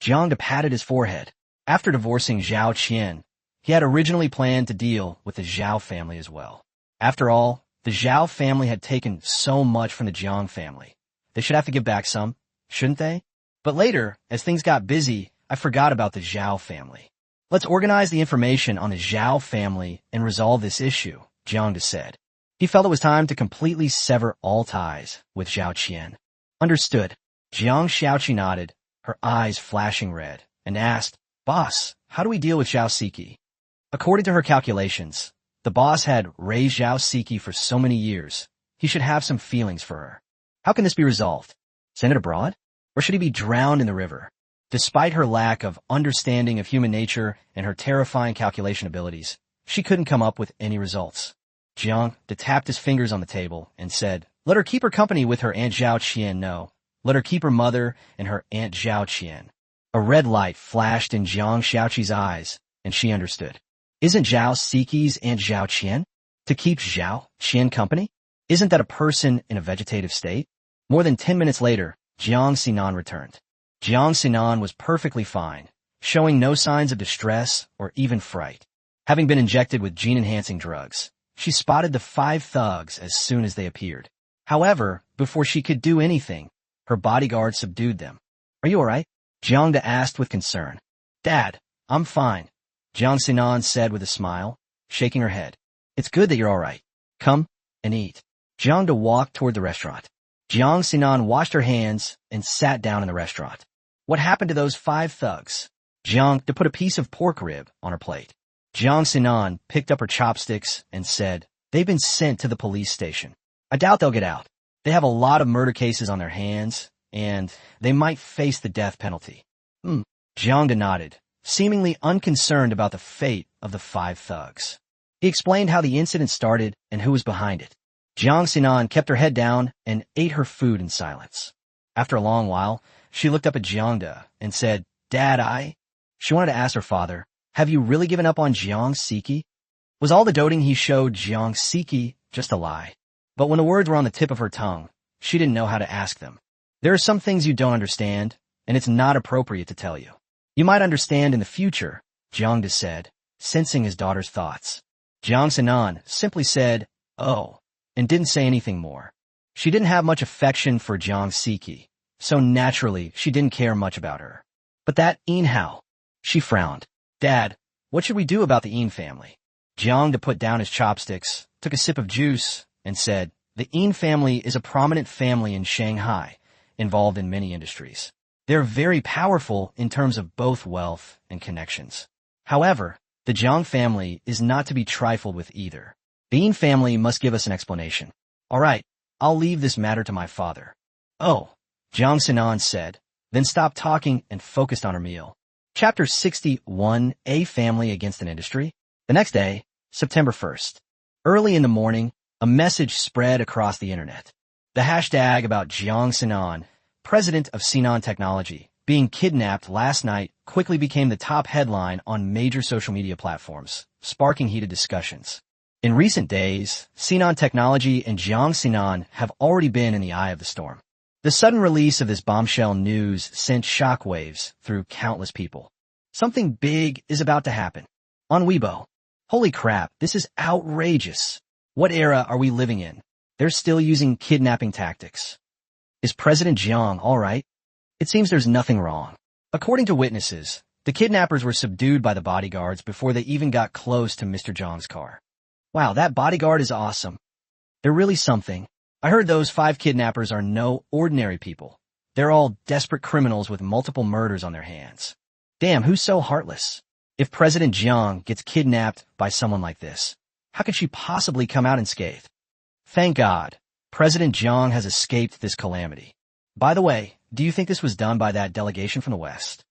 Jiang patted his forehead. After divorcing Zhao Qian, he had originally planned to deal with the Zhao family as well. After all, the Zhao family had taken so much from the Jiang family. They should have to give back some, shouldn't they? But later, as things got busy, I forgot about the Zhao family. Let's organize the information on the Zhao family and resolve this issue, Jiang said. He felt it was time to completely sever all ties with Zhao Qian. Understood. Jiang Xiaoqi nodded, her eyes flashing red, and asked, Boss, how do we deal with Zhao Siki? According to her calculations, the boss had raised Zhao Siki for so many years. He should have some feelings for her. How can this be resolved? Send it abroad? Or should he be drowned in the river? Despite her lack of understanding of human nature and her terrifying calculation abilities, she couldn't come up with any results. Jiang tapped his fingers on the table and said, let her keep her company with her Aunt Zhao Qian. No, let her keep her mother and her Aunt Zhao Qian. A red light flashed in Jiang Xiaoqi's eyes, and she understood. Isn't Zhao Siki's Aunt Zhao Qian to keep Zhao Qian company? Isn't that a person in a vegetative state? More than 10 minutes later, Jiang Sinan returned. Jiang Sinan was perfectly fine, showing no signs of distress or even fright. Having been injected with gene-enhancing drugs, she spotted the 5 thugs as soon as they appeared. However, before she could do anything, her bodyguard subdued them. Are you all right? Jiang asked with concern. Dad, I'm fine, Jiang Sinan said with a smile, shaking her head. It's good that you're all right. Come and eat. Jiang walked toward the restaurant. Jiang Sinan washed her hands and sat down in the restaurant. What happened to those 5 thugs? Jiang put a piece of pork rib on her plate. Jiang Sinan picked up her chopsticks and said, they've been sent to the police station. I doubt they'll get out. They have a lot of murder cases on their hands, and they might face the death penalty. Jiang nodded, seemingly unconcerned about the fate of the 5 thugs. He explained how the incident started and who was behind it. Jiang Sinan kept her head down and ate her food in silence. After a long while, she looked up at Jiang and said, Dad, She wanted to ask her father, have you really given up on Jiang Siki? Was all the doting he showed Jiang Siki just a lie? But when the words were on the tip of her tongue, she didn't know how to ask them. There are some things you don't understand, and it's not appropriate to tell you. You might understand in the future, Jiang said, sensing his daughter's thoughts. Jiang Sinan simply said, oh, and didn't say anything more. She didn't have much affection for Jiang Siki, so naturally she didn't care much about her. But that Yin Hao, she frowned. Dad, what should we do about the Yin family? Jiang put down his chopsticks, took a sip of juice, and said, the Yin family is a prominent family in Shanghai, involved in many industries. They're very powerful in terms of both wealth and connections. However, the Jiang family is not to be trifled with either. The Yin family must give us an explanation. All right, I'll leave this matter to my father. Oh, Jiang Sinan said, then stopped talking and focused on her meal. Chapter 61, A Family Against an Industry. The next day, September 1st. Early in the morning, a message spread across the internet. The hashtag about Jiang Sinan, president of Sinan Technology, being kidnapped last night quickly became the top headline on major social media platforms, sparking heated discussions. In recent days, Sinan Technology and Jiang have already been in the eye of the storm. The sudden release of this bombshell news sent shockwaves through countless people. Something big is about to happen. On Weibo. Holy crap, this is outrageous. What era are we living in? They're still using kidnapping tactics. Is President Jiang all right? It seems there's nothing wrong. According to witnesses, the kidnappers were subdued by the bodyguards before they even got close to Mr. Jiang's car. Wow, that bodyguard is awesome. They're really something. I heard those 5 kidnappers are no ordinary people. They're all desperate criminals with multiple murders on their hands. Damn, who's so heartless? If President Jiang gets kidnapped by someone like this, how could she possibly come out unscathed? Thank God, President Jiang has escaped this calamity. By the way, do you think this was done by that delegation from the West?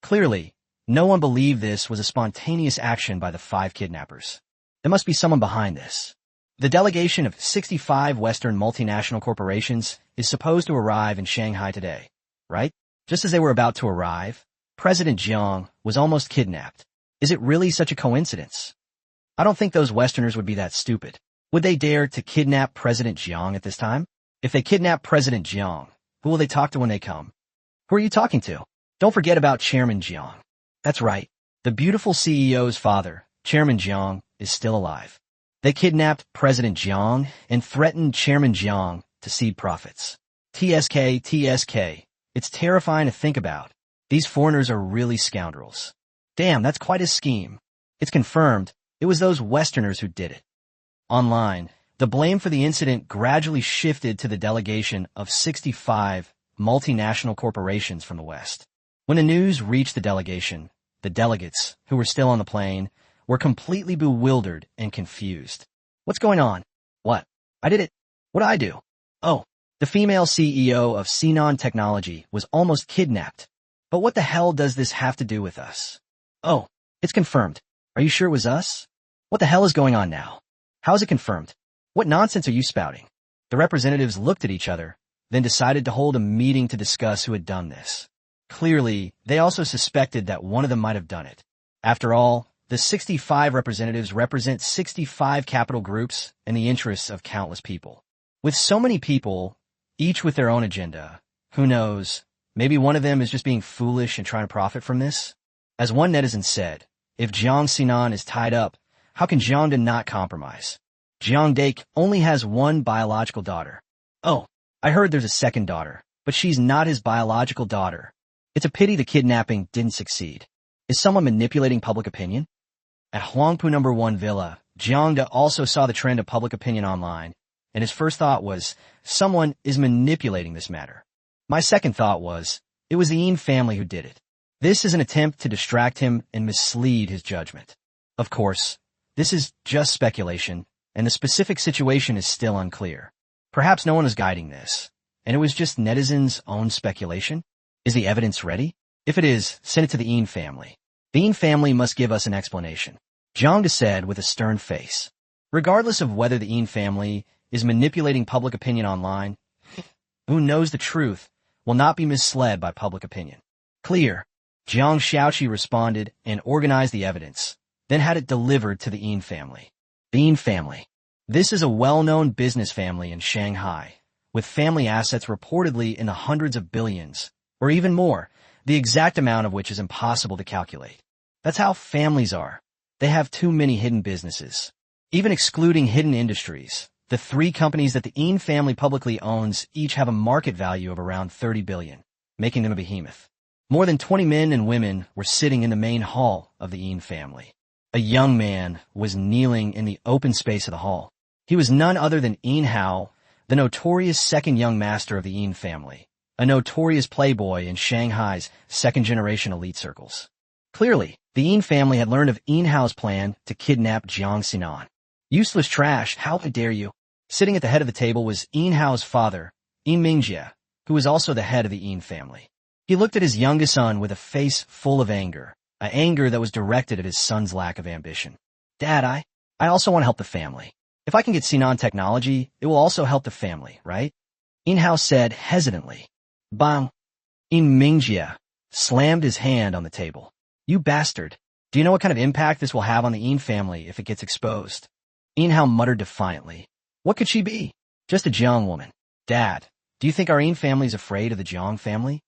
Clearly, no one believed this was a spontaneous action by the 5 kidnappers. There must be someone behind this. The delegation of 65 Western multinational corporations is supposed to arrive in Shanghai today, right? Just as they were about to arrive, President Jiang was almost kidnapped. Is it really such a coincidence? I don't think those Westerners would be that stupid. Would they dare to kidnap President Jiang at this time? If they kidnap President Jiang, who will they talk to when they come? Who are you talking to? Don't forget about Chairman Jiang. That's right. The beautiful CEO's father, Chairman Jiang, is still alive. They kidnapped President Jiang and threatened Chairman Jiang to cede profits. TSK. It's terrifying to think about. These foreigners are really scoundrels. Damn, that's quite a scheme. It's confirmed it was those Westerners who did it. Online, the blame for the incident gradually shifted to the delegation of 65 multinational corporations from the West. When the news reached the delegation, the delegates, who were still on the plane, were completely bewildered and confused. What's going on? What? I did it. What'd I do? Oh, the female CEO of Sinan Technology was almost kidnapped. But what the hell does this have to do with us? Oh, it's confirmed. Are you sure it was us? What the hell is going on now? How is it confirmed? What nonsense are you spouting? The representatives looked at each other, then decided to hold a meeting to discuss who had done this. Clearly, they also suspected that one of them might have done it. After all, the 65 representatives represent 65 capital groups and the interests of countless people. With so many people, each with their own agenda, who knows, maybe one of them is just being foolish and trying to profit from this? As one netizen said, if Jiang Sinan is tied up, how can Jiang not compromise? Jiang Dake only has one biological daughter. Oh, I heard there's a second daughter, but she's not his biological daughter. It's a pity the kidnapping didn't succeed. Is someone manipulating public opinion? At Huangpu No. 1 Villa, Jiang also saw the trend of public opinion online, and his first thought was, someone is manipulating this matter. My second thought was, it was the Yin family who did it. This is an attempt to distract him and mislead his judgment. Of course, this is just speculation, and the specific situation is still unclear. Perhaps no one is guiding this, and it was just netizens' own speculation? Is the evidence ready? If it is, send it to the Yin family. The Yin family must give us an explanation. Jiang said with a stern face. Regardless of whether the Yin family is manipulating public opinion online, who knows the truth will not be misled by public opinion. Clear. Jiang Shaoqi responded and organized the evidence, then had it delivered to the Yin family. The Yin family. This is a well-known business family in Shanghai, with family assets reportedly in the hundreds of billions, or even more, the exact amount of which is impossible to calculate. That's how families are. They have too many hidden businesses. Even excluding hidden industries, the 3 companies that the Yin family publicly owns each have a market value of around 30 billion, making them a behemoth. More than 20 men and women were sitting in the main hall of the Yin family. A young man was kneeling in the open space of the hall. He was none other than Yin Hao, the notorious second young master of the Yin family, a notorious playboy in Shanghai's second-generation elite circles. Clearly, the Yin family had learned of Yin Hao's plan to kidnap Jiang Sinan. Useless trash, how dare you? Sitting at the head of the table was Yin Hao's father, Yin Mingjie, who was also the head of the Yin family. He looked at his youngest son with a face full of anger, an anger that was directed at his son's lack of ambition. Dad, I also want to help the family. If I can get Sinan Technology, it will also help the family, right? Yin Hao said hesitantly. Bang. Yin Mingjie, slammed his hand on the table. You bastard. Do you know what kind of impact this will have on the Yin family if it gets exposed? Yin Hao muttered defiantly. What could she be? Just a Jiang woman. Dad, do you think our Yin family's afraid of the Jiang family?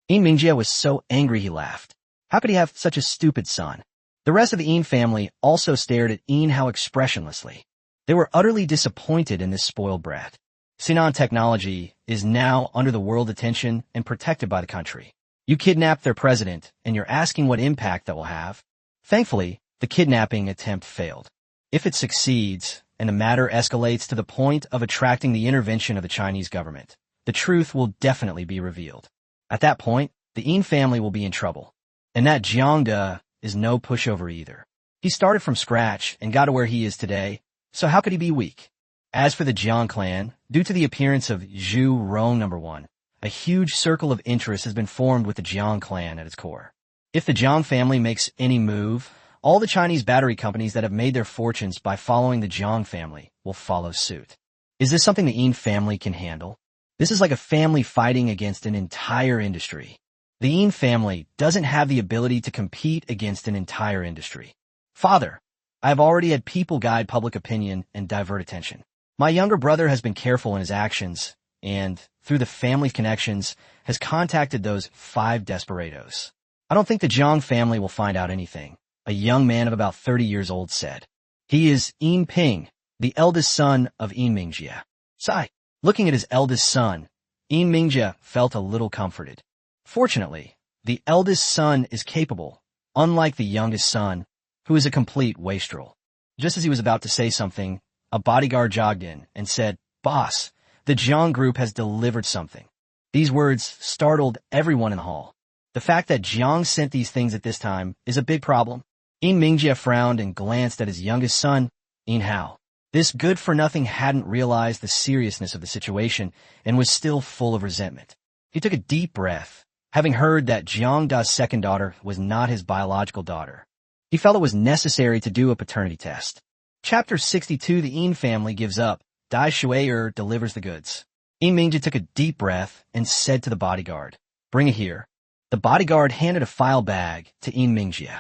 Yin Mingjie was so angry he laughed. How could he have such a stupid son? The rest of the Yin family also stared at Yin Hao expressionlessly. They were utterly disappointed in this spoiled brat. Sinan technology is now under the world attention and protected by the country. You kidnapped their president, and you're asking what impact that will have? Thankfully, the kidnapping attempt failed. If it succeeds, and the matter escalates to the point of attracting the intervention of the Chinese government, the truth will definitely be revealed. At that point, the Yin family will be in trouble. And that Jiang is no pushover either. He started from scratch and got to where he is today, so how could he be weak? As for the Jiang clan, due to the appearance of Zhu Rong No. 1, a huge circle of interest has been formed with the Jiang clan at its core. If the Jiang family makes any move, all the Chinese battery companies that have made their fortunes by following the Jiang family will follow suit. Is this something the Yin family can handle? This is like a family fighting against an entire industry. The Yin family doesn't have the ability to compete against an entire industry. Father, I have already had people guide public opinion and divert attention. My younger brother has been careful in his actions and, through the family connections, has contacted those 5 desperados. I don't think the Jiang family will find out anything, a young man of about 30 years old said. He is Yin Ping, the eldest son of Yin Mingjie. Sigh. Looking at his eldest son, Yin Mingjie felt a little comforted. Fortunately, the eldest son is capable, unlike the youngest son, who is a complete wastrel. Just as he was about to say something, a bodyguard jogged in and said, Boss, the Jiang group has delivered something. These words startled everyone in the hall. The fact that Jiang sent these things at this time is a big problem. Yin Mingjie frowned and glanced at his youngest son, Yin Hao. This good-for-nothing hadn't realized the seriousness of the situation and was still full of resentment. He took a deep breath, having heard that Jiang Da's second daughter was not his biological daughter. He felt it was necessary to do a paternity test. Chapter 62, the Yin family gives up. Dai Shuai delivers the goods. Yin Mingjie took a deep breath and said to the bodyguard, Bring it here. The bodyguard handed a file bag to Yin Mingjie.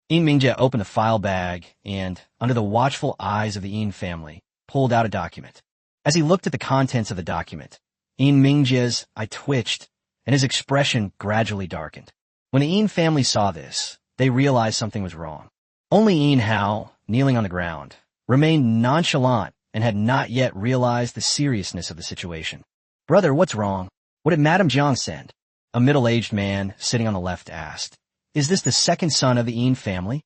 Yin Mingjie opened the file bag and, under the watchful eyes of the Yin family, pulled out a document. As he looked at the contents of the document, Yin Mingjie's eye twitched and his expression gradually darkened. When the Yin family saw this, they realized something was wrong. Only Yin Hao, kneeling on the ground, remained nonchalant and had not yet realized the seriousness of the situation. Brother, what's wrong? What did Madame Jiang send? A middle-aged man sitting on the left asked. Is this the second son of the Yin family?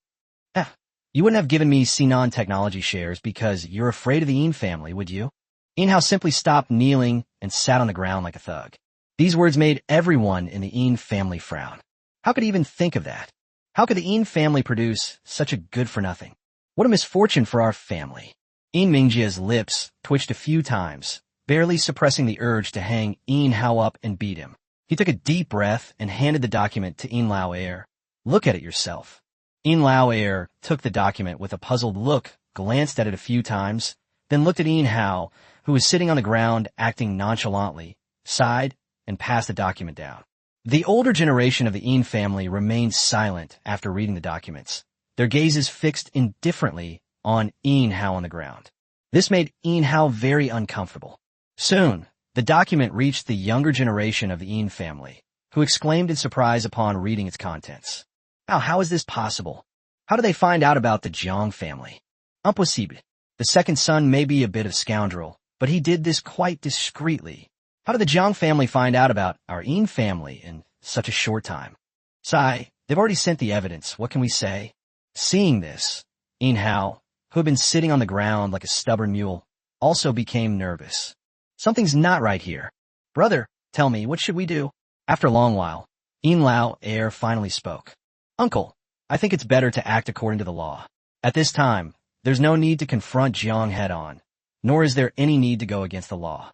You wouldn't have given me Sinan technology shares because you're afraid of the Yin family, would you? Yin Hao simply stopped kneeling and sat on the ground like a thug. These words made everyone in the Yin family frown. How could he even think of that? How could the Yin family produce such a good-for-nothing? What a misfortune for our family. Yin Mingjie's lips twitched a few times, barely suppressing the urge to hang Yin Hao up and beat him. He took a deep breath and handed the document to Yin Lao Air. Look at it yourself. Yin Lao Air took the document with a puzzled look, glanced at it a few times, then looked at Yin Hao, who was sitting on the ground acting nonchalantly, sighed, and passed the document down. The older generation of the Yin family remained silent after reading the documents, their gazes fixed indifferently on Yin Hao on the ground. This made Yin Hao very uncomfortable. Soon, the document reached the younger generation of the Yin family, who exclaimed in surprise upon reading its contents. How is this possible? How do they find out about the Jiang family? Impossible. The second son may be a bit of scoundrel, but he did this quite discreetly. How did the Jiang family find out about our Yin family in such a short time? Sigh, they've already sent the evidence. What can we say? Seeing this, Yin Hao, who had been sitting on the ground like a stubborn mule, also became nervous. Something's not right here. Brother, tell me, what should we do? After a long while, Yin Lao Air finally spoke. Uncle, I think it's better to act according to the law. At this time, there's no need to confront Jiang head-on, nor is there any need to go against the law.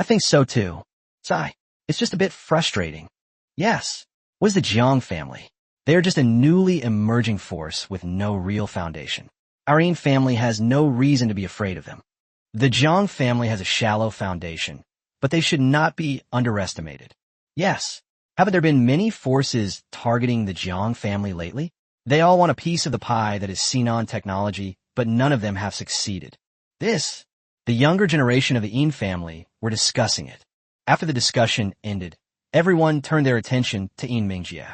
I think so too. Sigh, it's just a bit frustrating. Yes, what is the Jiang family? They are just a newly emerging force with no real foundation. Our Yin family has no reason to be afraid of them. The Jiang family has a shallow foundation, but they should not be underestimated. Yes, Haven't there been many forces targeting the Jiang family lately? They all want a piece of the pie that is Xenon technology, but none of them have succeeded. The younger generation of the Yin family were discussing it. After the discussion ended, everyone turned their attention to Yin Mingjie.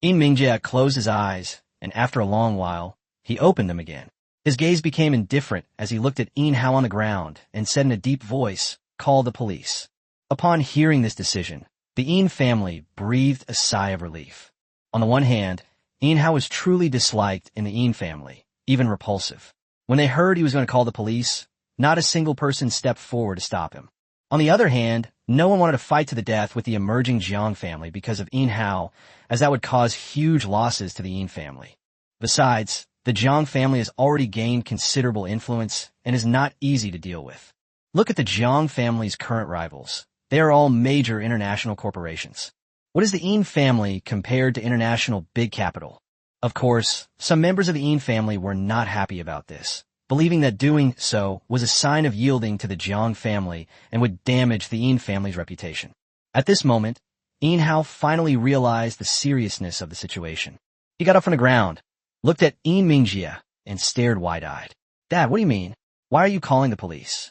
Yin Mingjie closed his eyes, and after a long while, he opened them again. His gaze became indifferent as he looked at Yin Hao on the ground and said in a deep voice, "Call the police." Upon hearing this decision, the Yin family breathed a sigh of relief. On the one hand, Yin Hao was truly disliked in the Yin family, even repulsive. When they heard he was going to call the police, not a single person stepped forward to stop him. On the other hand, no one wanted to fight to the death with the emerging Jiang family because of Yin Hao, as that would cause huge losses to the Yin family. Besides, the Jiang family has already gained considerable influence and is not easy to deal with. Look at the Jiang family's current rivals. They are all major international corporations. What is the Yin family compared to international big capital? Of course, some members of the Yin family were not happy about this, believing that doing so was a sign of yielding to the Jiang family and would damage the Yin family's reputation. At this moment, Yin Hao finally realized the seriousness of the situation. He got up from the ground, looked at Yin Mingjie, and stared wide-eyed. "Dad, what do you mean? Why are you calling the police?"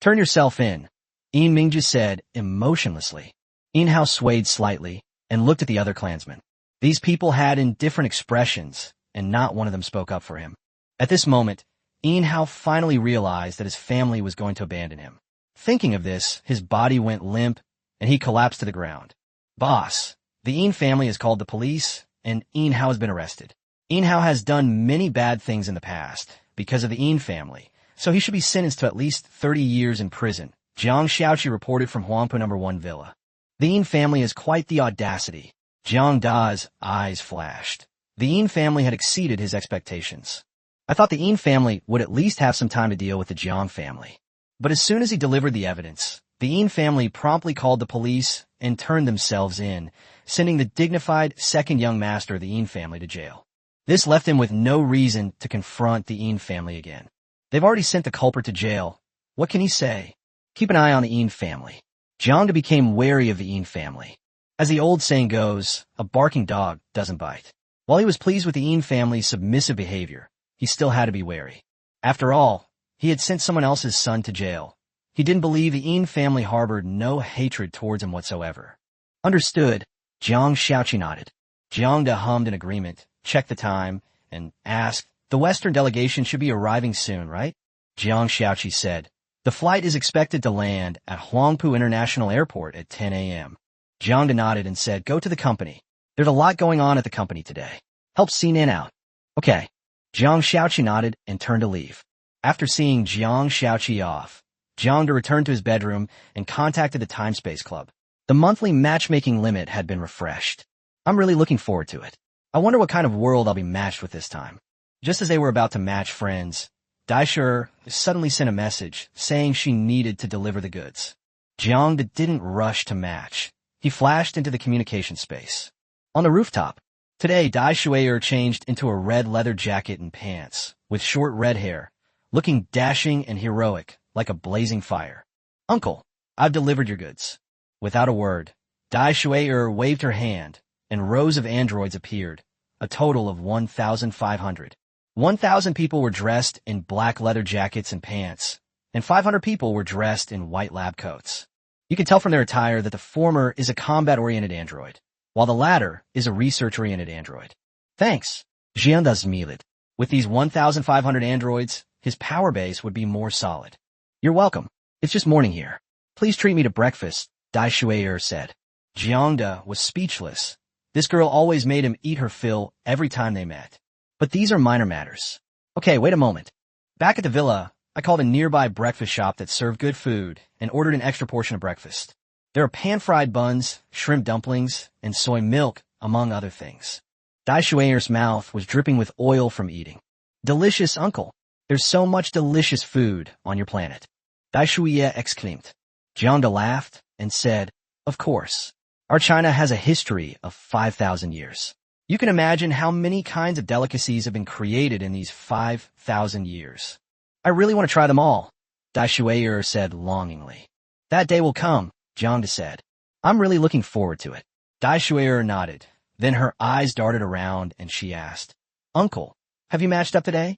"Turn yourself in," Yin Mingjie said emotionlessly. Yin Hao swayed slightly and looked at the other clansmen. These people had indifferent expressions, and not one of them spoke up for him. At this moment, Yin Hao finally realized that his family was going to abandon him. Thinking of this, his body went limp, and he collapsed to the ground. "Boss, the Yin family has called the police, and Yin Hao has been arrested. Yin Hao has done many bad things in the past because of the Yin family, so he should be sentenced to at least 30 years in prison," Jiang Xiaoqi reported from Huangpu No. 1 Villa. "The Yin family has quite the audacity." Jiang Da's eyes flashed. The Yin family had exceeded his expectations. I thought the Yin family would at least have some time to deal with the Jiang family. But as soon as he delivered the evidence, the Yin family promptly called the police and turned themselves in, sending the dignified second young master of the Yin family to jail. This left him with no reason to confront the Yin family again. They've already sent the culprit to jail. What can he say? Keep an eye on the Yin family. Jiang became wary of the Yin family. As the old saying goes, a barking dog doesn't bite. While he was pleased with the Yin family's submissive behavior, he still had to be wary. After all, he had sent someone else's son to jail. He didn't believe the Yin family harbored no hatred towards him whatsoever. "Understood," Jiang Xiaoqi nodded. Jiang Da hummed in agreement, checked the time, and asked, "The Western delegation should be arriving soon, right?" Jiang Xiaoqi said, "The flight is expected to land at Huangpu International Airport at 10 a.m. Jiang Da nodded and said, "Go to the company. There's a lot going on at the company today. Help Xinan out." "Okay." Jiang Xiaoqi nodded and turned to leave. After seeing Jiang Xiaoqi off, Jiang Da returned to his bedroom and contacted the Time-Space Club. The monthly matchmaking limit had been refreshed. "I'm really looking forward to it. I wonder what kind of world I'll be matched with this time." Just as they were about to match friends, Daisher suddenly sent a message saying she needed to deliver the goods. Jiang Da didn't rush to match. He flashed into the communication space. On the rooftop, today Dai Shuier changed into a red leather jacket and pants, with short red hair, looking dashing and heroic, like a blazing fire. "Uncle, I've delivered your goods." Without a word, Dai Shuier waved her hand, and rows of androids appeared, a total of 1,500. 1,000 people were dressed in black leather jackets and pants, and 500 people were dressed in white lab coats. You can tell from their attire that the former is a combat-oriented android, while the latter is a research-oriented android. "Thanks," Jiang smiled. With these 1,500 androids, his power base would be more solid. "You're welcome. It's just morning here. Please treat me to breakfast," Dai Shuier said. Jiang Da was speechless. This girl always made him eat her fill every time they met. But these are minor matters. "Okay, wait a moment." Back at the villa, I called a nearby breakfast shop that served good food and ordered an extra portion of breakfast. There are pan-fried buns, shrimp dumplings, and soy milk, among other things. Dai Shuiyer's mouth was dripping with oil from eating. "Delicious, uncle. There's so much delicious food on your planet." Dai Shuiye exclaimed. Jiang Da laughed and said, "Of course. Our China has a history of 5,000 years. You can imagine how many kinds of delicacies have been created in these 5,000 years. I really want to try them all," Dai Shuier said longingly. "That day will come," Jiang Da said. "I'm really looking forward to it." Dai Shuier nodded. Then her eyes darted around and she asked, Uncle, have you matched up today?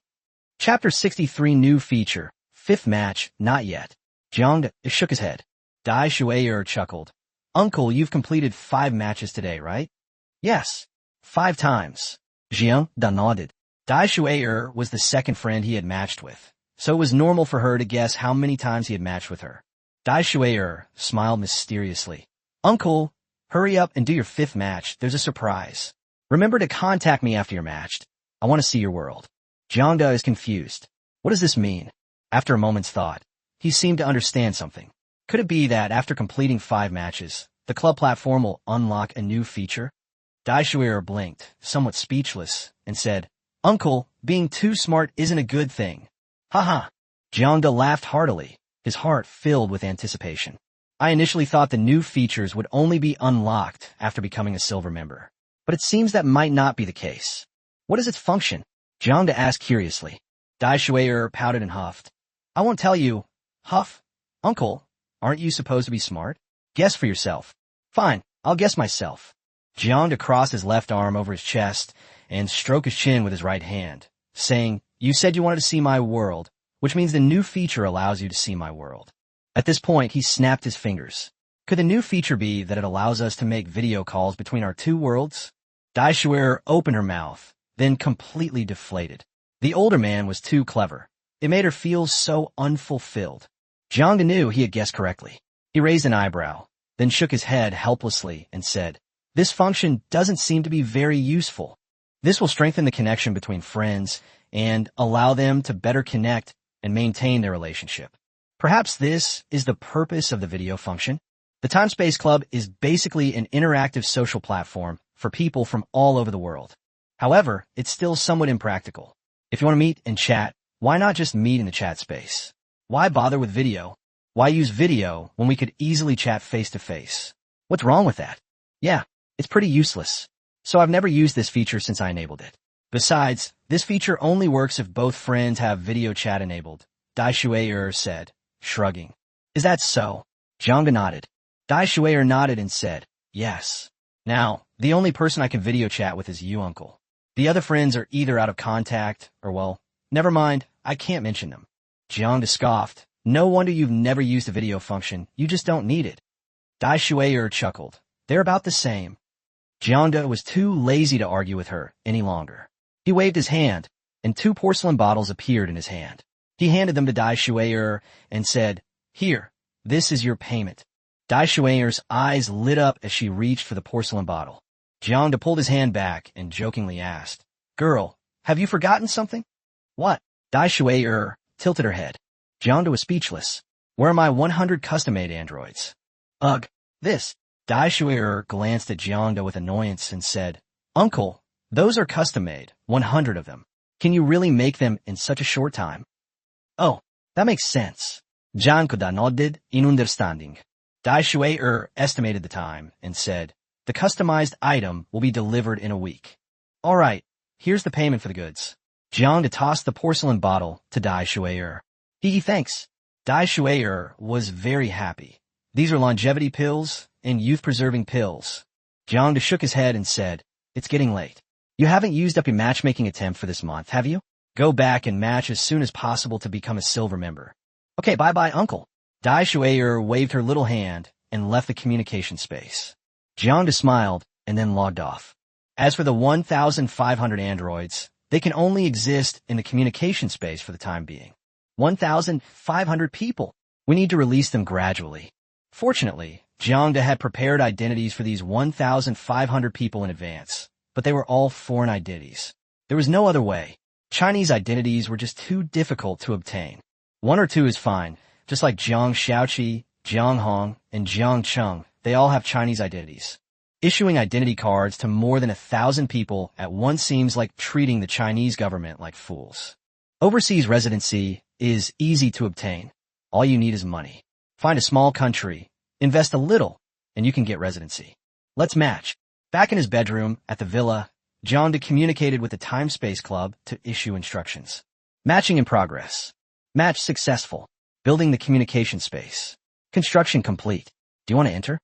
Chapter 63 New Feature. Fifth match, not yet. Jiang shook his head. Dai Shuier chuckled. Uncle, you've completed 5 matches today, right? Yes. 5 times. Jiang nodded. Dai Shuier was the second friend he had matched with, so it was normal for her to guess how many times he had matched with her. Dai Shuier smiled mysteriously. Uncle, hurry up and do your 5th match. There's a surprise. Remember to contact me after you're matched. I want to see your world. Jiang is confused. What does this mean? After a moment's thought, he seemed to understand something. Could it be that after completing 5 matches, the club platform will unlock a new feature? Dai Shuier blinked, somewhat speechless, and said, Uncle, being too smart isn't a good thing. Haha. Jiang laughed heartily, his heart filled with anticipation. I initially thought the new features would only be unlocked after becoming a silver member, but it seems that might not be the case. What is its function? Jiang asked curiously. Dai Shuier pouted and huffed. I won't tell you. Huff. Uncle, aren't you supposed to be smart? Guess for yourself. Fine, I'll guess myself. Jiang crossed his left arm over his chest and stroked his chin with his right hand, saying, You said you wanted to see my world, which means the new feature allows you to see my world. At this point, he snapped his fingers. Could the new feature be that it allows us to make video calls between our 2 worlds? Dai Shuier opened her mouth, then completely deflated. The older man was too clever. It made her feel so unfulfilled. Jiang knew he had guessed correctly. He raised an eyebrow, then shook his head helplessly and said, This function doesn't seem to be very useful. This will strengthen the connection between friends and allow them to better connect and maintain their relationship. Perhaps this is the purpose of the video function. The Time Space Club is basically an interactive social platform for people from all over the world. However, it's still somewhat impractical. If you want to meet and chat, why not just meet in the chat space? Why bother with video? Why use video when we could easily chat face-to-face? What's wrong with that? Yeah, it's pretty useless. So I've never used this feature since I enabled it. Besides, this feature only works if both friends have video chat enabled, Dai Shuier said, shrugging. Is that so? Jiang nodded. Dai Shuier nodded and said, Yes. Now, the only person I can video chat with is you, Uncle. The other friends are either out of contact or, well, never mind, I can't mention them. Jiang scoffed. No wonder you've never used the video function. You just don't need it. Dai Shuier chuckled. They're about the same. Jiang was too lazy to argue with her any longer. He waved his hand, and 2 porcelain bottles appeared in his hand. He handed them to Dai Shuier and said, Here, this is your payment. Dai Shuiyer's eyes lit up as she reached for the porcelain bottle. Jiang pulled his hand back and jokingly asked, Girl, have you forgotten something? What? Dai Shuier tilted her head. Jiang was speechless. Where are my 100 custom-made androids? Ugh, this. Dai Shuier glanced at Jiang with annoyance and said, Uncle, those are custom-made, 100 of them. Can you really make them in such a short time? Oh, that makes sense. Jiang nodded in understanding. Dai Shuier estimated the time and said, The customized item will be delivered in a week. All right, here's the payment for the goods. Jiang tossed the porcelain bottle to Dai Shuier. Thanks. Dai Shuier was very happy. These are longevity pills and youth-preserving pills. Jiang shook his head and said, It's getting late. You haven't used up your matchmaking attempt for this month, have you? Go back and match as soon as possible to become a silver member. Okay, bye-bye, Uncle. Dai Shuier waved her little hand and left the communication space. Jiang smiled and then logged off. As for the 1,500 androids, they can only exist in the communication space for the time being. 1,500 people. We need to release them gradually. Fortunately, Jiang had prepared identities for these 1,500 people in advance, but they were all foreign identities. There was no other way. Chinese identities were just too difficult to obtain. 1 or 2 is fine, just like Jiang Xiaoqi, Jiang Hong, and Jiang Cheng. They all have Chinese identities. Issuing identity cards to more than 1,000 people at once seems like treating the Chinese government like fools. Overseas residency is easy to obtain. All you need is money. Find a small country, invest a little, and you can get residency. Let's match. Back in his bedroom at the villa, Jiang communicated with the Time Space Club to issue instructions. Matching in progress. Match successful. Building the communication space. Construction complete. Do you want to enter?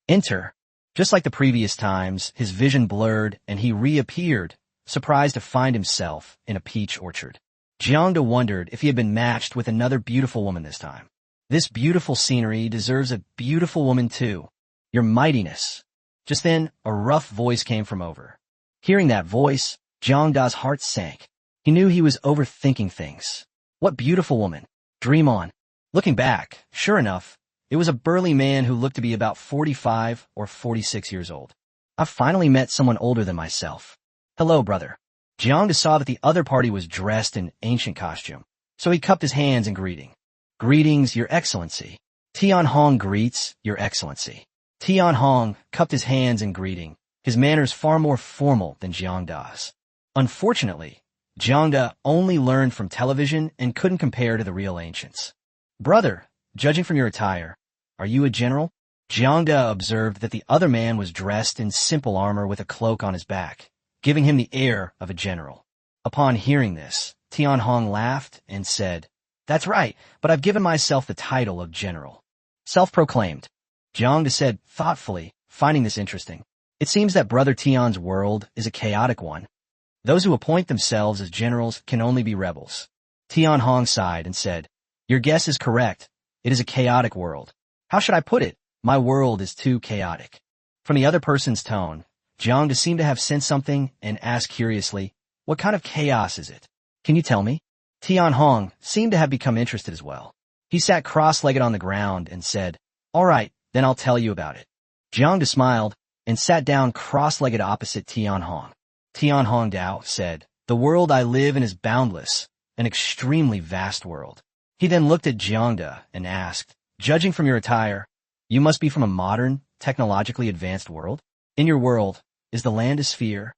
Enter. Just like the previous times, his vision blurred and he reappeared, surprised to find himself in a peach orchard. Jiang wondered if he had been matched with another beautiful woman this time. This beautiful scenery deserves a beautiful woman too. Your mightiness. Just then, a rough voice came from over. Hearing that voice, Jiang's heart sank. He knew he was overthinking things. What beautiful woman. Dream on. Looking back, sure enough, it was a burly man who looked to be about 45 or 46 years old. I've finally met someone older than myself. Hello, brother. Jiang saw that the other party was dressed in ancient costume, so he cupped his hands in greeting. Greetings, Your Excellency. Tianhong greets, Your Excellency. Tianhong cupped his hands in greeting, his manners far more formal than Jiang's. Unfortunately, Jiang only learned from television and couldn't compare to the real ancients. Brother, judging from your attire, are you a general? Jiang observed that the other man was dressed in simple armor with a cloak on his back, giving him the air of a general. Upon hearing this, Tianhong laughed and said, That's right, but I've given myself the title of general. Self-proclaimed. Jiang said thoughtfully, finding this interesting. It seems that Brother Tian's world is a chaotic one. Those who appoint themselves as generals can only be rebels. Tianhong sighed and said, Your guess is correct. It is a chaotic world. How should I put it? My world is too chaotic. From the other person's tone, Jiang seemed to have sensed something and asked curiously, What kind of chaos is it? Can you tell me? Tianhong seemed to have become interested as well. He sat cross-legged on the ground and said, All right, then I'll tell you about it. Jiang smiled and sat down cross-legged opposite Tianhong. Tianhong said, The world I live in is boundless, an extremely vast world. He then looked at Jiang and asked, Judging from your attire, you must be from a modern, technologically advanced world? In your world, is the land a sphere?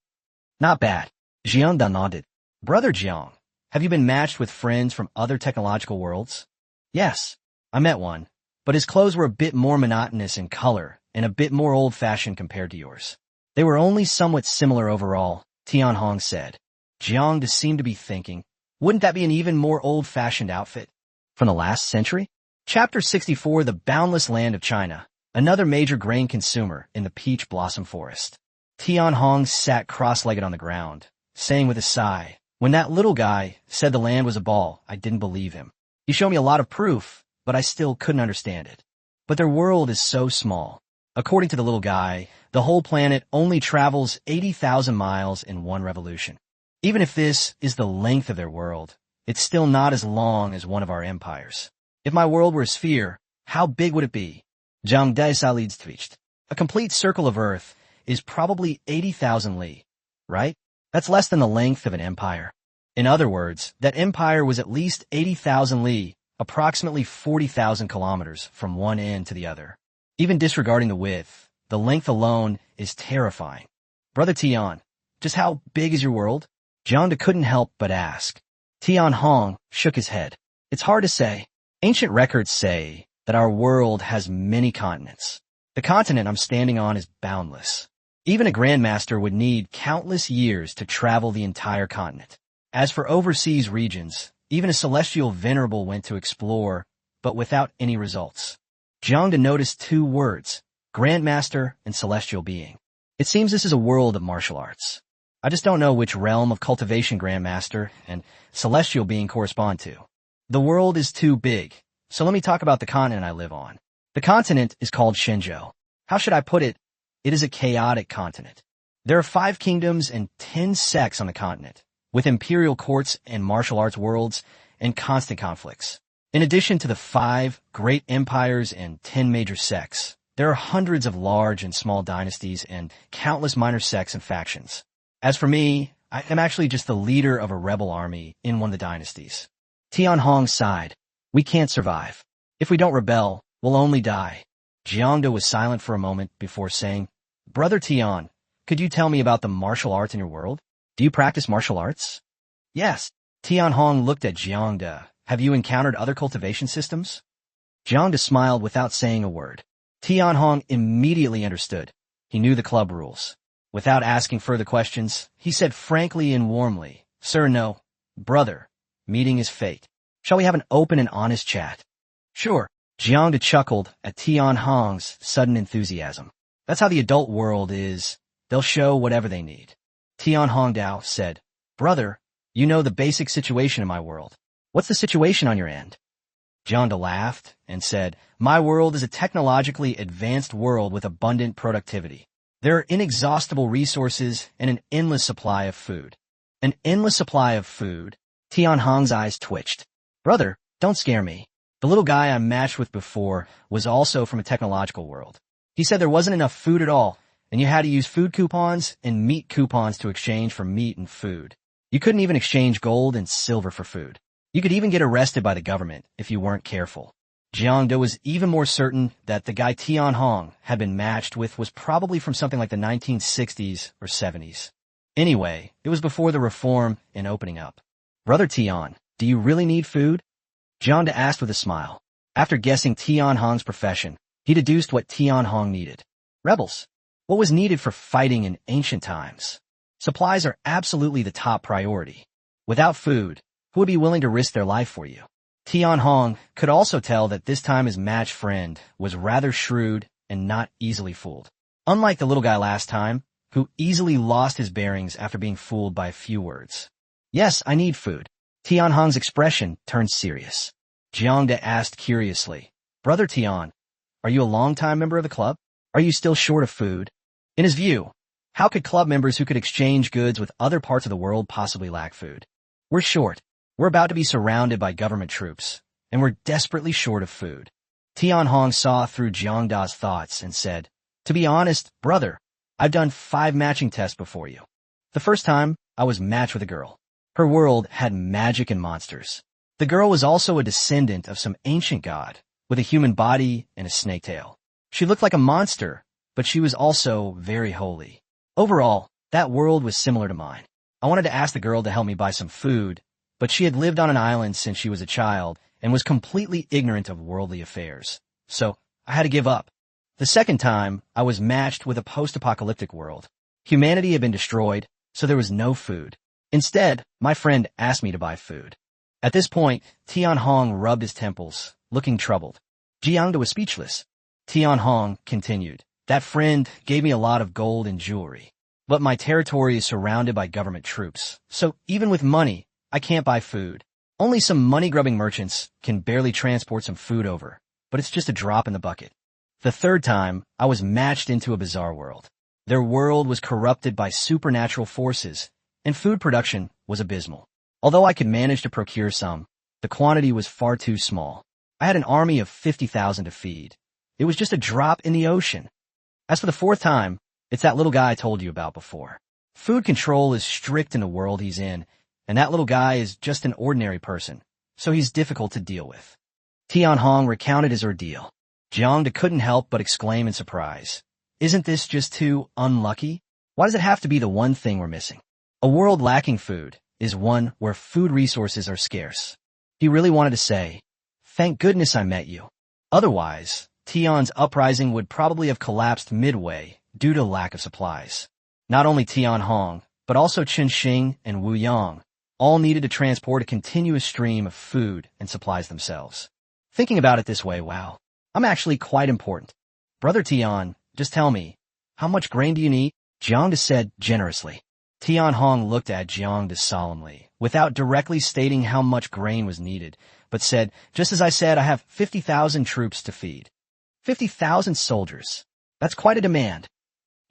Not bad. Jiang nodded. Brother Jiang, have you been matched with friends from other technological worlds? Yes, I met one, but his clothes were a bit more monotonous in color and a bit more old-fashioned compared to yours. They were only somewhat similar overall, Tianhong said. Jiang seemed to be thinking, wouldn't that be an even more old-fashioned outfit? From the last century? Chapter 64, The Boundless Land of China, another major grain consumer in the peach blossom forest. Tianhong sat cross-legged on the ground, saying with a sigh, When that little guy said the land was a ball, I didn't believe him. He showed me a lot of proof, but I still couldn't understand it. But their world is so small. According to the little guy, the whole planet only travels 80,000 miles in one revolution. Even if this is the length of their world, it's still not as long as one of our empires. If my world were a sphere, how big would it be? Jiang leads twitched. A complete circle of Earth is probably 80,000 li, right? That's less than the length of an empire. In other words, that empire was at least 80,000 li, approximately 40,000 kilometers from one end to the other. Even disregarding the width, the length alone is terrifying. Brother Tian, just how big is your world? Jiang couldn't help but ask. Tianhong shook his head. It's hard to say. Ancient records say that our world has many continents. The continent I'm standing on is boundless. Even a grandmaster would need countless years to travel the entire continent. As for overseas regions, even a celestial venerable went to explore, but without any results. Jiang noticed two words, grandmaster and celestial being. It seems this is a world of martial arts. I just don't know which realm of cultivation grandmaster and celestial being correspond to. The world is too big, so let me talk about the continent I live on. The continent is called Shenzhou. How should I put it? It is a chaotic continent. There are 5 kingdoms and 10 sects on the continent, with imperial courts and martial arts worlds and constant conflicts. In addition to the 5 great empires and 10 major sects, there are hundreds of large and small dynasties and countless minor sects and factions. As for me, I am actually just the leader of a rebel army in one of the dynasties. Tianhong sighed. We can't survive. If we don't rebel, we'll only die. Jiang was silent for a moment before saying, Brother Tian, could you tell me about the martial arts in your world? Do you practice martial arts? Yes. Tianhong looked at Jiang. Have you encountered other cultivation systems? Jiang smiled without saying a word. Tianhong immediately understood. He knew the club rules. Without asking further questions, he said frankly and warmly, Sir, no. Brother, meeting is fate. Shall we have an open and honest chat? Sure. Jiang chuckled at Tianhong's sudden enthusiasm. That's how the adult world is. They'll show whatever they need. Tian Hongdao said, Brother, you know the basic situation in my world. What's the situation on your end? Jiang laughed and said, My world is a technologically advanced world with abundant productivity. There are inexhaustible resources and an endless supply of food. An endless supply of food? Tian Hong's eyes twitched. Brother, don't scare me. The little guy I matched with before was also from a technological world. He said there wasn't enough food at all, and you had to use food coupons and meat coupons to exchange for meat and food. You couldn't even exchange gold and silver for food. You could even get arrested by the government if you weren't careful. Jiang was even more certain that the guy Tian Hong had been matched with was probably from something like the 1960s or 70s. Anyway, it was before the reform and opening up. Brother Tian, do you really need food? Jiang asked with a smile. After guessing Tian Hong's profession, he deduced what Tian Hong needed. Rebels. What was needed for fighting in ancient times? Supplies are absolutely the top priority. Without food, who would be willing to risk their life for you? Tian Hong could also tell that this time his match friend was rather shrewd and not easily fooled. Unlike the little guy last time, who easily lost his bearings after being fooled by a few words. Yes, I need food. Tian Hong's expression turned serious. Jiang asked curiously, Brother Tian, are you a longtime member of the club? Are you still short of food? In his view, how could club members who could exchange goods with other parts of the world possibly lack food? We're short. We're about to be surrounded by government troops, and we're desperately short of food. Tian Hong saw through Jiang's thoughts and said, To be honest, brother, I've done 5 matching tests before you. The first time, I was matched with a girl. Her world had magic and monsters. The girl was also a descendant of some ancient god, with a human body and a snake tail. She looked like a monster, but she was also very holy. Overall, that world was similar to mine. I wanted to ask the girl to help me buy some food, but she had lived on an island since she was a child and was completely ignorant of worldly affairs. So, I had to give up. The second time, I was matched with a post-apocalyptic world. Humanity had been destroyed, so there was no food. Instead, my friend asked me to buy food. At this point, Tian Hong rubbed his temples, looking troubled. Jiang was speechless. Tian Hong continued, That friend gave me a lot of gold and jewelry. But my territory is surrounded by government troops, so even with money, I can't buy food. Only some money-grubbing merchants can barely transport some food over, but it's just a drop in the bucket. The third time, I was matched into a bizarre world. Their world was corrupted by supernatural forces, and food production was abysmal. Although I could manage to procure some, the quantity was far too small. I had an army of 50,000 to feed. It was just a drop in the ocean. As for the fourth time, it's that little guy I told you about before. Food control is strict in the world he's in, and that little guy is just an ordinary person, so he's difficult to deal with. Tian Hong recounted his ordeal. Jiang couldn't help but exclaim in surprise. Isn't this just too unlucky? Why does it have to be the one thing we're missing? A world lacking food is one where food resources are scarce. He really wanted to say, Thank goodness I met you. Otherwise, Tian's uprising would probably have collapsed midway due to lack of supplies. Not only Tian Hong, but also Chen Xing and Wu Yang, all needed to transport a continuous stream of food and supplies themselves. Thinking about it this way, wow, I'm actually quite important. Brother Tian, just tell me, how much grain do you need? Jiang said generously. Tian Hong looked at Jiang solemnly, without directly stating how much grain was needed, but said, Just as I said, I have 50,000 troops to feed. 50,000 soldiers. That's quite a demand.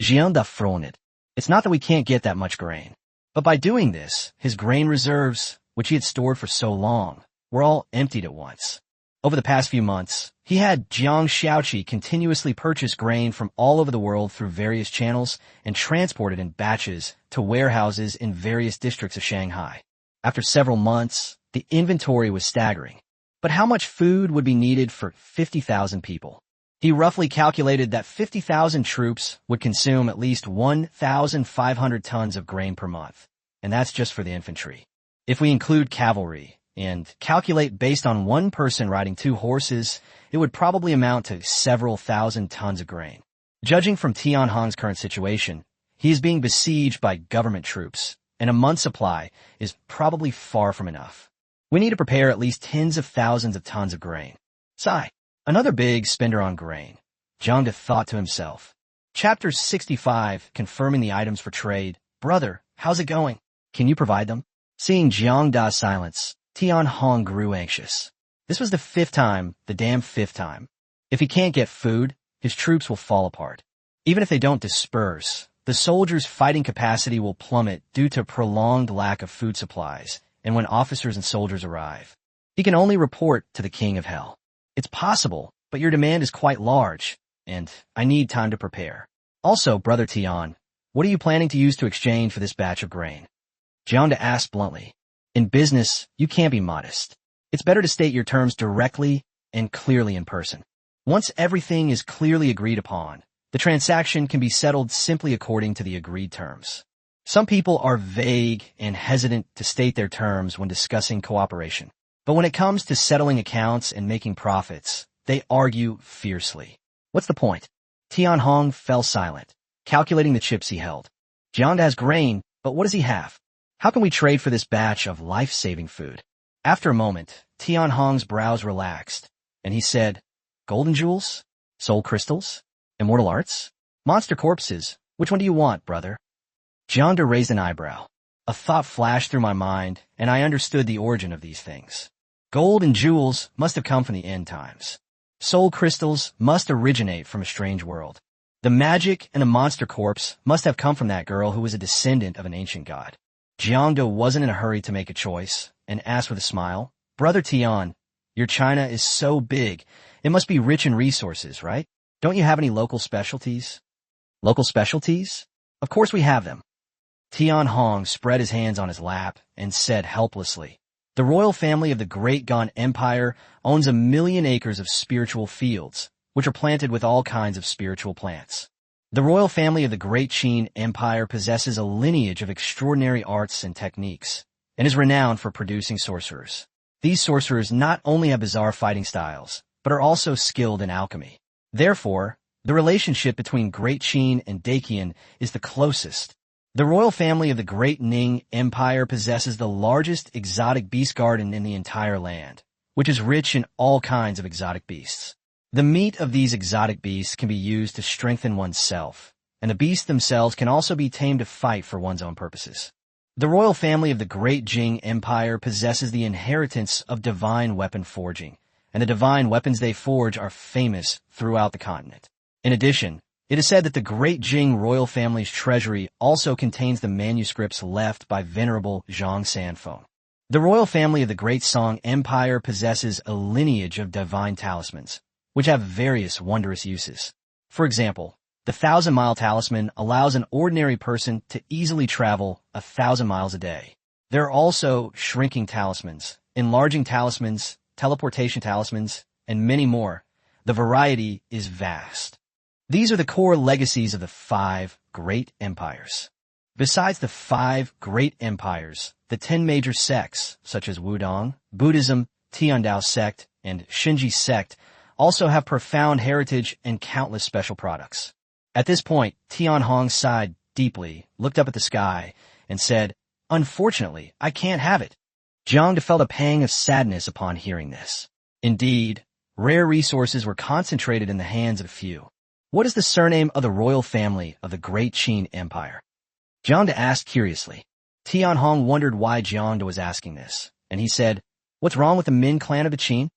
Jiang frowned. It's not that we can't get that much grain. But by doing this, his grain reserves, which he had stored for so long, were all emptied at once. Over the past few months, he had Jiang Xiaoqi continuously purchase grain from all over the world through various channels and transport it in batches to warehouses in various districts of Shanghai. After several months, the inventory was staggering. But how much food would be needed for 50,000 people? He roughly calculated that 50,000 troops would consume at least 1,500 tons of grain per month, and that's just for the infantry. If we include cavalry and calculate based on one person riding 2 horses, it would probably amount to several thousand tons of grain. Judging from Tian Hong's current situation, he is being besieged by government troops, and a month's supply is probably far from enough. We need to prepare at least tens of thousands of tons of grain. Sigh. Another big spender on grain. Jiang thought to himself. Chapter 65, confirming the items for trade. Brother, how's it going? Can you provide them? Seeing Jiang Da's silence, Tian Hong grew anxious. This was the fifth time, the damn fifth time. If he can't get food, his troops will fall apart. Even if they don't disperse, the soldiers' fighting capacity will plummet due to prolonged lack of food supplies, and when officers and soldiers arrive, he can only report to the King of Hell. It's possible, but your demand is quite large, and I need time to prepare. Also, Brother Tian, what are you planning to use to exchange for this batch of grain? Jiang asked bluntly. In business, you can't be modest. It's better to state your terms directly and clearly in person. Once everything is clearly agreed upon, the transaction can be settled simply according to the agreed terms. Some people are vague and hesitant to state their terms when discussing cooperation. But when it comes to settling accounts and making profits, they argue fiercely. What's the point? Tian Hong fell silent, calculating the chips he held. Jiang has grain, but what does he have? How can we trade for this batch of life-saving food? After a moment, Tian Hong's brows relaxed, and he said, golden jewels? Soul crystals? Immortal arts? Monster corpses? Which one do you want, brother? Jiang raised an eyebrow. A thought flashed through my mind, and I understood the origin of these things. Gold and jewels must have come from the end times. Soul crystals must originate from a strange world. The magic in a monster corpse must have come from that girl who was a descendant of an ancient god. Jiang wasn't in a hurry to make a choice, and asked with a smile, Brother Tian, your China is so big, it must be rich in resources, right? Don't you have any local specialties? Local specialties? Of course we have them. Tian Hong spread his hands on his lap and said helplessly, the royal family of the Great Gan Empire owns 1 million acres of spiritual fields, which are planted with all kinds of spiritual plants. The royal family of the Great Qin Empire possesses a lineage of extraordinary arts and techniques, and is renowned for producing sorcerers. These sorcerers not only have bizarre fighting styles, but are also skilled in alchemy. Therefore, the relationship between Great Qin and Dakian is the closest. The royal family of the Great Ning Empire possesses the largest exotic beast garden in the entire land, which is rich in all kinds of exotic beasts. The meat of these exotic beasts can be used to strengthen oneself, and the beasts themselves can also be tamed to fight for one's own purposes. The royal family of the Great Jing Empire possesses the inheritance of divine weapon forging, and the divine weapons they forge are famous throughout the continent. In addition, it is said that the Great Jing royal family's treasury also contains the manuscripts left by Venerable Zhang Sanfeng. The royal family of the Great Song Empire possesses a lineage of divine talismans, which have various wondrous uses. For example, the 1,000-mile talisman allows an ordinary person to easily travel 1,000 miles a day. There are also shrinking talismans, enlarging talismans, teleportation talismans, and many more. The variety is vast. These are the core legacies of the 5 great empires. Besides the 5 great empires, the 10 major sects, such as Wudong, Buddhism, Tiandao sect, and Shinji sect, also have profound heritage and countless special products. At this point, Tian Hong sighed deeply, looked up at the sky, and said, Unfortunately, I can't have it. Jiang felt a pang of sadness upon hearing this. Indeed, rare resources were concentrated in the hands of a few. What is the surname of the royal family of the Great Qin Empire? Jiang asked curiously. Tian Hong wondered why Jiang was asking this, and he said, What's wrong with the Min clan of the Qin?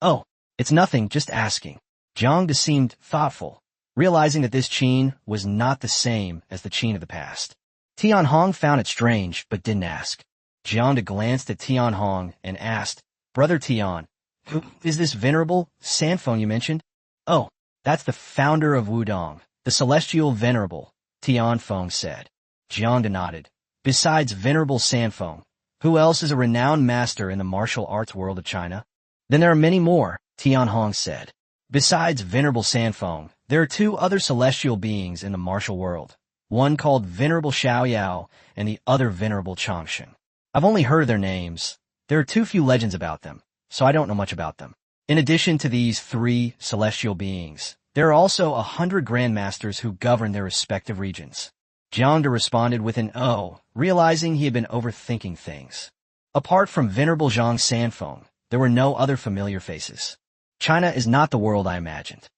Oh, it's nothing, just asking. Jiang seemed thoughtful, realizing that this Qin was not the same as the Qin of the past. Tian Hong found it strange, but didn't ask. Jiang glanced at Tian Hong and asked, Brother Tian, who is this venerable Sanfeng you mentioned? Oh, that's the founder of Wudong, the celestial venerable, Tian Feng said. Jiang nodded. Besides venerable Sanfeng, who else is a renowned master in the martial arts world of China? Then there are many more, Tian Hong said. Besides venerable Sanfeng, there are 2 other celestial beings in the martial world, one called Venerable Xiaoyao and the other Venerable Changshen. I've only heard of their names. There are too few legends about them, so I don't know much about them. In addition to these 3 celestial beings, there are also 100 grandmasters who govern their respective regions. Jiang responded with an "oh," realizing he had been overthinking things. Apart from Venerable Zhang Sanfeng, there were no other familiar faces. China is not the world I imagined.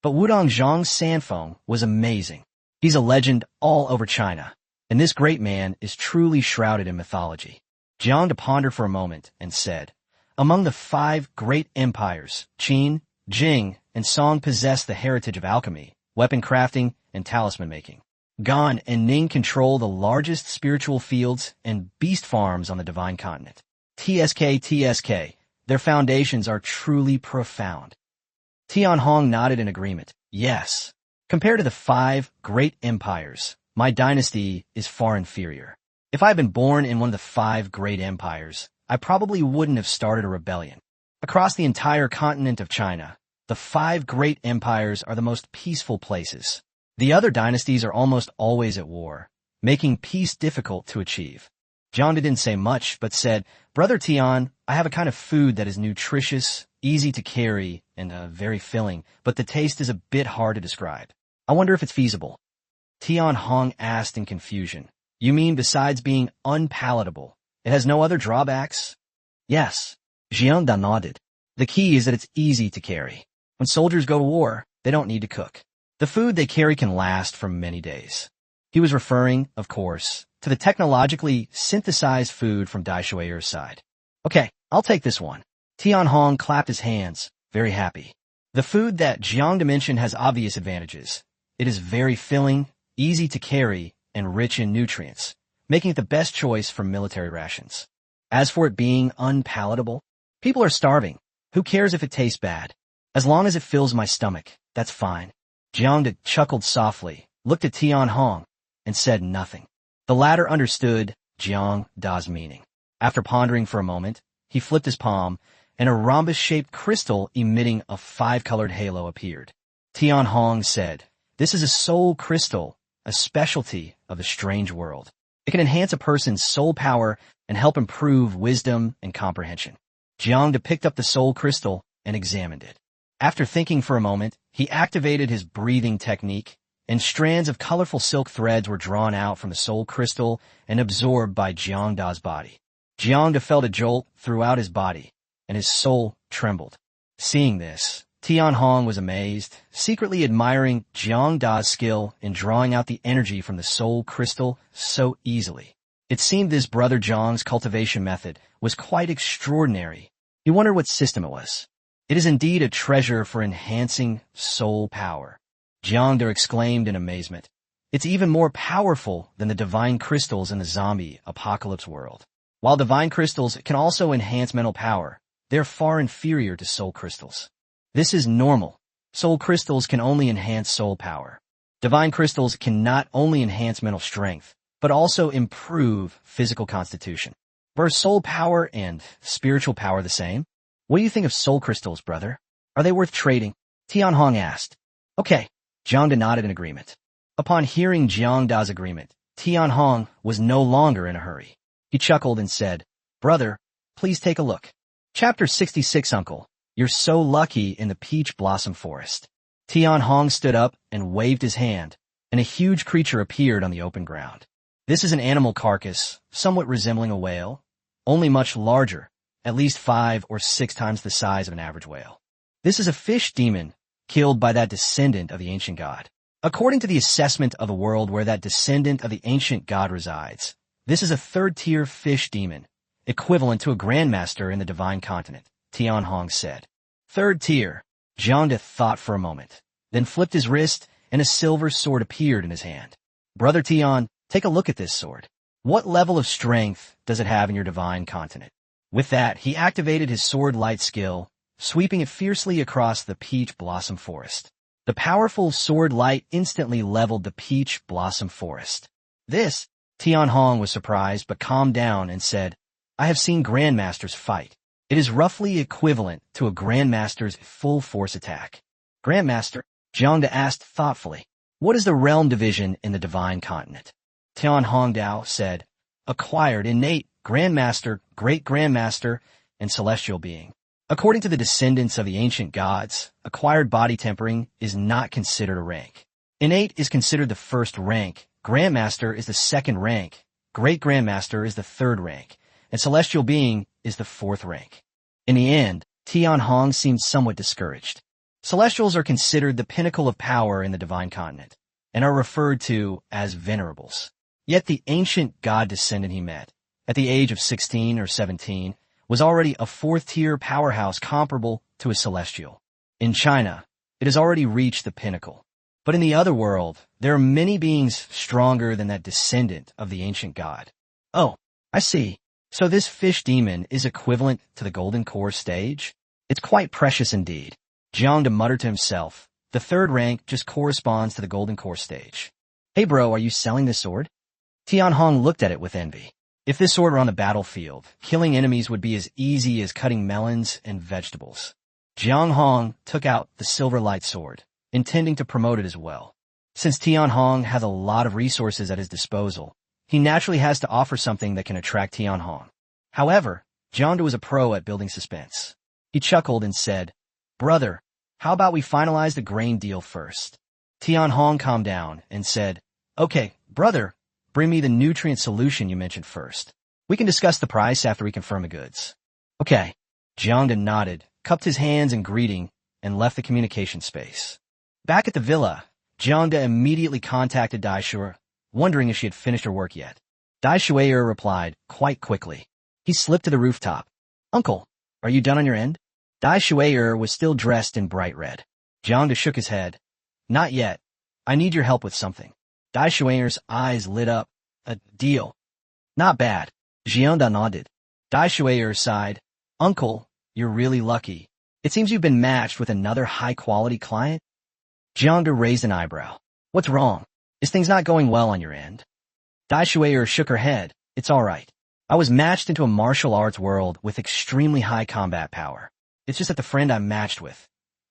But Wudong Zhang's Sanfeng was amazing. He's a legend all over China, and this great man is truly shrouded in mythology. Jiang pondered for a moment and said, among the 5 great empires, Qin, Jing, and Song possess the heritage of alchemy, weapon crafting, and talisman making. Gan and Ning control the largest spiritual fields and beast farms on the divine continent. TSK, their foundations are truly profound. Tianhong nodded in agreement. Yes. Compared to the 5 great empires, my dynasty is far inferior. If I had been born in one of the 5 great empires, I probably wouldn't have started a rebellion. Across the entire continent of China, the 5 great empires are the most peaceful places. The other dynasties are almost always at war, making peace difficult to achieve. Jiang didn't say much, but said, Brother Tian, I have a kind of food that is nutritious, easy to carry, and very filling, but the taste is a bit hard to describe. I wonder if it's feasible. Tianhong asked in confusion. You mean besides being unpalatable, it has no other drawbacks? Yes. Jiang nodded. The key is that it's easy to carry. When soldiers go to war, they don't need to cook. The food they carry can last for many days. He was referring, of course, to the technologically synthesized food from Dai Shuiyer's side. Okay, I'll take this one. Tianhong clapped his hands, very happy. The food that Jiang mentioned has obvious advantages. It is very filling, easy to carry, and rich in nutrients, making it the best choice for military rations. As for it being unpalatable, people are starving. Who cares if it tastes bad? As long as it fills my stomach, that's fine. Jiang chuckled softly, looked at Tianhong, and said nothing. The latter understood Jiang Da's meaning. After pondering for a moment, he flipped his palm, and a rhombus-shaped crystal emitting a 5-colored halo appeared. Tianhong said, This is a soul crystal, a specialty of the strange world. It can enhance a person's soul power and help improve wisdom and comprehension. Jiang picked up the soul crystal and examined it. After thinking for a moment, he activated his breathing technique, and strands of colorful silk threads were drawn out from the soul crystal and absorbed by Jiang Da's body. Jiang felt a jolt throughout his body, and his soul trembled. Seeing this, Tianhong was amazed, secretly admiring Jiang Da's skill in drawing out the energy from the soul crystal so easily. It seemed this brother Jiang's cultivation method was quite extraordinary. He wondered what system it was. It is indeed a treasure for enhancing soul power. Jiang exclaimed in amazement. It's even more powerful than the divine crystals in the zombie apocalypse world. While divine crystals can also enhance mental power, they're far inferior to soul crystals. This is normal. Soul crystals can only enhance soul power. Divine crystals can not only enhance mental strength, but also improve physical constitution. Are soul power and spiritual power the same? What do you think of soul crystals, brother? Are they worth trading? Tianhong asked. Okay. Jiang nodded in agreement. Upon hearing Jiang Da's agreement, Tianhong was no longer in a hurry. He chuckled and said, Brother, please take a look. Chapter 66, Uncle. You're so lucky in the peach blossom forest. Tianhong stood up and waved his hand, and a huge creature appeared on the open ground. This is an animal carcass, somewhat resembling a whale, only much larger, at least 5 or 6 times the size of an average whale. This is a fish demon, killed by that descendant of the ancient god. According to the assessment of the world where that descendant of the ancient god resides, this is a 3rd-tier fish demon, equivalent to a grandmaster in the divine continent, Tianhong said. 3rd tier. Jiang thought for a moment, then flipped his wrist, and a silver sword appeared in his hand. Brother Tian, take a look at this sword. What level of strength does it have in your divine continent? With that, he activated his sword light skill, sweeping it fiercely across the peach blossom forest. The powerful sword light instantly leveled the peach blossom forest. This, Tianhong was surprised but calmed down and said, I have seen grandmasters fight. It is roughly equivalent to a grandmaster's full force attack. Grandmaster, Jiang asked thoughtfully, what is the realm division in the divine continent? Tianhong Dao said, acquired, innate, grandmaster, great grandmaster, and celestial being. According to the descendants of the ancient gods, acquired body tempering is not considered a rank. Innate is considered the 1st rank, grandmaster is the 2nd rank, great grandmaster is the 3rd rank, and celestial being is the 4th rank. In the end, Tianhong seemed somewhat discouraged. Celestials are considered the pinnacle of power in the divine continent and are referred to as venerables. Yet the ancient god descendant he met, at the age of 16 or 17, was already a fourth-tier powerhouse comparable to a celestial. In China, it has already reached the pinnacle. But in the other world, there are many beings stronger than that descendant of the ancient god. Oh, I see. So this fish demon is equivalent to the golden core stage? It's quite precious indeed. Jiang muttered to himself. The third rank just corresponds to the golden core stage. Hey bro, are you selling this sword? Tianhong looked at it with envy. If this sword were on the battlefield, killing enemies would be as easy as cutting melons and vegetables. Jiang Hong took out the silver light sword, intending to promote it as well. Since Tianhong has a lot of resources at his disposal, he naturally has to offer something that can attract Tianhong. However, Jiang was a pro at building suspense. He chuckled and said, "Brother, how about we finalize the grain deal first?" Tianhong calmed down and said, "Okay, brother, bring me the nutrient solution you mentioned first. We can discuss the price after we confirm the goods." Okay. Jiang nodded, cupped his hands in greeting, and left the communication space. Back at the villa, Jiang immediately contacted Dai Shuai, wondering if she had finished her work yet. Dai Shuai replied quite quickly. He slipped to the rooftop. "Uncle, are you done on your end?" Dai Shuai was still dressed in bright red. Jiang shook his head. "Not yet. I need your help with something." Dai Shuai's eyes lit up. "A deal." "Not bad." Jiang nodded. Dai Shuai sighed. "Uncle, you're really lucky. It seems you've been matched with another high-quality client." Jiang raised an eyebrow. "What's wrong? Is things not going well on your end?" Dai Shuai shook her head. "It's all right. I was matched into a martial arts world with extremely high combat power. It's just that the friend I'm matched with,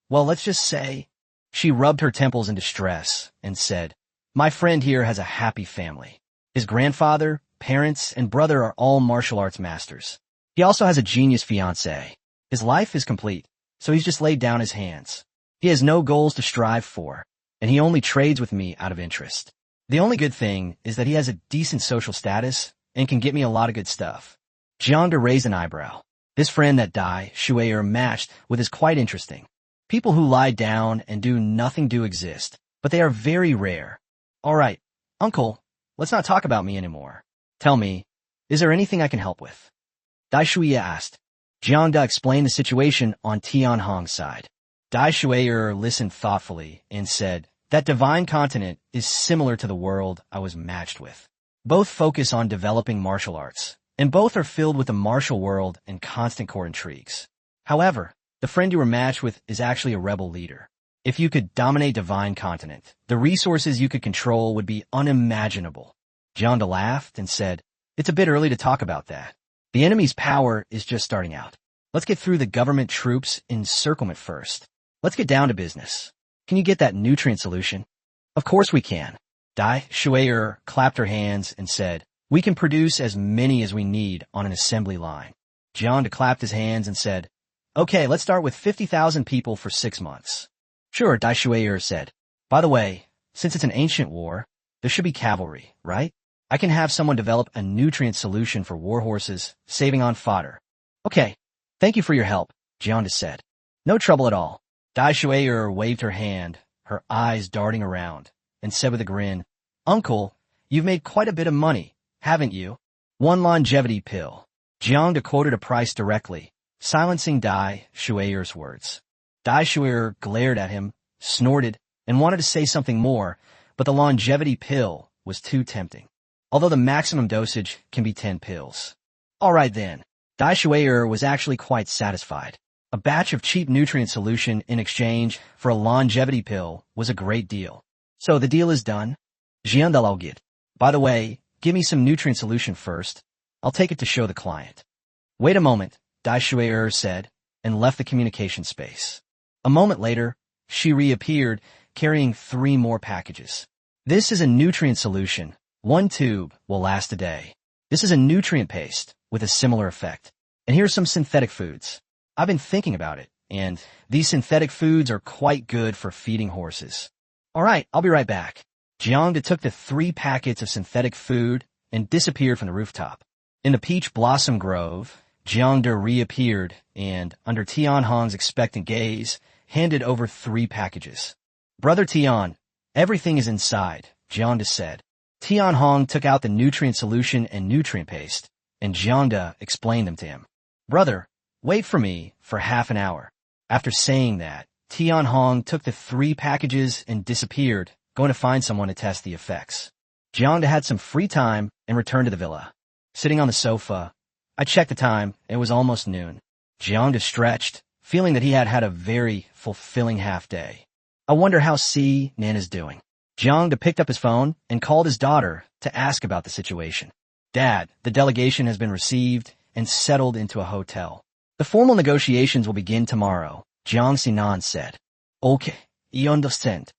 well, let's just say..." She rubbed her temples in distress and said, "My friend here has a happy family. His grandfather, parents, and brother are all martial arts masters. He also has a genius fiancée. His life is complete, so he's just laid down his hands. He has no goals to strive for, and he only trades with me out of interest. The only good thing is that he has a decent social status and can get me a lot of good stuff." Jiang raised an eyebrow. This friend that Dai Shuai matched with is quite interesting. People who lie down and do nothing do exist, but they are very rare. "All right, uncle, let's not talk about me anymore. Tell me, is there anything I can help with?" Dai Shuai asked. Jiang explained the situation on Tianhong's side. Dai Shuai listened thoughtfully and said, "That divine continent is similar to the world I was matched with. Both focus on developing martial arts, and both are filled with the martial world and constant court intrigues. However, the friend you were matched with is actually a rebel leader. If you could dominate divine continent, the resources you could control would be unimaginable." Jiang laughed and said, "It's a bit early to talk about that. The enemy's power is just starting out. Let's get through the government troops' encirclement first. Let's get down to business. Can you get that nutrient solution?" "Of course we can." Dai Shuai clapped her hands and said, "We can produce as many as we need on an assembly line." Jiang clapped his hands and said, "Okay, let's start with 50,000 people for 6 months. "Sure," Dai Shuai said. "By the way, since it's an ancient war, there should be cavalry, right? I can have someone develop a nutrient solution for war horses, saving on fodder." "Okay, thank you for your help," Jiang said. "No trouble at all." Dai Shuai waved her hand, her eyes darting around, and said with a grin, "Uncle, you've made quite a bit of money, haven't you?" "1 longevity pill." Jiang quoted a price directly, silencing Dai Shuai's words. Dai Shuai glared at him, snorted, and wanted to say something more, but the longevity pill was too tempting. Although the maximum dosage can be 10 pills. All right then. Dai Shuai was actually quite satisfied. A batch of cheap nutrient solution in exchange for a longevity pill was a great deal. "So the deal is done?" Jiang Dalogit. "By the way, give me some nutrient solution first. I'll take it to show the client." "Wait a moment," Dai Shuai said, and left the communication space. A moment later, she reappeared, carrying 3 more packages. "This is a nutrient solution. 1 tube will last a day. This is a nutrient paste with a similar effect. And here's some synthetic foods. I've been thinking about it, and these synthetic foods are quite good for feeding horses." "All right, I'll be right back." Jiang took the 3 packets of synthetic food and disappeared from the rooftop. In the peach blossom grove, Jiang reappeared, and under Tianhong's expectant gaze, handed over 3 packages. "Brother Tian, everything is inside," Jiang said. Tian Hong took out the nutrient solution and nutrient paste, and Jiang explained them to him. "Brother, wait for me for half an hour." After saying that, Tian Hong took the 3 packages and disappeared, going to find someone to test the effects. Jiang had some free time and returned to the villa. Sitting on the sofa, I checked the time. It was almost noon. Jiang stretched, feeling that he had had a very fulfilling half day. "I wonder how Nan is doing." Jiang picked up his phone and called his daughter to ask about the situation. "Dad, the delegation has been received and settled into a hotel. The formal negotiations will begin tomorrow," Jiang Sinan said. "Okay, you understand."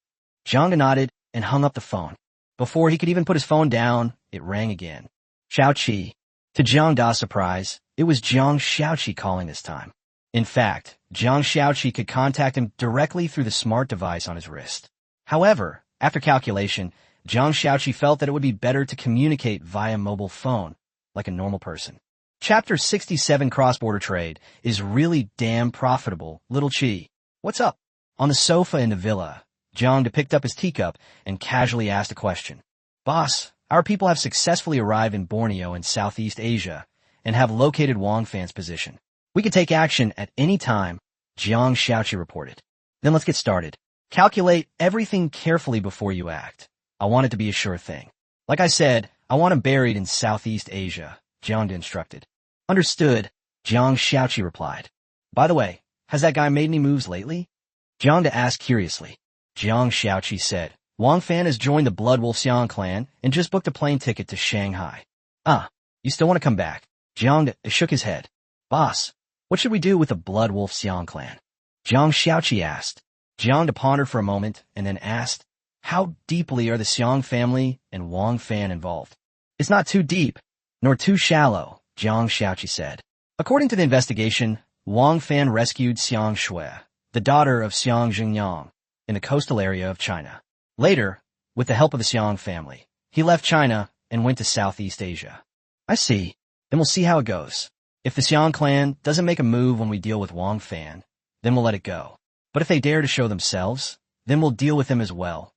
Jiang nodded and hung up the phone. Before he could even put his phone down, it rang again. Xiaoqi. To Jiang Da's surprise, it was Jiang Xiaoqi calling this time. In fact, Jiang Xiaoqi could contact him directly through the smart device on his wrist. However, after calculation, Jiang Xiaoqi felt that it would be better to communicate via mobile phone, like a normal person. Chapter 67 Cross-Border Trade is really damn profitable, little Chi. "What's up?" On the sofa in the villa, Jiang picked up his teacup and casually asked a question. "Boss, our people have successfully arrived in Borneo in Southeast Asia and have located Wang Fan's position. We can take action at any time," Jiang Xiaoqi reported. "Then let's get started. Calculate everything carefully before you act. I want it to be a sure thing. Like I said, I want him buried in Southeast Asia," Jiang instructed. "Understood," Jiang Xiaoqi replied. "By the way, has that guy made any moves lately?" Jiang asked curiously. Jiang Xiaoqi said, "Wang Fan has joined the Blood Wolf Xiang clan and just booked a plane ticket to Shanghai." "Ah, you still want to come back?" Jiang shook his head. "Boss, what should we do with the Blood Wolf Xiang clan?" Jiang Xiaoqi asked. Jiang pondered for a moment and then asked, "How deeply are the Xiang family and Wang Fan involved?" "It's not too deep, nor too shallow," Jiang Xiaoqi said. "According to the investigation, Wang Fan rescued Xiang Shui, the daughter of Xiang Jingyang, in the coastal area of China. Later, with the help of the Xiang family, he left China and went to Southeast Asia." "I see. Then we'll see how it goes. If the Xiang clan doesn't make a move when we deal with Wang Fan, then we'll let it go. But if they dare to show themselves, then we'll deal with them as well,"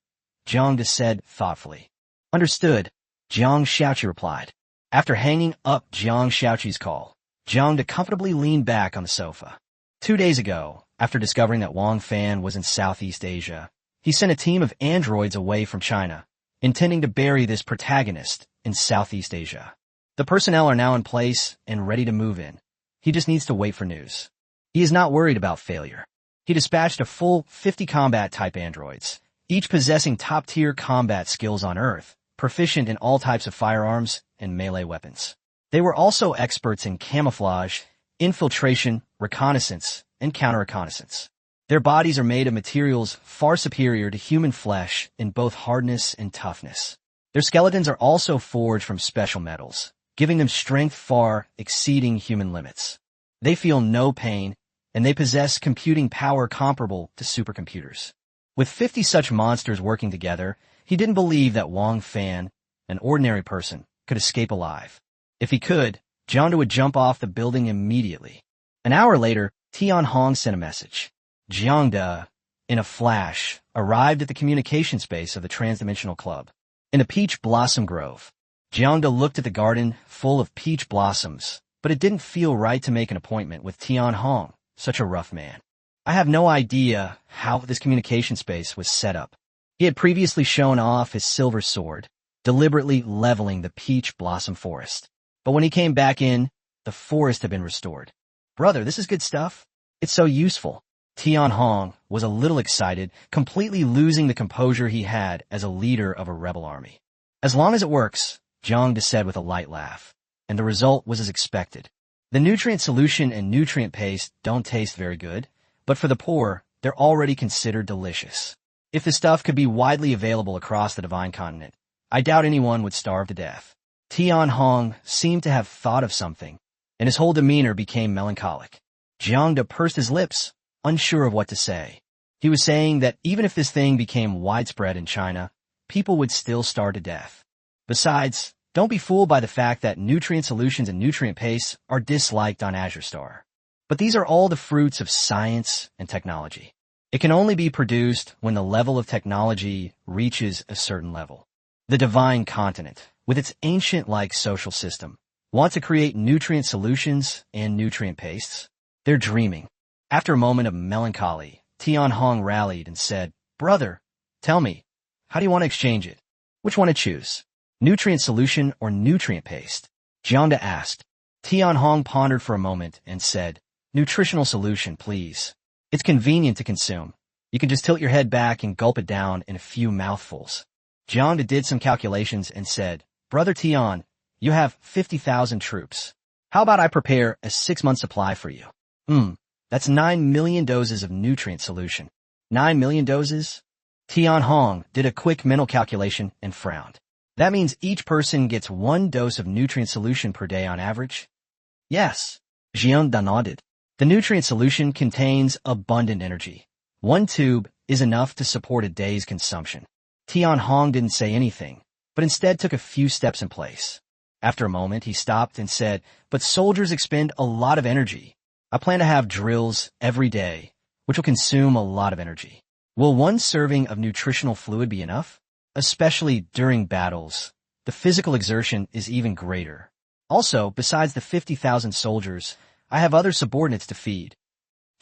Jiang said thoughtfully. "Understood," Jiang Xiaoqi replied. After hanging up Jiang Xiaoqi's call, Jiang comfortably leaned back on the sofa. 2 days ago, after discovering that Wang Fan was in Southeast Asia, he sent a team of androids away from China, intending to bury this protagonist in Southeast Asia. The personnel are now in place and ready to move in. He just needs to wait for news. He is not worried about failure. He dispatched a full 50 combat-type androids, each possessing top-tier combat skills on Earth, proficient in all types of firearms and melee weapons. They were also experts in camouflage, infiltration, reconnaissance, and counter-reconnaissance. Their bodies are made of materials far superior to human flesh in both hardness and toughness. Their skeletons are also forged from special metals, giving them strength far exceeding human limits. They feel no pain, and they possess computing power comparable to supercomputers. With 50 such monsters working together, he didn't believe that Wang Fan, an ordinary person, could escape alive. If he could, Jiang would jump off the building immediately. An hour later, Tian Hong sent a message. Jiang, in a flash, arrived at the communication space of the Transdimensional Club. In the Peach Blossom Grove, Jiang looked at the garden full of peach blossoms, but it didn't feel right to make an appointment with Tian Hong, such a rough man. I have no idea how this communication space was set up. He had previously shown off his silver sword, deliberately leveling the peach blossom forest. But when he came back in, the forest had been restored. "Brother, this is good stuff. It's so useful." Tian Hong was a little excited, completely losing the composure he had as a leader of a rebel army. "As long as it works," Jiang said with a light laugh, and the result was as expected. The nutrient solution and nutrient paste don't taste very good, but for the poor, they're already considered delicious. If the stuff could be widely available across the Divine Continent, I doubt anyone would starve to death. Tian Hong seemed to have thought of something, and his whole demeanor became melancholic. Jiang pursed his lips, unsure of what to say. He was saying that even if this thing became widespread in China, people would still starve to death. Besides, don't be fooled by the fact that nutrient solutions and nutrient pastes are disliked on Azure Star. But these are all the fruits of science and technology. It can only be produced when the level of technology reaches a certain level. The divine continent, with its ancient-like social system, want to create nutrient solutions and nutrient pastes. They're dreaming. After a moment of melancholy, Tianhong rallied and said, "Brother, tell me, how do you want to exchange it? Which one to choose? Nutrient solution or nutrient paste?" Jiang asked. Tianhong pondered for a moment and said, "Nutritional solution, please. It's convenient to consume. You can just tilt your head back and gulp it down in a few mouthfuls." Jiang did some calculations and said, "Brother Tian, you have 50,000 troops. How about I prepare a 6-month supply for you?" That's 9 million doses of nutrient solution. 9 million doses? Tianhong did a quick mental calculation and frowned. That means each person gets 1 dose of nutrient solution per day on average? Yes. Jiang nodded. The nutrient solution contains abundant energy. 1 tube is enough to support a day's consumption. Tianhong didn't say anything, but instead took a few steps in place. After a moment, he stopped and said, "But soldiers expend a lot of energy. I plan to have drills every day, which will consume a lot of energy. Will 1 serving of nutritional fluid be enough? Especially during battles, the physical exertion is even greater. Also, besides the 50,000 soldiers, I have other subordinates to feed."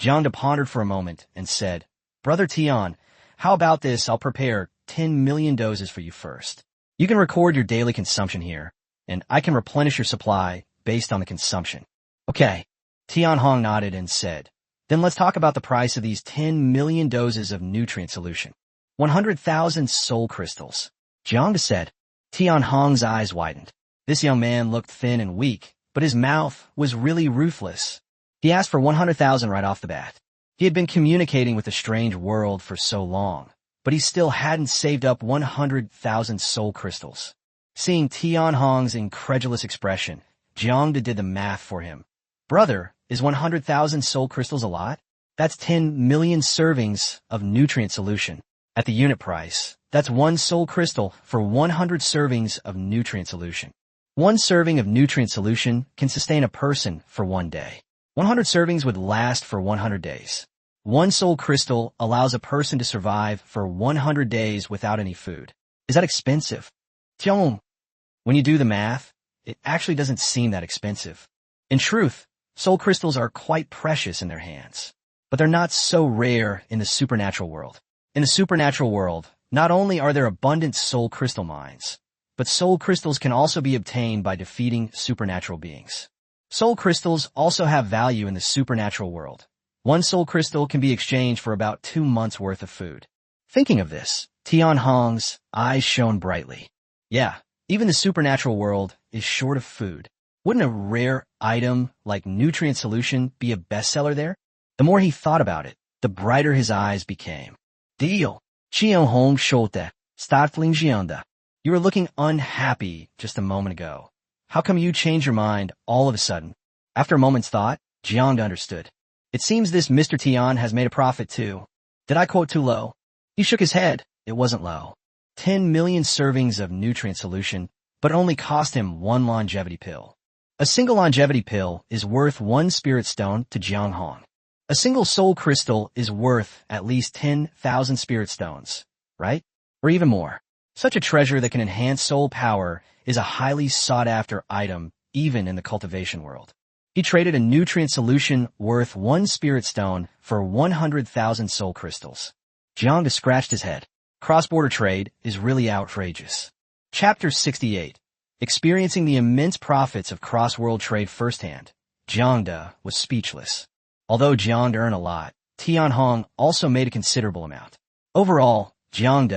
Jiang pondered for a moment and said, "Brother Tian, how about this? I'll prepare 10 million doses for you first. You can record your daily consumption here, and I can replenish your supply based on the consumption." "Okay." Tianhong nodded and said, "Then let's talk about the price of these 10 million doses of nutrient solution. 100,000 soul crystals." Jiang said. Tianhong's eyes widened. This young man looked thin and weak, but his mouth was really ruthless. He asked for 100,000 right off the bat. He had been communicating with a strange world for so long, but he still hadn't saved up 100,000 soul crystals. Seeing Tianhong's incredulous expression, Jiang did the math for him. "Brother, is 100,000 soul crystals a lot? That's 10 million servings of nutrient solution. At the unit price, that's 1 soul crystal for 100 servings of nutrient solution. 1 serving of nutrient solution can sustain a person for 1 day. 100 servings would last for 100 days. 1 soul crystal allows a person to survive for 100 days without any food. Is that expensive?" Jiang, when you do the math, it actually doesn't seem that expensive. In truth, soul crystals are quite precious in their hands, but they're not so rare in the supernatural world. In the supernatural world, not only are there abundant soul crystal mines, but soul crystals can also be obtained by defeating supernatural beings. Soul crystals also have value in the supernatural world. 1 soul crystal can be exchanged for about 2 months' worth of food. Thinking of this, Tianhong's eyes shone brightly. Yeah, even the supernatural world is short of food. Wouldn't a rare item like nutrient solution be a bestseller there? The more he thought about it, the brighter his eyes became. "Deal." Tianhong sholte, startling Jiang. "You were looking unhappy just a moment ago. How come you changed your mind all of a sudden?" After a moment's thought, Jiang understood. "It seems this Mr. Tian has made a profit too. Did I quote too low?" He shook his head. It wasn't low. 10 million servings of nutrient solution, but it only cost him 1 longevity pill. A single longevity pill is worth 1 spirit stone to Jianghong. A single soul crystal is worth at least 10,000 spirit stones, right? Or even more. Such a treasure that can enhance soul power is a highly sought-after item even in the cultivation world. He traded a nutrient solution worth 1 spirit stone for 100,000 soul crystals. Jiang scratched his head. Cross-border trade is really outrageous. Chapter 68. Experiencing the immense profits of cross-world trade firsthand, Jiang was speechless. Although Jiang earned a lot, Tianhong also made a considerable amount. Overall, Jiang,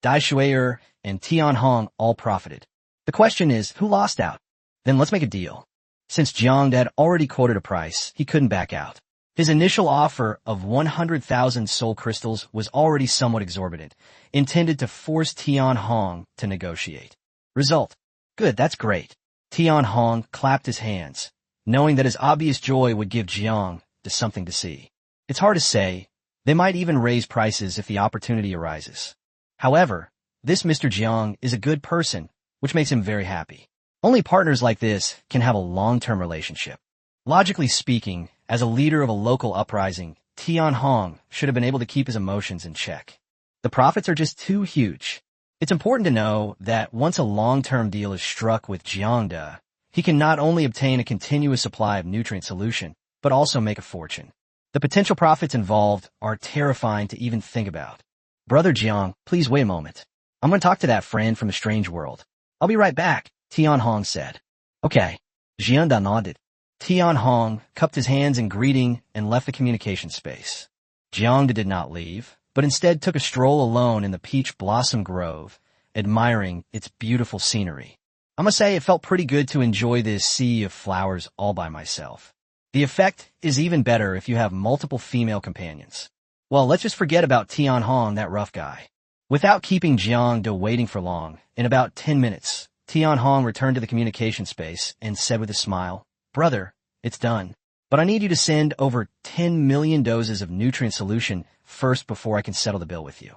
Dai Shuier, and Tianhong all profited. The question is, who lost out? Then let's make a deal. Since Jiang had already quoted a price, he couldn't back out. His initial offer of 100,000 soul crystals was already somewhat exorbitant, intended to force Tianhong to negotiate. Result: "Good, that's great." Tianhong clapped his hands, knowing that his obvious joy would give Jiang something to see. It's hard to say. They might even raise prices if the opportunity arises. However, this Mr. Jiang is a good person, which makes him very happy. Only partners like this can have a long-term relationship. Logically speaking, as a leader of a local uprising, Tian Hong should have been able to keep his emotions in check. The profits are just too huge. It's important to know that once a long-term deal is struck with Jiang, he can not only obtain a continuous supply of nutrient solution, but also make a fortune. The potential profits involved are terrifying to even think about. Brother Jiang, please wait a moment. I'm going to talk to that friend from a strange world. I'll be right back, Tian Hong said. Okay. Jiang nodded. Tian Hong cupped his hands in greeting and left the communication space. Jiang did not leave, but instead took a stroll alone in the peach blossom grove, admiring its beautiful scenery. I must say it felt pretty good to enjoy this sea of flowers all by myself. The effect is even better if you have multiple female companions. Well, let's just forget about Tian Hong, that rough guy. Without keeping Jiang waiting for long, in about 10 minutes, Tian Hong returned to the communication space and said with a smile, "Brother, it's done. But I need you to send over 10 million doses of nutrient solution first before I can settle the bill with you."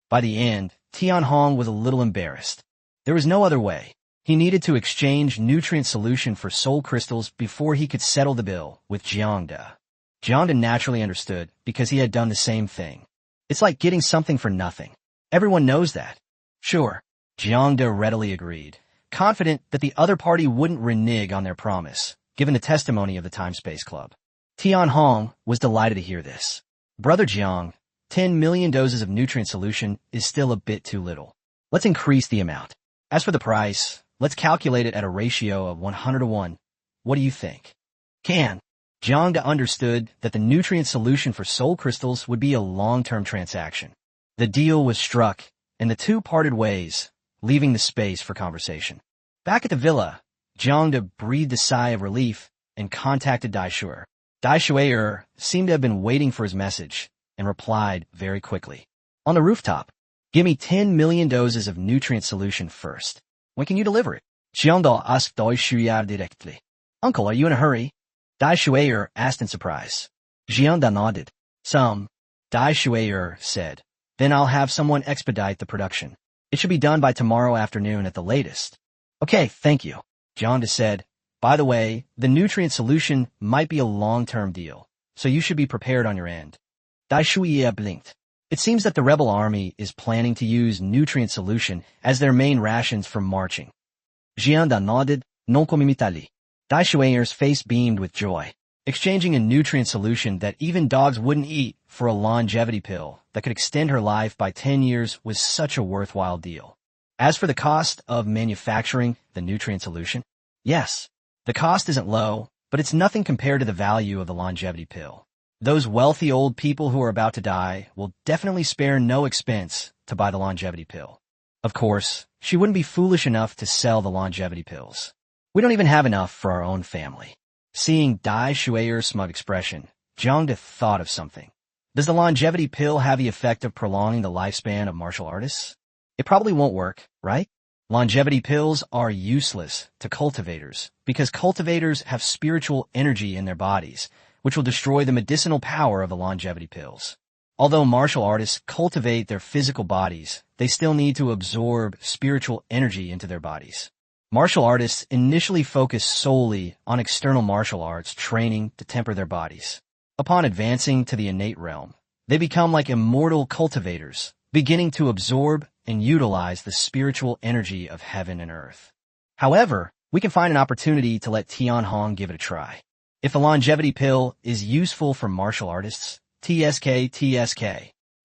By the end, Tian Hong was a little embarrassed. There was no other way. He needed to exchange nutrient solution for soul crystals before he could settle the bill with Jiang. Jiang naturally understood because he had done the same thing. It's like getting something for nothing. Everyone knows that. Sure, Jiang readily agreed, confident that the other party wouldn't renege on their promise, given the testimony of the Time-Space Club. Tian Hong was delighted to hear this. Brother Jiang, 10 million doses of nutrient solution is still a bit too little. Let's increase the amount. As for the price, let's calculate it at a ratio of 100 to 1. What do you think? Jiang understood that the nutrient solution for soul crystals would be a long-term transaction. The deal was struck, and the two parted ways, leaving the space for conversation. Back at the villa, Jiang breathed a sigh of relief and contacted Daishuer. Daishuer seemed to have been waiting for his message and replied very quickly. On the rooftop, give me 10 million doses of nutrient solution first. When can you deliver it? Jiang asked Daishuer directly. Uncle, are you in a hurry? Daishuer asked in surprise. Jiang nodded. Some, Daishuer said. Then I'll have someone expedite the production. It should be done by tomorrow afternoon at the latest. Okay, thank you. Jiang said. By the way, the nutrient solution might be a long-term deal, so you should be prepared on your end. Daishuer blinked. It seems that the rebel army is planning to use nutrient solution as their main rations for marching. Jiang nodded. Non come in Italie. Daishuer's face beamed with joy. Exchanging a nutrient solution that even dogs wouldn't eat for a longevity pill that could extend her life by 10 years was such a worthwhile deal. As for the cost of manufacturing the nutrient solution, yes, the cost isn't low, but it's nothing compared to the value of the longevity pill. Those wealthy old people who are about to die will definitely spare no expense to buy the longevity pill. Of course, she wouldn't be foolish enough to sell the longevity pills. We don't even have enough for our own family. Seeing Daishuer's smug expression, Jiang thought of something. Does the longevity pill have the effect of prolonging the lifespan of martial artists? It probably won't work, right? Longevity pills are useless to cultivators because cultivators have spiritual energy in their bodies, which will destroy the medicinal power of the longevity pills. Although martial artists cultivate their physical bodies, they still need to absorb spiritual energy into their bodies. Martial artists initially focus solely on external martial arts training to temper their bodies. Upon advancing to the innate realm, they become like immortal cultivators, beginning to absorb and utilize the spiritual energy of heaven and earth. However, we can find an opportunity to let Tian Hong give it a try. If the longevity pill is useful for martial artists, TSK,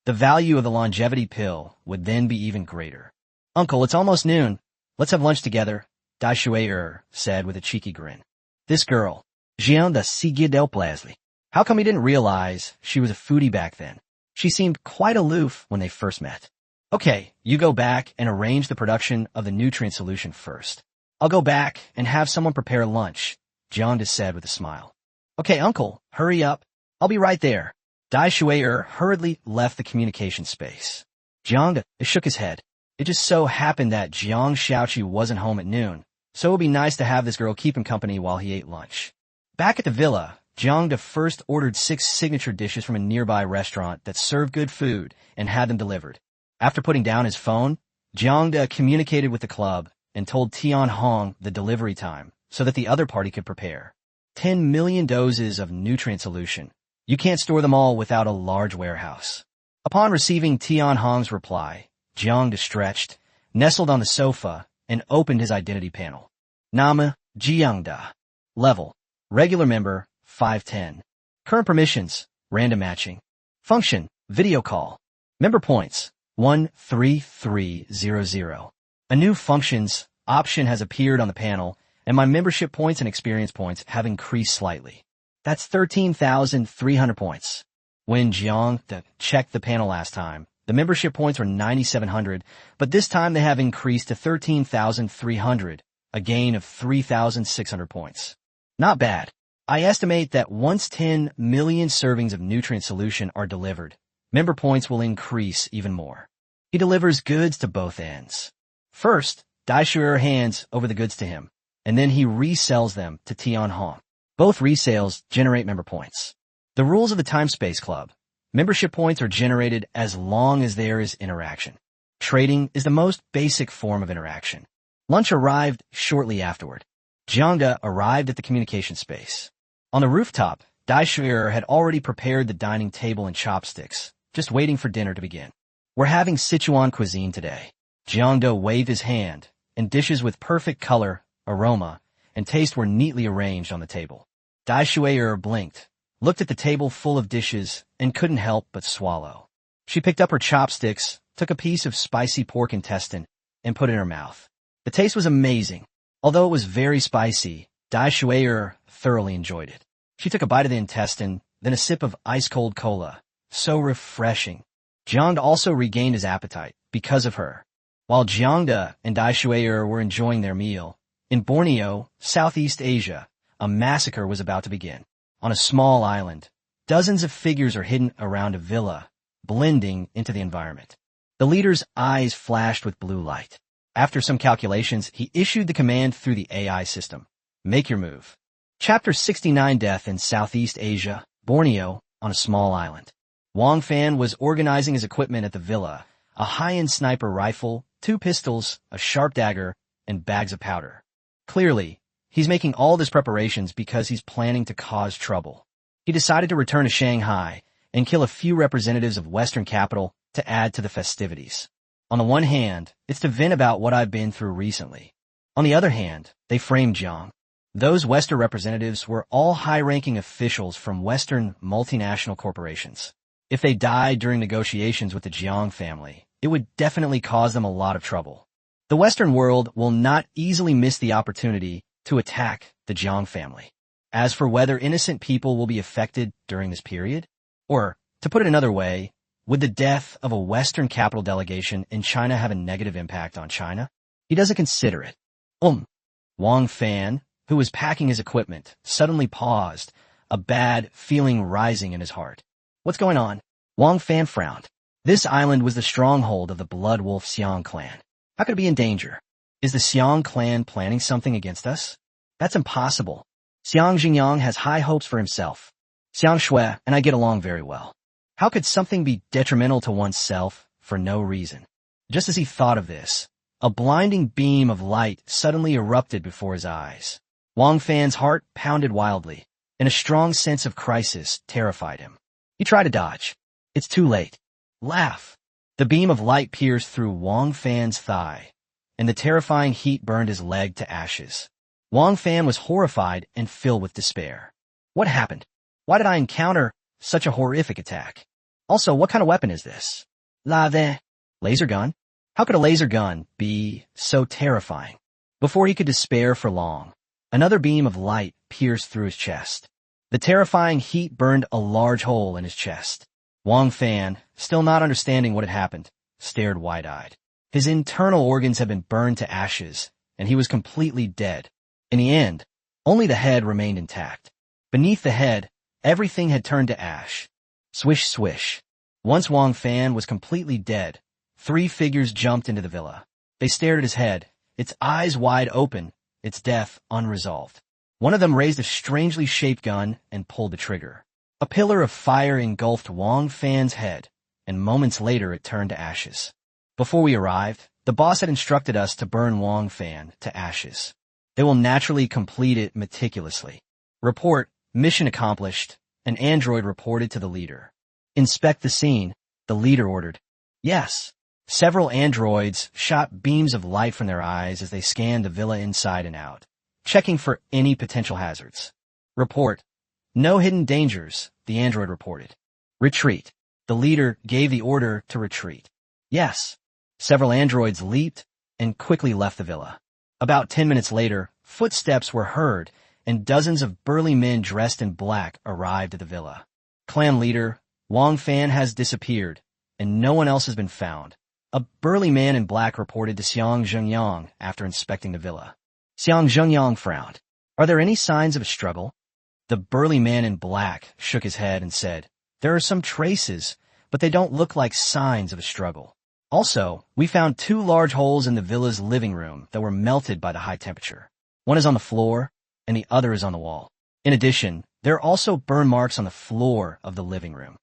the value of the longevity pill would then be even greater. Uncle, it's almost noon. Let's have lunch together, Daishuer said with a cheeky grin. This girl, Jiang del Plasli. How come he didn't realize she was a foodie back then? She seemed quite aloof when they first met. Okay, you go back and arrange the production of the nutrient solution first. I'll go back and have someone prepare lunch, Jiang said with a smile. Okay, uncle, hurry up. I'll be right there. Daishuer hurriedly left the communication space. Jiang shook his head. It just so happened that Jiang Shaoqi wasn't home at noon, so it would be nice to have this girl keep him company while he ate lunch. Back at the villa, Jiang first ordered 6 signature dishes from a nearby restaurant that served good food and had them delivered. After putting down his phone, Jiang communicated with the club and told Tian Hong the delivery time so that the other party could prepare. 10 million doses of nutrient solution You can't store them all without a large warehouse. Upon receiving Tianhong's reply, Jiang stretched, nestled on the sofa, and opened his identity panel. Name, Jiang. Level, regular member, 510. Current permissions, random matching. Function, video call. Member points, 13300. A new functions option has appeared on the panel, and my membership points and experience points have increased slightly. That's 13,300 points. When Jiang checked the panel last time, the membership points were 9,700, but this time they have increased to 13,300, a gain of 3,600 points. Not bad. I estimate that once 10 million servings of nutrient solution are delivered, member points will increase even more. He delivers goods to both ends. First, Daishuer hands over the goods to him, and then he resells them to Tianhong. Both resales generate member points. The rules of the Time-Space Club. Membership points are generated as long as there is interaction. Trading is the most basic form of interaction. Lunch arrived shortly afterward. Jiang arrived at the communication space. On the rooftop, Daishuer had already prepared the dining table and chopsticks, just waiting for dinner to begin. We're having Sichuan cuisine today. Jiang waved his hand, and dishes with perfect color, aroma, and taste were neatly arranged on the table. Daishuer blinked, looked at the table full of dishes, and couldn't help but swallow. She picked up her chopsticks, took a piece of spicy pork intestine, and put it in her mouth. The taste was amazing. Although it was very spicy, Daishuer thoroughly enjoyed it. She took a bite of the intestine, then a sip of ice-cold cola. So refreshing. Jiang also regained his appetite because of her. While Jiang and Daishuer were enjoying their meal, in Borneo, Southeast Asia, a massacre was about to begin. On a small island, dozens of figures are hidden around a villa, blending into the environment. The leader's eyes flashed with blue light. After some calculations, he issued the command through the AI system. Make your move. Chapter 69 Death in Southeast Asia, Borneo, on a small island. Wang Fan was organizing his equipment at the villa, a high-end sniper rifle, 2 pistols, a sharp dagger, and bags of powder. Clearly, he's making all these preparations because he's planning to cause trouble. He decided to return to Shanghai and kill a few representatives of Western capital to add to the festivities. On the one hand, it's to vent about what I've been through recently. On the other hand, they framed Jiang. Those Western representatives were all high-ranking officials from Western multinational corporations. If they died during negotiations with the Jiang family, it would definitely cause them a lot of trouble. The Western world will not easily miss the opportunity to attack the Jiang family. As for whether innocent people will be affected during this period, or, to put it another way, would the death of a Western capital delegation in China have a negative impact on China? He doesn't consider it. Wang Fan, who was packing his equipment, suddenly paused, a bad feeling rising in his heart. What's going on? Wang Fan frowned. This island was the stronghold of the Blood Wolf Xiang clan. How could it be in danger? Is the Xiang clan planning something against us? That's impossible. Xiang Jingyang has high hopes for himself. Xiang Shui and I get along very well. How could something be detrimental to oneself for no reason? Just as he thought of this, a blinding beam of light suddenly erupted before his eyes. Wang Fan's heart pounded wildly, and a strong sense of crisis terrified him. He tried to dodge. It's too late. Laugh. The beam of light pierced through Wang Fan's thigh, and the terrifying heat burned his leg to ashes. Wang Fan was horrified and filled with despair. What happened? Why did I encounter such a horrific attack? Also, what kind of weapon is this? Laser gun? How could a laser gun be so terrifying? Before he could despair for long, another beam of light pierced through his chest. The terrifying heat burned a large hole in his chest. Wang Fan, still not understanding what had happened, stared wide-eyed. His internal organs had been burned to ashes, and he was completely dead. In the end, only the head remained intact. Beneath the head, everything had turned to ash. Swish, swish. Once Wang Fan was completely dead, 3 figures jumped into the villa. They stared at his head, its eyes wide open, its death unresolved. One of them raised a strangely shaped gun and pulled the trigger. A pillar of fire engulfed Wang Fan's head, and moments later it turned to ashes. Before we arrived, the boss had instructed us to burn Wang Fan to ashes. They will naturally complete it meticulously. Report, mission accomplished, An android reported to the leader. Inspect the scene, the leader ordered. Yes. Several androids shot beams of light from their eyes as they scanned the villa inside and out, checking for any potential hazards. Report. No hidden dangers, the android reported. Retreat. The leader gave the order to retreat. Yes. Several androids leaped and quickly left the villa. About 10 minutes later, footsteps were heard and dozens of burly men dressed in black arrived at the villa. Clan leader, Wang Fan has disappeared, and no one else has been found. A burly man in black reported to Xiang Zhengyang after inspecting the villa. Xiang Zhengyang frowned. Are there any signs of a struggle? The burly man in black shook his head and said, there are some traces, but they don't look like signs of a struggle. Also, we found 2 large holes in the villa's living room that were melted by the high temperature. One is on the floor, and the other is on the wall. In addition, there are also burn marks on the floor of the living room.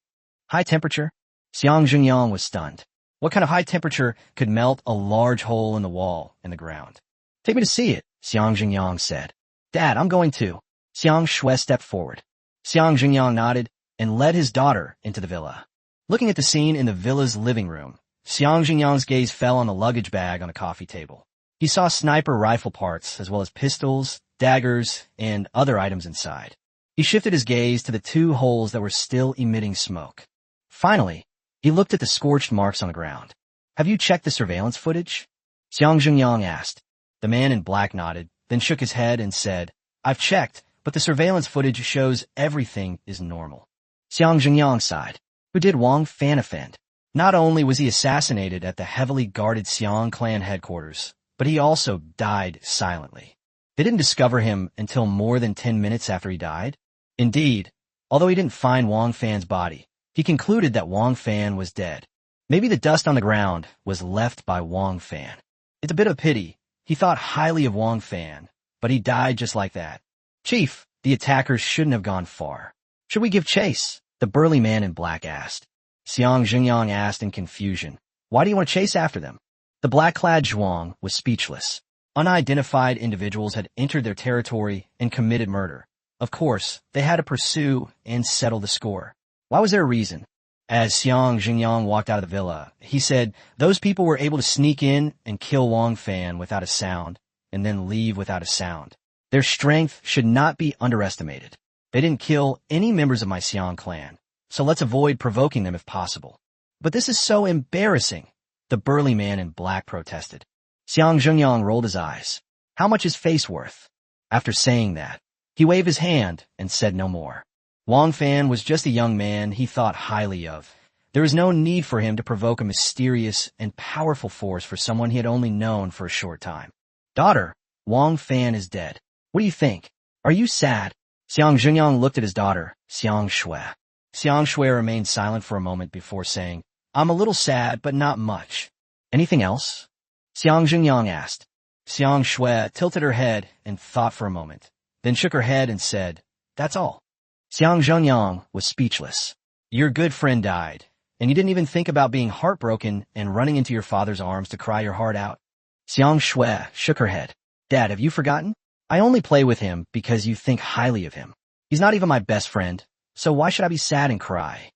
High temperature? Xiang Zhengyang was stunned. What kind of high temperature could melt a large hole in the wall and the ground? Take me to see it, Xiang Zhengyang said. Dad, I'm going to. Xiang Shui stepped forward. Xiang Zhengyang nodded and led his daughter into the villa. Looking at the scene in the villa's living room, Xiang Zhengyang's gaze fell on the luggage bag on the coffee table. He saw sniper rifle parts as well as pistols, daggers, and other items inside. He shifted his gaze to the 2 holes that were still emitting smoke. Finally, he looked at the scorched marks on the ground. Have you checked the surveillance footage? Xiang Zhengyang asked. The man in black nodded, then shook his head and said, I've checked, but the surveillance footage shows everything is normal. Xiang Zhengyang sighed. Who did Wang Fan offend? Not only was he assassinated at the heavily guarded Xiang clan headquarters, but he also died silently. They didn't discover him until more than 10 minutes after he died. Indeed, although he didn't find Wang Fan's body, he concluded that Wang Fan was dead. Maybe the dust on the ground was left by Wang Fan. It's a bit of a pity. He thought highly of Wang Fan, but he died just like that. Chief, the attackers shouldn't have gone far. Should we give chase? The burly man in black asked. Xiang Zhengyang asked in confusion. Why do you want to chase after them? The black-clad Zhuang was speechless. Unidentified individuals had entered their territory and committed murder. Of course, they had to pursue and settle the score. Why was there a reason? As Xiang Zhengyang walked out of the villa, he said, those people were able to sneak in and kill Wang Fan without a sound, and then leave without a sound. Their strength should not be underestimated. They didn't kill any members of my Xiang clan, so let's avoid provoking them if possible. But this is so embarrassing, the burly man in black protested. Xiang Zhengyang rolled his eyes. How much is face worth? After saying that, he waved his hand and said no more. Wang Fan was just a young man he thought highly of. There was no need for him to provoke a mysterious and powerful force for someone he had only known for a short time. Daughter, Wang Fan is dead. What do you think? Are you sad? Xiang Zhengyang looked at his daughter, Xiang Shui. Xiang Shui remained silent for a moment before saying, I'm a little sad, but not much. Anything else? Xiang Zhengyang asked. Xiang Shui tilted her head and thought for a moment, then shook her head and said, that's all. Xiang Zhengyang was speechless. Your good friend died, and you didn't even think about being heartbroken and running into your father's arms to cry your heart out. Xiang Shui shook her head. Dad, have you forgotten? I only play with him because you think highly of him. He's not even my best friend, so why should I be sad and cry?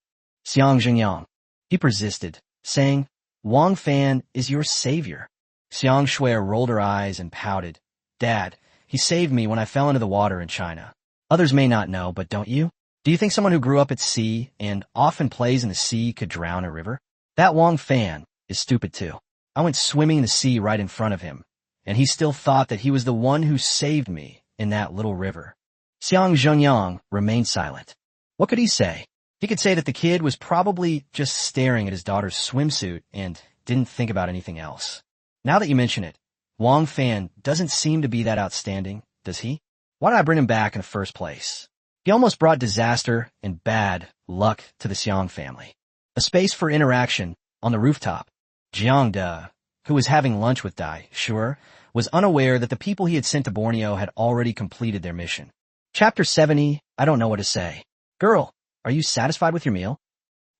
Xiang Zhengyang. He persisted, saying, Wang Fan is your savior. Xiang Shui rolled her eyes and pouted. Dad, he saved me when I fell into the water in China. Others may not know, but don't you? Do you think someone who grew up at sea and often plays in the sea could drown a river? That Wang Fan is stupid too. I went swimming in the sea right in front of him, and he still thought that he was the one who saved me in that little river. Xiang Zhengyang remained silent. What could he say? He could say that the kid was probably just staring at his daughter's swimsuit and didn't think about anything else. Now that you mention it, Wang Fan doesn't seem to be that outstanding, does he? Why did I bring him back in the first place? He almost brought disaster and bad luck to the Xiang family. A space for interaction on the rooftop. Jiang, who was having lunch with Dai Sure, was unaware that the people he had sent to Borneo had already completed their mission. Chapter 70, I don't know what to say. Girl, are you satisfied with your meal?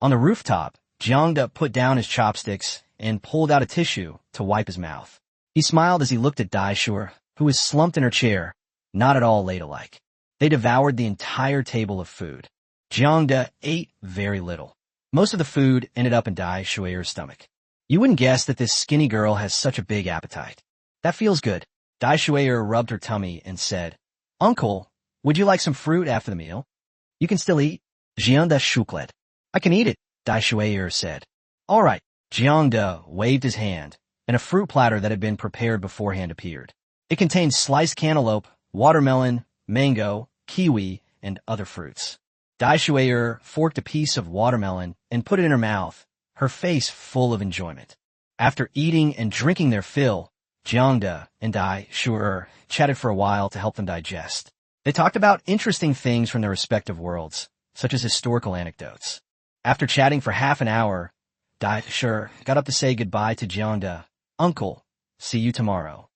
On the rooftop, Jiang put down his chopsticks and pulled out a tissue to wipe his mouth. He smiled as he looked at Dai Sure, who was slumped in her chair, not at all ladylike. They devoured the entire table of food. Jiang ate very little. Most of the food ended up in Dai Shui's stomach. You wouldn't guess that this skinny girl has such a big appetite. That feels good. Dai Shui rubbed her tummy and said, Uncle, would you like some fruit after the meal? You can still eat. Jiang shukled. I can eat it, Dai Shui said. All right. Jiang waved his hand, and a fruit platter that had been prepared beforehand appeared. It contained sliced cantaloupe, watermelon, mango, kiwi, and other fruits. Dai Shui forked a piece of watermelon and put it in her mouth, her face full of enjoyment. After eating and drinking their fill, Jiang and Dai Shui chatted for a while to help them digest. They talked about interesting things from their respective worlds, such as historical anecdotes. After chatting for half an hour, Dai Shui got up to say goodbye to Jiang. Uncle, see you tomorrow.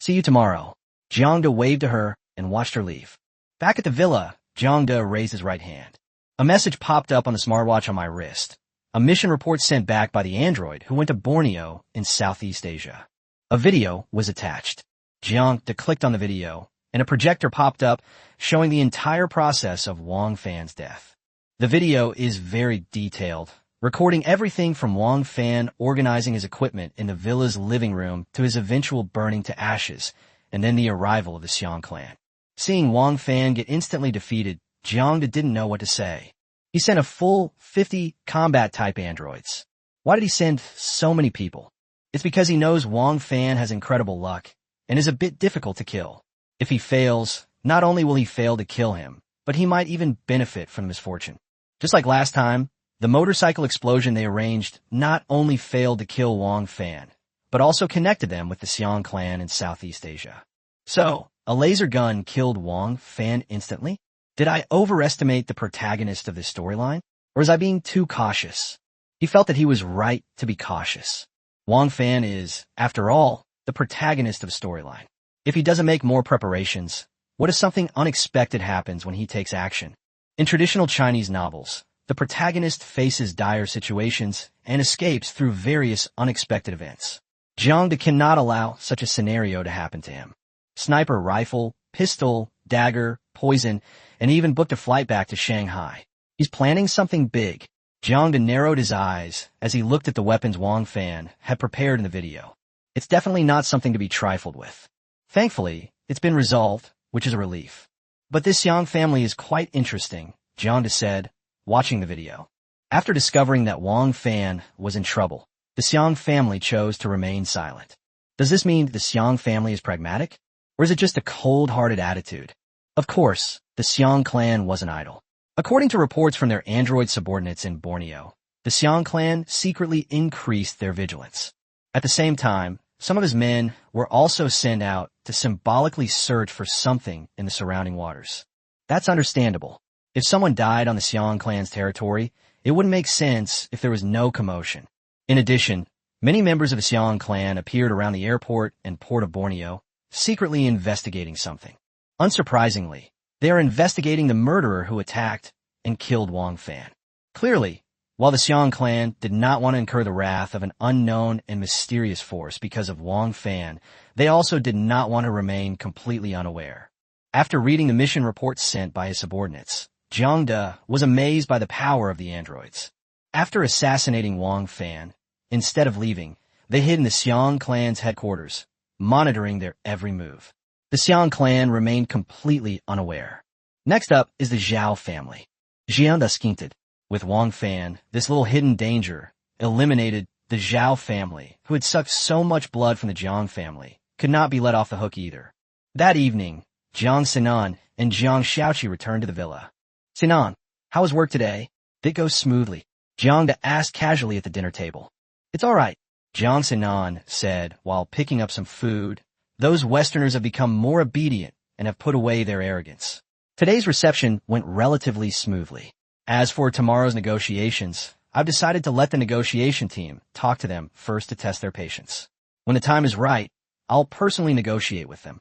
See you tomorrow. Jiang waved to her and watched her leave. Back at the villa, Jiang raised his right hand. A message popped up on the smartwatch on my wrist. A mission report sent back by the android who went to Borneo in Southeast Asia. A video was attached. Jiang clicked on the video, and a projector popped up showing the entire process of Wang Fan's death. The video is very detailed, recording everything from Wang Fan organizing his equipment in the villa's living room to his eventual burning to ashes, and then the arrival of the Xiang clan. Seeing Wang Fan get instantly defeated, Jiang didn't know what to say. He sent a full 50 combat-type androids. Why did he send so many people? It's because he knows Wang Fan has incredible luck and is a bit difficult to kill. If he fails, not only will he fail to kill him, but he might even benefit from misfortune. Just like last time, the motorcycle explosion they arranged not only failed to kill Wang Fan, but also connected them with the Xiang clan in Southeast Asia. So, a laser gun killed Wang Fan instantly? Did I overestimate the protagonist of this storyline? Or was I being too cautious? He felt that he was right to be cautious. Wang Fan is, after all, the protagonist of a storyline. If he doesn't make more preparations, what if something unexpected happens when he takes action? In traditional Chinese novels, the protagonist faces dire situations and escapes through various unexpected events. Jiang cannot allow such a scenario to happen to him. Sniper rifle, pistol, dagger, poison, and even booked a flight back to Shanghai. He's planning something big. Jiang narrowed his eyes as he looked at the weapons Wang Fan had prepared in the video. It's definitely not something to be trifled with. Thankfully, it's been resolved, which is a relief. But this Jiang family is quite interesting, Jiang said, watching the video. After discovering that Wang Fan was in trouble, the Xiang family chose to remain silent. Does this mean the Xiang family is pragmatic? Or is it just a cold-hearted attitude? Of course, the Xiang clan wasn't idle. According to reports from their android subordinates in Borneo, the Xiang clan secretly increased their vigilance. At the same time, some of his men were also sent out to symbolically search for something in the surrounding waters. That's understandable. If someone died on the Xiang clan's territory, it wouldn't make sense if there was no commotion. In addition, many members of the Xiang clan appeared around the airport and port of Borneo, secretly investigating something. Unsurprisingly, they are investigating the murderer who attacked and killed Wang Fan. Clearly, while the Xiang clan did not want to incur the wrath of an unknown and mysterious force because of Wang Fan, they also did not want to remain completely unaware. After reading the mission reports sent by his subordinates, Jiang was amazed by the power of the androids. After assassinating Wang Fan, instead of leaving, they hid in the Xiang clan's headquarters, monitoring their every move. The Xiang clan remained completely unaware. Next up is the Zhao family. Jiang squinted. With Wang Fan, this little hidden danger eliminated the Zhao family, who had sucked so much blood from the Jiang family, could not be let off the hook either. That evening, Jiang Sinan and Jiang Shaoqi returned to the villa. Sinan, how was work today? Did it go smoothly? Jiang asked casually at the dinner table. It's all right, Jiang Sinan said while picking up some food. Those Westerners have become more obedient and have put away their arrogance. Today's reception went relatively smoothly. As for tomorrow's negotiations, I've decided to let the negotiation team talk to them first to test their patience. When the time is right, I'll personally negotiate with them.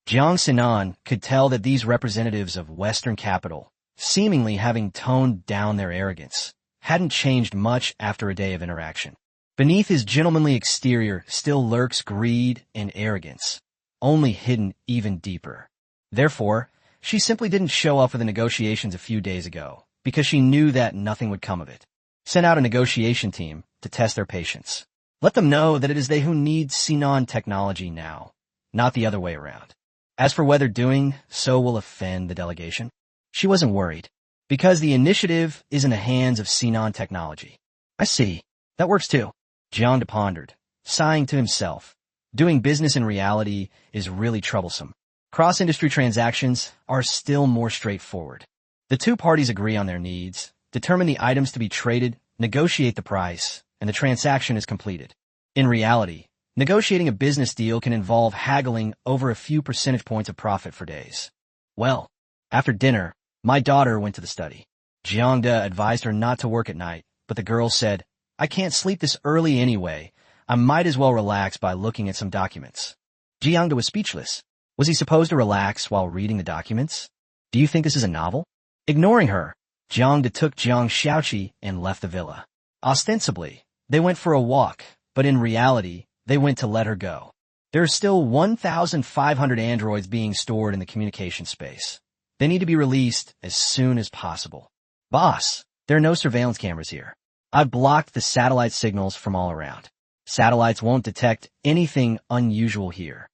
Jiang Sinan could tell that these representatives of Western capital, seemingly having toned down their arrogance, hadn't changed much after a day of interaction. Beneath his gentlemanly exterior still lurks greed and arrogance, only hidden even deeper. Therefore, she simply didn't show up for the negotiations a few days ago, because she knew that nothing would come of it. Sent out a negotiation team to test their patience. Let them know that it is they who need Sinan technology now, not the other way around. As for whether doing so will offend the delegation, she wasn't worried, because the initiative is in the hands of Sinan technology. I see. That works too. Jiang pondered, sighing to himself. Doing business in reality is really troublesome. Cross-industry transactions are still more straightforward. The two parties agree on their needs, determine the items to be traded, negotiate the price, and the transaction is completed. In reality, negotiating a business deal can involve haggling over a few percentage points of profit for days. Well, after dinner, my daughter went to the study. Jiang advised her not to work at night, but the girl said, I can't sleep this early anyway. I might as well relax by looking at some documents. Jiang was speechless. Was he supposed to relax while reading the documents? Do you think this is a novel? Ignoring her, Jiang took Jiang Xiaoqi and left the villa. Ostensibly, they went for a walk, but in reality, they went to let her go. There are still 1,500 androids being stored in the communication space. They need to be released as soon as possible. Boss, there are no surveillance cameras here. I've blocked the satellite signals from all around. Satellites won't detect anything unusual here.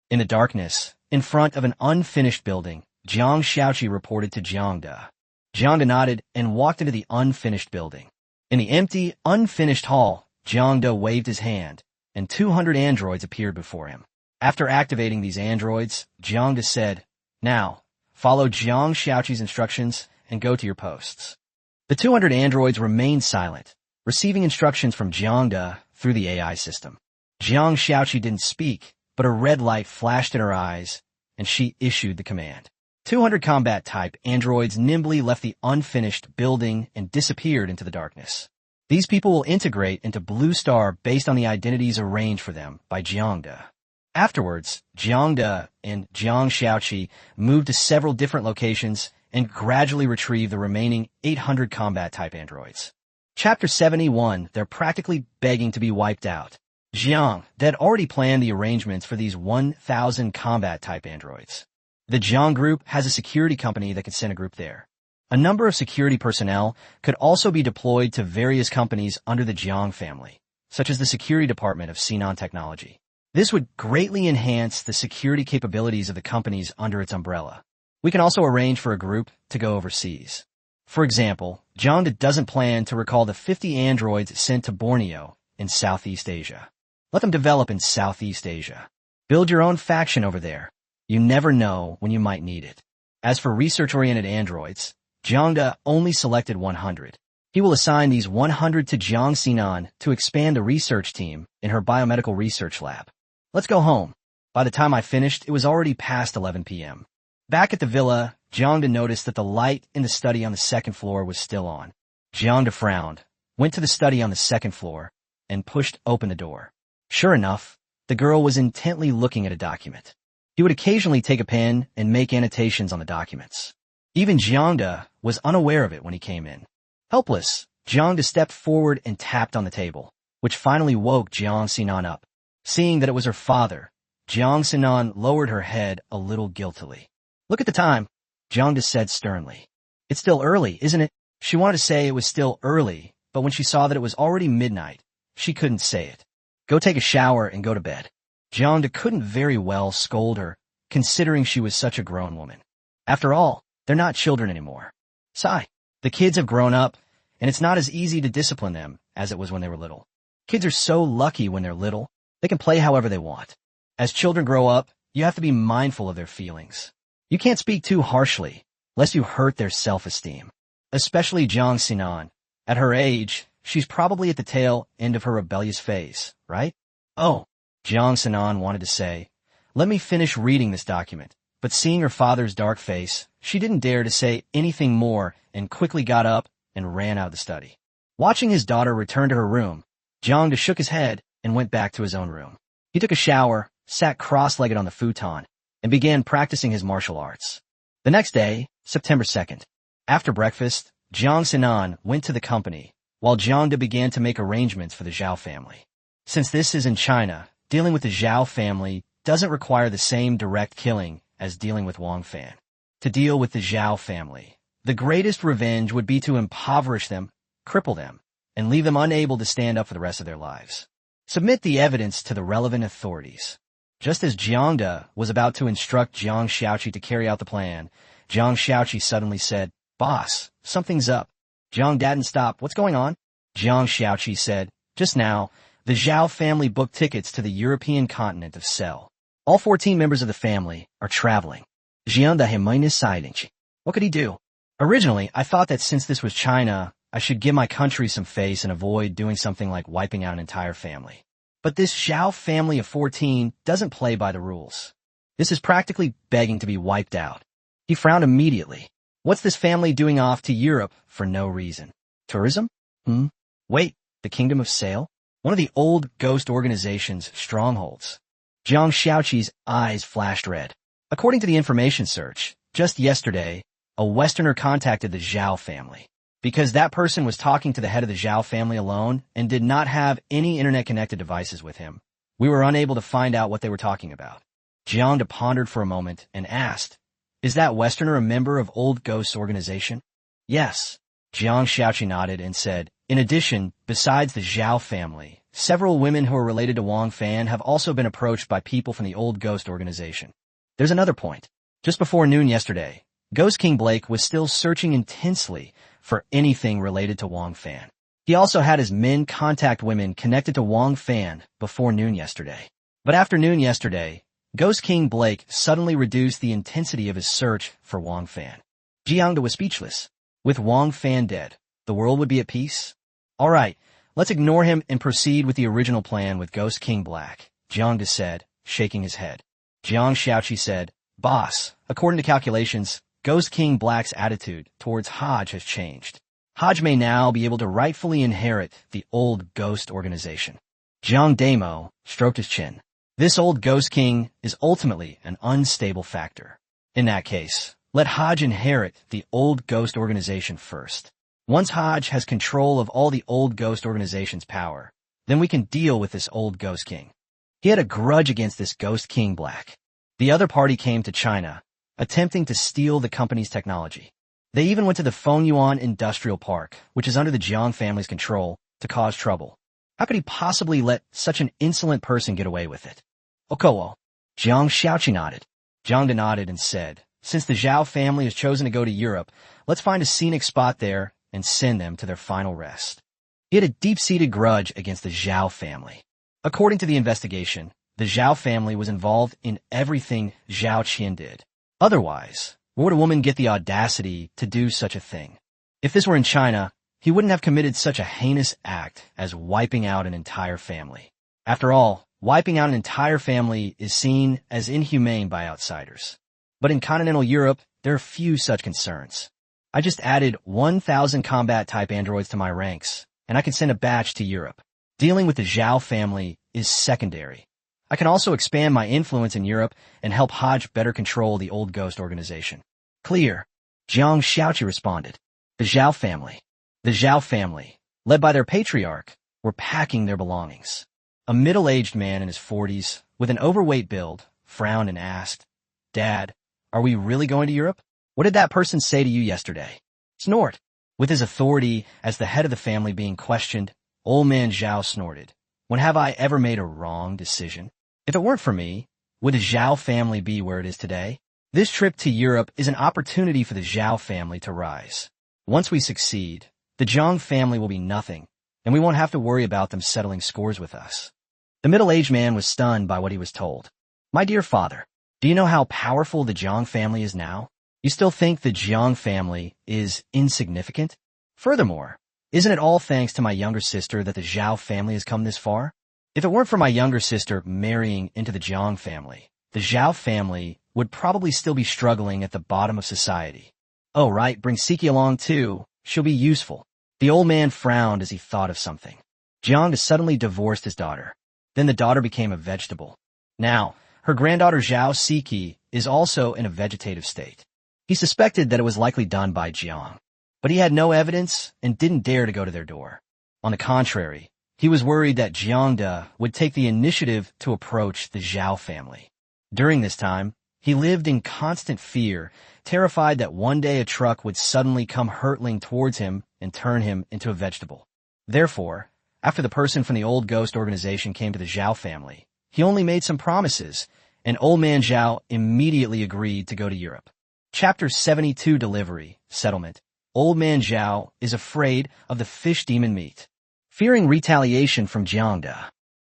In the darkness, in front of an unfinished building, Jiang Xiaoqi reported to Jiang. Jiang nodded and walked into the unfinished building. In the empty, unfinished hall, Jiang waved his hand, and 200 androids appeared before him. After activating these androids, Jiang said, Now, follow Jiang Xiaoqi's instructions and go to your posts. The 200 androids remained silent, receiving instructions from Jiang through the AI system. Jiang Xiaoqi didn't speak, but a red light flashed in her eyes, and she issued the command. 200 combat-type androids nimbly left the unfinished building and disappeared into the darkness. These people will integrate into Blue Star based on the identities arranged for them by Jiang. Afterwards, Jiang and Jiang Xiaoqi moved to several different locations and gradually retrieved the remaining 800 combat-type androids. Chapter 71, they're practically begging to be wiped out. Jiang had already planned the arrangements for these 1,000 combat-type androids. The Jiang group has a security company that could send a group there. A number of security personnel could also be deployed to various companies under the Jiang family, such as the security department of Sinan Technology. This would greatly enhance the security capabilities of the companies under its umbrella. We can also arrange for a group to go overseas. For example, Jiang doesn't plan to recall the 50 androids sent to Borneo in Southeast Asia. Let them develop in Southeast Asia. Build your own faction over there. You never know when you might need it. As for research-oriented androids, Jiang only selected 100. He will assign these 100 to Jiang Sinan to expand the research team in her biomedical research lab. Let's go home. By the time I finished, it was already past 11 p.m. Back at the villa, Jiang noticed that the light in the study on the second floor was still on. Jiang frowned, went to the study on the second floor, and pushed open the door. Sure enough, the girl was intently looking at a document. He would occasionally take a pen and make annotations on the documents. Even Jiang was unaware of it when he came in. Helpless, Jiang stepped forward and tapped on the table, which finally woke Jiang Sinan up. Seeing that it was her father, Jiang Sinan lowered her head a little guiltily. Look at the time, Jiang said sternly. It's still early, isn't it? She wanted to say it was still early, but when she saw that it was already midnight, she couldn't say it. Go take a shower and go to bed. Jiang couldn't very well scold her, considering she was such a grown woman. After all, they're not children anymore. Sigh. The kids have grown up, and it's not as easy to discipline them as it was when they were little. Kids are so lucky when they're little. They can play however they want. As children grow up, you have to be mindful of their feelings. You can't speak too harshly, lest you hurt their self-esteem. Especially Jiang Sinan. At her age, she's probably at the tail end of her rebellious phase, right? Oh, Jiang Sinan wanted to say, let me finish reading this document. But seeing her father's dark face, she didn't dare to say anything more and quickly got up and ran out of the study. Watching his daughter return to her room, Jiang shook his head and went back to his own room. He took a shower, sat cross-legged on the futon, and began practicing his martial arts. The next day, September 2nd, after breakfast, Jiang Sinan went to the company, while Jiang began to make arrangements for the Zhao family. Since this is in China, dealing with the Zhao family doesn't require the same direct killing as dealing with Wang Fan. To deal with the Zhao family, The greatest revenge would be to impoverish them, cripple them, and leave them unable to stand up for the rest of their lives. Submit the evidence to the relevant authorities. Just as Jiang was about to instruct Jiang Shaoqi to carry out the plan, Jiang Shaoqi suddenly said, "Boss, something's up." Jiang didn't stop. "What's going on?" Jiang Shaoqi said, "Just now, the Zhao family booked tickets to the European continent of Cell. All 14 members of the family are traveling." Jiang minus silence. What could he do? Originally, I thought that since this was China, I should give my country some face and avoid doing something like wiping out an entire family. But this Zhao family of 14 doesn't play by the rules. This is practically begging to be wiped out. He frowned immediately. What's this family doing off to Europe for no reason? Tourism? Wait, the Kingdom of Sail? One of the old ghost organization's strongholds. Jiang Shaoqi's eyes flashed red. According to the information search, just yesterday, a Westerner contacted the Zhao family. Because that person was talking to the head of the Zhao family alone and did not have any internet-connected devices with him, we were unable to find out what they were talking about. Jiang pondered for a moment and asked, "Is that Westerner a member of Old Ghost's organization?" "Yes." Jiang Shaoqi nodded and said, "In addition, besides the Zhao family, several women who are related to Wang Fan have also been approached by people from the Old Ghost organization. There's another point. Just before noon yesterday, Ghost King Blake was still searching intensely for anything related to Wang Fan. He also had his men contact women connected to Wang Fan before noon yesterday. But after noon yesterday, Ghost King Blake suddenly reduced the intensity of his search for Wang Fan." Jiang was speechless. With Wang Fan dead, the world would be at peace? "All right, let's ignore him and proceed with the original plan with Ghost King Black," Jiang said, shaking his head. Jiang Shaoqi said, "Boss, according to calculations, Ghost King Black's attitude towards Hodge has changed. Hodge may now be able to rightfully inherit the Old Ghost organization." Jiang Damo stroked his chin. "This Old Ghost King is ultimately an unstable factor. In that case, let Hodge inherit the Old Ghost organization first. Once Hodge has control of all the Old Ghost organization's power, then we can deal with this Old Ghost King." He had a grudge against this Ghost King Black. The other party came to China, attempting to steal the company's technology. They even went to the Fengyuan Industrial Park, which is under the Jiang family's control, to cause trouble. How could he possibly let such an insolent person get away with it? "Okowo." Jiang Shaoqi nodded. Jiang nodded and said, "Since the Zhao family has chosen to go to Europe, let's find a scenic spot there and send them to their final rest." He had a deep-seated grudge against the Zhao family. According to the investigation, the Zhao family was involved in everything Zhao Qian did. Otherwise, where would a woman get the audacity to do such a thing? If this were in China, he wouldn't have committed such a heinous act as wiping out an entire family. After all, wiping out an entire family is seen as inhumane by outsiders. But in continental Europe, there are few such concerns. I just added 1,000 combat-type androids to my ranks, and I can send a batch to Europe. Dealing with the Zhao family is secondary. I can also expand my influence in Europe and help Hodge better control the Old Ghost organization. "Clear," Jiang Shaoqi responded. The Zhao family, led by their patriarch, were packing their belongings. A middle-aged man in his 40s, with an overweight build, frowned and asked, "Dad, are we really going to Europe? What did that person say to you yesterday?" Snort. With his authority as the head of the family being questioned, old man Zhao snorted. "When have I ever made a wrong decision? If it weren't for me, would the Zhao family be where it is today? This trip to Europe is an opportunity for the Zhao family to rise. Once we succeed, the Jiang family will be nothing, and we won't have to worry about them settling scores with us." The middle-aged man was stunned by what he was told. "My dear father, do you know how powerful the Jiang family is now? You still think the Jiang family is insignificant? Furthermore, isn't it all thanks to my younger sister that the Zhao family has come this far? If it weren't for my younger sister marrying into the Jiang family, the Zhao family would probably still be struggling at the bottom of society. Oh, right, bring Siki along too. She'll be useful." The old man frowned as he thought of something. Jiang suddenly divorced his daughter. Then the daughter became a vegetable. Now, her granddaughter Zhao Siki is also in a vegetative state. He suspected that it was likely done by Jiang, but he had no evidence and didn't dare to go to their door. On the contrary, he was worried that Jiang would take the initiative to approach the Zhao family. During this time, He lived in constant fear, terrified that one day a truck would suddenly come hurtling towards him and turn him into a vegetable. Therefore, after the person from the old ghost organization came to the Zhao family, he only made some promises, and old man Zhao immediately agreed to go to Europe. Chapter 72 Delivery, Settlement. Old man Zhao is afraid of the fish demon meat. Fearing retaliation from Jiang.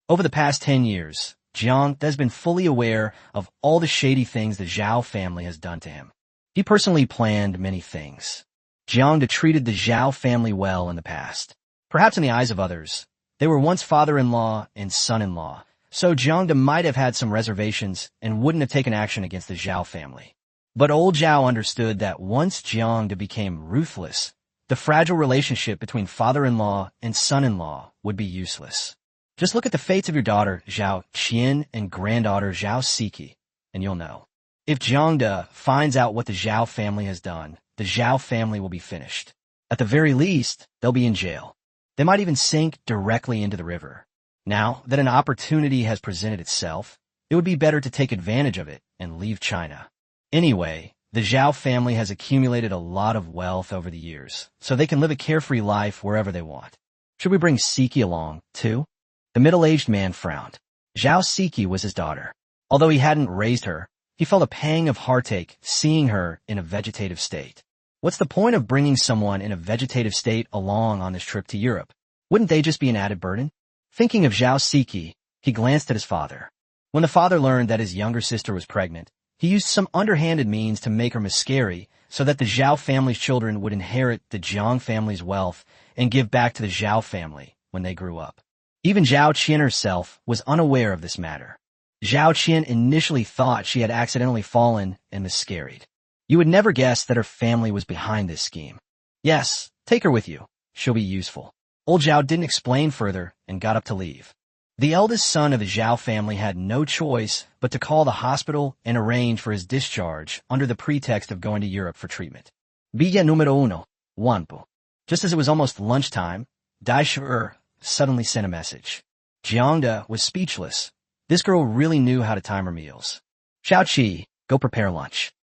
Over the past 10 years, Jiang has been fully aware of all the shady things the Zhao family has done to him. He personally planned many things. Jiang treated the Zhao family well in the past. Perhaps in the eyes of others, they were once father-in-law and son-in-law, so Jiang might have had some reservations and wouldn't have taken action against the Zhao family. But old Zhao understood that once Jiang became ruthless, the fragile relationship between father-in-law and son-in-law would be useless. Just look at the fates of your daughter Zhao Qian and granddaughter Zhao Siki, and you'll know. If Jiang finds out what the Zhao family has done, the Zhao family will be finished. At the very least, they'll be in jail. They might even sink directly into the river. Now that an opportunity has presented itself, it would be better to take advantage of it and leave China. Anyway, the Zhao family has accumulated a lot of wealth over the years, so they can live a carefree life wherever they want. Should we bring Siki along, too? The middle-aged man frowned. Zhao Siki was his daughter. Although he hadn't raised her, he felt a pang of heartache seeing her in a vegetative state. What's the point of bringing someone in a vegetative state along on this trip to Europe? Wouldn't they just be an added burden? Thinking of Zhao Siki, he glanced at his father. When the father learned that his younger sister was pregnant, he used some underhanded means to make her miscarry so that the Zhao family's children would inherit the Jiang family's wealth and give back to the Zhao family when they grew up. Even Zhao Qian herself was unaware of this matter. Zhao Qian initially thought she had accidentally fallen and miscarried. You would never guess that her family was behind this scheme. Yes, take her with you. She'll be useful. Old Zhao didn't explain further and got up to leave. The eldest son of the Zhao family had no choice but to call the hospital and arrange for his discharge under the pretext of going to Europe for treatment. Villa número uno, Wanpo. Just as it was almost lunchtime, Dai Shu'er suddenly sent a message. Jiang was speechless. This girl really knew how to time her meals. Xiaoqi, go prepare lunch.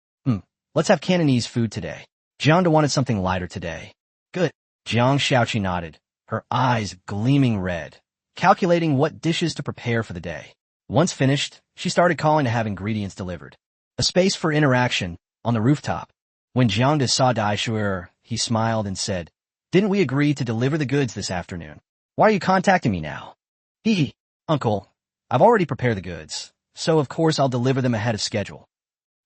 Let's have Cantonese food today. Jiang wanted something lighter today. Good. Jiang Xiaoqi nodded, her eyes gleaming red, calculating what dishes to prepare for the day. Once finished, she started calling to have ingredients delivered. A space for interaction on the rooftop. When Jiang saw Dai Shu'er, he smiled and said, "Didn't we agree to deliver the goods this afternoon? Why are you contacting me now?" Hee, Uncle, I've already prepared the goods, so of course I'll deliver them ahead of schedule.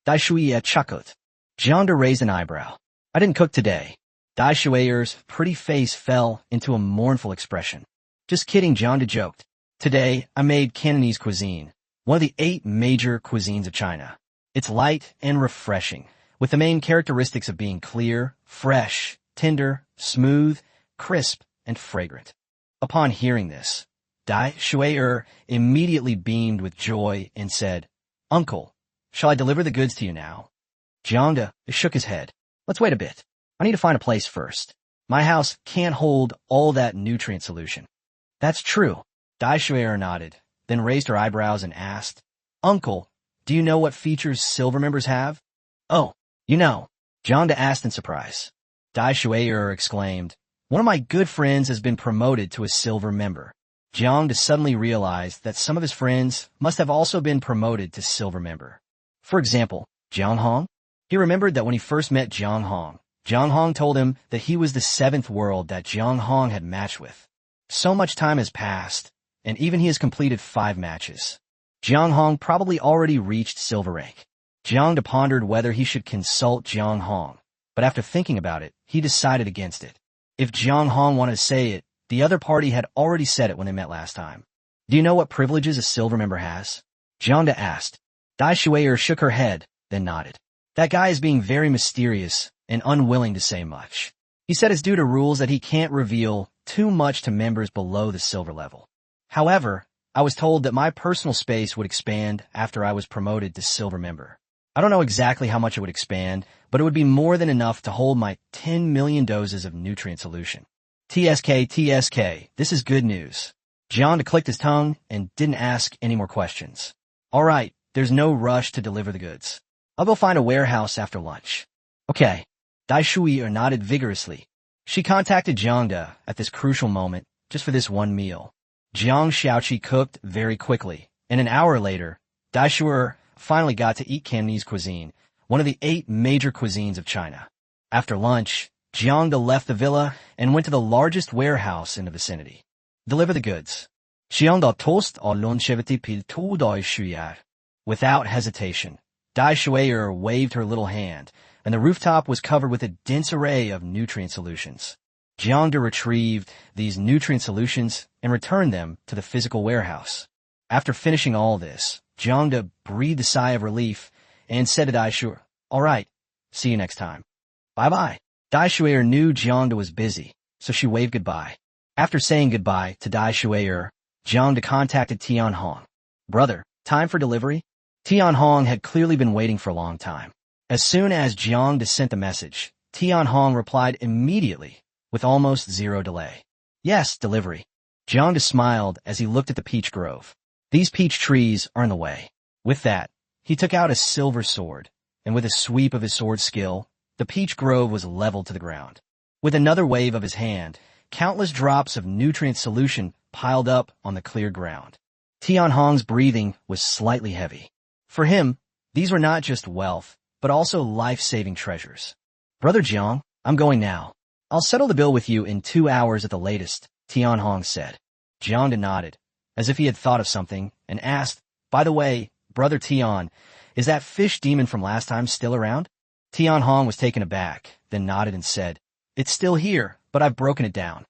Dai Shu'er chuckled. Jiang raised an eyebrow. I didn't cook today. Dai Shu'er's pretty face fell into a mournful expression. Just kidding, Jiang joked. Today, I made Cantonese cuisine, one of the 8 major cuisines of China. It's light and refreshing, with the main characteristics of being clear, fresh, tender, smooth, crisp, and fragrant. Upon hearing this, Dai Shu'er immediately beamed with joy and said, Uncle, shall I deliver the goods to you now? Jiang shook his head. Let's wait a bit. I need to find a place first. My house can't hold all that nutrient solution. That's true. Dai Shu'er nodded, then raised her eyebrows and asked, Uncle, do you know what features silver members have? Oh, you know. Jiang asked in surprise. Dai Shu'er exclaimed, one of my good friends has been promoted to a silver member. Jiang suddenly realized that some of his friends must have also been promoted to silver member. For example, Jiang Hong. He remembered that when he first met Jiang Hong told him that he was the 7th world that Jiang Hong had matched with. So much time has passed, and even he has completed 5 matches. Jiang Hong probably already reached silver rank. Jiang pondered whether he should consult Jiang Hong, but after thinking about it, he decided against it. If Jiang Hong wanted to say it, the other party had already said it when they met last time. Do you know what privileges a silver member has? Jiang asked. Dai Shu'er shook her head, then nodded. That guy is being very mysterious and unwilling to say much. He said it's due to rules that he can't reveal too much to members below the silver level. However, I was told that my personal space would expand after I was promoted to silver member. I don't know exactly how much it would expand, but it would be more than enough to hold my 10 million doses of nutrient solution. TSK, this is good news. Jiang clicked his tongue and didn't ask any more questions. All right, there's no rush to deliver the goods. I'll go find a warehouse after lunch. Okay. Dai Shui nodded vigorously. She contacted Jiang at this crucial moment, just for this one meal. Jiang Xiaoqi cooked very quickly, and an hour later, Dai Shui finally got to eat Cantonese cuisine, one of the 8 major cuisines of China. After lunch, Jiang left the villa and went to the largest warehouse in the vicinity. Deliver the goods. Jiang toast or longevity pil tu Dai Shui. Without hesitation, Dai Shui waved her little hand, and the rooftop was covered with a dense array of nutrient solutions. Jiang retrieved these nutrient solutions and returned them to the physical warehouse. After finishing all this, Jiang breathed a sigh of relief and said to Dai Shui, "All right, see you next time." Bye-bye. Dai Shui knew Jiang was busy, so she waved goodbye. After saying goodbye to Dai Shui, Jiang contacted Tian Hong. "Brother, time for delivery?" Tian Hong had clearly been waiting for a long time. As soon as Jiang sent the message, Tian Hong replied immediately, with almost zero delay. "Yes, delivery." Jiang smiled as he looked at the peach grove. These peach trees are in the way. With that, he took out a silver sword, and with a sweep of his sword skill, the peach grove was leveled to the ground. With another wave of his hand, countless drops of nutrient solution piled up on the clear ground. Tian Hong's breathing was slightly heavy. For him, these were not just wealth, but also life-saving treasures. "Brother Jiang, I'm going now. I'll settle the bill with you in 2 hours at the latest," Tian Hong said. Jiang nodded, as if he had thought of something, and asked, "By the way, Brother Tian, is that fish demon from last time still around?" Tian Hong was taken aback, then nodded and said, "It's still here, but I've broken it down."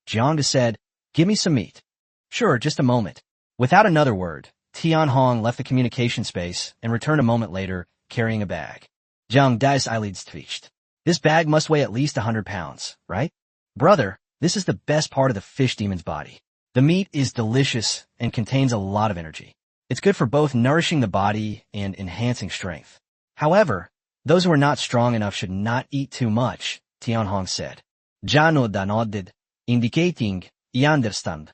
Jiang said, "Give me some meat." "Sure, just a moment." Without another word, Tian Hong left the communication space and returned a moment later, carrying a bag. "Jiang das eyelids twitched. This bag must weigh at least 100 pounds, right?" "Brother, this is the best part of the fish demon's body. The meat is delicious and contains a lot of energy. It's good for both nourishing the body and enhancing strength. However, those who are not strong enough should not eat too much," Tian Hong said. Jiang nodded, indicating he understand.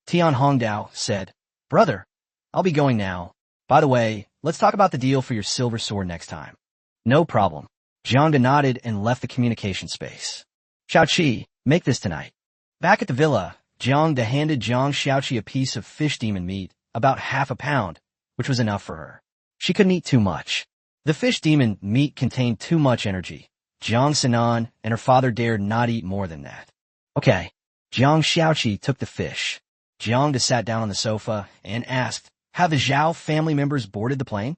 Tian Hong said, "Brother, I'll be going now. By the way, let's talk about the deal for your silver sword next time." "No problem." Jiang nodded and left the communication space. "Xiaoqi, make this tonight." Back at the villa, Jiang handed Jiang Xiaoqi a piece of fish demon meat, about half a pound, which was enough for her. She couldn't eat too much. The fish demon meat contained too much energy. Jiang Sinan and her father dared not eat more than that. "Okay." Jiang Xiaoqi took the fish. Jiang sat down on the sofa and asked, "Have the Zhao family members boarded the plane?"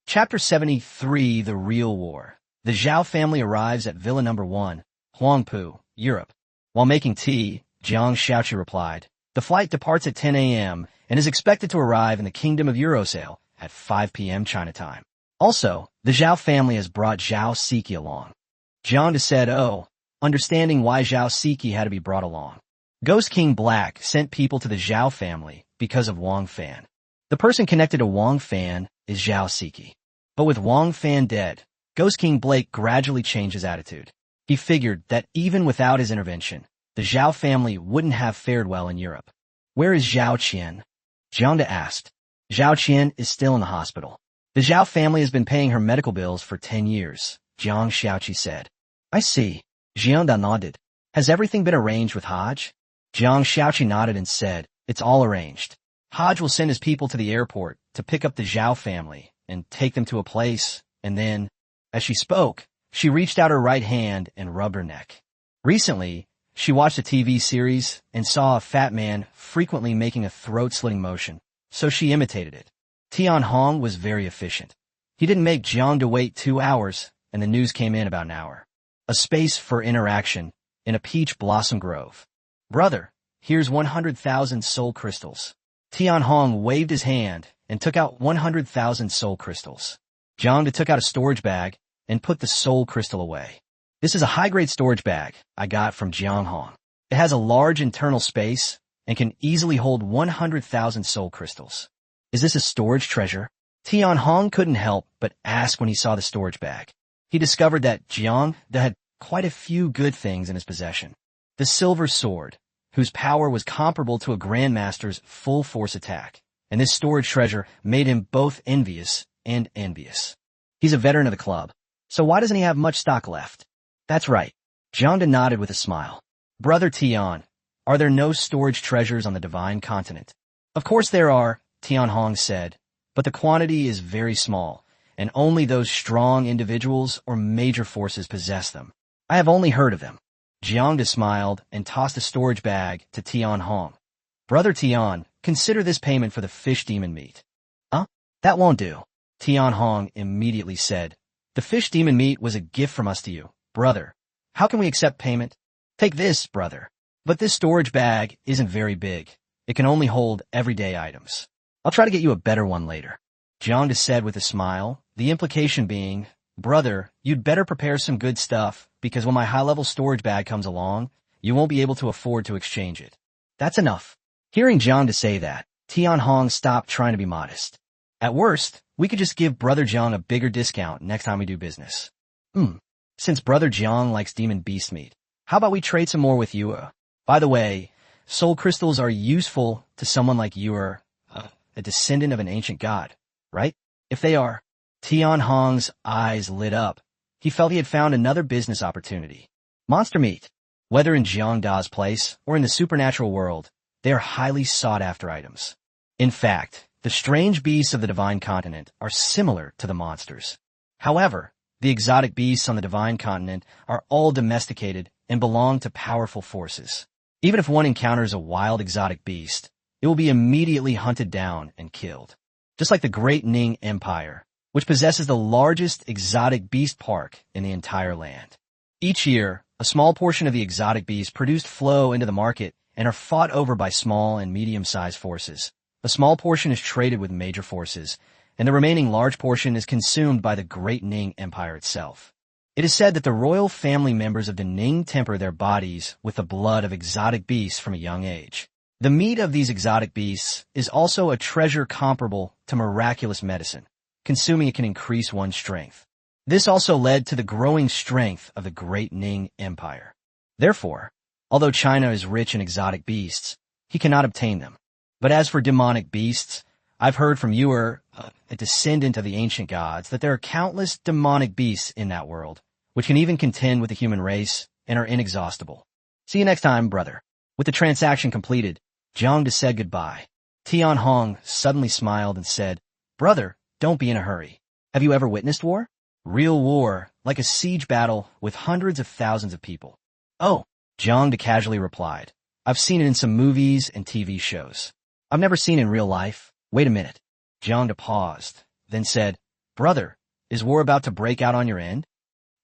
Chapter 73, The Real War. The Zhao family arrives at Villa Number 1, Huangpu, Europe. While making tea, Jiang Xiaoqi replied, "The flight departs at 10 a.m. and is expected to arrive in the Kingdom of Eurosale at 5 p.m. China time. Also, the Zhao family has brought Zhao Siki along." Jiang said, "Oh," understanding why Zhao Siki had to be brought along. Ghost King Black sent people to the Zhao family because of Wang Fan. The person connected to Wang Fan is Zhao Siki. But with Wang Fan dead, Ghost King Blake gradually changed his attitude. He figured that even without his intervention, the Zhao family wouldn't have fared well in Europe. "Where is Zhao Qian?" Jiang asked. "Zhao Qian is still in the hospital. The Zhao family has been paying her medical bills for 10 years, Jiang Xiaoqi said. "I see." Jiang nodded. "Has everything been arranged with Haj?" Jiang Xiaoqi nodded and said, "It's all arranged. Haj will send his people to the airport to pick up the Zhao family and take them to a place, and then..." As she spoke, she reached out her right hand and rubbed her neck. Recently, she watched a TV series and saw a fat man frequently making a throat-slitting motion, so she imitated it. Tian Hong was very efficient. He didn't make Jiang wait 2 hours, and the news came in about an hour. A space for interaction in a peach blossom grove. "Brother, here's 100,000 soul crystals." Tian Hong waved his hand and took out 100,000 soul crystals. Jiang took out a storage bag and put the soul crystal away. "This is a high-grade storage bag I got from Jiang Hong. It has a large internal space and can easily hold 100,000 soul crystals. Is this a storage treasure?" Tian Hong couldn't help but ask when he saw the storage bag. He discovered that Jiang had quite a few good things in his possession. The silver sword, whose power was comparable to a grandmaster's full-force attack, and this storage treasure made him both envious and envious. He's a veteran of the club. So why doesn't he have much stock left? That's right. Jiang nodded with a smile. Brother Tian, are there no storage treasures on the divine continent? Of course there are, Tian Hong said, but the quantity is very small, and only those strong individuals or major forces possess them. I have only heard of them. Jiang smiled and tossed a storage bag to Tian Hong. Brother Tian, consider this payment for the fish demon meat. Huh? That won't do. Tian Hong immediately said. The fish demon meat was a gift from us to you, brother. How can we accept payment? Take this, brother. But this storage bag isn't very big. It can only hold everyday items. I'll try to get you a better one later. Jiang said with a smile, the implication being, brother, you'd better prepare some good stuff, because when my high-level storage bag comes along, you won't be able to afford to exchange it. That's enough. Hearing Jiang say that, Tian Hong stopped trying to be modest. At worst, we could just give Brother Jiang a bigger discount next time we do business. Since Brother Jiang likes demon beast meat, how about we trade some more with you? By the way, soul crystals are useful to someone like you, a descendant of an ancient god, right? If they are, Tian Hong's eyes lit up. He felt he had found another business opportunity. Monster meat. Whether in Jiang Da's place or in the supernatural world, they are highly sought-after items. In fact, the strange beasts of the divine continent are similar to the monsters. However, the exotic beasts on the divine continent are all domesticated and belong to powerful forces. Even if one encounters a wild exotic beast, it will be immediately hunted down and killed. Just like the Great Ning Empire, which possesses the largest exotic beast park in the entire land. Each year, a small portion of the exotic beasts produced flow into the market and are fought over by small and medium-sized forces. A small portion is traded with major forces, and the remaining large portion is consumed by the Great Ning Empire itself. It is said that the royal family members of the Ning temper their bodies with the blood of exotic beasts from a young age. The meat of these exotic beasts is also a treasure comparable to miraculous medicine. Consuming it can increase one's strength. This also led to the growing strength of the Great Ning Empire. Therefore, although China is rich in exotic beasts, he cannot obtain them. But as for demonic beasts, I've heard from you, a descendant of the ancient gods, that there are countless demonic beasts in that world, which can even contend with the human race and are inexhaustible. See you next time, brother. With the transaction completed, Jiang said goodbye. Tian Hong suddenly smiled and said, Brother, don't be in a hurry. Have you ever witnessed war? Real war, like a siege battle with hundreds of thousands of people. Oh, Jiang casually replied. I've seen it in some movies and TV shows. I've never seen it in real life. Wait a minute. Jiang paused, then said, Brother, is war about to break out on your end?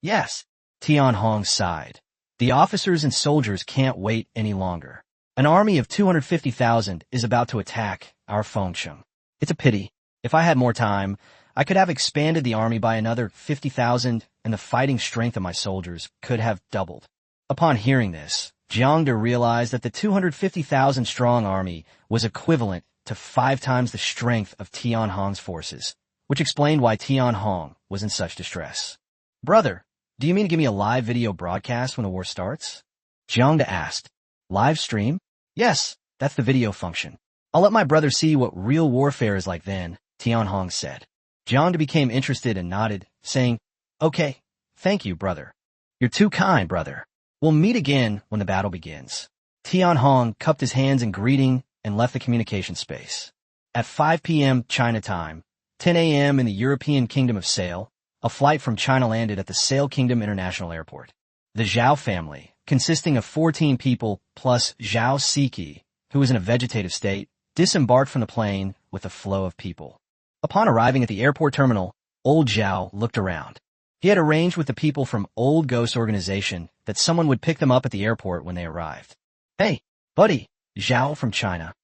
Yes. Tian Hong sighed. The officers and soldiers can't wait any longer. An army of 250,000 is about to attack our Fengsheng. It's a pity. If I had more time, I could have expanded the army by another 50,000, and the fighting strength of my soldiers could have doubled. Upon hearing this, Jiang realized that the 250,000 strong army was equivalent to 5 times the strength of Tian Hong's forces, which explained why Tian Hong was in such distress. Brother, do you mean to give me a live video broadcast when the war starts? Jiang asked. Live stream? Yes, that's the video function. I'll let my brother see what real warfare is like then, Tian Hong said. Jiang became interested and nodded, saying, Okay, thank you, brother. You're too kind, brother. We'll meet again when the battle begins. Tian Hong cupped his hands in greeting and left the communication space. At 5 p.m. China time, 10 a.m. in the European Kingdom of Sail, a flight from China landed at the Sail Kingdom International Airport. The Zhao family, consisting of 14 people plus Zhao Siki, who was in a vegetative state, disembarked from the plane with a flow of people. Upon arriving at the airport terminal, old Zhao looked around. He had arranged with the people from Old Ghost Organization that someone would pick them up at the airport when they arrived. Hey, buddy, Zhao from China.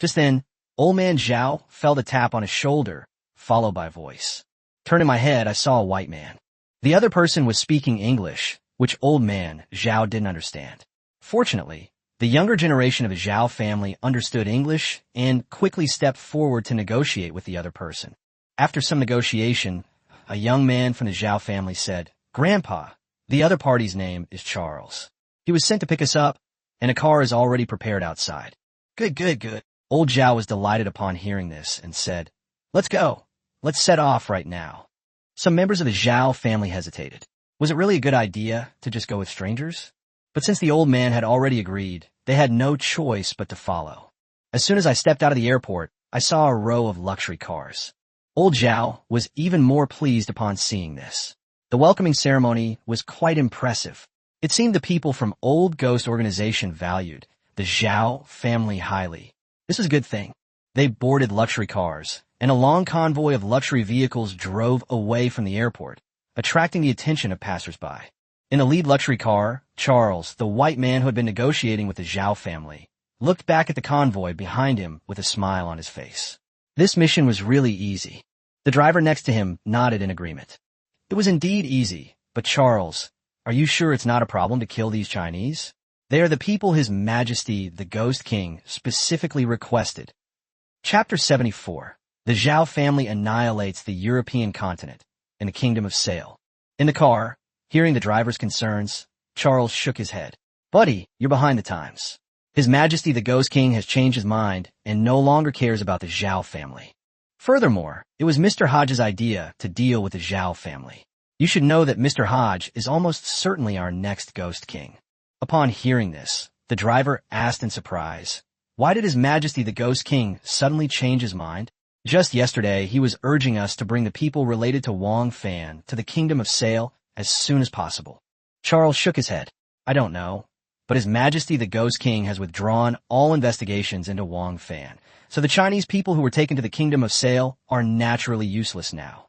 Just then, old man Zhao felt a tap on his shoulder, followed by a voice. Turning my head, I saw a white man. The other person was speaking English, which old man Zhao didn't understand. Fortunately, the younger generation of the Zhao family understood English and quickly stepped forward to negotiate with the other person. After some negotiation, a young man from the Zhao family said, Grandpa, the other party's name is Charles. He was sent to pick us up, and a car is already prepared outside. Good. Old Zhao was delighted upon hearing this and said, Let's go. Let's set off right now. Some members of the Zhao family hesitated. Was it really a good idea to just go with strangers? But since the old man had already agreed, they had no choice but to follow. As soon as I stepped out of the airport, I saw a row of luxury cars. Old Zhao was even more pleased upon seeing this. The welcoming ceremony was quite impressive. It seemed the people from Old Ghost Organization valued the Zhao family highly. This was a good thing. They boarded luxury cars, and a long convoy of luxury vehicles drove away from the airport, attracting the attention of passersby. In the lead luxury car, Charles, the white man who had been negotiating with the Zhao family, looked back at the convoy behind him with a smile on his face. This mission was really easy. The driver next to him nodded in agreement. It was indeed easy, but Charles, are you sure it's not a problem to kill these Chinese? They are the people His Majesty, the Ghost King, specifically requested. Chapter 74. The Zhao family annihilates the European continent in the Kingdom of Sail. In the car, hearing the driver's concerns, Charles shook his head. Buddy, you're behind the times. His Majesty the Ghost King has changed his mind and no longer cares about the Zhao family. Furthermore, it was Mr. Hodge's idea to deal with the Zhao family. You should know that Mr. Hodge is almost certainly our next Ghost King. Upon hearing this, the driver asked in surprise, why did His Majesty the Ghost King suddenly change his mind? Just yesterday, he was urging us to bring the people related to Wang Fan to the Kingdom of Sail as soon as possible. Charles shook his head. I don't know, but His Majesty the Ghost King has withdrawn all investigations into Wang Fan, so the Chinese people who were taken to the Kingdom of Sail are naturally useless now.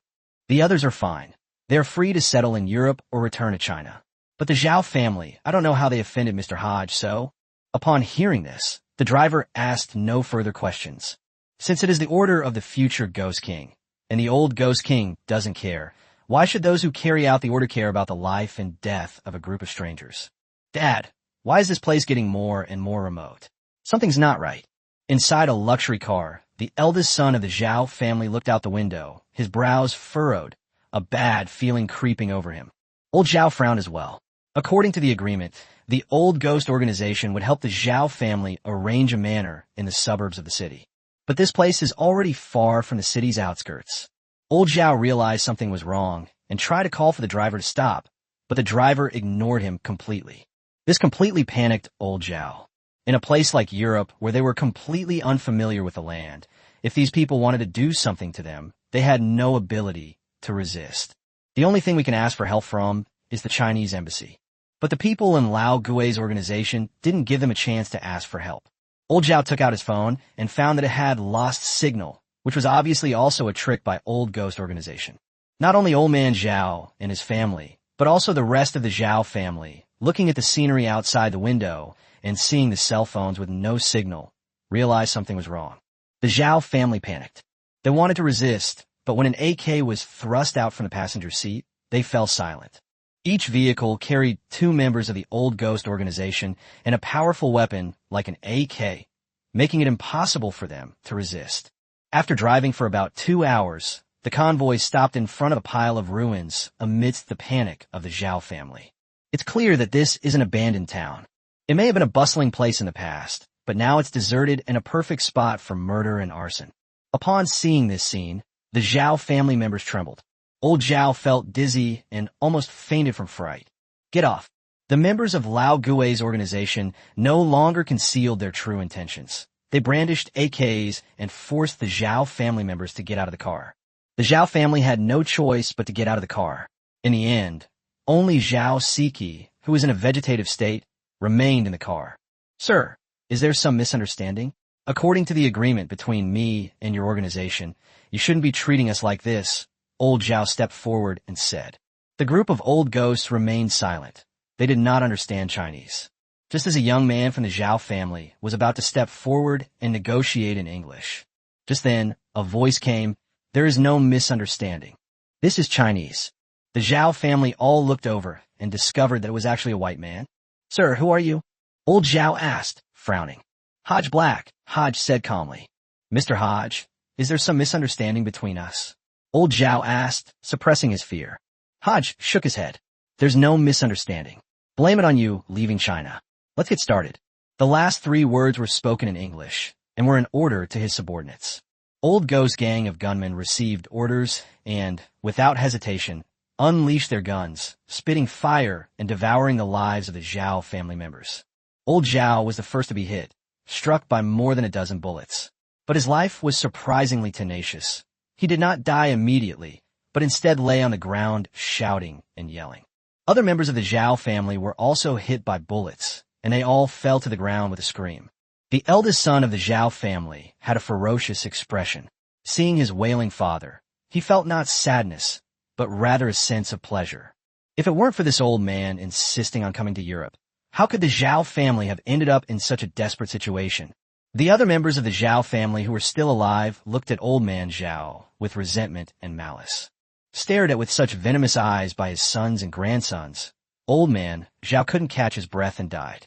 The others are fine. They are free to settle in Europe or return to China. But the Zhao family, I don't know how they offended Mr. Hodge, so... Upon hearing this, the driver asked no further questions. Since it is the order of the future Ghost King, and the old Ghost King doesn't care, why should those who carry out the order care about the life and death of a group of strangers? Dad, why is this place getting more and more remote? Something's not right. Inside a luxury car, the eldest son of the Zhao family looked out the window, his brows furrowed, a bad feeling creeping over him. Old Zhao frowned as well. According to the agreement, the Old Ghost Organization would help the Zhao family arrange a manor in the suburbs of the city. But this place is already far from the city's outskirts. Old Zhao realized something was wrong and tried to call for the driver to stop, but the driver ignored him completely. This completely panicked Old Zhao. In a place like Europe, where they were completely unfamiliar with the land, if these people wanted to do something to them, they had no ability to resist. The only thing we can ask for help from is the Chinese embassy. But the people in Lao Gui's organization didn't give them a chance to ask for help. Old Zhao took out his phone and found that it had lost signal, which was obviously also a trick by Old Ghost Organization. Not only Old Man Zhao and his family, but also the rest of the Zhao family, looking at the scenery outside the window and seeing the cell phones with no signal, realized something was wrong. The Zhao family panicked. They wanted to resist, but when an AK was thrust out from the passenger seat, they fell silent. Each vehicle carried 2 members of the Old Ghost Organization and a powerful weapon like an AK, making it impossible for them to resist. After driving for about 2 hours, the convoy stopped in front of a pile of ruins amidst the panic of the Zhao family. It's clear that this is an abandoned town. It may have been a bustling place in the past, but now it's deserted and a perfect spot for murder and arson. Upon seeing this scene, the Zhao family members trembled. Old Zhao felt dizzy and almost fainted from fright. Get off. The members of Lao Gui's organization no longer concealed their true intentions. They brandished AKs and forced the Zhao family members to get out of the car. The Zhao family had no choice but to get out of the car. In the end, only Zhao Siki, who was in a vegetative state, remained in the car. Sir, is there some misunderstanding? According to the agreement between me and your organization, you shouldn't be treating us like this. Old Zhao stepped forward and said. The group of old ghosts remained silent. They did not understand Chinese. Just as a young man from the Zhao family was about to step forward and negotiate in English. Just then, a voice came, there is no misunderstanding. This is Chinese. The Zhao family all looked over and discovered that it was actually a white man. Sir, who are you? Old Zhao asked, frowning. Hodge Black, Hodge said calmly. Mr. Hodge, is there some misunderstanding between us? Old Zhao asked, suppressing his fear. Hodge shook his head. There's no misunderstanding. Blame it on you leaving China. Let's get started. The last 3 words were spoken in English and were in order to his subordinates. Old Go's gang of gunmen received orders and, without hesitation, unleashed their guns, spitting fire and devouring the lives of the Zhao family members. Old Zhao was the first to be hit, struck by more than a dozen bullets. But his life was surprisingly tenacious. He did not die immediately, but instead lay on the ground, shouting and yelling. Other members of the Zhao family were also hit by bullets, and they all fell to the ground with a scream. The eldest son of the Zhao family had a ferocious expression. Seeing his wailing father, he felt not sadness, but rather a sense of pleasure. If it weren't for this old man insisting on coming to Europe, how could the Zhao family have ended up in such a desperate situation? The other members of the Zhao family who were still alive looked at old man Zhao with resentment and malice. Stared at with such venomous eyes by his sons and grandsons, old man Zhao couldn't catch his breath and died.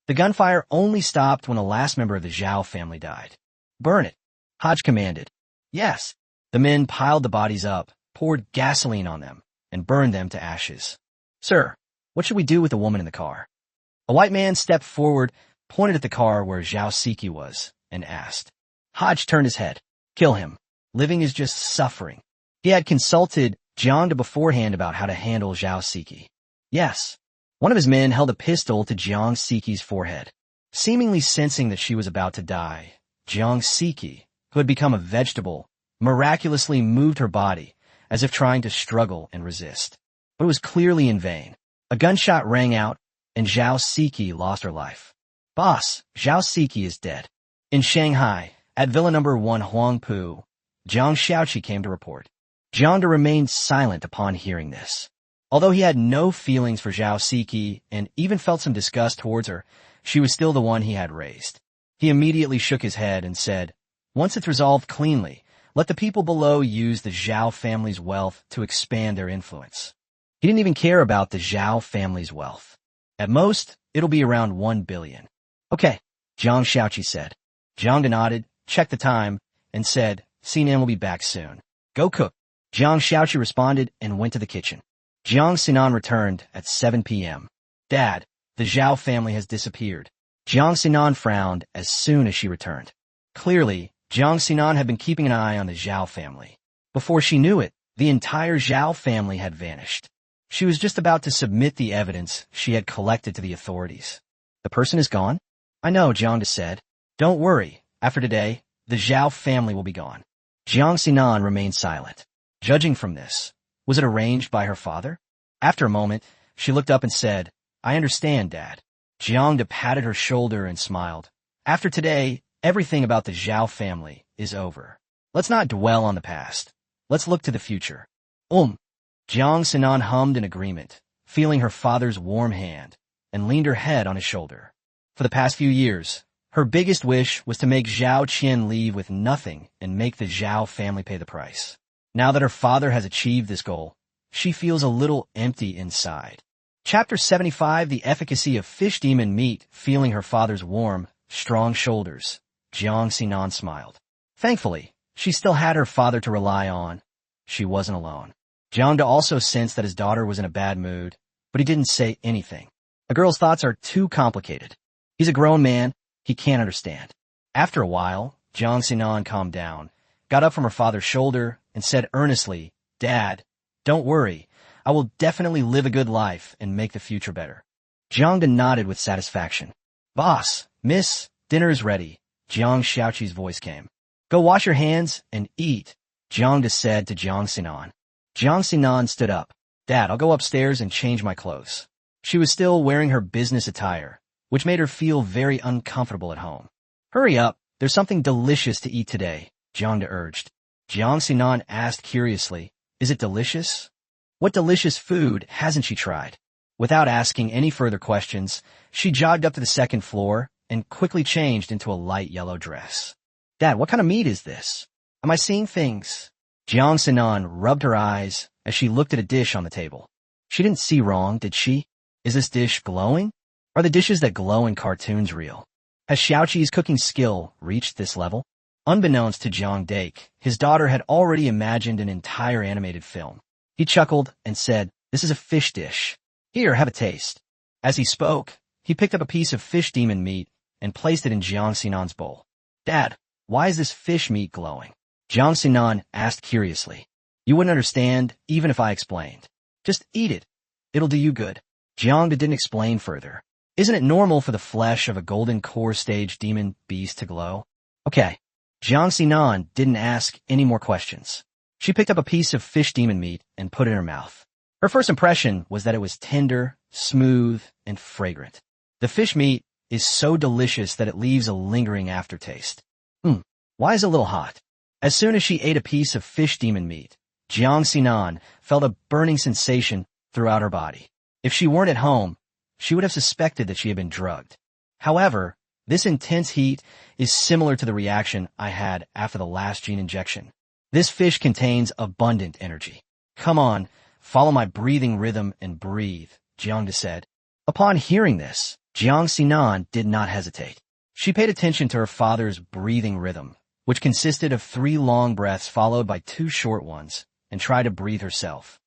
The gunfire only stopped when the last member of the Zhao family died. Burn it, Hodge commanded. Yes. The men piled the bodies up, poured gasoline on them, and burned them to ashes. Sir, what should we do with the woman in the car? A white man stepped forward, pointed at the car where Zhao Siki was, and asked. Hodge turned his head. Kill him. Living is just suffering. He had consulted Jiang beforehand about how to handle Zhao Siki. Yes. One of his men held a pistol to Jiang Siki's forehead. Seemingly sensing that she was about to die, Jiang Siki, who had become a vegetable, miraculously moved her body, as if trying to struggle and resist. But it was clearly in vain. A gunshot rang out, and Zhao Siki lost her life. Boss, Zhao Siki is dead. In Shanghai, at Villa No. 1 Huangpu, Jiang Shaoqi came to report. Jiang remained silent upon hearing this. Although he had no feelings for Zhao Siki and even felt some disgust towards her, she was still the one he had raised. He immediately shook his head and said, Once it's resolved cleanly, let the people below use the Zhao family's wealth to expand their influence. He didn't even care about the Zhao family's wealth. At most, it'll be around 1 billion. Okay, Jiang Shaoqi said. Jiang nodded, checked the time, and said, Sinan will be back soon. Go cook. Jiang Shaoqi responded and went to the kitchen. Jiang Sinan returned at 7 p.m. Dad, the Zhao family has disappeared. Jiang Sinan frowned as soon as she returned. Clearly, Jiang Sinan had been keeping an eye on the Zhao family. Before she knew it, the entire Zhao family had vanished. She was just about to submit the evidence she had collected to the authorities. The person is gone? I know, Jiang said. Don't worry, after today, the Zhao family will be gone. Jiang Sinan remained silent. Judging from this, was it arranged by her father? After a moment, she looked up and said, I understand, Dad. Jiang patted her shoulder and smiled. After today, everything about the Zhao family is over. Let's not dwell on the past. Let's look to the future. Jiang Sinan hummed in agreement, feeling her father's warm hand, and leaned her head on his shoulder. For the past few years, her biggest wish was to make Zhao Qian leave with nothing and make the Zhao family pay the price. Now that her father has achieved this goal, she feels a little empty inside. Chapter 75, The Efficacy of Fish Demon Meat. Feeling her father's warm, strong shoulders, Jiang Sinan smiled. Thankfully, she still had her father to rely on. She wasn't alone. Jiang also sensed that his daughter was in a bad mood, but he didn't say anything. A girl's thoughts are too complicated. He's a grown man, he can't understand. After a while, Jiang Sinan calmed down, got up from her father's shoulder, and said earnestly, Dad, don't worry. I will definitely live a good life and make the future better. Jiang nodded with satisfaction. Boss, miss, dinner is ready. Jiang Shaoqi's voice came. Go wash your hands and eat, Jiang said to Jiang Sinan. Jiang Sinan stood up. Dad, I'll go upstairs and change my clothes. She was still wearing her business attire, which made her feel very uncomfortable at home. Hurry up, there's something delicious to eat today, Jiang urged. Jiang Sinan asked curiously, is it delicious? What delicious food hasn't she tried? Without asking any further questions, she jogged up to the second floor and quickly changed into a light yellow dress. Dad, what kind of meat is this? Am I seeing things? Jiang Sinan rubbed her eyes as she looked at a dish on the table. She didn't see wrong, did she? Is this dish glowing? Are the dishes that glow in cartoons real? Has Shaoqi's cooking skill reached this level? Unbeknownst to Jiang Dake, his daughter had already imagined an entire animated film. He chuckled and said, this is a fish dish. Here, have a taste. As he spoke, he picked up a piece of fish demon meat and placed it in Jiang Sinan's bowl. Dad, Why is this fish meat glowing? Jiang Sinan asked curiously. You wouldn't understand even if I explained. Just eat it. It'll do you good. Jiang didn't explain further. Isn't it normal for the flesh of a golden core stage demon beast to glow? Okay. Jiang Sinan didn't ask any more questions. She picked up a piece of fish demon meat and put it in her mouth. Her first impression was that it was tender, smooth, and fragrant. The fish meat is so delicious that it leaves a lingering aftertaste. Why is it a little hot? As soon as she ate a piece of fish demon meat, Jiang Sinan felt a burning sensation throughout her body. If she weren't at home, she would have suspected that she had been drugged. However, this intense heat is similar to the reaction I had after the last gene injection. This fish contains abundant energy. Come on, follow my breathing rhythm and breathe, Jiang said. Upon hearing this, Jiang Sinan did not hesitate. She paid attention to her father's breathing rhythm, which consisted of 3 long breaths followed by 2 short ones, and tried to breathe herself.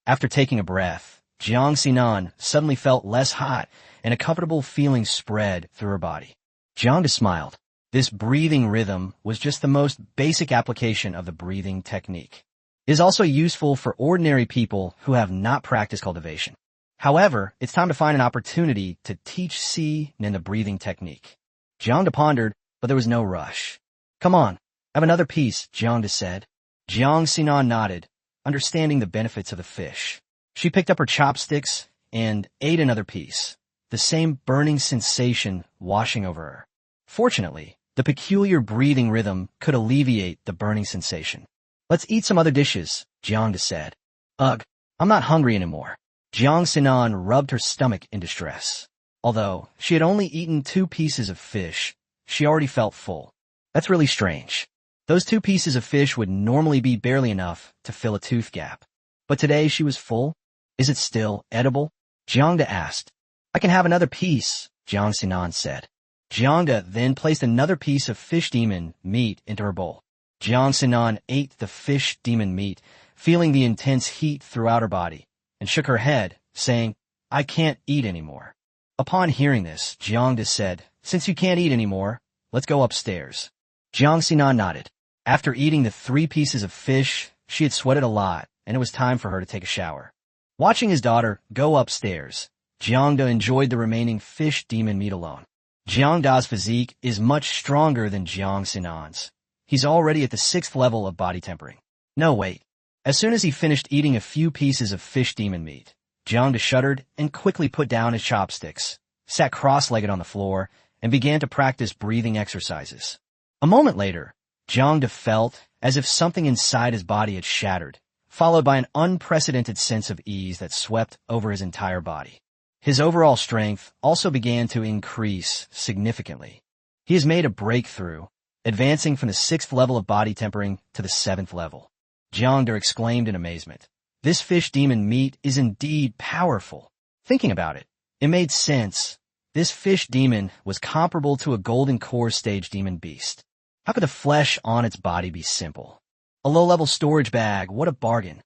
After taking a breath, Jiang Sinan suddenly felt less hot, and a comfortable feeling spread through her body. Jiang smiled. This breathing rhythm was just the most basic application of the breathing technique. It is also useful for ordinary people who have not practiced cultivation. However, it's time to find an opportunity to teach Nin the breathing technique. Jiang pondered, but there was no rush. Come on, have another piece, Jiang said. Jiang Sinan nodded, understanding the benefits of the fish. She picked up her chopsticks and ate another piece, the same burning sensation washing over her. Fortunately, the peculiar breathing rhythm could alleviate the burning sensation. Let's eat some other dishes, Jiang said. Ugh, I'm not hungry anymore. Jiang Sinan rubbed her stomach in distress. Although she had only eaten 2 pieces of fish, she already felt full. That's really strange. Those 2 pieces of fish would normally be barely enough to fill a tooth gap. But today she was full. Is it still edible? Jiang asked. I can have another piece, Jiang Sinan said. Jiang then placed another piece of fish demon meat into her bowl. Jiang Sinan ate the fish demon meat, feeling the intense heat throughout her body, and shook her head, saying, I can't eat anymore. Upon hearing this, Jiang said, Since you can't eat anymore, let's go upstairs. Jiang Sinan nodded. After eating the 3 pieces of fish, she had sweated a lot, and it was time for her to take a shower. Watching his daughter go upstairs, Jiang enjoyed the remaining fish demon meat alone. Jiang physique is much stronger than Jiang Sinan's. He's already at the 6th level of body tempering. No, wait. As soon as he finished eating a few pieces of fish demon meat, Jiang shuddered and quickly put down his chopsticks, sat cross-legged on the floor, and began to practice breathing exercises. A moment later, Jiang felt as if something inside his body had shattered, followed by an unprecedented sense of ease that swept over his entire body. His overall strength also began to increase significantly. He has made a breakthrough, advancing from the 6th level of body tempering to the 7th level. Jiang exclaimed in amazement. This fish demon meat is indeed powerful. Thinking about it, it made sense. This fish demon was comparable to a golden core stage demon beast. How could the flesh on its body be simple? A low-level storage bag, what a bargain.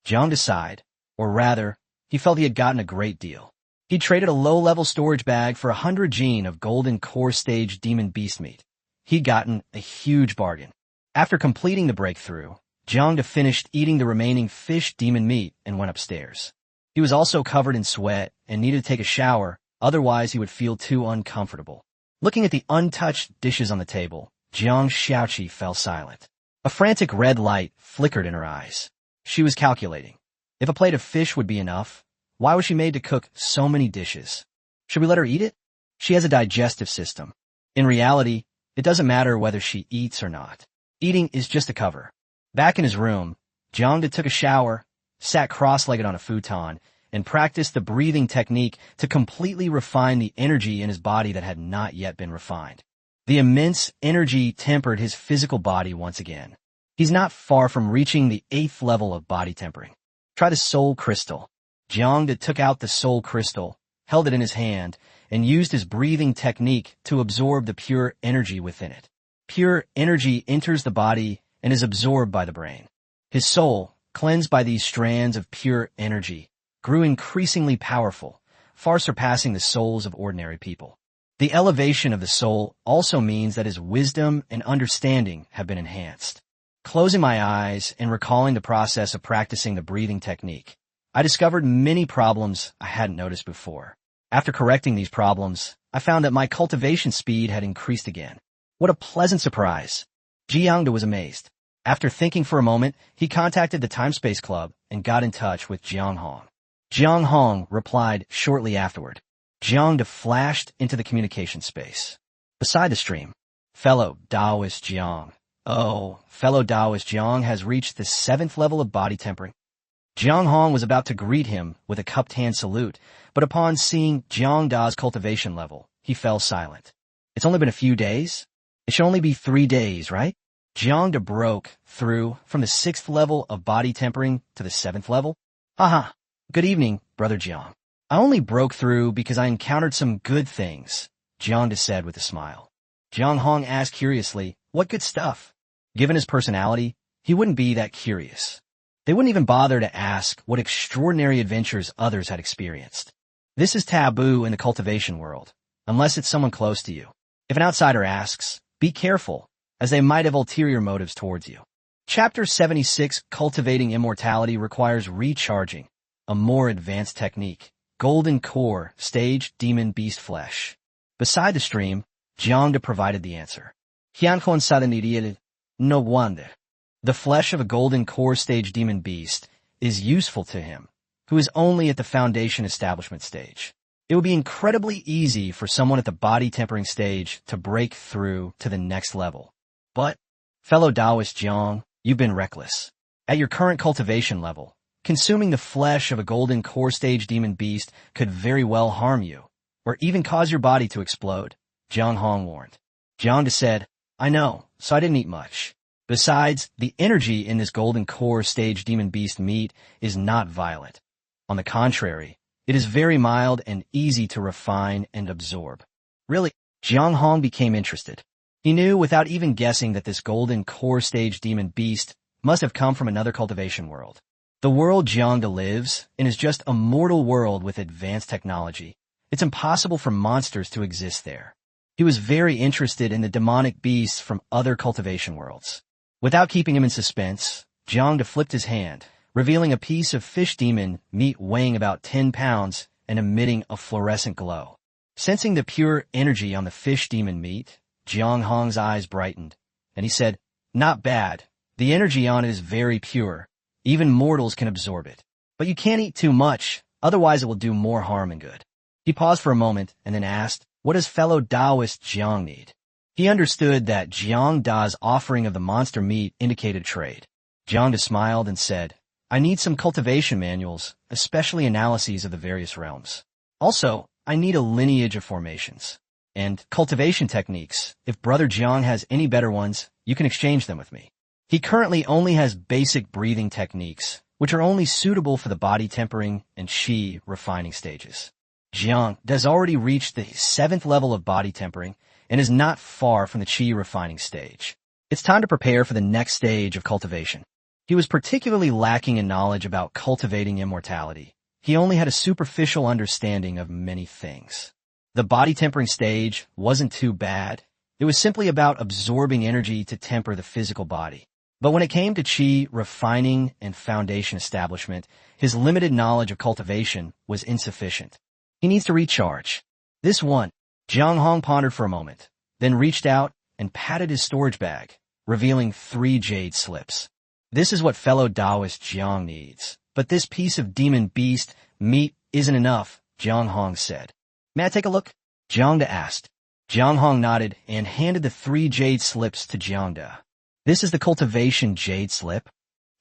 Jiang sighed, or rather, he felt he had gotten a great deal. He traded a low-level storage bag for 100 gene of golden core stage demon beast meat. He'd gotten a huge bargain. After completing the breakthrough, Jiang finished eating the remaining fish demon meat and went upstairs. He was also covered in sweat and needed to take a shower, otherwise he would feel too uncomfortable. Looking at the untouched dishes on the table, Jiang Xiaoqi fell silent. A frantic red light flickered in her eyes. She was calculating. If a plate of fish would be enough, why was she made to cook so many dishes? Should we let her eat it? She has a digestive system. In reality, it doesn't matter whether she eats or not. Eating is just a cover. Back in his room, Jiang took a shower, sat cross-legged on a futon, and practiced the breathing technique to completely refine the energy in his body that had not yet been refined. The immense energy tempered his physical body once again. He's not far from reaching the 8th level of body tempering. Try the soul crystal. Jiang took out the soul crystal, held it in his hand, and used his breathing technique to absorb the pure energy within it. Pure energy enters the body and is absorbed by the brain. His soul, cleansed by these strands of pure energy, grew increasingly powerful, far surpassing the souls of ordinary people. The elevation of the soul also means that his wisdom and understanding have been enhanced. Closing my eyes and recalling the process of practicing the breathing technique, I discovered many problems I hadn't noticed before. After correcting these problems, I found that my cultivation speed had increased again. What a pleasant surprise! Jiang was amazed. After thinking for a moment, he contacted the Time-Space Club and got in touch with Jiang. Jiang replied shortly afterward. Jiang flashed into the communication space. Beside the stream, fellow Taoist Jiang. Oh, fellow Taoist Jiang has reached the 7th level of body tempering. Jiang was about to greet him with a cupped hand salute, but upon seeing Jiang Da's cultivation level, he fell silent. It's only been a few days? It should only be 3 days, right? Jiang broke through from the 6th level of body tempering to the 7th level. Haha. Good evening, brother Jiang. I only broke through because I encountered some good things, Jiang said with a smile. Jiang asked curiously, what good stuff? Given his personality, he wouldn't be that curious. They wouldn't even bother to ask what extraordinary adventures others had experienced. This is taboo in the cultivation world, unless it's someone close to you. If an outsider asks, be careful, as they might have ulterior motives towards you. Chapter 76, Cultivating Immortality, requires recharging, a more advanced technique. Golden Core, Stage, Demon Beast Flesh. Beside the stream, Jiang provided the answer. No wonder. The flesh of a Golden Core Stage Demon Beast is useful to him, who is only at the Foundation Establishment stage. It would be incredibly easy for someone at the body tempering stage to break through to the next level. But, fellow Taoist Jiang, you've been reckless. At your current cultivation level, consuming the flesh of a Golden Core Stage Demon Beast could very well harm you, or even cause your body to explode, Jiang warned. Jiang said, I know, so I didn't eat much. Besides, the energy in this Golden Core Stage Demon Beast meat is not violent. On the contrary, it is very mild and easy to refine and absorb. Really, Jiang became interested. He knew without even guessing that this Golden Core Stage Demon Beast must have come from another cultivation world. The world Jiang lives in is just a mortal world with advanced technology. It's impossible for monsters to exist there. He was very interested in the demonic beasts from other cultivation worlds. Without keeping him in suspense, Jiang flipped his hand, revealing a piece of fish demon meat weighing about 10 pounds and emitting a fluorescent glow. Sensing the pure energy on the fish demon meat, Jiang's eyes brightened, and he said, not bad. The energy on it is very pure. Even mortals can absorb it. But you can't eat too much, otherwise it will do more harm than good. He paused for a moment and then asked, what does fellow Taoist Jiang need? He understood that Jiang Da's offering of the monster meat indicated trade. Jiang smiled and said, I need some cultivation manuals, especially analyses of the various realms. Also, I need a lineage of formations. And cultivation techniques. If brother Jiang has any better ones, you can exchange them with me. He currently only has basic breathing techniques, which are only suitable for the body tempering and qi refining stages. Jiang has already reached the 7th level of body tempering and is not far from the qi refining stage. It's time to prepare for the next stage of cultivation. He was particularly lacking in knowledge about cultivating immortality. He only had a superficial understanding of many things. The body tempering stage wasn't too bad. It was simply about absorbing energy to temper the physical body. But when it came to qi refining and foundation establishment, his limited knowledge of cultivation was insufficient. He needs to recharge. This one, Jiang pondered for a moment, then reached out and patted his storage bag, revealing 3 jade slips. This is what fellow Taoist Jiang needs. But this piece of demon beast meat isn't enough, Jiang said. May I take a look? Jiang asked. Jiang nodded and handed the 3 jade slips to Jiang. This is the cultivation jade slip?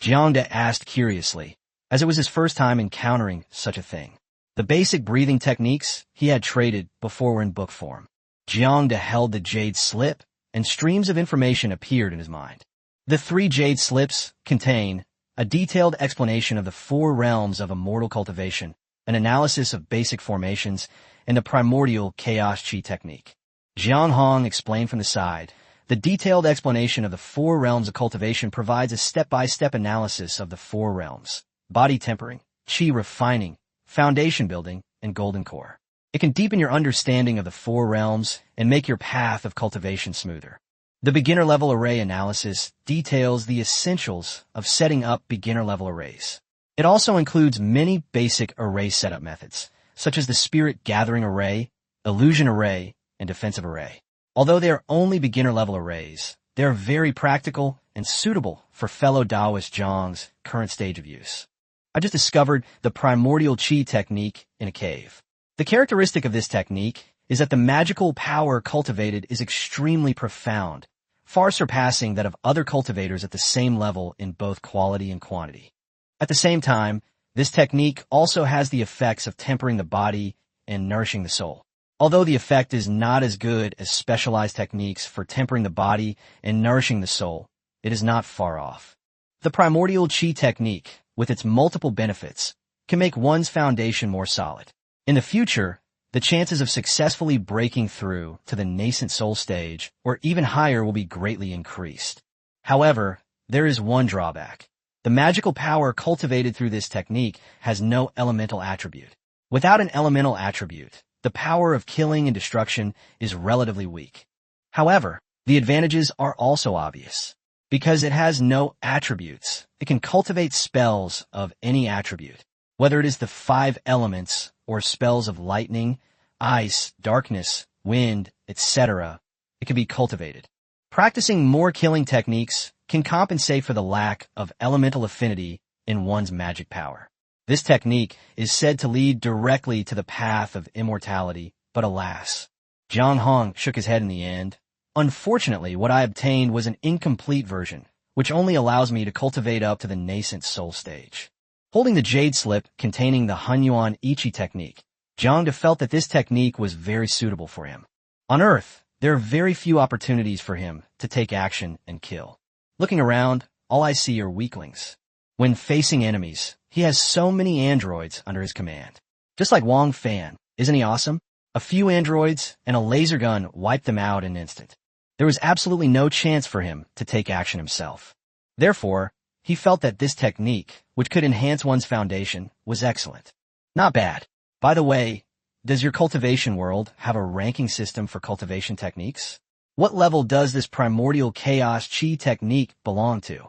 Jiang asked curiously, as it was his first time encountering such a thing. The basic breathing techniques he had traded before were in book form. Jiang held the jade slip, and streams of information appeared in his mind. The 3 jade slips contain a detailed explanation of the 4 realms of immortal cultivation, an analysis of basic formations, and the primordial chaos qi technique. Jiang explained from the side. The detailed explanation of the 4 realms of cultivation provides a step-by-step analysis of the 4 realms: body tempering, qi refining, foundation building, and golden core. It can deepen your understanding of the four realms and make your path of cultivation smoother. The beginner-level array analysis details the essentials of setting up beginner-level arrays. It also includes many basic array setup methods, such as the spirit gathering array, illusion array, and defensive array. Although they are only beginner-level arrays, they are very practical and suitable for fellow Taoist Jiang's current stage of use. I just discovered the primordial qi technique in a cave. The characteristic of this technique is that the magical power cultivated is extremely profound, far surpassing that of other cultivators at the same level in both quality and quantity. At the same time, this technique also has the effects of tempering the body and nourishing the soul. Although the effect is not as good as specialized techniques for tempering the body and nourishing the soul, it is not far off. The primordial qi technique, with its multiple benefits, can make one's foundation more solid. In the future, the chances of successfully breaking through to the nascent soul stage or even higher will be greatly increased. However, there is one drawback. The magical power cultivated through this technique has no elemental attribute. Without an elemental attribute, the power of killing and destruction is relatively weak. However, the advantages are also obvious. Because it has no attributes, it can cultivate spells of any attribute, whether it is the 5 elements or spells of lightning, ice, darkness, wind, etc. It can be cultivated. Practicing more killing techniques can compensate for the lack of elemental affinity in one's magic power. This technique is said to lead directly to the path of immortality, but alas, Jiang shook his head in the end. Unfortunately, what I obtained was an incomplete version, which only allows me to cultivate up to the nascent soul stage. Holding the jade slip containing the Hunyuan Ichi technique, Jiang felt that this technique was very suitable for him. On Earth, there are very few opportunities for him to take action and kill. Looking around, all I see are weaklings. When facing enemies, he has so many androids under his command. Just like Wang Fan, isn't he awesome? A few androids and a laser gun wiped them out in an instant. There was absolutely no chance for him to take action himself. Therefore, he felt that this technique, which could enhance one's foundation, was excellent. Not bad. By the way, does your cultivation world have a ranking system for cultivation techniques? What level does this primordial chaos qi technique belong to?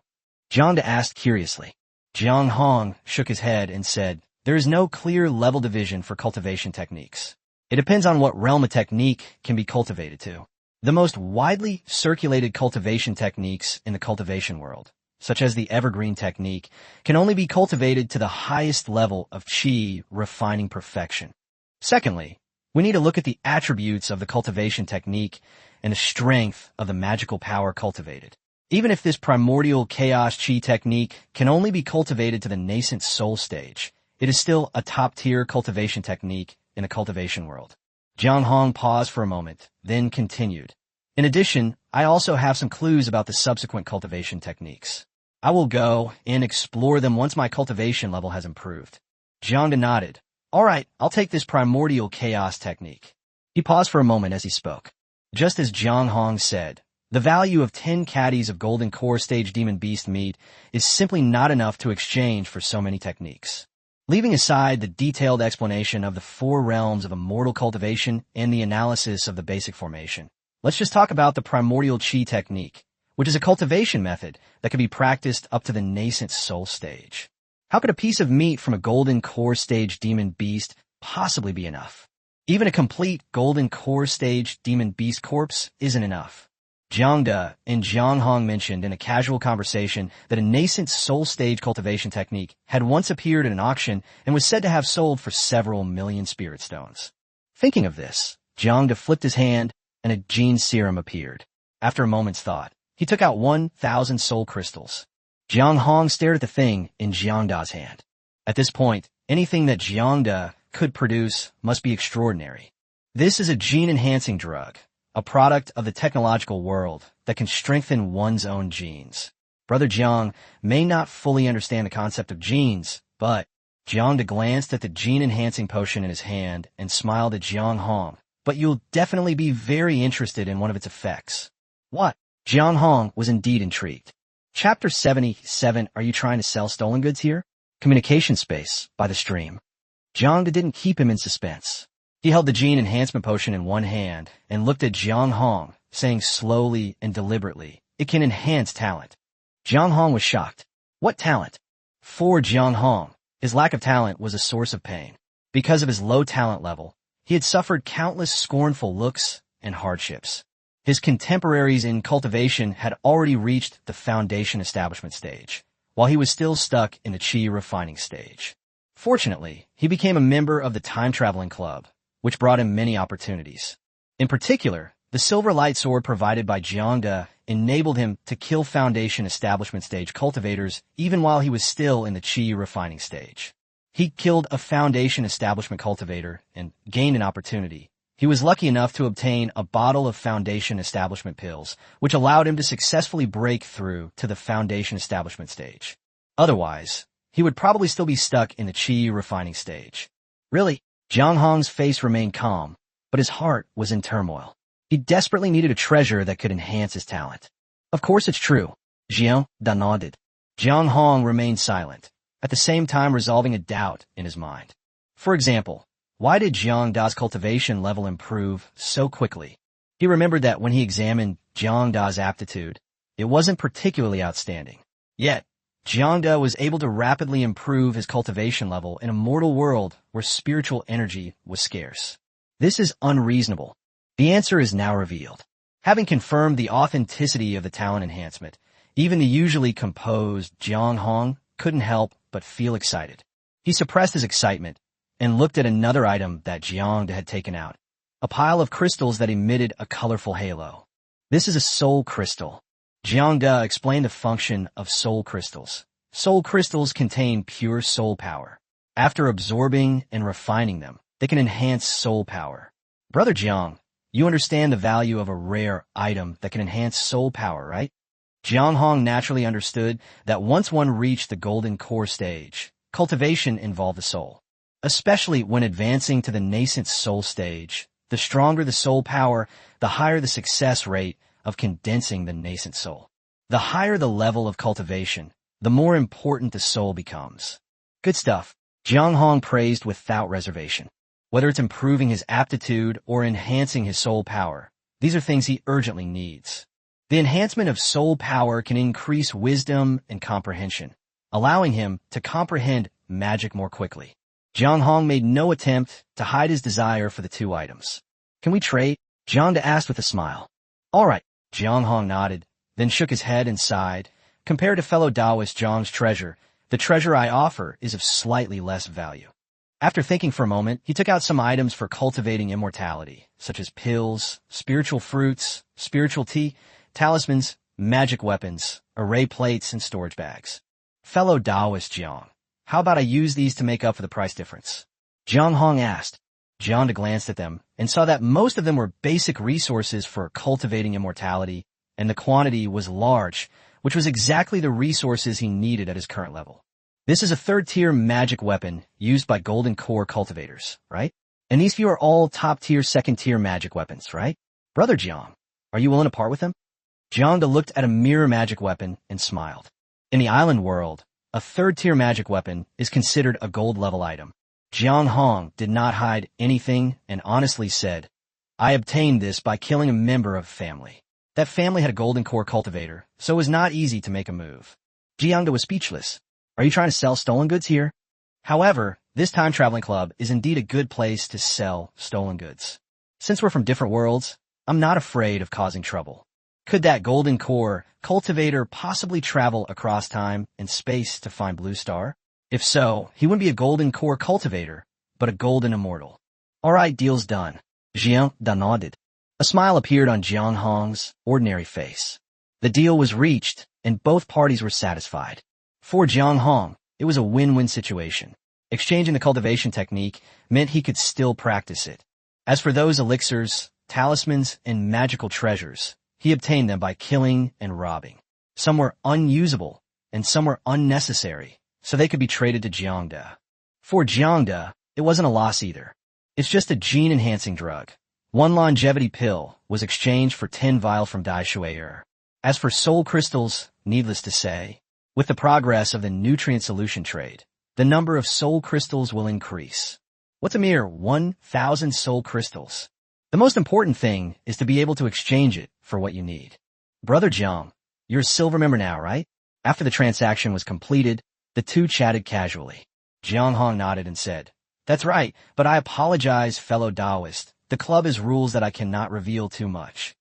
Jiang asked curiously. Jiang shook his head and said, there is no clear level division for cultivation techniques. It depends on what realm a technique can be cultivated to. The most widely circulated cultivation techniques in the cultivation world, such as the evergreen technique, can only be cultivated to the highest level of qi refining perfection. Secondly, we need to look at the attributes of the cultivation technique and the strength of the magical power cultivated. Even if this primordial chaos qi technique can only be cultivated to the nascent soul stage, it is still a top-tier cultivation technique in the cultivation world. Jiang paused for a moment, then continued. In addition, I also have some clues about the subsequent cultivation techniques. I will go and explore them once my cultivation level has improved. Jiang nodded. All right, I'll take this primordial chaos technique. He paused for a moment as he spoke. Just as Jiang said, the value of 10 caddies of golden core stage demon beast meat is simply not enough to exchange for so many techniques. Leaving aside the detailed explanation of the 4 realms of immortal cultivation and the analysis of the basic formation, let's just talk about the primordial qi technique, which is a cultivation method that can be practiced up to the nascent soul stage. How could a piece of meat from a golden core stage demon beast possibly be enough? Even a complete golden core stage demon beast corpse isn't enough. Jiang and Jiang mentioned in a casual conversation that a nascent soul stage cultivation technique had once appeared at an auction and was said to have sold for several million spirit stones. Thinking of this, Jiang flipped his hand and a gene serum appeared. After a moment's thought, he took out 1,000 soul crystals. Jiang stared at the thing in Jiang's hand. At this point, anything that Jiang could produce must be extraordinary. This is a gene-enhancing drug, a product of the technological world that can strengthen one's own genes. Brother Jiang may not fully understand the concept of genes, but Jiang glanced at the gene-enhancing potion in his hand and smiled at Jiang. But you'll definitely be very interested in one of its effects. What? Jiang was indeed intrigued. Chapter 77, are you trying to sell stolen goods here? Communication space by the stream. Jiang didn't keep him in suspense. He held the gene enhancement potion in one hand and looked at Jiang Hong, saying slowly and deliberately, "It can enhance talent." Jiang Hong was shocked. What talent? For Jiang Hong, his lack of talent was a source of pain. Because of his low talent level, he had suffered countless scornful looks and hardships. His contemporaries in cultivation had already reached the foundation establishment stage, while he was still stuck in the qi refining stage. Fortunately, he became a member of the time-traveling club, which brought him many opportunities. In particular, the silver light sword provided by Jiang enabled him to kill foundation establishment stage cultivators even while he was still in the qi refining stage. He killed a foundation establishment cultivator and gained an opportunity. He was lucky enough to obtain a bottle of foundation establishment pills, which allowed him to successfully break through to the foundation establishment stage. Otherwise, he would probably still be stuck in the qi refining stage. Really, Jiang Hong's face remained calm, but his heart was in turmoil. He desperately needed a treasure that could enhance his talent. Of course it's true. Jiang nodded. Jiang Hong remained silent, at the same time resolving a doubt in his mind. For example, why did Jiang Da's cultivation level improve so quickly? He remembered that when he examined Jiang Da's aptitude, it wasn't particularly outstanding. Yet, Jiang Da was able to rapidly improve his cultivation level in a mortal world where spiritual energy was scarce. This is unreasonable. The answer is now revealed. Having confirmed the authenticity of the talent enhancement, even the usually composed Jiang Hong couldn't help but feel excited. He suppressed his excitement and looked at another item that Jiang had taken out, a pile of crystals that emitted a colorful halo. This is a soul crystal. Jiang Da explained the function of soul crystals. Soul crystals contain pure soul power. After absorbing and refining them, they can enhance soul power. Brother Jiang, you understand the value of a rare item that can enhance soul power, right? Jiang Hong naturally understood that once one reached the golden core stage, cultivation involved the soul. Especially when advancing to the nascent soul stage, the stronger the soul power, the higher the success rate of condensing the nascent soul. The higher the level of cultivation, the more important the soul becomes. Good stuff. Jiang Hong praised without reservation. Whether it's improving his aptitude or enhancing his soul power, these are things he urgently needs. The enhancement of soul power can increase wisdom and comprehension, allowing him to comprehend magic more quickly. Jiang Hong made no attempt to hide his desire for the two items. Can we trade? Jiang asked with a smile. All right, Jiang Hong nodded, then shook his head and sighed. Compared to fellow Taoist Jiang's treasure, the treasure I offer is of slightly less value. After thinking for a moment, he took out some items for cultivating immortality, such as pills, spiritual fruits, spiritual tea, talismans, magic weapons, array plates, and storage bags. Fellow Taoist Jiang, how about I use these to make up for the price difference? Jiang Hong asked. Jiang glanced at them and saw that most of them were basic resources for cultivating immortality, and the quantity was large, which was exactly the resources he needed at his current level. This is a third-tier magic weapon used by golden core cultivators, right? And these few are all top-tier, second-tier magic weapons, right? Brother Jiang, are you willing to part with them? Jiang looked at a mirror magic weapon and smiled. In the island world, a third-tier magic weapon is considered a gold-level item. Jiang Hong did not hide anything and honestly said, I obtained this by killing a member of a family. That family had a golden core cultivator, so it was not easy to make a move. Jiang was speechless. Are you trying to sell stolen goods here? However, this time-traveling club is indeed a good place to sell stolen goods. Since we're from different worlds, I'm not afraid of causing trouble. Could that golden core cultivator possibly travel across time and space to find Blue Star? If so, he wouldn't be a golden core cultivator, but a golden immortal. All right, deal's done. Jiang nodded. A smile appeared on Jiang Hong's ordinary face. The deal was reached, and both parties were satisfied. For Jiang Hong, it was a win-win situation. Exchanging the cultivation technique meant he could still practice it. As for those elixirs, talismans, and magical treasures, he obtained them by killing and robbing. Some were unusable, and some were unnecessary, so they could be traded to Jiang Da. For Jiang Da, it wasn't a loss either. It's just a gene-enhancing drug. One longevity pill was exchanged for 10 vials from Dai Shui'er. As for soul crystals, needless to say, with the progress of the nutrient solution trade, the number of soul crystals will increase. What's a mere 1,000 soul crystals? The most important thing is to be able to exchange it for what you need. Brother Jiang, you're a silver member now, right? After the transaction was completed, the two chatted casually. Jiang Hong nodded and said, "That's right, but I apologize, fellow Taoist. The club has rules that I cannot reveal too much."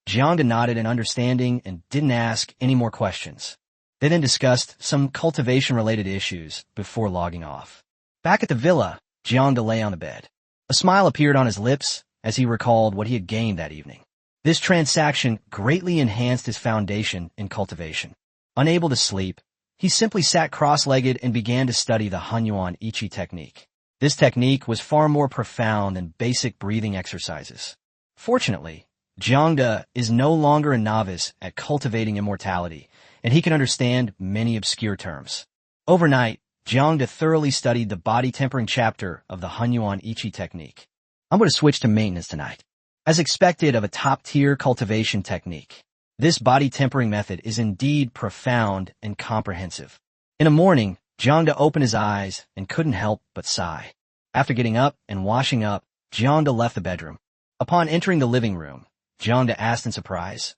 Jiang nodded in understanding and didn't ask any more questions. They then discussed some cultivation-related issues before logging off. Back at the villa, Jiang lay on the bed. A smile appeared on his lips as he recalled what he had gained that evening. This transaction greatly enhanced his foundation in cultivation. Unable to sleep, he simply sat cross-legged and began to study the Hanyuan Ichi technique. This technique was far more profound than basic breathing exercises. Fortunately, Jiang is no longer a novice at cultivating immortality, and he can understand many obscure terms. Overnight, Jiang thoroughly studied the body-tempering chapter of the Hanyuan Ichi technique. I'm going to switch to maintenance tonight. As expected of a top-tier cultivation technique, this body-tempering method is indeed profound and comprehensive. In the morning, Jiang opened his eyes and couldn't help but sigh. After getting up and washing up, Jiang left the bedroom. Upon entering the living room, Jiang asked in surprise,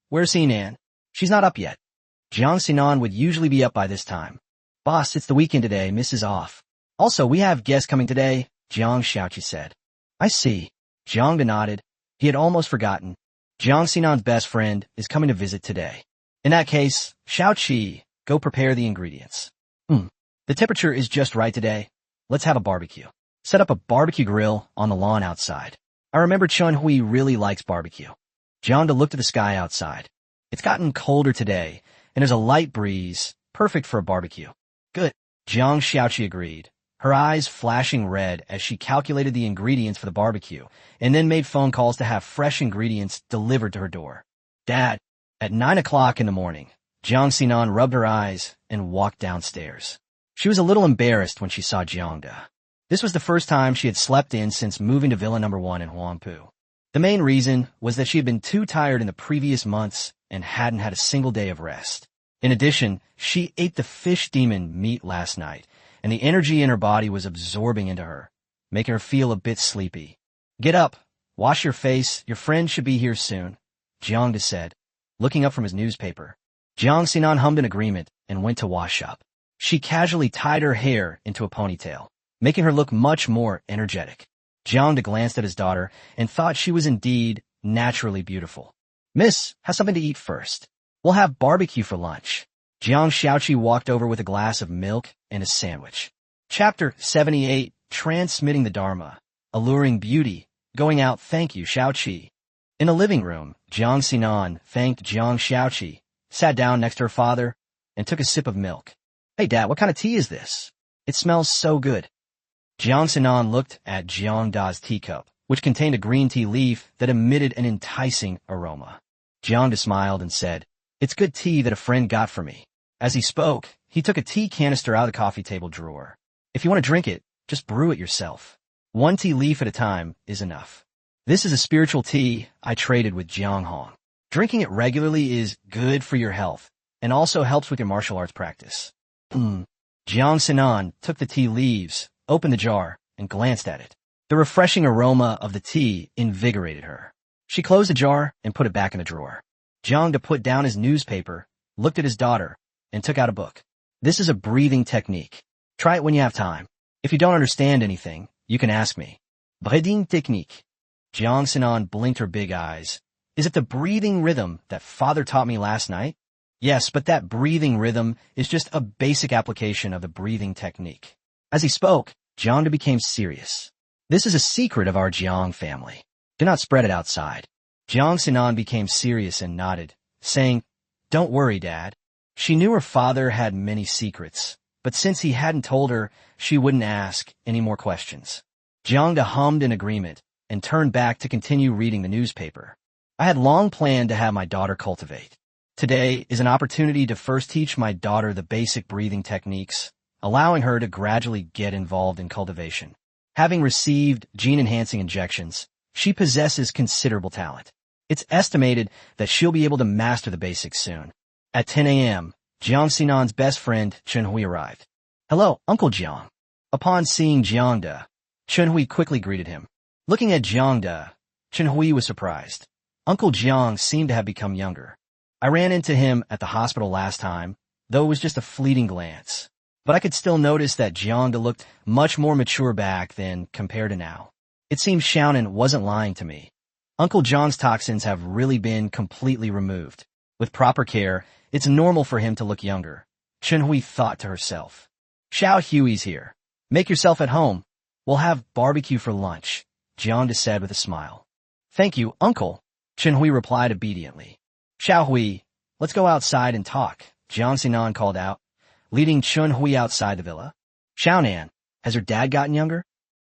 Where's Sinan? She's not up yet. Jiang Sinan would usually be up by this time. Boss, it's the weekend today, Miss is off. Also, we have guests coming today, Jiang Xiaoqi said. I see. Jiang nodded. He had almost forgotten. Jiang Sinan's best friend is coming to visit today. In that case, Xiaoqi, go prepare the ingredients. The temperature is just right today. Let's have a barbecue. Set up a barbecue grill on the lawn outside. I remember Chun Hui really likes barbecue. Jiang looked at the sky outside. It's gotten colder today, and there's a light breeze, perfect for a barbecue. Good. Jiang Xiaoqi agreed, her eyes flashing red as she calculated the ingredients for the barbecue, and then made phone calls to have fresh ingredients delivered to her door. Dad, at 9 o'clock in the morning, Jiang Sinan rubbed her eyes and walked downstairs. She was a little embarrassed when she saw Jiang. This was the first time she had slept in since moving to Villa No. 1 in Huangpu. The main reason was that she had been too tired in the previous months and hadn't had a single day of rest. In addition, she ate the fish demon meat last night, and the energy in her body was absorbing into her, making her feel a bit sleepy. Get up, wash your face, your friend should be here soon, Jiang said, looking up from his newspaper. Jiang Sinan hummed in agreement and went to wash up. She casually tied her hair into a ponytail, making her look much more energetic. Jiang glanced at his daughter and thought she was indeed naturally beautiful. Miss, have something to eat first. We'll have barbecue for lunch. Jiang Xiaoqi walked over with a glass of milk and a sandwich. Chapter 78, Transmitting the Dharma. Alluring Beauty. Going out, thank you, Xiaoqi. In a living room, Jiang Sinan thanked Jiang Xiaoqi, sat down next to her father, and took a sip of milk. Hey, Dad, what kind of tea is this? It smells so good. Jiang Sinan looked at Jiang Da's teacup, which contained a green tea leaf that emitted an enticing aroma. Jiang smiled and said, It's good tea that a friend got for me. As he spoke, he took a tea canister out of the coffee table drawer. If you want to drink it, just brew it yourself. 1 tea leaf at a time is enough. This is a spiritual tea I traded with Jiang Hong. Drinking it regularly is good for your health and also helps with your martial arts practice. Jiang Sinan took the tea leaves, opened the jar, and glanced at it. The refreshing aroma of the tea invigorated her. She closed the jar and put it back in the drawer. Jiang put down his newspaper, looked at his daughter, and took out a book. This is a breathing technique. Try it when you have time. If you don't understand anything, you can ask me. Breathing technique. Jiang Sinan blinked her big eyes. Is it the breathing rhythm that father taught me last night? Yes, but that breathing rhythm is just a basic application of the breathing technique. As he spoke, Jiang became serious. This is a secret of our Jiang family. Do not spread it outside. Jiang Sinan became serious and nodded, saying, Don't worry, Dad. She knew her father had many secrets, but since he hadn't told her, she wouldn't ask any more questions. Jiang hummed in agreement and turned back to continue reading the newspaper. I had long planned to have my daughter cultivate. Today is an opportunity to first teach my daughter the basic breathing techniques, allowing her to gradually get involved in cultivation. Having received gene-enhancing injections, she possesses considerable talent. It's estimated that she'll be able to master the basics soon. At 10 a.m., Jiang Sinan's best friend, Chen Hui, arrived. Hello, Uncle Jiang. Upon seeing Jiang, Chunhui quickly greeted him. Looking at Jiang, Chunhui was surprised. Uncle Jiang seemed to have become younger. I ran into him at the hospital last time, though it was just a fleeting glance. But I could still notice that Jiang looked much more mature back then compared to now. It seemed Xiaonan wasn't lying to me. Uncle Jiang's toxins have really been completely removed. With proper care, it's normal for him to look younger. Chunhui thought to herself. Xiao Hui's here. Make yourself at home. We'll have barbecue for lunch, Jiang said with a smile. Thank you, Uncle, Chunhui replied obediently. Xiao Hui, let's go outside and talk, Jiang Sinan called out, leading Chunhui outside the villa. Xiaonan, has her dad gotten younger?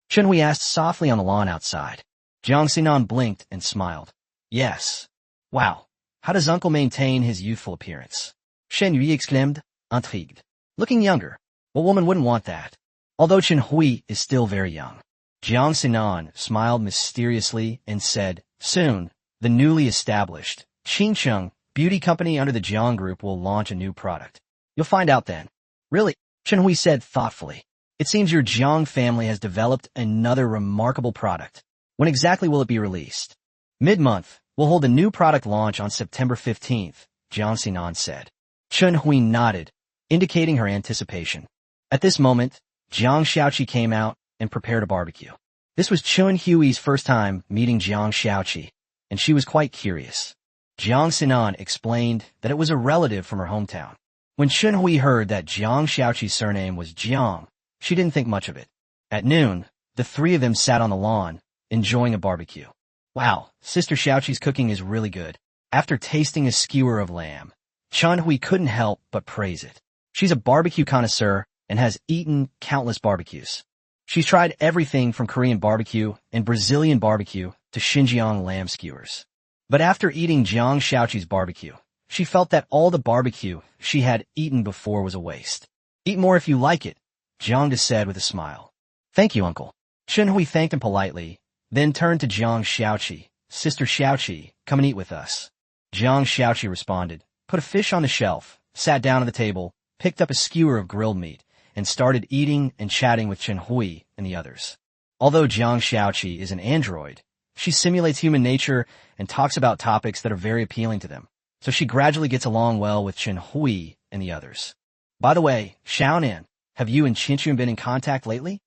Chunhui asked softly on the lawn outside. Jiang Sinan blinked and smiled. Yes. Wow, how does Uncle maintain his youthful appearance? Shen Yui exclaimed, intrigued. Looking younger. What woman wouldn't want that? Although Chunhui is still very young. Jiang Sinan smiled mysteriously and said, soon, the newly established Qingcheng beauty company under the Jiang Group will launch a new product. You'll find out then. Really? Chunhui said thoughtfully. It seems your Jiang family has developed another remarkable product. When exactly will it be released? Mid-month, we'll hold a new product launch on September 15th, Jiang Sinan said. Chunhui nodded, indicating her anticipation. At this moment, Jiang Xiaoqi came out and prepared a barbecue. This was Chunhui's first time meeting Jiang Xiaoqi, and she was quite curious. Jiang Sinan explained that it was a relative from her hometown. When Chunhui heard that Jiang Xiaoqi's surname was Jiang, she didn't think much of it. At noon, the three of them sat on the lawn, enjoying a barbecue. Wow, Sister Xiaoqi's cooking is really good. After tasting a skewer of lamb, Chunhui couldn't help but praise it. She's a barbecue connoisseur and has eaten countless barbecues. She's tried everything from Korean barbecue and Brazilian barbecue to Xinjiang lamb skewers. But after eating Jiang Xiaoqi's barbecue, she felt that all the barbecue she had eaten before was a waste. Eat more if you like it, Jiang said with a smile. Thank you, Uncle. Chunhui thanked him politely, then turned to Jiang Xiaoqi. Sister Xiaoqi, come and eat with us. Jiang Xiaoqi responded, put a fish on the shelf, sat down at the table, picked up a skewer of grilled meat, and started eating and chatting with Chunhui and the others. Although Jiang Xiaoqi is an android, she simulates human nature and talks about topics that are very appealing to them, so she gradually gets along well with Chunhui and the others. By the way, Xiaonan, have you and Qinshuan been in contact lately?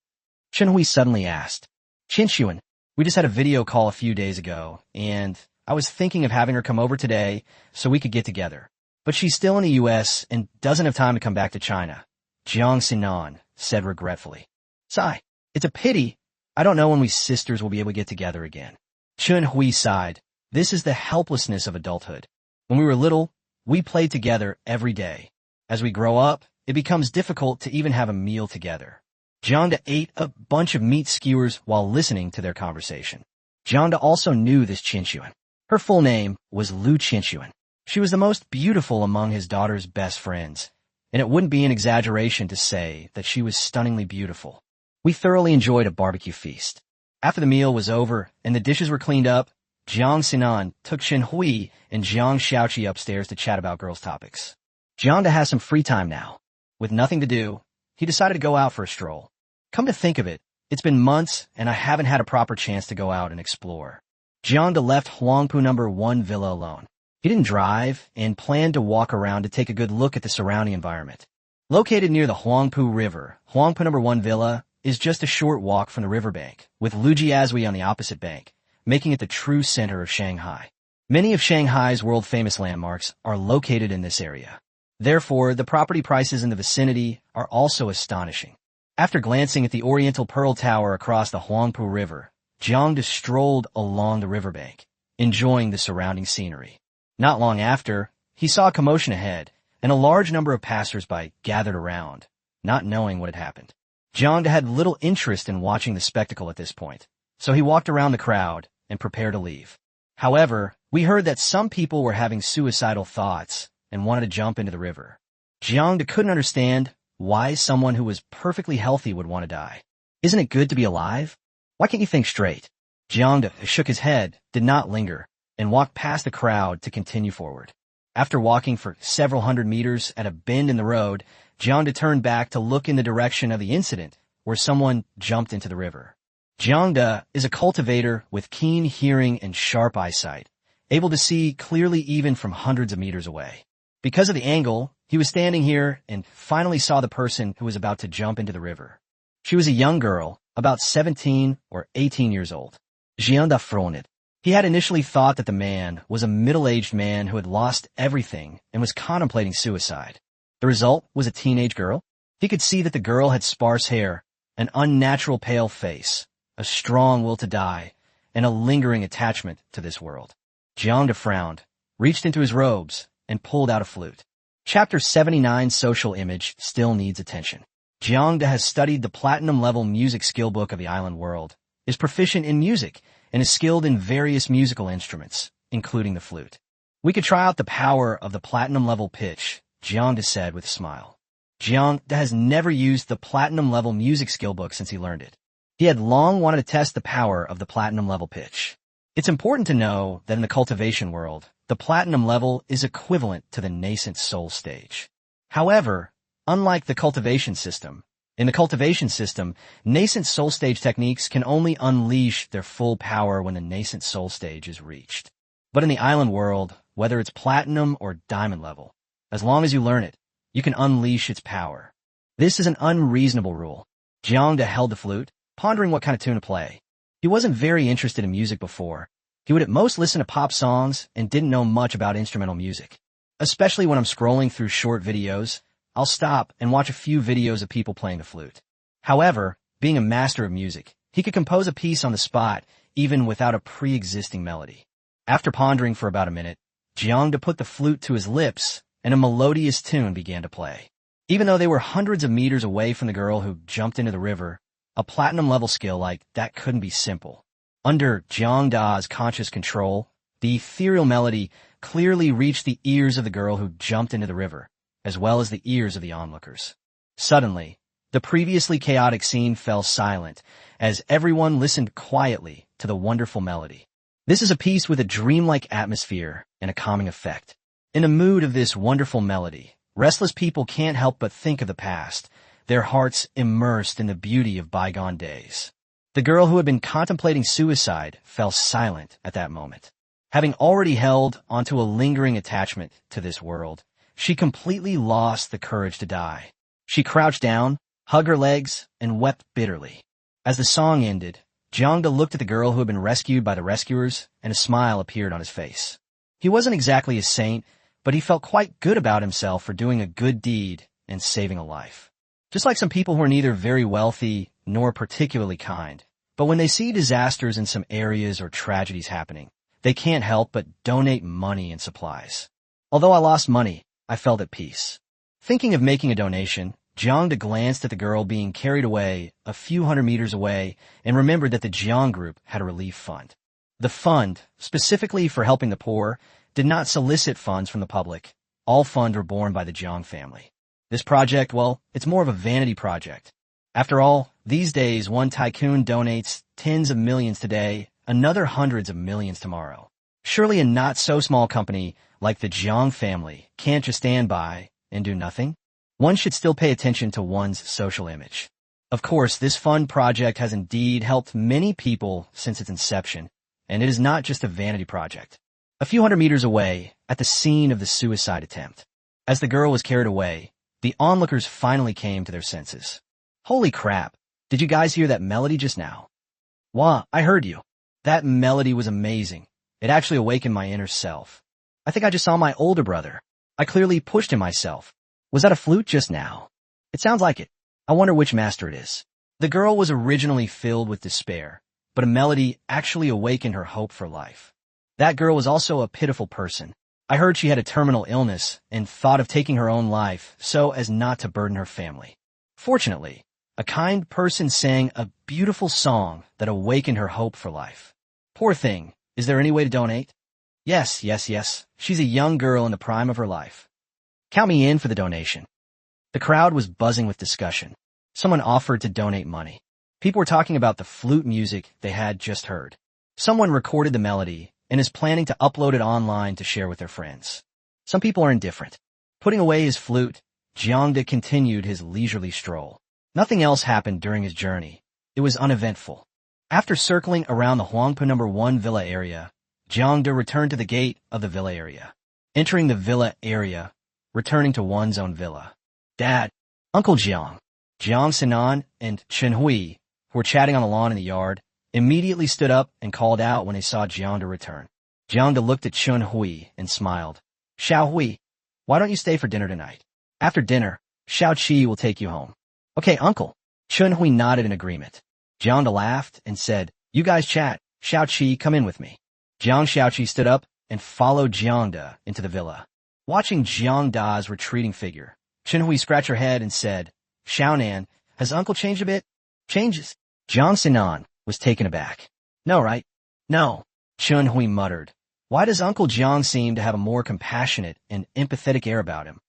Chunhui suddenly asked. Qinshuan, we just had a video call a few days ago, and I was thinking of having her come over today so we could get together. But she's still in the U.S. and doesn't have time to come back to China, Jiang Sinan said regretfully. Sigh, it's a pity. I don't know when we sisters will be able to get together again. Chunhui sighed. This is the helplessness of adulthood. When we were little, we played together every day. As we grow up, it becomes difficult to even have a meal together. Jiang ate a bunch of meat skewers while listening to their conversation. Jiang also knew this Qinshuan. Her full name was Lu Qinshuan. She was the most beautiful among his daughter's best friends, and it wouldn't be an exaggeration to say that she was stunningly beautiful. We thoroughly enjoyed a barbecue feast. After the meal was over and the dishes were cleaned up, Jiang Sinan took Chunhui and Jiang Xiaoqi upstairs to chat about girls' topics. Jiang has some free time now. With nothing to do, he decided to go out for a stroll. Come to think of it, it's been months and I haven't had a proper chance to go out and explore. Jiang left Huangpu No. 1 villa alone. He didn't drive and planned to walk around to take a good look at the surrounding environment. Located near the Huangpu River, Huangpu No. 1 villa is just a short walk from the riverbank, with Lujiazui on the opposite bank, making it the true center of Shanghai. Many of Shanghai's world-famous landmarks are located in this area. Therefore, the property prices in the vicinity are also astonishing. After glancing at the Oriental Pearl Tower across the Huangpu River, Jiang strolled along the riverbank, enjoying the surrounding scenery. Not long after, he saw a commotion ahead, and a large number of passers-by gathered around, not knowing what had happened. Jiang had little interest in watching the spectacle at this point, so he walked around the crowd and prepared to leave. However, we heard that some people were having suicidal thoughts and wanted to jump into the river. Jiang couldn't understand why someone who was perfectly healthy would want to die. Isn't it good to be alive? Why can't you think straight? Jiang shook his head, did not linger, and walked past the crowd to continue forward. After walking for several hundred meters at a bend in the road, Jiang turned back to look in the direction of the incident where someone jumped into the river. Jiang is a cultivator with keen hearing and sharp eyesight, able to see clearly even from hundreds of meters away. Because of the angle, he was standing here and finally saw the person who was about to jump into the river. She was a young girl, about 17 or 18 years old. Jiang frowned. He had initially thought that the man was a middle-aged man who had lost everything and was contemplating suicide. The result was a teenage girl. He could see that the girl had sparse hair, an unnatural pale face, a strong will to die, and a lingering attachment to this world. Jiang frowned, reached into his robes, and pulled out a flute. Chapter 79 Social Image Still Needs Attention. Jiang has studied the platinum-level music skill book of the island world, is proficient in music, and is skilled in various musical instruments, including the flute. We could try out the power of the platinum-level pitch, Jiang said with a smile. Jiang has never used the platinum-level music skill book since he learned it. He had long wanted to test the power of the platinum-level pitch. It's important to know that in the cultivation world, the platinum level is equivalent to the nascent soul stage. However, unlike the cultivation system, in the cultivation system, nascent soul stage techniques can only unleash their full power when the nascent soul stage is reached. But in the island world, whether it's platinum or diamond level, as long as you learn it, you can unleash its power. This is an unreasonable rule. Jiang held the flute, pondering what kind of tune to play. He wasn't very interested in music before. He would at most listen to pop songs and didn't know much about instrumental music. Especially when I'm scrolling through short videos, I'll stop and watch a few videos of people playing the flute. However, being a master of music, he could compose a piece on the spot even without a pre-existing melody. After pondering for about a minute, Jiang put the flute to his lips and a melodious tune began to play. Even though they were hundreds of meters away from the girl who jumped into the river, a platinum-level skill like that couldn't be simple. Under Jiang's conscious control, the ethereal melody clearly reached the ears of the girl who jumped into the river, as well as the ears of the onlookers. Suddenly, the previously chaotic scene fell silent as everyone listened quietly to the wonderful melody. This is a piece with a dreamlike atmosphere and a calming effect. In the mood of this wonderful melody, restless people can't help but think of the past, their hearts immersed in the beauty of bygone days. The girl who had been contemplating suicide fell silent at that moment. Having already held onto a lingering attachment to this world, she completely lost the courage to die. She crouched down, hugged her legs, and wept bitterly. As the song ended, Jiang looked at the girl who had been rescued by the rescuers, and a smile appeared on his face. He wasn't exactly a saint, but he felt quite good about himself for doing a good deed and saving a life. Just like some people who are neither very wealthy nor particularly kind, but when they see disasters in some areas or tragedies happening, they can't help but donate money and supplies. Although I lost money, I felt at peace. Thinking of making a donation, Jiang glanced at the girl being carried away a few hundred meters away and remembered that the Jiang group had a relief fund. The fund, specifically for helping the poor, did not solicit funds from the public. All funds were borne by the Jiang family. This project, well, it's more of a vanity project. After all, these days one tycoon donates tens of millions today, another hundreds of millions tomorrow. Surely a not-so-small company like the Jiang family can't just stand by and do nothing. One should still pay attention to one's social image. Of course, this fund project has indeed helped many people since its inception, and it is not just a vanity project. A few hundred meters away, at the scene of the suicide attempt, as the girl was carried away, the onlookers finally came to their senses. Holy crap, did you guys hear that melody just now? Wah, I heard you. That melody was amazing. It actually awakened my inner self. I think I just saw my older brother. I clearly pushed him myself. Was that a flute just now? It sounds like it. I wonder which master it is. The girl was originally filled with despair, but a melody actually awakened her hope for life. That girl was also a pitiful person. I heard she had a terminal illness and thought of taking her own life so as not to burden her family. Fortunately, a kind person sang a beautiful song that awakened her hope for life. Poor thing. Is there any way to donate? Yes. She's a young girl in the prime of her life. Count me in for the donation. The crowd was buzzing with discussion. Someone offered to donate money. People were talking about the flute music they had just heard. Someone recorded the melody and is planning to upload it online to share with their friends. Some people are indifferent. Putting away his flute, Jiang continued his leisurely stroll. Nothing else happened during his journey. It was uneventful. After circling around the Huangpu number 1 villa area, Jiang returned to the gate of the villa area. Entering the villa area, returning to one's own villa. Dad, Uncle Jiang, Jiang Sinan, and Chen Hui, who were chatting on the lawn in the yard, immediately stood up and called out when they saw Jiang return. Jiang looked at Chen Hui and smiled. Xiao Hui, why don't you stay for dinner tonight? After dinner, Xiao Qi will take you home. Okay, uncle. Chen Hui nodded in agreement. Jiang laughed and said, you guys chat. Xiao Qi, come in with me. Xiao Qi stood up and followed Jiang into the villa. Watching Jiang retreating figure, Chen Hui scratched her head and said, Xiaonan, has uncle changed a bit? Changes? Jiang Sinan was taken aback. No, right? No. Chen Hui muttered. Why does Uncle Jiang seem to have a more compassionate and empathetic air about him?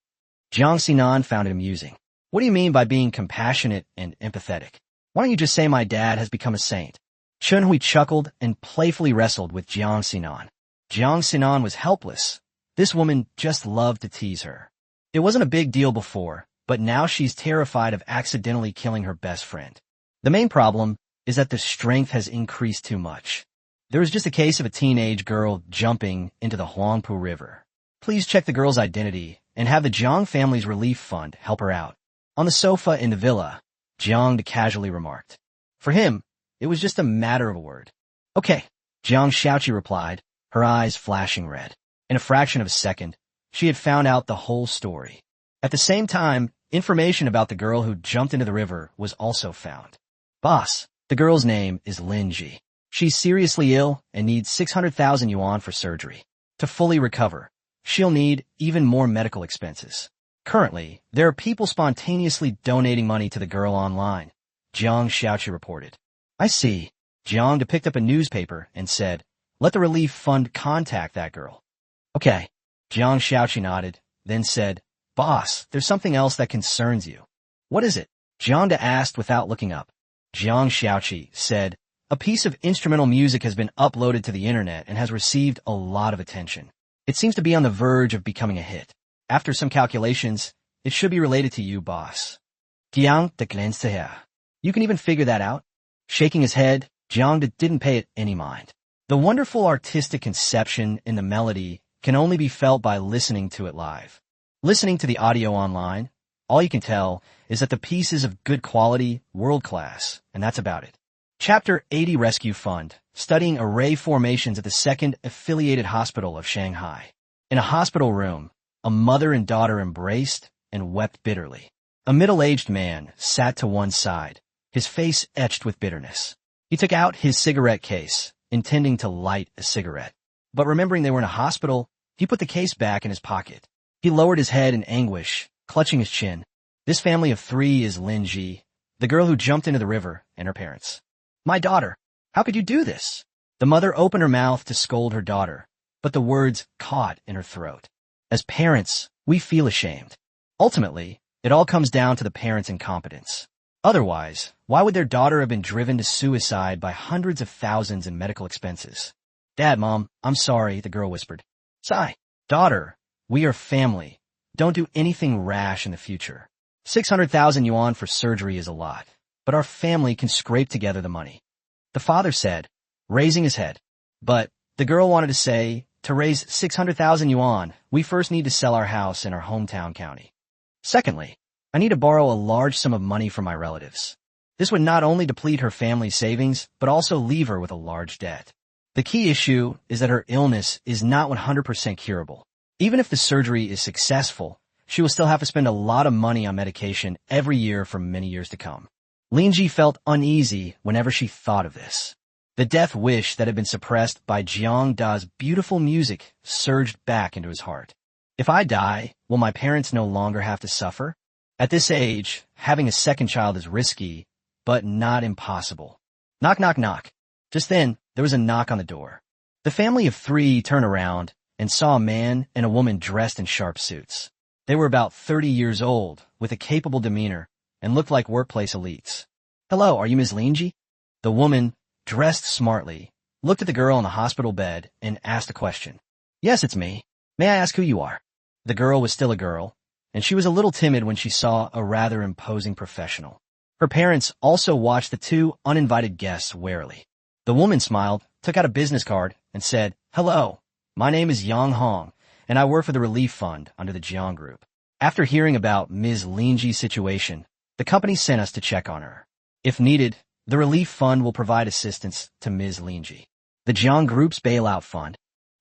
Jiang Sinan found it amusing. What do you mean by being compassionate and empathetic? Why don't you just say my dad has become a saint? Chen Hui chuckled and playfully wrestled with Jiang Sinan. Jiang Sinan was helpless. This woman just loved to tease her. It wasn't a big deal before, but now she's terrified of accidentally killing her best friend. The main problem is that the strength has increased too much. There was just a case of a teenage girl jumping into the Huangpu River. Please check the girl's identity and have the Jiang family's relief fund help her out. On the sofa in the villa, Jiang casually remarked. For him, it was just a matter of a word. Okay, Jiang Shaoqi replied, her eyes flashing red. In a fraction of a second, she had found out the whole story. At the same time, information about the girl who jumped into the river was also found. Boss, the girl's name is Linji. She's seriously ill and needs 600,000 yuan for surgery. To fully recover, she'll need even more medical expenses. Currently, there are people spontaneously donating money to the girl online, Jiang Shaoqi reported. I see. Jiang picked up a newspaper and said, let the relief fund contact that girl. Okay. Jiang Shaoqi nodded, then said, Boss, there's something else that concerns you. What is it? Jiang asked without looking up. Jiang Shaoqi said, a piece of instrumental music has been uploaded to the internet and has received a lot of attention. It seems to be on the verge of becoming a hit. After some calculations, it should be related to you, boss. Jiang glanced to her. You can even figure that out? Shaking his head, Jiang didn't pay it any mind. The wonderful artistic conception in the melody can only be felt by listening to it live. Listening to the audio online, all you can tell is that the piece is of good quality, world class, and that's about it. Chapter 80 Rescue Fund, studying array formations at the 2nd Affiliated Hospital of Shanghai. In a hospital room, a mother and daughter embraced and wept bitterly. A middle-aged man sat to one side, his face etched with bitterness. He took out his cigarette case, intending to light a cigarette. But remembering they were in a hospital, he put the case back in his pocket. He lowered his head in anguish, clutching his chin. This family of 3 is Linji, the girl who jumped into the river, and her parents. My daughter, how could you do this? The mother opened her mouth to scold her daughter, but the words caught in her throat. As parents, we feel ashamed. Ultimately, it all comes down to the parents' incompetence. Otherwise, why would their daughter have been driven to suicide by hundreds of thousands in medical expenses? Dad, Mom, I'm sorry, the girl whispered. Sigh. Daughter, we are family. Don't do anything rash in the future. 600,000 yuan for surgery is a lot, but our family can scrape together the money. The father said, raising his head. But the girl wanted to say, to raise 600,000 yuan, we first need to sell our house in our hometown county. Secondly, I need to borrow a large sum of money from my relatives. This would not only deplete her family's savings, but also leave her with a large debt. The key issue is that her illness is not 100% curable. Even if the surgery is successful, she will still have to spend a lot of money on medication every year for many years to come. Linji felt uneasy whenever she thought of this. The death wish that had been suppressed by Jiang Da's beautiful music surged back into his heart. If I die, will my parents no longer have to suffer? At this age, having a second child is risky, but not impossible. Knock, knock, knock. Just then, there was a knock on the door. The family of 3 turned around and saw a man and a woman dressed in sharp suits. They were about 30 years old, with a capable demeanor, and looked like workplace elites. Hello, are you Ms. Linji? The woman, dressed smartly, looked at the girl on the hospital bed and asked a question. Yes, it's me. May I ask who you are? The girl was still a girl, and she was a little timid when she saw a rather imposing professional. Her parents also watched the 2 uninvited guests warily. The woman smiled, took out a business card, and said, "Hello, my name is Yang Hong, and I work for the relief fund under the Jiang group. After hearing about Ms. Linji's situation, the company sent us to check on her. If needed, the relief fund will provide assistance to Ms. Linji." The Jiang group's bailout fund.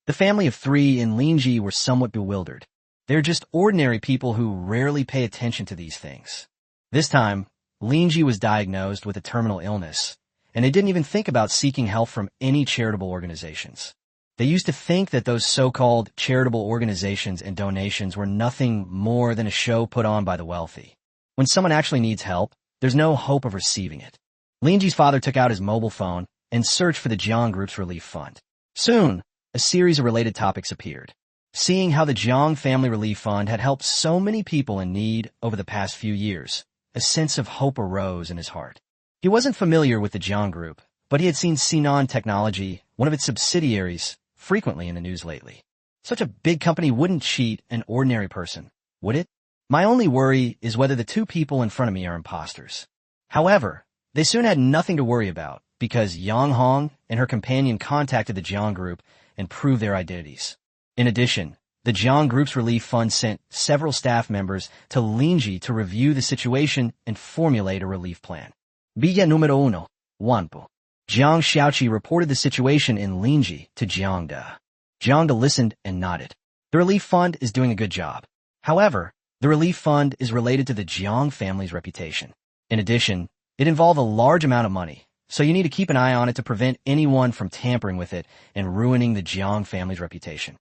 The family of 3 in Linji were somewhat bewildered. They're just ordinary people who rarely pay attention to these things. This time, Linji was diagnosed with a terminal illness, and they didn't even think about seeking help from any charitable organizations. They used to think that those so-called charitable organizations and donations were nothing more than a show put on by the wealthy. When someone actually needs help, there's no hope of receiving it. Linji's father took out his mobile phone and searched for the Jiang Group's relief fund. Soon, a series of related topics appeared. Seeing how the Jiang Family Relief Fund had helped so many people in need over the past few years, a sense of hope arose in his heart. He wasn't familiar with the Jiang Group, but he had seen Sinan Technology, one of its subsidiaries, frequently in the news lately. Such a big company wouldn't cheat an ordinary person, would it? My only worry is whether the 2 people in front of me are imposters. However, they soon had nothing to worry about because Yang Hong and her companion contacted the Jiang Group and proved their identities. In addition, the Jiang Group's relief fund sent several staff members to Linji to review the situation and formulate a relief plan. Villa número 1, Wanpo. Jiang Xiaoqi reported the situation in Linji to Jiang De. Jiang De listened and nodded. The relief fund is doing a good job. However, the relief fund is related to the Jiang family's reputation. In addition, it involved a large amount of money, so you need to keep an eye on it to prevent anyone from tampering with it and ruining the Jiang family's reputation.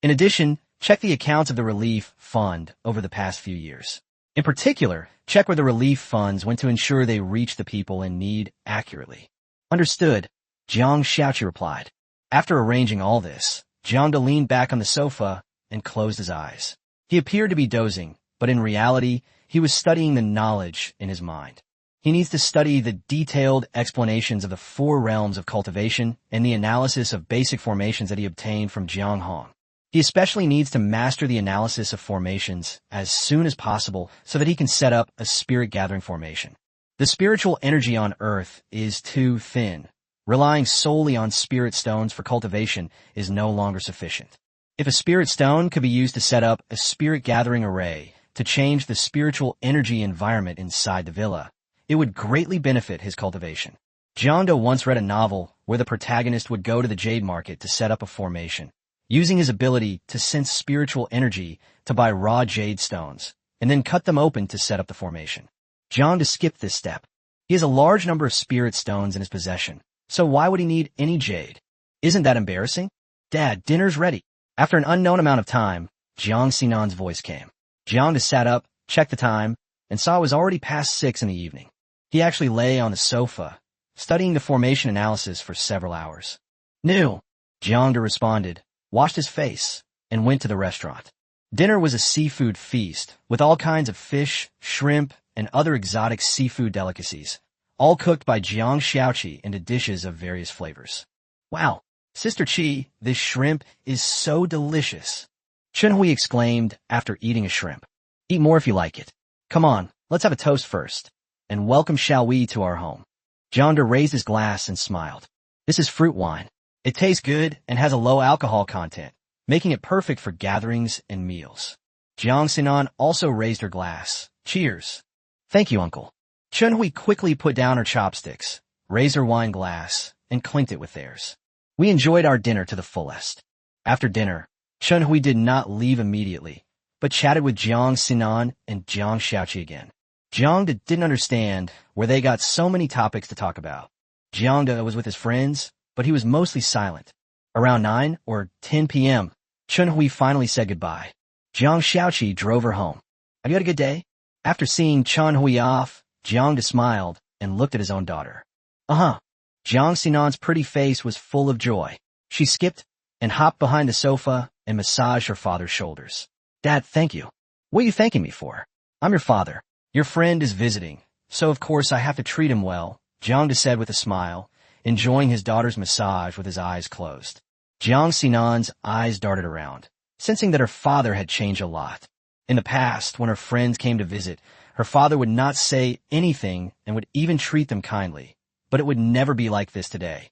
In addition, check the accounts of the relief fund over the past few years. In particular, check where the relief funds went to ensure they reach the people in need accurately. Understood, Jiang Xiaoqi replied. After arranging all this, Jiang De leaned back on the sofa and closed his eyes. He appeared to be dozing, but in reality, he was studying the knowledge in his mind. He needs to study the detailed explanations of the 4 realms of cultivation and the analysis of basic formations that he obtained from Jiang Hong. He especially needs to master the analysis of formations as soon as possible so that he can set up a spirit-gathering formation. The spiritual energy on Earth is too thin. Relying solely on spirit stones for cultivation is no longer sufficient. If a spirit stone could be used to set up a spirit-gathering array to change the spiritual energy environment inside the villa, it would greatly benefit his cultivation. Jiang De once read a novel where the protagonist would go to the jade market to set up a formation, using his ability to sense spiritual energy to buy raw jade stones, and then cut them open to set up the formation. Jiang De skipped this step. He has a large number of spirit stones in his possession, so why would he need any jade? Isn't that embarrassing? Dad, dinner's ready. After an unknown amount of time, Jiang Sinan's voice came. Jiang De sat up, checked the time, and saw it was already past 6 in the evening. He actually lay on the sofa, studying the formation analysis for several hours. "New," Jiang De responded, washed his face, and went to the restaurant. Dinner was a seafood feast with all kinds of fish, shrimp, and other exotic seafood delicacies, all cooked by Jiang Xiaoqi into dishes of various flavors. "Wow, Sister Qi, this shrimp is so delicious," Chunhui exclaimed after eating a shrimp. "Eat more if you like it. Come on, let's have a toast first. And welcome shall we to our home." Jiang De raised his glass and smiled. "This is fruit wine. It tastes good and has a low alcohol content, making it perfect for gatherings and meals." Jiang Sinan also raised her glass. "Cheers." "Thank you, Uncle." Chunhui quickly put down her chopsticks, raised her wine glass, and clinked it with theirs. "We enjoyed our dinner to the fullest." After dinner, Chunhui did not leave immediately, but chatted with Jiang Sinan and Jiang Xiaoqi again. Jiang De didn't understand where they got so many topics to talk about. Jiang De was with his friends, but he was mostly silent. Around 9 or 10 p.m., Chunhui finally said goodbye. Jiang Xiaoqi drove her home. "Have you had a good day?" After seeing Chunhui off, Jiang De smiled and looked at his own daughter. "Uh-huh." Jiang Sinan's pretty face was full of joy. She skipped and hopped behind the sofa and massaged her father's shoulders. "Dad, thank you." "What are you thanking me for?" "I'm your father. Your friend is visiting, so of course I have to treat him well," Jiang De said with a smile, enjoying his daughter's massage with his eyes closed. Jiang Sinan's eyes darted around, sensing that her father had changed a lot. In the past, when her friends came to visit, her father would not say anything and would even treat them kindly, but it would never be like this today.